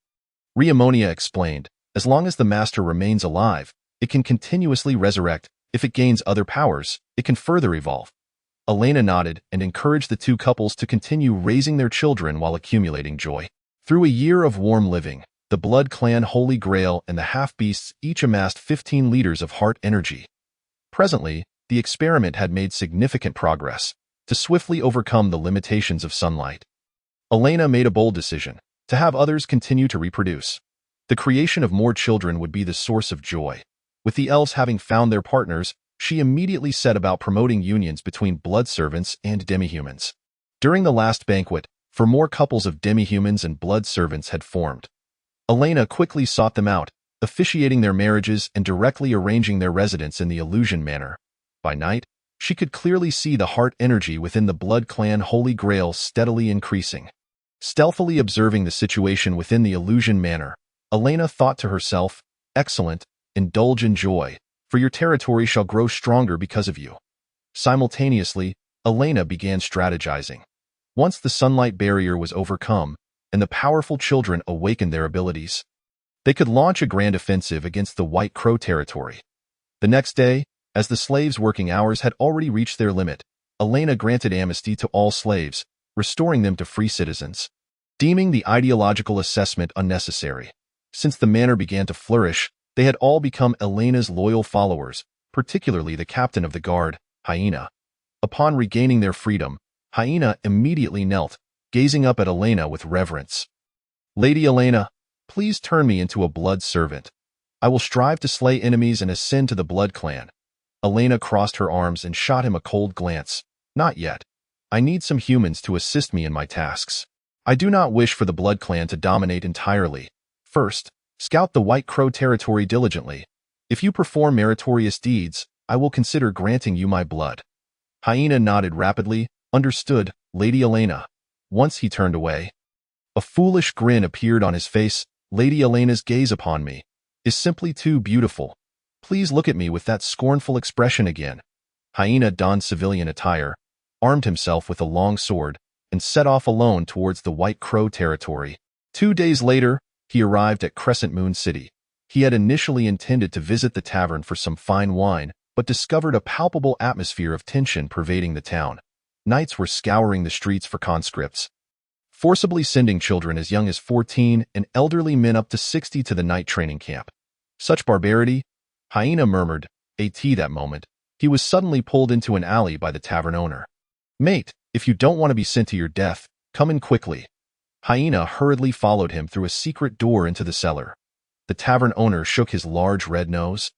Riemonia explained, as long as the master remains alive, it can continuously resurrect. If it gains other powers, it can further evolve. Elena nodded and encouraged the two couples to continue raising their children while accumulating joy. Through a year of warm living, the Blood Clan Holy Grail and the half-beasts each amassed 15 liters of heart energy. Presently, the experiment had made significant progress to swiftly overcome the limitations of sunlight. Elena made a bold decision to have others continue to reproduce. The creation of more children would be the source of joy. With the elves having found their partners, she immediately set about promoting unions between blood servants and demihumans. During the last banquet, for more couples of demihumans and blood servants had formed. Elena quickly sought them out, officiating their marriages and directly arranging their residence in the Illusion Manor. By night, she could clearly see the heart energy within the Blood Clan Holy Grail steadily increasing. Stealthily observing the situation within the Illusion Manor, Elena thought to herself, excellent, indulge in joy, for your territory shall grow stronger because of you. Simultaneously, Elena began strategizing. Once the sunlight barrier was overcome, and the powerful children awakened their abilities, they could launch a grand offensive against the White Crow territory. The next day, as the slaves' working hours had already reached their limit, Elena granted amnesty to all slaves, restoring them to free citizens, deeming the ideological assessment unnecessary. Since the manor began to flourish, they had all become Elena's loyal followers, particularly the captain of the guard, Hyena. Upon regaining their freedom, Hyena immediately knelt, gazing up at Elena with reverence. Lady Elena, please turn me into a blood servant. I will strive to slay enemies and ascend to the Blood Clan. Elena crossed her arms and shot him a cold glance. Not yet. I need some humans to assist me in my tasks. I do not wish for the Blood Clan to dominate entirely. First, scout the White Crow territory diligently. If you perform meritorious deeds, I will consider granting you my blood. Hyena nodded rapidly. Understood, Lady Elena. Once he turned away. A foolish grin appeared on his face. Lady Elena's gaze upon me is simply too beautiful. Please look at me with that scornful expression again. Hyena donned civilian attire, armed himself with a long sword, and set off alone towards the White Crow territory. 2 days later, he arrived at Crescent Moon City. He had initially intended to visit the tavern for some fine wine, but discovered a palpable atmosphere of tension pervading the town. Knights were scouring the streets for conscripts, forcibly sending children as young as 14 and elderly men up to 60 to the night training camp. Such barbarity, Hyena murmured, at that moment. He was suddenly pulled into an alley by the tavern owner. Mate, if you don't want to be sent to your death, come in quickly. Hyena hurriedly followed him through a secret door into the cellar. The tavern owner shook his large red nose.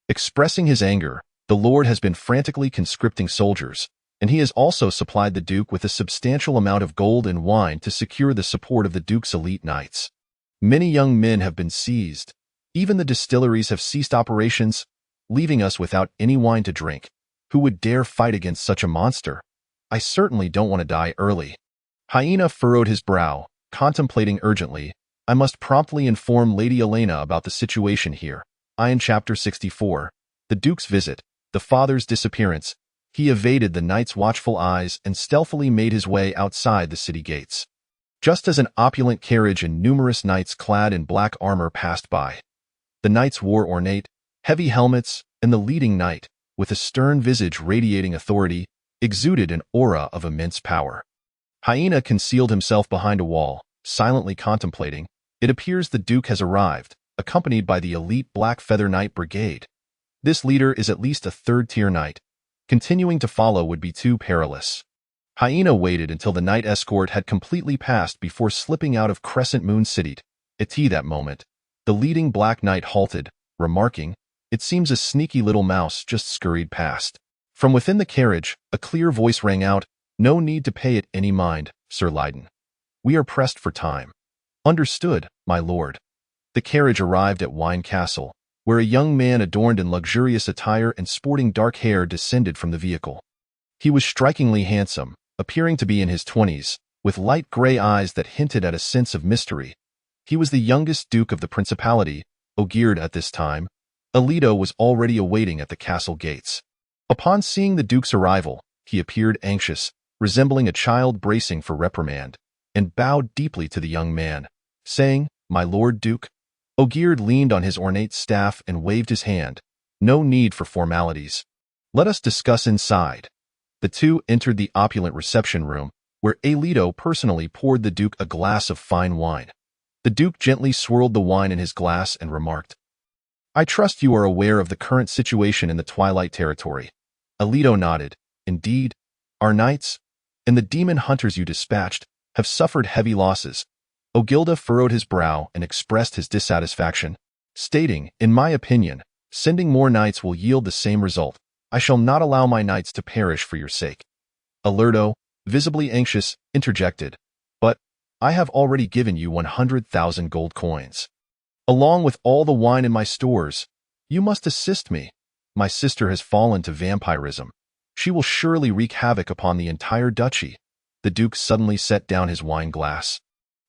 Expressing his anger, the Lord has been frantically conscripting soldiers, and he has also supplied the Duke with a substantial amount of gold and wine to secure the support of the Duke's elite knights. Many young men have been seized. Even the distilleries have ceased operations, leaving us without any wine to drink. Who would dare fight against such a monster? I certainly don't want to die early. Hyena furrowed his brow, contemplating urgently. I must promptly inform Lady Elena about the situation here. In Chapter 64. The Duke's visit, the father's disappearance. He evaded the knight's watchful eyes and stealthily made his way outside the city gates. Just as an opulent carriage and numerous knights clad in black armor passed by. The knights wore ornate, heavy helmets, and the leading knight, with a stern visage radiating authority, exuded an aura of immense power. Hyena concealed himself behind a wall, silently contemplating. It appears the Duke has arrived, accompanied by the elite Black Feather Knight Brigade. This leader is at least a third-tier knight. Continuing to follow would be too perilous. Hyena waited until the knight escort had completely passed before slipping out of Crescent Moon City. At that moment, the leading Black Knight halted, remarking, "It seems a sneaky little mouse just scurried past." From within the carriage, a clear voice rang out, "No need to pay it any mind, Sir Lydon. We are pressed for time." "Understood, my lord." The carriage arrived at Wine Castle, where a young man adorned in luxurious attire and sporting dark hair descended from the vehicle. He was strikingly handsome, appearing to be in his 20s, with light gray eyes that hinted at a sense of mystery. He was the youngest duke of the principality, Exiled at this time. Alito was already awaiting at the castle gates. Upon seeing the duke's arrival, he appeared anxious, resembling a child bracing for reprimand, and bowed deeply to the young man, saying, "My lord Duke." Exiled leaned on his ornate staff and waved his hand. "No need for formalities. Let us discuss inside." The two entered the opulent reception room, where Alito personally poured the Duke a glass of fine wine. The Duke gently swirled the wine in his glass and remarked, "I trust you are aware of the current situation in the Twilight Territory." Alito nodded. "Indeed, our knights, and the demon hunters you dispatched, have suffered heavy losses." Exiled furrowed his brow and expressed his dissatisfaction, stating, "In my opinion, sending more knights will yield the same result. I shall not allow my knights to perish for your sake." Alito, visibly anxious, interjected, "But I have already given you 100,000 gold coins. Along with all the wine in my stores, you must assist me. My sister has fallen to vampirism. She will surely wreak havoc upon the entire duchy." The Duke suddenly set down his wine glass,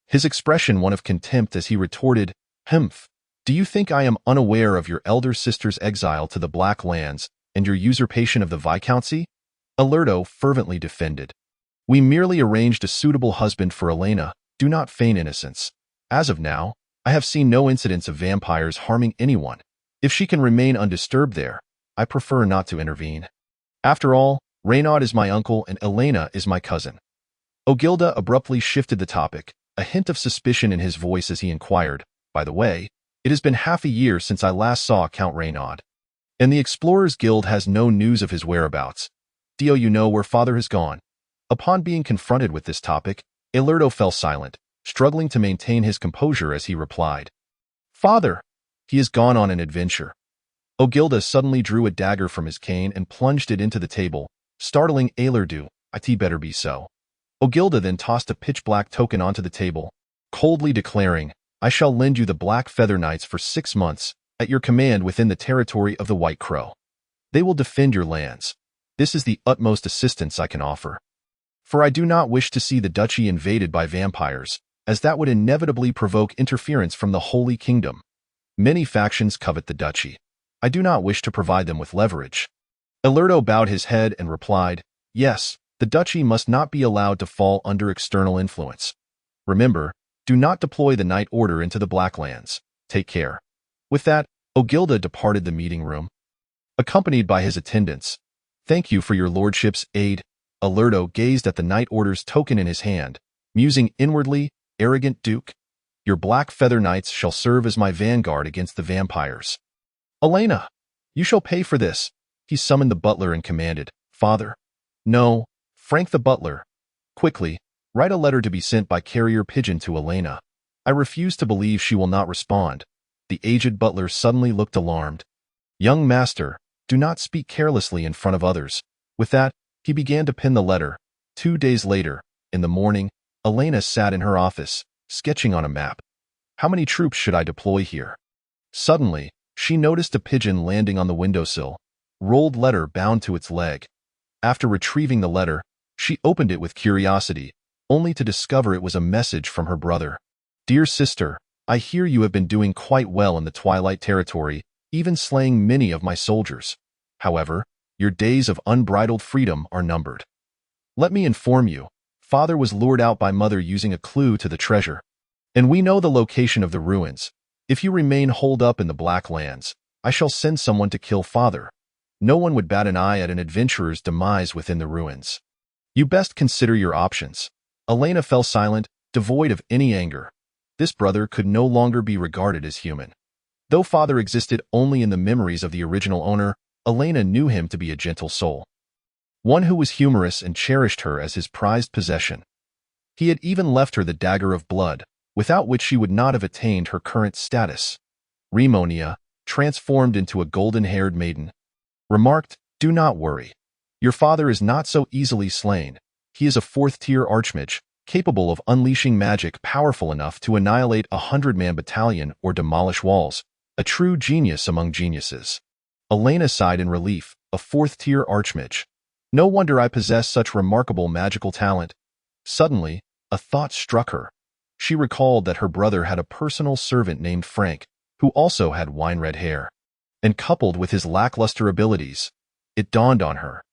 his expression one of contempt as he retorted, "Humph! Do you think I am unaware of your elder sister's exile to the Black Lands and your usurpation of the Viscountcy?" Alito fervently defended. "We merely arranged a suitable husband for Elena. Do not feign innocence. As of now, I have seen no incidents of vampires harming anyone. If she can remain undisturbed there, I prefer not to intervene. After all, Renaud is my uncle and Elena is my cousin." Exiled abruptly shifted the topic, a hint of suspicion in his voice as he inquired, "By the way, it has been half a year since I last saw Count Renaud, and the Explorers Guild has no news of his whereabouts. Do you know where father has gone?" Upon being confronted with this topic, Alito fell silent, struggling to maintain his composure as he replied, "Father, he has gone on an adventure." Exiled suddenly drew a dagger from his cane and plunged it into the table, startling Alito. "It better be so." Exiled then tossed a pitch-black token onto the table, coldly declaring, "I shall lend you the Black Feather Knights for 6 months, at your command within the territory of the White Crow. They will defend your lands. This is the utmost assistance I can offer. For I do not wish to see the duchy invaded by vampires, as that would inevitably provoke interference from the Holy Kingdom. Many factions covet the duchy. I do not wish to provide them with leverage. Exiled bowed his head and replied, yes, the duchy must not be allowed to fall under external influence. Remember, do not deploy the Night Order into the Blacklands. Take care. With that, Exiled departed the meeting room, accompanied by his attendants. Thank you for your lordship's aid. Exiled gazed at the Night Order's token in his hand, musing inwardly, arrogant duke. Your black feather knights shall serve as my vanguard against the vampires. Elena, you shall pay for this. He summoned the butler and commanded, Father. No, Frank the butler. Quickly, write a letter to be sent by carrier pigeon to Elena. I refuse to believe she will not respond. The aged butler suddenly looked alarmed. Young master, do not speak carelessly in front of others. With that, he began to pen the letter. 2 days later, in the morning, Elena sat in her office, sketching on a map. How many troops should I deploy here? Suddenly, she noticed a pigeon landing on the windowsill, rolled letter bound to its leg. After retrieving the letter, she opened it with curiosity, only to discover it was a message from her brother. Dear sister, I hear you have been doing quite well in the Twilight Territory, even slaying many of my soldiers. However, your days of unbridled freedom are numbered. Let me inform you, Father was lured out by Mother using a clue to the treasure. And we know the location of the ruins. If you remain holed up in the Black Lands, I shall send someone to kill Father. No one would bat an eye at an adventurer's demise within the ruins. You best consider your options. Elena fell silent, devoid of any anger. This brother could no longer be regarded as human. Though Father existed only in the memories of the original owner, Elena knew him to be a gentle soul. One who was humorous and cherished her as his prized possession. He had even left her the dagger of blood, without which she would not have attained her current status. Remonia, transformed into a golden-haired maiden, remarked, Do not worry. Your father is not so easily slain. He is a 4th-tier archmage, capable of unleashing magic powerful enough to annihilate a 100-man battalion or demolish walls, a true genius among geniuses. Elena sighed in relief, a 4th-tier archmage. No wonder I possess such remarkable magical talent. Suddenly, a thought struck her. She recalled that her brother had a personal servant named Frank, who also had wine-red hair. And coupled with his lackluster abilities, it dawned on her.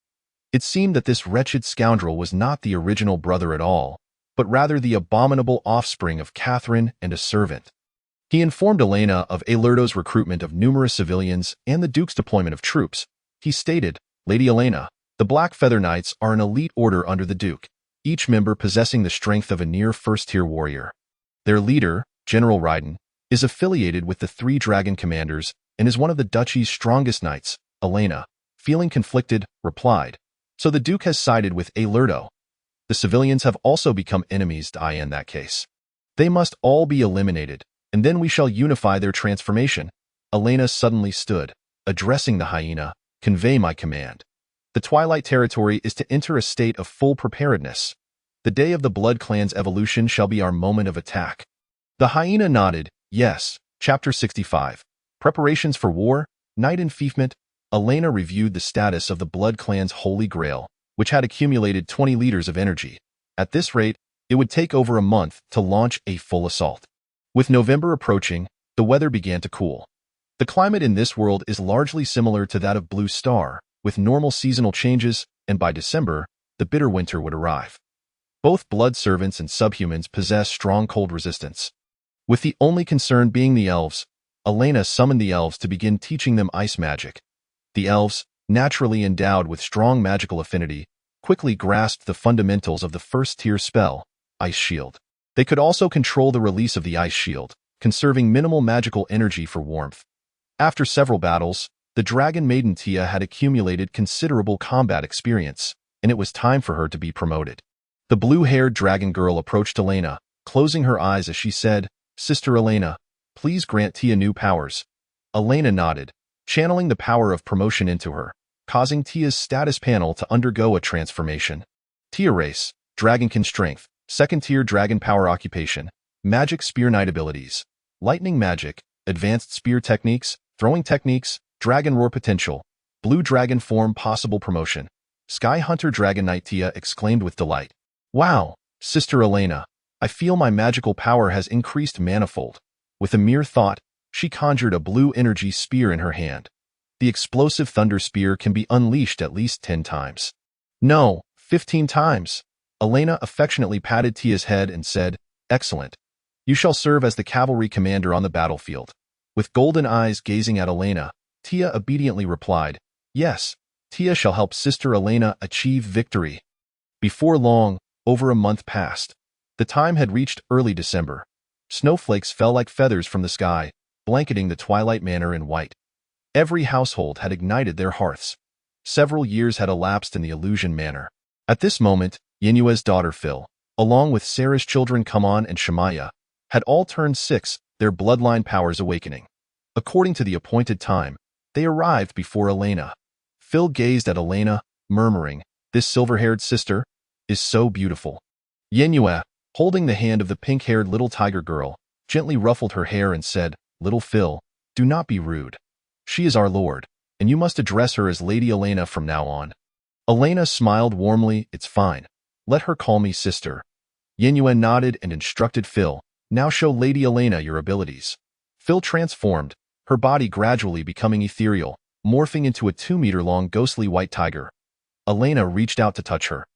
It seemed that this wretched scoundrel was not the original brother at all, but rather the abominable offspring of Catherine and a servant. He informed Elena of Exiled's recruitment of numerous civilians and the Duke's deployment of troops. He stated, Lady Elena, the Black Feather Knights are an elite order under the Duke, each member possessing the strength of a near 1st-tier warrior. Their leader, General Ryden, is affiliated with the 3 Dragon Commanders and is one of the duchy's strongest knights. Elena, feeling conflicted, replied, So the Duke has sided with Exiled. The civilians have also become enemies to I in that case. They must all be eliminated, and then we shall unify their transformation. Elena suddenly stood, addressing the hyena, Convey my command. The Twilight Territory is to enter a state of full preparedness. The day of the Blood Clan's evolution shall be our moment of attack. The hyena nodded, yes. Chapter 65. Preparations for War, Night Enfeoffment. Elena reviewed the status of the Blood Clan's Holy Grail, which had accumulated 20 liters of energy. At this rate, it would take over a month to launch a full assault. With November approaching, the weather began to cool. The climate in this world is largely similar to that of Blue Star, with normal seasonal changes, and by December, the bitter winter would arrive. Both blood servants and subhumans possess strong cold resistance. With the only concern being the elves, Elena summoned the elves to begin teaching them ice magic. The elves, naturally endowed with strong magical affinity, quickly grasped the fundamentals of the 1st-tier spell, Ice Shield. They could also control the release of the Ice Shield, conserving minimal magical energy for warmth. After several battles, the Dragon Maiden Tia had accumulated considerable combat experience, and it was time for her to be promoted. The blue-haired dragon girl approached Elena, closing her eyes as she said, Sister Elena, please grant Tia new powers. Elena nodded, channeling the power of promotion into her, causing Tia's status panel to undergo a transformation. Tia Race, Dragonkin Strength, 2nd-tier Dragon Power Occupation, Magic Spear Knight Abilities, Lightning Magic, Advanced Spear Techniques, Throwing techniques, dragon roar potential, blue dragon form possible promotion. Sky Hunter Dragon Knight Tia exclaimed with delight. Wow, Sister Elena, I feel my magical power has increased manifold. With a mere thought, she conjured a blue energy spear in her hand. The explosive thunder spear can be unleashed at least 10 times. No, 15 times. Elena affectionately patted Tia's head and said, Excellent. You shall serve as the cavalry commander on the battlefield. With golden eyes gazing at Elena, Tia obediently replied, Yes, Tia shall help Sister Elena achieve victory. Before long, over a month passed. The time had reached early December. Snowflakes fell like feathers from the sky, blanketing the Twilight Manor in white. Every household had ignited their hearths. Several years had elapsed in the Illusion Manor. At this moment, Yenua's daughter Phil, along with Sarah's children Kaman and Shemaya, had all turned 6, their bloodline powers awakening. According to the appointed time, they arrived before Elena. Phil gazed at Elena, murmuring, This silver-haired sister is so beautiful. Yenua, holding the hand of the pink-haired little tiger girl, gently ruffled her hair and said, Little Phil, do not be rude. She is our lord, and you must address her as Lady Elena from now on. Elena smiled warmly, It's fine. Let her call me sister. Yenua nodded and instructed Phil, Now show Lady Elena your abilities. Phil transformed, her body gradually becoming ethereal, morphing into a 2-meter-long ghostly white tiger. Elena reached out to touch her,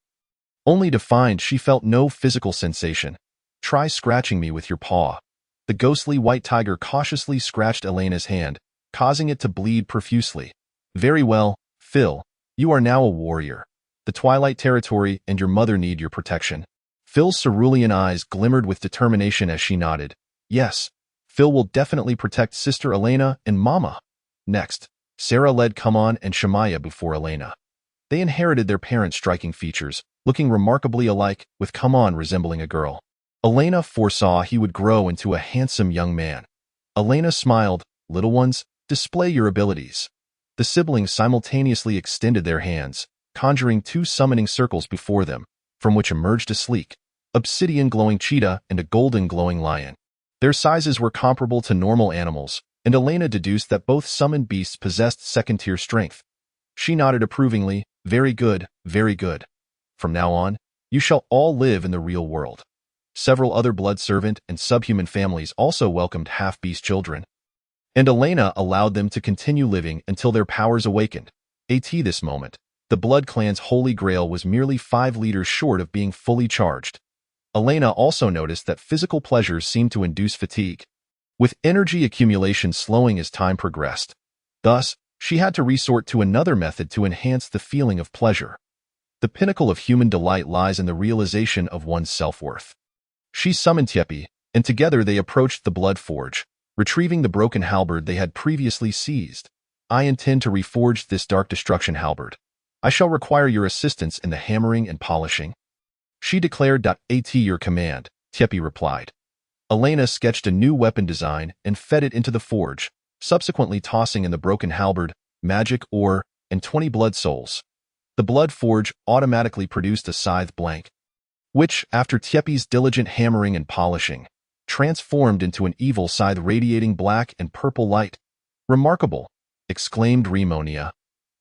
only to find she felt no physical sensation. Try scratching me with your paw. The ghostly white tiger cautiously scratched Elena's hand, causing it to bleed profusely. Very well, Phil, you are now a warrior. The Twilight Territory and your mother need your protection. Phil's cerulean eyes glimmered with determination as she nodded. Yes, Phil will definitely protect Sister Elena and Mama. Next, Sarah led Kaman and Shemaya before Elena. They inherited their parents' striking features, looking remarkably alike, with Kaman resembling a girl. Elena foresaw he would grow into a handsome young man. Elena smiled, Little ones, display your abilities. The siblings simultaneously extended their hands, conjuring 2 summoning circles before them, from which emerged a sleek, obsidian-glowing cheetah and a golden glowing lion. Their sizes were comparable to normal animals, and Elena deduced that both summoned beasts possessed second-tier strength. She nodded approvingly, Very good, very good. From now on, you shall all live in the real world. Several other blood servant and subhuman families also welcomed half-beast children, and Elena allowed them to continue living until their powers awakened. At this moment, the Blood Clan's Holy Grail was merely 5 liters short of being fully charged. Elena also noticed that physical pleasures seemed to induce fatigue, with energy accumulation slowing as time progressed. Thus, she had to resort to another method to enhance the feeling of pleasure. The pinnacle of human delight lies in the realization of one's self-worth. She summoned Tiepi, and together they approached the Blood Forge, retrieving the broken halberd they had previously seized. I intend to reforge this dark destruction halberd. I shall require your assistance in the hammering and polishing. She declared. At your command, Tiepi replied. Elena sketched a new weapon design and fed it into the forge, subsequently tossing in the broken halberd, magic ore, and 20 blood souls. The blood forge automatically produced a scythe blank, which, after Tiepi's diligent hammering and polishing, transformed into an evil scythe radiating black and purple light. Remarkable, exclaimed Remonia.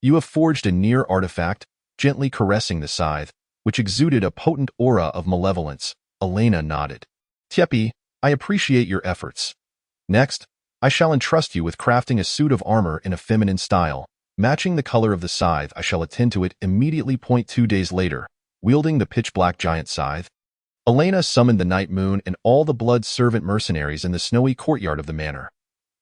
You have forged a near artifact, gently caressing the scythe, which exuded a potent aura of malevolence. Elena nodded. Tiepi, I appreciate your efforts. Next, I shall entrust you with crafting a suit of armor in a feminine style, matching the color of the scythe. I shall attend to it immediately. 2 days later, wielding the pitch-black giant scythe, Elena summoned the night moon and all the blood servant mercenaries in the snowy courtyard of the manor.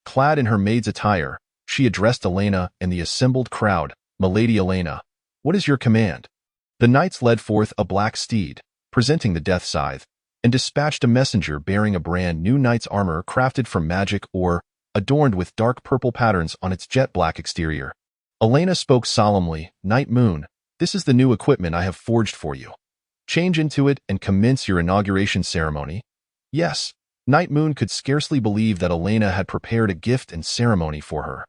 Clad in her maid's attire, she addressed Elena and the assembled crowd. Milady Elena, what is your command? The knights led forth a black steed, presenting the death scythe, and dispatched a messenger bearing a brand new knight's armor crafted from magic ore, adorned with dark purple patterns on its jet-black exterior. Elena spoke solemnly, Night Moon, this is the new equipment I have forged for you. Change into it and commence your inauguration ceremony. Yes, Night Moon could scarcely believe that Elena had prepared a gift and ceremony for her.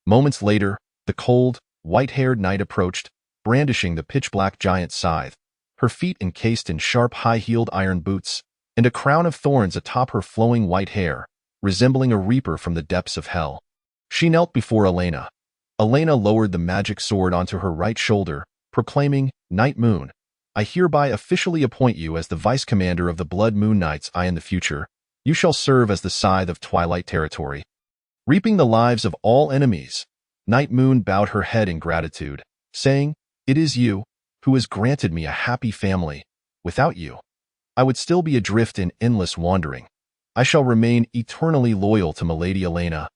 Moments later, the cold, white-haired knight approached, brandishing the pitch-black giant scythe, her feet encased in sharp high-heeled iron boots, and a crown of thorns atop her flowing white hair, resembling a reaper from the depths of hell. She knelt before Elena. Elena lowered the magic sword onto her right shoulder, proclaiming, "Night Moon, I hereby officially appoint you as the vice commander of the Blood Moon Knights. In the future, you shall serve as the scythe of Twilight Territory, reaping the lives of all enemies." Night Moon bowed her head in gratitude, saying, "It is you who has granted me a happy family. Without you, I would still be adrift in endless wandering. I shall remain eternally loyal to Milady Elena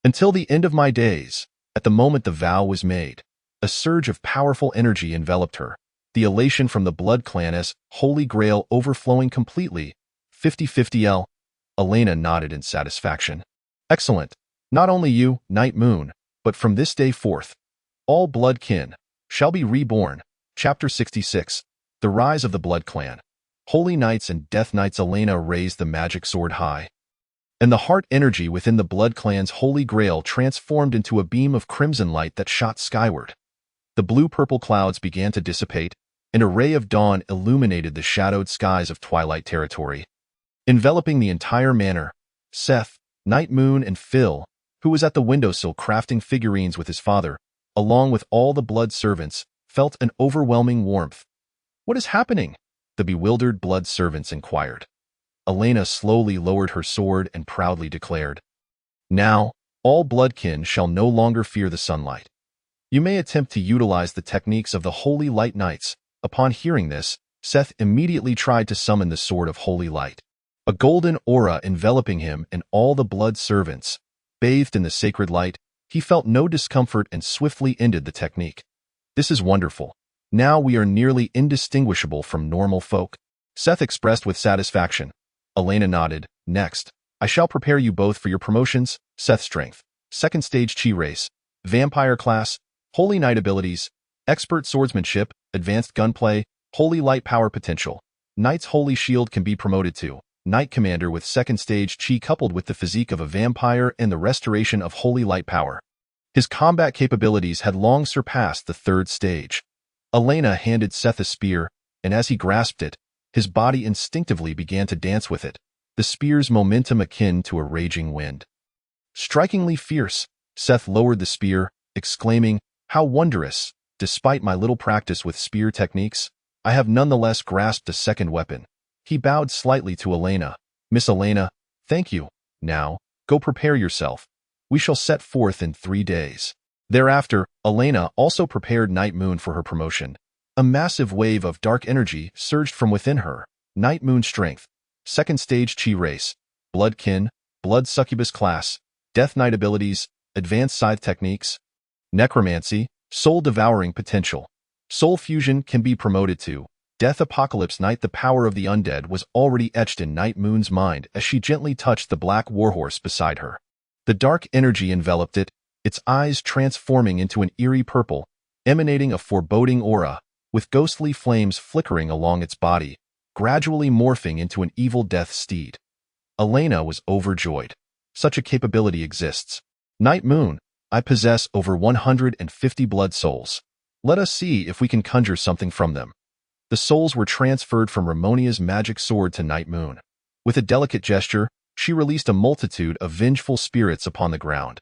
until the end of my days." At the moment the vow was made, a surge of powerful energy enveloped her, the elation from the Blood Clan as Holy Grail overflowing completely. 50-50 L. Elena nodded in satisfaction. "Excellent. Not only you, Night Moon, but from this day forth, all blood kin shall be reborn." Chapter 66. The Rise of the Blood Clan. Holy Knights and Death Knights. Elena raised the magic sword high, and the heart energy within the Blood Clan's Holy Grail transformed into a beam of crimson light that shot skyward. The blue-purple clouds began to dissipate, and a ray of dawn illuminated the shadowed skies of Twilight Territory. Enveloping the entire manor, Seth, Night Moon, and Phil, who was at the windowsill crafting figurines with his father, along with all the blood servants, felt an overwhelming warmth. "What is happening?" the bewildered blood servants inquired. Elena slowly lowered her sword and proudly declared, "Now, all bloodkin shall no longer fear the sunlight. You may attempt to utilize the techniques of the Holy Light Knights." Upon hearing this, Seth immediately tried to summon the Sword of Holy Light, a golden aura enveloping him and all the blood servants. Bathed in the sacred light, he felt no discomfort and swiftly ended the technique. "This is wonderful. Now we are nearly indistinguishable from normal folk," Seth expressed with satisfaction. Elena nodded. "Next, I shall prepare you both for your promotions." Seth Strength, Second Stage Chi Race, Vampire Class, Holy Knight Abilities, Expert Swordsmanship, Advanced Gunplay, Holy Light Power Potential. Knight's Holy Shield can be promoted to Knight Commander with Second Stage Chi coupled with the physique of a vampire and the restoration of Holy Light Power. His combat capabilities had long surpassed the third stage. Elena handed Seth a spear, and as he grasped it, his body instinctively began to dance with it, the spear's momentum akin to a raging wind. Strikingly fierce, Seth lowered the spear, exclaiming, "How wondrous! Despite my little practice with spear techniques, I have nonetheless grasped a second weapon." He bowed slightly to Elena. "Miss Elena, thank you. Now, go prepare yourself. We shall set forth in 3 days." Thereafter, Elena also prepared Night Moon for her promotion. A massive wave of dark energy surged from within her. Night Moon Strength, Second Stage Chi Race, Bloodkin, Blood Succubus Class, Death Knight Abilities, Advanced Scythe Techniques, Necromancy, Soul Devouring Potential. Soul Fusion can be promoted to Death Apocalypse Knight. The power of the undead was already etched in Night Moon's mind as she gently touched the black warhorse beside her. The dark energy enveloped it, its eyes transforming into an eerie purple, emanating a foreboding aura, with ghostly flames flickering along its body, gradually morphing into an evil death steed. Elena was overjoyed. Such a capability exists. "Night Moon, I possess over 150 blood souls. Let us see if we can conjure something from them." The souls were transferred from Ramonia's magic sword to Night Moon. With a delicate gesture, she released a multitude of vengeful spirits upon the ground.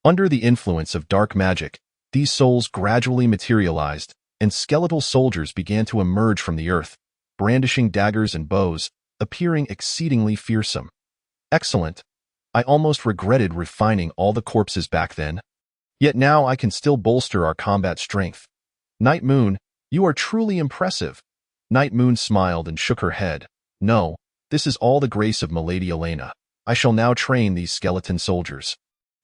Under the influence of dark magic, these souls gradually materialized, and skeletal soldiers began to emerge from the earth, brandishing daggers and bows, appearing exceedingly fearsome. "Excellent. I almost regretted refining all the corpses back then. Yet now I can still bolster our combat strength. Night Moon, you are truly impressive." Night Moon smiled and shook her head. "No, this is all the grace of Milady Elena. I shall now train these skeleton soldiers.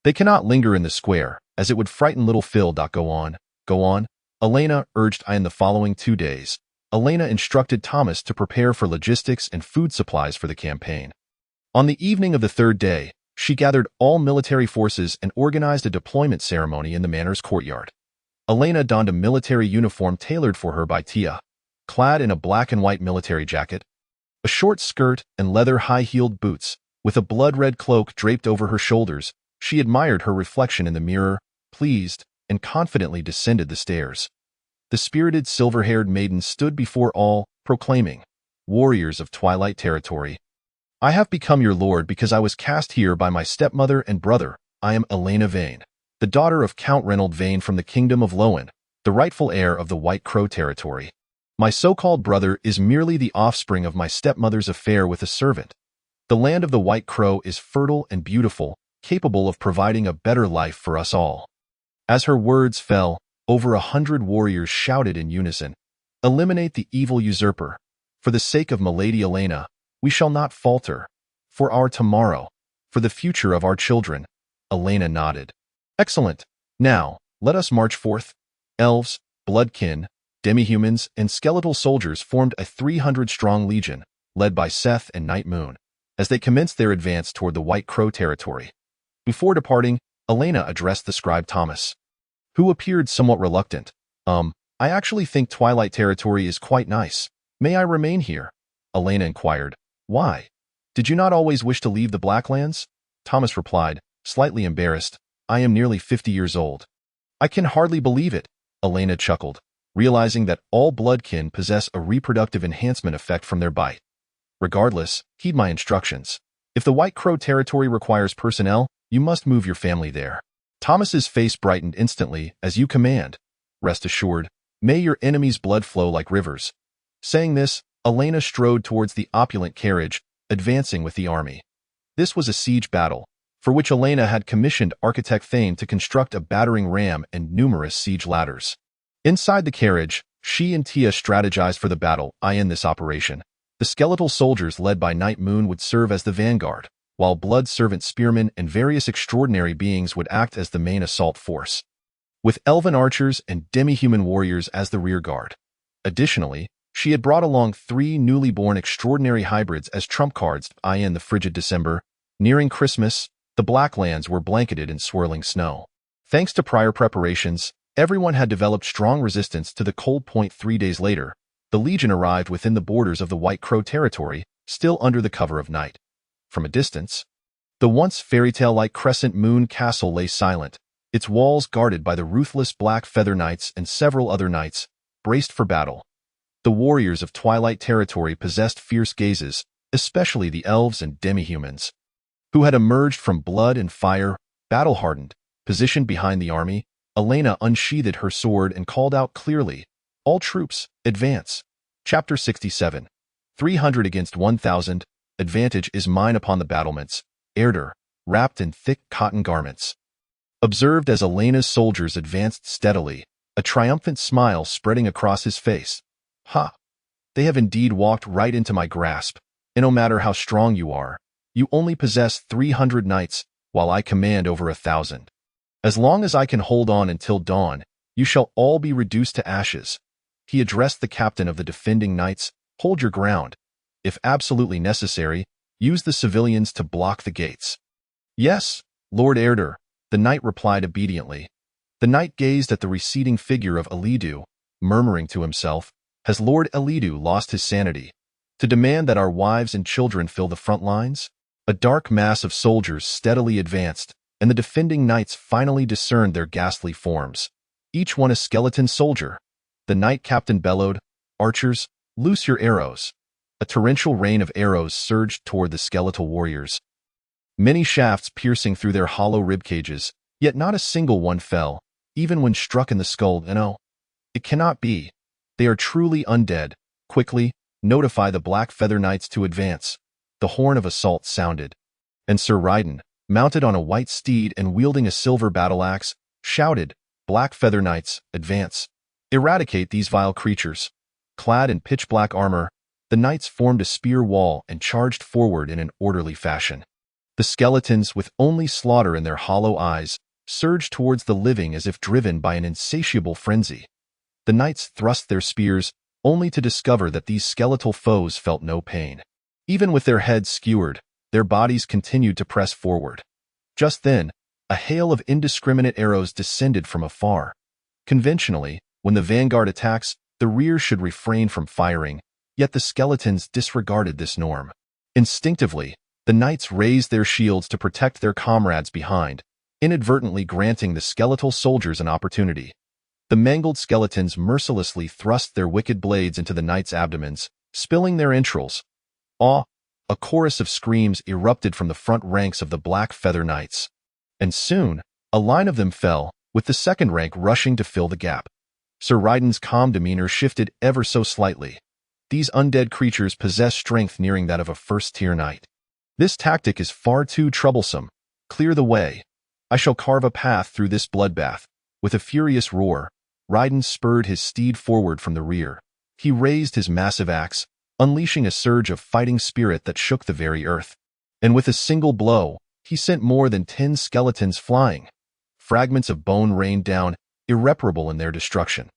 They cannot linger in the square, as it would frighten little Phil. Go on, Elena urged. In the following 2 days, Elena instructed Thomas to prepare for logistics and food supplies for the campaign. On the evening of the 3rd day, she gathered all military forces and organized a deployment ceremony in the manor's courtyard. Elena donned a military uniform tailored for her by Tia, clad in a black and white military jacket, a short skirt, and leather high-heeled boots. With a blood-red cloak draped over her shoulders, she admired her reflection in the mirror, pleased, and confidently descended the stairs. The spirited silver-haired maiden stood before all, proclaiming, "Warriors of Twilight Territory, I have become your lord because I was cast here by my stepmother and brother. I am Elena Vane, the daughter of Count Reynold Vane from the Kingdom of Lowen, the rightful heir of the White Crow territory. My so-called brother is merely the offspring of my stepmother's affair with a servant. The land of the White Crow is fertile and beautiful, capable of providing a better life for us all." As her words fell, over 100 warriors shouted in unison, "Eliminate the evil usurper. For the sake of Milady Elena, we shall not falter. For our tomorrow, for the future of our children." Elena nodded. "Excellent. Now, let us march forth." Elves, bloodkin, demihumans, and skeletal soldiers formed a 300-strong legion, led by Seth and Night Moon, as they commenced their advance toward the White Crow territory. Before departing, Elena addressed the scribe Thomas, who appeared somewhat reluctant. I actually think Twilight territory is quite nice. May I remain here?" Elena inquired. "Why? Did you not always wish to leave the Blacklands?" Thomas replied, slightly embarrassed. "I am nearly 50 years old." "I can hardly believe it," Elena chuckled, realizing that all bloodkin possess a reproductive enhancement effect from their bite. "Regardless, heed my instructions. If the White Crow territory requires personnel, you must move your family there." Thomas's face brightened instantly. "As you command. Rest assured, may your enemy's blood flow like rivers." Saying this, Elena strode towards the opulent carriage, advancing with the army. This was a siege battle, for which Elena had commissioned architect Thane to construct a battering ram and numerous siege ladders. Inside the carriage, she and Tia strategized for the battle. In this operation, the skeletal soldiers led by Night Moon would serve as the vanguard, while blood servant spearmen and various extraordinary beings would act as the main assault force, with elven archers and demi-human warriors as the rear guard. Additionally, she had brought along 3 newly born extraordinary hybrids as trump cards. In the frigid December, nearing Christmas, the Blacklands were blanketed in swirling snow. Thanks to prior preparations, everyone had developed strong resistance to the cold. 3 days later, the Legion arrived within the borders of the White Crow territory, still under the cover of night. From a distance, the once fairy-tale-like Crescent Moon Castle lay silent, its walls guarded by the ruthless Black Feather Knights and several other knights, braced for battle. The warriors of Twilight territory possessed fierce gazes, especially the elves and demi-humans, who had emerged from blood and fire, battle-hardened. Positioned behind the army, Elena unsheathed her sword and called out clearly, "All troops, advance." Chapter 67. 300 against 1,000. Advantage is mine upon the battlements. Erder, wrapped in thick cotton garments, observed as Elena's soldiers advanced steadily, a triumphant smile spreading across his face. "Ha! They have indeed walked right into my grasp, and no matter how strong you are, you only possess 300 knights, while I command over 1,000. As long as I can hold on until dawn, you shall all be reduced to ashes." He addressed the captain of the defending knights. "Hold your ground. If absolutely necessary, use the civilians to block the gates." "Yes, Lord Erder," the knight replied obediently. The knight gazed at the receding figure of Elidu, murmuring to himself, "Has Lord Elidu lost his sanity to demand that our wives and children fill the front lines?" A dark mass of soldiers steadily advanced, and the defending knights finally discerned their ghastly forms, each one a skeleton soldier. The knight captain bellowed, "Archers, loose your arrows." A torrential rain of arrows surged toward the skeletal warriors, many shafts piercing through their hollow rib cages, yet not a single one fell, even when struck in the skull. "No, it cannot be. They are truly undead. Quickly, notify the Black Feather Knights to advance." The horn of assault sounded, and Sir Ryden, mounted on a white steed and wielding a silver battle-axe, shouted, "Black Feather Knights, advance. Eradicate these vile creatures." Clad in pitch-black armor, the knights formed a spear wall and charged forward in an orderly fashion. The skeletons, with only slaughter in their hollow eyes, surged towards the living as if driven by an insatiable frenzy. The knights thrust their spears, only to discover that these skeletal foes felt no pain. Even with their heads skewered, their bodies continued to press forward. Just then, a hail of indiscriminate arrows descended from afar. Conventionally, when the vanguard attacks, the rear should refrain from firing, yet the skeletons disregarded this norm. Instinctively, the knights raised their shields to protect their comrades behind, inadvertently granting the skeletal soldiers an opportunity. The mangled skeletons mercilessly thrust their wicked blades into the knights' abdomens, spilling their entrails. "Aw!" A chorus of screams erupted from the front ranks of the Black Feather Knights. And soon, a line of them fell, with the second rank rushing to fill the gap. Sir Ryden's calm demeanor shifted ever so slightly. These undead creatures possess strength nearing that of a first-tier knight. This tactic is far too troublesome. Clear the way. I shall carve a path through this bloodbath. With a furious roar, Ryden spurred his steed forward from the rear. He raised his massive axe, unleashing a surge of fighting spirit that shook the very earth. And with a single blow, he sent more than 10 skeletons flying. Fragments of bone rained down, irreparable in their destruction.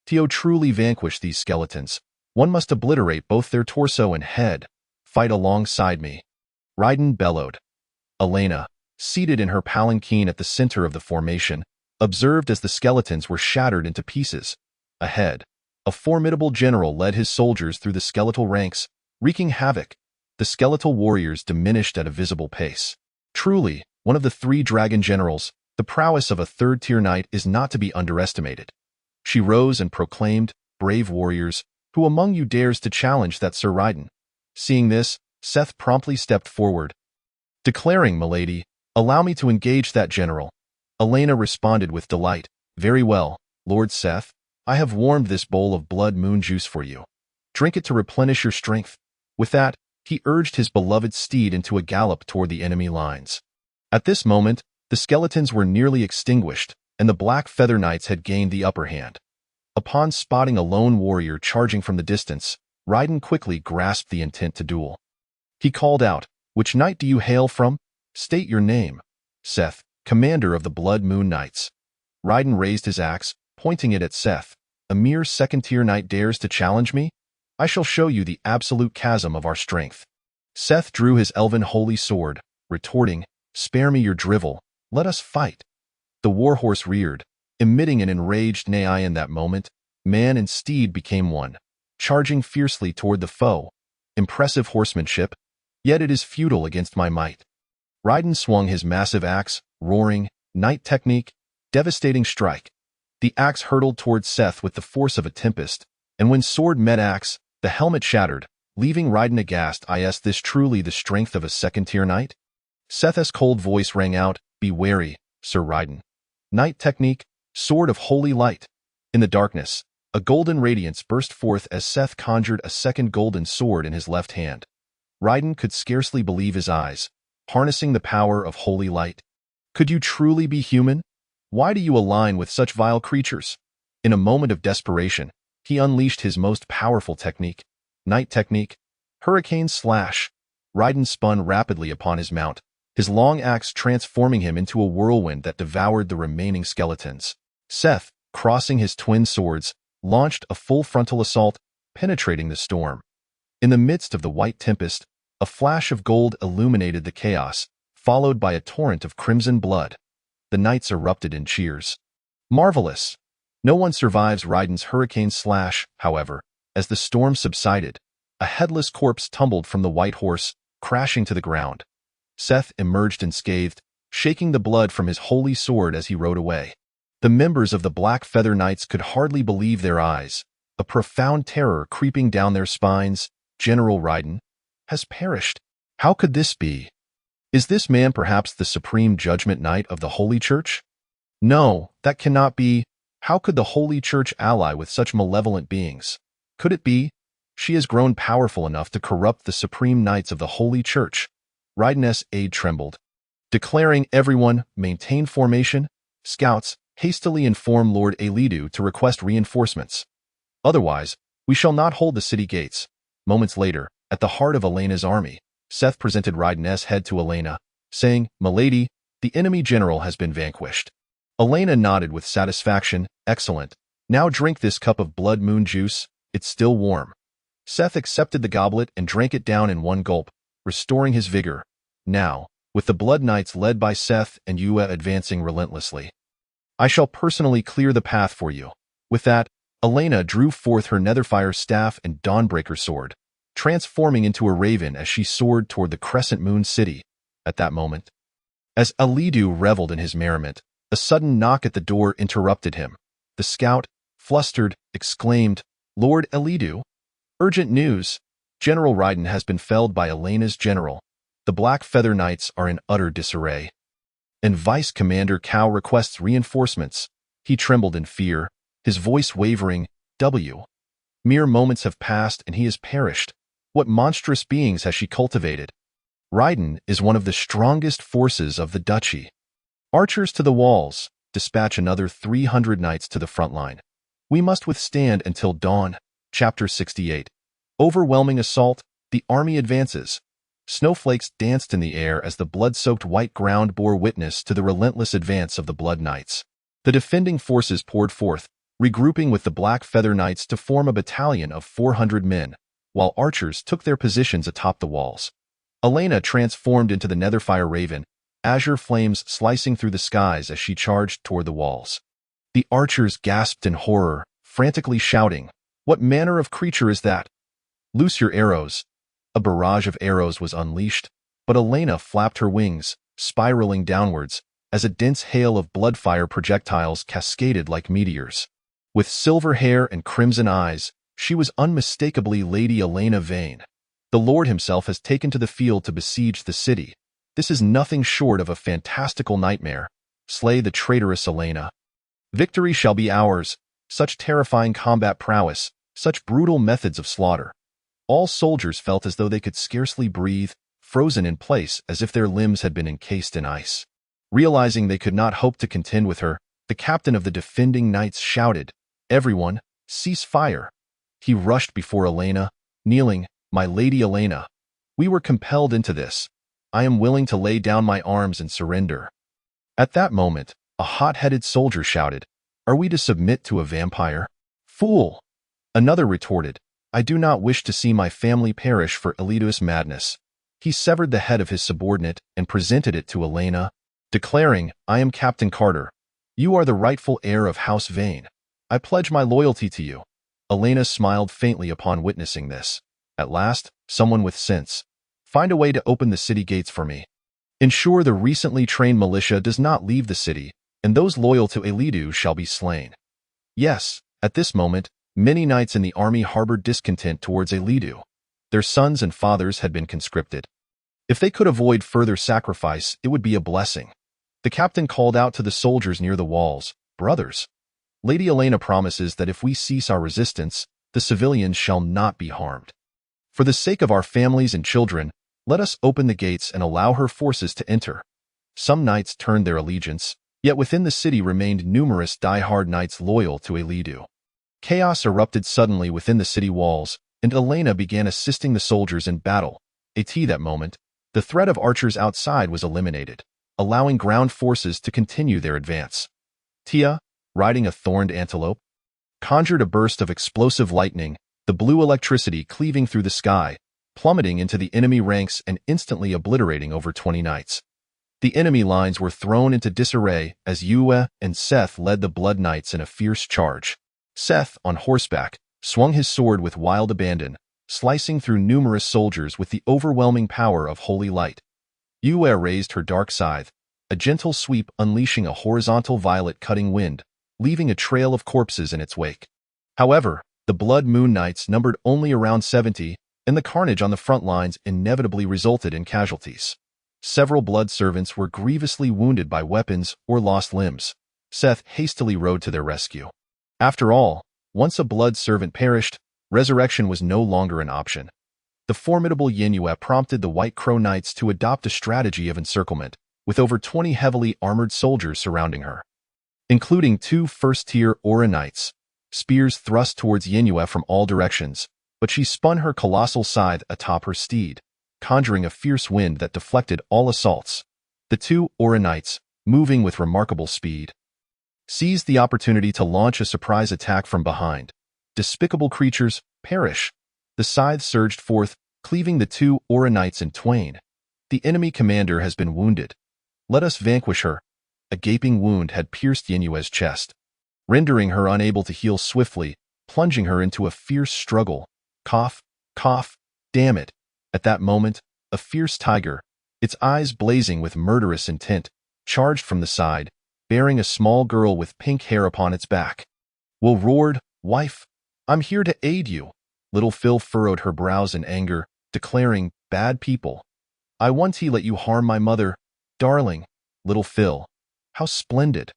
Tio truly vanquished these skeletons. One must obliterate both their torso and head. Fight alongside me. Ryden bellowed. Elena, seated in her palanquin at the center of the formation, observed as the skeletons were shattered into pieces. Ahead, a formidable general led his soldiers through the skeletal ranks, wreaking havoc. The skeletal warriors diminished at a visible pace. Truly, one of the 3 dragon generals, the prowess of a third-tier knight is not to be underestimated. She rose and proclaimed, "Brave warriors, who among you dares to challenge that Sir Ryden?" Seeing this, Seth promptly stepped forward. Declaring, "Milady, allow me to engage that general." Elena responded with delight. "Very well, Lord Seth. I have warmed this bowl of blood moon juice for you. Drink it to replenish your strength." With that, he urged his beloved steed into a gallop toward the enemy lines. At this moment, the skeletons were nearly extinguished, and the Black Feather Knights had gained the upper hand. Upon spotting a lone warrior charging from the distance, Ryden quickly grasped the intent to duel. He called out, "Which knight do you hail from? State your name." "Seth, commander of the Blood Moon Knights." Ryden raised his axe, pointing it at Seth. "A mere second-tier knight dares to challenge me? I shall show you the absolute chasm of our strength." Seth drew his elven holy sword, retorting, "Spare me your drivel. Let us fight." The warhorse reared, emitting an enraged neigh. In that moment, man and steed became one, charging fiercely toward the foe. Impressive horsemanship, yet it is futile against my might. Ryden swung his massive axe, roaring, "Knight technique, devastating strike." The axe hurtled toward Seth with the force of a tempest, and when sword met axe, the helmet shattered, leaving Ryden aghast. "Is this truly the strength of a second-tier knight?" Seth's cold voice rang out, "Be wary, Sir Ryden. Knight technique, sword of holy light." In the darkness, a golden radiance burst forth as Seth conjured a second golden sword in his left hand. Ryden could scarcely believe his eyes, harnessing the power of holy light. "Could you truly be human? Why do you align with such vile creatures?" In a moment of desperation, he unleashed his most powerful technique, Knight technique, Hurricane Slash. Ryden spun rapidly upon his mount, his long axe transforming him into a whirlwind that devoured the remaining skeletons. Seth, crossing his twin swords, launched a full frontal assault, penetrating the storm. In the midst of the white tempest, a flash of gold illuminated the chaos, followed by a torrent of crimson blood. The knights erupted in cheers. "Marvelous!" No one survives Ryden's Hurricane Slash, however. As the storm subsided, a headless corpse tumbled from the white horse, crashing to the ground. Seth emerged unscathed, shaking the blood from his holy sword as he rode away. The members of the Black Feather Knights could hardly believe their eyes, a profound terror creeping down their spines. "General Ryden has perished. How could this be? Is this man perhaps the Supreme Judgment Knight of the Holy Church? No, that cannot be. How could the Holy Church ally with such malevolent beings? Could it be? She has grown powerful enough to corrupt the Supreme Knights of the Holy Church." Ryden's aide trembled. Declaring, "Everyone, maintain formation. Scouts, hastily inform Lord Elidu to request reinforcements. Otherwise, we shall not hold the city gates." Moments later, at the heart of Elena's army, Seth presented Ryden's head to Elena, saying, "Milady, the enemy general has been vanquished." Elena nodded with satisfaction. "Excellent. Now drink this cup of blood moon juice. It's still warm." Seth accepted the goblet and drank it down in one gulp, restoring his vigor. Now, with the Blood Knights led by Seth and Yua advancing relentlessly, "I shall personally clear the path for you." With that, Elena drew forth her Netherfire staff and Dawnbreaker sword, transforming into a raven as she soared toward the Crescent Moon City. At that moment, as Elidu reveled in his merriment, a sudden knock at the door interrupted him. The scout, flustered, exclaimed, "Lord Elidu? Urgent news. General Ryden has been felled by Elena's general. The Black Feather Knights are in utter disarray." and Vice Commander Cao requests reinforcements. He trembled in fear, his voice wavering. Mere moments have passed and he has perished. What monstrous beings has she cultivated? Raiden is one of the strongest forces of the duchy. Archers to the walls, dispatch another 300 knights to the front line. We must withstand until dawn. Chapter 68. Overwhelming assault, the army advances. Snowflakes danced in the air as the blood-soaked white ground bore witness to the relentless advance of the Blood Knights. The defending forces poured forth, regrouping with the Black Feather Knights to form a battalion of 400 men, while archers took their positions atop the walls. Elena transformed into the Netherfire Raven, azure flames slicing through the skies as she charged toward the walls. The archers gasped in horror, frantically shouting, "What manner of creature is that? Loose your arrows." A barrage of arrows was unleashed, but Elena flapped her wings, spiraling downwards, as a dense hail of bloodfire projectiles cascaded like meteors. With silver hair and crimson eyes, she was unmistakably Lady Elena Vane. The Lord himself has taken to the field to besiege the city. This is nothing short of a fantastical nightmare. Slay the traitorous Elena. Victory shall be ours. Such terrifying combat prowess, such brutal methods of slaughter. All soldiers felt as though they could scarcely breathe, frozen in place as if their limbs had been encased in ice. Realizing they could not hope to contend with her, the captain of the defending knights shouted, "Everyone, cease fire." He rushed before Elena, kneeling, "My Lady Elena, we were compelled into this. I am willing to lay down my arms and surrender." At that moment, a hot-headed soldier shouted, "Are we to submit to a vampire?" "Fool!" Another retorted, "I do not wish to see my family perish for Elidu's madness." He severed the head of his subordinate and presented it to Elena, declaring, "I am Captain Carter. You are the rightful heir of House Vane. I pledge my loyalty to you." Elena smiled faintly upon witnessing this. At last, someone with sense. "Find a way to open the city gates for me. Ensure the recently trained militia does not leave the city, and those loyal to Elidu shall be slain." Yes, at this moment, many knights in the army harbored discontent towards Elidu. Their sons and fathers had been conscripted. If they could avoid further sacrifice, it would be a blessing. The captain called out to the soldiers near the walls, "Brothers, Lady Elena promises that if we cease our resistance, the civilians shall not be harmed. For the sake of our families and children, let us open the gates and allow her forces to enter." Some knights turned their allegiance, yet within the city remained numerous die-hard knights loyal to Elidu. Chaos erupted suddenly within the city walls, and Elena began assisting the soldiers in battle. At that moment, the threat of archers outside was eliminated, allowing ground forces to continue their advance. Tia, riding a thorned antelope, conjured a burst of explosive lightning, the blue electricity cleaving through the sky, plummeting into the enemy ranks and instantly obliterating over 20 knights. The enemy lines were thrown into disarray as Yue and Seth led the Blood Knights in a fierce charge. Seth, on horseback, swung his sword with wild abandon, slicing through numerous soldiers with the overwhelming power of holy light. Yue raised her dark scythe, a gentle sweep unleashing a horizontal violet-cutting wind, leaving a trail of corpses in its wake. However, the Blood Moon Knights numbered only around 70, and the carnage on the front lines inevitably resulted in casualties. Several blood servants were grievously wounded by weapons or lost limbs. Seth hastily rode to their rescue. After all, once a blood servant perished, resurrection was no longer an option. The formidable Yenue prompted the White Crow Knights to adopt a strategy of encirclement, with over 20 heavily armored soldiers surrounding her, including 2 first-tier Aura Knights. Spears thrust towards Yenue from all directions, but she spun her colossal scythe atop her steed, conjuring a fierce wind that deflected all assaults. The 2 Aura Knights, moving with remarkable speed, seized the opportunity to launch a surprise attack from behind. Despicable creatures, perish! The scythe surged forth, cleaving the 2 Aura Knights in twain. The enemy commander has been wounded. Let us vanquish her. A gaping wound had pierced Yenue's chest, rendering her unable to heal swiftly, plunging her into a fierce struggle. Cough, cough, damn it. At that moment, a fierce tiger, its eyes blazing with murderous intent, charged from the side, bearing a small girl with pink hair upon its back. Will roared, "Wife, I'm here to aid you." Little Phil furrowed her brows in anger, declaring, "Bad people. I won't let you harm my mother. Darling, little Phil. How splendid.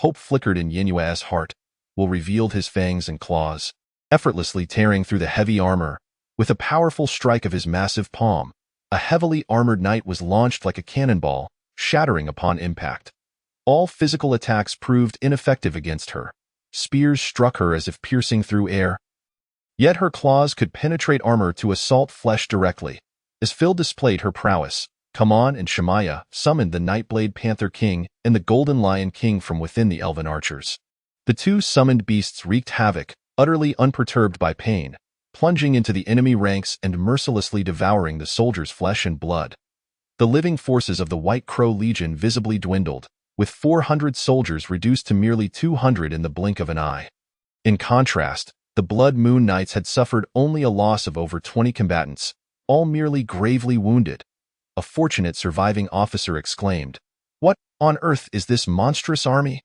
Hope flickered in Yinua's heart, while revealed his fangs and claws, effortlessly tearing through the heavy armor. With a powerful strike of his massive palm, a heavily armored knight was launched like a cannonball, shattering upon impact. All physical attacks proved ineffective against her. Spears struck her as if piercing through air. Yet her claws could penetrate armor to assault flesh directly. As Phil displayed her prowess, Kaman and Shemaya summoned the Nightblade Panther King and the Golden Lion King from within the elven archers. The two summoned beasts wreaked havoc, utterly unperturbed by pain, plunging into the enemy ranks and mercilessly devouring the soldiers' flesh and blood. The living forces of the White Crow Legion visibly dwindled, with 400 soldiers reduced to merely 200 in the blink of an eye. In contrast, the Blood Moon Knights had suffered only a loss of over 20 combatants, all merely gravely wounded. A fortunate surviving officer exclaimed, "What on earth is this monstrous army?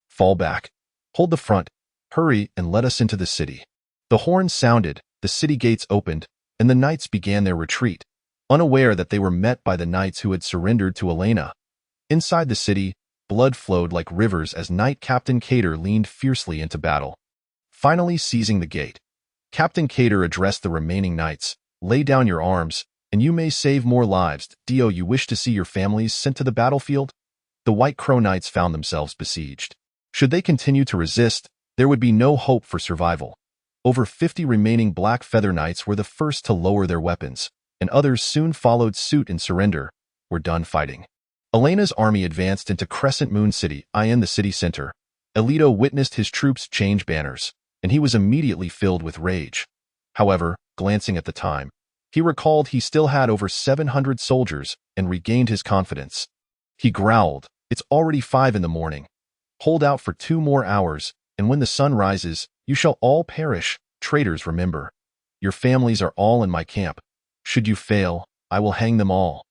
Fall back. Hold the front. Hurry and let us into the city." The horns sounded, the city gates opened, and the knights began their retreat, unaware that they were met by the knights who had surrendered to Elena. Inside the city, blood flowed like rivers as Knight Captain Cater leaned fiercely into battle. Finally seizing the gate, Captain Cater addressed the remaining knights, "Lay down your arms, and you may save more lives. Do you wish to see your families sent to the battlefield?" The White Crow Knights found themselves besieged. Should they continue to resist, there would be no hope for survival. Over 50 remaining Black Feather Knights were the first to lower their weapons, and others soon followed suit in surrender. "We're done fighting." Elena's army advanced into Crescent Moon City, in the city center. Alito witnessed his troops change banners, and he was immediately filled with rage. However, glancing at the time, he recalled he still had over 700 soldiers and regained his confidence. He growled, "It's already 5 in the morning. Hold out for 2 more hours, and when the sun rises, you shall all perish. Traitors, remember. Your families are all in my camp. Should you fail, I will hang them all."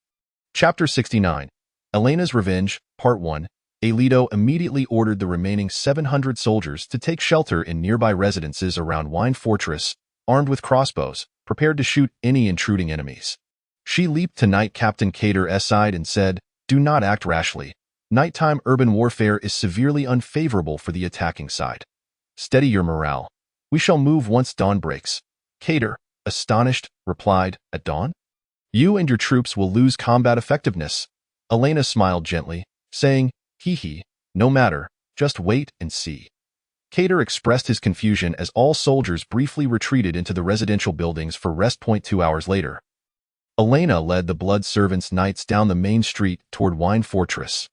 Chapter 69. Elena's Revenge, Part 1. Alito immediately ordered the remaining 700 soldiers to take shelter in nearby residences around Wine Fortress, armed with crossbows, prepared to shoot any intruding enemies. She leaped to Knight Captain Cater's side and said, "Do not act rashly. Nighttime urban warfare is severely unfavorable for the attacking side. Steady your morale. We shall move once dawn breaks." Cater, astonished, replied, "At dawn? You and your troops will lose combat effectiveness." Elena smiled gently, saying, "Hee, no matter, just wait and see." Cater expressed his confusion as all soldiers briefly retreated into the residential buildings for rest. 2 hours later, Elena led the Blood Servants Knights down the main street toward Wine Fortress.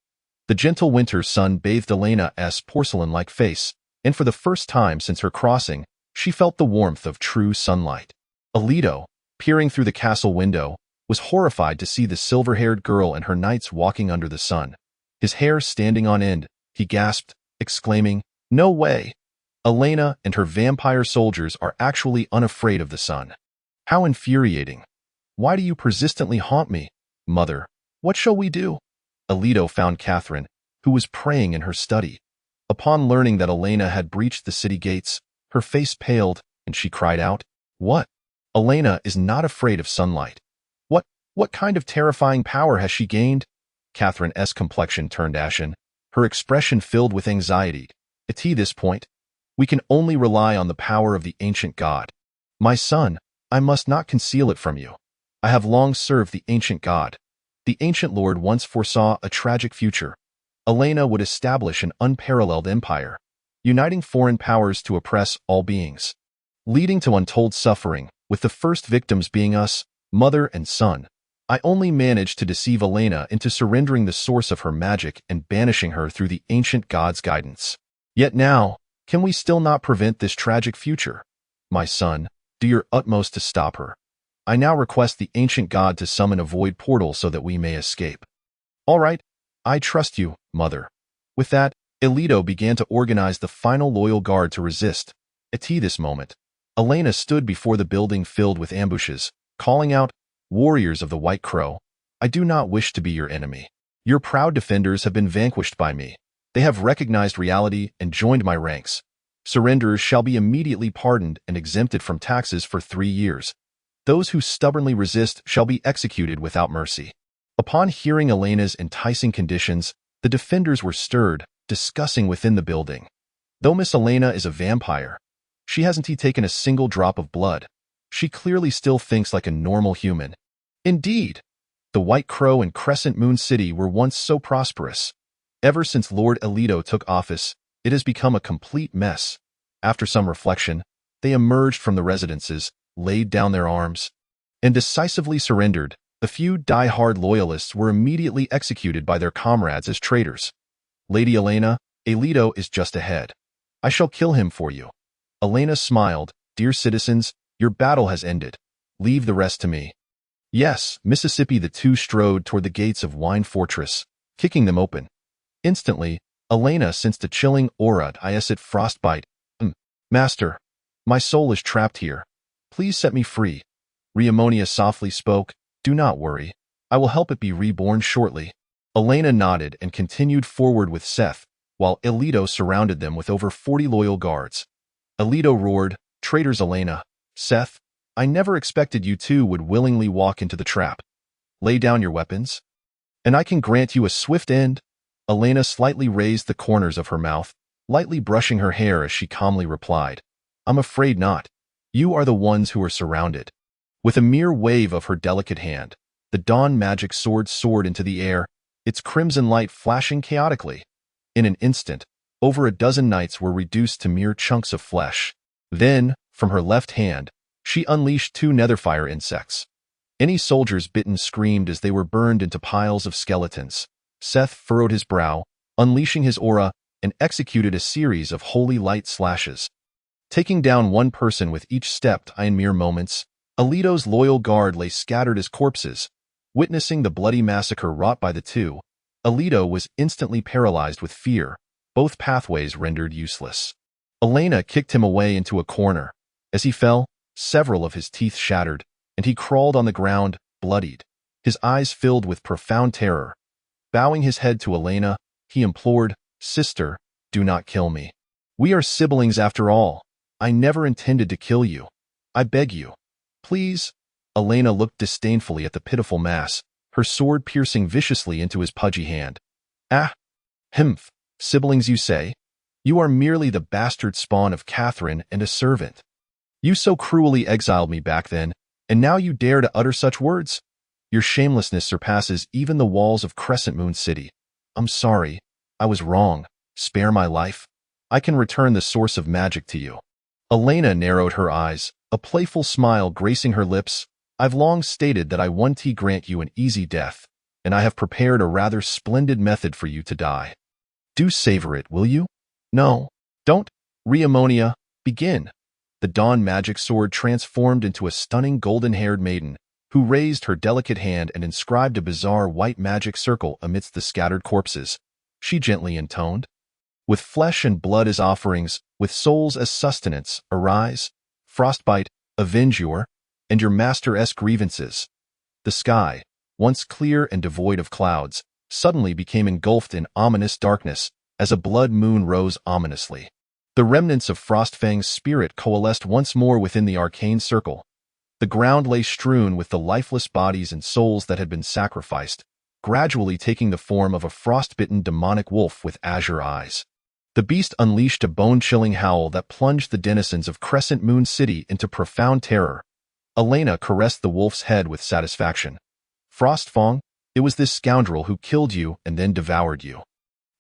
The gentle winter sun bathed Elena's porcelain-like face, and for the first time since her crossing, she felt the warmth of true sunlight. Alito, peering through the castle window, was horrified to see the silver-haired girl and her knights walking under the sun. His hair standing on end, he gasped, exclaiming, "No way! Elena and her vampire soldiers are actually unafraid of the sun. How infuriating! Why do you persistently haunt me? Mother, what shall we do?" Alito found Catherine, who was praying in her study. Upon learning that Elena had breached the city gates, her face paled, and she cried out, "What? Elena is not afraid of sunlight. What kind of terrifying power has she gained?" Catherine's complexion turned ashen, her expression filled with anxiety. "At this point, we can only rely on the power of the ancient god. My son, I must not conceal it from you. I have long served the ancient god. The ancient lord once foresaw a tragic future. Elena would establish an unparalleled empire, uniting foreign powers to oppress all beings, leading to untold suffering, with the first victims being us, mother and son. I only managed to deceive Elena into surrendering the source of her magic and banishing her through the ancient god's guidance. Yet now, can we still not prevent this tragic future? My son, do your utmost to stop her. I now request the ancient god to summon a void portal so that we may escape." "All right, I trust you, mother." With that, Alito began to organize the final loyal guard to resist. At this moment, Elena stood before the building filled with ambushes, calling out, "Warriors of the White Crow, I do not wish to be your enemy. Your proud defenders have been vanquished by me. They have recognized reality and joined my ranks. Surrenderers shall be immediately pardoned and exempted from taxes for 3 years. Those who stubbornly resist shall be executed without mercy." Upon hearing Elena's enticing conditions, the The defenders were stirred, discussing within the building. Though Miss Elena is a vampire, she hasn't taken a single drop of blood. She clearly still thinks like a normal human. Indeed, the White Crow and Crescent Moon City were once so prosperous. Ever since Lord Alito took office, it has become a complete mess. After some reflection, they emerged from the residences, laid down their arms, and decisively surrendered. A few die-hard loyalists were immediately executed by their comrades as traitors. Lady Elena, Alito is just ahead. I shall kill him for you. Elena smiled. Dear citizens, your battle has ended. Leave the rest to me. Yes, Mississippi. The two strode toward the gates of Wine Fortress, kicking them open. Instantly, Elena sensed a chilling aura. It frostbite. Master, my soul is trapped here. Please set me free. Riemonia softly spoke. Do not worry. I will help it be reborn shortly. Elena nodded and continued forward with Seth, while Alito surrounded them with over 40 loyal guards. Alito roared, Traitors Elena, Seth, I never expected you two would willingly walk into the trap. Lay down your weapons, and I can grant you a swift end. Elena slightly raised the corners of her mouth, lightly brushing her hair as she calmly replied, I'm afraid not. You are the ones who are surrounded. With a mere wave of her delicate hand, the dawn magic sword soared into the air, its crimson light flashing chaotically. In an instant, over a dozen knights were reduced to mere chunks of flesh. Then, from her left hand, she unleashed 2 netherfire insects. Any soldiers bitten screamed as they were burned into piles of skeletons. Seth furrowed his brow, unleashing his aura, and executed a series of holy light slashes. Taking down one person with each step. In mere moments, Alito's loyal guard lay scattered as corpses. Witnessing the bloody massacre wrought by the two, Alito was instantly paralyzed with fear, both pathways rendered useless. Elena kicked him away into a corner. As he fell, several of his teeth shattered, and he crawled on the ground, bloodied, his eyes filled with profound terror. Bowing his head to Elena, he implored, Sister, do not kill me. We are siblings after all. I never intended to kill you. I beg you. Please. Elena looked disdainfully at the pitiful mass, her sword piercing viciously into his pudgy hand. Ah, humph, siblings you say? You are merely the bastard spawn of Catherine and a servant. You so cruelly exiled me back then, and now you dare to utter such words? Your shamelessness surpasses even the walls of Crescent Moon City. I'm sorry. I was wrong. Spare my life. I can return the source of magic to you. Elena narrowed her eyes, a playful smile gracing her lips. I've long stated that I want to grant you an easy death, and I have prepared a rather splendid method for you to die. Do savor it, will you? No, don't. Riemonia, begin. The dawn magic sword transformed into a stunning golden-haired maiden, who raised her delicate hand and inscribed a bizarre white magic circle amidst the scattered corpses. She gently intoned, with flesh and blood as offerings, with souls as sustenance, arise, frostbite, avenge your, and your master-esque grievances. The sky, once clear and devoid of clouds, suddenly became engulfed in ominous darkness as a blood moon rose ominously. The remnants of Frostfang's spirit coalesced once more within the arcane circle. The ground lay strewn with the lifeless bodies and souls that had been sacrificed, gradually taking the form of a frost-bitten demonic wolf with azure eyes. The beast unleashed a bone-chilling howl that plunged the denizens of Crescent Moon City into profound terror. Elena caressed the wolf's head with satisfaction. Frostfang, it was this scoundrel who killed you and then devoured you.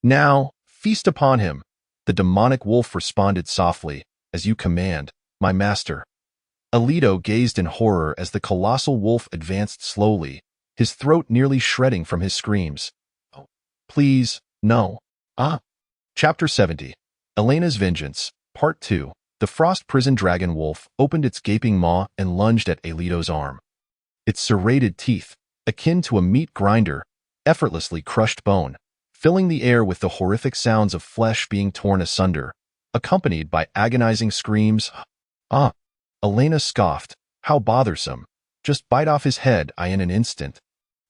Now, feast upon him. The demonic wolf responded softly, as you command, my master. Alito gazed in horror as the colossal wolf advanced slowly, his throat nearly shredding from his screams. Oh, please, no. Chapter 70. Elena's Vengeance, Part 2. The frost prison dragon wolf opened its gaping maw and lunged at Alito's arm. Its serrated teeth, akin to a meat grinder, effortlessly crushed bone, filling the air with the horrific sounds of flesh being torn asunder, accompanied by agonizing screams. Elena scoffed. How bothersome. Just bite off his head, in an instant.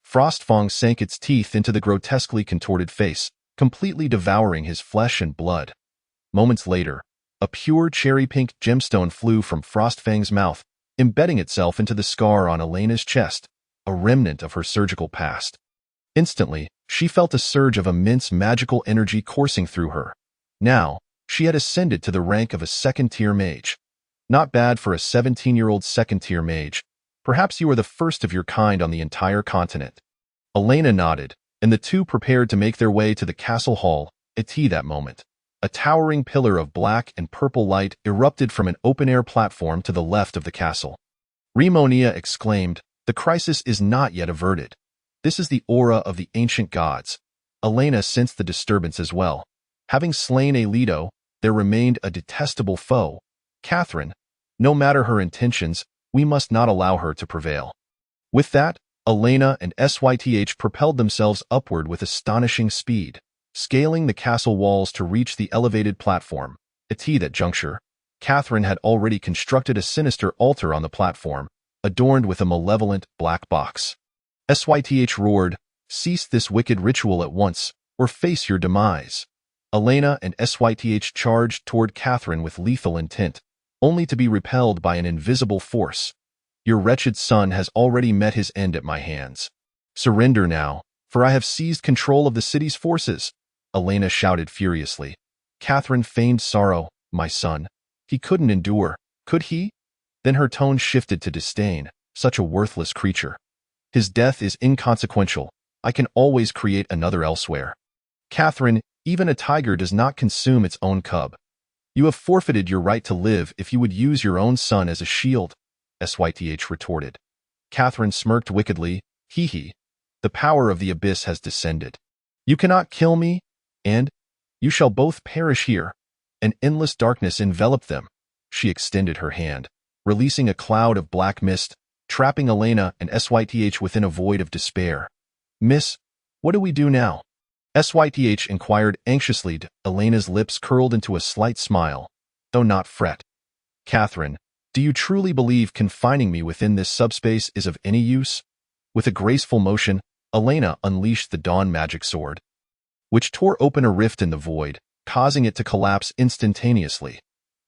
Frostfang sank its teeth into the grotesquely contorted face, completely devouring his flesh and blood. Moments later, a pure cherry-pink gemstone flew from Frostfang's mouth, embedding itself into the scar on Elena's chest, a remnant of her surgical past. Instantly, she felt a surge of immense magical energy coursing through her. Now, she had ascended to the rank of a second-tier mage. Not bad for a 17-year-old second-tier mage. Perhaps you are the first of your kind on the entire continent. Elena nodded, and the two prepared to make their way to the castle hall. At that moment, a towering pillar of black and purple light erupted from an open-air platform to the left of the castle. Rimonia exclaimed, "The crisis is not yet averted. This is the aura of the ancient gods." Elena sensed the disturbance as well. Having slain Aledo, there remained a detestable foe, Catherine. No matter her intentions, we must not allow her to prevail. With that, Elena and Syth propelled themselves upward with astonishing speed, scaling the castle walls to reach the elevated platform. At that juncture, Catherine had already constructed a sinister altar on the platform, adorned with a malevolent black box. Syth roared, "Cease this wicked ritual at once, or face your demise." Elena and Syth charged toward Catherine with lethal intent, only to be repelled by an invisible force. "Your wretched son has already met his end at my hands. Surrender now, for I have seized control of the city's forces," Elena shouted furiously. Catherine feigned sorrow. "My son. He couldn't endure, could he?" Then her tone shifted to disdain. "Such a worthless creature. His death is inconsequential. I can always create another elsewhere." "Catherine, even a tiger does not consume its own cub. You have forfeited your right to live if you would use your own son as a shield," Syth retorted. Catherine smirked wickedly. "Hee. The power of the abyss has descended. You cannot kill me, and you shall both perish here." An endless darkness enveloped them. She extended her hand, releasing a cloud of black mist, trapping Elena and Syth within a void of despair. "Miss, what do we do now?" Syth inquired anxiously. Elena's lips curled into a slight smile, though not fret. "Catherine, do you truly believe confining me within this subspace is of any use?" With a graceful motion, Elena unleashed the dawn magic sword, which tore open a rift in the void, causing it to collapse instantaneously.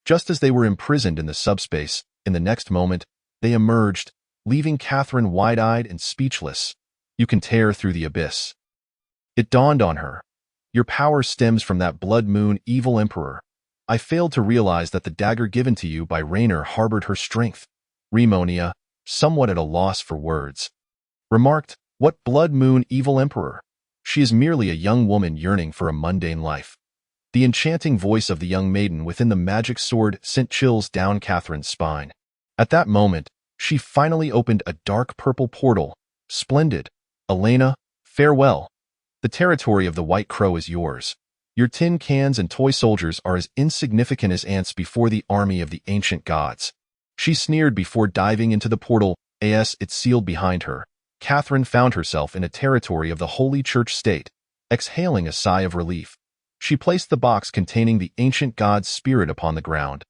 Just as they were imprisoned in the subspace, in the next moment, they emerged, leaving Catherine wide-eyed and speechless. "You can tear through the abyss." It dawned on her. "Your power stems from that blood moon evil emperor. I failed to realize that the dagger given to you by Raynor harbored her strength." Rimonia, somewhat at a loss for words, remarked, "What blood moon evil emperor? She is merely a young woman yearning for a mundane life." The enchanting voice of the young maiden within the magic sword sent chills down Catherine's spine. At that moment, she finally opened a dark purple portal. "Splendid. Elena, farewell. The territory of the White Crow is yours. Your tin cans and toy soldiers are as insignificant as ants before the army of the ancient gods." She sneered before diving into the portal. As it sealed behind her, Catherine found herself in a territory of the Holy Church state. Exhaling a sigh of relief, she placed the box containing the ancient god's spirit upon the ground.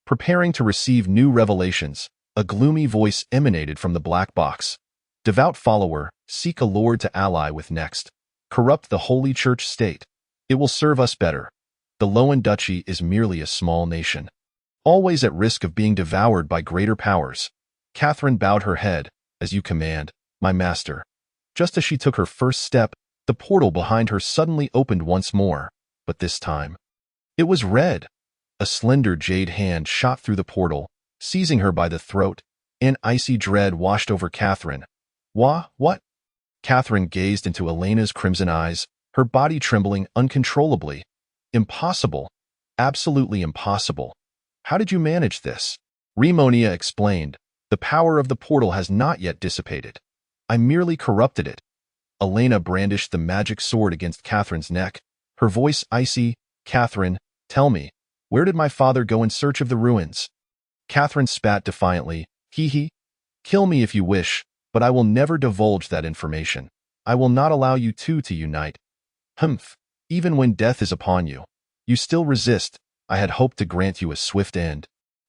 Preparing to receive new revelations, a gloomy voice emanated from the black box. "Devout follower, seek a lord to ally with next. Corrupt the Holy Church state. It will serve us better. The Loan Duchy is merely a small nation, always at risk of being devoured by greater powers." Catherine bowed her head. "As you command, my master." Just as she took her first step, the portal behind her suddenly opened once more, but this time, it was red. A slender jade hand shot through the portal, seizing her by the throat. An icy dread washed over Catherine. What?" Catherine gazed into Elena's crimson eyes, her body trembling uncontrollably. "Impossible. Absolutely impossible. How did you manage this?" Rimonia explained. "The power of the portal has not yet dissipated. I merely corrupted it." Elena brandished the magic sword against Catherine's neck, her voice icy. "Catherine, tell me, where did my father go in search of the ruins?" Catherine spat defiantly. Hee. "Kill me if you wish, but I will never divulge that information. I will not allow you two to unite." "Humph. Even when death is upon you, you still resist. I had hoped to grant you a swift end."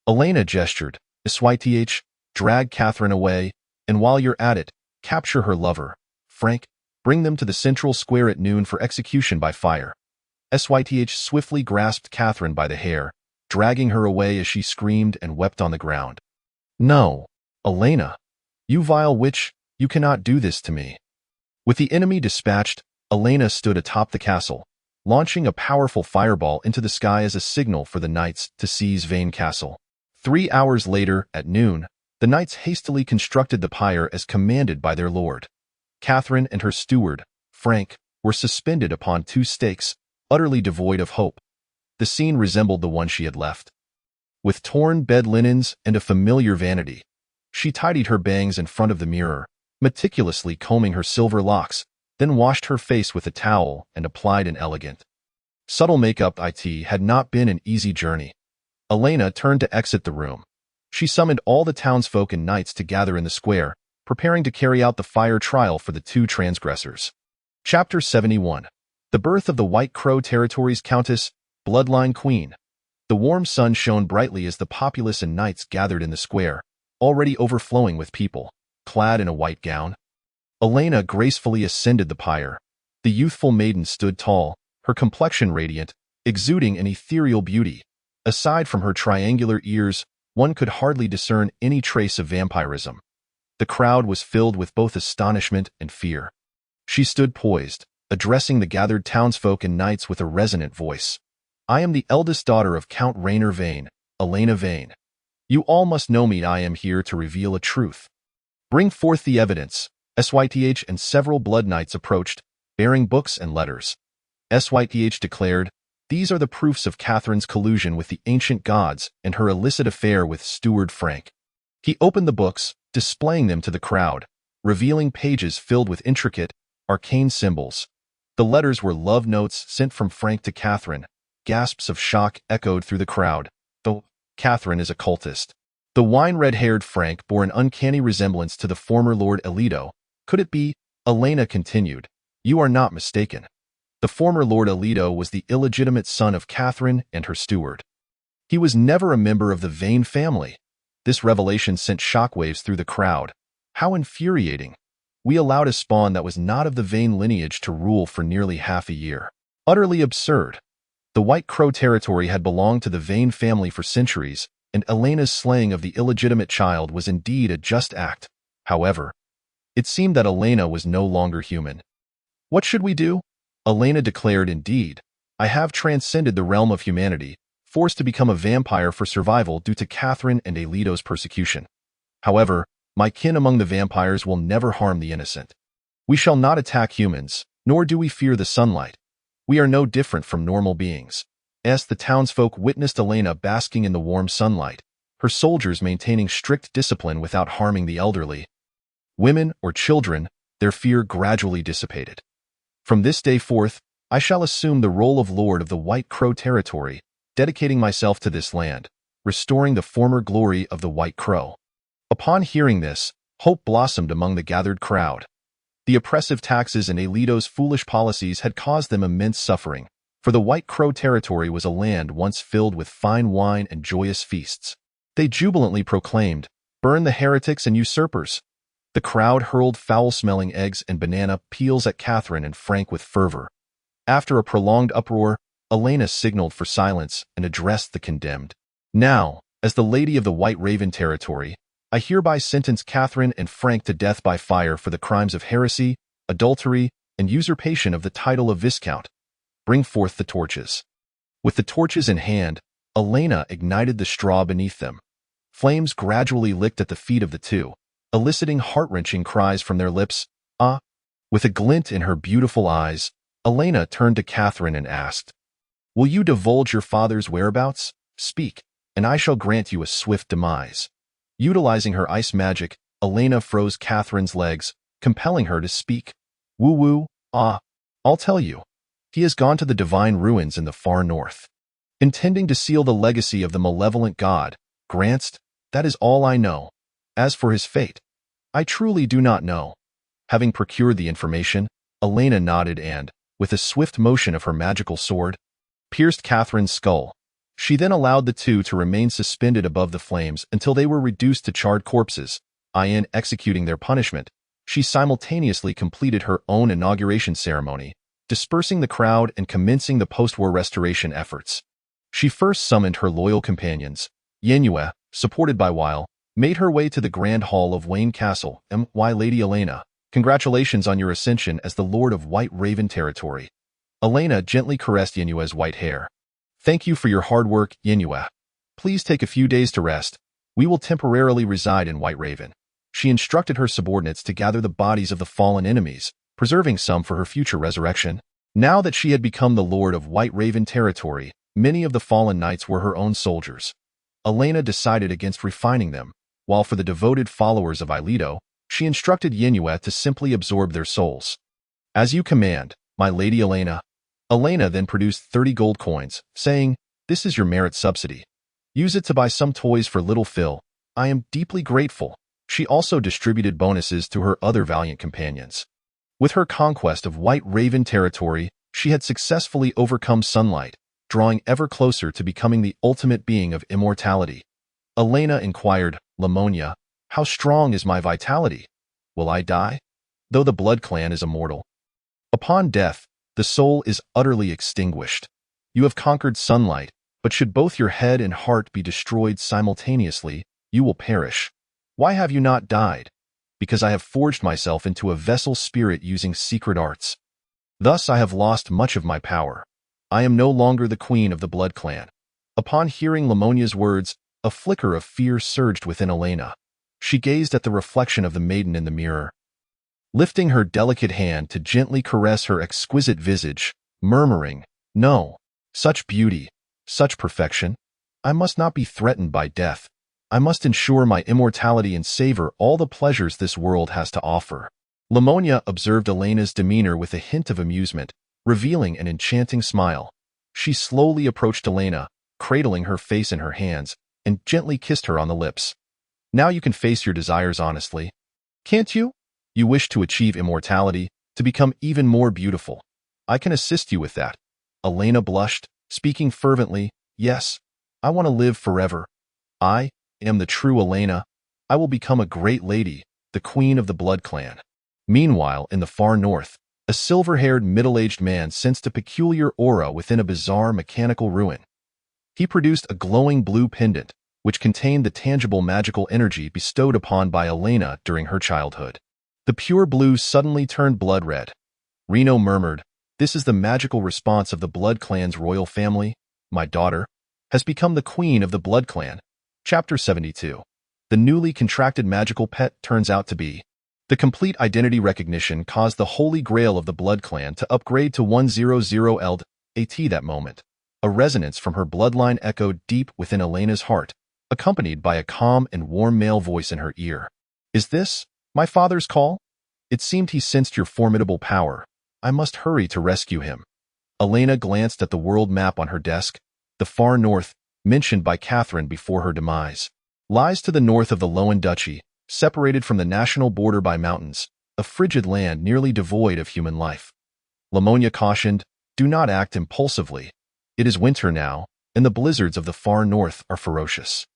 Elena gestured. "Syth, drag Catherine away, and while you're at it, capture her lover, Frank. Bring them to the central square at noon for execution by fire." Syth swiftly grasped Catherine by the hair, dragging her away as she screamed and wept on the ground. "No, Elena. You vile witch, you cannot do this to me." With the enemy dispatched, Elena stood atop the castle, launching a powerful fireball into the sky as a signal for the knights to seize Vane Castle. 3 hours later, at noon, the knights hastily constructed the pyre as commanded by their lord. Catherine and her steward, Frank, were suspended upon 2 stakes, utterly devoid of hope. The scene resembled the one she had left. With torn bed linens and a familiar vanity, she tidied her bangs in front of the mirror, meticulously combing her silver locks, then washed her face with a towel and applied an elegant, subtle makeup. It had not been an easy journey. Elena turned to exit the room. She summoned all the townsfolk and knights to gather in the square, preparing to carry out the fire trial for the 2 transgressors. Chapter 71. The Birth of the White Crow Territory's Countess, Bloodline Queen. The warm sun shone brightly as the populace and knights gathered in the square, already overflowing with people, clad in a white gown. Elena gracefully ascended the pyre. The youthful maiden stood tall, her complexion radiant, exuding an ethereal beauty. Aside from her triangular ears, one could hardly discern any trace of vampirism. The crowd was filled with both astonishment and fear. She stood poised, addressing the gathered townsfolk and knights with a resonant voice. "I am the eldest daughter of Count Rainer Vane, Elena Vane. You all must know me. I am here to reveal a truth. Bring forth the evidence." SYTH and several blood knights approached, bearing books and letters. SYTH declared, "These are the proofs of Catherine's collusion with the ancient gods and her illicit affair with steward Frank." He opened the books, displaying them to the crowd, revealing pages filled with intricate, arcane symbols. The letters were love notes sent from Frank to Catherine. Gasps of shock echoed through the crowd. Though Catherine is a cultist. The wine-red-haired Frank bore an uncanny resemblance to the former Lord Alito. Could it be? Elena continued. "You are not mistaken. The former Lord Alito was the illegitimate son of Catherine and her steward. He was never a member of the Vane family." This revelation sent shockwaves through the crowd. How infuriating. We allowed a spawn that was not of the Vane lineage to rule for nearly half a year. Utterly absurd. The White Crow territory had belonged to the Vane family for centuries, and Elena's slaying of the illegitimate child was indeed a just act. However, it seemed that Elena was no longer human. "What should we do?" Elena declared. "Indeed, I have transcended the realm of humanity, forced to become a vampire for survival due to Catherine and Alito's persecution. However, my kin among the vampires will never harm the innocent. We shall not attack humans, nor do we fear the sunlight. We are no different from normal beings." As the townsfolk witnessed Elena basking in the warm sunlight, her soldiers maintaining strict discipline without harming the elderly, women, or children, their fear gradually dissipated. "From this day forth, I shall assume the role of Lord of the White Crow territory, dedicating myself to this land, restoring the former glory of the White Crow." Upon hearing this, hope blossomed among the gathered crowd. The oppressive taxes and Alito's foolish policies had caused them immense suffering, for the White Crow territory was a land once filled with fine wine and joyous feasts. They jubilantly proclaimed, "Burn the heretics and usurpers." The crowd hurled foul-smelling eggs and banana peels at Catherine and Frank with fervor. After a prolonged uproar, Elena signaled for silence and addressed the condemned. "Now, as the Lady of the White Raven territory, I hereby sentence Catherine and Frank to death by fire for the crimes of heresy, adultery, and usurpation of the title of Viscount. Bring forth the torches." With the torches in hand, Elena ignited the straw beneath them. Flames gradually licked at the feet of the two, eliciting heart-wrenching cries from their lips. "Ah!" With a glint in her beautiful eyes, Elena turned to Catherine and asked, "Will you divulge your father's whereabouts? Speak, and I shall grant you a swift demise." Utilizing her ice magic, Elena froze Catherine's legs, compelling her to speak. "Woo-woo, ah, I'll tell you. He has gone to the divine ruins in the far north, intending to seal the legacy of the malevolent god, Granst. That is all I know. As for his fate, I truly do not know." Having procured the information, Elena nodded and, with a swift motion of her magical sword, pierced Catherine's skull. She then allowed the two to remain suspended above the flames until they were reduced to charred corpses. In executing their punishment, she simultaneously completed her own inauguration ceremony, dispersing the crowd and commencing the post-war restoration efforts. She first summoned her loyal companions. Yenue, supported by Weil, made her way to the Grand Hall of Wayne Castle. Lady Elena, Congratulations on your ascension as the Lord of White Raven territory. Elena gently caressed Yenua's white hair. Thank you for your hard work, Yenua. Please take a few days to rest. We will temporarily reside in White Raven. She instructed her subordinates to gather the bodies of the fallen enemies, preserving some for her future resurrection. Now that she had become the Lord of White Raven territory, many of the fallen knights were her own soldiers. Elena decided against refining them, while for the devoted followers of Ileto, she instructed Yenua to simply absorb their souls. As you command, my lady Elena. Elena then produced 30 gold coins, saying, "This is your merit subsidy. Use it to buy some toys for little Phil. I am deeply grateful." She also distributed bonuses to her other valiant companions. With her conquest of White Raven territory, she had successfully overcome sunlight, drawing ever closer to becoming the ultimate being of immortality. Elena inquired, "Lamonia, how strong is my vitality? Will I die? Though the Blood Clan is immortal. Upon death, the soul is utterly extinguished. You have conquered sunlight, but should both your head and heart be destroyed simultaneously, you will perish. Why have you not died? Because I have forged myself into a vessel spirit using secret arts. Thus I have lost much of my power. I am no longer the queen of the Blood Clan." Upon hearing Lamonia's words, a flicker of fear surged within Elena. She gazed at the reflection of the maiden in the mirror. Lifting her delicate hand to gently caress her exquisite visage, murmuring, "No, such beauty, such perfection. I must not be threatened by death. I must ensure my immortality and savor all the pleasures this world has to offer." Lamonia observed Elena's demeanor with a hint of amusement, revealing an enchanting smile. She slowly approached Elena, cradling her face in her hands, and gently kissed her on the lips. "Now you can face your desires honestly. Can't you? You wish to achieve immortality, to become even more beautiful. I can assist you with that." Elena blushed, speaking fervently, "Yes, I want to live forever. I am the true Elena. I will become a great lady, the queen of the Blood Clan." Meanwhile, in the far north, a silver-haired middle-aged man sensed a peculiar aura within a bizarre mechanical ruin. He produced a glowing blue pendant, which contained the tangible magical energy bestowed upon by Elena during her childhood. The pure blue suddenly turned blood red. Reno murmured, "This is the magical response of the Blood Clan's royal family. My daughter has become the queen of the Blood Clan." Chapter 72. The newly contracted magical pet turns out to be. The complete identity recognition caused the Holy Grail of the Blood Clan to upgrade to 100 at that moment. A resonance from her bloodline echoed deep within Elena's heart, accompanied by a calm and warm male voice in her ear. "Is this my father's call? It seemed he sensed your formidable power. I must hurry to rescue him." Elena glanced at the world map on her desk. The far north, mentioned by Catherine before her demise, lies to the north of the Loan Duchy, separated from the national border by mountains, a frigid land nearly devoid of human life. Lamonia cautioned, "Do not act impulsively. It is winter now, and the blizzards of the far north are ferocious.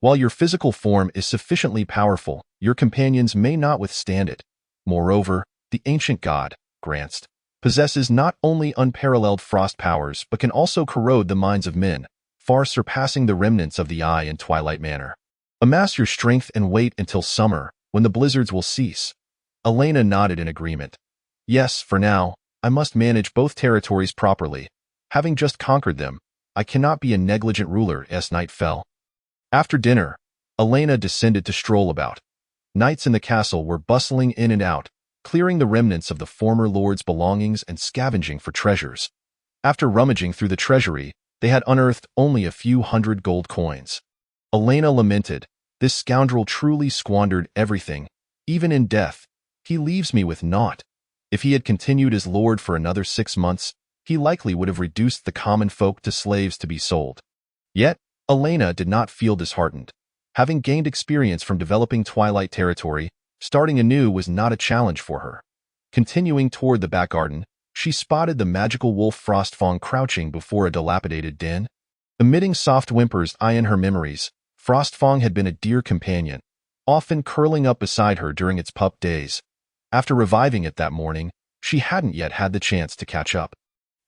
While your physical form is sufficiently powerful, your companions may not withstand it. Moreover, the ancient god, Granst, possesses not only unparalleled frost powers but can also corrode the minds of men, far surpassing the remnants of the Eye in Twilight Manor. Amass your strength and wait until summer, when the blizzards will cease." Elena nodded in agreement. "Yes, for now, I must manage both territories properly. Having just conquered them, I cannot be a negligent ruler as night fell." After dinner, Elena descended to stroll about. Knights in the castle were bustling in and out, clearing the remnants of the former lord's belongings and scavenging for treasures. After rummaging through the treasury, they had unearthed only a few hundred gold coins. Elena lamented, "This scoundrel truly squandered everything. Even in death, he leaves me with naught. If he had continued as lord for another 6 months, he likely would have reduced the common folk to slaves to be sold." Yet, Elena did not feel disheartened. Having gained experience from developing Twilight territory, starting anew was not a challenge for her. Continuing toward the back garden, she spotted the magical wolf Frostfang crouching before a dilapidated den. Emitting soft whimpers in her memories, Frostfang had been a dear companion, often curling up beside her during its pup days. After reviving it that morning, she hadn't yet had the chance to catch up.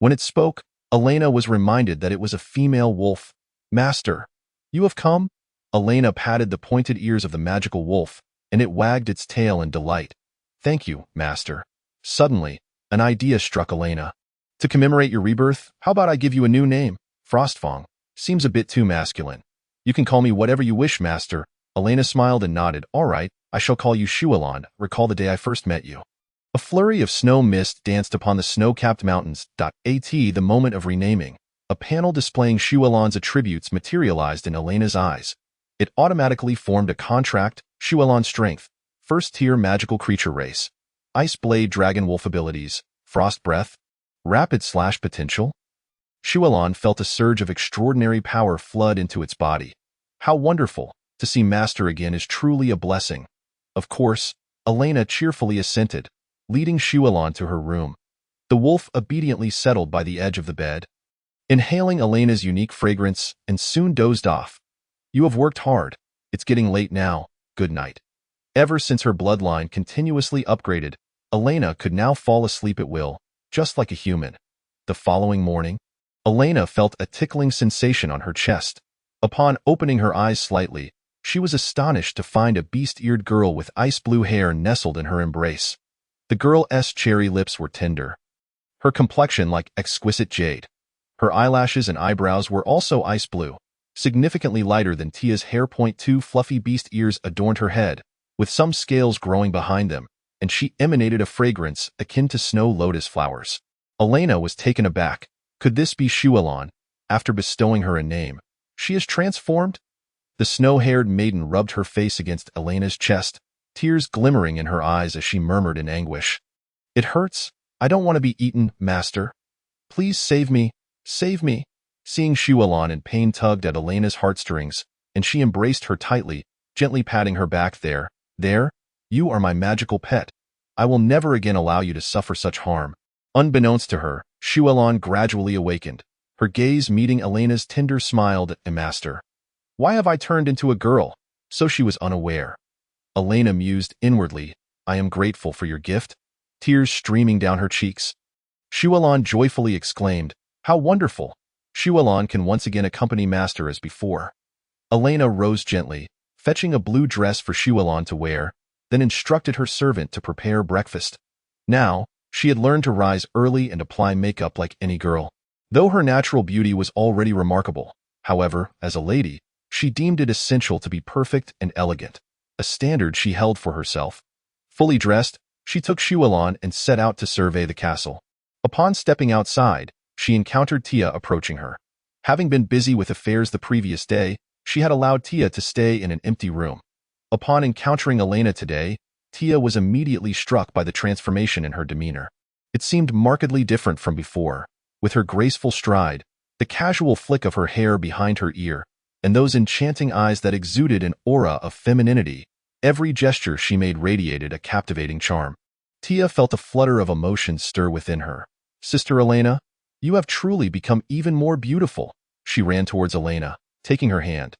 When it spoke, Elena was reminded that it was a female wolf. "Master, you have come?" Elena patted the pointed ears of the magical wolf, and it wagged its tail in delight. Thank you, Master. Suddenly, an idea struck Elena. To commemorate your rebirth, how about I give you a new name? Frostfang. Seems a bit too masculine. You can call me whatever you wish, Master. Elena smiled and nodded. All right, I shall call you Shualon. Recall the day I first met you. A flurry of snow mist danced upon the snow-capped mountains. At the moment of renaming, a panel displaying Shualon's attributes materialized in Elena's eyes. It automatically formed a contract, Shualon Strength, First-Tier Magical Creature Race, Ice Blade Dragon Wolf Abilities, Frost Breath, Rapid Slash Potential. Shualon felt a surge of extraordinary power flood into its body. How wonderful! To see Master again is truly a blessing. Of course, Elena cheerfully assented, leading Shualon to her room. The wolf obediently settled by the edge of the bed, inhaling Elena's unique fragrance, and soon dozed off. You have worked hard. It's getting late now. Good night. Ever since her bloodline continuously upgraded, Elena could now fall asleep at will, just like a human. The following morning, Elena felt a tickling sensation on her chest. Upon opening her eyes slightly, she was astonished to find a beast-eared girl with ice-blue hair nestled in her embrace. The girl's cherry lips were tender, her complexion like exquisite jade. Her eyelashes and eyebrows were also ice-blue, significantly lighter than Tia's hair. Two fluffy beast ears adorned her head, with some scales growing behind them, and she emanated a fragrance akin to snow lotus flowers. Elena was taken aback. Could this be Shualon? After bestowing her a name, she is transformed? The snow-haired maiden rubbed her face against Elena's chest, tears glimmering in her eyes as she murmured in anguish. It hurts. I don't want to be eaten, Master. Please save me. Save me. Seeing Shualon in pain tugged at Elena's heartstrings, and she embraced her tightly, gently patting her back. There, you are my magical pet. I will never again allow you to suffer such harm. Unbeknownst to her, Shualon gradually awakened, her gaze meeting Elena's tender smiled at Master. Why have I turned into a girl? So she was unaware. Elena mused inwardly. I am grateful for your gift. Tears streaming down her cheeks. Shualon joyfully exclaimed, how wonderful! Shualon can once again accompany Master as before. Elena rose gently, fetching a blue dress for Shualon to wear, then instructed her servant to prepare breakfast. Now, she had learned to rise early and apply makeup like any girl. Though her natural beauty was already remarkable, however, as a lady, she deemed it essential to be perfect and elegant, a standard she held for herself. Fully dressed, she took Shualon and set out to survey the castle. Upon stepping outside, she encountered Tia approaching her. Having been busy with affairs the previous day, she had allowed Tia to stay in an empty room. Upon encountering Elena today, Tia was immediately struck by the transformation in her demeanor. It seemed markedly different from before, with her graceful stride, the casual flick of her hair behind her ear, and those enchanting eyes that exuded an aura of femininity. Every gesture she made radiated a captivating charm. Tia felt a flutter of emotion stir within her. Sister Elena, you have truly become even more beautiful. She ran towards Elena, taking her hand.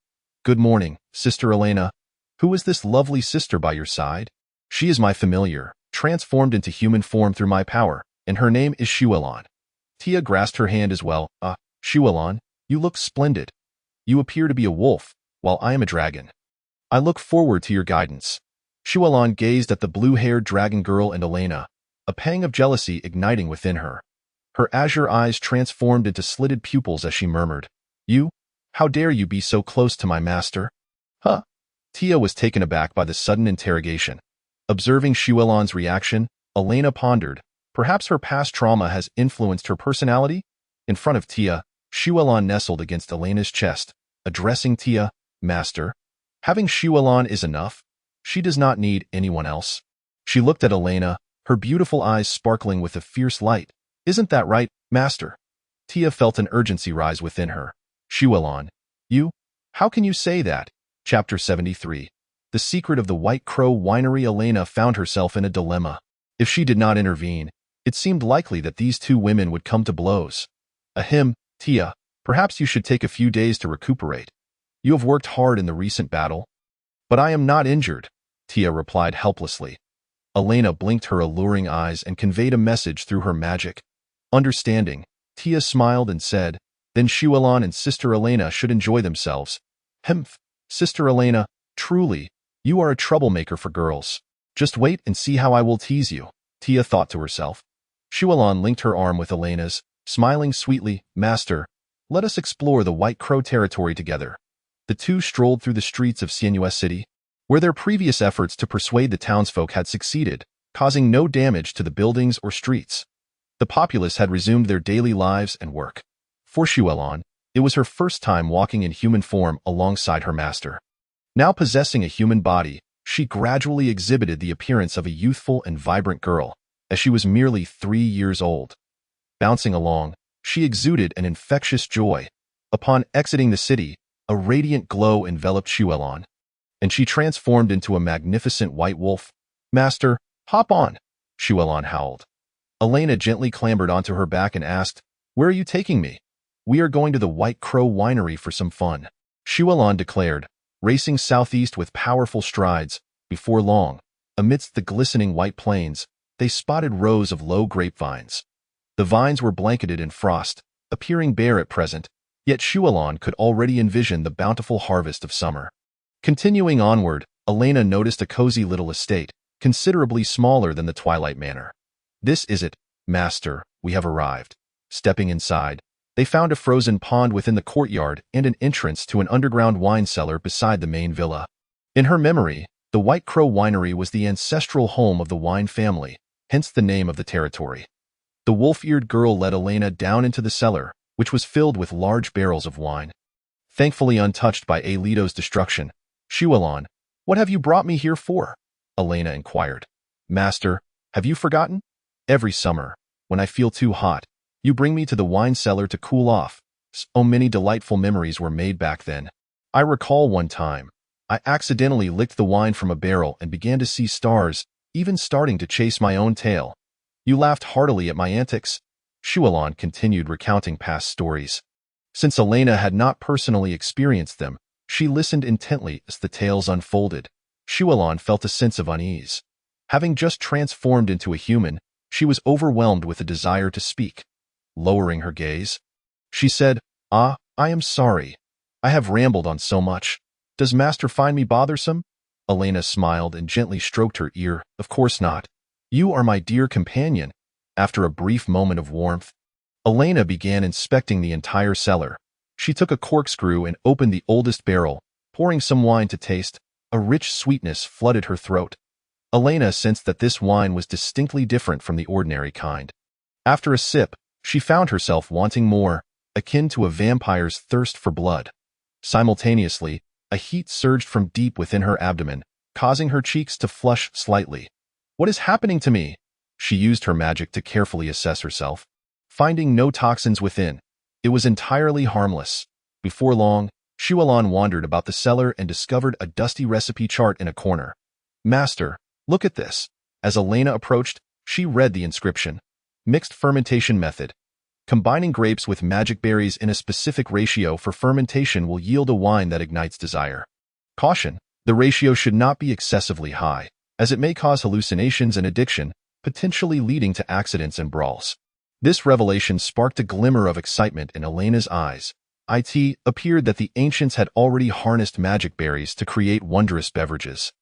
Good morning, Sister Elena. Who is this lovely sister by your side? She is my familiar, transformed into human form through my power, and her name is Shualon. Tia grasped her hand as well. Shualon, you look splendid. You appear to be a wolf, while I am a dragon. I look forward to your guidance. Shualon gazed at the blue-haired dragon girl and Elena, a pang of jealousy igniting within her. Her azure eyes transformed into slitted pupils as she murmured, You? How dare you be so close to my master? Huh? Tia was taken aback by the sudden interrogation. Observing Shualon's reaction, Elena pondered, perhaps her past trauma has influenced her personality? In front of Tia, Shualon nestled against Elena's chest, addressing Tia, Master. Having Shualon is enough. She does not need anyone else. She looked at Elena, her beautiful eyes sparkling with a fierce light. Isn't that right, Master? Tia felt an urgency rise within her. Shualon, you? How can you say that? Chapter 73. The Secret of the White Crow Winery. Elena found herself in a dilemma. If she did not intervene, it seemed likely that these two women would come to blows. Ahem, Tia, perhaps you should take a few days to recuperate. You have worked hard in the recent battle. But I am not injured, Tia replied helplessly. Elena blinked her alluring eyes and conveyed a message through her magic. Understanding, Tia smiled and said, Then Shualon and Sister Elena should enjoy themselves. Hemph, Sister Elena, truly, you are a troublemaker for girls. Just wait and see how I will tease you, Tia thought to herself. Shualon linked her arm with Elena's, smiling sweetly. Master, let us explore the White Crow territory together. The two strolled through the streets of Sinuous City, where their previous efforts to persuade the townsfolk had succeeded, causing no damage to the buildings or streets. The populace had resumed their daily lives and work. For Shualon, it was her first time walking in human form alongside her master. Now possessing a human body, she gradually exhibited the appearance of a youthful and vibrant girl, as she was merely 3 years old. Bouncing along, she exuded an infectious joy. Upon exiting the city, a radiant glow enveloped Shualon, and she transformed into a magnificent white wolf. Master, hop on, Shualon howled. Elena gently clambered onto her back and asked, Where are you taking me? We are going to the White Crow Winery for some fun, Shualon declared, racing southeast with powerful strides. Before long, amidst the glistening white plains, they spotted rows of low grapevines. The vines were blanketed in frost, appearing bare at present, yet Shualon could already envision the bountiful harvest of summer. Continuing onward, Elena noticed a cozy little estate, considerably smaller than the Twilight Manor. This is it, Master, we have arrived. Stepping inside, they found a frozen pond within the courtyard and an entrance to an underground wine cellar beside the main villa. In her memory, the White Crow Winery was the ancestral home of the wine family, hence the name of the territory. The wolf-eared girl led Elena down into the cellar, which was filled with large barrels of wine. Thankfully untouched by Aleto's destruction, Shualon, what have you brought me here for? Elena inquired. Master, have you forgotten? Every summer, when I feel too hot, you bring me to the wine cellar to cool off. So many delightful memories were made back then. I recall one time, I accidentally licked the wine from a barrel and began to see stars, even starting to chase my own tail. You laughed heartily at my antics. Shualon continued recounting past stories. Since Elena had not personally experienced them, she listened intently as the tales unfolded. Shualon felt a sense of unease. Having just transformed into a human, she was overwhelmed with a desire to speak. Lowering her gaze, she said, I am sorry. I have rambled on so much. Does Master find me bothersome? Elena smiled and gently stroked her ear. Of course not. You are my dear companion. After a brief moment of warmth, Elena began inspecting the entire cellar. She took a corkscrew and opened the oldest barrel, pouring some wine to taste. A rich sweetness flooded her throat. Elena sensed that this wine was distinctly different from the ordinary kind. After a sip, she found herself wanting more, akin to a vampire's thirst for blood. Simultaneously, a heat surged from deep within her abdomen, causing her cheeks to flush slightly. What is happening to me? She used her magic to carefully assess herself. Finding no toxins within, it was entirely harmless. Before long, Shualon wandered about the cellar and discovered a dusty recipe chart in a corner. Master, look at this. As Elena approached, she read the inscription. Mixed fermentation method. Combining grapes with magic berries in a specific ratio for fermentation will yield a wine that ignites desire. Caution, the ratio should not be excessively high, as it may cause hallucinations and addiction, potentially leading to accidents and brawls. This revelation sparked a glimmer of excitement in Elena's eyes. It appeared that the ancients had already harnessed magic berries to create wondrous beverages.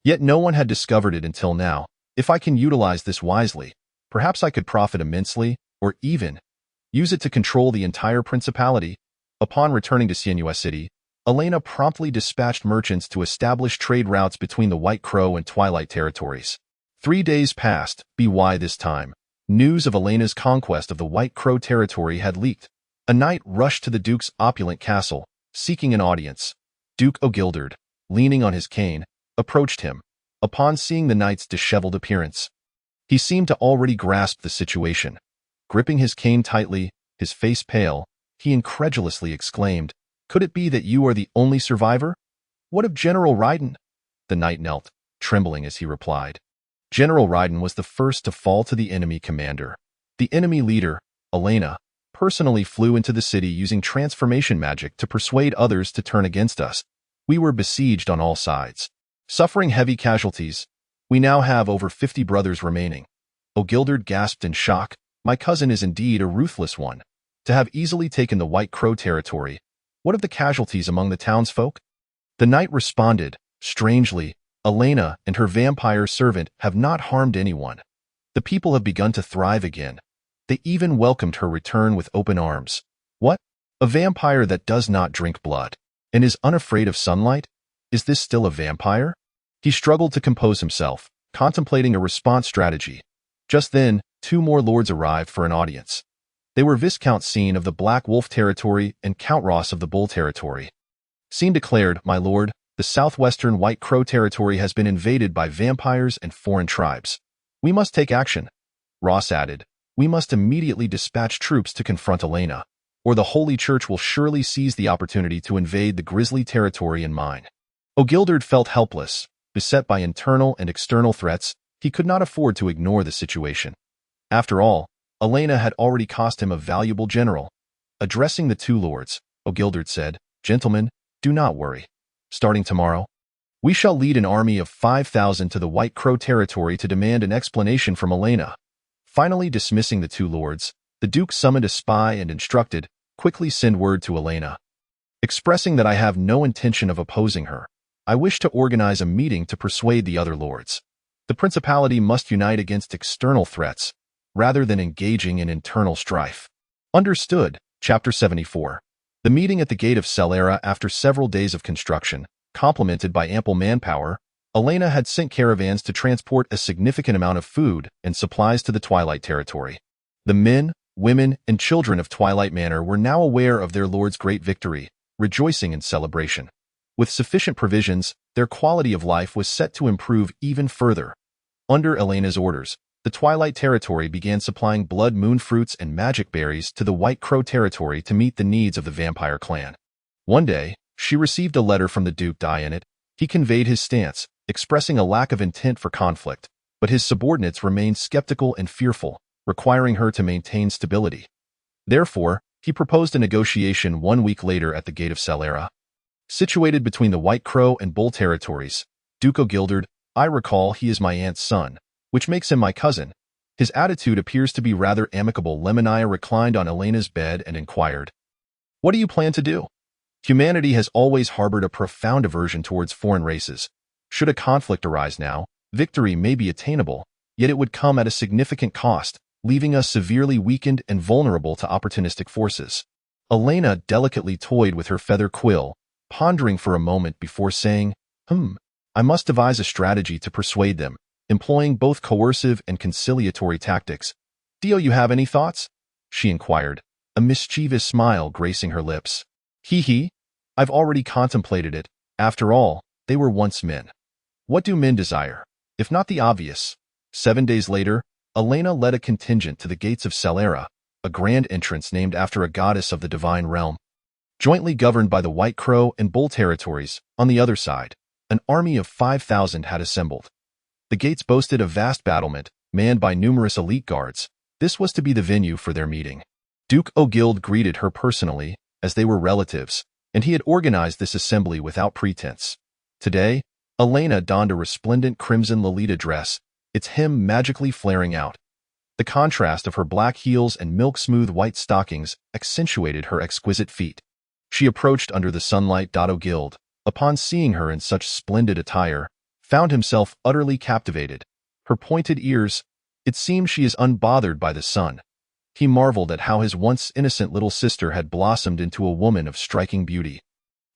Yet no one had discovered it until now. If I can utilize this wisely, perhaps I could profit immensely, or even use it to control the entire principality. Upon returning to Sinuous City, Elena promptly dispatched merchants to establish trade routes between the White Crow and Twilight territories. 3 days passed, by this time. News of Elena's conquest of the White Crow territory had leaked. A knight rushed to the Duke's opulent castle, seeking an audience. Duke Exiled, leaning on his cane, approached him. Upon seeing the knight's disheveled appearance, he seemed to already grasp the situation. Gripping his cane tightly, his face pale, he incredulously exclaimed, Could it be that you are the only survivor? What of General Ryden? The knight knelt, trembling as he replied. General Ryden was the first to fall to the enemy commander. The enemy leader, Elena, personally flew into the city using transformation magic to persuade others to turn against us. We were besieged on all sides, suffering heavy casualties. We now have over 50 brothers remaining. Exiled gasped in shock. My cousin is indeed a ruthless one. To have easily taken the White Crow territory, what of the casualties among the townsfolk? The knight responded, strangely, Elena and her vampire servant have not harmed anyone. The people have begun to thrive again. They even welcomed her return with open arms. What? A vampire that does not drink blood and is unafraid of sunlight? Is this still a vampire? He struggled to compose himself, contemplating a response strategy. Just then, 2 more lords arrived for an audience. They were Viscount Scene of the Black Wolf territory and Count Ross of the Bull territory. Scene declared, "My lord, the southwestern White Crow territory has been invaded by vampires and foreign tribes. We must take action." Ross added, "We must immediately dispatch troops to confront Elena, or the Holy Church will surely seize the opportunity to invade the grisly territory and mine." Ogilderd felt helpless. Beset by internal and external threats, he could not afford to ignore the situation. After all, Elena had already cost him a valuable general. Addressing the 2 lords, Ogilderd said, "Gentlemen, do not worry. Starting tomorrow, we shall lead an army of 5,000 to the White Crow territory to demand an explanation from Elena." Finally dismissing the 2 lords, the Duke summoned a spy and instructed, "Quickly send word to Elena, expressing that I have no intention of opposing her. I wish to organize a meeting to persuade the other lords. The principality must unite against external threats, rather than engaging in internal strife." Understood. Chapter 74. The meeting at the gate of Celera. After several days of construction, complemented by ample manpower, Elena had sent caravans to transport a significant amount of food and supplies to the Twilight territory. The men, women, and children of Twilight Manor were now aware of their lord's great victory, rejoicing in celebration. With sufficient provisions, their quality of life was set to improve even further. Under Elena's orders, the Twilight territory began supplying blood moon fruits and magic berries to the White Crow territory to meet the needs of the vampire clan. One day, she received a letter from the Duke. In it, he conveyed his stance, expressing a lack of intent for conflict, but his subordinates remained skeptical and fearful, requiring her to maintain stability. Therefore, he proposed a negotiation 1 week later at the gate of Celera. Situated between the White Crow and Bull territories, Duke Ogilderd, "I recall he is my aunt's son, which makes him my cousin. His attitude appears to be rather amicable." Lemania reclined on Elena's bed and inquired, "What do you plan to do?" Humanity has always harbored a profound aversion towards foreign races. Should a conflict arise now, victory may be attainable, yet it would come at a significant cost, leaving us severely weakened and vulnerable to opportunistic forces. Elena delicately toyed with her feather quill, pondering for a moment before saying, I must devise a strategy to persuade them, employing both coercive and conciliatory tactics." "Do you have any thoughts?" she inquired, a mischievous smile gracing her lips. He, "I've already contemplated it. After all, they were once men. What do men desire, if not the obvious?" 7 days later, Elena led a contingent to the gates of Celera, a grand entrance named after a goddess of the divine realm. Jointly governed by the White Crow and Bull territories, on the other side, an army of 5,000 had assembled. The gates boasted a vast battlement, manned by numerous elite guards. This was to be the venue for their meeting. Duke Ogild greeted her personally, as they were relatives, and he had organized this assembly without pretense. Today, Elena donned a resplendent crimson Lolita dress, its hem magically flaring out. The contrast of her black heels and milk-smooth white stockings accentuated her exquisite feet. She approached under the sunlight. Ogild, upon seeing her in such splendid attire, found himself utterly captivated. Her pointed ears, it seemed she is unbothered by the sun. He marveled at how his once innocent little sister had blossomed into a woman of striking beauty.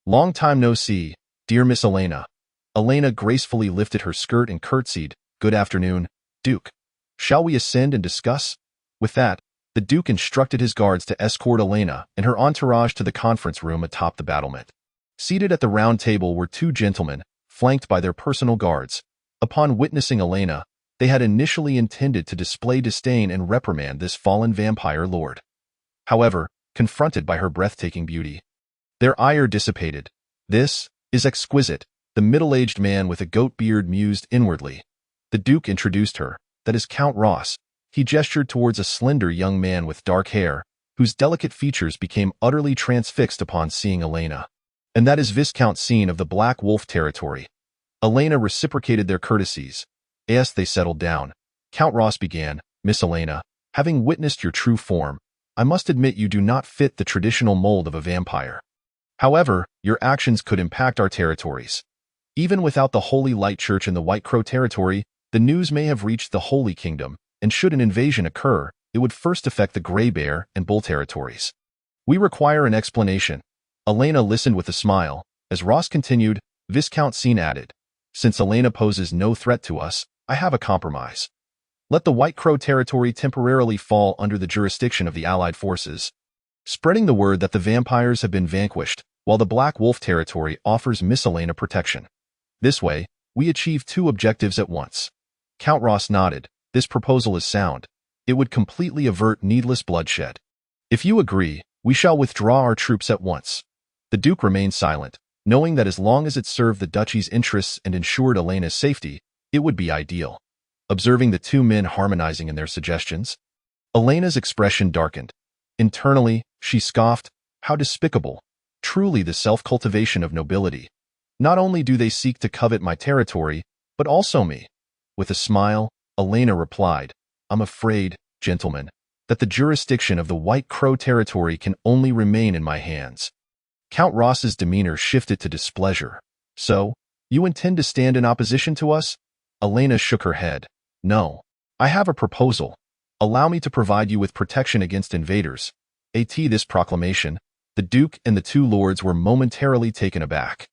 "Long time no see, dear Miss Elena." Elena gracefully lifted her skirt and curtsied, "Good afternoon, Duke. Shall we ascend and discuss?" With that, the Duke instructed his guards to escort Elena and her entourage to the conference room atop the battlement. Seated at the round table were 2 gentlemen, flanked by their personal guards. Upon witnessing Elena, they had initially intended to display disdain and reprimand this fallen vampire lord. However, confronted by her breathtaking beauty, their ire dissipated. "This is exquisite," the middle-aged man with a goat beard mused inwardly. The Duke introduced her. "That is Count Ross." He gestured towards a slender young man with dark hair, whose delicate features became utterly transfixed upon seeing Elena. "And that is Viscount Scene of the Black Wolf territory." Elena reciprocated their courtesies. As they settled down, Count Ross began, "Miss Elena, having witnessed your true form, I must admit you do not fit the traditional mold of a vampire. However, your actions could impact our territories. Even without the Holy Light Church in the White Crow territory, the news may have reached the Holy Kingdom, and should an invasion occur, it would first affect the Grey Bear and Bull territories. We require an explanation. Elena listened with a smile. As Ross continued, Viscount Scene added, since Elena poses no threat to us, I have a compromise. Let the White Crow territory temporarily fall under the jurisdiction of the Allied forces, spreading the word that the vampires have been vanquished, while the Black Wolf territory offers Miss Elena protection. This way, we achieve two objectives at once. Count Ross nodded. This proposal is sound. It would completely avert needless bloodshed. If you agree, we shall withdraw our troops at once. The Duke remained silent, knowing that as long as it served the duchy's interests and ensured Elena's safety, it would be ideal. Observing the two men harmonizing in their suggestions, Elena's expression darkened. Internally, she scoffed, how despicable. Truly the self-cultivation of nobility. Not only do they seek to covet my territory, but also me. With a smile, Elena replied, I'm afraid, gentlemen, that the jurisdiction of the White Crow territory can only remain in my hands. Count Ross's demeanor shifted to displeasure. So, you intend to stand in opposition to us? Elena shook her head. No. I have a proposal. Allow me to provide you with protection against invaders. At this proclamation, the Duke and the two lords were momentarily taken aback.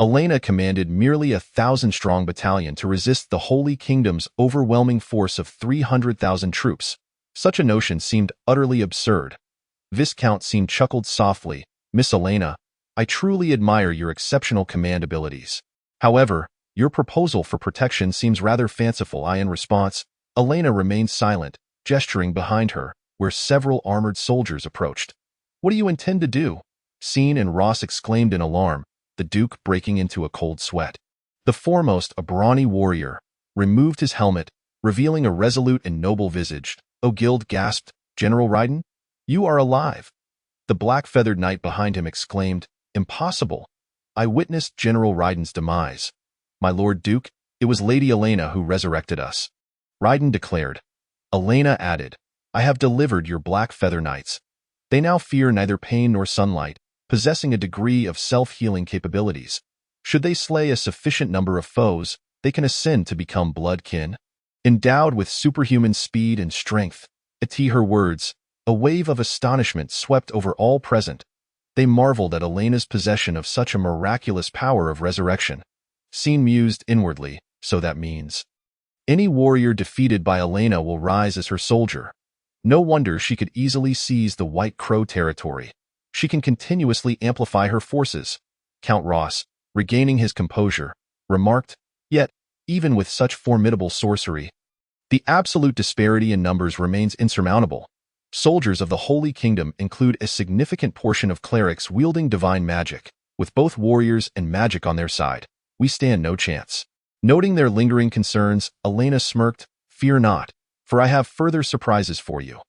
Elena commanded merely 1,000-strong battalion to resist the Holy Kingdom's overwhelming force of 300,000 troops. Such a notion seemed utterly absurd. Viscount Scene chuckled softly. Miss Elena, I truly admire your exceptional command abilities. However, your proposal for protection seems rather fanciful. In response, Elena remained silent, gesturing behind her, where several armored soldiers approached. What do you intend to do? Scene and Ross exclaimed in alarm, the Duke breaking into a cold sweat. The foremost, a brawny warrior, removed his helmet, revealing a resolute and noble visage. Exiled gasped, General Ryden? You are alive. The black-feathered knight behind him exclaimed, Impossible. I witnessed General Ryden's demise. My Lord Duke, it was Lady Elena who resurrected us. Ryden declared. Elena added, I have delivered your black feather knights. They now fear neither pain nor sunlight, possessing a degree of self-healing capabilities. Should they slay a sufficient number of foes, they can ascend to become blood kin. Endowed with superhuman speed and strength, at her words, a wave of astonishment swept over all present. They marveled at Elena's possession of such a miraculous power of resurrection. Scene mused inwardly, so that means any warrior defeated by Elena will rise as her soldier. No wonder she could easily seize the White Crow territory. She can continuously amplify her forces. Count Ross, regaining his composure, remarked, yet, even with such formidable sorcery, the absolute disparity in numbers remains insurmountable. Soldiers of the Holy Kingdom include a significant portion of clerics wielding divine magic. With both warriors and magic on their side, we stand no chance. Noting their lingering concerns, Elena smirked, Fear not, for I have further surprises for you.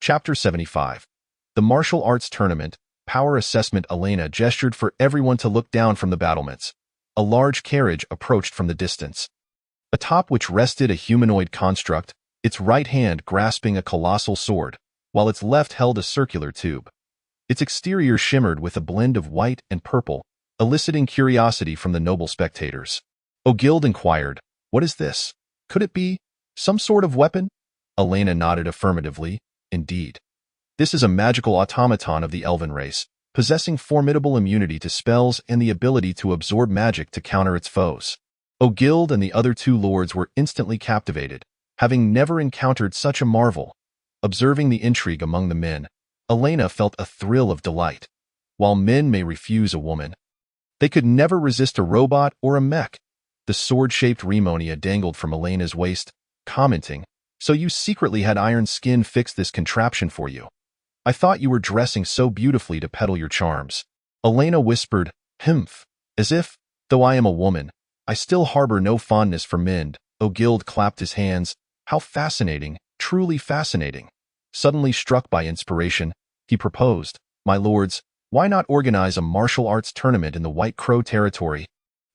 Chapter 75. The Martial Arts Tournament, Power Assessment. Elena gestured for everyone to look down from the battlements. A large carriage approached from the distance, atop which rested a humanoid construct, its right hand grasping a colossal sword, while its left held a circular tube. Its exterior shimmered with a blend of white and purple, eliciting curiosity from the noble spectators. Exiled inquired, What is this? Could it be some sort of weapon? Elena nodded affirmatively. Indeed. This is a magical automaton of the elven race, possessing formidable immunity to spells and the ability to absorb magic to counter its foes. Exiled and the other two lords were instantly captivated, having never encountered such a marvel. Observing the intrigue among the men, Elena felt a thrill of delight. While men may refuse a woman, they could never resist a robot or a mech. The sword-shaped Remonia dangled from Elena's waist, commenting, So you secretly had Iron Skin fix this contraption for you. I thought you were dressing so beautifully to peddle your charms. Elena whispered, Humph, as if, though I am a woman, I still harbor no fondness for men. Exiled clapped his hands. How fascinating, truly fascinating. Suddenly struck by inspiration, he proposed, My lords, why not organize a martial arts tournament in the White Crow territory?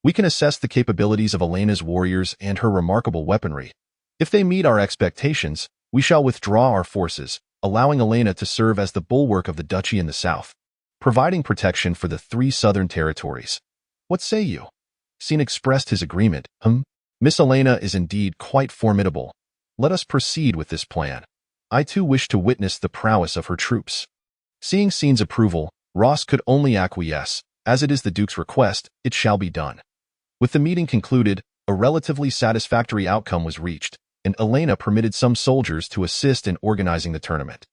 We can assess the capabilities of Elena's warriors and her remarkable weaponry. If they meet our expectations, we shall withdraw our forces, allowing Elena to serve as the bulwark of the duchy in the south, providing protection for the 3 southern territories. What say you? Scene expressed his agreement. Miss Elena is indeed quite formidable. Let us proceed with this plan. I too wish to witness the prowess of her troops. Seeing Scene's approval, Ross could only acquiesce. As it is the Duke's request, it shall be done. With the meeting concluded, a relatively satisfactory outcome was reached, and Elena permitted some soldiers to assist in organizing the tournament.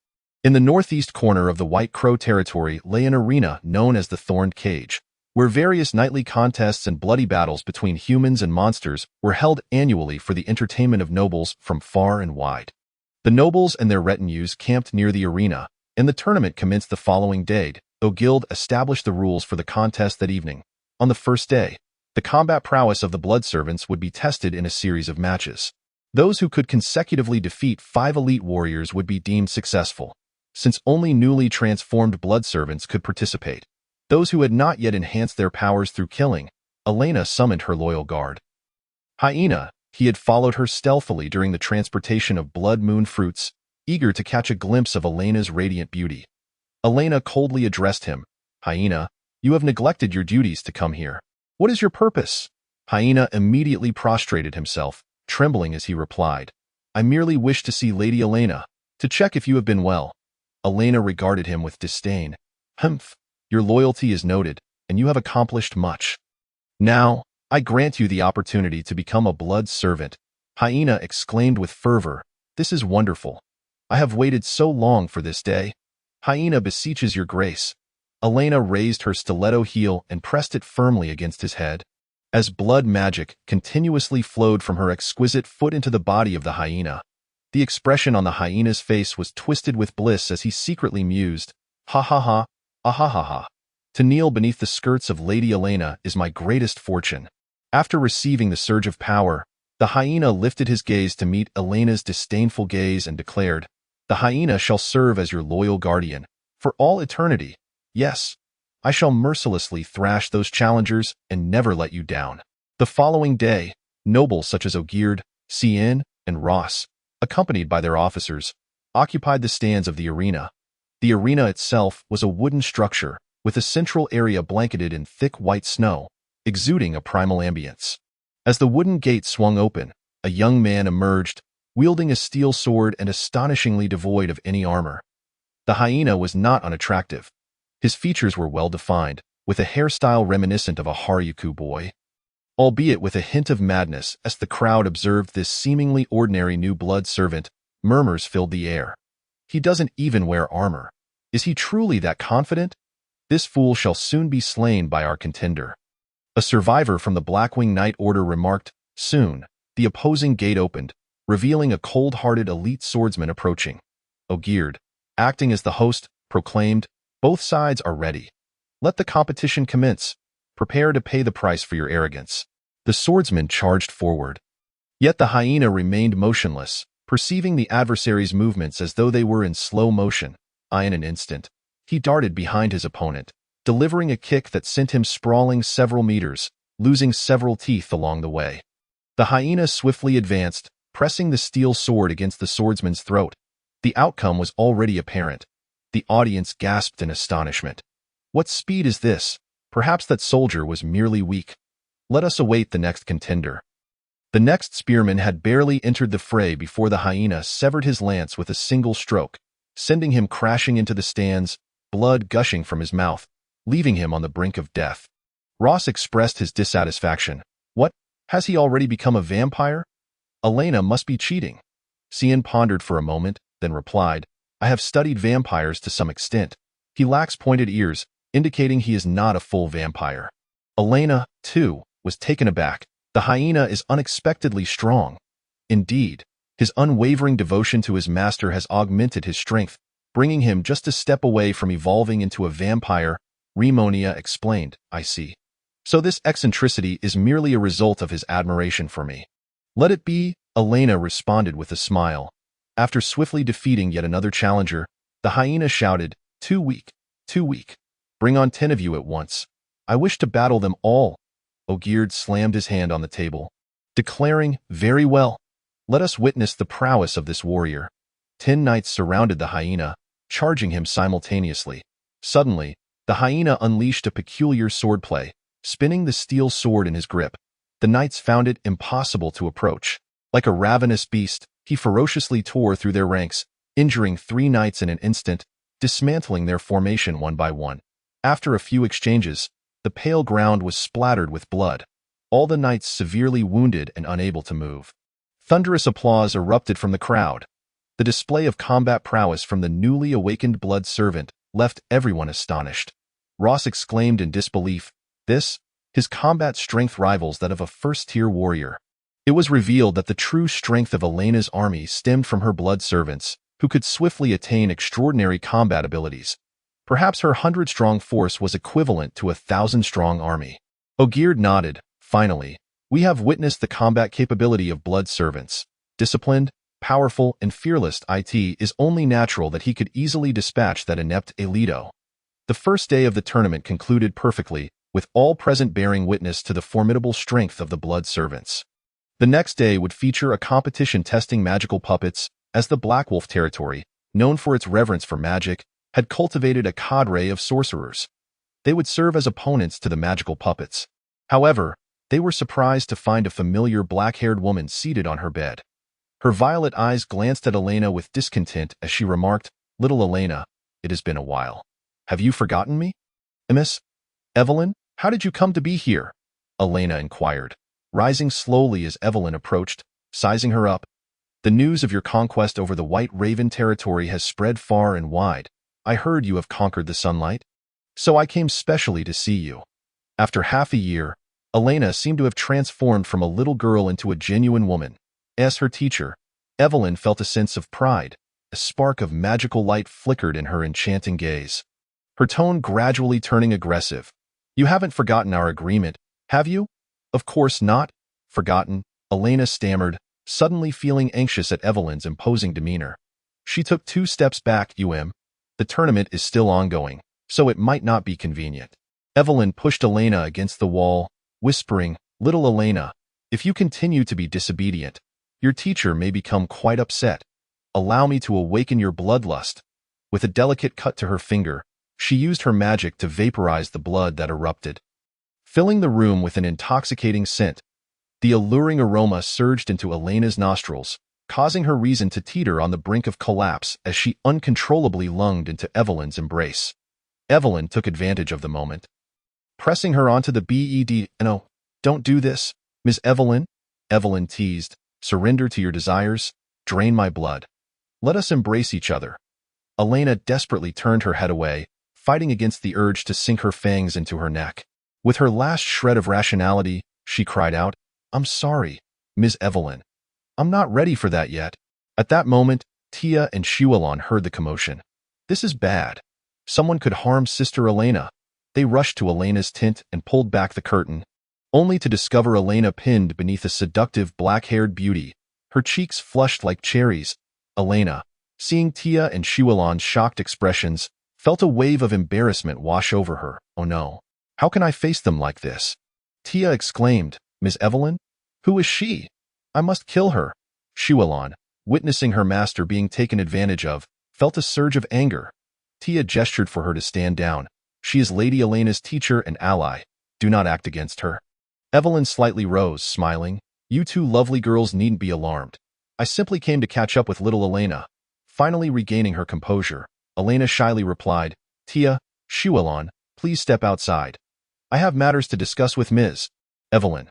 In the northeast corner of the White Crow territory lay an arena known as the Thorned Cage, where various nightly contests and bloody battles between humans and monsters were held annually for the entertainment of nobles from far and wide. The nobles and their retinues camped near the arena, and the tournament commenced the following day. Exiled established the rules for the contest that evening. On the first day, the combat prowess of the blood servants would be tested in a series of matches. Those who could consecutively defeat 5 elite warriors would be deemed successful, since only newly transformed blood servants could participate. Those who had not yet enhanced their powers through killing, Elena summoned her loyal guard. Hyena, he had followed her stealthily during the transportation of blood moon fruits, eager to catch a glimpse of Elena's radiant beauty. Elena coldly addressed him. Hyena, you have neglected your duties to come here. What is your purpose? Hyena immediately prostrated himself, trembling as he replied. I merely wish to see Lady Elena, to check if you have been well. Elena regarded him with disdain. Humph, your loyalty is noted, and you have accomplished much. Now, I grant you the opportunity to become a blood servant. Hyena exclaimed with fervor. This is wonderful. I have waited so long for this day. Hyena beseeches your grace. Elena raised her stiletto heel and pressed it firmly against his head. As blood magic continuously flowed from her exquisite foot into the body of the hyena, the expression on the hyena's face was twisted with bliss as he secretly mused, ha ha ha, ah ha ha ha. To kneel beneath the skirts of Lady Elena is my greatest fortune. After receiving the surge of power, the hyena lifted his gaze to meet Elena's disdainful gaze and declared, the hyena shall serve as your loyal guardian, for all eternity. Yes, I shall mercilessly thrash those challengers and never let you down. The following day, nobles such as Exiled, Cien, and Ross, accompanied by their officers, occupied the stands of the arena. The arena itself was a wooden structure, with a central area blanketed in thick white snow, exuding a primal ambience. As the wooden gate swung open, a young man emerged, wielding a steel sword and astonishingly devoid of any armor. The hyena was not unattractive. His features were well-defined, with a hairstyle reminiscent of a Haryuku boy. Albeit with a hint of madness, as the crowd observed this seemingly ordinary new blood servant, murmurs filled the air. He doesn't even wear armor. Is he truly that confident? This fool shall soon be slain by our contender. A survivor from the Blackwing Knight Order remarked. Soon, the opposing gate opened, revealing a cold-hearted elite swordsman approaching. Exiled, acting as the host, proclaimed, both sides are ready. Let the competition commence. Prepare to pay the price for your arrogance. The swordsman charged forward. Yet the hyena remained motionless, perceiving the adversary's movements as though they were in slow motion. In an instant, he darted behind his opponent, delivering a kick that sent him sprawling several meters, losing several teeth along the way. The hyena swiftly advanced, pressing the steel sword against the swordsman's throat. The outcome was already apparent. The audience gasped in astonishment. What speed is this? Perhaps that soldier was merely weak. Let us await the next contender. The next spearman had barely entered the fray before the hyena severed his lance with a single stroke, sending him crashing into the stands, blood gushing from his mouth, leaving him on the brink of death. Ross expressed his dissatisfaction. What? Has he already become a vampire? Elena must be cheating. Cien pondered for a moment, then replied, I have studied vampires to some extent. He lacks pointed ears, indicating he is not a full vampire. Elena, too, was taken aback. The hyena is unexpectedly strong. Indeed, his unwavering devotion to his master has augmented his strength, bringing him just a step away from evolving into a vampire. Remonia explained, I see. So this eccentricity is merely a result of his admiration for me. Let it be, Elena responded with a smile. After swiftly defeating yet another challenger, the hyena shouted, Too weak, too weak. Bring on 10 of you at once. I wish to battle them all. Exiled slammed his hand on the table, declaring, Very well. Let us witness the prowess of this warrior. 10 knights surrounded the hyena, charging him simultaneously. Suddenly, the hyena unleashed a peculiar swordplay, spinning the steel sword in his grip. The knights found it impossible to approach. Like a ravenous beast, he ferociously tore through their ranks, injuring 3 knights in an instant, dismantling their formation one by one. After a few exchanges, the pale ground was splattered with blood, all the knights severely wounded and unable to move. Thunderous applause erupted from the crowd. The display of combat prowess from the newly awakened blood servant left everyone astonished. Ross exclaimed in disbelief, his combat strength rivals that of a first-tier warrior. It was revealed that the true strength of Elena's army stemmed from her blood servants, who could swiftly attain extraordinary combat abilities. Perhaps her 100-strong force was equivalent to a 1,000-strong army. Ogierd nodded. Finally, we have witnessed the combat capability of blood servants. Disciplined, powerful, and fearless, it is only natural that he could easily dispatch that inept Aledo. The first day of the tournament concluded perfectly, with all present bearing witness to the formidable strength of the blood servants. The next day would feature a competition testing magical puppets, as the Black Wolf territory, known for its reverence for magic, had cultivated a cadre of sorcerers. They would serve as opponents to the magical puppets. However, they were surprised to find a familiar black-haired woman seated on her bed. Her violet eyes glanced at Elena with discontent as she remarked, "Little Elena, it has been a while. Have you forgotten me?" "Miss Evelyn, how did you come to be here?" Elena inquired, rising slowly as Evelyn approached, sizing her up. "The news of your conquest over the White Raven territory has spread far and wide. I heard you have conquered the sunlight. So I came specially to see you." After half a year, Elena seemed to have transformed from a little girl into a genuine woman. As her teacher, Evelyn felt a sense of pride. A spark of magical light flickered in her enchanting gaze, her tone gradually turning aggressive. "You haven't forgotten our agreement, have you?" "Of course not." "Forgotten?" Elena stammered, suddenly feeling anxious at Evelyn's imposing demeanor. She took 2 steps back. The tournament is still ongoing, so it might not be convenient." Evelyn pushed Elena against the wall, whispering, "Little Elena, if you continue to be disobedient, your teacher may become quite upset. Allow me to awaken your bloodlust." With a delicate cut to her finger, she used her magic to vaporize the blood that erupted, filling the room with an intoxicating scent. The alluring aroma surged into Elena's nostrils, causing her reason to teeter on the brink of collapse as she uncontrollably lunged into Evelyn's embrace. Evelyn took advantage of the moment, pressing her onto the bed. "No, don't do this, Miss Evelyn," Evelyn teased. "Surrender to your desires, drain my blood. Let us embrace each other." Elena desperately turned her head away, fighting against the urge to sink her fangs into her neck. With her last shred of rationality, she cried out, "I'm sorry, Miss Evelyn. I'm not ready for that yet." At that moment, Tia and Shualon heard the commotion. "This is bad. Someone could harm Sister Elena." They rushed to Elena's tent and pulled back the curtain, only to discover Elena pinned beneath a seductive black-haired beauty, her cheeks flushed like cherries. Elena, seeing Tia and Shualon's shocked expressions, felt a wave of embarrassment wash over her. "Oh no. How can I face them like this?" Tia exclaimed, "Miss Evelyn? Who is she? I must kill her." Shualon, witnessing her master being taken advantage of, felt a surge of anger. Tia gestured for her to stand down. "She is Lady Elena's teacher and ally. Do not act against her." Evelyn slightly rose, smiling. "You 2 lovely girls needn't be alarmed. I simply came to catch up with little Elena." Finally regaining her composure, Elena shyly replied, "Tia, Shualon, please step outside. I have matters to discuss with Ms. Evelyn."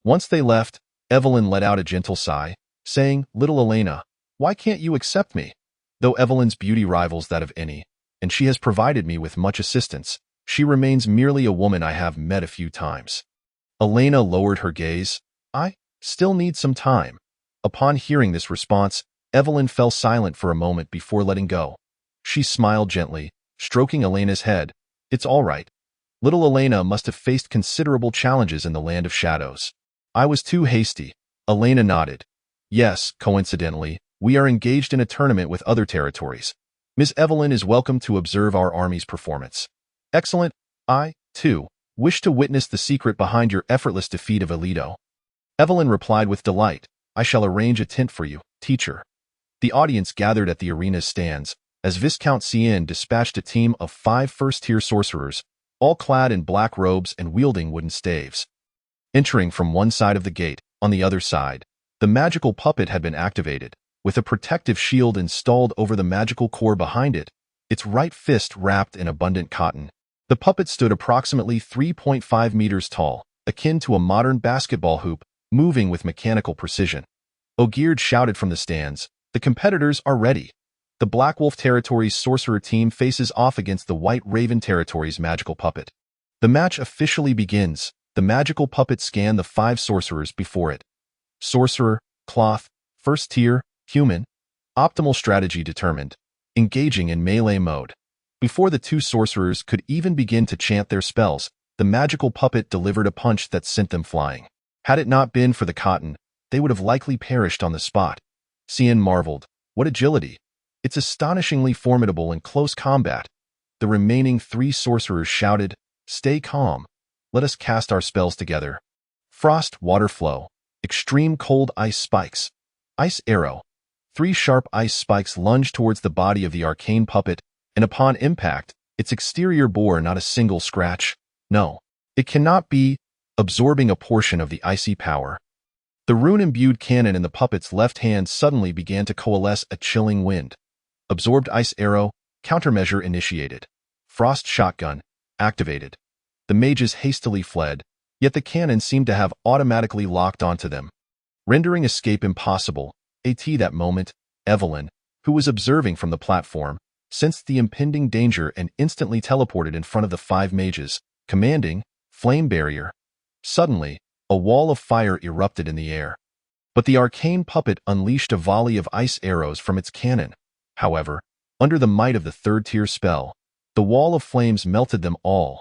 Once they left, Evelyn let out a gentle sigh, saying, "Little Elena, why can't you accept me?" Though Evelyn's beauty rivals that of any, and she has provided me with much assistance, she remains merely a woman I have met a few times. Elena lowered her gaze. "I still need some time." Upon hearing this response, Evelyn fell silent for a moment before letting go. She smiled gently, stroking Elena's head. "It's all right. Little Elena must have faced considerable challenges in the land of shadows. I was too hasty." Elena nodded. "Yes, coincidentally, we are engaged in a tournament with other territories. Miss Evelyn is welcome to observe our army's performance." "Excellent. I, too, wish to witness the secret behind your effortless defeat of Aledo." Evelyn replied with delight. "I shall arrange a tent for you, teacher." The audience gathered at the arena's stands, as Viscount Cien dispatched a team of 5 first-tier sorcerers, all clad in black robes and wielding wooden staves. Entering from one side of the gate, on the other side, the magical puppet had been activated, with a protective shield installed over the magical core behind it, its right fist wrapped in abundant cotton. The puppet stood approximately 3.5 meters tall, akin to a modern basketball hoop, moving with mechanical precision. Ogierd shouted from the stands, "The competitors are ready." The Black Wolf Territory's sorcerer team faces off against the White Raven Territory's magical puppet. The match officially begins. The magical puppet scanned the 5 sorcerers before it. Sorcerer, cloth, first tier, human. Optimal strategy determined. Engaging in melee mode. Before the 2 sorcerers could even begin to chant their spells, the magical puppet delivered a punch that sent them flying. Had it not been for the cotton, they would have likely perished on the spot. Cian marveled. What agility! It's astonishingly formidable in close combat. The remaining 3 sorcerers shouted, "Stay calm. Let us cast our spells together." Frost, water flow. Extreme cold ice spikes. Ice arrow. 3 sharp ice spikes lunged towards the body of the arcane puppet, and upon impact, its exterior bore not a single scratch. No, it cannot be, absorbing a portion of the icy power. The rune-imbued cannon in the puppet's left hand suddenly began to coalesce a chilling wind. Absorbed ice arrow, countermeasure initiated. Frost shotgun, activated. The mages hastily fled, yet the cannon seemed to have automatically locked onto them, rendering escape impossible. At that moment, Evelyn, who was observing from the platform, sensed the impending danger and instantly teleported in front of the 5 mages, commanding, "Flame barrier." Suddenly, a wall of fire erupted in the air. But the arcane puppet unleashed a volley of ice arrows from its cannon. However, under the might of the 3rd-tier spell, the wall of flames melted them all.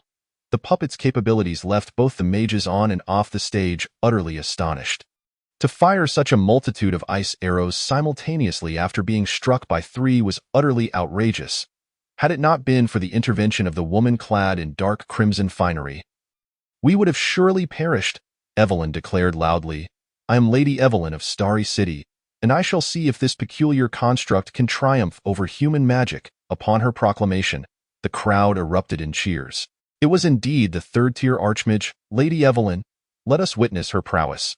The puppet's capabilities left both the mages on and off the stage utterly astonished. To fire such a multitude of ice arrows simultaneously after being struck by 3 was utterly outrageous. Had it not been for the intervention of the woman clad in dark crimson finery, we would have surely perished, Evelyn declared loudly. "I am Lady Evelyn of Starry City, and I shall see if this peculiar construct can triumph over human magic." Upon her proclamation, the crowd erupted in cheers. It was indeed the 3rd-tier archmage, Lady Evelyn. Let us witness her prowess.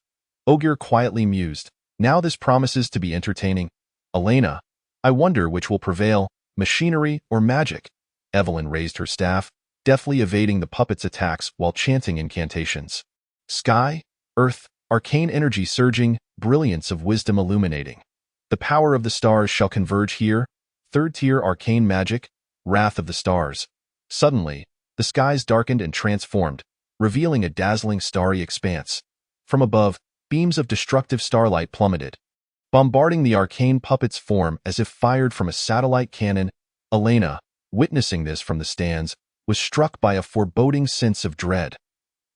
Ogier quietly mused. Now this promises to be entertaining. Elena, I wonder which will prevail, machinery or magic. Evelyn raised her staff, deftly evading the puppet's attacks while chanting incantations. Sky, earth, arcane energy surging, brilliance of wisdom illuminating. The power of the stars shall converge here. 3rd-tier arcane magic, wrath of the stars. Suddenly, the skies darkened and transformed, revealing a dazzling starry expanse. From above, beams of destructive starlight plummeted, bombarding the arcane puppet's form as if fired from a satellite cannon. Elena, witnessing this from the stands, was struck by a foreboding sense of dread.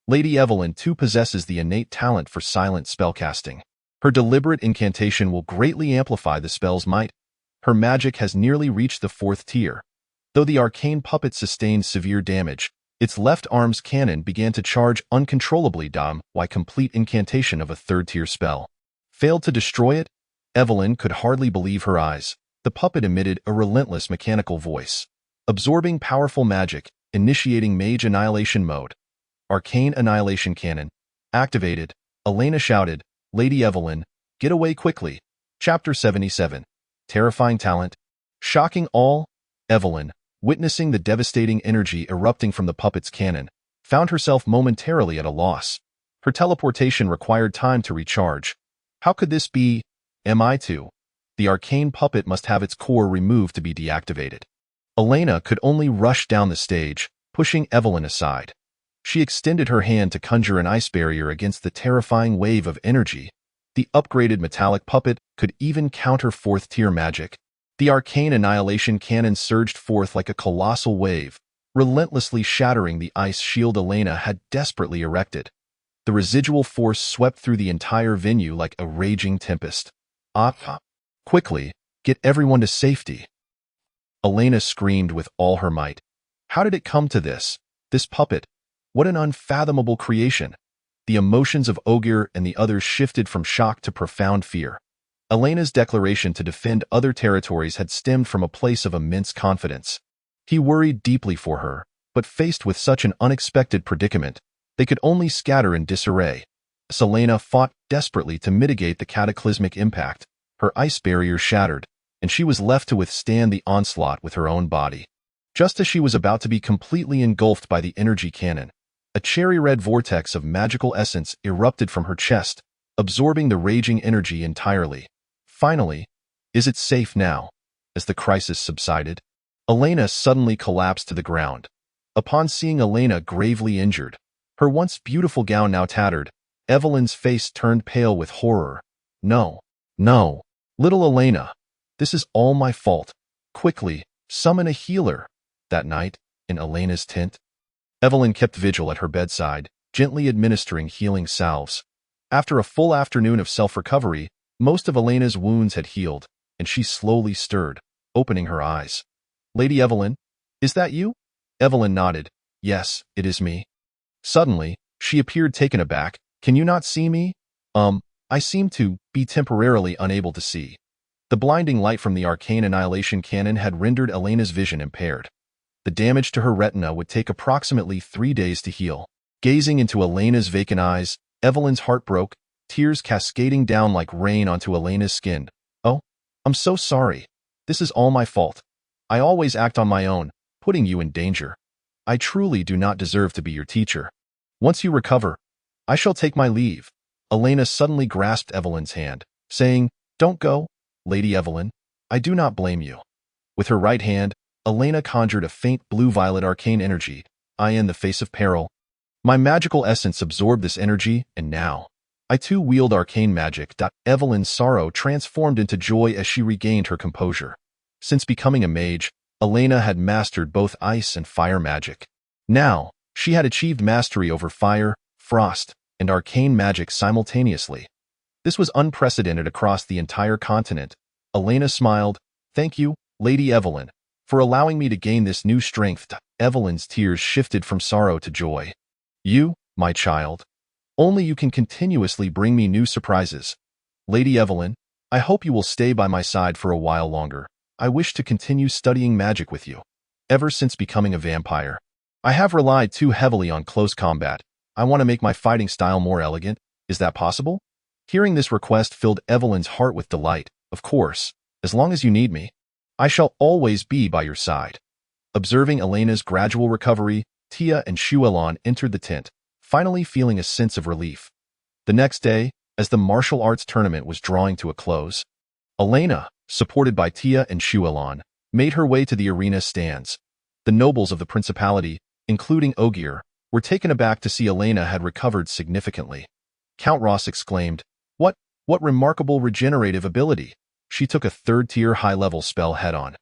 Lady Evelyn too possesses the innate talent for silent spellcasting. Her deliberate incantation will greatly amplify the spell's might. Her magic has nearly reached the 4th tier. Though the arcane puppet sustained severe damage, its left arm's cannon began to charge uncontrollably. Why complete incantation of a 3rd-tier spell failed to destroy it? Evelyn could hardly believe her eyes. The puppet emitted a relentless mechanical voice, absorbing powerful magic, initiating mage annihilation mode. Arcane annihilation cannon activated. Elena shouted, "Lady Evelyn, get away quickly." Chapter 77. Terrifying talent. Shocking all, Evelyn, witnessing the devastating energy erupting from the puppet's cannon, found herself momentarily at a loss. Her teleportation required time to recharge. How could this be? Mi-2. The arcane puppet must have its core removed to be deactivated. Elena could only rush down the stage, pushing Evelyn aside. She extended her hand to conjure an ice barrier against the terrifying wave of energy. The upgraded metallic puppet could even counter 4th-tier magic. The arcane annihilation cannon surged forth like a colossal wave, relentlessly shattering the ice shield Elena had desperately erected. The residual force swept through the entire venue like a raging tempest. Quickly, get everyone to safety. Elena screamed with all her might. How did it come to this? This puppet? What an unfathomable creation. The emotions of Ogier and the others shifted from shock to profound fear. Elena's declaration to defend other territories had stemmed from a place of immense confidence. He worried deeply for her, but faced with such an unexpected predicament, they could only scatter in disarray. Selena fought desperately to mitigate the cataclysmic impact. Her ice barrier shattered, and she was left to withstand the onslaught with her own body. Just as she was about to be completely engulfed by the energy cannon, a cherry-red vortex of magical essence erupted from her chest, absorbing the raging energy entirely. Finally, is it safe now? As the crisis subsided, Elena suddenly collapsed to the ground. Upon seeing Elena gravely injured, her once beautiful gown now tattered, Evelyn's face turned pale with horror. No, no, little Elena, this is all my fault. Quickly, summon a healer. That night, in Elena's tent, Evelyn kept vigil at her bedside, gently administering healing salves. After a full afternoon of self-recovery, most of Elena's wounds had healed, and she slowly stirred, opening her eyes. Lady Evelyn, is that you? Evelyn nodded. Yes, it is me. Suddenly, she appeared taken aback. Can you not see me? I seem to be temporarily unable to see. The blinding light from the arcane annihilation cannon had rendered Elena's vision impaired. The damage to her retina would take approximately 3 days to heal. Gazing into Elena's vacant eyes, Evelyn's heart broke, tears cascading down like rain onto Elena's skin. Oh, I'm so sorry. This is all my fault. I always act on my own, putting you in danger. I truly do not deserve to be your teacher. Once you recover, I shall take my leave. Elena suddenly grasped Evelyn's hand, saying, Don't go, Lady Evelyn. I do not blame you. With her right hand, Elena conjured a faint blue-violet arcane energy. I in the face of peril. My magical essence absorbed this energy, and now, I too wield arcane magic. Evelyn's sorrow transformed into joy as she regained her composure. Since becoming a mage, Elena had mastered both ice and fire magic. Now, she had achieved mastery over fire, frost, and arcane magic simultaneously. This was unprecedented across the entire continent. Elena smiled. Thank you, Lady Evelyn, for allowing me to gain this new strength. Evelyn's tears shifted from sorrow to joy. You, my child. Only you can continuously bring me new surprises. Lady Evelyn, I hope you will stay by my side for a while longer. I wish to continue studying magic with you. Ever since becoming a vampire, I have relied too heavily on close combat. I want to make my fighting style more elegant. Is that possible? Hearing this request filled Evelyn's heart with delight. Of course, as long as you need me, I shall always be by your side. Observing Elena's gradual recovery, Tia and Shuelon entered the tent, finally feeling a sense of relief. The next day, as the martial arts tournament was drawing to a close, Elena, supported by Tia and Shuelon, made her way to the arena stands. The nobles of the principality, including Ogier, were taken aback to see Elena had recovered significantly. Count Ross exclaimed, What remarkable regenerative ability! She took a third-tier high-level spell head-on.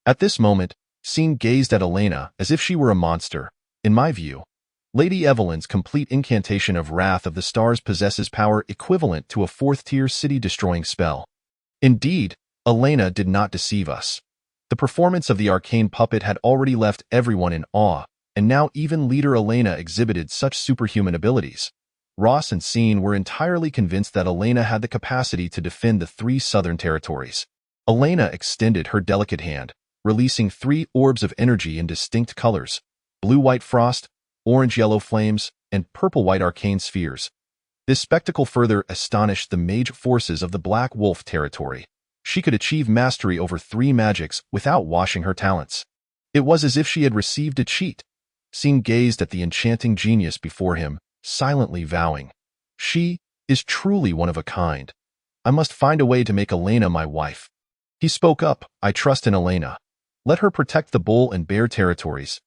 At this moment, Scene gazed at Elena as if she were a monster. In my view, Lady Evelyn's complete incantation of Wrath of the Stars possesses power equivalent to a fourth-tier city-destroying spell. Indeed, Elena did not deceive us. The performance of the arcane puppet had already left everyone in awe, and now even leader Elena exhibited such superhuman abilities. Ross and Scene were entirely convinced that Elena had the capacity to defend the 3 southern territories. Elena extended her delicate hand, releasing 3 orbs of energy in distinct colors: blue-white frost, orange-yellow flames, and purple-white arcane spheres. This spectacle further astonished the mage forces of the Black Wolf territory. She could achieve mastery over 3 magics without washing her talents. It was as if she had received a cheat. Scene gazed at the enchanting genius before him, silently vowing, She is truly one of a kind. I must find a way to make Elena my wife. He spoke up, I trust in Elena. Let her protect the Bull and Bear territories.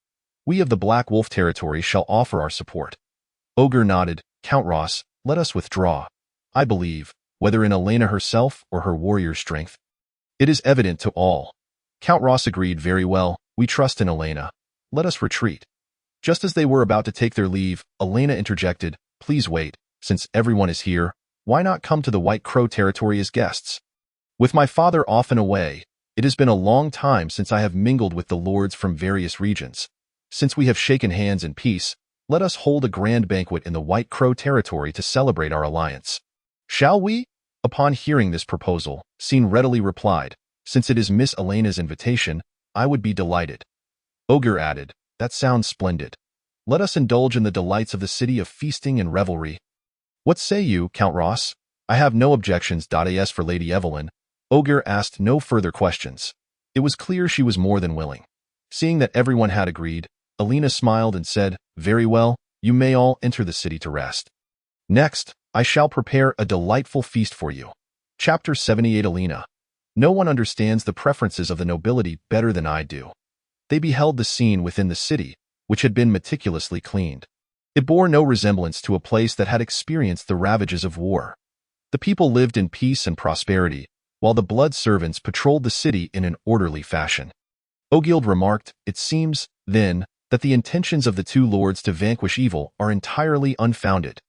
We of the Black Wolf territory shall offer our support. Ogre nodded. Count Ross, let us withdraw. I believe, whether in Elena herself or her warrior strength, it is evident to all. Count Ross agreed. Very well, we trust in Elena. Let us retreat. Just as they were about to take their leave, Elena interjected, Please wait, since everyone is here, why not come to the White Crow territory as guests? With my father often away, it has been a long time since I have mingled with the lords from various regions. Since we have shaken hands in peace, let us hold a grand banquet in the White Crow territory to celebrate our alliance. Shall we? Upon hearing this proposal, Scene readily replied, Since it is Miss Elena's invitation, I would be delighted. Ogre added, That sounds splendid. Let us indulge in the delights of the city of feasting and revelry. What say you, Count Ross? I have no objections. As for Lady Evelyn, Ogier asked no further questions. It was clear she was more than willing. Seeing that everyone had agreed, Alina smiled and said, "Very well, you may all enter the city to rest. Next, I shall prepare a delightful feast for you." Chapter 78. Alina. No one understands the preferences of the nobility better than I do. They beheld the scene within the city, which had been meticulously cleaned. It bore no resemblance to a place that had experienced the ravages of war. The people lived in peace and prosperity, while the blood servants patrolled the city in an orderly fashion. Ogild remarked, "It seems, then, that the intentions of the two lords to vanquish evil are entirely unfounded."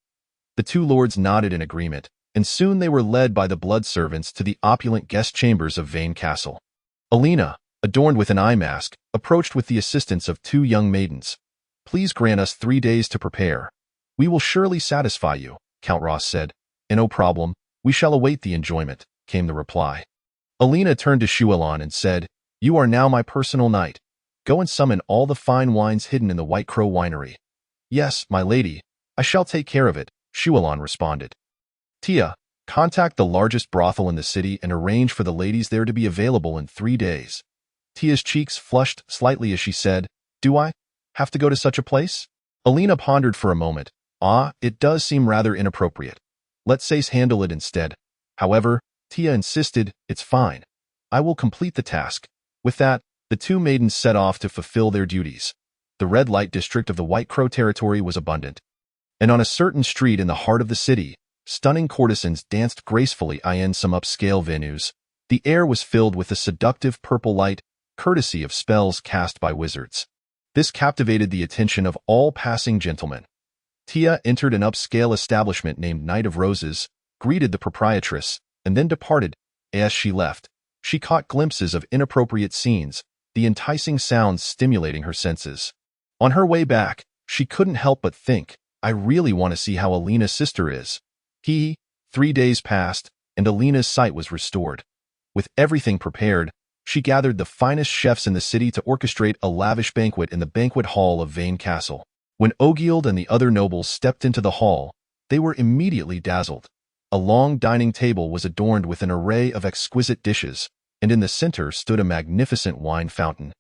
The two lords nodded in agreement, and soon they were led by the blood servants to the opulent guest chambers of Vane Castle. Alina, adorned with an eye mask, approached with the assistance of two young maidens. "Please grant us 3 days to prepare. We will surely satisfy you," Count Ross said. "No problem, we shall await the enjoyment," came the reply. Alina turned to Shuelon and said, "You are now my personal knight. Go and summon all the fine wines hidden in the White Crow winery." "Yes, my lady, I shall take care of it," Shuelon responded. "Tia, contact the largest brothel in the city and arrange for the ladies there to be available in 3 days." Tia's cheeks flushed slightly as she said, "Do I have to go to such a place?" Alina pondered for a moment. It does seem rather inappropriate. Let Sace handle it instead." However, Tia insisted, "It's fine. I will complete the task." With that, the two maidens set off to fulfill their duties. The red light district of the White Crow territory was abundant. And on a certain street in the heart of the city, stunning courtesans danced gracefully in some upscale venues. The air was filled with a seductive purple light, courtesy of spells cast by wizards. This captivated the attention of all passing gentlemen. Tia entered an upscale establishment named Night of Roses, greeted the proprietress, and then departed. As she left, she caught glimpses of inappropriate scenes, the enticing sounds stimulating her senses. On her way back, she couldn't help but think, "I really want to see how Alina's sister is." 3 days passed, and Alina's sight was restored. With everything prepared, she gathered the finest chefs in the city to orchestrate a lavish banquet in the banquet hall of Vane Castle. When Ogild and the other nobles stepped into the hall, they were immediately dazzled. A long dining table was adorned with an array of exquisite dishes, and in the center stood a magnificent wine fountain.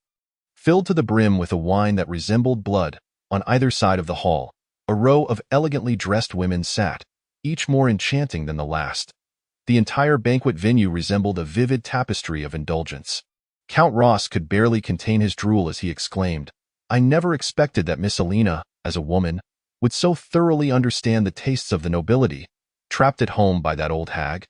Filled to the brim with a wine that resembled blood, on either side of the hall, a row of elegantly dressed women sat, each more enchanting than the last. The entire banquet venue resembled a vivid tapestry of indulgence. Count Ross could barely contain his drool as he exclaimed, "I never expected that Miss Alina, as a woman, would so thoroughly understand the tastes of the nobility, trapped at home by that old hag.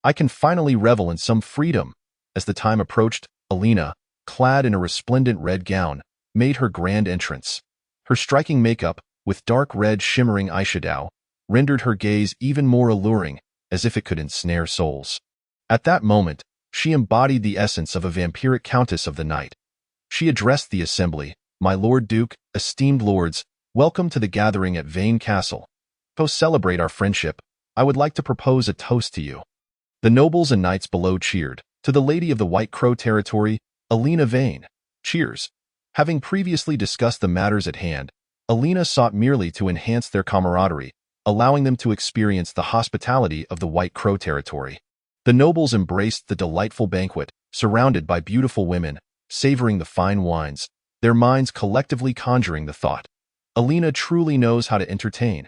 I can finally revel in some freedom." As the time approached, Alina, clad in a resplendent red gown, made her grand entrance. Her striking makeup, with dark red shimmering eyeshadow, rendered her gaze even more alluring, as if it could ensnare souls. At that moment, she embodied the essence of a vampiric countess of the night. She addressed the assembly, "My Lord Duke, esteemed lords, welcome to the gathering at Vane Castle. To celebrate our friendship, I would like to propose a toast to you." The nobles and knights below cheered. "To the Lady of the White Crow territory, Alina Vane." Cheers. Having previously discussed the matters at hand, Alina sought merely to enhance their camaraderie, allowing them to experience the hospitality of the White Crow territory. The nobles embraced the delightful banquet, surrounded by beautiful women, savoring the fine wines, their minds collectively conjuring the thought, "Alina truly knows how to entertain."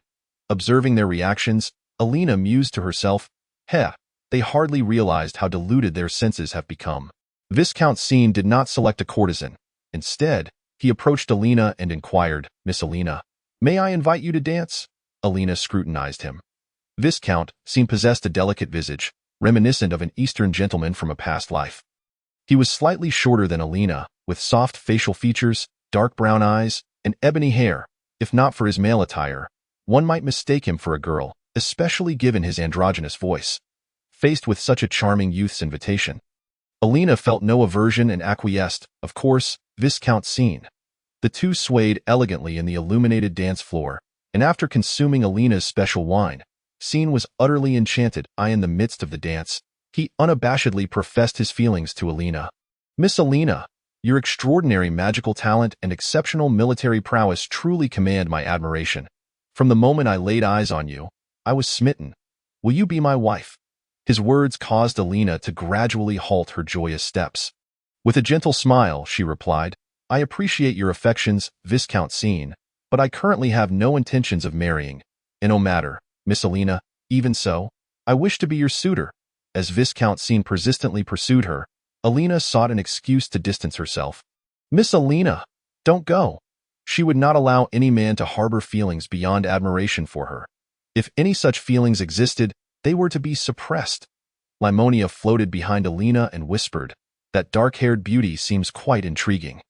Observing their reactions, Alina mused to herself, they hardly realized how deluded their senses have become." Viscount Scene did not select a courtesan. Instead, he approached Alina and inquired, "Miss Alina, may I invite you to dance?" Alina scrutinized him. Viscount Scene possessed a delicate visage, reminiscent of an Eastern gentleman from a past life. He was slightly shorter than Alina, with soft facial features, dark brown eyes, and ebony hair. If not for his male attire, one might mistake him for a girl, especially given his androgynous voice. Faced with such a charming youth's invitation, Alina felt no aversion and acquiesced. Of course, Viscount Scene. The two swayed elegantly in the illuminated dance floor, and after consuming Alina's special wine, Scene was utterly enchanted. In the midst of the dance, he unabashedly professed his feelings to Alina. "Miss Alina, Your extraordinary magical talent and exceptional military prowess truly command my admiration. From the moment I laid eyes on you, I was smitten. Will you be my wife?" His words caused Alina to gradually halt her joyous steps. With a gentle smile, she replied, "I appreciate your affections, Viscount Scene, but I currently have no intentions of marrying. And no matter, Miss Alina, even so, I wish to be your suitor." As Viscount Scene persistently pursued her, Alina sought an excuse to distance herself. "Miss Alina, don't go." She would not allow any man to harbor feelings beyond admiration for her. If any such feelings existed, they were to be suppressed. Limonia floated behind Alina and whispered, "That dark-haired beauty seems quite intriguing.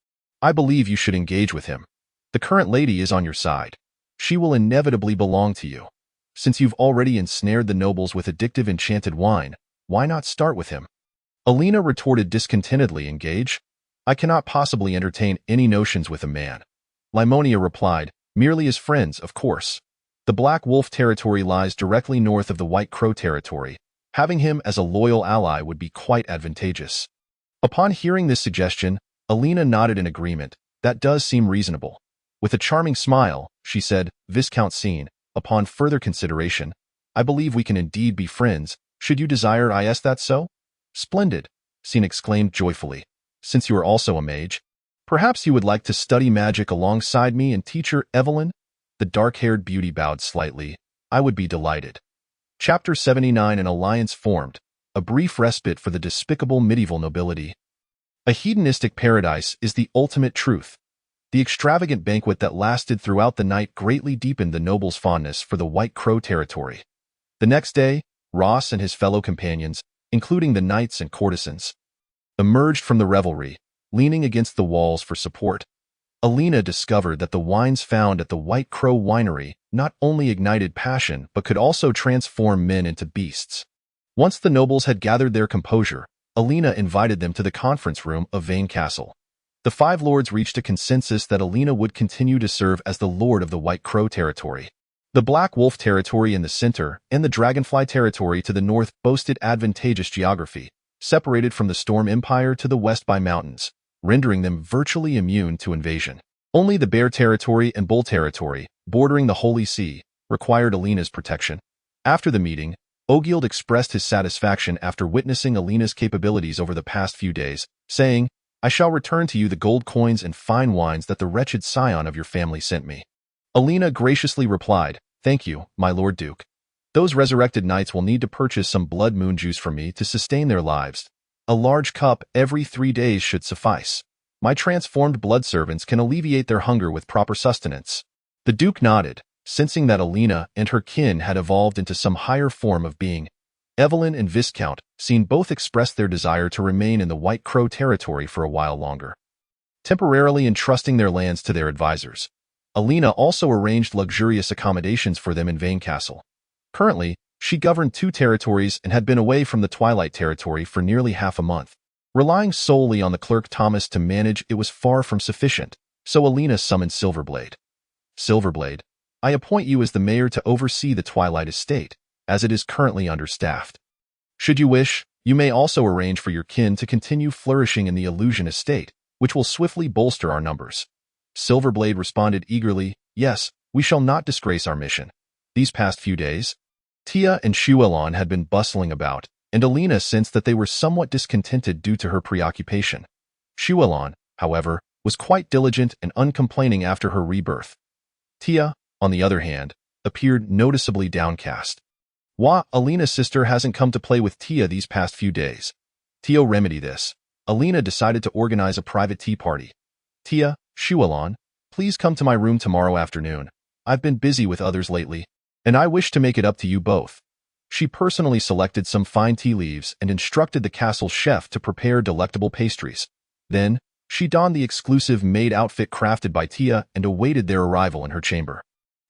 I believe you should engage with him. The current lady is on your side. She will inevitably belong to you. Since you've already ensnared the nobles with addictive enchanted wine, why not start with him?" Alina retorted discontentedly, "Engage? I cannot possibly entertain any notions with a man." Limonia replied, "Merely as friends, of course. The Black Wolf territory lies directly north of the White Crow territory. Having him as a loyal ally would be quite advantageous." Upon hearing this suggestion, Alina nodded in agreement. "That does seem reasonable." With a charming smile, she said, "Viscount Scene, upon further consideration, I believe we can indeed be friends. Should you desire is that so?" "Splendid," Scene exclaimed joyfully. "Since you are also a mage, perhaps you would like to study magic alongside me and teacher Evelyn?" The dark-haired beauty bowed slightly. "I would be delighted." Chapter 79. An alliance formed. A brief respite for the despicable medieval nobility. A hedonistic paradise is the ultimate truth. The extravagant banquet that lasted throughout the night greatly deepened the nobles' fondness for the White Crow territory. The next day, Ross and his fellow companions, including the knights and courtesans, emerged from the revelry, leaning against the walls for support. Alina discovered that the wines found at the White Crow winery not only ignited passion but could also transform men into beasts. Once the nobles had gathered their composure, Alina invited them to the conference room of Vane Castle. The five lords reached a consensus that Alina would continue to serve as the lord of the White Crow territory. The Black Wolf territory in the center and the Dragonfly territory to the north boasted advantageous geography, separated from the Storm Empire to the west by mountains, rendering them virtually immune to invasion. Only the Bear territory and Bull territory, bordering the Holy See, required Alina's protection. After the meeting, Exiled expressed his satisfaction after witnessing Alina's capabilities over the past few days, saying, "I shall return to you the gold coins and fine wines that the wretched scion of your family sent me." Alina graciously replied, "Thank you, my Lord Duke. Those resurrected knights will need to purchase some blood moon juice for me to sustain their lives. A large cup every 3 days should suffice. My transformed blood servants can alleviate their hunger with proper sustenance." The Duke nodded, sensing that Alina and her kin had evolved into some higher form of being. Evelyn and Viscount Scene both expressed their desire to remain in the White Crow territory for a while longer, temporarily entrusting their lands to their advisors. Alina also arranged luxurious accommodations for them in Vane Castle. Currently, she governed 2 territories and had been away from the Twilight territory for nearly half a month. Relying solely on the clerk Thomas to manage it was far from sufficient, so Alina summoned Silverblade. "Silverblade, I appoint you as the mayor to oversee the Twilight estate, as it is currently understaffed. Should you wish, you may also arrange for your kin to continue flourishing in the Illusion estate, which will swiftly bolster our numbers." Silverblade responded eagerly, "Yes, we shall not disgrace our mission." These past few days, Tia and Shuelon had been bustling about, and Alina sensed that they were somewhat discontented due to her preoccupation. Shuelon, however, was quite diligent and uncomplaining after her rebirth. Tia, on the other hand, appeared noticeably downcast. "Why, Alina's sister hasn't come to play with Tia these past few days." To remedy this, Alina decided to organize a private tea party. "Tia, Shuelon, please come to my room tomorrow afternoon. I've been busy with others lately, and I wish to make it up to you both." She personally selected some fine tea leaves and instructed the castle chef to prepare delectable pastries. Then, she donned the exclusive maid outfit crafted by Tia and awaited their arrival in her chamber.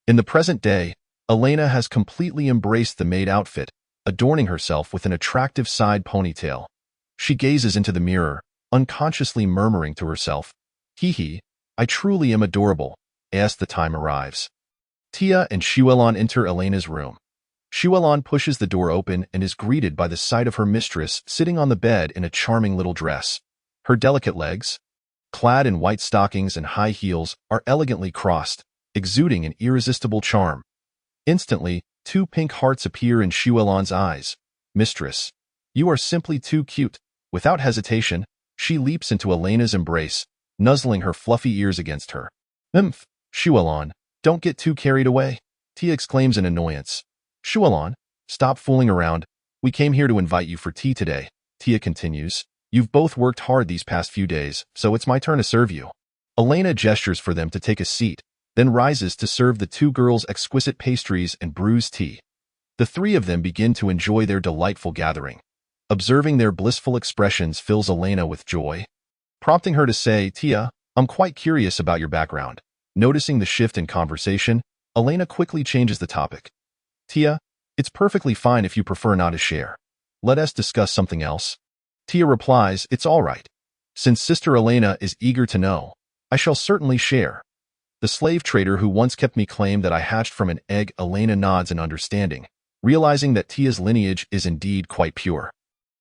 In the present day, Elena has completely embraced the maid outfit, adorning herself with an attractive side ponytail. She gazes into the mirror, unconsciously murmuring to herself, "Hee hee, I truly am adorable," as the time arrives. Tia and Shuelon enter Elena's room. Shuelon pushes the door open and is greeted by the sight of her mistress sitting on the bed in a charming little dress. Her delicate legs, clad in white stockings and high heels, are elegantly crossed, exuding an irresistible charm. Instantly, 2 pink hearts appear in Shuelon's eyes. Mistress, you are simply too cute. Without hesitation, she leaps into Elena's embrace, nuzzling her fluffy ears against her. Shuelon, don't get too carried away, Tia exclaims in annoyance. Shuelon, stop fooling around. We came here to invite you for tea today, Tia continues. You've both worked hard these past few days, so it's my turn to serve you. Elena gestures for them to take a seat, then rises to serve the 2 girls exquisite pastries and brews tea. The 3 of them begin to enjoy their delightful gathering. Observing their blissful expressions fills Elena with joy, prompting her to say, Tia, I'm quite curious about your background. Noticing the shift in conversation, Elena quickly changes the topic. Tia, it's perfectly fine if you prefer not to share. Let us discuss something else. Tia replies, it's all right. Since Sister Elena is eager to know, I shall certainly share. The slave trader who once kept me claimed that I hatched from an egg. Elena nods in understanding, realizing that Tia's lineage is indeed quite pure.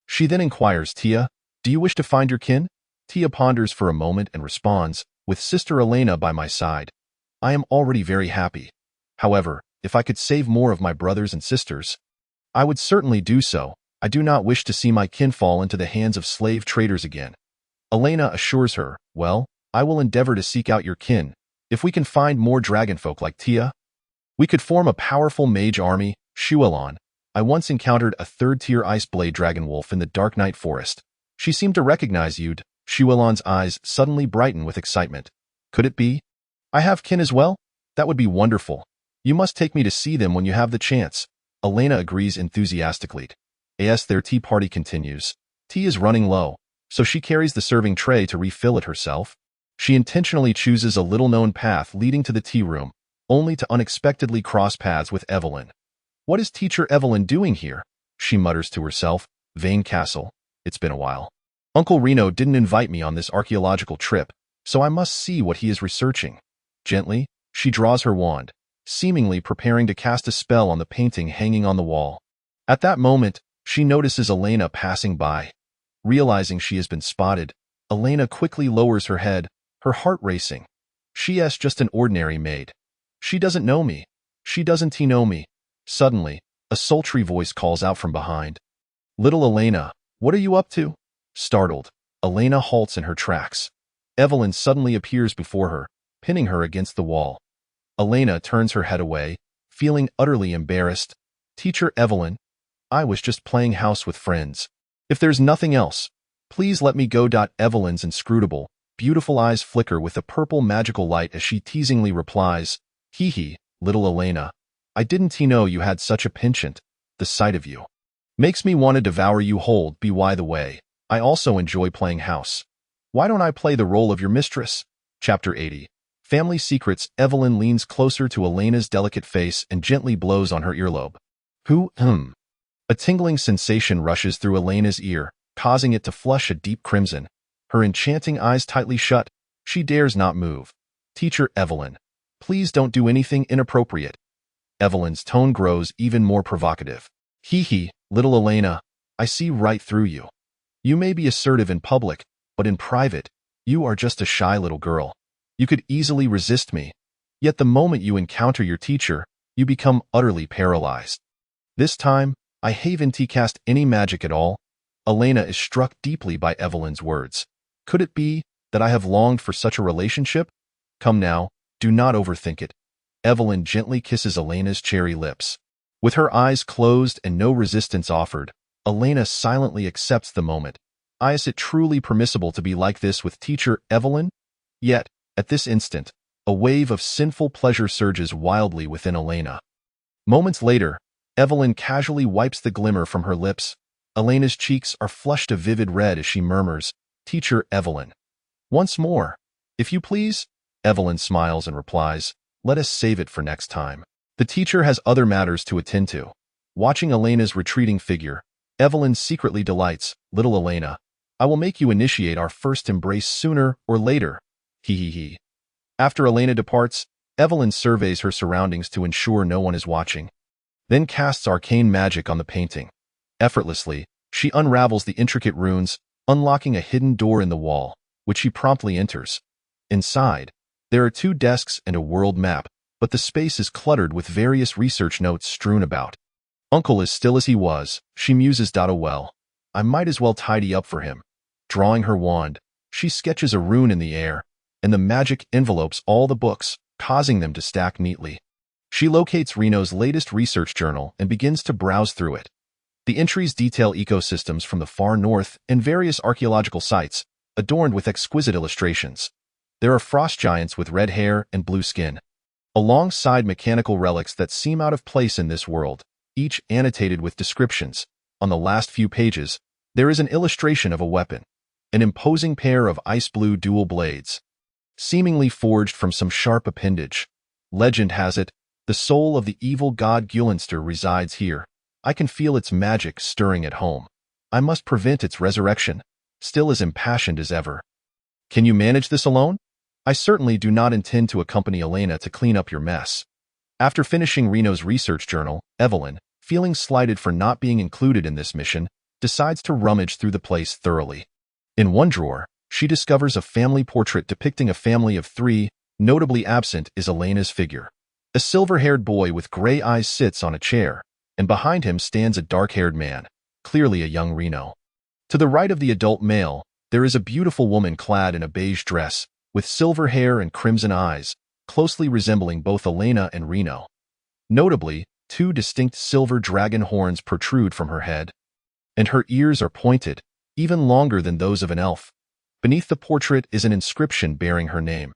She then inquires, Tia, do you wish to find your kin? Tia ponders for a moment and responds, with Sister Elena by my side, I am already very happy. However, if I could save more of my brothers and sisters, I would certainly do so. I do not wish to see my kin fall into the hands of slave traders again. Elena assures her, well, I will endeavor to seek out your kin. If we can find more dragonfolk like Tia, we could form a powerful mage army. Shuelon, I once encountered a 3rd-tier ice blade dragon wolf in the Dark Night Forest. She seemed to recognize you. Shuelon's eyes suddenly brighten with excitement. Could it be? I have kin as well? That would be wonderful. You must take me to see them when you have the chance. Elena agrees enthusiastically. As their tea party continues, tea is running low, so she carries the serving tray to refill it herself. She intentionally chooses a little-known path leading to the tea room, only to unexpectedly cross paths with Evelyn. What is Teacher Evelyn doing here? She mutters to herself. Vane Castle. It's been a while. Uncle Reno didn't invite me on this archaeological trip, so I must see what he is researching. Gently, she draws her wand, seemingly preparing to cast a spell on the painting hanging on the wall. At that moment, she notices Elena passing by. Realizing she has been spotted, Elena quickly lowers her head, her heart racing. She's just an ordinary maid. She doesn't know me. She doesn't know me. Suddenly, a sultry voice calls out from behind. Little Elena, what are you up to? Startled, Elena halts in her tracks. Evelyn suddenly appears before her, pinning her against the wall. Elena turns her head away, feeling utterly embarrassed. Teacher Evelyn, I was just playing house with friends. If there's nothing else, please let me go. Evelyn's inscrutable, beautiful eyes flicker with a purple magical light as she teasingly replies, Hee hee, little Elena. I didn't know you had such a penchant. The sight of you makes me want to devour you whole. By the way, I also enjoy playing house. Why don't I play the role of your mistress? Chapter 80. Family Secrets. Evelyn leans closer to Elena's delicate face and gently blows on her earlobe. A tingling sensation rushes through Elena's ear, causing it to flush a deep crimson. Her enchanting eyes tightly shut. She dares not move. Teacher Evelyn, please don't do anything inappropriate. Evelyn's tone grows even more provocative. Hee hee, little Elena, I see right through you. You may be assertive in public, but in private, you are just a shy little girl. You could easily resist me. Yet the moment you encounter your teacher, you become utterly paralyzed. This time, I haven't cast any magic at all. Elena is struck deeply by Evelyn's words. Could it be that I have longed for such a relationship? Come now, do not overthink it. Evelyn gently kisses Elena's cherry lips. With her eyes closed and no resistance offered, Elena silently accepts the moment. Is it truly permissible to be like this with Teacher Evelyn? Yet, at this instant, a wave of sinful pleasure surges wildly within Elena. Moments later, Evelyn casually wipes the glimmer from her lips. Elena's cheeks are flushed a vivid red as she murmurs, Teacher Evelyn. Once more, if you please. Evelyn smiles and replies, let us save it for next time. The teacher has other matters to attend to. Watching Elena's retreating figure, Evelyn secretly delights, little Elena, I will make you initiate our first embrace sooner or later. Hee hee hee. After Elena departs, Evelyn surveys her surroundings to ensure no one is watching, then casts arcane magic on the painting. Effortlessly, she unravels the intricate runes, unlocking a hidden door in the wall. which she promptly enters. Inside, there are 2 desks and a world map, but the space is cluttered with various research notes strewn about. Uncle is still as he was, she muses. Oh well, I might as well tidy up for him. Drawing her wand, she sketches a rune in the air, and the magic envelopes all the books, causing them to stack neatly. She locates Reno's latest research journal and begins to browse through it. The entries detail ecosystems from the far north and various archaeological sites, adorned with exquisite illustrations. There are frost giants with red hair and blue skin, alongside mechanical relics that seem out of place in this world, each annotated with descriptions. On the last few pages, there is an illustration of a weapon, an imposing pair of ice-blue dual blades, seemingly forged from some sharp appendage. Legend has it, the soul of the evil god Gulenster resides here. I can feel its magic stirring at home. I must prevent its resurrection, still as impassioned as ever. Can you manage this alone? I certainly do not intend to accompany Elena to clean up your mess. After finishing Reno's research journal, Evelyn, feeling slighted for not being included in this mission, decides to rummage through the place thoroughly. In one drawer, she discovers a family portrait depicting a family of 3. Notably absent is Elena's figure. A silver-haired boy with gray eyes sits on a chair, and behind him stands a dark-haired man, clearly a young Reno. To the right of the adult male, there is a beautiful woman clad in a beige dress, with silver hair and crimson eyes, closely resembling both Elena and Reno. Notably, 2 distinct silver dragon horns protrude from her head, and her ears are pointed, even longer than those of an elf. Beneath the portrait is an inscription bearing her name,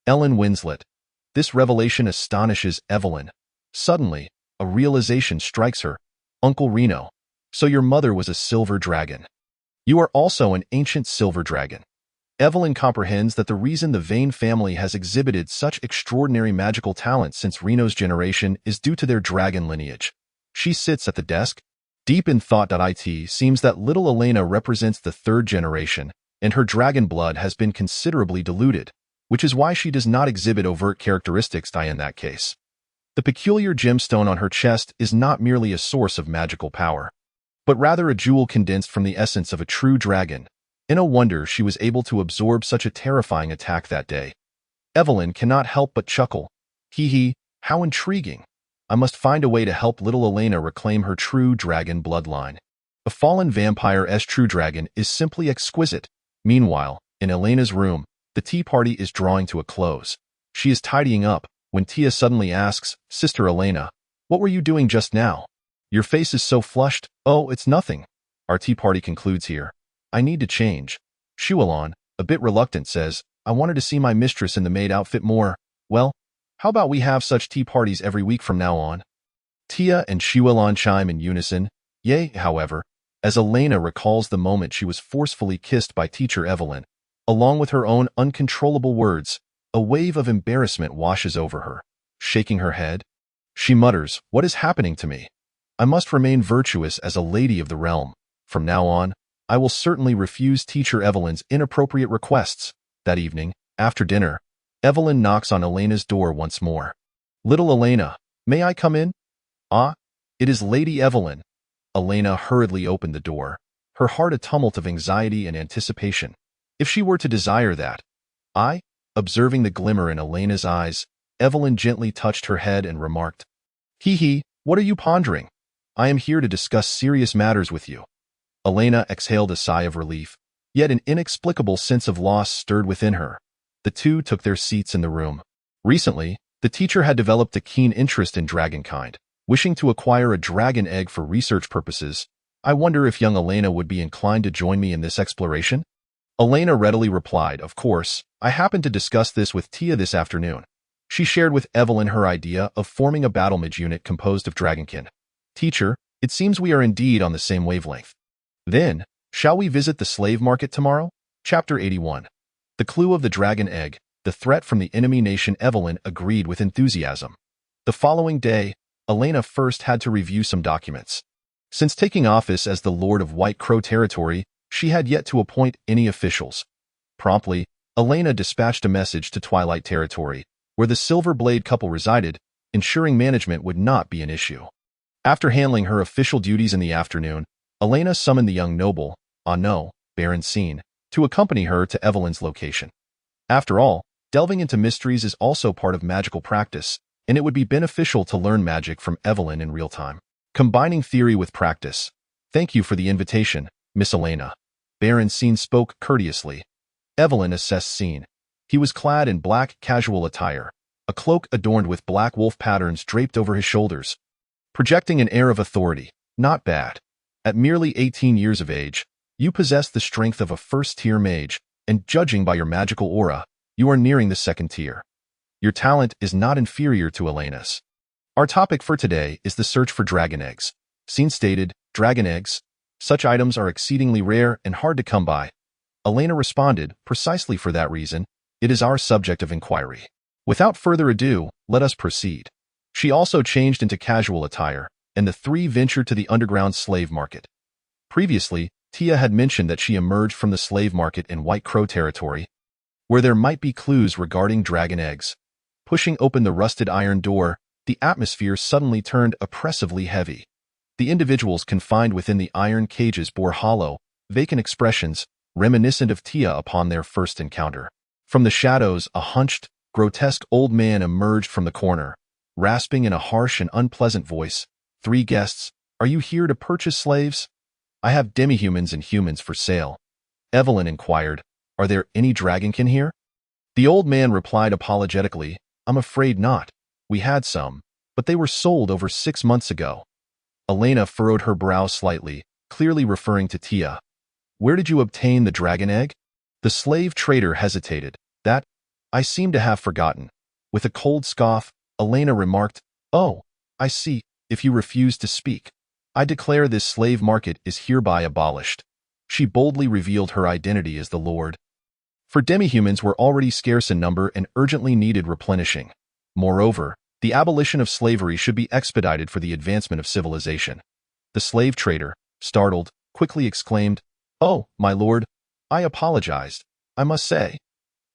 Ellen Winslet. This revelation astonishes Evelyn. Suddenly, a realization strikes her. Uncle Reno, so your mother was a silver dragon. You are also an ancient silver dragon. Evelyn comprehends that the reason the Vane family has exhibited such extraordinary magical talent since Reno's generation is due to their dragon lineage. She sits at the desk, deep in thought. It seems that little Elena represents the 3rd generation, and her dragon blood has been considerably diluted, which is why she does not exhibit overt characteristics in that case. The peculiar gemstone on her chest is not merely a source of magical power, but rather a jewel condensed from the essence of a true dragon. No wonder she was able to absorb such a terrifying attack that day. Evelyn cannot help but chuckle. Hee, how intriguing. I must find a way to help little Elena reclaim her true dragon bloodline. A fallen vampire's true dragon is simply exquisite. Meanwhile, in Elena's room, the tea party is drawing to a close. She is tidying up, when Tia suddenly asks, Sister Elena, what were you doing just now? Your face is so flushed. Oh, it's nothing. Our tea party concludes here. I need to change. Shualon, a bit reluctant, says, I wanted to see my mistress in the maid outfit more. Well, how about we have such tea parties every week from now on? Tia and Shualon chime in unison. Yay, however, as Elena recalls the moment she was forcefully kissed by teacher Evelyn, along with her own uncontrollable words, a wave of embarrassment washes over her. Shaking her head, she mutters, what is happening to me? I must remain virtuous as a lady of the realm. From now on, I will certainly refuse teacher Evelyn's inappropriate requests. That evening, after dinner, Evelyn knocks on Elena's door once more. Little Elena, may I come in? Ah, it is Lady Evelyn. Elena hurriedly opened the door, her heart a tumult of anxiety and anticipation. If she were to desire that. Observing the glimmer in Elena's eyes, Evelyn gently touched her head and remarked, Hee, what are you pondering? I am here to discuss serious matters with you. Elena exhaled a sigh of relief, yet an inexplicable sense of loss stirred within her. The 2 took their seats in the room. Recently, the teacher had developed a keen interest in dragonkind, wishing to acquire a dragon egg for research purposes. I wonder if young Elena would be inclined to join me in this exploration? Elena readily replied, of course, I happened to discuss this with Tia this afternoon. She shared with Evelyn her idea of forming a battlemage unit composed of dragonkin. Teacher, it seems we are indeed on the same wavelength. Then, shall we visit the slave market tomorrow? Chapter 81. The clue of the dragon egg, the threat from the enemy nation. Evelyn agreed with enthusiasm. The following day, Elena first had to review some documents. Since taking office as the Lord of White Crow Territory, she had yet to appoint any officials. Promptly, Elena dispatched a message to Twilight Territory, where the Silver Blade couple resided, ensuring management would not be an issue. After handling her official duties in the afternoon, Elena summoned the young noble, Baron Scene, to accompany her to Evelyn's location. After all, delving into mysteries is also part of magical practice, and it would be beneficial to learn magic from Evelyn in real time. Combining theory with practice. Thank you for the invitation, Miss Elena. Baron Scene spoke courteously. Evelyn assessed Scene. He was clad in black casual attire, a cloak adorned with black wolf patterns draped over his shoulders, projecting an air of authority. Not bad. At merely 18 years of age, you possess the strength of a first-tier mage, and judging by your magical aura, you are nearing the second tier. Your talent is not inferior to Elena's. Our topic for today is the search for dragon eggs. Scene stated, dragon eggs? Such items are exceedingly rare and hard to come by. Elena responded, precisely for that reason, it is our subject of inquiry. Without further ado, let us proceed. She also changed into casual attire, and the three ventured to the underground slave market. Previously, Tia had mentioned that she emerged from the slave market in White Crow territory, where there might be clues regarding dragon eggs. Pushing open the rusted iron door, the atmosphere suddenly turned oppressively heavy. The individuals confined within the iron cages bore hollow, vacant expressions, reminiscent of Tia upon their first encounter. From the shadows, a hunched, grotesque old man emerged from the corner, rasping in a harsh and unpleasant voice, "Three guests, are you here to purchase slaves? I have demi-humans and humans for sale." Evelyn inquired, "Are there any dragonkin here?" The old man replied apologetically, "I'm afraid not. We had some, but they were sold over 6 months ago." Elena furrowed her brow slightly, clearly referring to Tia. "Where did you obtain the dragon egg?" The slave trader hesitated. "That, I seem to have forgotten." With a cold scoff, Elena remarked, "Oh, I see, if you refuse to speak. I declare this slave market is hereby abolished." She boldly revealed her identity as the Lord. For demi-humans were already scarce in number and urgently needed replenishing. Moreover, the abolition of slavery should be expedited for the advancement of civilization. The slave trader, startled, quickly exclaimed, "Oh, my lord, I apologized. I must say,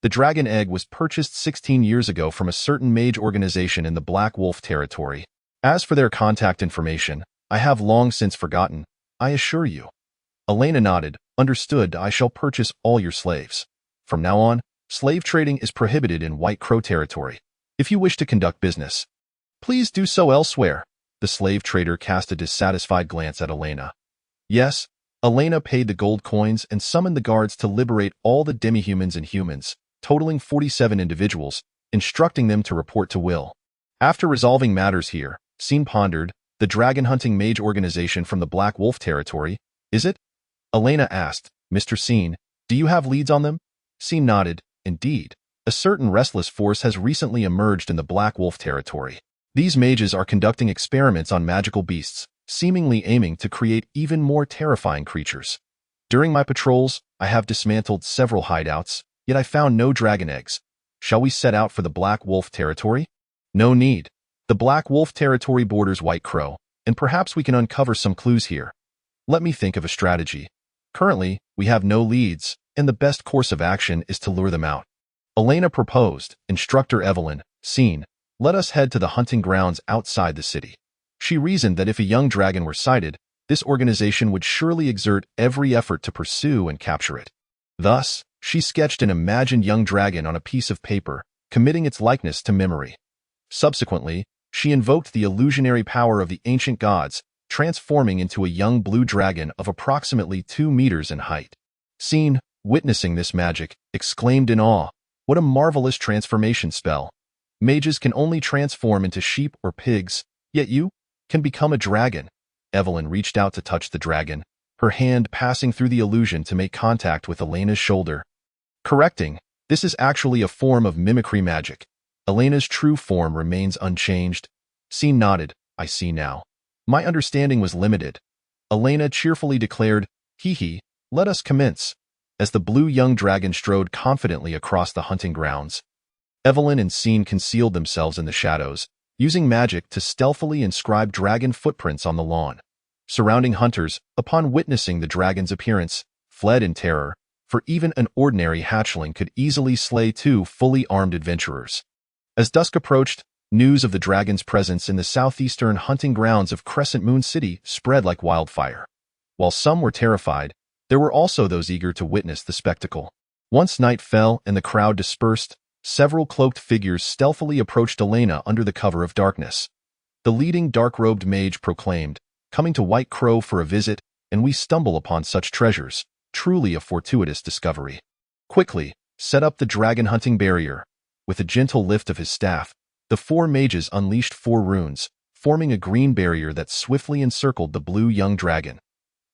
the dragon egg was purchased 16 years ago from a certain mage organization in the Black Wolf territory. As for their contact information, I have long since forgotten, I assure you." Elena nodded. "Understood, I shall purchase all your slaves. From now on, slave trading is prohibited in White Crow territory. If you wish to conduct business, please do so elsewhere." The slave trader cast a dissatisfied glance at Elena. Yes, Elena paid the gold coins and summoned the guards to liberate all the demi-humans and humans, totaling 47 individuals, instructing them to report to Will. After resolving matters here, Scene pondered, "The dragon-hunting mage organization from the Black Wolf territory, is it?" Elena asked, "Mr. Scene, do you have leads on them?" Scene nodded. "Indeed. A certain restless force has recently emerged in the Black Wolf territory. These mages are conducting experiments on magical beasts, seemingly aiming to create even more terrifying creatures. During my patrols, I have dismantled several hideouts, yet I found no dragon eggs. Shall we set out for the Black Wolf territory?" "No need. The Black Wolf territory borders White Crow, and perhaps we can uncover some clues here. Let me think of a strategy. Currently, we have no leads, and the best course of action is to lure them out." Elena proposed. "Instructor Evelyn, Scene, let us head to the hunting grounds outside the city." She reasoned that if a young dragon were sighted, this organization would surely exert every effort to pursue and capture it. Thus, she sketched an imagined young dragon on a piece of paper, committing its likeness to memory. Subsequently, she invoked the illusionary power of the ancient gods, transforming into a young blue dragon of approximately 2 meters in height. Scene, witnessing this magic, exclaimed in awe, "What a marvelous transformation spell! Mages can only transform into sheep or pigs, yet you can become a dragon." Evelyn reached out to touch the dragon, her hand passing through the illusion to make contact with Elena's shoulder. Correcting, this is actually a form of mimicry magic. Elena's true form remains unchanged. Scene nodded. "I see now. My understanding was limited." Elena cheerfully declared, "Hee, let us commence," as the blue young dragon strode confidently across the hunting grounds. Evelyn and Scene concealed themselves in the shadows, using magic to stealthily inscribe dragon footprints on the lawn. Surrounding hunters, upon witnessing the dragon's appearance, fled in terror, for even an ordinary hatchling could easily slay 2 fully armed adventurers. As dusk approached, news of the dragon's presence in the southeastern hunting grounds of Crescent Moon City spread like wildfire. While some were terrified, There were also those eager to witness the spectacle. Once night fell and the crowd dispersed, several cloaked figures stealthily approached Elena under the cover of darkness. The leading dark-robed mage proclaimed, "Coming to White Crow for a visit, and we stumble upon such treasures. Truly a fortuitous discovery. Quickly, set up the dragon-hunting barrier." With a gentle lift of his staff, the four mages unleashed 4 runes, forming a green barrier that swiftly encircled the blue young dragon.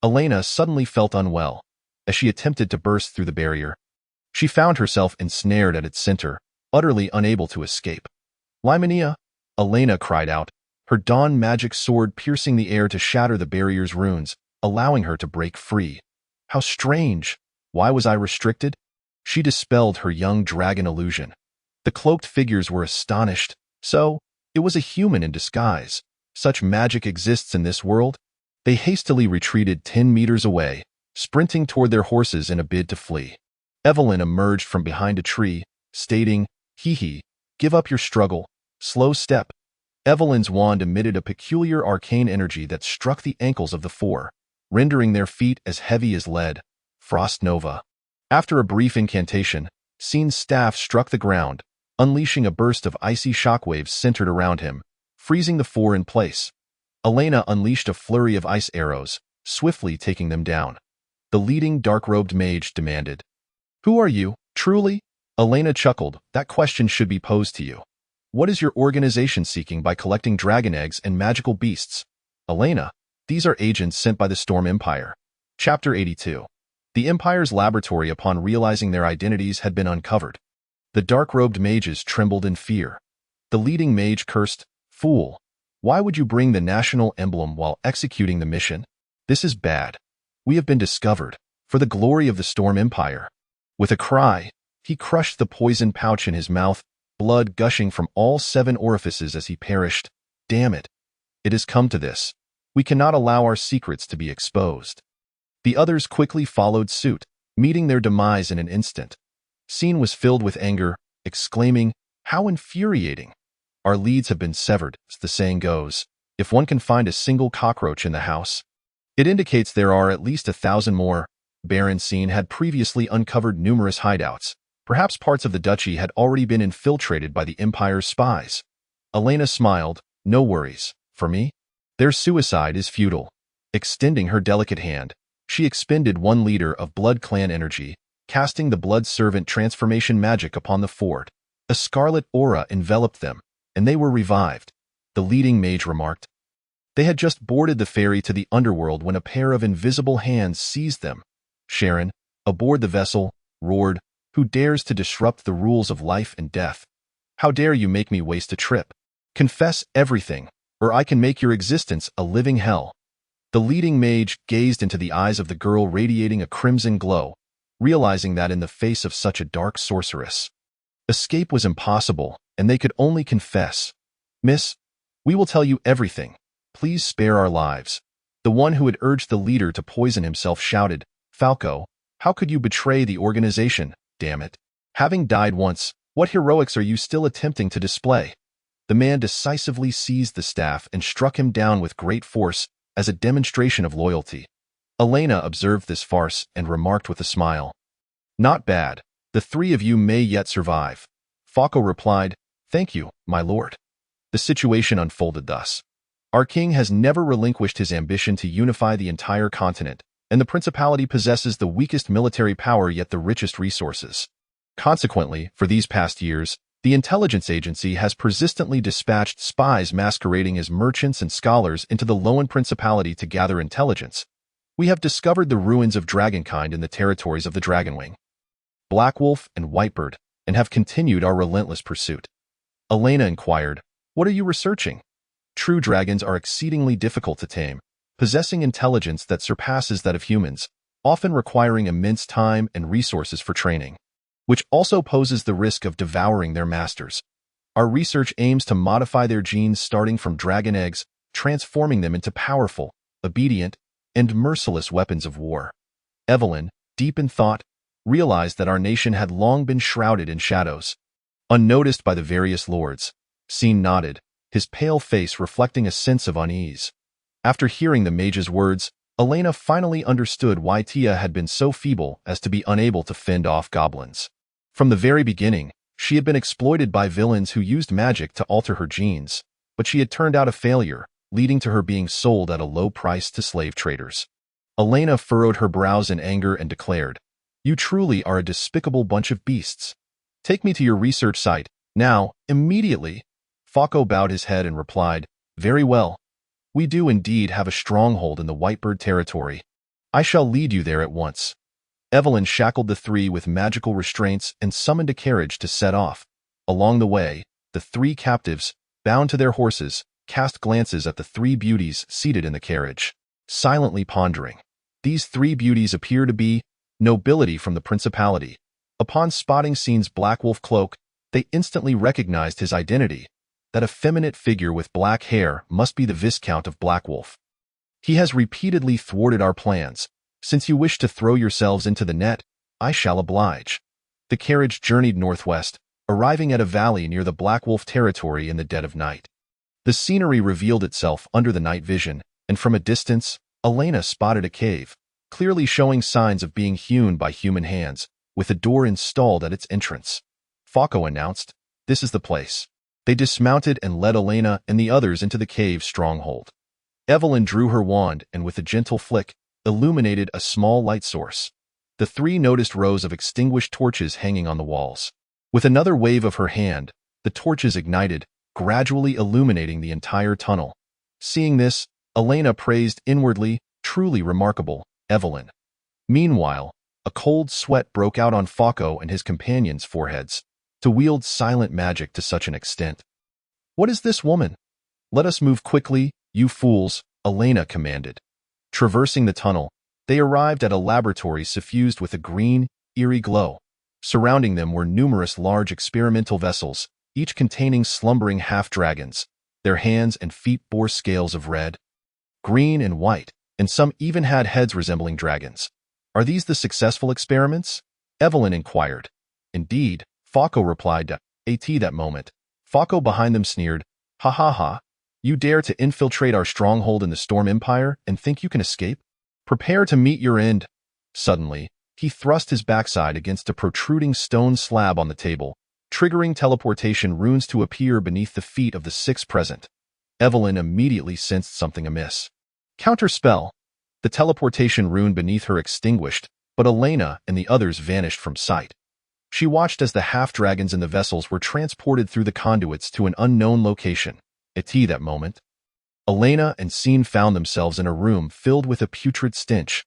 Elena suddenly felt unwell. As she attempted to burst through the barrier, she found herself ensnared at its center, utterly unable to escape. "Limania!" Elena cried out, her dawn magic sword piercing the air to shatter the barrier's runes, allowing her to break free. How strange! Why was I restricted? She dispelled her young dragon illusion. The cloaked figures were astonished. So, it was a human in disguise. Such magic exists in this world? They hastily retreated 10 meters away, sprinting toward their horses in a bid to flee. Evelyn emerged from behind a tree, stating, "Hee hee, give up your struggle. Slow step." Evelyn's wand emitted a peculiar arcane energy that struck the ankles of the four, rendering their feet as heavy as lead. Frost Nova. After a brief incantation, Scene's staff struck the ground, unleashing a burst of icy shockwaves centered around him, freezing the four in place. Elena unleashed a flurry of ice arrows, swiftly taking them down. The leading dark-robed mage demanded, "Who are you, truly?" Elena chuckled. "That question should be posed to you. What is your organization seeking by collecting dragon eggs and magical beasts?" "Elena, these are agents sent by the Storm Empire." Chapter 82. The Empire's laboratory, upon realizing their identities had been uncovered. The dark-robed mages trembled in fear. The leading mage cursed, "Fool! Why would you bring the national emblem while executing the mission? This is bad. We have been discovered, for the glory of the Storm Empire." With a cry, he crushed the poison pouch in his mouth, blood gushing from all 7 orifices as he perished. "Damn it! It has come to this. We cannot allow our secrets to be exposed." The others quickly followed suit, meeting their demise in an instant. Scene was filled with anger, exclaiming, "How infuriating! Our leads have been severed, as the saying goes. If one can find a single cockroach in the house, it indicates there are at least 1,000 more." Baron Scene had previously uncovered numerous hideouts. Perhaps parts of the duchy had already been infiltrated by the Empire's spies. Elena smiled. "No worries. For me, their suicide is futile." Extending her delicate hand, she expended 1 liter of Blood Clan energy, casting the Blood Servant transformation magic upon the fort. A scarlet aura enveloped them, and they were revived. The leading mage remarked. They had just boarded the ferry to the underworld when a pair of invisible hands seized them. Sharon, aboard the vessel, roared, "Who dares to disrupt the rules of life and death? How dare you make me waste a trip? Confess everything, or I can make your existence a living hell." The leading mage gazed into the eyes of the girl, radiating a crimson glow, realizing that in the face of such a dark sorceress, escape was impossible, and they could only confess. "Miss, we will tell you everything. Please spare our lives." The one who had urged the leader to poison himself shouted, "Falco, how could you betray the organization? Damn it. Having died once, what heroics are you still attempting to display?" The man decisively seized the staff and struck him down with great force as a demonstration of loyalty. Elena observed this farce and remarked with a smile, "Not bad. The 3 of you may yet survive." Falco replied, "Thank you, my lord." The situation unfolded thus. Our king has never relinquished his ambition to unify the entire continent, and the principality possesses the weakest military power yet the richest resources. Consequently, for these past years, the intelligence agency has persistently dispatched spies masquerading as merchants and scholars into the Loan Principality to gather intelligence. We have discovered the ruins of dragonkind in the territories of the Dragonwing, Blackwolf, and Whitebird, and have continued our relentless pursuit. Elena inquired, "What are you researching?" True dragons are exceedingly difficult to tame, possessing intelligence that surpasses that of humans, often requiring immense time and resources for training, which also poses the risk of devouring their masters. Our research aims to modify their genes starting from dragon eggs, transforming them into powerful, obedient, and merciless weapons of war. Evelyn, deep in thought, realized that our nation had long been shrouded in shadows. Unnoticed by the various lords, Scene nodded, his pale face reflecting a sense of unease. After hearing the mage's words, Elena finally understood why Tia had been so feeble as to be unable to fend off goblins. From the very beginning, she had been exploited by villains who used magic to alter her genes, but she had turned out a failure, leading to her being sold at a low price to slave traders. Elena furrowed her brows in anger and declared, "You truly are a despicable bunch of beasts. Take me to your research site, now, immediately." Falco bowed his head and replied, "Very well. We do indeed have a stronghold in the Whitebird territory. I shall lead you there at once." Evelyn shackled the three with magical restraints and summoned a carriage to set off. Along the way, the three captives, bound to their horses, cast glances at the three beauties seated in the carriage, silently pondering. These three beauties appear to be nobility from the principality. Upon spotting Scene's black wolf cloak, they instantly recognized his identity. That effeminate figure with black hair must be the Viscount of Blackwolf. "He has repeatedly thwarted our plans. Since you wish to throw yourselves into the net, I shall oblige." The carriage journeyed northwest, arriving at a valley near the Blackwolf territory in the dead of night. The scenery revealed itself under the night vision, and from a distance, Elena spotted a cave, clearly showing signs of being hewn by human hands, with a door installed at its entrance. Falco announced, "This is the place." They dismounted and led Elena and the others into the cave's stronghold. Evelyn drew her wand and with a gentle flick, illuminated a small light source. The three noticed rows of extinguished torches hanging on the walls. With another wave of her hand, the torches ignited, gradually illuminating the entire tunnel. Seeing this, Elena praised inwardly, "Truly remarkable, Evelyn." Meanwhile, a cold sweat broke out on Falco and his companions' foreheads. To wield silent magic to such an extent. "What is this woman? Let us move quickly, you fools," Elena commanded. Traversing the tunnel, they arrived at a laboratory suffused with a green, eerie glow. Surrounding them were numerous large experimental vessels, each containing slumbering half-dragons. Their hands and feet bore scales of red, green, and white, and some even had heads resembling dragons. "Are these the successful experiments?" Evelyn inquired. "Indeed," Falco replied to at that moment. Falco behind them sneered, "Ha ha ha, you dare to infiltrate our stronghold in the Storm Empire and think you can escape? Prepare to meet your end." Suddenly, he thrust his backside against a protruding stone slab on the table, triggering teleportation runes to appear beneath the feet of the six present. Evelyn immediately sensed something amiss. Counterspell. The teleportation rune beneath her extinguished, but Elena and the others vanished from sight. She watched as the half-dragons in the vessels were transported through the conduits to an unknown location. At that moment, Elena and Scene found themselves in a room filled with a putrid stench.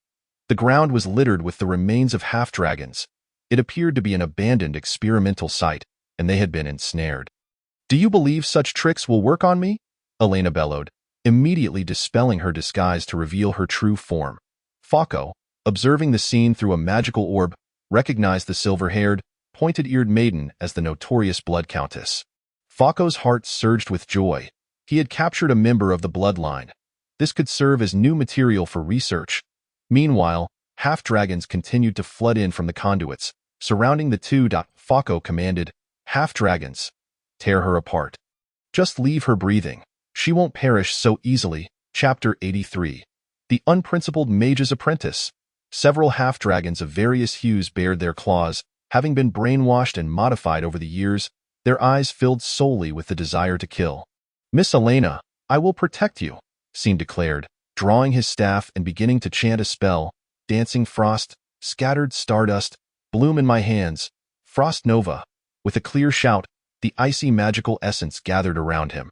The ground was littered with the remains of half-dragons. It appeared to be an abandoned experimental site, and they had been ensnared. "Do you believe such tricks will work on me?" Elena bellowed, immediately dispelling her disguise to reveal her true form. Falco, observing the scene through a magical orb, recognized the silver-haired, pointed-eared maiden as the notorious Blood Countess. Falco's heart surged with joy. He had captured a member of the Bloodline. This could serve as new material for research. Meanwhile, half-dragons continued to flood in from the conduits, surrounding the two. Falco commanded, "Half-dragons, tear her apart. Just leave her breathing. She won't perish so easily." Chapter 83. The Unprincipled Mage's Apprentice. Several half-dragons of various hues bared their claws, having been brainwashed and modified over the years, their eyes filled solely with the desire to kill. "Miss Elena, I will protect you," Scene declared, drawing his staff and beginning to chant a spell. "Dancing frost, scattered stardust, bloom in my hands, frost nova." With a clear shout, the icy magical essence gathered around him.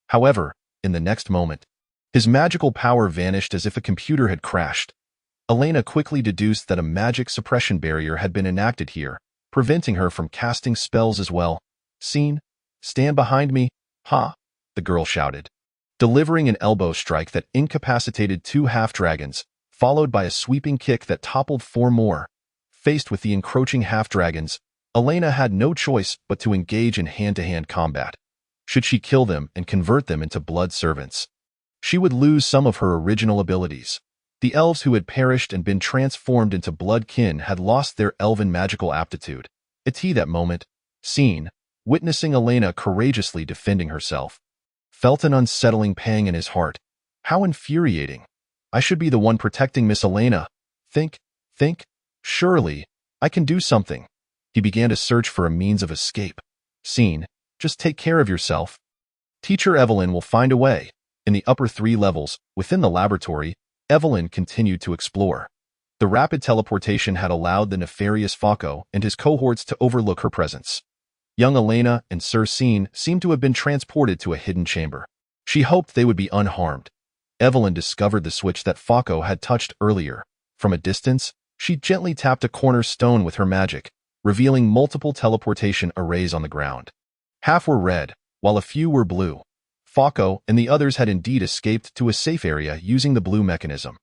However, in the next moment, his magical power vanished as if a computer had crashed. Elena quickly deduced that a magic suppression barrier had been enacted here, preventing her from casting spells as well. "Scene, stand behind me, ha!" the girl shouted, delivering an elbow strike that incapacitated two half-dragons, followed by a sweeping kick that toppled four more. Faced with the encroaching half-dragons, Elena had no choice but to engage in hand-to-hand combat. Should she kill them and convert them into blood servants, she would lose some of her original abilities. The elves who had perished and been transformed into blood kin had lost their elven magical aptitude. At that moment, Scene, witnessing Elena courageously defending herself, felt an unsettling pang in his heart. How infuriating! I should be the one protecting Miss Elena. Think. Surely, I can do something. He began to search for a means of escape. Scene, just take care of yourself. Teacher Evelyn will find a way. In the upper 3 levels, within the laboratory, Evelyn continued to explore. The rapid teleportation had allowed the nefarious Falco and his cohorts to overlook her presence. Young Elena and Sir Scene seemed to have been transported to a hidden chamber. She hoped they would be unharmed. Evelyn discovered the switch that Falco had touched earlier. From a distance, she gently tapped a corner stone with her magic, revealing multiple teleportation arrays on the ground. Half were red, while a few were blue. Falco and the others had indeed escaped to a safe area using the blue mechanism.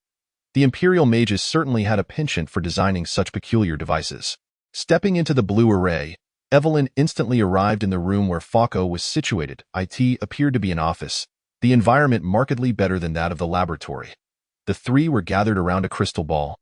The Imperial mages certainly had a penchant for designing such peculiar devices. Stepping into the blue array, Evelyn instantly arrived in the room where Falco was situated. It appeared to be an office, the environment markedly better than that of the laboratory. The 3 were gathered around a crystal ball.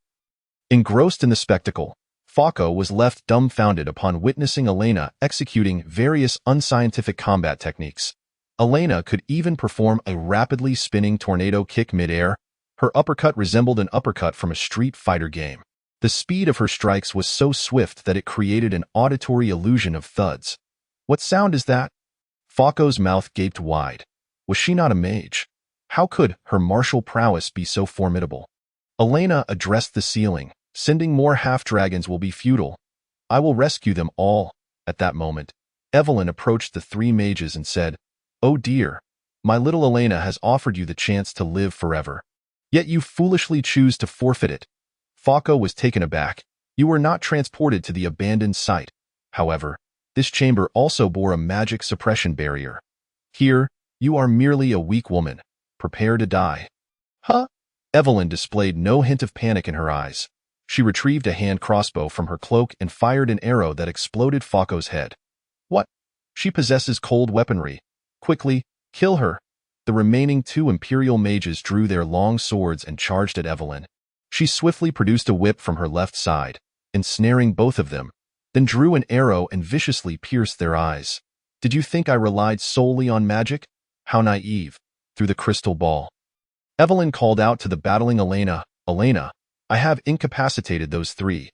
Engrossed in the spectacle, Falco was left dumbfounded upon witnessing Elena executing various unscientific combat techniques. Elena could even perform a rapidly spinning tornado kick mid-air. Her uppercut resembled an uppercut from a Street Fighter game. The speed of her strikes was so swift that it created an auditory illusion of thuds. What sound is that? Falco's mouth gaped wide. Was she not a mage? How could her martial prowess be so formidable? Elena addressed the ceiling. Sending more half-dragons will be futile. I will rescue them all. At that moment, Evelyn approached the 3 mages and said, "Oh dear, my little Elena has offered you the chance to live forever. Yet you foolishly choose to forfeit it." Falco was taken aback. You were not transported to the abandoned site. However, this chamber also bore a magic suppression barrier. Here, you are merely a weak woman. Prepare to die. Huh? Evelyn displayed no hint of panic in her eyes. She retrieved a hand crossbow from her cloak and fired an arrow that exploded Falco's head. What? She possesses cold weaponry. Quickly, kill her. The remaining 2 Imperial mages drew their long swords and charged at Evelyn. She swiftly produced a whip from her left side, ensnaring both of them, then drew an arrow and viciously pierced their eyes. Did you think I relied solely on magic? How naive. Through the crystal ball, Evelyn called out to the battling Elena, "Elena, I have incapacitated those 3.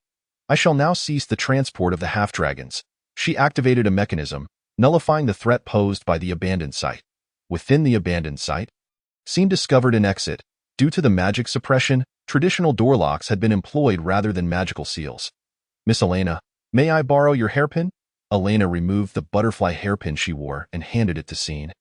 I shall now cease the transport of the half-dragons." She activated a mechanism, nullifying the threat posed by the abandoned site. Within the abandoned site, Scene discovered an exit. Due to the magic suppression, traditional door locks had been employed rather than magical seals. "Miss Elena, may I borrow your hairpin?" Elena removed the butterfly hairpin she wore and handed it to Scene.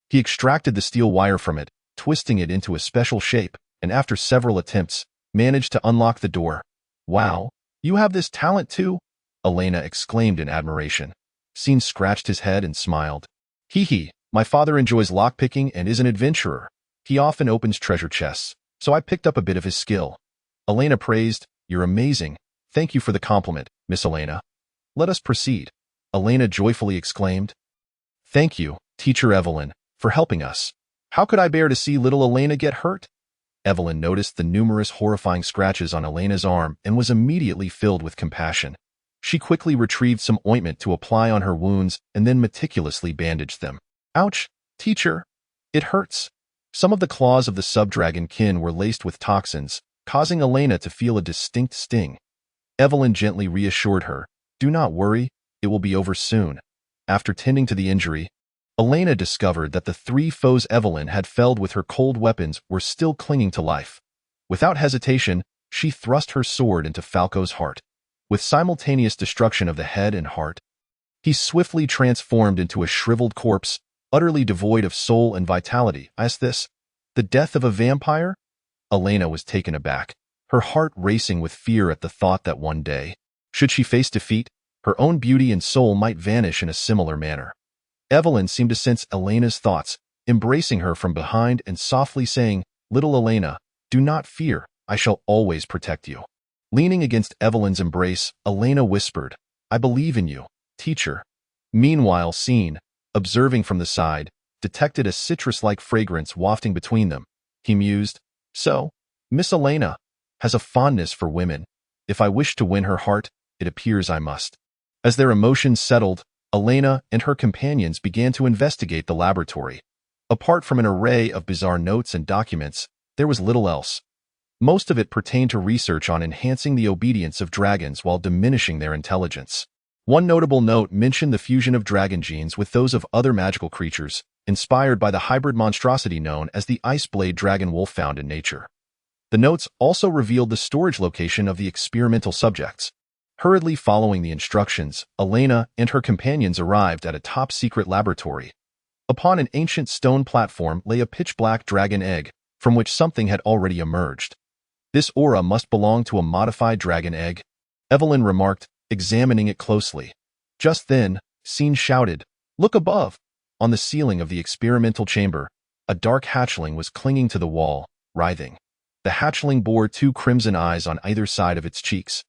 He extracted the steel wire from it, twisting it into a special shape, and after several attempts, managed to unlock the door. "Wow, you have this talent too?" Elena exclaimed in admiration. Scene scratched his head and smiled. "Hee, my father enjoys lockpicking and is an adventurer. He often opens treasure chests, so I picked up a bit of his skill." Elena praised, "You're amazing. Thank you for the compliment, Miss Elena. Let us proceed." Elena joyfully exclaimed. "Thank you, Teacher Evelyn, for helping us. How could I bear to see little Elena get hurt?" Evelyn noticed the numerous horrifying scratches on Elena's arm and was immediately filled with compassion. She quickly retrieved some ointment to apply on her wounds and then meticulously bandaged them. "Ouch, teacher. It hurts." Some of the claws of the subdragon kin were laced with toxins, causing Elena to feel a distinct sting. Evelyn gently reassured her, "Do not worry, it will be over soon." After tending to the injury, Elena discovered that the 3 foes Evelyn had felled with her cold weapons were still clinging to life. Without hesitation, she thrust her sword into Falco's heart. With simultaneous destruction of the head and heart, he swiftly transformed into a shriveled corpse, utterly devoid of soul and vitality. As this, the death of a vampire? Elena was taken aback, her heart racing with fear at the thought that one day, should she face defeat, her own beauty and soul might vanish in a similar manner. Evelyn seemed to sense Elena's thoughts, embracing her from behind and softly saying, "Little Elena, do not fear, I shall always protect you." Leaning against Evelyn's embrace, Elena whispered, "I believe in you, teacher." Meanwhile, Scene, observing from the side, detected a citrus-like fragrance wafting between them. He mused, "So, Miss Elena has a fondness for women. If I wish to win her heart, it appears I must." As their emotions settled, Elena and her companions began to investigate the laboratory. Apart from an array of bizarre notes and documents, there was little else. Most of it pertained to research on enhancing the obedience of dragons while diminishing their intelligence. One notable note mentioned the fusion of dragon genes with those of other magical creatures, inspired by the hybrid monstrosity known as the ice blade dragon wolf found in nature. The notes also revealed the storage location of the experimental subjects. Hurriedly following the instructions, Elena and her companions arrived at a top-secret laboratory. Upon an ancient stone platform lay a pitch-black dragon egg, from which something had already emerged. This aura must belong to a modified dragon egg, Evelyn remarked, examining it closely. Just then, Scene shouted, "Look above!" On the ceiling of the experimental chamber, a dark hatchling was clinging to the wall, writhing. The hatchling bore 2 crimson eyes on either side of its cheeks.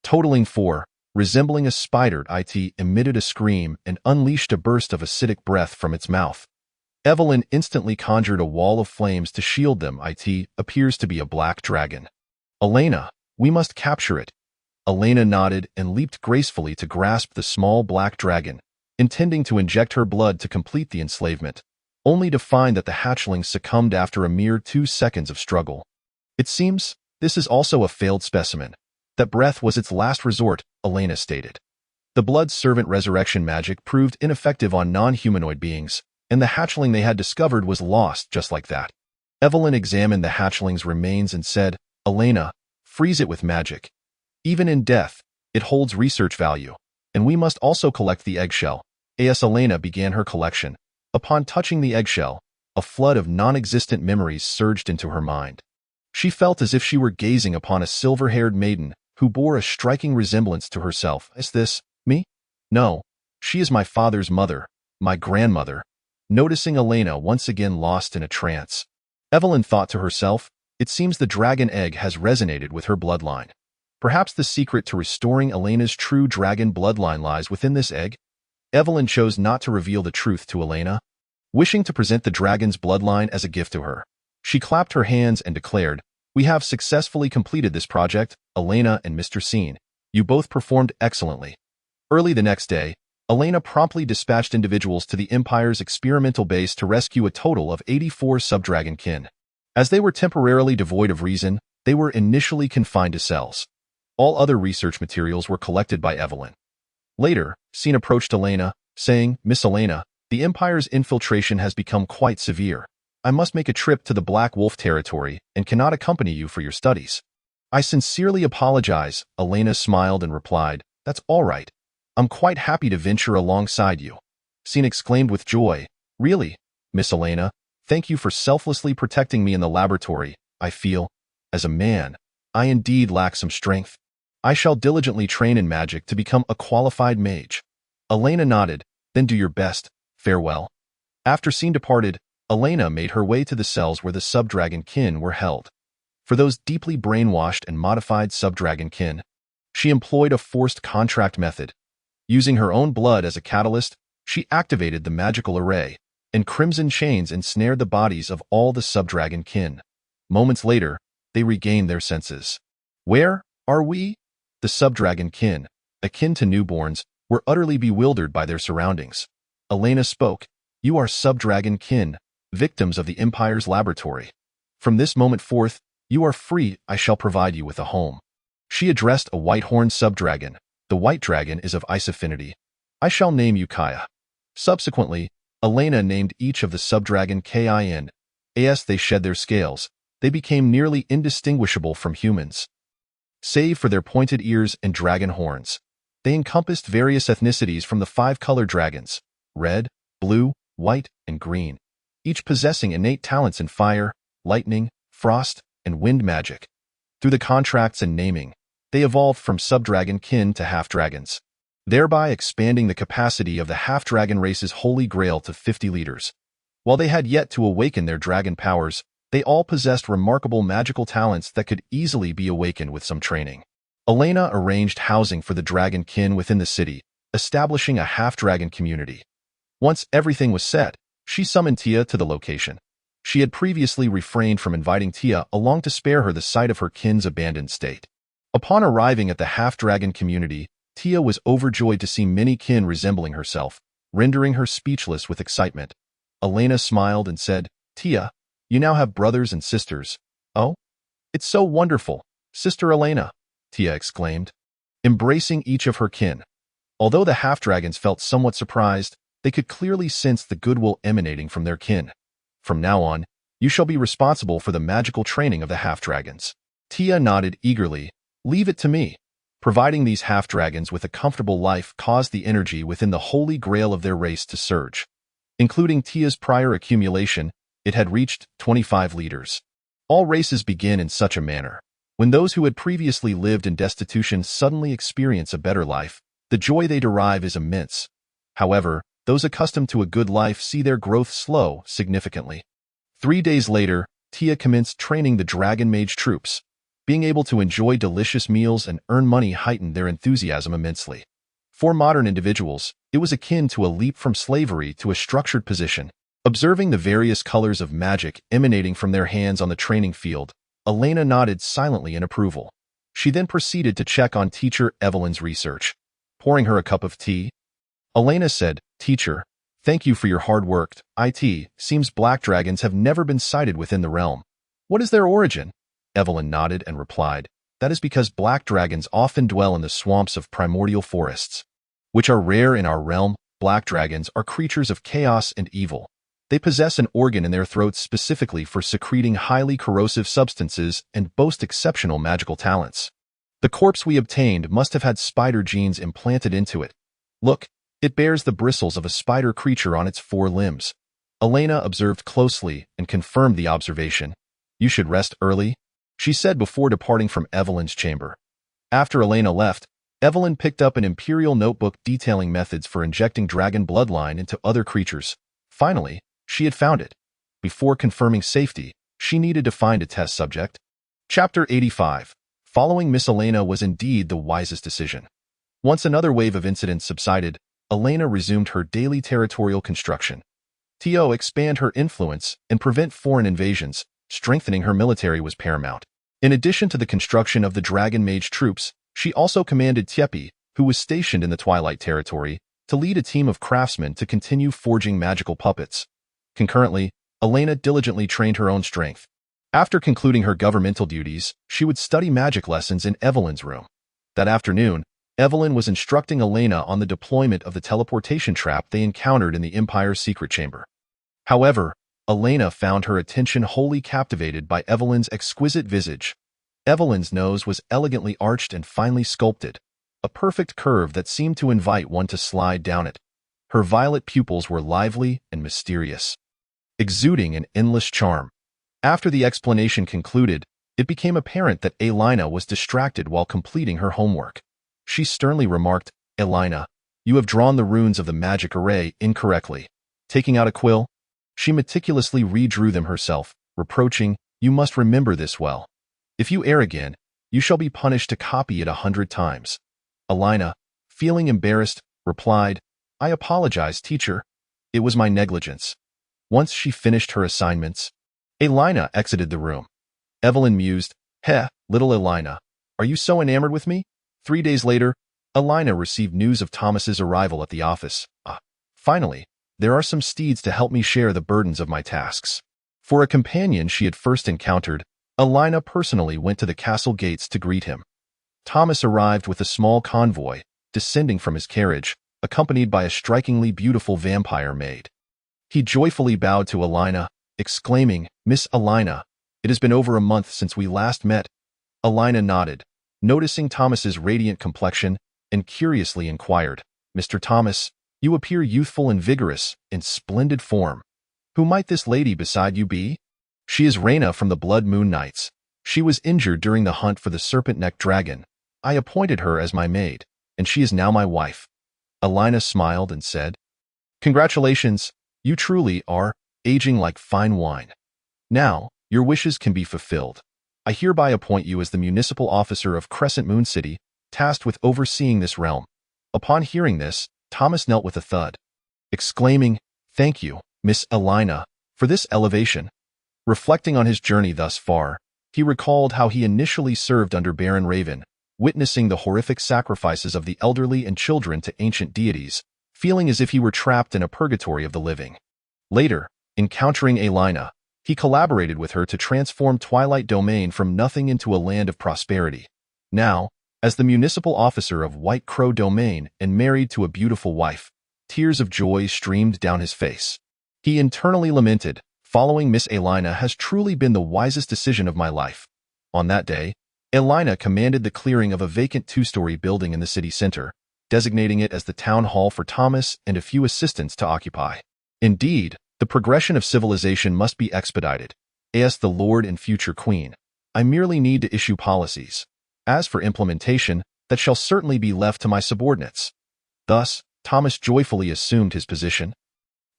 Totaling 4, resembling a spider, it emitted a scream and unleashed a burst of acidic breath from its mouth. Evelyn instantly conjured a wall of flames to shield them. It appears to be a black dragon. Elena, we must capture it. Elena nodded and leaped gracefully to grasp the small black dragon, intending to inject her blood to complete the enslavement, only to find that the hatchling succumbed after a mere 2 seconds of struggle. It seems this is also a failed specimen. That breath was its last resort, Elena stated. The blood servant resurrection magic proved ineffective on non-humanoid beings, and the hatchling they had discovered was lost just like that. Evelyn examined the hatchling's remains and said, "Elena, freeze it with magic. Even in death, it holds research value, and we must also collect the eggshell." As Elena began her collection, upon touching the eggshell, a flood of non-existent memories surged into her mind. She felt as if she were gazing upon a silver-haired maiden who bore a striking resemblance to herself. Is this me? No, she is my father's mother, my grandmother. Noticing Elena once again lost in a trance, Evelyn thought to herself, it seems the dragon egg has resonated with her bloodline. Perhaps the secret to restoring Elena's true dragon bloodline lies within this egg? Evelyn chose not to reveal the truth to Elena, wishing to present the dragon's bloodline as a gift to her. She clapped her hands and declared, "We have successfully completed this project, Elena and Mr. Scene. You both performed excellently." Early the next day, Elena promptly dispatched individuals to the Empire's experimental base to rescue a total of 84 subdragon kin. As they were temporarily devoid of reason, they were initially confined to cells. All other research materials were collected by Evelyn. Later, Scene approached Elena, saying, "Miss Elena, the Empire's infiltration has become quite severe. I must make a trip to the Black Wolf territory and cannot accompany you for your studies." "I sincerely apologize," Elena smiled and replied, "That's all right. I'm quite happy to venture alongside you." Scene exclaimed with joy, "Really, Miss Elena, thank you for selflessly protecting me in the laboratory. I feel, as a man, I indeed lack some strength. I shall diligently train in magic to become a qualified mage." Elena nodded, "Then do your best. Farewell." After Scene departed, Elena made her way to the cells where the subdragon kin were held. For those deeply brainwashed and modified subdragon kin, she employed a forced contract method. Using her own blood as a catalyst, she activated the magical array, and crimson chains ensnared the bodies of all the subdragon kin. Moments later, they regained their senses. "Where are we?" The subdragon kin, akin to newborns, were utterly bewildered by their surroundings. Elena spoke, "You are subdragon kin, victims of the Empire's laboratory. From this moment forth, you are free. I shall provide you with a home." She addressed a white-horned subdragon. The white dragon is of ice affinity. "I shall name you Kaya." Subsequently, Elena named each of the subdragon Kin. As they shed their scales, they became nearly indistinguishable from humans, save for their pointed ears and dragon horns. They encompassed various ethnicities from the 5 color dragons: red, blue, white, and green, each possessing innate talents in fire, lightning, frost, and wind magic. Through the contracts and naming, they evolved from subdragon kin to half-dragons, thereby expanding the capacity of the half-dragon race's holy grail to 50 leaders. While they had yet to awaken their dragon powers, they all possessed remarkable magical talents that could easily be awakened with some training. Elena arranged housing for the dragon kin within the city, establishing a half-dragon community. Once everything was set, she summoned Tia to the location. She had previously refrained from inviting Tia along to spare her the sight of her kin's abandoned state. Upon arriving at the half-dragon community, Tia was overjoyed to see many kin resembling herself, rendering her speechless with excitement. Elena smiled and said, "Tia, you now have brothers and sisters." "Oh? It's so wonderful, Sister Elena, Tia exclaimed, embracing each of her kin. Although the half-dragons felt somewhat surprised, they could clearly sense the goodwill emanating from their kin. From now on, you shall be responsible for the magical training of the half-dragons. Tia nodded eagerly. Leave it to me. Providing these half-dragons with a comfortable life caused the energy within the holy grail of their race to surge. Including Tia's prior accumulation, it had reached 25 liters. All races begin in such a manner. When those who had previously lived in destitution suddenly experience a better life, the joy they derive is immense. However, those accustomed to a good life see their growth slow significantly. 3 days later, Tia commenced training the Dragon Mage troops. Being able to enjoy delicious meals and earn money heightened their enthusiasm immensely. For modern individuals, it was akin to a leap from slavery to a structured position. Observing the various colors of magic emanating from their hands on the training field, Elena nodded silently in approval. She then proceeded to check on teacher Evelyn's research. Pouring her a cup of tea, Elena said, "Teacher, thank you for your hard work. It seems black dragons have never been sighted within the realm. What is their origin?" Evelyn nodded and replied, "That is because black dragons often dwell in the swamps of primordial forests, which are rare in our realm. Black dragons are creatures of chaos and evil. They possess an organ in their throats specifically for secreting highly corrosive substances and boast exceptional magical talents. The corpse we obtained must have had spider genes implanted into it. Look, it bears the bristles of a spider creature on its 4 limbs." Elena observed closely and confirmed the observation. "You should rest early," she said before departing from Evelyn's chamber. After Elena left, Evelyn picked up an imperial notebook detailing methods for injecting dragon bloodline into other creatures. Finally, she had found it. Before confirming safety, she needed to find a test subject. Chapter 85. Following Miss Elena was indeed the wisest decision. Once another wave of incidents subsided, Elena resumed her daily territorial construction. To expand her influence and prevent foreign invasions, strengthening her military was paramount. In addition to the construction of the Dragon Mage troops, she also commanded Tiepi, who was stationed in the Twilight Territory, to lead a team of craftsmen to continue forging magical puppets. Concurrently, Elena diligently trained her own strength. After concluding her governmental duties, she would study magic lessons in Evelyn's room. That afternoon, Evelyn was instructing Elena on the deployment of the teleportation trap they encountered in the Empire's secret chamber. However, Elena found her attention wholly captivated by Evelyn's exquisite visage. Evelyn's nose was elegantly arched and finely sculpted, a perfect curve that seemed to invite one to slide down it. Her violet pupils were lively and mysterious, exuding an endless charm. After the explanation concluded, it became apparent that Elena was distracted while completing her homework. She sternly remarked, "Elena, you have drawn the runes of the magic array incorrectly." Taking out a quill, she meticulously redrew them herself, reproaching, "You must remember this well. If you err again, you shall be punished to copy it 100 times. Elena, feeling embarrassed, replied, "I apologize, teacher. It was my negligence." Once she finished her assignments, Elena exited the room. Evelyn mused, little Elena, are you so enamored with me?" 3 days later, Elena received news of Thomas's arrival at the office. Finally, there are some steeds to help me share the burdens of my tasks. For a companion she had first encountered, Elena personally went to the castle gates to greet him. Thomas arrived with a small convoy, descending from his carriage, accompanied by a strikingly beautiful vampire maid. He joyfully bowed to Elena, exclaiming, "Miss Elena, it has been over a month since we last met." Elena nodded, noticing Thomas's radiant complexion, and curiously inquired, "Mr. Thomas, you appear youthful and vigorous, in splendid form. Who might this lady beside you be?" "She is Reyna from the Blood Moon Knights. She was injured during the hunt for the serpent-necked dragon. I appointed her as my maid, and she is now my wife." Elena smiled and said, "Congratulations, you truly are aging like fine wine. Now, your wishes can be fulfilled. I hereby appoint you as the municipal officer of Crescent Moon City, tasked with overseeing this realm." Upon hearing this, Thomas knelt with a thud, exclaiming, "Thank you, Miss Elena, for this elevation." Reflecting on his journey thus far, he recalled how he initially served under Baron Raven, witnessing the horrific sacrifices of the elderly and children to ancient deities, feeling as if he were trapped in a purgatory of the living. Later, encountering Elena, He collaborated with her to transform Twilight Domain from nothing into a land of prosperity. Now, as the municipal officer of White Crow Domain and married to a beautiful wife, tears of joy streamed down his face. He internally lamented, "Following Miss Elina has truly been the wisest decision of my life." On that day, Elina commanded the clearing of a vacant two-story building in the city center, designating it as the town hall for Thomas and a few assistants to occupy. Indeed, the progression of civilization must be expedited. As the Lord and future Queen, I merely need to issue policies. As for implementation, that shall certainly be left to my subordinates. Thus, Thomas joyfully assumed his position.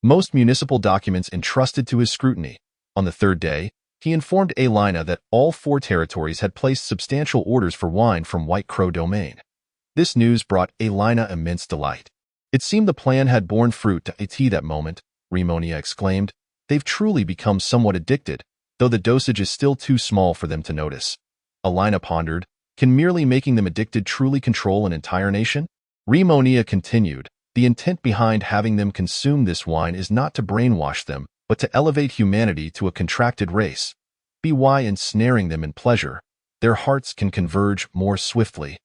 Most municipal documents entrusted to his scrutiny. On the third day, he informed Elina that all 4 territories had placed substantial orders for wine from White Crow Domain. This news brought Elina immense delight. It seemed the plan had borne fruit to at that moment, Rimonia exclaimed. They've truly become somewhat addicted, though the dosage is still too small for them to notice. Elina pondered, can merely making them addicted truly control an entire nation? Rimonia continued, the intent behind having them consume this wine is not to brainwash them, but to elevate humanity to a contracted race. By ensnaring them in pleasure, their hearts can converge more swiftly.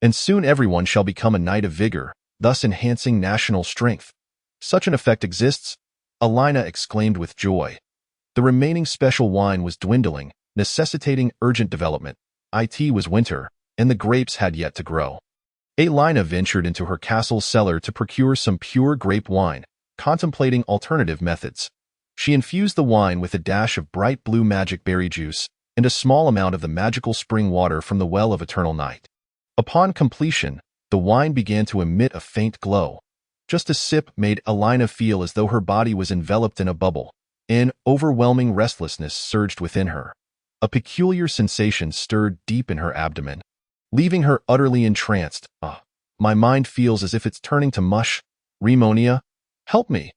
And soon everyone shall become a knight of vigor, thus enhancing national strength. Such an effect exists, Elina exclaimed with joy. The remaining special wine was dwindling, necessitating urgent development. It was winter, and the grapes had yet to grow. Elina ventured into her castle's cellar to procure some pure grape wine, contemplating alternative methods. She infused the wine with a dash of bright blue magic berry juice and a small amount of the magical spring water from the Well of Eternal Night. Upon completion, the wine began to emit a faint glow. Just a sip made Elina feel as though her body was enveloped in a bubble. An overwhelming restlessness surged within her. A peculiar sensation stirred deep in her abdomen, leaving her utterly entranced. My mind feels as if it's turning to mush. Rimonia, help me.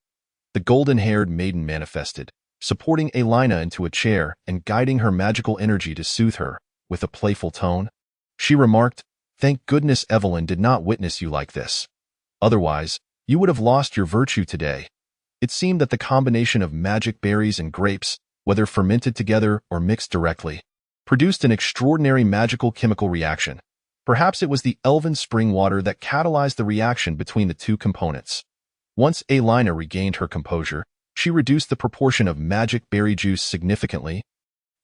The golden-haired maiden manifested, supporting Elina into a chair and guiding her magical energy to soothe her. With a playful tone, she remarked, "Thank goodness Evelyn did not witness you like this. Otherwise, you would have lost your virtue today." It seemed that the combination of magic berries and grapes, whether fermented together or mixed directly, produced an extraordinary magical chemical reaction. Perhaps it was the elven spring water that catalyzed the reaction between the two components. Once Elina regained her composure, she reduced the proportion of magic berry juice significantly,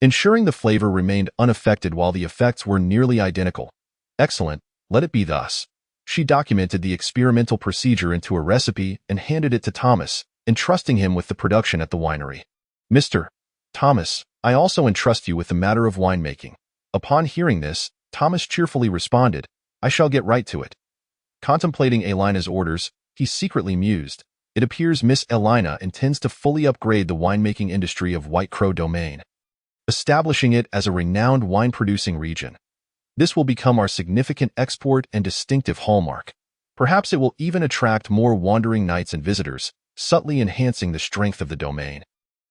ensuring the flavor remained unaffected while the effects were nearly identical. Excellent, let it be thus. She documented the experimental procedure into a recipe and handed it to Thomas, entrusting him with the production at the winery. "Mr. Thomas, I also entrust you with the matter of winemaking." Upon hearing this, Thomas cheerfully responded, "I shall get right to it." Contemplating Elina's orders, he secretly mused, "It appears Miss Elina intends to fully upgrade the winemaking industry of White Crow Domain, establishing it as a renowned wine-producing region. This will become our significant export and distinctive hallmark. Perhaps it will even attract more wandering knights and visitors, subtly enhancing the strength of the domain."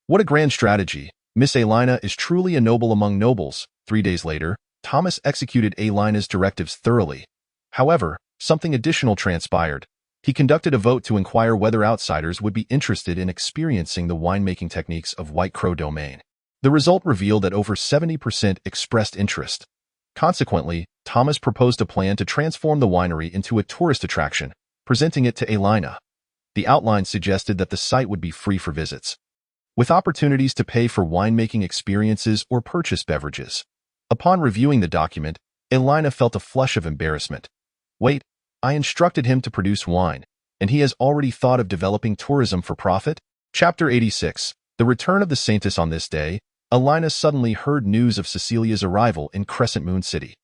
What a grand strategy! Miss Elina is truly a noble among nobles. 3 days later, Thomas executed Elina's directives thoroughly. However, something additional transpired. He conducted a vote to inquire whether outsiders would be interested in experiencing the winemaking techniques of White Crow Domain. The result revealed that over 70% expressed interest. Consequently, Thomas proposed a plan to transform the winery into a tourist attraction, presenting it to Elina. The outline suggested that the site would be free for visits, with opportunities to pay for winemaking experiences or purchase beverages. Upon reviewing the document, Elina felt a flush of embarrassment. Wait, I instructed him to produce wine, and he has already thought of developing tourism for profit? Chapter 86. The Return of the Saintess. On this day, Elina suddenly heard news of Cecilia's arrival in Crescent Moon City.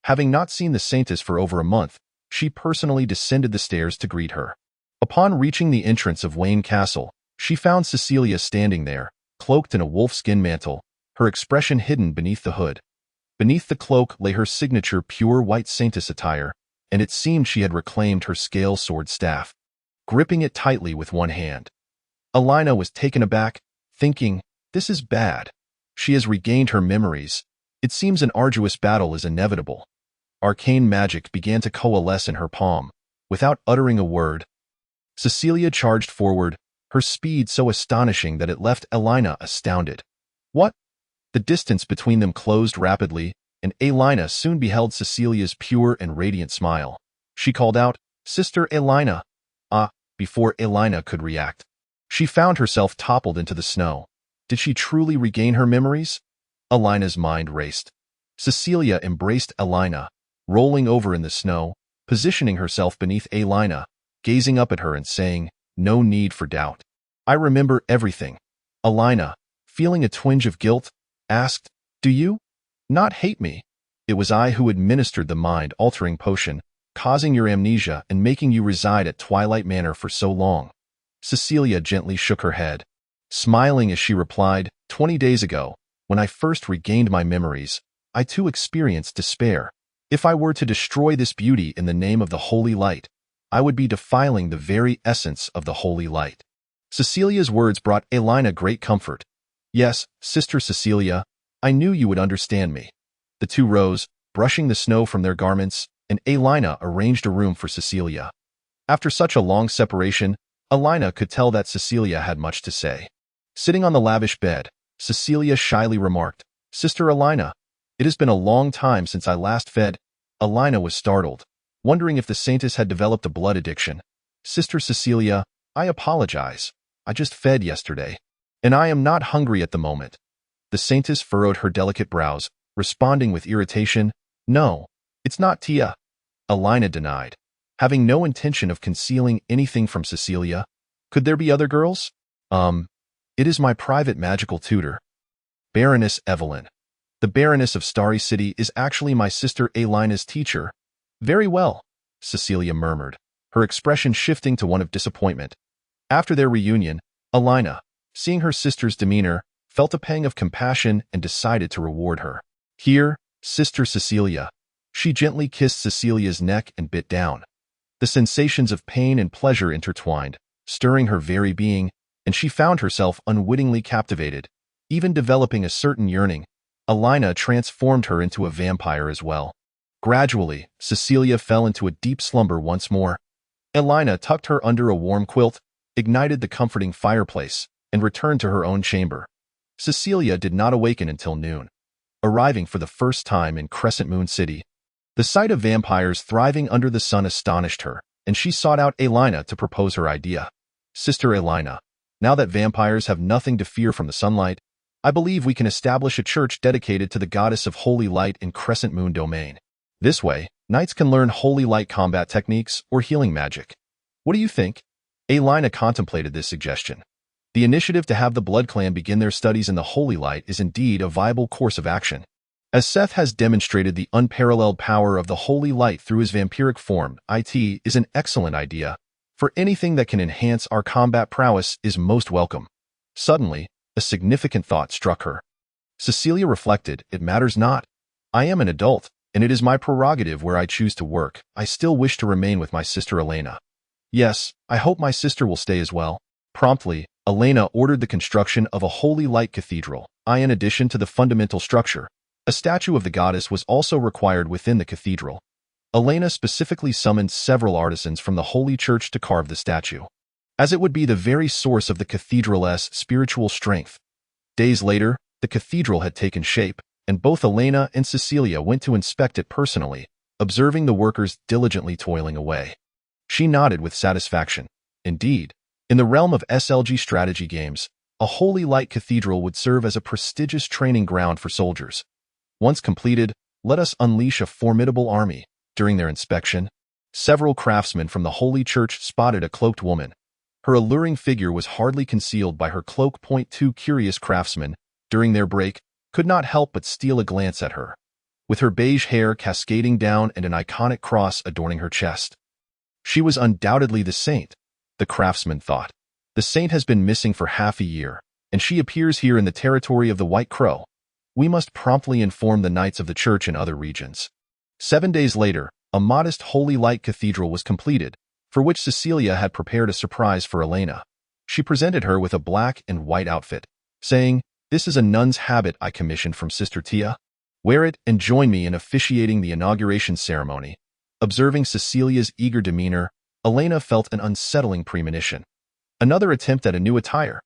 Having not seen the Saintess for over a month, she personally descended the stairs to greet her. Upon reaching the entrance of Wayne Castle, she found Cecilia standing there, cloaked in a wolfskin mantle, her expression hidden beneath the hood. Beneath the cloak lay her signature pure white Saintess attire, and it seemed she had reclaimed her scale sword staff, gripping it tightly with one hand. Elina was taken aback, thinking, "This is bad. She has regained her memories. It seems an arduous battle is inevitable." Arcane magic began to coalesce in her palm. Without uttering a word, Cecilia charged forward, her speed so astonishing that it left Elina astounded. What? The distance between them closed rapidly, and Elena soon beheld Cecilia's pure and radiant smile. She called out, "Sister Elena!" Before Elena could react, she found herself toppled into the snow. Did she truly regain her memories? Elena's mind raced. Cecilia embraced Elena, rolling over in the snow, positioning herself beneath Elena, gazing up at her and saying, "No need for doubt. I remember everything." Elena, feeling a twinge of guilt, asked, "Do you not hate me? It was I who administered the mind-altering potion, causing your amnesia and making you reside at Twilight Manor for so long." Cecilia gently shook her head, smiling as she replied, 20 days ago, when I first regained my memories, I too experienced despair. If I were to destroy this beauty in the name of the holy light, I would be defiling the very essence of the holy light." Cecilia's words brought Elena great comfort. "Yes, Sister Cecilia, I knew you would understand me." The two rose, brushing the snow from their garments, and Elena arranged a room for Cecilia. After such a long separation, Elena could tell that Cecilia had much to say. Sitting on the lavish bed, Cecilia shyly remarked, "Sister Elena, it has been a long time since I last fed." Elena was startled, wondering if the saintess had developed a blood addiction. "Sister Cecilia, I apologize. I just fed yesterday, and I am not hungry at the moment." The saintess furrowed her delicate brows, responding with irritation, "No, it's not Tia." Elena denied, having no intention of concealing anything from Cecilia. "Could there be other girls?" It is my private magical tutor, Baroness Evelyn. The Baroness of Starry City is actually my sister Elena's teacher." "Very well," Cecilia murmured, her expression shifting to one of disappointment. After their reunion, Elena, seeing her sister's demeanor, felt a pang of compassion and decided to reward her. "Here, Sister Cecilia." She gently kissed Cecilia's neck and bit down. The sensations of pain and pleasure intertwined, stirring her very being, and she found herself unwittingly captivated, even developing a certain yearning. Elena transformed her into a vampire as well. Gradually, Cecilia fell into a deep slumber once more. Elena tucked her under a warm quilt, ignited the comforting fireplace, and returned to her own chamber. Cecilia did not awaken until noon, arriving for the first time in Crescent Moon City. The sight of vampires thriving under the sun astonished her, and she sought out Elena to propose her idea. "Sister Elena, now that vampires have nothing to fear from the sunlight, I believe we can establish a church dedicated to the goddess of holy light in Crescent Moon Domain. This way, knights can learn holy light combat techniques or healing magic. What do you think?" Elena contemplated this suggestion. The initiative to have the Blood Clan begin their studies in the holy light is indeed a viable course of action. As Seth has demonstrated the unparalleled power of the holy light through his vampiric form, it is an excellent idea, for anything that can enhance our combat prowess is most welcome. Suddenly, a significant thought struck her. Cecilia reflected, "It matters not. I am an adult, and it is my prerogative where I choose to work. I still wish to remain with my sister Elena." "Yes, I hope my sister will stay as well." Promptly, Elena ordered the construction of a holy light cathedral. In addition to the fundamental structure, a statue of the goddess was also required within the cathedral. Elena specifically summoned several artisans from the Holy Church to carve the statue, as it would be the very source of the cathedral's spiritual strength. Days later, the cathedral had taken shape, and both Elena and Cecilia went to inspect it personally, observing the workers diligently toiling away. She nodded with satisfaction. Indeed, in the realm of SLG strategy games, a holy light cathedral would serve as a prestigious training ground for soldiers. Once completed, let us unleash a formidable army. During their inspection, several craftsmen from the Holy Church spotted a cloaked woman. Her alluring figure was hardly concealed by her cloak. Two curious craftsmen, during their break, could not help but steal a glance at her, with her beige hair cascading down and an iconic cross adorning her chest. She was undoubtedly the saint, the craftsman thought. The saint has been missing for half a year, and she appears here in the territory of the White Crow. We must promptly inform the knights of the church in other regions. 7 days later, a modest holy light cathedral was completed, for which Cecilia had prepared a surprise for Elena. She presented her with a black and white outfit, saying, "This is a nun's habit I commissioned from Sister Tia. Wear it and join me in officiating the inauguration ceremony." Observing Cecilia's eager demeanor, Elena felt an unsettling premonition. Another attempt at a new attire.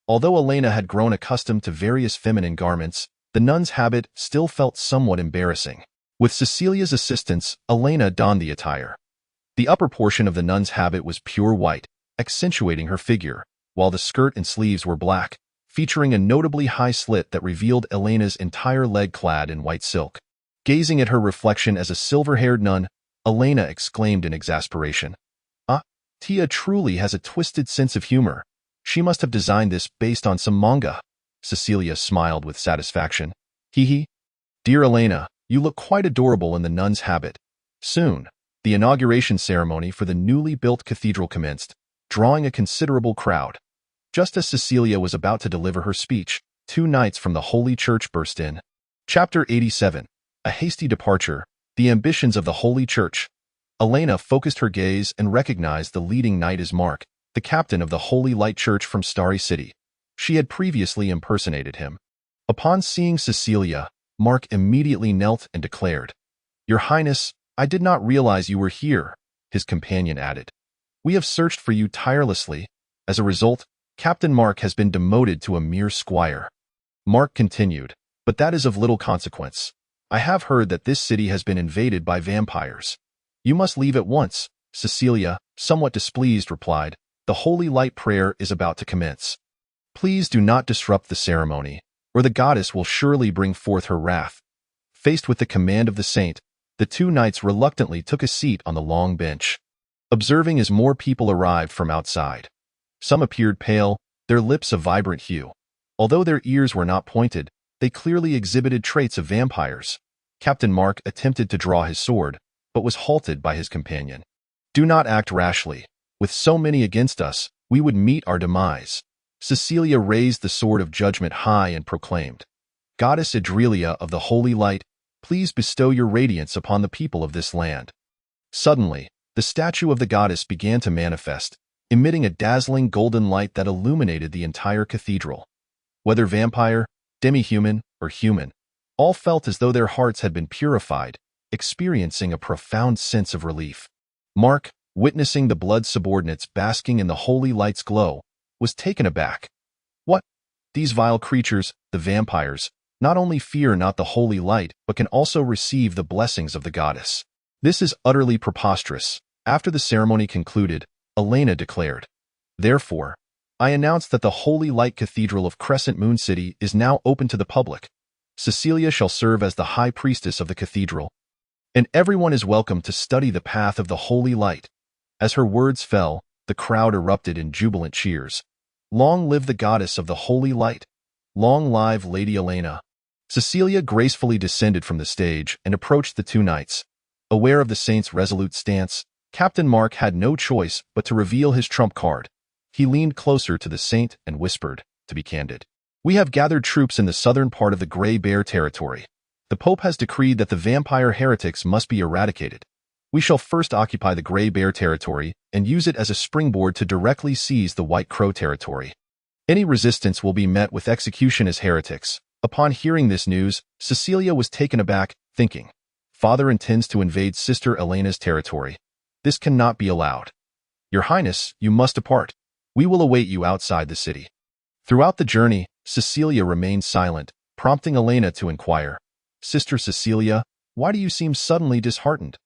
Although Elena had grown accustomed to various feminine garments, the nun's habit still felt somewhat embarrassing. With Cecilia's assistance, Elena donned the attire. The upper portion of the nun's habit was pure white, accentuating her figure, while the skirt and sleeves were black, featuring a notably high slit that revealed Elena's entire leg clad in white silk. Gazing at her reflection as a silver-haired nun, Elena exclaimed in exasperation, "Ah, Tia truly has a twisted sense of humor. She must have designed this based on some manga." Cecilia smiled with satisfaction. "Hee hee. Dear Elena, you look quite adorable in the nun's habit." Soon, the inauguration ceremony for the newly built cathedral commenced, drawing a considerable crowd. Just as Cecilia was about to deliver her speech, 2 knights from the Holy Church burst in. Chapter 87. A hasty departure. The ambitions of the Holy Church. Elena focused her gaze and recognized the leading knight as Mark, the captain of the Holy Light Church from Starry City. She had previously impersonated him. Upon seeing Cecilia, Mark immediately knelt and declared, "Your Highness, I did not realize you were here," his companion added. "We have searched for you tirelessly. As a result, Captain Mark has been demoted to a mere squire." Mark continued, "But that is of little consequence. I have heard that this city has been invaded by vampires. You must leave at once." Cecilia, somewhat displeased, replied, "The Holy Light prayer is about to commence. Please do not disrupt the ceremony, or the goddess will surely bring forth her wrath." Faced with the command of the saint, the 2 knights reluctantly took a seat on the long bench, observing as more people arrived from outside. Some appeared pale, their lips a vibrant hue. Although their ears were not pointed, they clearly exhibited traits of vampires. Captain Mark attempted to draw his sword, but was halted by his companion. "Do not act rashly. With so many against us, we would meet our demise." Cecilia raised the sword of judgment high and proclaimed, "Goddess Adrelia of the Holy Light, please bestow your radiance upon the people of this land." Suddenly, the statue of the goddess began to manifest, emitting a dazzling golden light that illuminated the entire cathedral. Whether vampire, demi-human, or human, all felt as though their hearts had been purified, experiencing a profound sense of relief. Mark, witnessing the blood subordinates basking in the holy light's glow, was taken aback. "What? These vile creatures, the vampires, not only fear not the holy light, but can also receive the blessings of the goddess. This is utterly preposterous." After the ceremony concluded, Elena declared, "Therefore, I announce that the Holy Light Cathedral of Crescent Moon City is now open to the public. Cecilia shall serve as the high priestess of the cathedral, and everyone is welcome to study the path of the Holy Light." As her words fell, the crowd erupted in jubilant cheers. "Long live the goddess of the Holy Light! Long live Lady Elena!" Cecilia gracefully descended from the stage and approached the 2 knights. Aware of the saint's resolute stance, Captain Mark had no choice but to reveal his trump card. He leaned closer to the saint and whispered, "To be candid, we have gathered troops in the southern part of the Grey Bear territory. The Pope has decreed that the vampire heretics must be eradicated. We shall first occupy the Grey Bear territory and use it as a springboard to directly seize the White Crow territory. Any resistance will be met with execution as heretics." Upon hearing this news, Cecilia was taken aback, thinking, "Father intends to invade Sister Elena's territory. This cannot be allowed. Your Highness, you must depart. We will await you outside the city." Throughout the journey, Cecilia remained silent, prompting Elena to inquire, "Sister Cecilia, why do you seem suddenly disheartened?"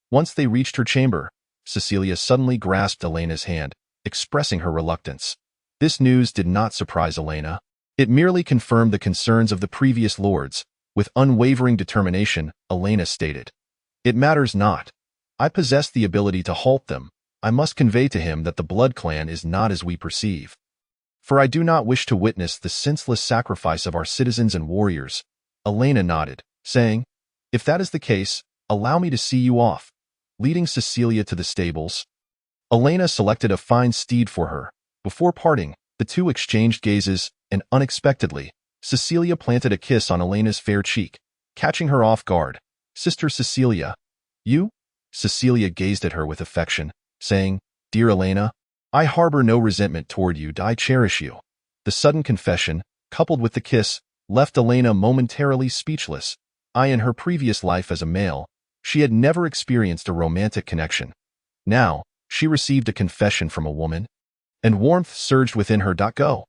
Once they reached her chamber, Cecilia suddenly grasped Elena's hand, expressing her reluctance. This news did not surprise Elena. It merely confirmed the concerns of the previous lords. With unwavering determination, Elena stated, "It matters not. I possess the ability to halt them. I must convey to him that the Blood Clan is not as we perceive. For I do not wish to witness the senseless sacrifice of our citizens and warriors." Elena nodded, saying, "If that is the case, allow me to see you off." Leading Cecilia to the stables, Elena selected a fine steed for her. Before parting, the 2 exchanged gazes, and unexpectedly, Cecilia planted a kiss on Elena's fair cheek, catching her off guard. "Sister Cecilia, you?" Cecilia gazed at her with affection, saying, "Dear Elena, I harbor no resentment toward you. I cherish you." The sudden confession, coupled with the kiss, left Elena momentarily speechless. In her previous life as a male, she had never experienced a romantic connection. Now, she received a confession from a woman, and warmth surged within her. Go.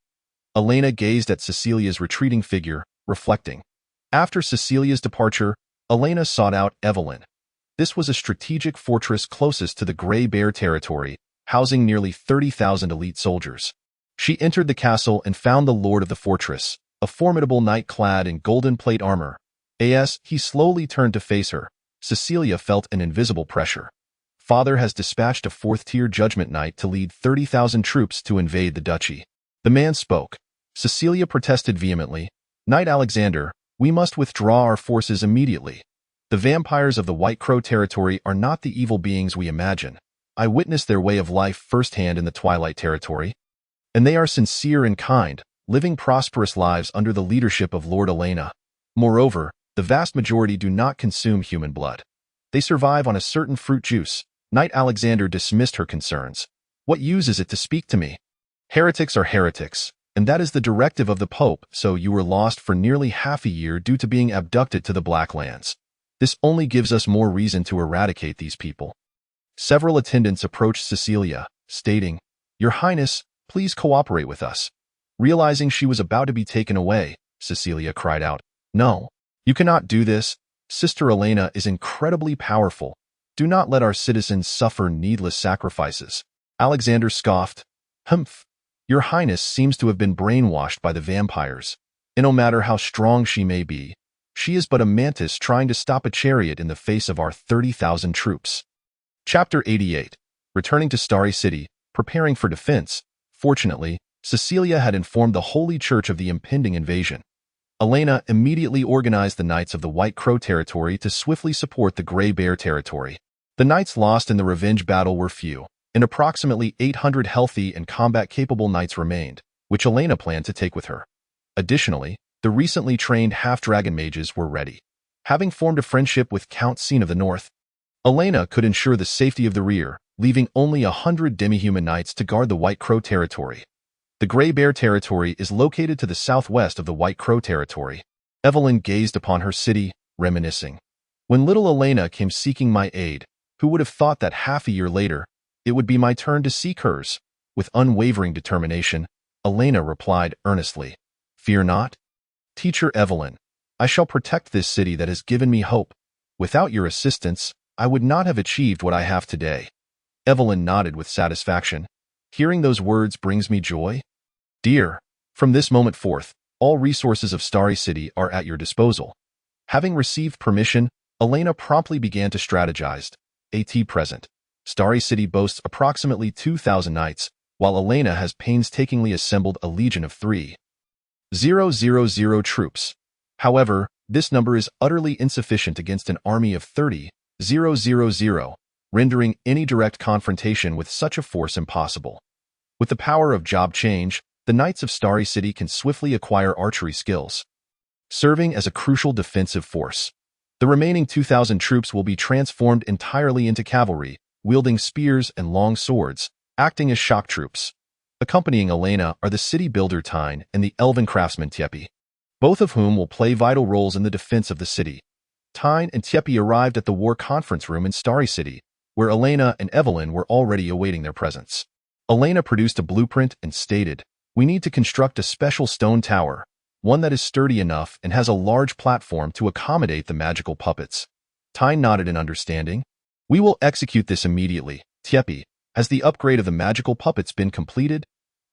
Elena gazed at Cecilia's retreating figure, reflecting. After Cecilia's departure, Elena sought out Evelyn. This was a strategic fortress closest to the Grey Bear territory, housing nearly 30,000 elite soldiers. She entered the castle and found the lord of the fortress, a formidable knight clad in golden plate armor. As he slowly turned to face her, Cecilia felt an invisible pressure. Father has dispatched a fourth-tier judgment knight to lead 30,000 troops to invade the duchy. The man spoke. Cecilia protested vehemently. Knight Alexander, we must withdraw our forces immediately. The vampires of the White Crow territory are not the evil beings we imagine. I witnessed their way of life firsthand in the Twilight territory. And they are sincere and kind, living prosperous lives under the leadership of Lord Elena. Moreover, the vast majority do not consume human blood. They survive on a certain fruit juice. Knight Alexander dismissed her concerns. What use is it to speak to me? Heretics are heretics, and that is the directive of the Pope, so you were lost for nearly half a year due to being abducted to the Black Lands. This only gives us more reason to eradicate these people. Several attendants approached Cecilia, stating, Your Highness, please cooperate with us. Realizing she was about to be taken away, Cecilia cried out, No, you cannot do this. Sister Elena is incredibly powerful. Do not let our citizens suffer needless sacrifices. Alexander scoffed, Humph. Your Highness seems to have been brainwashed by the vampires. And no matter how strong she may be, she is but a mantis trying to stop a chariot in the face of our 30,000 troops. Chapter 88. Returning to Starry City, preparing for defense. Fortunately, Cecilia had informed the Holy Church of the impending invasion. Elena immediately organized the Knights of the White Crow territory to swiftly support the Grey Bear territory. The knights lost in the revenge battle were few, and approximately 800 healthy and combat-capable knights remained, which Elena planned to take with her. Additionally, the recently trained half-dragon mages were ready. Having formed a friendship with Count Scene of the North, Elena could ensure the safety of the rear, leaving only 100 demi-human knights to guard the White Crow territory. The Grey Bear territory is located to the southwest of the White Crow territory. Evelyn gazed upon her city, reminiscing. When little Elena came seeking my aid, who would have thought that half a year later, it would be my turn to seek hers? With unwavering determination, Elena replied earnestly, Fear not. Teacher Evelyn, I shall protect this city that has given me hope. Without your assistance, I would not have achieved what I have today. Evelyn nodded with satisfaction. Hearing those words brings me joy. Dear, from this moment forth, all resources of Starry City are at your disposal. Having received permission, Elena promptly began to strategize. At present, Starry City boasts approximately 2,000 knights, while Elena has painstakingly assembled a legion of 3,000 troops. However, this number is utterly insufficient against an army of 30,000, rendering any direct confrontation with such a force impossible. With the power of job change, the Knights of Starry City can swiftly acquire archery skills, serving as a crucial defensive force. The remaining 2,000 troops will be transformed entirely into cavalry, wielding spears and long swords, acting as shock troops. Accompanying Elena are the city builder Tyne and the elven craftsman Tiepi, both of whom will play vital roles in the defense of the city. Tyne and Tiepi arrived at the war conference room in Starry City, where Elena and Evelyn were already awaiting their presence. Elena produced a blueprint and stated, We need to construct a special stone tower, one that is sturdy enough and has a large platform to accommodate the magical puppets. Tyne nodded in understanding. We will execute this immediately. Tiepi, has the upgrade of the magical puppets been completed?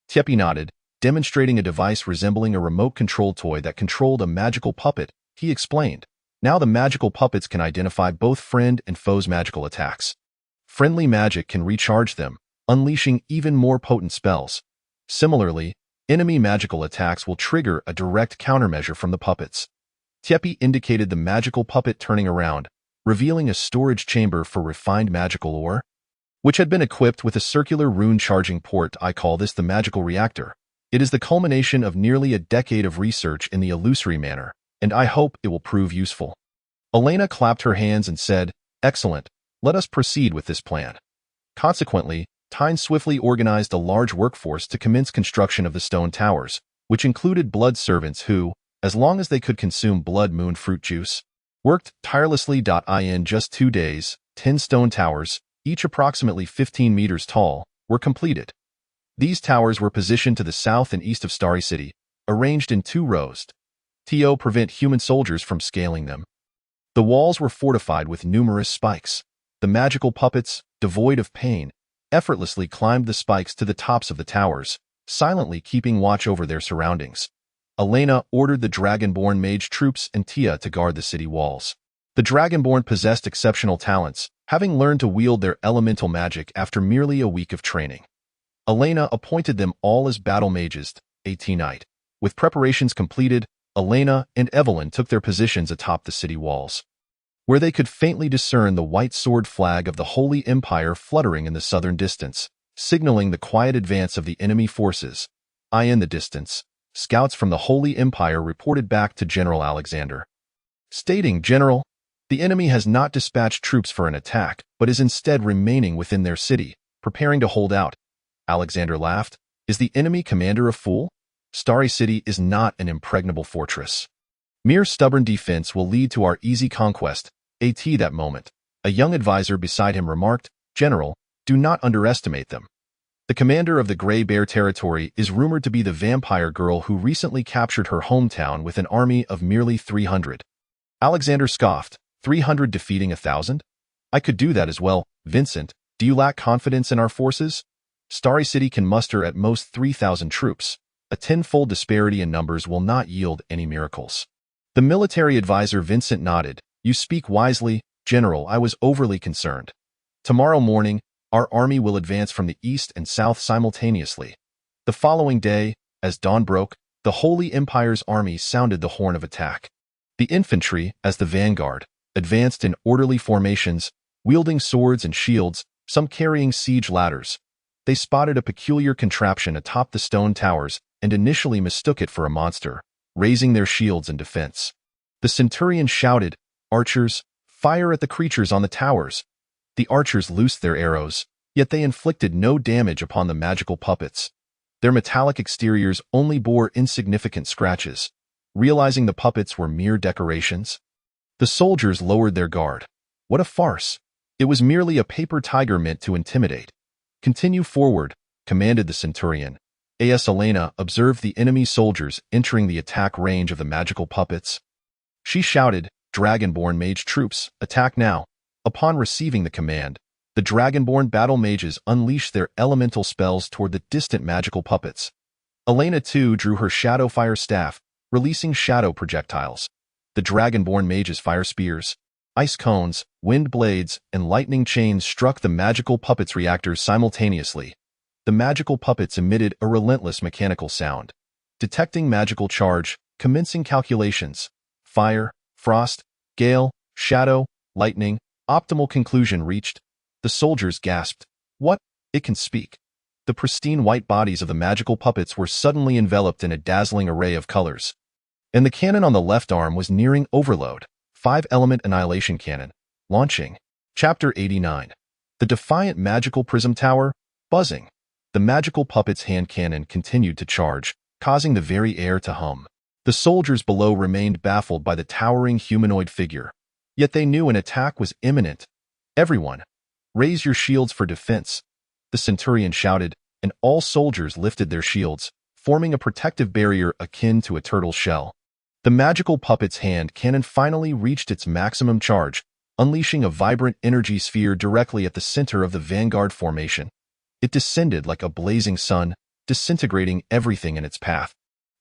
Tiepi nodded, demonstrating a device resembling a remote-controlled toy that controlled a magical puppet. He explained, Now the magical puppets can identify both friend and foe's magical attacks. Friendly magic can recharge them, unleashing even more potent spells. Similarly, enemy magical attacks will trigger a direct countermeasure from the puppets. Tiepi indicated the magical puppet turning around, revealing a storage chamber for refined magical ore, which had been equipped with a circular rune charging port. I call this the magical reactor. It is the culmination of nearly a decade of research in the illusory manner, and I hope it will prove useful. Elena clapped her hands and said, Excellent, let us proceed with this plan. Consequently, Tyne swiftly organized a large workforce to commence construction of the stone towers, which included blood servants who, as long as they could consume blood moon fruit juice, worked tirelessly. In just 2 days, 10 stone towers, each approximately 15 meters tall, were completed. These towers were positioned to the south and east of Starry City, arranged in 2 rows to prevent human soldiers from scaling them. The walls were fortified with numerous spikes. The magical puppets, devoid of pain, effortlessly climbed the spikes to the tops of the towers, silently keeping watch over their surroundings. Elena ordered the Dragonborn mage troops and Tia to guard the city walls. The Dragonborn possessed exceptional talents, having learned to wield their elemental magic after merely a week of training. Elena appointed them all as battle mages, night. With preparations completed, Elena and Evelyn took their positions atop the city walls, where they could faintly discern the white sword flag of the Holy Empire fluttering in the southern distance, signaling the quiet advance of the enemy forces. In the distance, scouts from the Holy Empire reported back to General Alexander, stating, "General, the enemy has not dispatched troops for an attack, but is instead remaining within their city, preparing to hold out." Alexander laughed. "Is the enemy commander a fool? Starry City is not an impregnable fortress. Mere stubborn defense will lead to our easy conquest." That moment, a young advisor beside him remarked, "General, do not underestimate them. The commander of the Grey Bear territory is rumored to be the vampire girl who recently captured her hometown with an army of merely 300. Alexander scoffed, 300 defeating 1,000? I could do that as well. Vincent, do you lack confidence in our forces? Starry City can muster at most 3,000 troops. A tenfold disparity in numbers will not yield any miracles." The military advisor Vincent nodded. "You speak wisely, General. I was overly concerned. Tomorrow morning, our army will advance from the east and south simultaneously." The following day, as dawn broke, the Holy Empire's army sounded the horn of attack. The infantry, as the vanguard, advanced in orderly formations, wielding swords and shields, some carrying siege ladders. They spotted a peculiar contraption atop the stone towers and initially mistook it for a monster, raising their shields in defense. The centurion shouted, "Archers, fire at the creatures on the towers." The archers loosed their arrows, yet they inflicted no damage upon the magical puppets. Their metallic exteriors only bore insignificant scratches. Realizing the puppets were mere decorations, the soldiers lowered their guard. What a farce! It was merely a paper tiger meant to intimidate. "Continue forward," commanded the centurion. As Elena observed the enemy soldiers entering the attack range of the magical puppets, she shouted, "Dragonborn mage troops, attack now." Upon receiving the command, the Dragonborn battle mages unleashed their elemental spells toward the distant magical puppets. Elena too drew her shadow fire staff, releasing shadow projectiles. The Dragonborn mages' fire spears, ice cones, wind blades, and lightning chains struck the magical puppets' reactors simultaneously. The magical puppets emitted a relentless mechanical sound. Detecting magical charge, commencing calculations. Fire, frost, gale, shadow, lightning, optimal conclusion reached. The soldiers gasped. "What? It can speak." The pristine white bodies of the magical puppets were suddenly enveloped in a dazzling array of colors. And the cannon on the left arm was nearing overload. 5-element annihilation cannon. Launching. Chapter 89. The defiant magical prism tower. Buzzing. The magical puppet's hand cannon continued to charge, causing the very air to hum. The soldiers below remained baffled by the towering humanoid figure. Yet they knew an attack was imminent. "Everyone, raise your shields for defense," the centurion shouted, and all soldiers lifted their shields, forming a protective barrier akin to a turtle's shell. The magical puppet's hand cannon finally reached its maximum charge, unleashing a vibrant energy sphere directly at the center of the vanguard formation. It descended like a blazing sun, disintegrating everything in its path.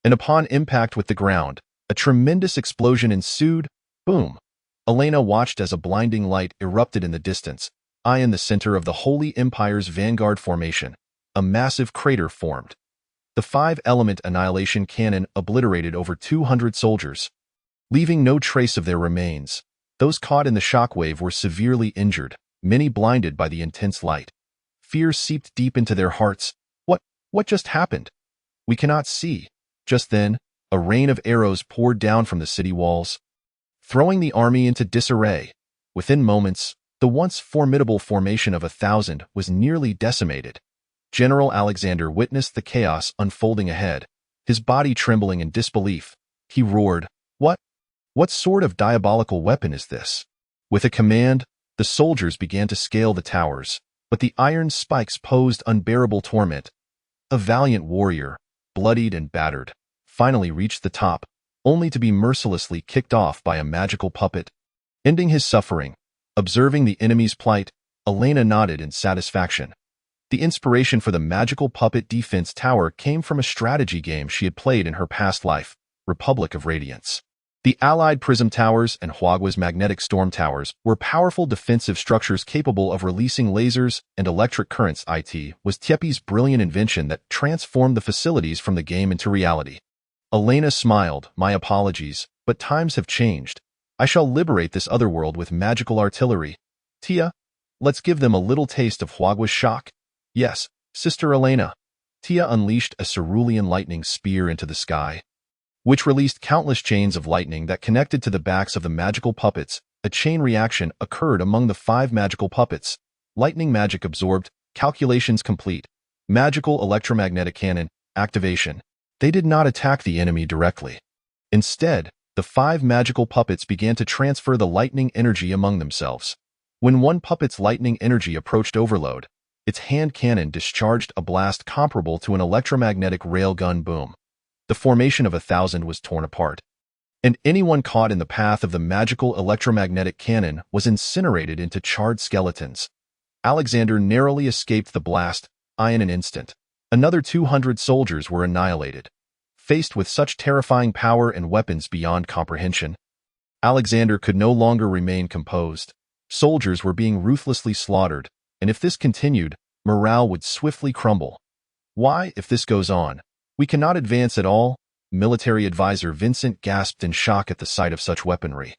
And upon impact with the ground, a tremendous explosion ensued. Boom! Elena watched as a blinding light erupted in the distance. In the center of the Holy Empire's vanguard formation, a massive crater formed. The 5-element annihilation cannon obliterated over 200 soldiers, leaving no trace of their remains. Those caught in the shockwave were severely injured, many blinded by the intense light. Fear seeped deep into their hearts. What just happened? We cannot see. Just then, a rain of arrows poured down from the city walls, throwing the army into disarray. Within moments, the once formidable formation of 1,000 was nearly decimated. General Alexander witnessed the chaos unfolding ahead, his body trembling in disbelief. He roared, What sort of diabolical weapon is this?" With a command, the soldiers began to scale the towers, but the iron spikes posed unbearable torment. A valiant warrior, bloodied and battered, finally reached the top, only to be mercilessly kicked off by a magical puppet. Ending his suffering, observing the enemy's plight, Elena nodded in satisfaction. The inspiration for the magical puppet defense tower came from a strategy game she had played in her past life, Republic of Radiance. The Allied Prism Towers and Huagua's Magnetic Storm Towers were powerful defensive structures capable of releasing lasers and electric currents. It was Tiepi's brilliant invention that transformed the facilities from the game into reality. Elena smiled. My apologies, but times have changed. I shall liberate this other world with magical artillery. Tia, let's give them a little taste of Huagua's shock. Yes, Sister Elena. Tia unleashed a cerulean lightning spear into the sky, which released countless chains of lightning that connected to the backs of the magical puppets. A chain reaction occurred among the 5 magical puppets. Lightning magic absorbed, calculations complete. Magical electromagnetic cannon, activation. They did not attack the enemy directly. Instead, the 5 magical puppets began to transfer the lightning energy among themselves. When one puppet's lightning energy approached overload, its hand cannon discharged a blast comparable to an electromagnetic railgun boom. The formation of 1,000 was torn apart, and anyone caught in the path of the magical electromagnetic cannon was incinerated into charred skeletons. Alexander narrowly escaped the blast. In an instant, another 200 soldiers were annihilated. Faced with such terrifying power and weapons beyond comprehension, Alexander could no longer remain composed. Soldiers were being ruthlessly slaughtered, and if this continued, morale would swiftly crumble. Why, if this goes on, we cannot advance at all? Military advisor Vincent gasped in shock at the sight of such weaponry.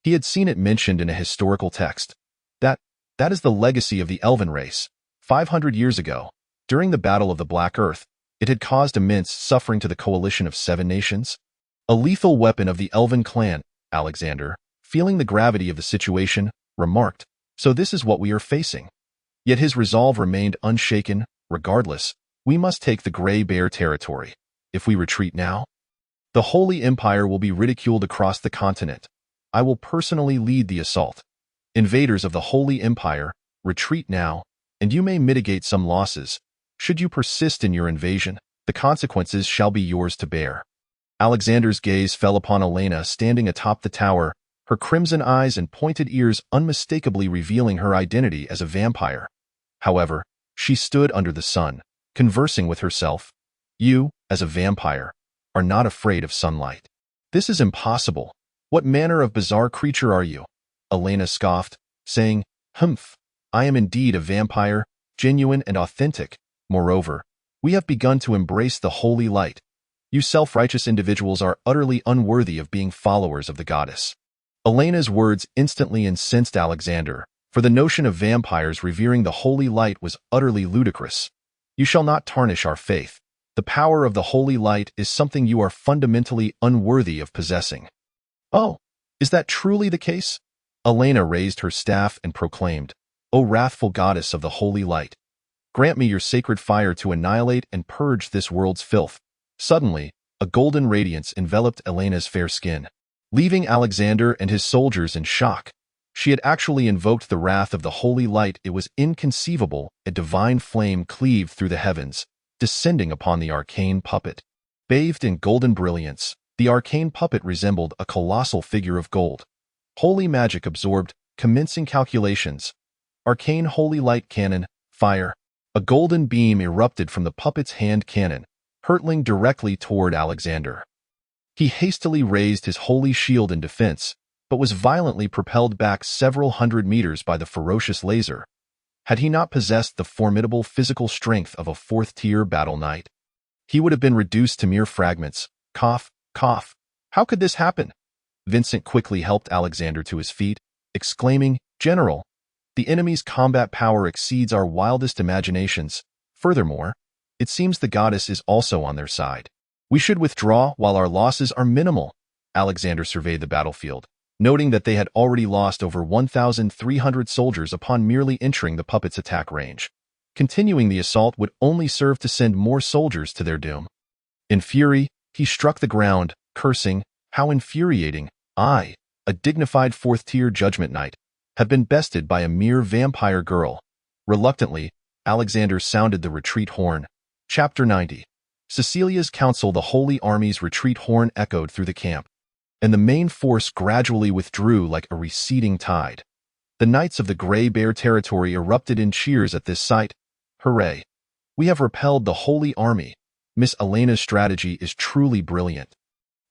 He had seen it mentioned in a historical text. That is the legacy of the Elven race. 500 years ago, during the Battle of the Black Earth, it had caused immense suffering to the coalition of 7 nations. A lethal weapon of the Elven clan, Alexander, feeling the gravity of the situation, remarked. So this is what we are facing. Yet his resolve remained unshaken. Regardless, we must take the Grey Bear territory. If we retreat now, the Holy Empire will be ridiculed across the continent. I will personally lead the assault. Invaders of the Holy Empire, retreat now, and you may mitigate some losses. Should you persist in your invasion, the consequences shall be yours to bear. Alexander's gaze fell upon Elena standing atop the tower, her crimson eyes and pointed ears unmistakably revealing her identity as a vampire. However, she stood under the sun, conversing with herself. You, as a vampire, are not afraid of sunlight. This is impossible. What manner of bizarre creature are you? Elena scoffed, saying, Humph, I am indeed a vampire, genuine and authentic. Moreover, we have begun to embrace the holy light. You self-righteous individuals are utterly unworthy of being followers of the goddess. Elena's words instantly incensed Alexander, for the notion of vampires revering the holy light was utterly ludicrous. You shall not tarnish our faith. The power of the holy light is something you are fundamentally unworthy of possessing. Oh, is that truly the case? Elena raised her staff and proclaimed, O wrathful goddess of the holy light, grant me your sacred fire to annihilate and purge this world's filth. Suddenly, a golden radiance enveloped Elena's fair skin, leaving Alexander and his soldiers in shock. She had actually invoked the wrath of the holy light. It was inconceivable. A divine flame cleaved through the heavens, descending upon the arcane puppet. Bathed in golden brilliance, the arcane puppet resembled a colossal figure of gold. Holy magic absorbed, commencing calculations. Arcane holy light cannon, fire. A golden beam erupted from the puppet's hand cannon, hurtling directly toward Alexander. He hastily raised his holy shield in defense, but was violently propelled back several hundred meters by the ferocious laser. Had he not possessed the formidable physical strength of a 4th-tier battle knight, he would have been reduced to mere fragments. Cough, cough. How could this happen? Vincent quickly helped Alexander to his feet, exclaiming, General, the enemy's combat power exceeds our wildest imaginations. Furthermore, it seems the goddess is also on their side. We should withdraw while our losses are minimal. Alexander surveyed the battlefield, noting that they had already lost over 1,300 soldiers upon merely entering the puppet's attack range. Continuing the assault would only serve to send more soldiers to their doom. In fury, he struck the ground, cursing, How infuriating! I, a dignified 4th-tier judgment knight, have been bested by a mere vampire girl. Reluctantly, Alexander sounded the retreat horn. Chapter 90. Cecilia's counsel. The Holy Army's retreat horn echoed through the camp, and the main force gradually withdrew like a receding tide. The knights of the Grey Bear territory erupted in cheers at this sight. Hooray! We have repelled the Holy Army. Miss Elena's strategy is truly brilliant.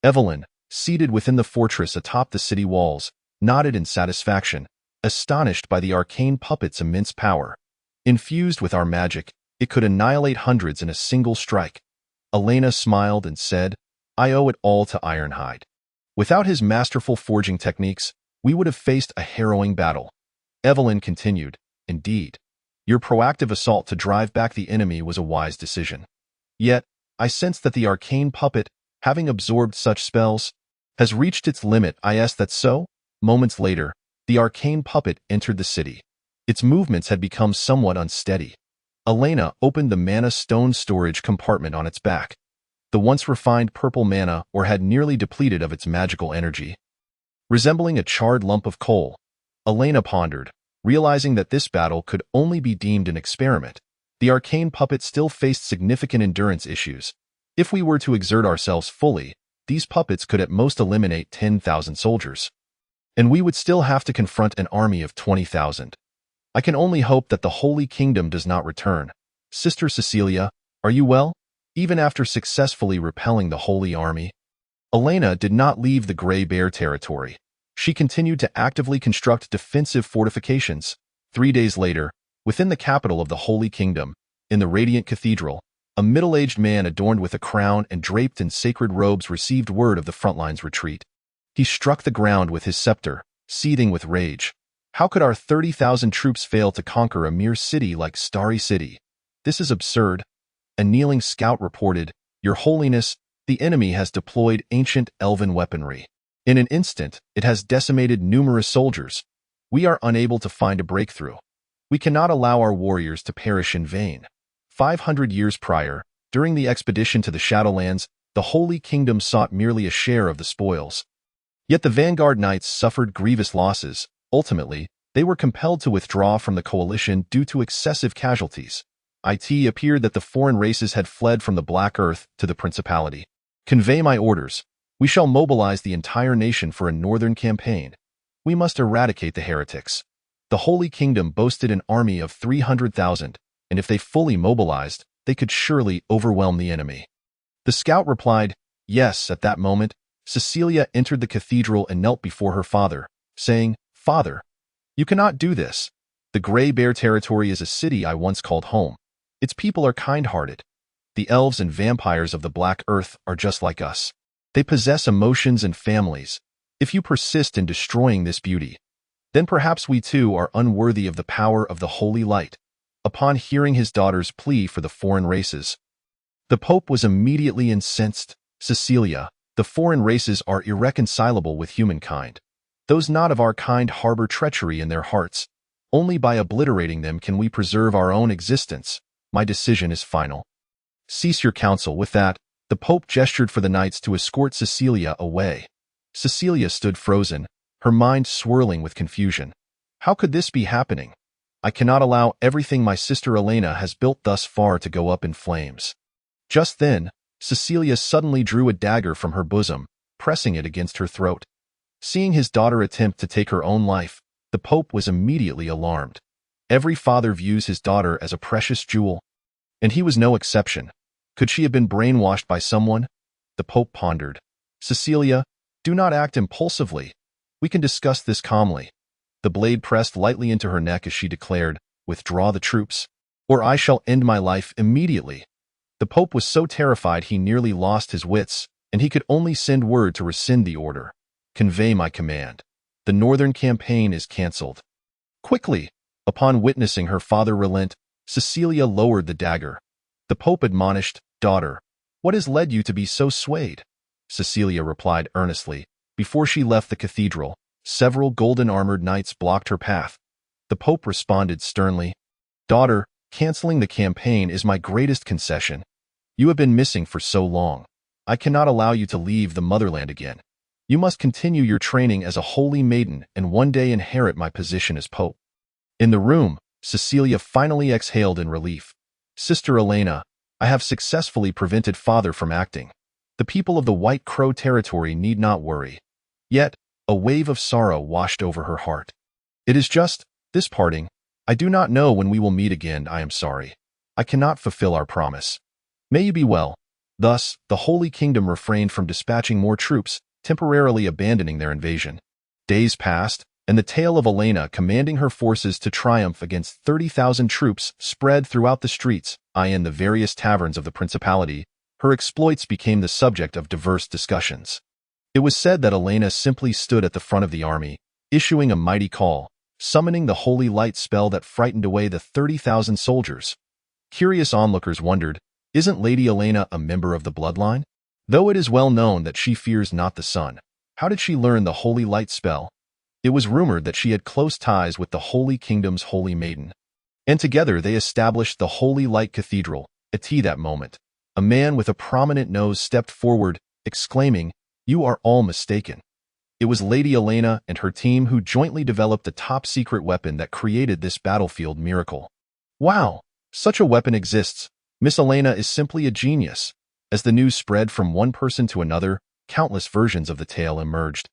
Evelyn, seated within the fortress atop the city walls, nodded in satisfaction, astonished by the arcane puppet's immense power. Infused with our magic, it could annihilate hundreds in a single strike. Elena smiled and said, I owe it all to Ironhide. Without his masterful forging techniques, we would have faced a harrowing battle. Evelyn continued, Indeed, your proactive assault to drive back the enemy was a wise decision. Yet, I sense that the arcane puppet, having absorbed such spells, has reached its limit. That's so? Moments later, the arcane puppet entered the city. Its movements had become somewhat unsteady. Elena opened the mana stone storage compartment on its back. The once refined purple mana ore had nearly depleted of its magical energy. Resembling a charred lump of coal, Elena pondered, realizing that this battle could only be deemed an experiment. The arcane puppet still faced significant endurance issues. If we were to exert ourselves fully, these puppets could at most eliminate 10,000 soldiers. And we would still have to confront an army of 20,000. I can only hope that the Holy Kingdom does not return. Sister Cecilia, are you well? Even after successfully repelling the Holy Army, Elena did not leave the Grey Bear territory. She continued to actively construct defensive fortifications. 3 days later, within the capital of the Holy Kingdom, in the Radiant Cathedral, a middle-aged man adorned with a crown and draped in sacred robes received word of the frontline's retreat. He struck the ground with his scepter, seething with rage. How could our 30,000 troops fail to conquer a mere city like Starry City? This is absurd. A kneeling scout reported, Your Holiness, the enemy has deployed ancient elven weaponry. In an instant, it has decimated numerous soldiers. We are unable to find a breakthrough. We cannot allow our warriors to perish in vain. 500 years prior, during the expedition to the Shadowlands, the Holy Kingdom sought merely a share of the spoils. Yet the Vanguard Knights suffered grievous losses. Ultimately, they were compelled to withdraw from the coalition due to excessive casualties. It appeared that the foreign races had fled from the Black Earth to the Principality. Convey my orders. We shall mobilize the entire nation for a northern campaign. We must eradicate the heretics. The Holy Kingdom boasted an army of 300,000, and if they fully mobilized, they could surely overwhelm the enemy. The scout replied, Yes. At that moment, Cecilia entered the cathedral and knelt before her father, saying, Father, you cannot do this. The Grey Bear territory is a city I once called home. Its people are kind-hearted. The elves and vampires of the Black Earth are just like us. They possess emotions and families. If you persist in destroying this beauty, then perhaps we too are unworthy of the power of the Holy Light. Upon hearing his daughter's plea for the foreign races, the Pope was immediately incensed. Cecilia, the foreign races are irreconcilable with humankind. Those not of our kind harbor treachery in their hearts. Only by obliterating them can we preserve our own existence. My decision is final. Cease your counsel. With that, the Pope gestured for the knights to escort Cecilia away. Cecilia stood frozen, her mind swirling with confusion. How could this be happening? I cannot allow everything my sister Elena has built thus far to go up in flames. Just then, Cecilia suddenly drew a dagger from her bosom, pressing it against her throat. Seeing his daughter attempt to take her own life, the Pope was immediately alarmed. Every father views his daughter as a precious jewel, and he was no exception. Could she have been brainwashed by someone? The Pope pondered. Cecilia, do not act impulsively. We can discuss this calmly. The blade pressed lightly into her neck as she declared, Withdraw the troops, or I shall end my life immediately. The Pope was so terrified he nearly lost his wits, and he could only send word to rescind the order. Convey my command. The northern campaign is cancelled. Quickly! Upon witnessing her father relent, Cecilia lowered the dagger. The Pope admonished, Daughter, what has led you to be so swayed? Cecilia replied earnestly. Before she left the cathedral, several golden-armored knights blocked her path. The Pope responded sternly, Daughter, canceling the campaign is my greatest concession. You have been missing for so long. I cannot allow you to leave the motherland again. You must continue your training as a holy maiden and one day inherit my position as Pope. In the room, Cecilia finally exhaled in relief. Sister Elena, I have successfully prevented father from acting. The people of the White Crow territory need not worry. Yet, a wave of sorrow washed over her heart. It is just this parting. I do not know when we will meet again. I am sorry. I cannot fulfill our promise. May you be well. Thus, the Holy Kingdom refrained from dispatching more troops, temporarily abandoning their invasion. Days passed, and the tale of Elena commanding her forces to triumph against 30,000 troops spread throughout the streets, in the various taverns of the principality. Her exploits became the subject of diverse discussions. It was said that Elena simply stood at the front of the army, issuing a mighty call, summoning the holy light spell that frightened away the 30,000 soldiers. Curious onlookers wondered, isn't Lady Elena a member of the Bloodline? Though it is well known that she fears not the sun, how did she learn the holy light spell? It was rumored that she had close ties with the Holy Kingdom's holy maiden. And together they established the Holy Light Cathedral. At that moment, a man with a prominent nose stepped forward, exclaiming, "You are all mistaken." It was Lady Elena and her team who jointly developed the top-secret weapon that created this battlefield miracle. Wow! Such a weapon exists. Miss Elena is simply a genius. As the news spread from one person to another, countless versions of the tale emerged.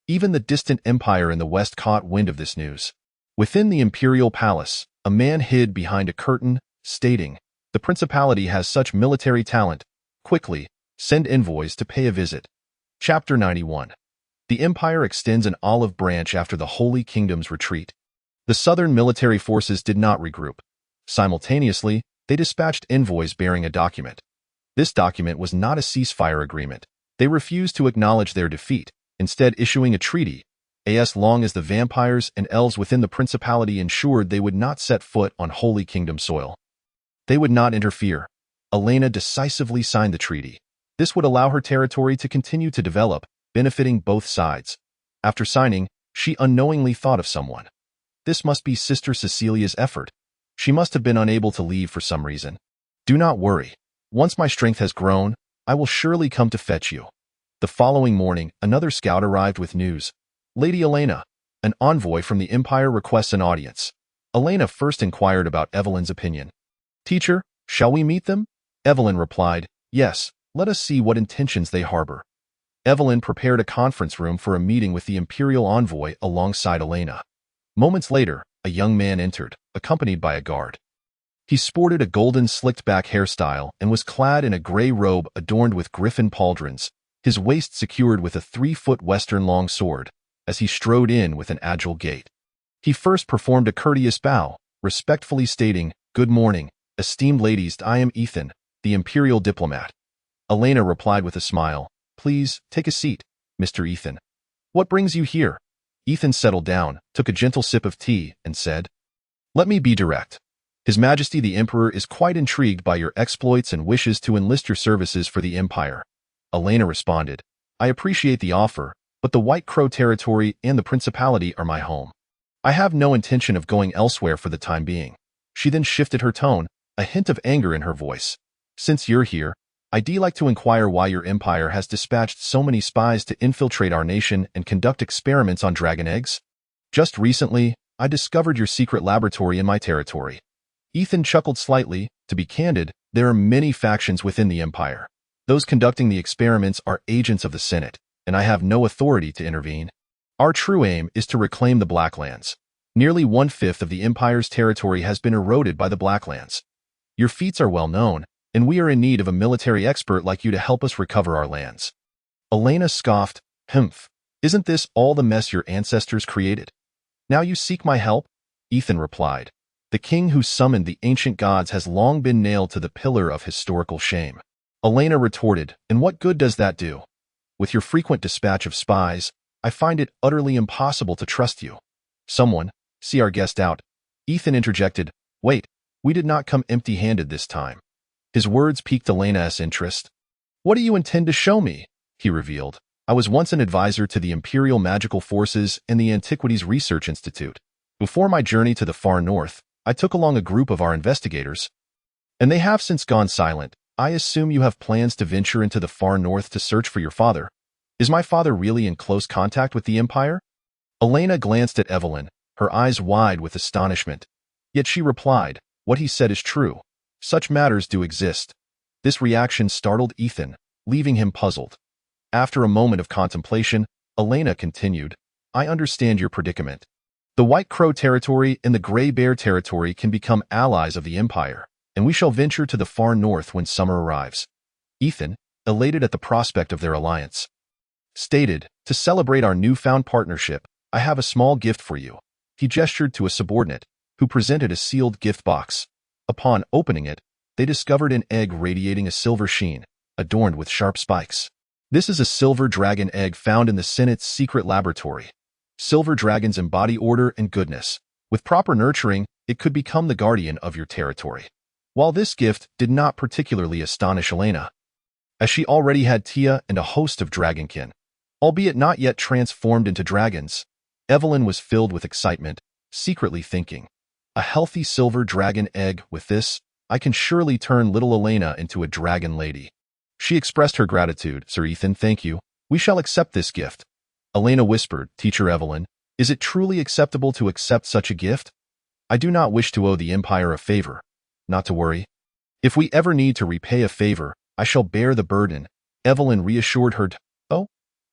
Even the distant empire in the west caught wind of this news. Within the imperial palace, a man hid behind a curtain, stating, "The principality has such military talent. Quickly, send envoys to pay a visit." Chapter 91. The empire extends an olive branch after the Holy Kingdom's retreat. The southern military forces did not regroup. Simultaneously, they dispatched envoys bearing a document. This document was not a ceasefire agreement. They refused to acknowledge their defeat, instead issuing a treaty, as long as the vampires and elves within the principality ensured they would not set foot on Holy Kingdom soil. They would not interfere. Elena decisively signed the treaty. This would allow her territory to continue to develop, benefiting both sides. After signing, she unknowingly thought of someone. This must be Sister Cecilia's effort. She must have been unable to leave for some reason. Do not worry. Once my strength has grown, I will surely come to fetch you. The following morning, another scout arrived with news. Lady Elena, an envoy from the Empire requests an audience. Elena first inquired about Evelyn's opinion. Teacher, shall we meet them? Evelyn replied, yes, let us see what intentions they harbor. Evelyn prepared a conference room for a meeting with the Imperial envoy alongside Elena. Moments later, a young man entered, accompanied by a guard. He sported a golden slicked-back hairstyle and was clad in a gray robe adorned with griffin pauldrons, his waist secured with a 3-foot western long sword, as he strode in with an agile gait. He first performed a courteous bow, respectfully stating, "Good morning, esteemed ladies, I am Ethan, the Imperial diplomat." Elena replied with a smile, "Please, take a seat, Mr. Ethan. What brings you here?" Ethan settled down, took a gentle sip of tea, and said, "Let me be direct. His Majesty the Emperor is quite intrigued by your exploits and wishes to enlist your services for the Empire." Elena responded, "I appreciate the offer, but the White Crow territory and the Principality are my home. I have no intention of going elsewhere for the time being." She then shifted her tone, a hint of anger in her voice. "Since you're here, I'd like to inquire why your empire has dispatched so many spies to infiltrate our nation and conduct experiments on dragon eggs? Just recently, I discovered your secret laboratory in my territory." Ethan chuckled slightly. To be candid, there are many factions within the empire. Those conducting the experiments are agents of the Senate, and I have no authority to intervene. Our true aim is to reclaim the Blacklands. Nearly 1/5 of the Empire's territory has been eroded by the Blacklands. Your feats are well known, and we are in need of a military expert like you to help us recover our lands. Elena scoffed, "Humph, isn't this all the mess your ancestors created? Now you seek my help?" Ethan replied, "The king who summoned the ancient gods has long been nailed to the pillar of historical shame." Elena retorted, "And what good does that do? With your frequent dispatch of spies, I find it utterly impossible to trust you." "Someone, see our guest out." Ethan interjected, "Wait, we did not come empty-handed this time." His words piqued Elena's interest. "What do you intend to show me?" he revealed. "I was once an advisor to the Imperial Magical Forces and the Antiquities Research Institute. Before my journey to the far north, I took along a group of our investigators, and they have since gone silent. I assume you have plans to venture into the far north to search for your father. Is my father really in close contact with the Empire?" Elena glanced at Evelyn, her eyes wide with astonishment. Yet she replied, "What he said is true. Such matters do exist. This reaction startled Ethan, leaving him puzzled. After a moment of contemplation, Elena continued, I understand your predicament. The White Crow territory and the Gray Bear territory can become allies of the Empire, and we shall venture to the far north when summer arrives. Ethan, elated at the prospect of their alliance, stated, to celebrate our newfound partnership, I have a small gift for you. He gestured to a subordinate, who presented a sealed gift box. Upon opening it, they discovered an egg radiating a silver sheen, adorned with sharp spikes. This is a silver dragon egg found in the Senate's secret laboratory. Silver dragons embody order and goodness. With proper nurturing, it could become the guardian of your territory. While this gift did not particularly astonish Elena, as she already had Tia and a host of dragonkin, albeit not yet transformed into dragons, Evelyn was filled with excitement, secretly thinking, a healthy silver dragon egg with this, I can surely turn little Elena into a dragon lady. She expressed her gratitude. Sir Ethan, thank you. We shall accept this gift. Elena whispered, Teacher Evelyn, is it truly acceptable to accept such a gift? I do not wish to owe the Empire a favor. Not to worry. If we ever need to repay a favor, I shall bear the burden. Evelyn reassured her. Oh?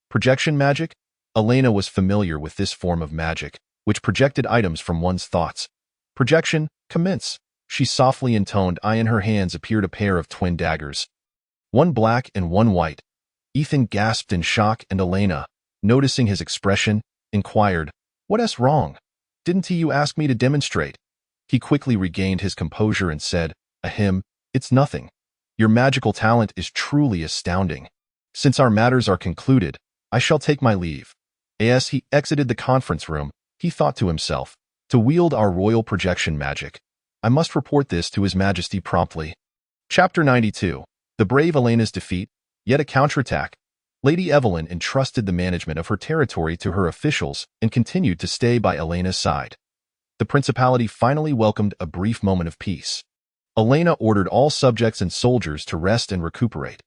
Projection magic? Elena was familiar with this form of magic, which projected items from one's thoughts. Projection, commence. She softly intoned. In her hands appeared a pair of twin daggers. One black and one white. Ethan gasped in shock, and Elena, noticing his expression, inquired, What's wrong? Didn't you ask me to demonstrate? He quickly regained his composure and said, Ahem, it's nothing. Your magical talent is truly astounding. Since our matters are concluded, I shall take my leave. As he exited the conference room, he thought to himself, to wield our royal projection magic, I must report this to His Majesty promptly. Chapter 92. The brave Elena's defeat, yet a counterattack. Lady Evelyn entrusted the management of her territory to her officials and continued to stay by Elena's side. The principality finally welcomed a brief moment of peace. Elena ordered all subjects and soldiers to rest and recuperate.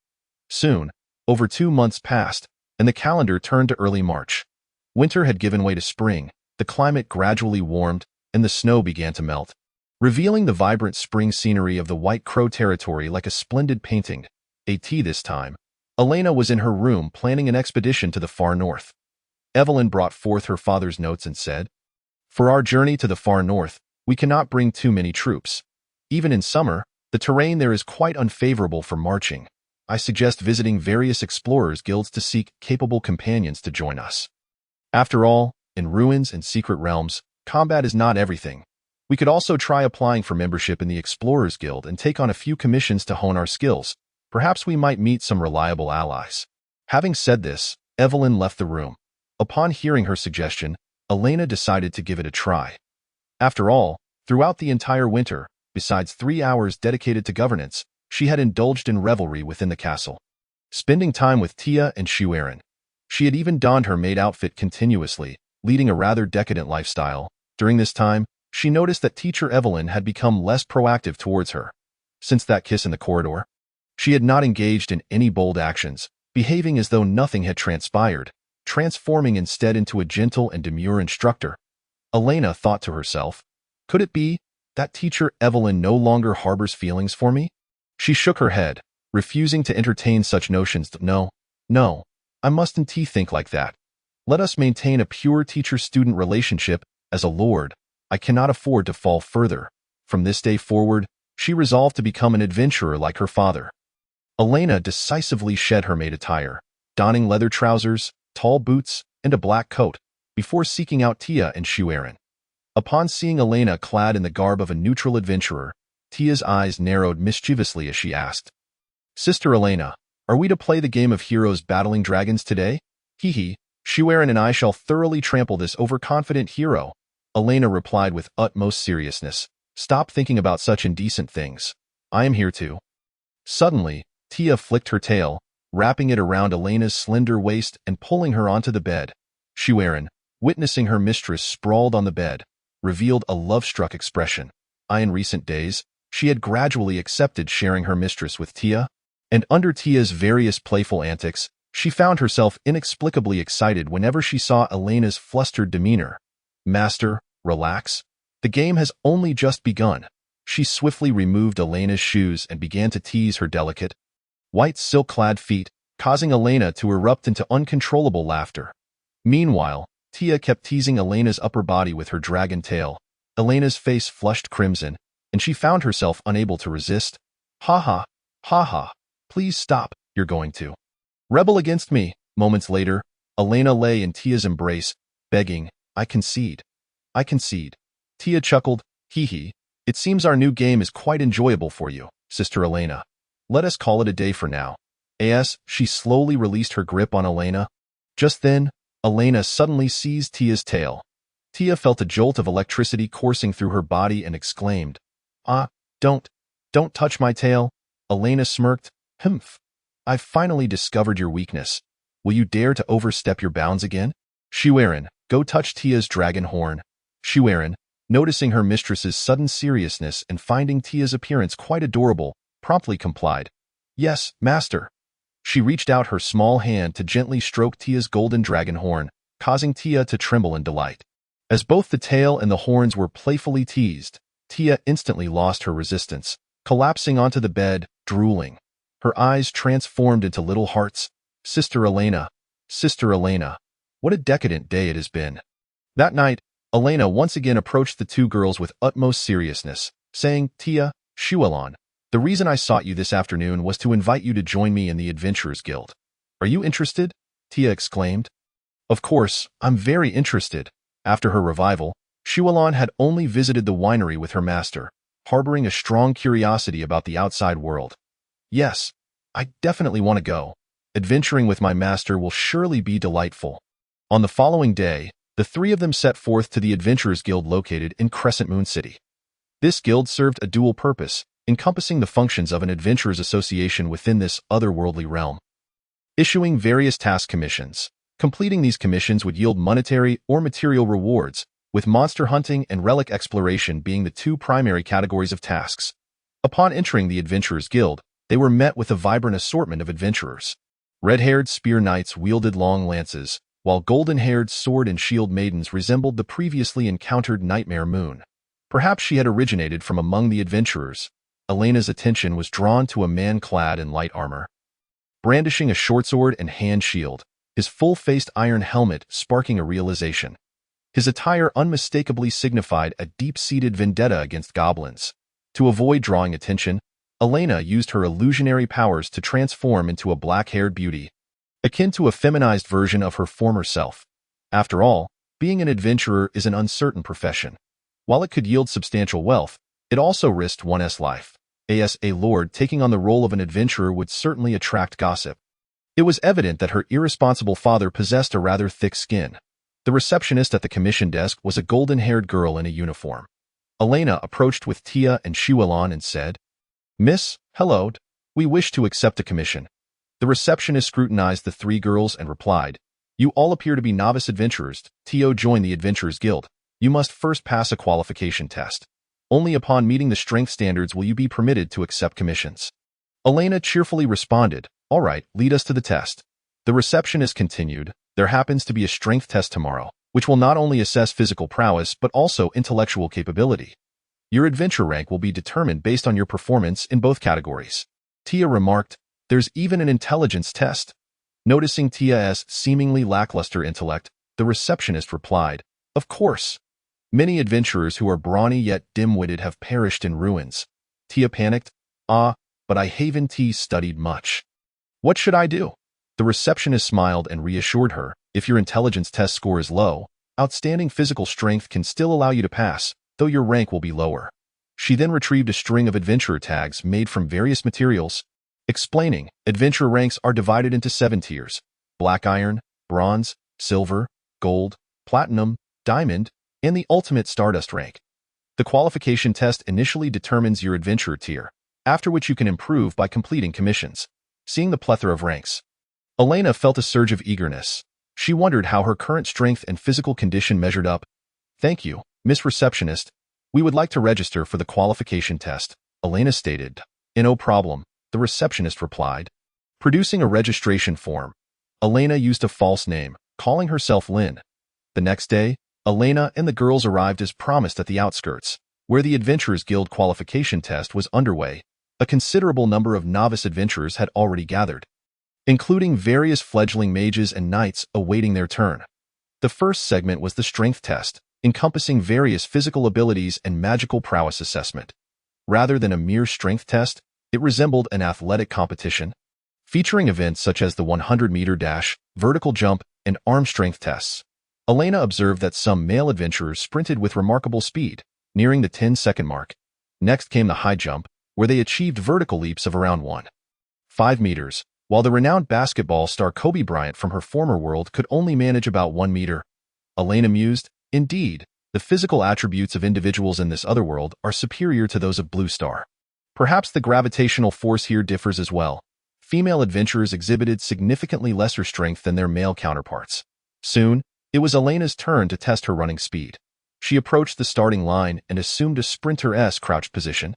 Soon, over 2 months passed, and the calendar turned to early March. Winter had given way to spring, the climate gradually warmed, and the snow began to melt, revealing the vibrant spring scenery of the White Crow territory like a splendid painting. This time, Elena was in her room planning an expedition to the far north. Evelyn brought forth her father's notes and said, For our journey to the far north, we cannot bring too many troops. Even in summer, the terrain there is quite unfavorable for marching. I suggest visiting various explorers' guilds to seek capable companions to join us. After all, in ruins and secret realms, combat is not everything. We could also try applying for membership in the Explorers Guild and take on a few commissions to hone our skills. Perhaps we might meet some reliable allies. Having said this, Evelyn left the room. Upon hearing her suggestion, Elena decided to give it a try. After all, throughout the entire winter, besides 3 hours dedicated to governance, she had indulged in revelry within the castle, spending time with Tia and Shuerin. She had even donned her maid outfit continuously, leading a rather decadent lifestyle. During this time, she noticed that Teacher Evelyn had become less proactive towards her. Since that kiss in the corridor, she had not engaged in any bold actions, behaving as though nothing had transpired, transforming instead into a gentle and demure instructor. Elena thought to herself, could it be that Teacher Evelyn no longer harbors feelings for me? She shook her head, refusing to entertain such notions. No, I mustn't think like that. Let us maintain a pure teacher-student relationship. As a lord, I cannot afford to fall further. From this day forward, she resolved to become an adventurer like her father. Elena decisively shed her maid attire, donning leather trousers, tall boots, and a black coat, before seeking out Tia and Shuerin. Upon seeing Elena clad in the garb of a neutral adventurer, Tia's eyes narrowed mischievously as she asked, Sister Elena, are we to play the game of heroes battling dragons today? Shuerin and I shall thoroughly trample this overconfident hero. Elena replied with utmost seriousness, Stop thinking about such indecent things. I am here too. Suddenly, Tia flicked her tail, wrapping it around Elena's slender waist and pulling her onto the bed. Shuerin, witnessing her mistress sprawled on the bed, revealed a love-struck expression. In recent days, she had gradually accepted sharing her mistress with Tia, and under Tia's various playful antics, she found herself inexplicably excited whenever she saw Elena's flustered demeanor. Master, relax. The game has only just begun. She swiftly removed Elena's shoes and began to tease her delicate, white silk-clad feet, causing Elena to erupt into uncontrollable laughter. Meanwhile, Tia kept teasing Elena's upper body with her dragon tail. Elena's face flushed crimson, and she found herself unable to resist. Ha ha, ha ha, please stop, you're going to rebel against me. Moments later, Elena lay in Tia's embrace, begging, I concede. I concede. Tia chuckled, hee hee. It seems our new game is quite enjoyable for you, Sister Elena. Let us call it a day for now. As she slowly released her grip on Elena. Just then, Elena suddenly seized Tia's tail. Tia felt a jolt of electricity coursing through her body and exclaimed, Ah, don't touch my tail. Elena smirked, Humph. I've finally discovered your weakness. Will you dare to overstep your bounds again? Shuaren, go touch Tia's dragon horn. Shuaren, noticing her mistress's sudden seriousness and finding Tia's appearance quite adorable, promptly complied. Yes, master. She reached out her small hand to gently stroke Tia's golden dragon horn, causing Tia to tremble in delight. As both the tail and the horns were playfully teased, Tia instantly lost her resistance, collapsing onto the bed, drooling. Her eyes transformed into little hearts. Sister Elena, what a decadent day it has been. That night, Elena once again approached the two girls with utmost seriousness, saying, Tia, Shualon, the reason I sought you this afternoon was to invite you to join me in the Adventurers Guild. Are you interested? Tia exclaimed. Of course, I'm very interested. After her revival, Shualon had only visited the winery with her master, harboring a strong curiosity about the outside world. Yes, I definitely want to go. Adventuring with my master will surely be delightful. On the following day, the three of them set forth to the Adventurers Guild located in Crescent Moon City. This guild served a dual purpose, encompassing the functions of an adventurers association within this otherworldly realm. Issuing various task commissions. Completing these commissions would yield monetary or material rewards, with monster hunting and relic exploration being the two primary categories of tasks. Upon entering the Adventurers Guild, they were met with a vibrant assortment of adventurers. Red-haired spear knights wielded long lances, while golden-haired sword and shield maidens resembled the previously encountered Nightmare Moon. Perhaps she had originated from among the adventurers. Elena's attention was drawn to a man clad in light armor, brandishing a short sword and hand shield, his full-faced iron helmet sparking a realization. His attire unmistakably signified a deep-seated vendetta against goblins. To avoid drawing attention, Elena used her illusionary powers to transform into a black-haired beauty, akin to a feminized version of her former self. After all, being an adventurer is an uncertain profession. While it could yield substantial wealth, it also risked one's life. As a lord taking on the role of an adventurer would certainly attract gossip. It was evident that her irresponsible father possessed a rather thick skin. The receptionist at the commission desk was a golden-haired girl in a uniform. Elena approached with Tia and Shualon and said, Miss, hello, we wish to accept a commission. The receptionist scrutinized the three girls and replied, You all appear to be novice adventurers. To join the Adventurers Guild, you must first pass a qualification test. Only upon meeting the strength standards will you be permitted to accept commissions. Elena cheerfully responded, All right, lead us to the test. The receptionist continued, There happens to be a strength test tomorrow, which will not only assess physical prowess but also intellectual capability. Your adventure rank will be determined based on your performance in both categories. Tia remarked, There's even an intelligence test. Noticing Tia's seemingly lackluster intellect, the receptionist replied, Of course. Many adventurers who are brawny yet dim-witted have perished in ruins. Tia panicked, but I haven't studied much. What should I do? The receptionist smiled and reassured her, If your intelligence test score is low, outstanding physical strength can still allow you to pass, though your rank will be lower. She then retrieved a string of adventurer tags made from various materials, explaining, Adventurer ranks are divided into 7 tiers: black iron, bronze, silver, gold, platinum, diamond, and the ultimate stardust rank. The qualification test initially determines your adventurer tier, after which you can improve by completing commissions. Seeing the plethora of ranks, Elena felt a surge of eagerness. She wondered how her current strength and physical condition measured up. Thank you, Miss Receptionist. We would like to register for the qualification test, Elena stated. No problem, the receptionist replied. Producing a registration form, Elena used a false name, calling herself Lynn. The next day, Elena and the girls arrived as promised at the outskirts. where the Adventurers Guild qualification test was underway, a considerable number of novice adventurers had already gathered, including various fledgling mages and knights awaiting their turn. The first segment was the strength test, encompassing various physical abilities and magical prowess assessment. Rather than a mere strength test, it resembled an athletic competition, featuring events such as the 100-meter dash, vertical jump, and arm strength tests. Elena observed that some male adventurers sprinted with remarkable speed, nearing the 10-second mark. Next came the high jump, where they achieved vertical leaps of around 1.5 meters, while the renowned basketball star Kobe Bryant from her former world could only manage about 1 meter. Elena mused, indeed, the physical attributes of individuals in this other world are superior to those of Blue Star. Perhaps the gravitational force here differs as well. Female adventurers exhibited significantly lesser strength than their male counterparts. Soon, it was Elena's turn to test her running speed. She approached the starting line and assumed a sprinter-esque crouched position,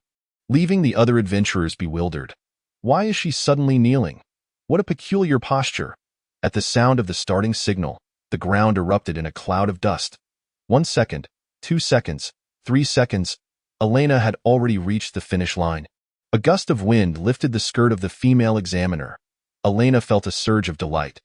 leaving the other adventurers bewildered. Why is she suddenly kneeling? What a peculiar posture. At the sound of the starting signal, the ground erupted in a cloud of dust. 1 second, 2 seconds, 3 seconds. Elena had already reached the finish line. A gust of wind lifted the skirt of the female examiner. Elena felt a surge of delight.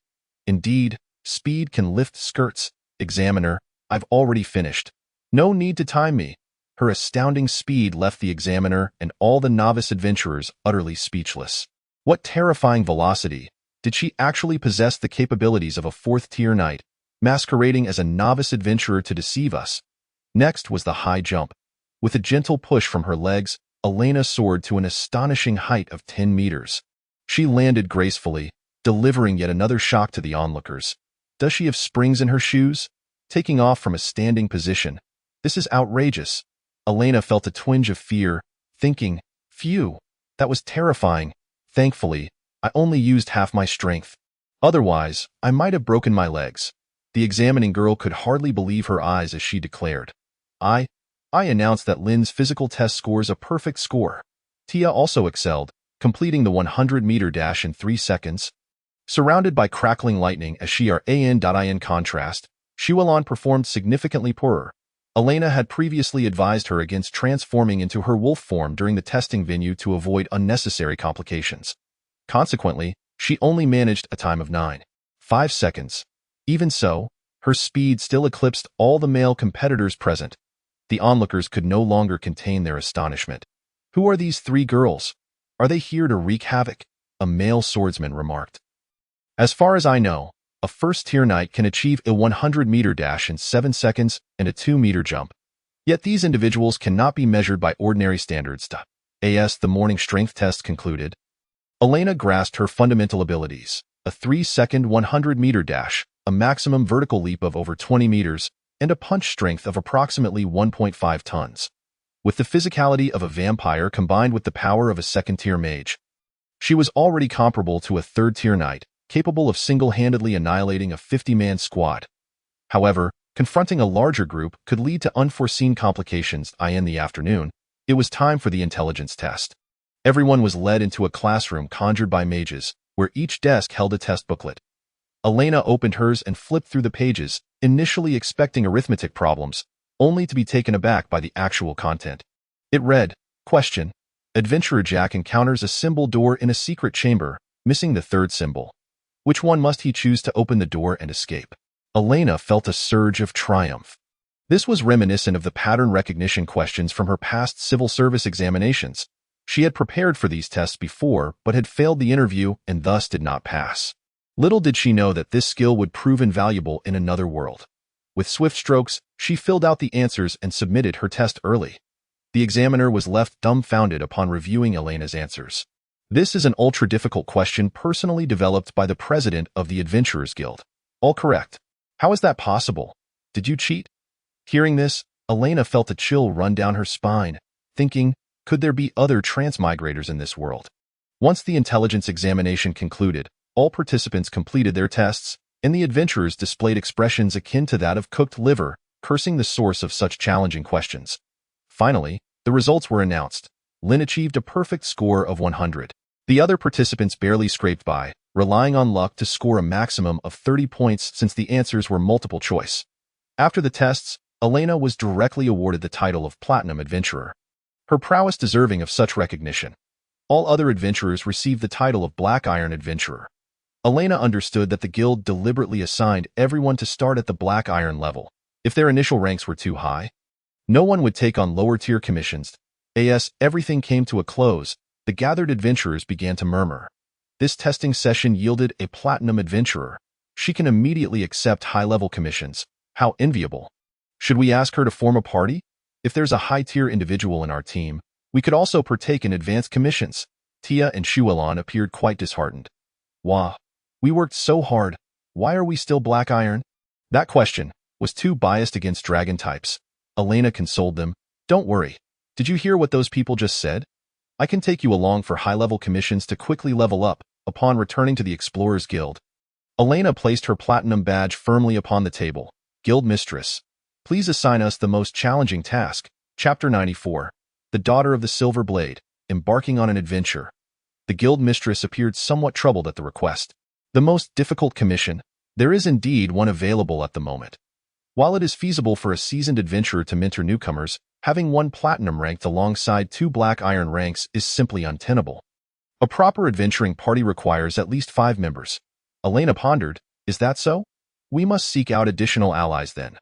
Indeed, speed can lift skirts. Examiner, I've already finished. No need to time me. Her astounding speed left the examiner and all the novice adventurers utterly speechless. What terrifying velocity! Did she actually possess the capabilities of a fourth-tier knight, masquerading as a novice adventurer to deceive us? Next was the high jump. With a gentle push from her legs, Elena soared to an astonishing height of 10 meters. She landed gracefully, delivering yet another shock to the onlookers. Does she have springs in her shoes? Taking off from a standing position. This is outrageous. Elena felt a twinge of fear, thinking, phew, that was terrifying. Thankfully, I only used half my strength. Otherwise, I might have broken my legs. The examining girl could hardly believe her eyes as she declared. I announced that Lynn's physical test scores a perfect score. Tia also excelled, completing the 100-meter dash in 3 seconds. Surrounded by crackling lightning as she in contrast, Shualon performed significantly poorer. Elena had previously advised her against transforming into her wolf form during the testing venue to avoid unnecessary complications. Consequently, she only managed a time of 9.5 seconds. Even so, her speed still eclipsed all the male competitors present. The onlookers could no longer contain their astonishment. Who are these 3 girls? Are they here to wreak havoc? A male swordsman remarked. As far as I know, a first-tier knight can achieve a 100-meter dash in 7 seconds and a 2-meter jump. Yet these individuals cannot be measured by ordinary standards. As the morning strength test concluded, Elena grasped her fundamental abilities, a 3-second 100-meter dash, a maximum vertical leap of over 20 meters, and a punch strength of approximately 1.5 tons. With the physicality of a vampire combined with the power of a second-tier mage, she was already comparable to a third-tier knight, capable of single-handedly annihilating a 50-man squad. However, confronting a larger group could lead to unforeseen complications. In the afternoon, it was time for the intelligence test. Everyone was led into a classroom conjured by mages, where each desk held a test booklet. Elena opened hers and flipped through the pages, initially expecting arithmetic problems, only to be taken aback by the actual content. It read, Question: Adventurer Jack encounters a symbol door in a secret chamber, missing the third symbol. Which one must he choose to open the door and escape? Elena felt a surge of triumph. This was reminiscent of the pattern recognition questions from her past civil service examinations. She had prepared for these tests before, but had failed the interview and thus did not pass. Little did she know that this skill would prove invaluable in another world. With swift strokes, she filled out the answers and submitted her test early. The examiner was left dumbfounded upon reviewing Elena's answers. This is an ultra-difficult question personally developed by the president of the Adventurers Guild. All correct. How is that possible? Did you cheat? Hearing this, Elena felt a chill run down her spine, thinking, could there be other transmigrators in this world? Once the intelligence examination concluded, all participants completed their tests, and the adventurers displayed expressions akin to that of cooked liver, cursing the source of such challenging questions. Finally, the results were announced. Lynn achieved a perfect score of 100. The other participants barely scraped by, relying on luck to score a maximum of 30 points since the answers were multiple choice. After the tests, Elena was directly awarded the title of Platinum Adventurer, her prowess deserving of such recognition. All other adventurers received the title of Black Iron Adventurer. Elena understood that the guild deliberately assigned everyone to start at the Black Iron level. If their initial ranks were too high, no one would take on lower-tier commissions. As everything came to a close, the gathered adventurers began to murmur. This testing session yielded a Platinum Adventurer. She can immediately accept high-level commissions. How enviable. Should we ask her to form a party? If there's a high-tier individual in our team, we could also partake in advanced commissions. Tia and Shuelon appeared quite disheartened. Wah. We worked so hard. Why are we still Black Iron? That question was too biased against dragon types. Elena consoled them. Don't worry. Did you hear what those people just said? I can take you along for high-level commissions to quickly level up upon returning to the Explorers Guild. Elena placed her platinum badge firmly upon the table. Guild Mistress, please assign us the most challenging task. Chapter 94. The Daughter of the Silver Blade, Embarking on an Adventure. The Guild Mistress appeared somewhat troubled at the request. The most difficult commission? There is indeed one available at the moment. While it is feasible for a seasoned adventurer to mentor newcomers, having one platinum ranked alongside 2 black iron ranks is simply untenable. A proper adventuring party requires at least 5 members. Elena pondered, is that so? We must seek out additional allies then.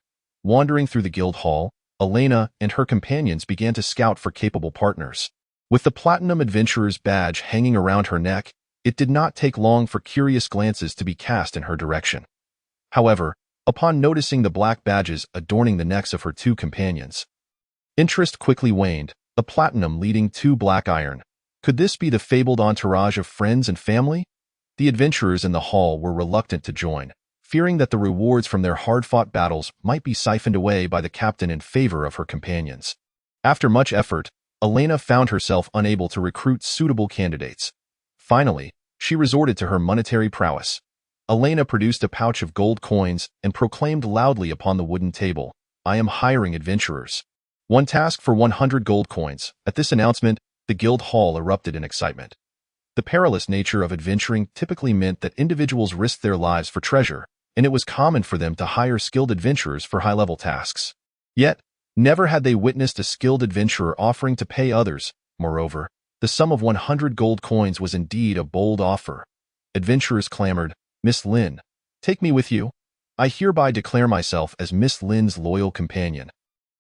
Wandering through the guild hall, Elena and her companions began to scout for capable partners. With the Platinum Adventurer's badge hanging around her neck, it did not take long for curious glances to be cast in her direction. However, upon noticing the black badges adorning the necks of her 2 companions, interest quickly waned. The platinum leading 2 black iron. Could this be the fabled entourage of friends and family? The adventurers in the hall were reluctant to join, fearing that the rewards from their hard-fought battles might be siphoned away by the captain in favor of her companions. After much effort, Elena found herself unable to recruit suitable candidates. Finally, she resorted to her monetary prowess. Elena produced a pouch of gold coins and proclaimed loudly upon the wooden table, I am hiring adventurers. One task for 100 gold coins. At this announcement, the guild hall erupted in excitement. The perilous nature of adventuring typically meant that individuals risked their lives for treasure, and it was common for them to hire skilled adventurers for high-level tasks. Yet, never had they witnessed a skilled adventurer offering to pay others. Moreover, the sum of 100 gold coins was indeed a bold offer. Adventurers clamored, Miss Lin, take me with you. I hereby declare myself as Miss Lin's loyal companion.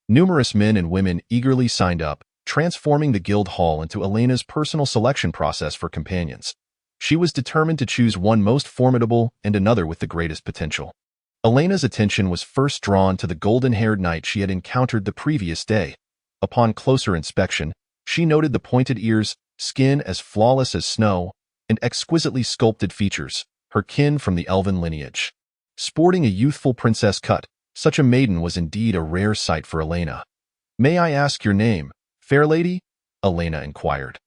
Numerous men and women eagerly signed up, transforming the guild hall into Elena's personal selection process for companions. She was determined to choose one most formidable and another with the greatest potential. Elena's attention was first drawn to the golden-haired knight she had encountered the previous day. Upon closer inspection, she noted the pointed ears, skin as flawless as snow, and exquisitely sculpted features, her kin from the elven lineage. Sporting a youthful princess cut, such a maiden was indeed a rare sight for Elena. May I ask your name, fair lady? Elena inquired.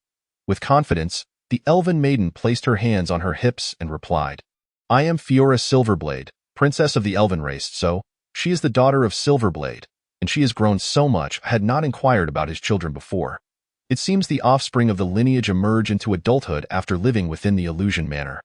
With confidence, the elven maiden placed her hands on her hips and replied, I am Fiora Silverblade, princess of the elven race, so she is the daughter of Silverblade, and she has grown so much I had not inquired about his children before. It seems the offspring of the lineage emerge into adulthood after living within the illusion manor.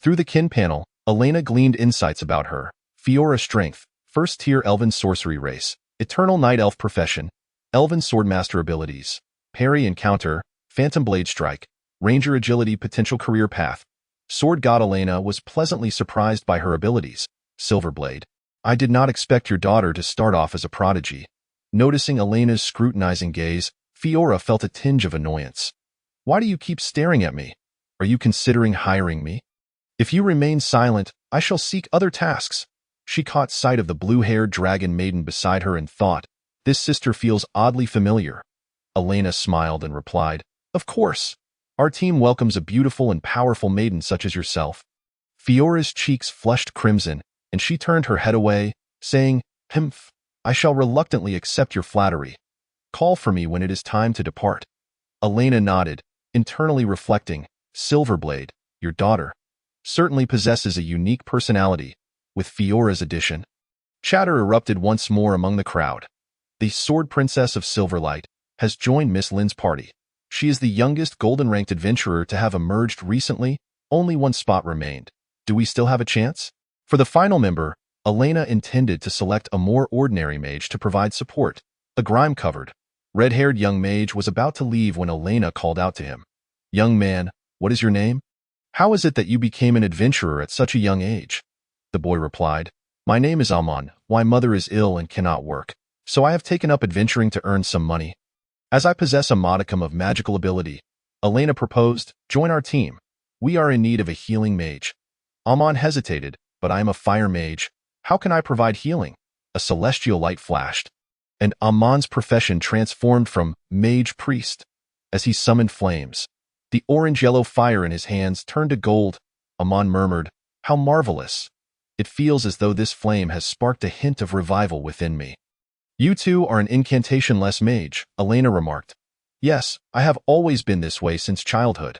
Through the kin panel, Elena gleaned insights about her. Fiora strength, first-tier elven sorcery race, eternal night elf profession, elven swordmaster abilities, parry and counter, phantom blade strike, ranger agility potential career path. Sword god Elena was pleasantly surprised by her abilities. Silverblade, I did not expect your daughter to start off as a prodigy. Noticing Elena's scrutinizing gaze, Fiora felt a tinge of annoyance. Why do you keep staring at me? Are you considering hiring me? If you remain silent, I shall seek other tasks. She caught sight of the blue-haired dragon maiden beside her and thought, this sister feels oddly familiar. Elena smiled and replied, of course. Our team welcomes a beautiful and powerful maiden such as yourself. Fiora's cheeks flushed crimson, and she turned her head away, saying, Humph, I shall reluctantly accept your flattery. Call for me when it is time to depart. Elena nodded, internally reflecting, Silverblade, your daughter, certainly possesses a unique personality. With Fiora's addition, chatter erupted once more among the crowd. The Sword Princess of Silverlight has joined Miss Lin's party. She is the youngest golden-ranked adventurer to have emerged recently. Only one spot remained. Do we still have a chance? For the final member, Elena intended to select a more ordinary mage to provide support. A grime-covered, red-haired young mage was about to leave when Elena called out to him. "Young man, what is your name? How is it that you became an adventurer at such a young age?" The boy replied, "My name is Amon. My mother is ill and cannot work, so I have taken up adventuring to earn some money. As I possess a modicum of magical ability," Elena proposed, "join our team. We are in need of a healing mage." Amon hesitated, "But I am a fire mage. How can I provide healing?" A celestial light flashed, and Amon's profession transformed from mage priest. As he summoned flames, the orange-yellow fire in his hands turned to gold. Amon murmured, "How marvelous! It feels as though this flame has sparked a hint of revival within me." "You two are an incantation-less mage," Elena remarked. "Yes, I have always been this way since childhood."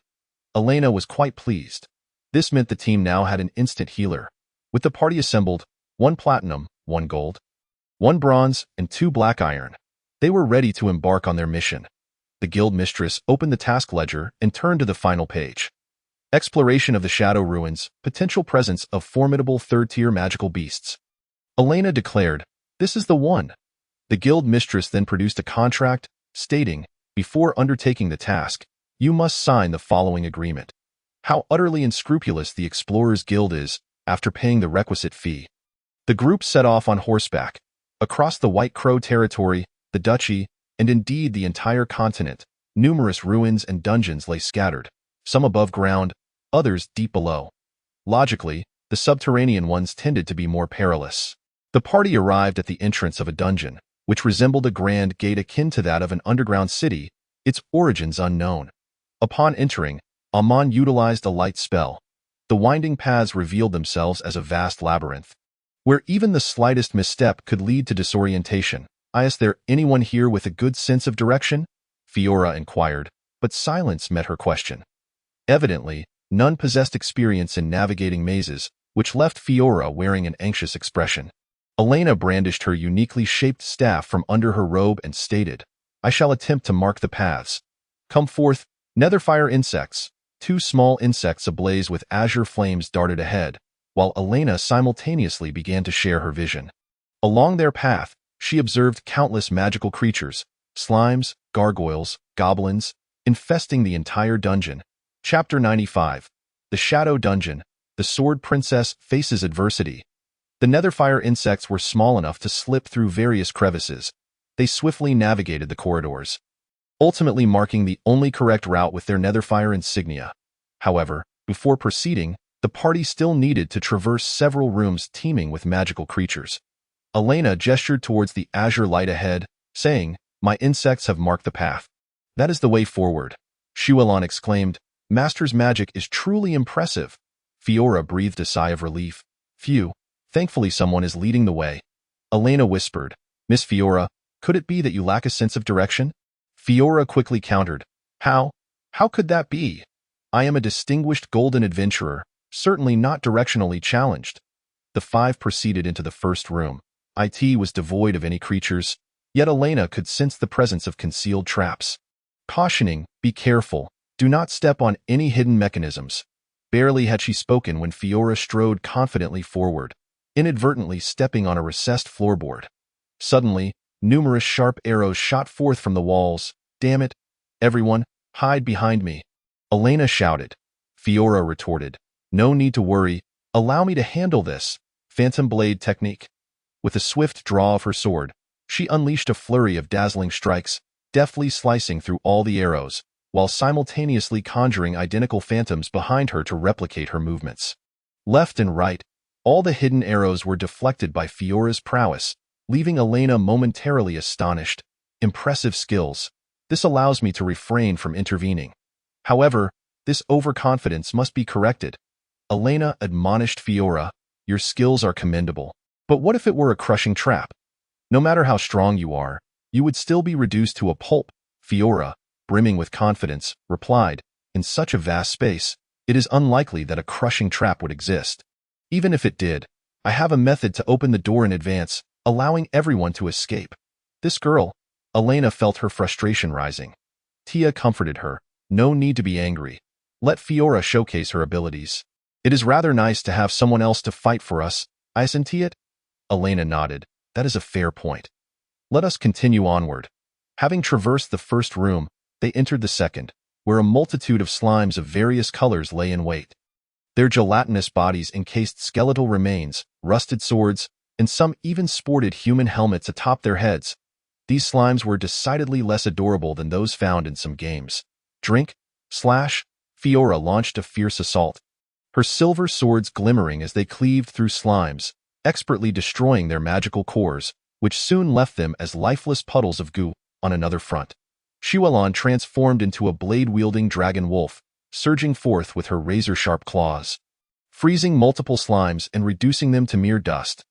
Elena was quite pleased. This meant the team now had an instant healer. With the party assembled, 1 platinum, 1 gold, 1 bronze, and 2 black iron, they were ready to embark on their mission. The guild mistress opened the task ledger and turned to the final page. Exploration of the Shadow Ruins, potential presence of formidable third-tier magical beasts. Elena declared, "This is the one." The guild mistress then produced a contract, stating, "Before undertaking the task, you must sign the following agreement." How utterly unscrupulous the Explorers Guild is, after paying the requisite fee. The group set off on horseback. Across the White Crow territory, the duchy, and indeed the entire continent, numerous ruins and dungeons lay scattered, some above ground, others deep below. Logically, the subterranean ones tended to be more perilous. The party arrived at the entrance of a dungeon, which resembled a grand gate akin to that of an underground city, its origins unknown. Upon entering, Amon utilized a light spell. The winding paths revealed themselves as a vast labyrinth, where even the slightest misstep could lead to disorientation. "Is there anyone here with a good sense of direction?" Fiora inquired, but silence met her question. Evidently, none possessed experience in navigating mazes, which left Fiora wearing an anxious expression. Elena brandished her uniquely shaped staff from under her robe and stated, "I shall attempt to mark the paths. Come forth, netherfire insects." 2 small insects ablaze with azure flames darted ahead, while Elena simultaneously began to share her vision. Along their path, she observed countless magical creatures, slimes, gargoyles, goblins, infesting the entire dungeon. Chapter 95. The Shadow Dungeon. The Sword Princess faces adversity. The netherfire insects were small enough to slip through various crevices. They swiftly navigated the corridors, ultimately marking the only correct route with their netherfire insignia. However, before proceeding, the party still needed to traverse several rooms teeming with magical creatures. Elena gestured towards the azure light ahead, saying, "My insects have marked the path. That is the way forward." Shuelon exclaimed, "Master's magic is truly impressive." Fiora breathed a sigh of relief. "Phew, thankfully someone is leading the way." Elena whispered, "Miss Fiora, could it be that you lack a sense of direction?" Fiora quickly countered, How could that be? I am a distinguished golden adventurer, certainly not directionally challenged." The 5 proceeded into the first room. It was devoid of any creatures, yet Elena could sense the presence of concealed traps. Cautioning, "Be careful, do not step on any hidden mechanisms." Barely had she spoken when Fiora strode confidently forward, inadvertently stepping on a recessed floorboard. Suddenly, numerous sharp arrows shot forth from the walls. "Damn it! Everyone, hide behind me!" Elena shouted. Fiora retorted, "No need to worry. Allow me to handle this." Phantom blade technique. With a swift draw of her sword, she unleashed a flurry of dazzling strikes, deftly slicing through all the arrows, while simultaneously conjuring identical phantoms behind her to replicate her movements. Left and right, all the hidden arrows were deflected by Fiora's prowess, leaving Elena momentarily astonished. Impressive skills. This allows me to refrain from intervening. However, this overconfidence must be corrected. Elena admonished Fiora, "Your skills are commendable. But what if it were a crushing trap? No matter how strong you are, you would still be reduced to a pulp." Fiora, brimming with confidence, replied, "In such a vast space, it is unlikely that a crushing trap would exist. Even if it did, I have a method to open the door in advance, allowing everyone to escape." This girl, Elena felt her frustration rising. Tia comforted her, "No need to be angry. Let Fiora showcase her abilities. It is rather nice to have someone else to fight for us, isn't it?" Elena nodded. That is a fair point. Let us continue onward. Having traversed the first room, they entered the second, where a multitude of slimes of various colors lay in wait. Their gelatinous bodies encased skeletal remains, rusted swords, and some even sported human helmets atop their heads. These slimes were decidedly less adorable than those found in some games. Drink, slash, Fiora launched a fierce assault, her silver swords glimmering as they cleaved through slimes, expertly destroying their magical cores, which soon left them as lifeless puddles of goo. On another front, Shuelon transformed into a blade-wielding dragon wolf, surging forth with her razor-sharp claws, freezing multiple slimes and reducing them to mere dust.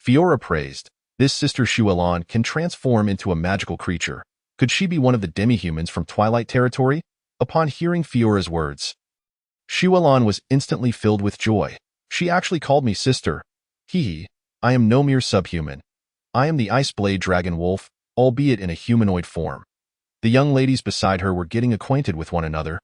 Fiora praised, "This sister Shuelon can transform into a magical creature. Could she be one of the demi-humans from Twilight Territory?" Upon hearing Fiora's words, Shuelon was instantly filled with joy. "She actually called me sister. Hee. I am no mere subhuman. I am the Ice Blade Dragon Wolf, albeit in a humanoid form." The young ladies beside her were getting acquainted with one another,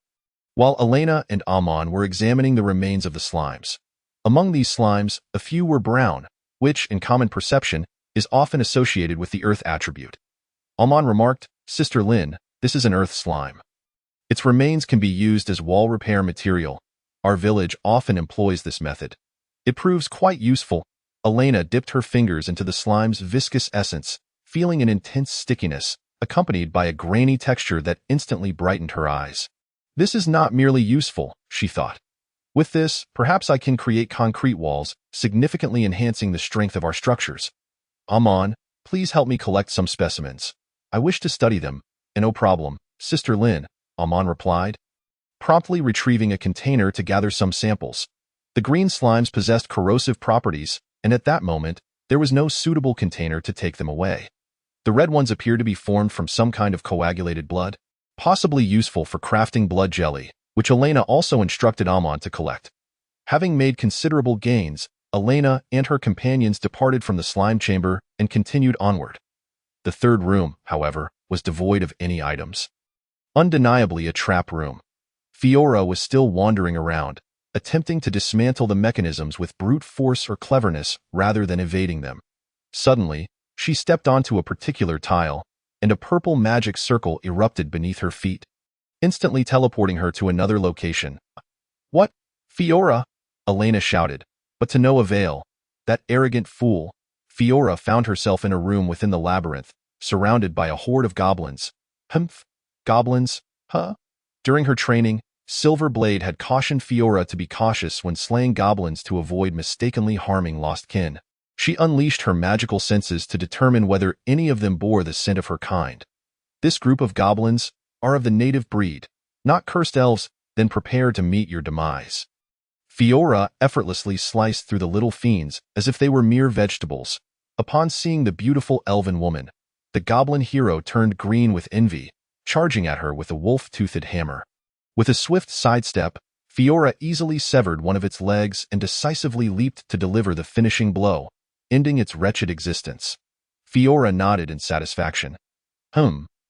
while Elena and Amon were examining the remains of the slimes. Among these slimes, a few were brown, which, in common perception, is often associated with the earth attribute. Amon remarked, "Sister Lin, this is an earth slime. Its remains can be used as wall repair material. Our village often employs this method. It proves quite useful." Elena dipped her fingers into the slime's viscous essence, feeling an intense stickiness, accompanied by a grainy texture that instantly brightened her eyes. "This is not merely useful," she thought. "With this, perhaps I can create concrete walls, significantly enhancing the strength of our structures. Amon, please help me collect some specimens. I wish to study them." "No problem, Sister Lin," Amon replied, promptly retrieving a container to gather some samples. The green slimes possessed corrosive properties, and at that moment, there was no suitable container to take them away. The red ones appeared to be formed from some kind of coagulated blood, possibly useful for crafting blood jelly, which Elena also instructed Amon to collect. Having made considerable gains, Elena and her companions departed from the slime chamber and continued onward. The third room, however, was devoid of any items. Undeniably a trap room. Fiora was still wandering around, attempting to dismantle the mechanisms with brute force or cleverness rather than evading them. Suddenly, she stepped onto a particular tile, and a purple magic circle erupted beneath her feet, instantly teleporting her to another location. "What? Fiora?" Elena shouted, but to no avail. That arrogant fool. Fiora found herself in a room within the labyrinth, surrounded by a horde of goblins. Humph. Goblins? Huh? During her training, Silver Blade had cautioned Fiora to be cautious when slaying goblins to avoid mistakenly harming lost kin. She unleashed her magical senses to determine whether any of them bore the scent of her kind. This group of goblins are of the native breed, not cursed elves. Then prepare to meet your demise. Fiora effortlessly sliced through the little fiends as if they were mere vegetables. Upon seeing the beautiful elven woman, the goblin hero turned green with envy, charging at her with a wolf-toothed hammer. With a swift sidestep, Fiora easily severed one of its legs and decisively leaped to deliver the finishing blow, ending its wretched existence. Fiora nodded in satisfaction.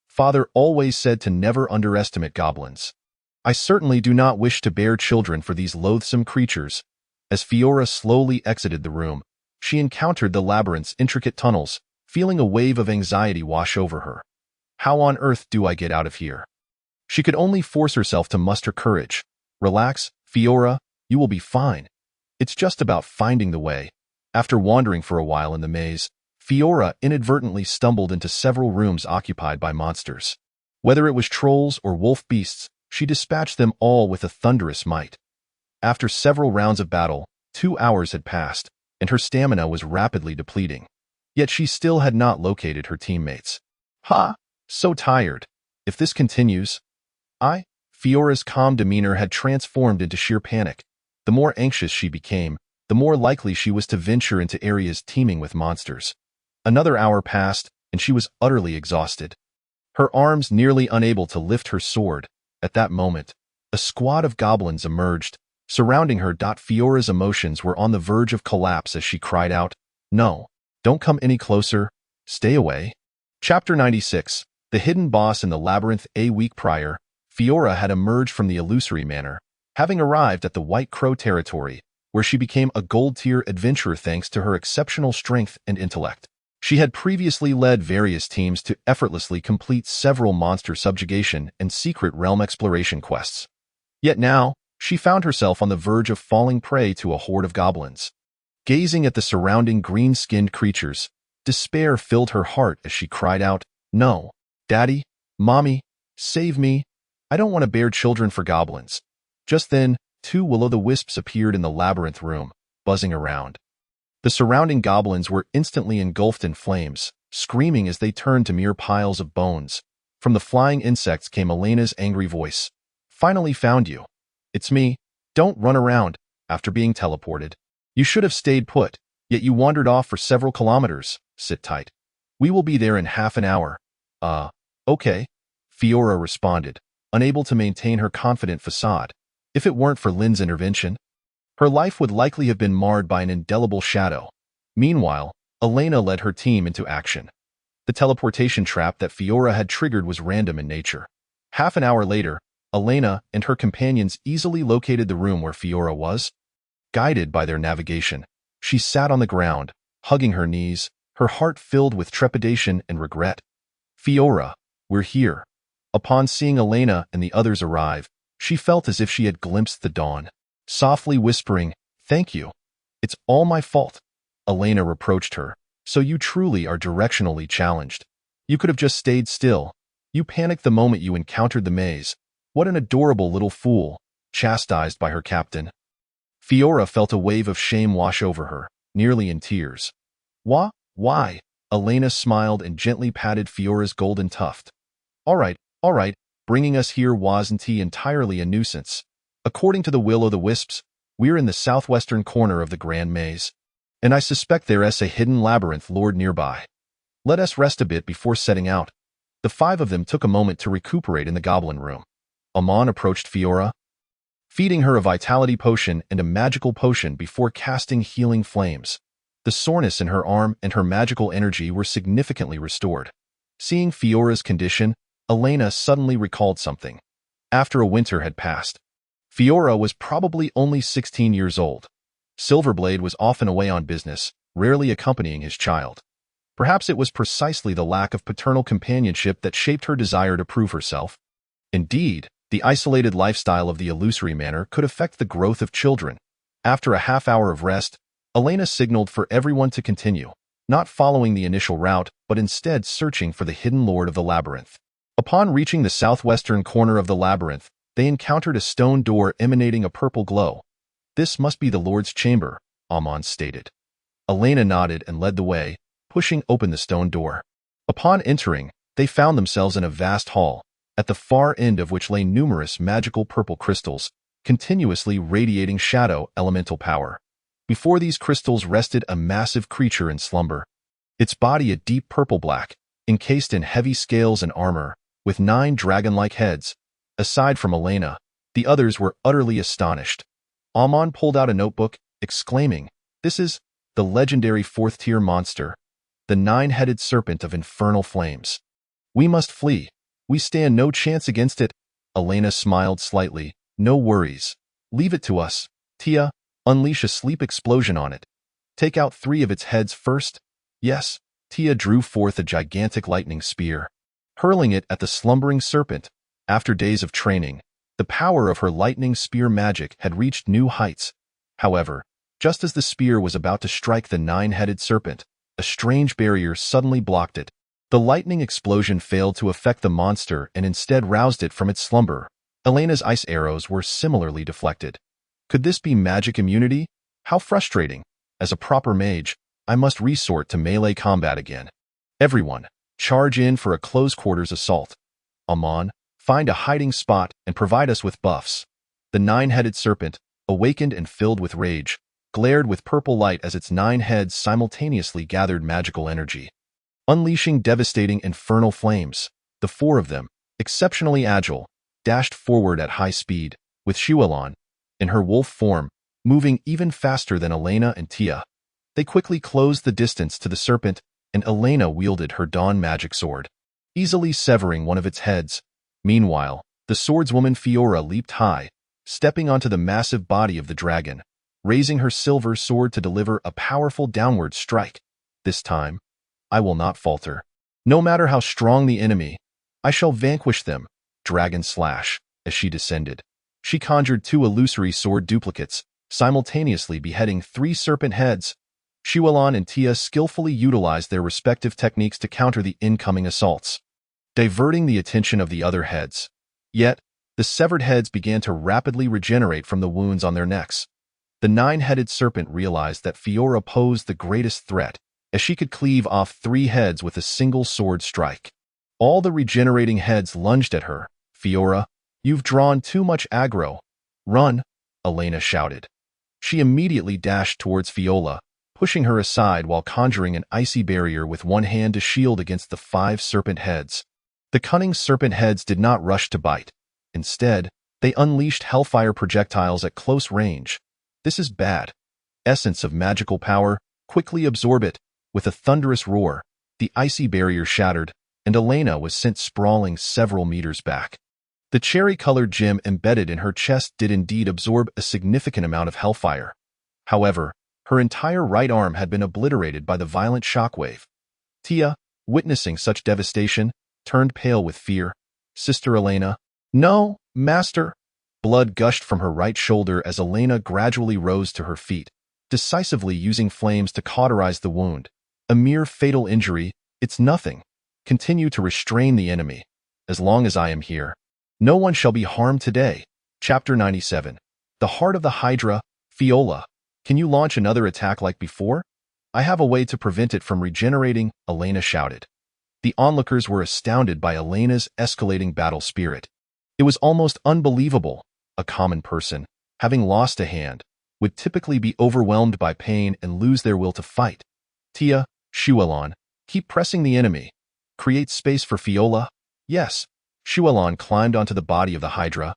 Father always said to never underestimate goblins. I certainly do not wish to bear children for these loathsome creatures." As Fiora slowly exited the room, she encountered the labyrinth's intricate tunnels, feeling a wave of anxiety wash over her. "How on earth do I get out of here?" She could only force herself to muster courage. "Relax, Fiora, you will be fine. It's just about finding the way." After wandering for a while in the maze, Fiora inadvertently stumbled into several rooms occupied by monsters. Whether it was trolls or wolf beasts, she dispatched them all with a thunderous might. After several rounds of battle, 2 hours had passed, and her stamina was rapidly depleting. Yet she still had not located her teammates. So tired. If this continues, Fiora's calm demeanor had transformed into sheer panic. The more anxious she became, the more likely she was to venture into areas teeming with monsters. Another hour passed, and she was utterly exhausted, her arms nearly unable to lift her sword. At that moment, a squad of goblins emerged, surrounding her. Fiora's emotions were on the verge of collapse as she cried out, "No, don't come any closer. Stay away." Chapter 96. The Hidden Boss in the Labyrinth. A week prior, Fiora had emerged from the illusory manor, having arrived at the White Crow territory, where she became a gold-tier adventurer thanks to her exceptional strength and intellect. She had previously led various teams to effortlessly complete several monster subjugation and secret realm exploration quests. Yet now, she found herself on the verge of falling prey to a horde of goblins. Gazing at the surrounding green-skinned creatures, despair filled her heart as she cried out, "No, Daddy, Mommy, save me. I don't want to bear children for goblins." Just then, two will-o'-the-wisps appeared in the labyrinth room, buzzing around. The surrounding goblins were instantly engulfed in flames, screaming as they turned to mere piles of bones. From the flying insects came Elena's angry voice. "Finally found you. It's me. Don't run around after being teleported. You should have stayed put, yet you wandered off for several kilometers. Sit tight. We will be there in half an hour." Okay," Fiora responded, unable to maintain her confident facade. If it weren't for Lynn's intervention, her life would likely have been marred by an indelible shadow. Meanwhile, Elena led her team into action. The teleportation trap that Fiora had triggered was random in nature. Half an hour later, Elena and her companions easily located the room where Fiora was. Guided by their navigation, she sat on the ground, hugging her knees, her heart filled with trepidation and regret. "Fiora, we're here." Upon seeing Elena and the others arrive, she felt as if she had glimpsed the dawn. Softly whispering, "Thank you. It's all my fault." Elena reproached her. "So you truly are directionally challenged. You could have just stayed still. You panicked the moment you encountered the maze. What an adorable little fool," chastised by her captain. Fiora felt a wave of shame wash over her, nearly in tears. Why? Elena smiled and gently patted Fiora's golden tuft. All right, bringing us here wasn't entirely a nuisance. According to the will-o'-the-wisps, we're in the southwestern corner of the Grand Maze, and I suspect there's a hidden labyrinth lord nearby. Let us rest a bit before setting out." The five of them took a moment to recuperate in the goblin room. Amon approached Fiora, feeding her a vitality potion and a magical potion before casting healing flames. The soreness in her arm and her magical energy were significantly restored. Seeing Fiora's condition, Elena suddenly recalled something. After a winter had passed, Fiora was probably only 16 years old. Silverblade was often away on business, rarely accompanying his child. Perhaps it was precisely the lack of paternal companionship that shaped her desire to prove herself. Indeed, the isolated lifestyle of the illusory manor could affect the growth of children. After a half-hour of rest, Elena signaled for everyone to continue, not following the initial route, but instead searching for the hidden lord of the labyrinth. Upon reaching the southwestern corner of the labyrinth, they encountered a stone door emanating a purple glow. "This must be the Lord's chamber," Amon stated. Elena nodded and led the way, pushing open the stone door. Upon entering, they found themselves in a vast hall, at the far end of which lay numerous magical purple crystals, continuously radiating shadow elemental power. Before these crystals rested a massive creature in slumber, its body a deep purple-black, encased in heavy scales and armor, with 9 dragon-like heads. Aside from Elena, the others were utterly astonished. Amon pulled out a notebook, exclaiming, "This is the legendary 4th-tier monster, the 9-headed serpent of infernal flames. We must flee. We stand no chance against it." Elena smiled slightly. "No worries. Leave it to us. Tia, unleash a sleep explosion on it. Take out 3 of its heads first." "Yes." Tia drew forth a gigantic lightning spear, hurling it at the slumbering serpent. After days of training, the power of her lightning spear magic had reached new heights. However, just as the spear was about to strike the 9-headed serpent, a strange barrier suddenly blocked it. The lightning explosion failed to affect the monster and instead roused it from its slumber. Elena's ice arrows were similarly deflected. Could this be magic immunity? How frustrating. As a proper mage, I must resort to melee combat again. Everyone, charge in for a close-quarters assault. Amon, find a hiding spot and provide us with buffs. The 9-headed serpent, awakened and filled with rage, glared with purple light as its 9 heads simultaneously gathered magical energy, unleashing devastating infernal flames. The 4 of them, exceptionally agile, dashed forward at high speed, with Shuelon, in her wolf form, moving even faster than Elena and Tia. They quickly closed the distance to the serpent, and Elena wielded her dawn magic sword, easily severing one of its heads. Meanwhile, the swordswoman Fiora leaped high, stepping onto the massive body of the dragon. raising her silver sword to deliver a powerful downward strike. This time, I will not falter. No matter how strong the enemy, I shall vanquish them. Dragon slash. As she descended, she conjured 2 illusory sword duplicates, simultaneously beheading 3 serpent heads. Xiulan and Tia skillfully utilized their respective techniques to counter the incoming assaults, diverting the attention of the other heads. Yet, the severed heads began to rapidly regenerate from the wounds on their necks. The 9-headed serpent realized that Fiora posed the greatest threat, as she could cleave off 3 heads with a single sword strike. All the regenerating heads lunged at her. Fiora, you've drawn too much aggro. Run, Elena shouted. She immediately dashed towards Fiola, pushing her aside while conjuring an icy barrier with one hand to shield against the 5 serpent heads. The cunning serpent heads did not rush to bite. Instead, they unleashed hellfire projectiles at close range. This is bad. Essence of magical power, quickly absorb it. With a thunderous roar, the icy barrier shattered, and Elena was sent sprawling several meters back. The cherry-colored gem embedded in her chest did indeed absorb a significant amount of hellfire. However, her entire right arm had been obliterated by the violent shockwave. Tia, witnessing such devastation, turned pale with fear. Sister Elena, no, master. Blood gushed from her right shoulder as Elena gradually rose to her feet, decisively using flames to cauterize the wound. A mere fatal injury, it's nothing. Continue to restrain the enemy. As long as I am here, no one shall be harmed today. Chapter 97. The Heart of the Hydra. Fiola, can you launch another attack like before? I have a way to prevent it from regenerating, Elena shouted. The onlookers were astounded by Elena's escalating battle spirit. It was almost unbelievable. A common person, having lost a hand, would typically be overwhelmed by pain and lose their will to fight. Tia, Xiulan, keep pressing the enemy. Create space for Fiola? Yes. Xiulan climbed onto the body of the Hydra,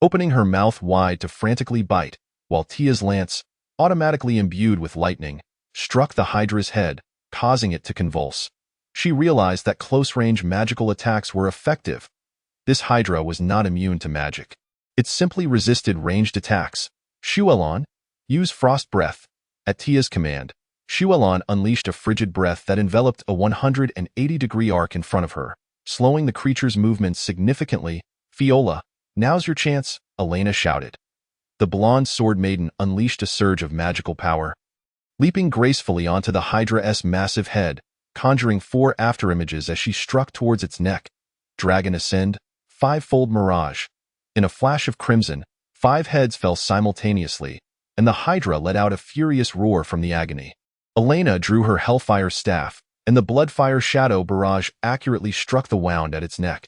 opening her mouth wide to frantically bite, while Tia's lance, automatically imbued with lightning, struck the Hydra's head, causing it to convulse. She realized that close-range magical attacks were effective. This Hydra was not immune to magic. It simply resisted ranged attacks. Xiulan, use Frost Breath. At Tia's command, Xiulan unleashed a frigid breath that enveloped a 180-degree arc in front of her, slowing the creature's movements significantly. Fiola, now's your chance, Elena shouted. The blonde sword maiden unleashed a surge of magical power, leaping gracefully onto the Hydra's massive head, conjuring 4 afterimages as she struck towards its neck. Dragon Ascend, 5-fold Mirage. In a flash of crimson, 5 heads fell simultaneously, and the Hydra let out a furious roar from the agony. Elena drew her Hellfire Staff, and the Bloodfire Shadow Barrage accurately struck the wound at its neck.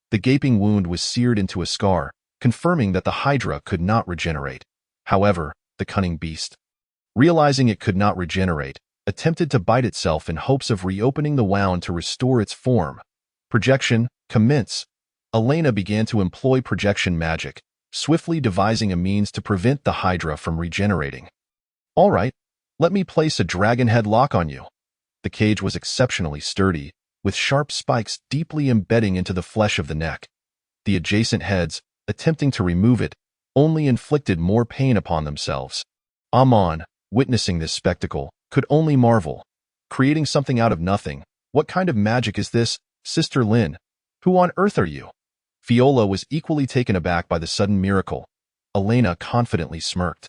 The gaping wound was seared into a scar, confirming that the Hydra could not regenerate. However, the cunning beast, realizing it could not regenerate, attempted to bite itself in hopes of reopening the wound to restore its form. Projection, commence. Elena began to employ projection magic, swiftly devising a means to prevent the Hydra from regenerating. All right, let me place a dragon head lock on you. The cage was exceptionally sturdy, with sharp spikes deeply embedding into the flesh of the neck. The adjacent heads, attempting to remove it, only inflicted more pain upon themselves. Amon, witnessing this spectacle, could only marvel. Creating something out of nothing. What kind of magic is this, Sister Lin? Who on earth are you? Fiola was equally taken aback by the sudden miracle. Elena confidently smirked.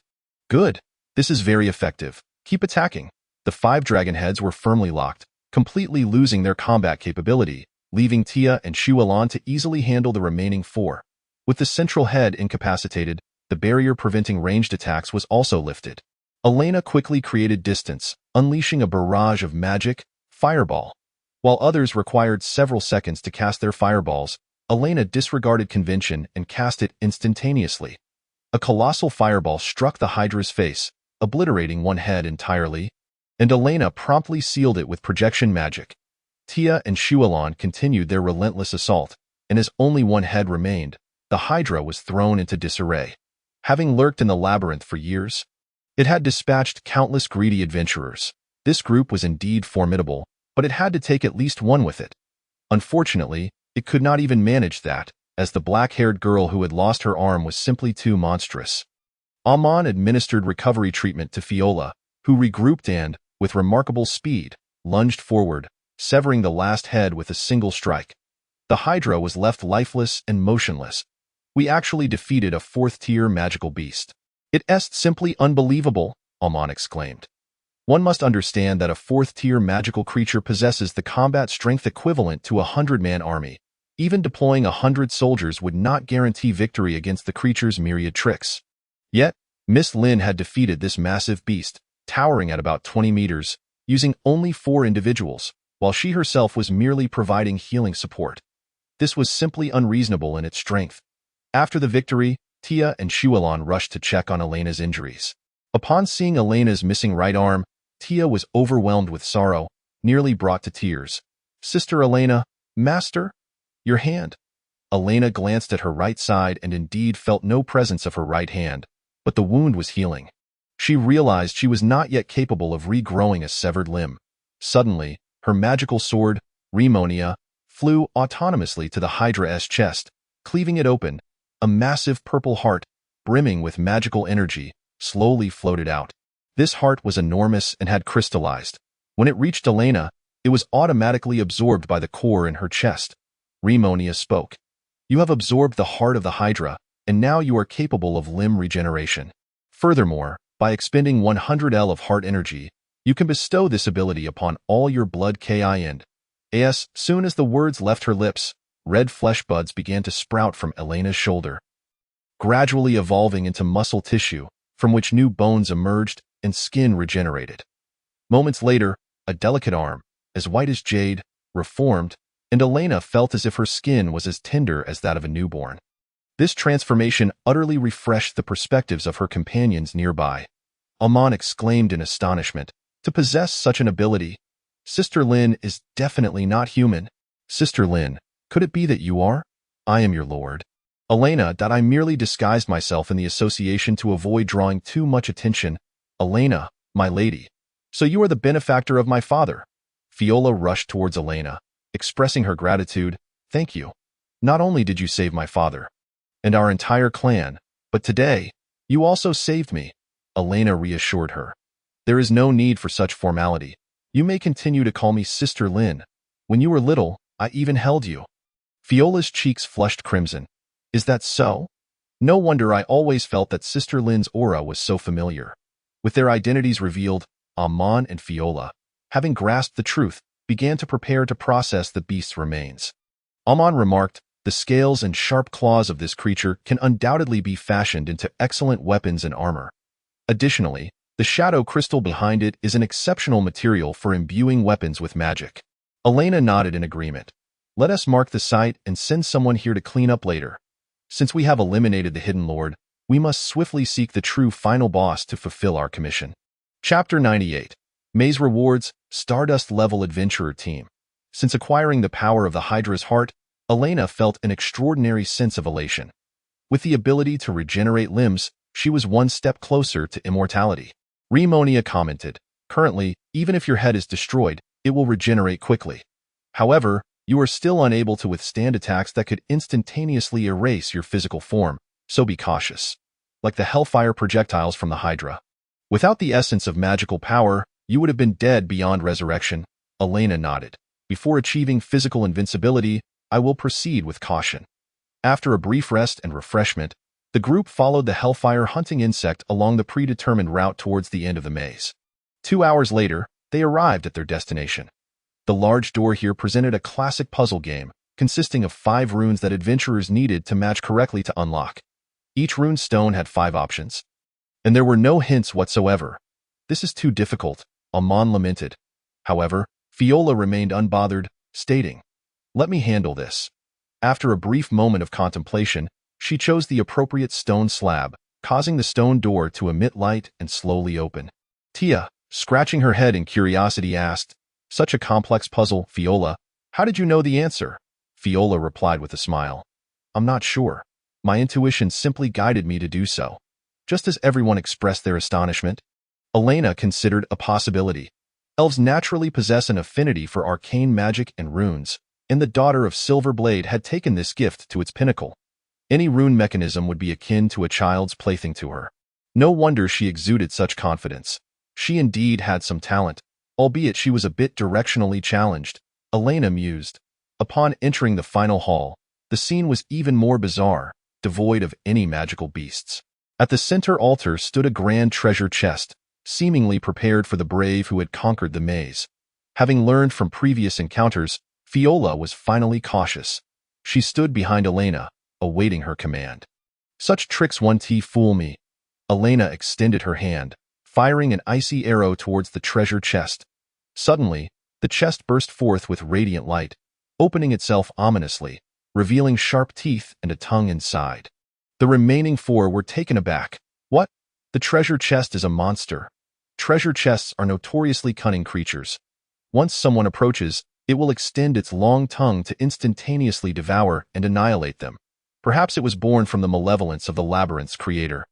Good. This is very effective. Keep attacking. The 5 dragon heads were firmly locked, completely losing their combat capability, leaving Tia and Xiulan to easily handle the remaining 4. With the central head incapacitated, the barrier preventing ranged attacks was also lifted. Elena quickly created distance, unleashing a barrage of magic, fireball. While others required several seconds to cast their fireballs, Elena disregarded convention and cast it instantaneously. A colossal fireball struck the Hydra's face, obliterating one head entirely, and Elena promptly sealed it with projection magic. Tia and Xiulan continued their relentless assault, and as only one head remained, the Hydra was thrown into disarray. Having lurked in the labyrinth for years, it had dispatched countless greedy adventurers. This group was indeed formidable, but it had to take at least one with it. Unfortunately, it could not even manage that, as the black-haired girl who had lost her arm was simply too monstrous. Amon administered recovery treatment to Fiola, who regrouped and, with remarkable speed, lunged forward, severing the last head with a single strike. The Hydra was left lifeless and motionless. We actually defeated a fourth-tier magical beast. It est simply unbelievable, Amon exclaimed. One must understand that a fourth-tier magical creature possesses the combat strength equivalent to a 100-man army. Even deploying 100 soldiers would not guarantee victory against the creature's myriad tricks. Yet, Miss Lin had defeated this massive beast, towering at about 20 meters, using only 4 individuals, while she herself was merely providing healing support. This was simply unreasonable in its strength. After the victory, Tia and Shualon rushed to check on Elena's injuries. Upon seeing Elena's missing right arm, Tia was overwhelmed with sorrow, nearly brought to tears. "Sister Elena, Master? Your hand." Elena glanced at her right side and indeed felt no presence of her right hand, but the wound was healing. She realized she was not yet capable of regrowing a severed limb. Suddenly, her magical sword, Remonia, flew autonomously to the Hydra's chest, cleaving it open. A massive purple heart, brimming with magical energy, slowly floated out. This heart was enormous and had crystallized. When it reached Elena, it was automatically absorbed by the core in her chest. Remonia spoke. "You have absorbed the heart of the Hydra, and now you are capable of limb regeneration. Furthermore, by expending 100 L of heart energy, you can bestow this ability upon all your blood kind. As soon as the words left her lips, red flesh buds began to sprout from Elena's shoulder, gradually evolving into muscle tissue, from which new bones emerged and skin regenerated. Moments later, a delicate arm, as white as jade, reformed, and Elena felt as if her skin was as tender as that of a newborn. This transformation utterly refreshed the perspectives of her companions nearby. Amon exclaimed in astonishment, "To possess such an ability, Sister Lin is definitely not human. Sister Lin, could it be that you are? I am your lord." "Elena, that I merely disguised myself in the association to avoid drawing too much attention. Elena, my lady. So you are the benefactor of my father." Fiola rushed towards Elena, expressing her gratitude. "Thank you. Not only did you save my father and our entire clan, but today, you also saved me." Elena reassured her. "There is no need for such formality. You may continue to call me Sister Lin. When you were little, I even held you." Fiola's cheeks flushed crimson. "Is that so? No wonder I always felt that Sister Lin's aura was so familiar." With their identities revealed, Amon and Fiola, having grasped the truth, began to prepare to process the beast's remains. Amon remarked, "The scales and sharp claws of this creature can undoubtedly be fashioned into excellent weapons and armor. Additionally, the shadow crystal behind it is an exceptional material for imbuing weapons with magic." Elena nodded in agreement. "Let us mark the site and send someone here to clean up later. Since we have eliminated the Hidden Lord, we must swiftly seek the true final boss to fulfill our commission." Chapter 98. Maze Rewards, Stardust-level adventurer team. Since acquiring the power of the Hydra's heart, Elena felt an extraordinary sense of elation. With the ability to regenerate limbs, she was one step closer to immortality. Remonia commented, "Currently, even if your head is destroyed, it will regenerate quickly. However, you are still unable to withstand attacks that could instantaneously erase your physical form, so be cautious. Like the hellfire projectiles from the Hydra. Without the essence of magical power, you would have been dead beyond resurrection." Elena nodded. "Before achieving physical invincibility, I will proceed with caution." After a brief rest and refreshment, the group followed the hellfire hunting insect along the predetermined route towards the end of the maze. 2 hours later, they arrived at their destination. The large door here presented a classic puzzle game, consisting of 5 runes that adventurers needed to match correctly to unlock. Each rune stone had 5 options. And there were no hints whatsoever. "This is too difficult," Amon lamented. However, Fiola remained unbothered, stating, "Let me handle this." After a brief moment of contemplation, she chose the appropriate stone slab, causing the stone door to emit light and slowly open. Tia, scratching her head in curiosity, asked, "Such a complex puzzle, Fiola. How did you know the answer?" Fiola replied with a smile, "I'm not sure. My intuition simply guided me to do so." Just as everyone expressed their astonishment, Elena considered a possibility. Elves naturally possess an affinity for arcane magic and runes, and the daughter of Silver Blade had taken this gift to its pinnacle. Any rune mechanism would be akin to a child's plaything to her. No wonder she exuded such confidence. She indeed had some talent, albeit she was a bit directionally challenged, Elena mused. Upon entering the final hall, the scene was even more bizarre, devoid of any magical beasts. At the center altar stood a grand treasure chest, seemingly prepared for the brave who had conquered the maze. Having learned from previous encounters, Fiola was finally cautious. She stood behind Elena, awaiting her command. Such tricks won't fool me. Elena extended her hand, firing an icy arrow towards the treasure chest. Suddenly, the chest burst forth with radiant light, opening itself ominously, revealing sharp teeth and a tongue inside. The remaining four were taken aback. What? The treasure chest is a monster. Treasure chests are notoriously cunning creatures. Once someone approaches, it will extend its long tongue to instantaneously devour and annihilate them. Perhaps it was born from the malevolence of the labyrinth's creator.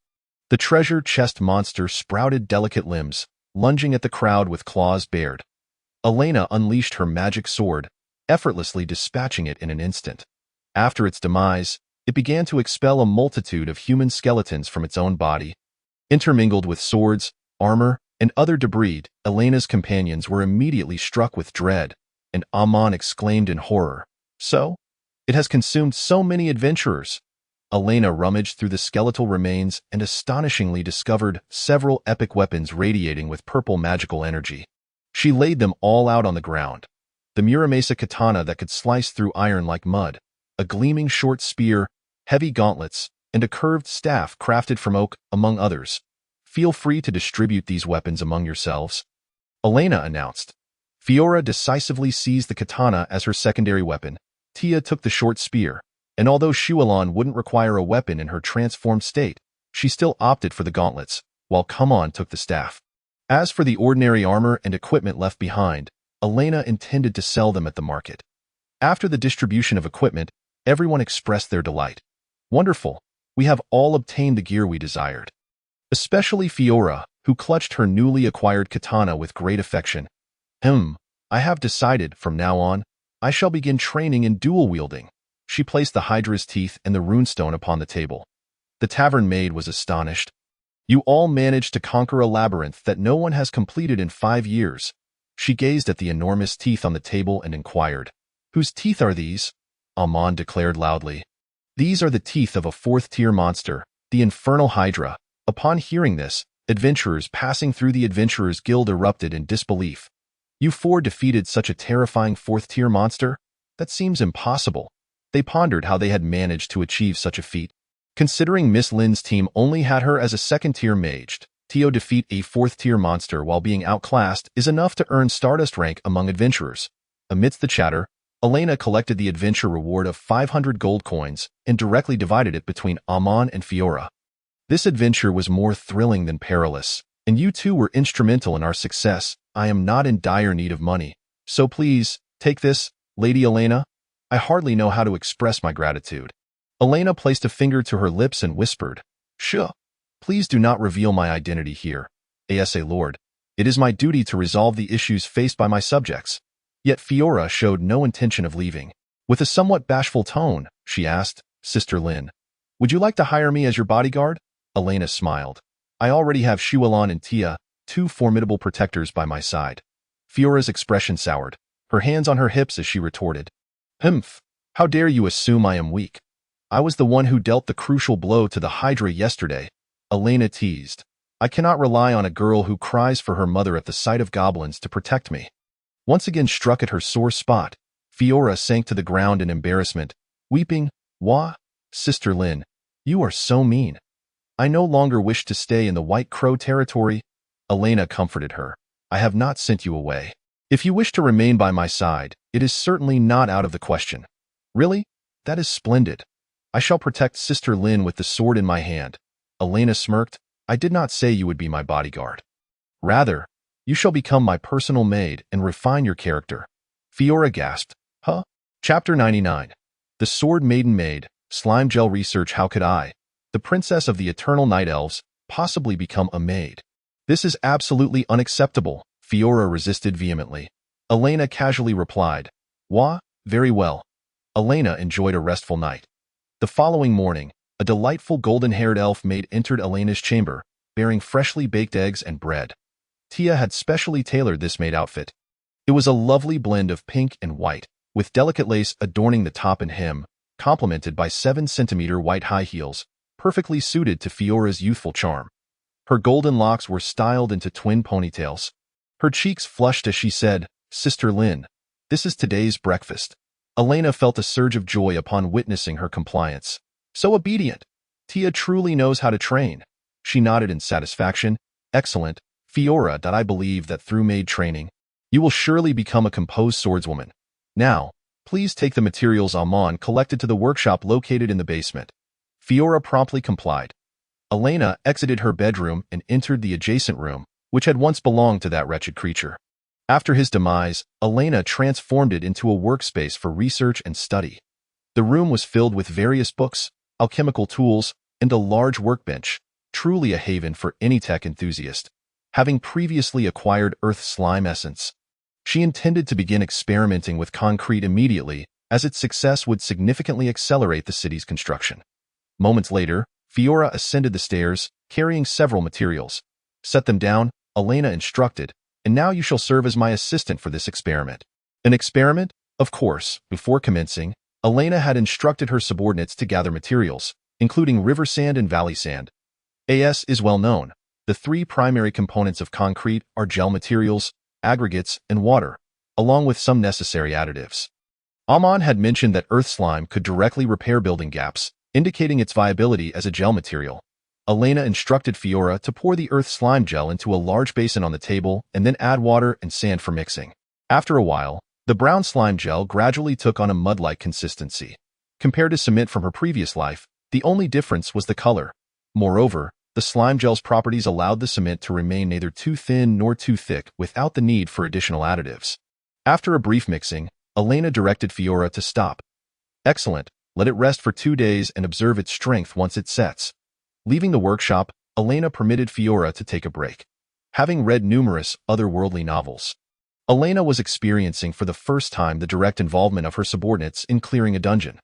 The treasure chest monster sprouted delicate limbs, lunging at the crowd with claws bared. Elena unleashed her magic sword, effortlessly dispatching it in an instant. After its demise, it began to expel a multitude of human skeletons from its own body. Intermingled with swords, armor, and other debris, Elena's companions were immediately struck with dread, and Amon exclaimed in horror, "So? It has consumed so many adventurers." Elena rummaged through the skeletal remains and astonishingly discovered several epic weapons radiating with purple magical energy. She laid them all out on the ground. The Muramesa katana that could slice through iron like mud, a gleaming short spear, heavy gauntlets, and a curved staff crafted from oak, among others. Feel free to distribute these weapons among yourselves, Elena announced. Fiora decisively seized the katana as her secondary weapon. Tia took the short spear, and although Shualon wouldn't require a weapon in her transformed state, she still opted for the gauntlets, while Kumon took the staff. As for the ordinary armor and equipment left behind, Elena intended to sell them at the market. After the distribution of equipment, everyone expressed their delight. "Wonderful, we have all obtained the gear we desired." Especially Fiora, who clutched her newly acquired katana with great affection. I have decided, from now on, I shall begin training in dual wielding." She placed the Hydra's teeth and the runestone upon the table. The tavern maid was astonished. "You all managed to conquer a labyrinth that no one has completed in 5 years." She gazed at the enormous teeth on the table and inquired, "Whose teeth are these?" Amon declared loudly. "These are the teeth of a 4th-tier monster, the Infernal Hydra." Upon hearing this, adventurers passing through the Adventurers Guild erupted in disbelief. "You 4 defeated such a terrifying 4th-tier monster? That seems impossible." They pondered how they had managed to achieve such a feat. Considering Miss Lin's team only had her as a 2nd-tier mage, to defeat a 4th-tier monster while being outclassed is enough to earn Stardust rank among adventurers. Amidst the chatter, Elena collected the adventure reward of 500 gold coins and directly divided it between Amon and Fiora. "This adventure was more thrilling than perilous, and you two were instrumental in our success. I am not in dire need of money, so please, take this, Lady Elena. I hardly know how to express my gratitude." Elena placed a finger to her lips and whispered, "Shh, please do not reveal my identity here. Asa Lord, it is my duty to resolve the issues faced by my subjects." Yet Fiora showed no intention of leaving. With a somewhat bashful tone, she asked, "Sister Lin, would you like to hire me as your bodyguard?" Elena smiled. "I already have Shualon and Tia, 2 formidable protectors by my side." Fiora's expression soured, her hands on her hips as she retorted, How dare you assume I am weak? I was the one who dealt the crucial blow to the Hydra yesterday." Elena teased. "I cannot rely on a girl who cries for her mother at the sight of goblins to protect me." Once again struck at her sore spot, Fiora sank to the ground in embarrassment, weeping, "Wah, Sister Lin, you are so mean. I no longer wish to stay in the White Crow territory." Elena comforted her. "I have not sent you away. If you wish to remain by my side, it is certainly not out of the question." "Really? That is splendid. I shall protect Sister Lin with the sword in my hand." Elena smirked. "I did not say you would be my bodyguard. Rather, you shall become my personal maid and refine your character." Fiora gasped. "Huh?" Chapter 99. The Sword Maiden Maid, Slime Gel Research. How could I, the princess of the Eternal Night Elves, possibly become a maid? "This is absolutely unacceptable," Fiora resisted vehemently. Elena casually replied, "Wah, very well." Elena enjoyed a restful night. The following morning, a delightful golden-haired elf maid entered Elena's chamber, bearing freshly baked eggs and bread. Tia had specially tailored this maid outfit. It was a lovely blend of pink and white, with delicate lace adorning the top and hem, complemented by 7-centimeter white high heels, perfectly suited to Fiora's youthful charm. Her golden locks were styled into twin ponytails. Her cheeks flushed as she said, "Sister Lin, this is today's breakfast." Elena felt a surge of joy upon witnessing her compliance. So obedient. Tia truly knows how to train. She nodded in satisfaction. "Excellent, Fiora. I believe that through maid training, you will surely become a composed swordswoman. Now, please take the materials Amon collected to the workshop located in the basement." Fiora promptly complied. Elena exited her bedroom and entered the adjacent room, which had once belonged to that wretched creature. After his demise, Elena transformed it into a workspace for research and study. The room was filled with various books, alchemical tools, and a large workbench, truly a haven for any tech enthusiast. Having previously acquired Earth Slime Essence, she intended to begin experimenting with concrete immediately, as its success would significantly accelerate the city's construction. Moments later, Fiora ascended the stairs, carrying several materials. "Set them down," Elena instructed, "and now you shall serve as my assistant for this experiment." An experiment? Of course. Before commencing, Elena had instructed her subordinates to gather materials, including river sand and valley sand. As is well known, the three primary components of concrete are gel materials, aggregates, and water, along with some necessary additives. Amon had mentioned that earth slime could directly repair building gaps, indicating its viability as a gel material. Elena instructed Fiora to pour the earth slime gel into a large basin on the table and then add water and sand for mixing. After a while, the brown slime gel gradually took on a mud-like consistency. Compared to cement from her previous life, the only difference was the color. Moreover, the slime gel's properties allowed the cement to remain neither too thin nor too thick without the need for additional additives. After a brief mixing, Elena directed Fiora to stop. "Excellent. Let it rest for 2 days and observe its strength once it sets." Leaving the workshop, Elena permitted Fiora to take a break. Having read numerous otherworldly novels, Elena was experiencing for the first time the direct involvement of her subordinates in clearing a dungeon.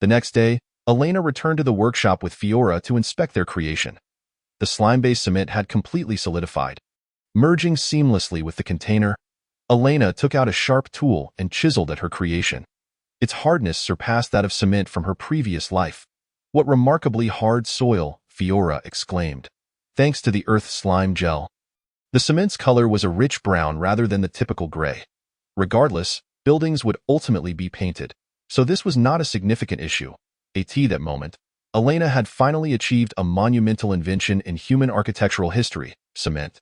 The next day, Elena returned to the workshop with Fiora to inspect their creation. The slime-based cement had completely solidified. Merging seamlessly with the container, Elena took out a sharp tool and chiseled at her creation. Its hardness surpassed that of cement from her previous life. "What remarkably hard soil," Fiora exclaimed. "Thanks to the earth slime gel." The cement's color was a rich brown rather than the typical gray. Regardless, buildings would ultimately be painted, so this was not a significant issue. At that moment, Elena had finally achieved a monumental invention in human architectural history: cement.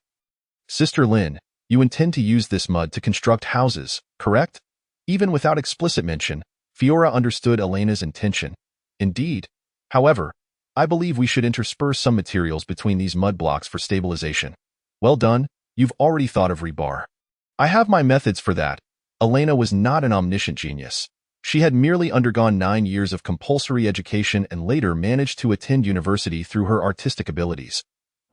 "Sister Lin, you intend to use this mud to construct houses, correct?" Even without explicit mention, Fiora understood Elena's intention. "Indeed. However, I believe we should intersperse some materials between these mud blocks for stabilization." "Well done, you've already thought of rebar." "I have my methods for that." Elena was not an omniscient genius. She had merely undergone 9 years of compulsory education and later managed to attend university through her artistic abilities.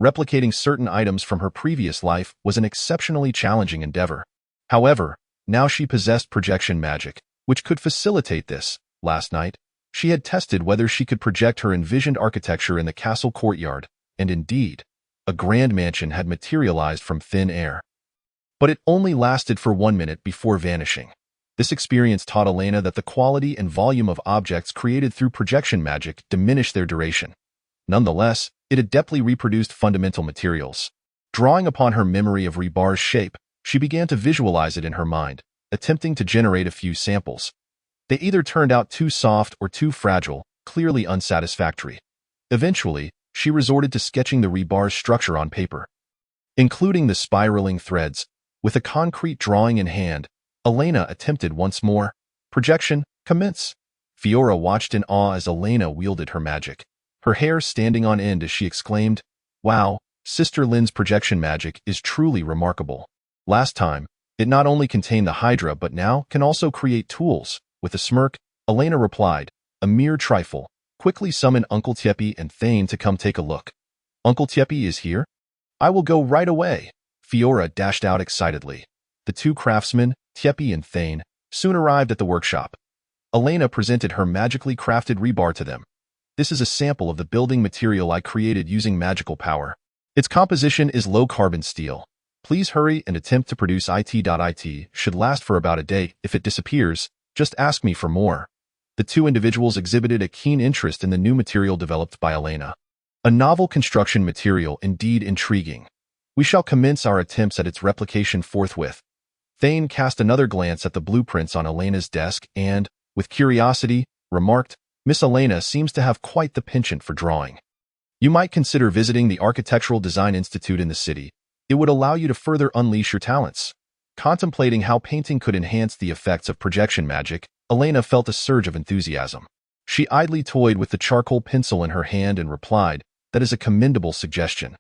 Replicating certain items from her previous life was an exceptionally challenging endeavor. However, now she possessed projection magic, which could facilitate this. Last night, she had tested whether she could project her envisioned architecture in the castle courtyard, and indeed, a grand mansion had materialized from thin air. But it only lasted for 1 minute before vanishing. This experience taught Elena that the quality and volume of objects created through projection magic diminished their duration. Nonetheless, it adeptly reproduced fundamental materials. Drawing upon her memory of rebar's shape, she began to visualize it in her mind, attempting to generate a few samples. They either turned out too soft or too fragile, clearly unsatisfactory. Eventually, she resorted to sketching the rebar's structure on paper. Including the spiraling threads, with a concrete drawing in hand, Elena attempted once more. "Projection, commence." Fiora watched in awe as Elena wielded her magic, her hair standing on end as she exclaimed, "Wow, Sister Lin's projection magic is truly remarkable. Last time, it not only contained the Hydra but now can also create tools." With a smirk, Elena replied, "A mere trifle. Quickly summon Uncle Tiepi and Thane to come take a look." "Uncle Tiepi is here? I will go right away." Fiora dashed out excitedly. The two craftsmen, Tiepi and Thane, soon arrived at the workshop. Elena presented her magically crafted rebar to them. "This is a sample of the building material I created using magical power. Its composition is low-carbon steel. Please hurry and attempt to produce it. Should last for about a day. If it disappears, just ask me for more. The two individuals exhibited a keen interest in the new material developed by Elena. A novel construction material, indeed intriguing. We shall commence our attempts at its replication forthwith. Thane cast another glance at the blueprints on Elena's desk and, with curiosity, remarked, Miss Elena seems to have quite the penchant for drawing. You might consider visiting the Architectural Design Institute in the city. It would allow you to further unleash your talents. Contemplating how painting could enhance the effects of projection magic, Elena felt a surge of enthusiasm. She idly toyed with the charcoal pencil in her hand and replied, That is a commendable suggestion.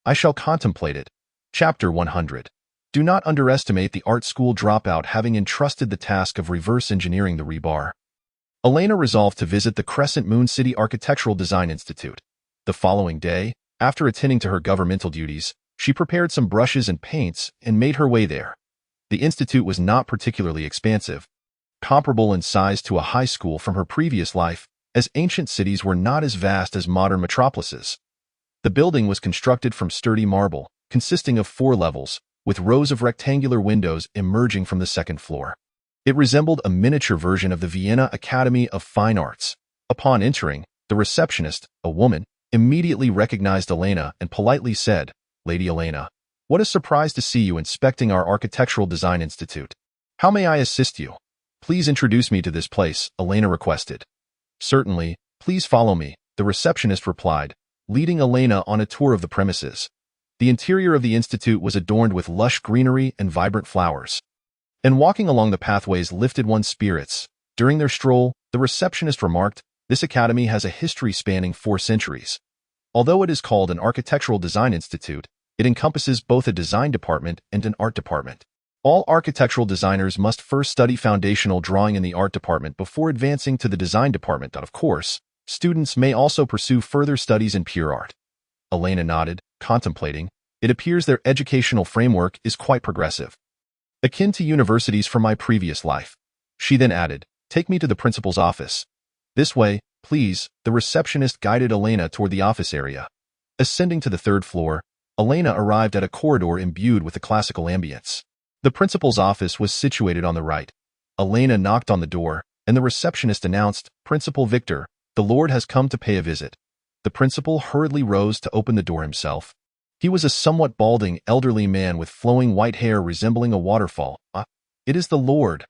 I shall contemplate it. Chapter 100. Do not underestimate the art school dropout having entrusted the task of reverse engineering the rebar. Elena resolved to visit the Crescent Moon City Architectural Design Institute. The following day, after attending to her governmental duties, she prepared some brushes and paints and made her way there. The institute was not particularly expansive, comparable in size to a high school from her previous life, as ancient cities were not as vast as modern metropolises. The building was constructed from sturdy marble, consisting of 4 levels, with rows of rectangular windows emerging from the second floor. It resembled a miniature version of the Vienna Academy of Fine Arts. Upon entering, the receptionist, a woman, immediately recognized Elena and politely said, Lady Elena, what a surprise to see you inspecting our Architectural Design Institute. How may I assist you? Please introduce me to this place, Elena requested. Certainly, please follow me, the receptionist replied, leading Elena on a tour of the premises. The interior of the institute was adorned with lush greenery and vibrant flowers. And walking along the pathways lifted one's spirits. During their stroll, the receptionist remarked, This academy has a history spanning 4 centuries. Although it is called an Architectural Design Institute, it encompasses both a design department and an art department. All architectural designers must first study foundational drawing in the art department before advancing to the design department. Of course, students may also pursue further studies in pure art. Elena nodded, contemplating. It appears their educational framework is quite progressive, akin to universities from my previous life. She then added, Take me to the principal's office. This way, please, the receptionist guided Elena toward the office area. Ascending to the 3rd floor, Elena arrived at a corridor imbued with the classical ambience. The principal's office was situated on the right. Elena knocked on the door, and the receptionist announced, Principal Victor, the Lord has come to pay a visit. The principal hurriedly rose to open the door himself. He was a somewhat balding, elderly man with flowing white hair resembling a waterfall. It is the Lord.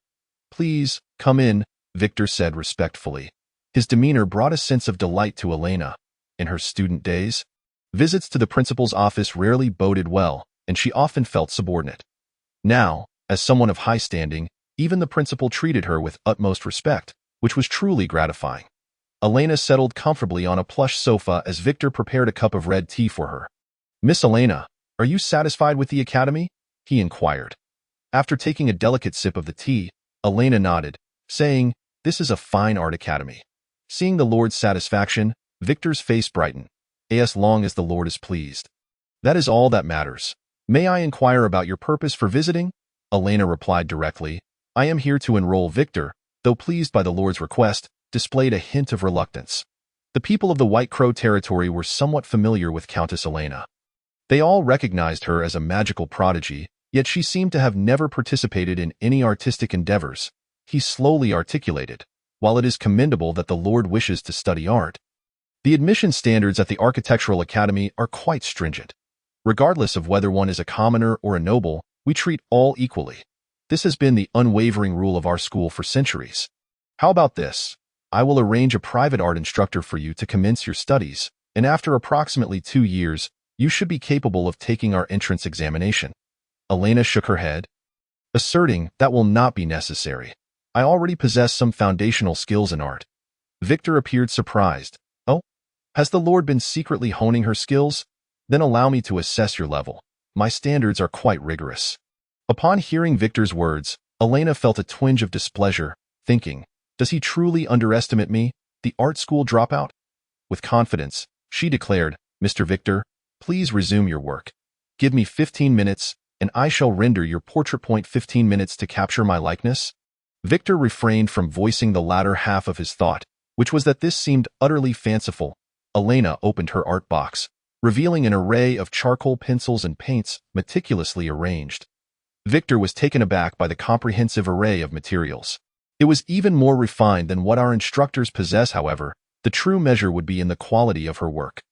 Please, come in, Victor said respectfully. His demeanor brought a sense of delight to Elena. In her student days, visits to the principal's office rarely boded well, and she often felt subordinate. Now, as someone of high standing, even the principal treated her with utmost respect, which was truly gratifying. Elena settled comfortably on a plush sofa as Victor prepared a cup of red tea for her. Miss Elena, are you satisfied with the academy? He inquired. After taking a delicate sip of the tea, Elena nodded, saying, This is a fine art academy. Seeing the Lord's satisfaction, Victor's face brightened. As long as the Lord is pleased. That is all that matters. May I inquire about your purpose for visiting? Elena replied directly. I am here to enroll. Victor, though pleased by the Lord's request, displayed a hint of reluctance. The people of the White Crow territory were somewhat familiar with Countess Elena. They all recognized her as a magical prodigy, yet she seemed to have never participated in any artistic endeavors. He slowly articulated, While it is commendable that the Lord wishes to study art, the admission standards at the Architectural Academy are quite stringent. Regardless of whether one is a commoner or a noble, we treat all equally. This has been the unwavering rule of our school for centuries. How about this? I will arrange a private art instructor for you to commence your studies, and after approximately 2 years, you should be capable of taking our entrance examination. Elena shook her head, asserting that will not be necessary. I already possess some foundational skills in art. Victor appeared surprised. Oh, has the Lord been secretly honing her skills? Then allow me to assess your level. My standards are quite rigorous. Upon hearing Victor's words, Elena felt a twinge of displeasure, thinking, Does he truly underestimate me, the art school dropout? With confidence, she declared, Mr. Victor, please resume your work. Give me 15 minutes, and I shall render your portrait. 15 minutes to capture my likeness? Victor refrained from voicing the latter half of his thought, which was that this seemed utterly fanciful. Elena opened her art box. revealing an array of charcoal pencils and paints meticulously arranged. Victor was taken aback by the comprehensive array of materials. It was even more refined than what our instructors possess, however. The true measure would be in the quality of her work.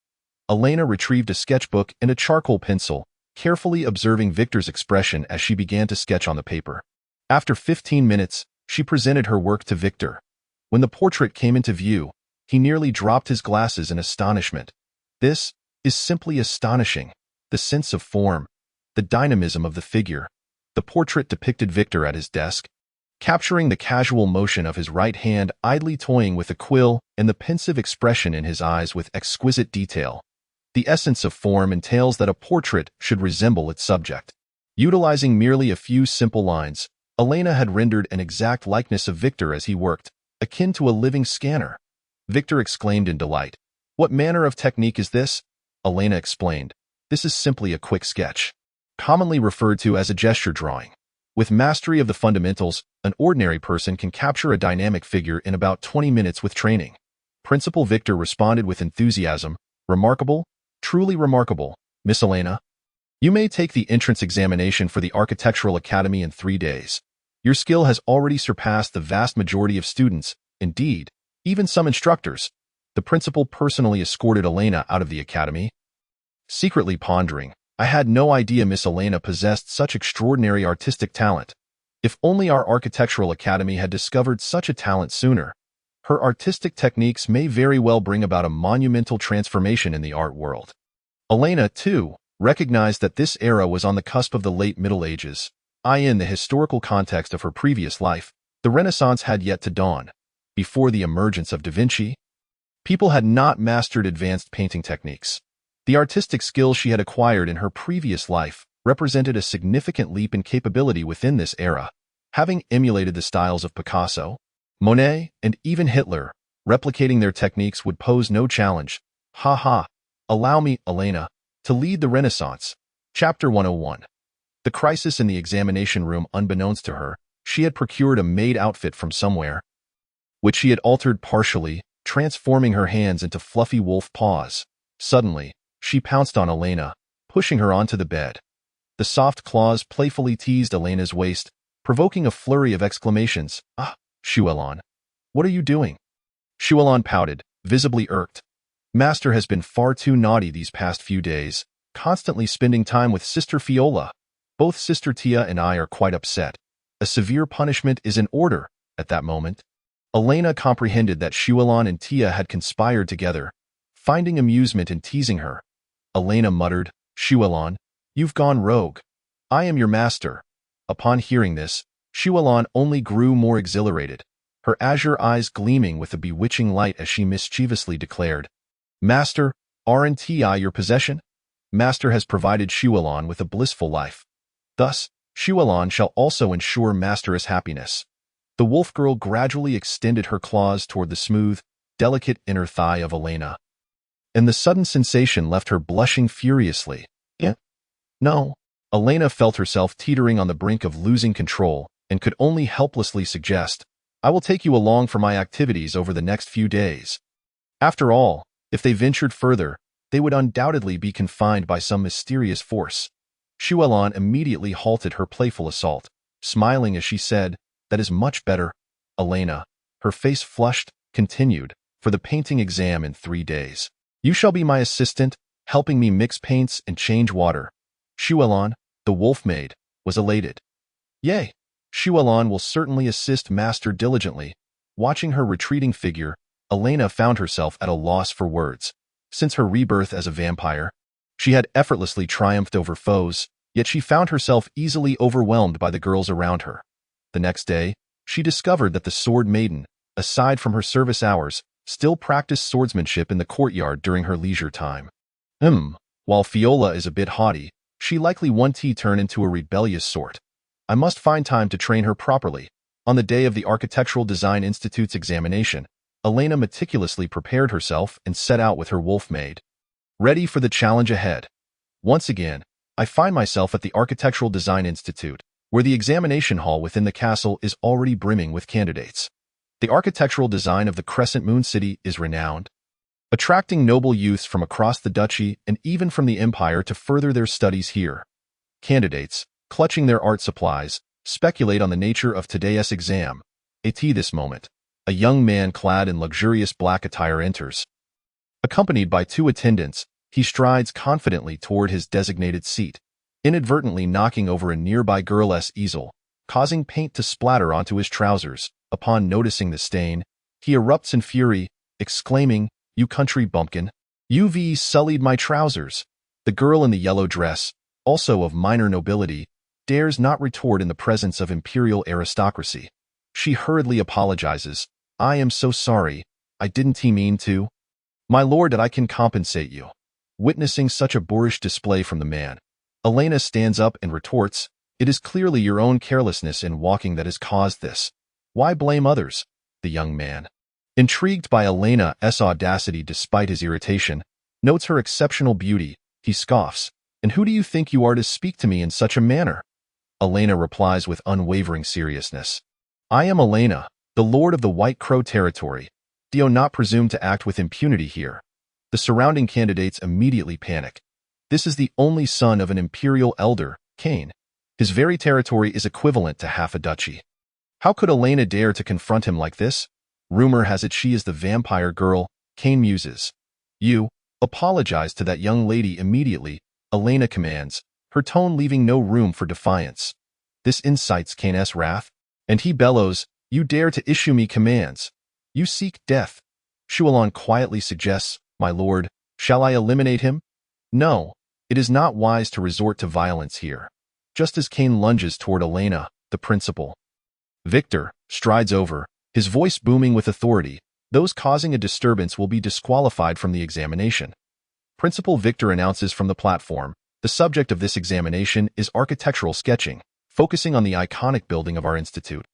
Elena retrieved a sketchbook and a charcoal pencil, carefully observing Victor's expression as she began to sketch on the paper. After 15 minutes, she presented her work to Victor. When the portrait came into view, he nearly dropped his glasses in astonishment. This is simply astonishing. The sense of form, the dynamism of the figure. The portrait depicted Victor at his desk, capturing the casual motion of his right hand idly toying with a quill and the pensive expression in his eyes with exquisite detail. The essence of form entails that a portrait should resemble its subject. Utilizing merely a few simple lines, Elena had rendered an exact likeness of Victor as he worked, akin to a living scanner. Victor exclaimed in delight. "What manner of technique is this?" Elena explained. "This is simply a quick sketch, commonly referred to as a gesture drawing. With mastery of the fundamentals, an ordinary person can capture a dynamic figure in about 20 minutes with training." Principal Victor responded with enthusiasm. "Remarkable, truly remarkable, Miss Elena. You may take the entrance examination for the Architectural Academy in 3 days. Your skill has already surpassed the vast majority of students, indeed, even some instructors." The principal personally escorted Elena out of the academy. Secretly pondering, "I had no idea Miss Elena possessed such extraordinary artistic talent. If only our Architectural Academy had discovered such a talent sooner. Her artistic techniques may very well bring about a monumental transformation in the art world." Elena, too, recognized that this era was on the cusp of the late Middle Ages. In the historical context of her previous life, the Renaissance had yet to dawn. Before the emergence of Da Vinci, people had not mastered advanced painting techniques. The artistic skills she had acquired in her previous life represented a significant leap in capability within this era. Having emulated the styles of Picasso, Monet, and even Hitler, replicating their techniques would pose no challenge. Allow me, Elena, to lead the Renaissance. Chapter 101. The crisis in the examination room. Unbeknownst to her, she had procured a maid outfit from somewhere, which she had altered partially, transforming her hands into fluffy wolf paws. Suddenly, she pounced on Elena, pushing her onto the bed. The soft claws playfully teased Elena's waist, provoking a flurry of exclamations. "Ah, Shuelon, what are you doing?" Shuelon pouted, visibly irked. "Master has been far too naughty these past few days, constantly spending time with Sister Fiola. Both Sister Tia and I are quite upset. A severe punishment is in order." At that moment, Elena comprehended that Shuelon and Tia had conspired together, finding amusement in teasing her. Elena muttered, "Shuelon, you've gone rogue. I am your master." Upon hearing this, Shuelon only grew more exhilarated, her azure eyes gleaming with a bewitching light as she mischievously declared, "Master, aren't I your possession? Master has provided Shuelon with a blissful life. Thus, Shuelon shall also ensure Master's happiness." The wolf girl gradually extended her claws toward the smooth, delicate inner thigh of Elena, and the sudden sensation left her blushing furiously. No. Elena felt herself teetering on the brink of losing control and could only helplessly suggest, "I will take you along for my activities over the next few days." After all, if they ventured further, they would undoubtedly be confined by some mysterious force. Shuelon immediately halted her playful assault, smiling as she said, "That is much better." Elena, her face flushed, continued, "For the painting exam in 3 days. You shall be my assistant, helping me mix paints and change water." Shuelon, the wolf maid, was elated. "Yea, Shuelon will certainly assist Master diligently." Watching her retreating figure, Elena found herself at a loss for words. Since her rebirth as a vampire, she had effortlessly triumphed over foes, yet she found herself easily overwhelmed by the girls around her. The next day, she discovered that the Sword Maiden, aside from her service hours, still practiced swordsmanship in the courtyard during her leisure time. While Fiola is a bit haughty, she likely won't turn into a rebellious sort. I must find time to train her properly. On the day of the Architectural Design Institute's examination, Elena meticulously prepared herself and set out with her wolf maid, ready for the challenge ahead. Once again, I find myself at the Architectural Design Institute, where the examination hall within the castle is already brimming with candidates. The architectural design of the Crescent Moon City is renowned. attracting noble youths from across the duchy and even from the empire to further their studies here. Candidates, clutching their art supplies, speculate on the nature of today's exam. At this moment, a young man clad in luxurious black attire enters. Accompanied by two attendants, he strides confidently toward his designated seat, inadvertently knocking over a nearby girl's easel, causing paint to splatter onto his trousers. Upon noticing the stain, he erupts in fury, exclaiming, "You country bumpkin! You've sullied my trousers!" The girl in the yellow dress, also of minor nobility, dares not retort in the presence of imperial aristocracy. She hurriedly apologizes. "I am so sorry, I didn't mean to. My lord, that I can compensate you." Witnessing such a boorish display from the man, Elena stands up and retorts, "It is clearly your own carelessness in walking that has caused this. Why blame others?" The young man, intrigued by Elena's audacity despite his irritation, notes her exceptional beauty. He scoffs, "And who do you think you are to speak to me in such a manner?" Elena replies with unwavering seriousness, "I am Elena, the lord of the White Crow territory. Do not presume to act with impunity here." The surrounding candidates immediately panic. This is the only son of an imperial elder, Cain. His very territory is equivalent to half a duchy. How could Elena dare to confront him like this? Rumor has it she is the vampire girl, Cain muses. "You, apologize to that young lady immediately," Elena commands, her tone leaving no room for defiance. This incites Cain's wrath, and he bellows, "You dare to issue me commands? You seek death." Shualon quietly suggests, "My lord, shall I eliminate him?" No, it is not wise to resort to violence here. Just as Cain lunges toward Elena, the principal, Victor, strides over, his voice booming with authority. "Those causing a disturbance will be disqualified from the examination." Principal Victor announces from the platform, "The subject of this examination is architectural sketching, focusing on the iconic building of our institute,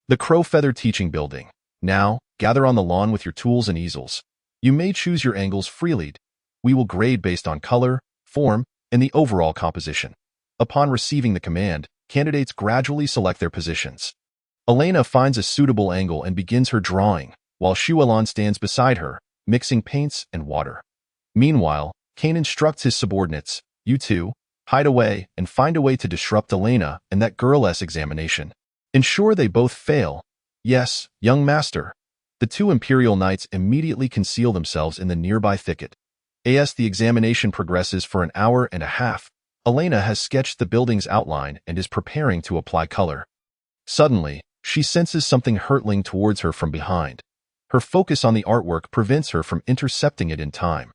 the Crow Feather Teaching Building. Now, gather on the lawn with your tools and easels. You may choose your angles freely. We will grade based on color, form, and the overall composition." Upon receiving the command, candidates gradually select their positions. Elena finds a suitable angle and begins her drawing, while Shualon stands beside her, mixing paints and water. Meanwhile, Cain instructs his subordinates, "You two, hide away and find a way to disrupt Elena and that girl's examination. Ensure they both fail." "Yes, young master." The two imperial knights immediately conceal themselves in the nearby thicket. As the examination progresses for an hour and a half, Elena has sketched the building's outline and is preparing to apply color. Suddenly, she senses something hurtling towards her from behind. Her focus on the artwork prevents her from intercepting it in time.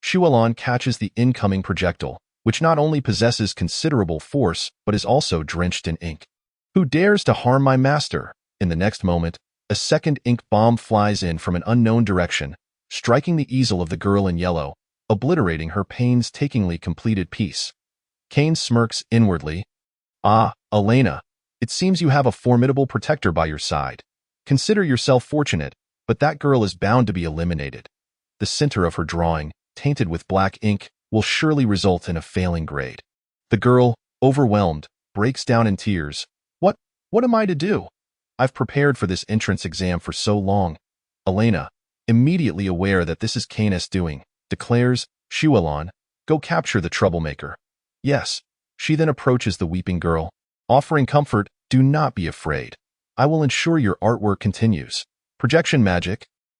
Shualon catches the incoming projectile, which not only possesses considerable force but is also drenched in ink. "Who dares to harm my master?" In the next moment, a second ink bomb flies in from an unknown direction, striking the easel of the girl in yellow, obliterating her painstakingly completed piece. Cain smirks inwardly. "Ah, Elena, it seems you have a formidable protector by your side. Consider yourself fortunate, but that girl is bound to be eliminated. The center of her drawing, tainted with black ink, will surely result in a failing grade." The girl, overwhelmed, breaks down in tears. What am I to do? I've prepared for this entrance exam for so long." Elena, immediately aware that this is Cain's doing, declares, "Shualon, go capture the troublemaker." "Yes." She then approaches the weeping girl, offering comfort. "Do not be afraid. I will ensure your artwork continues." Projection magic,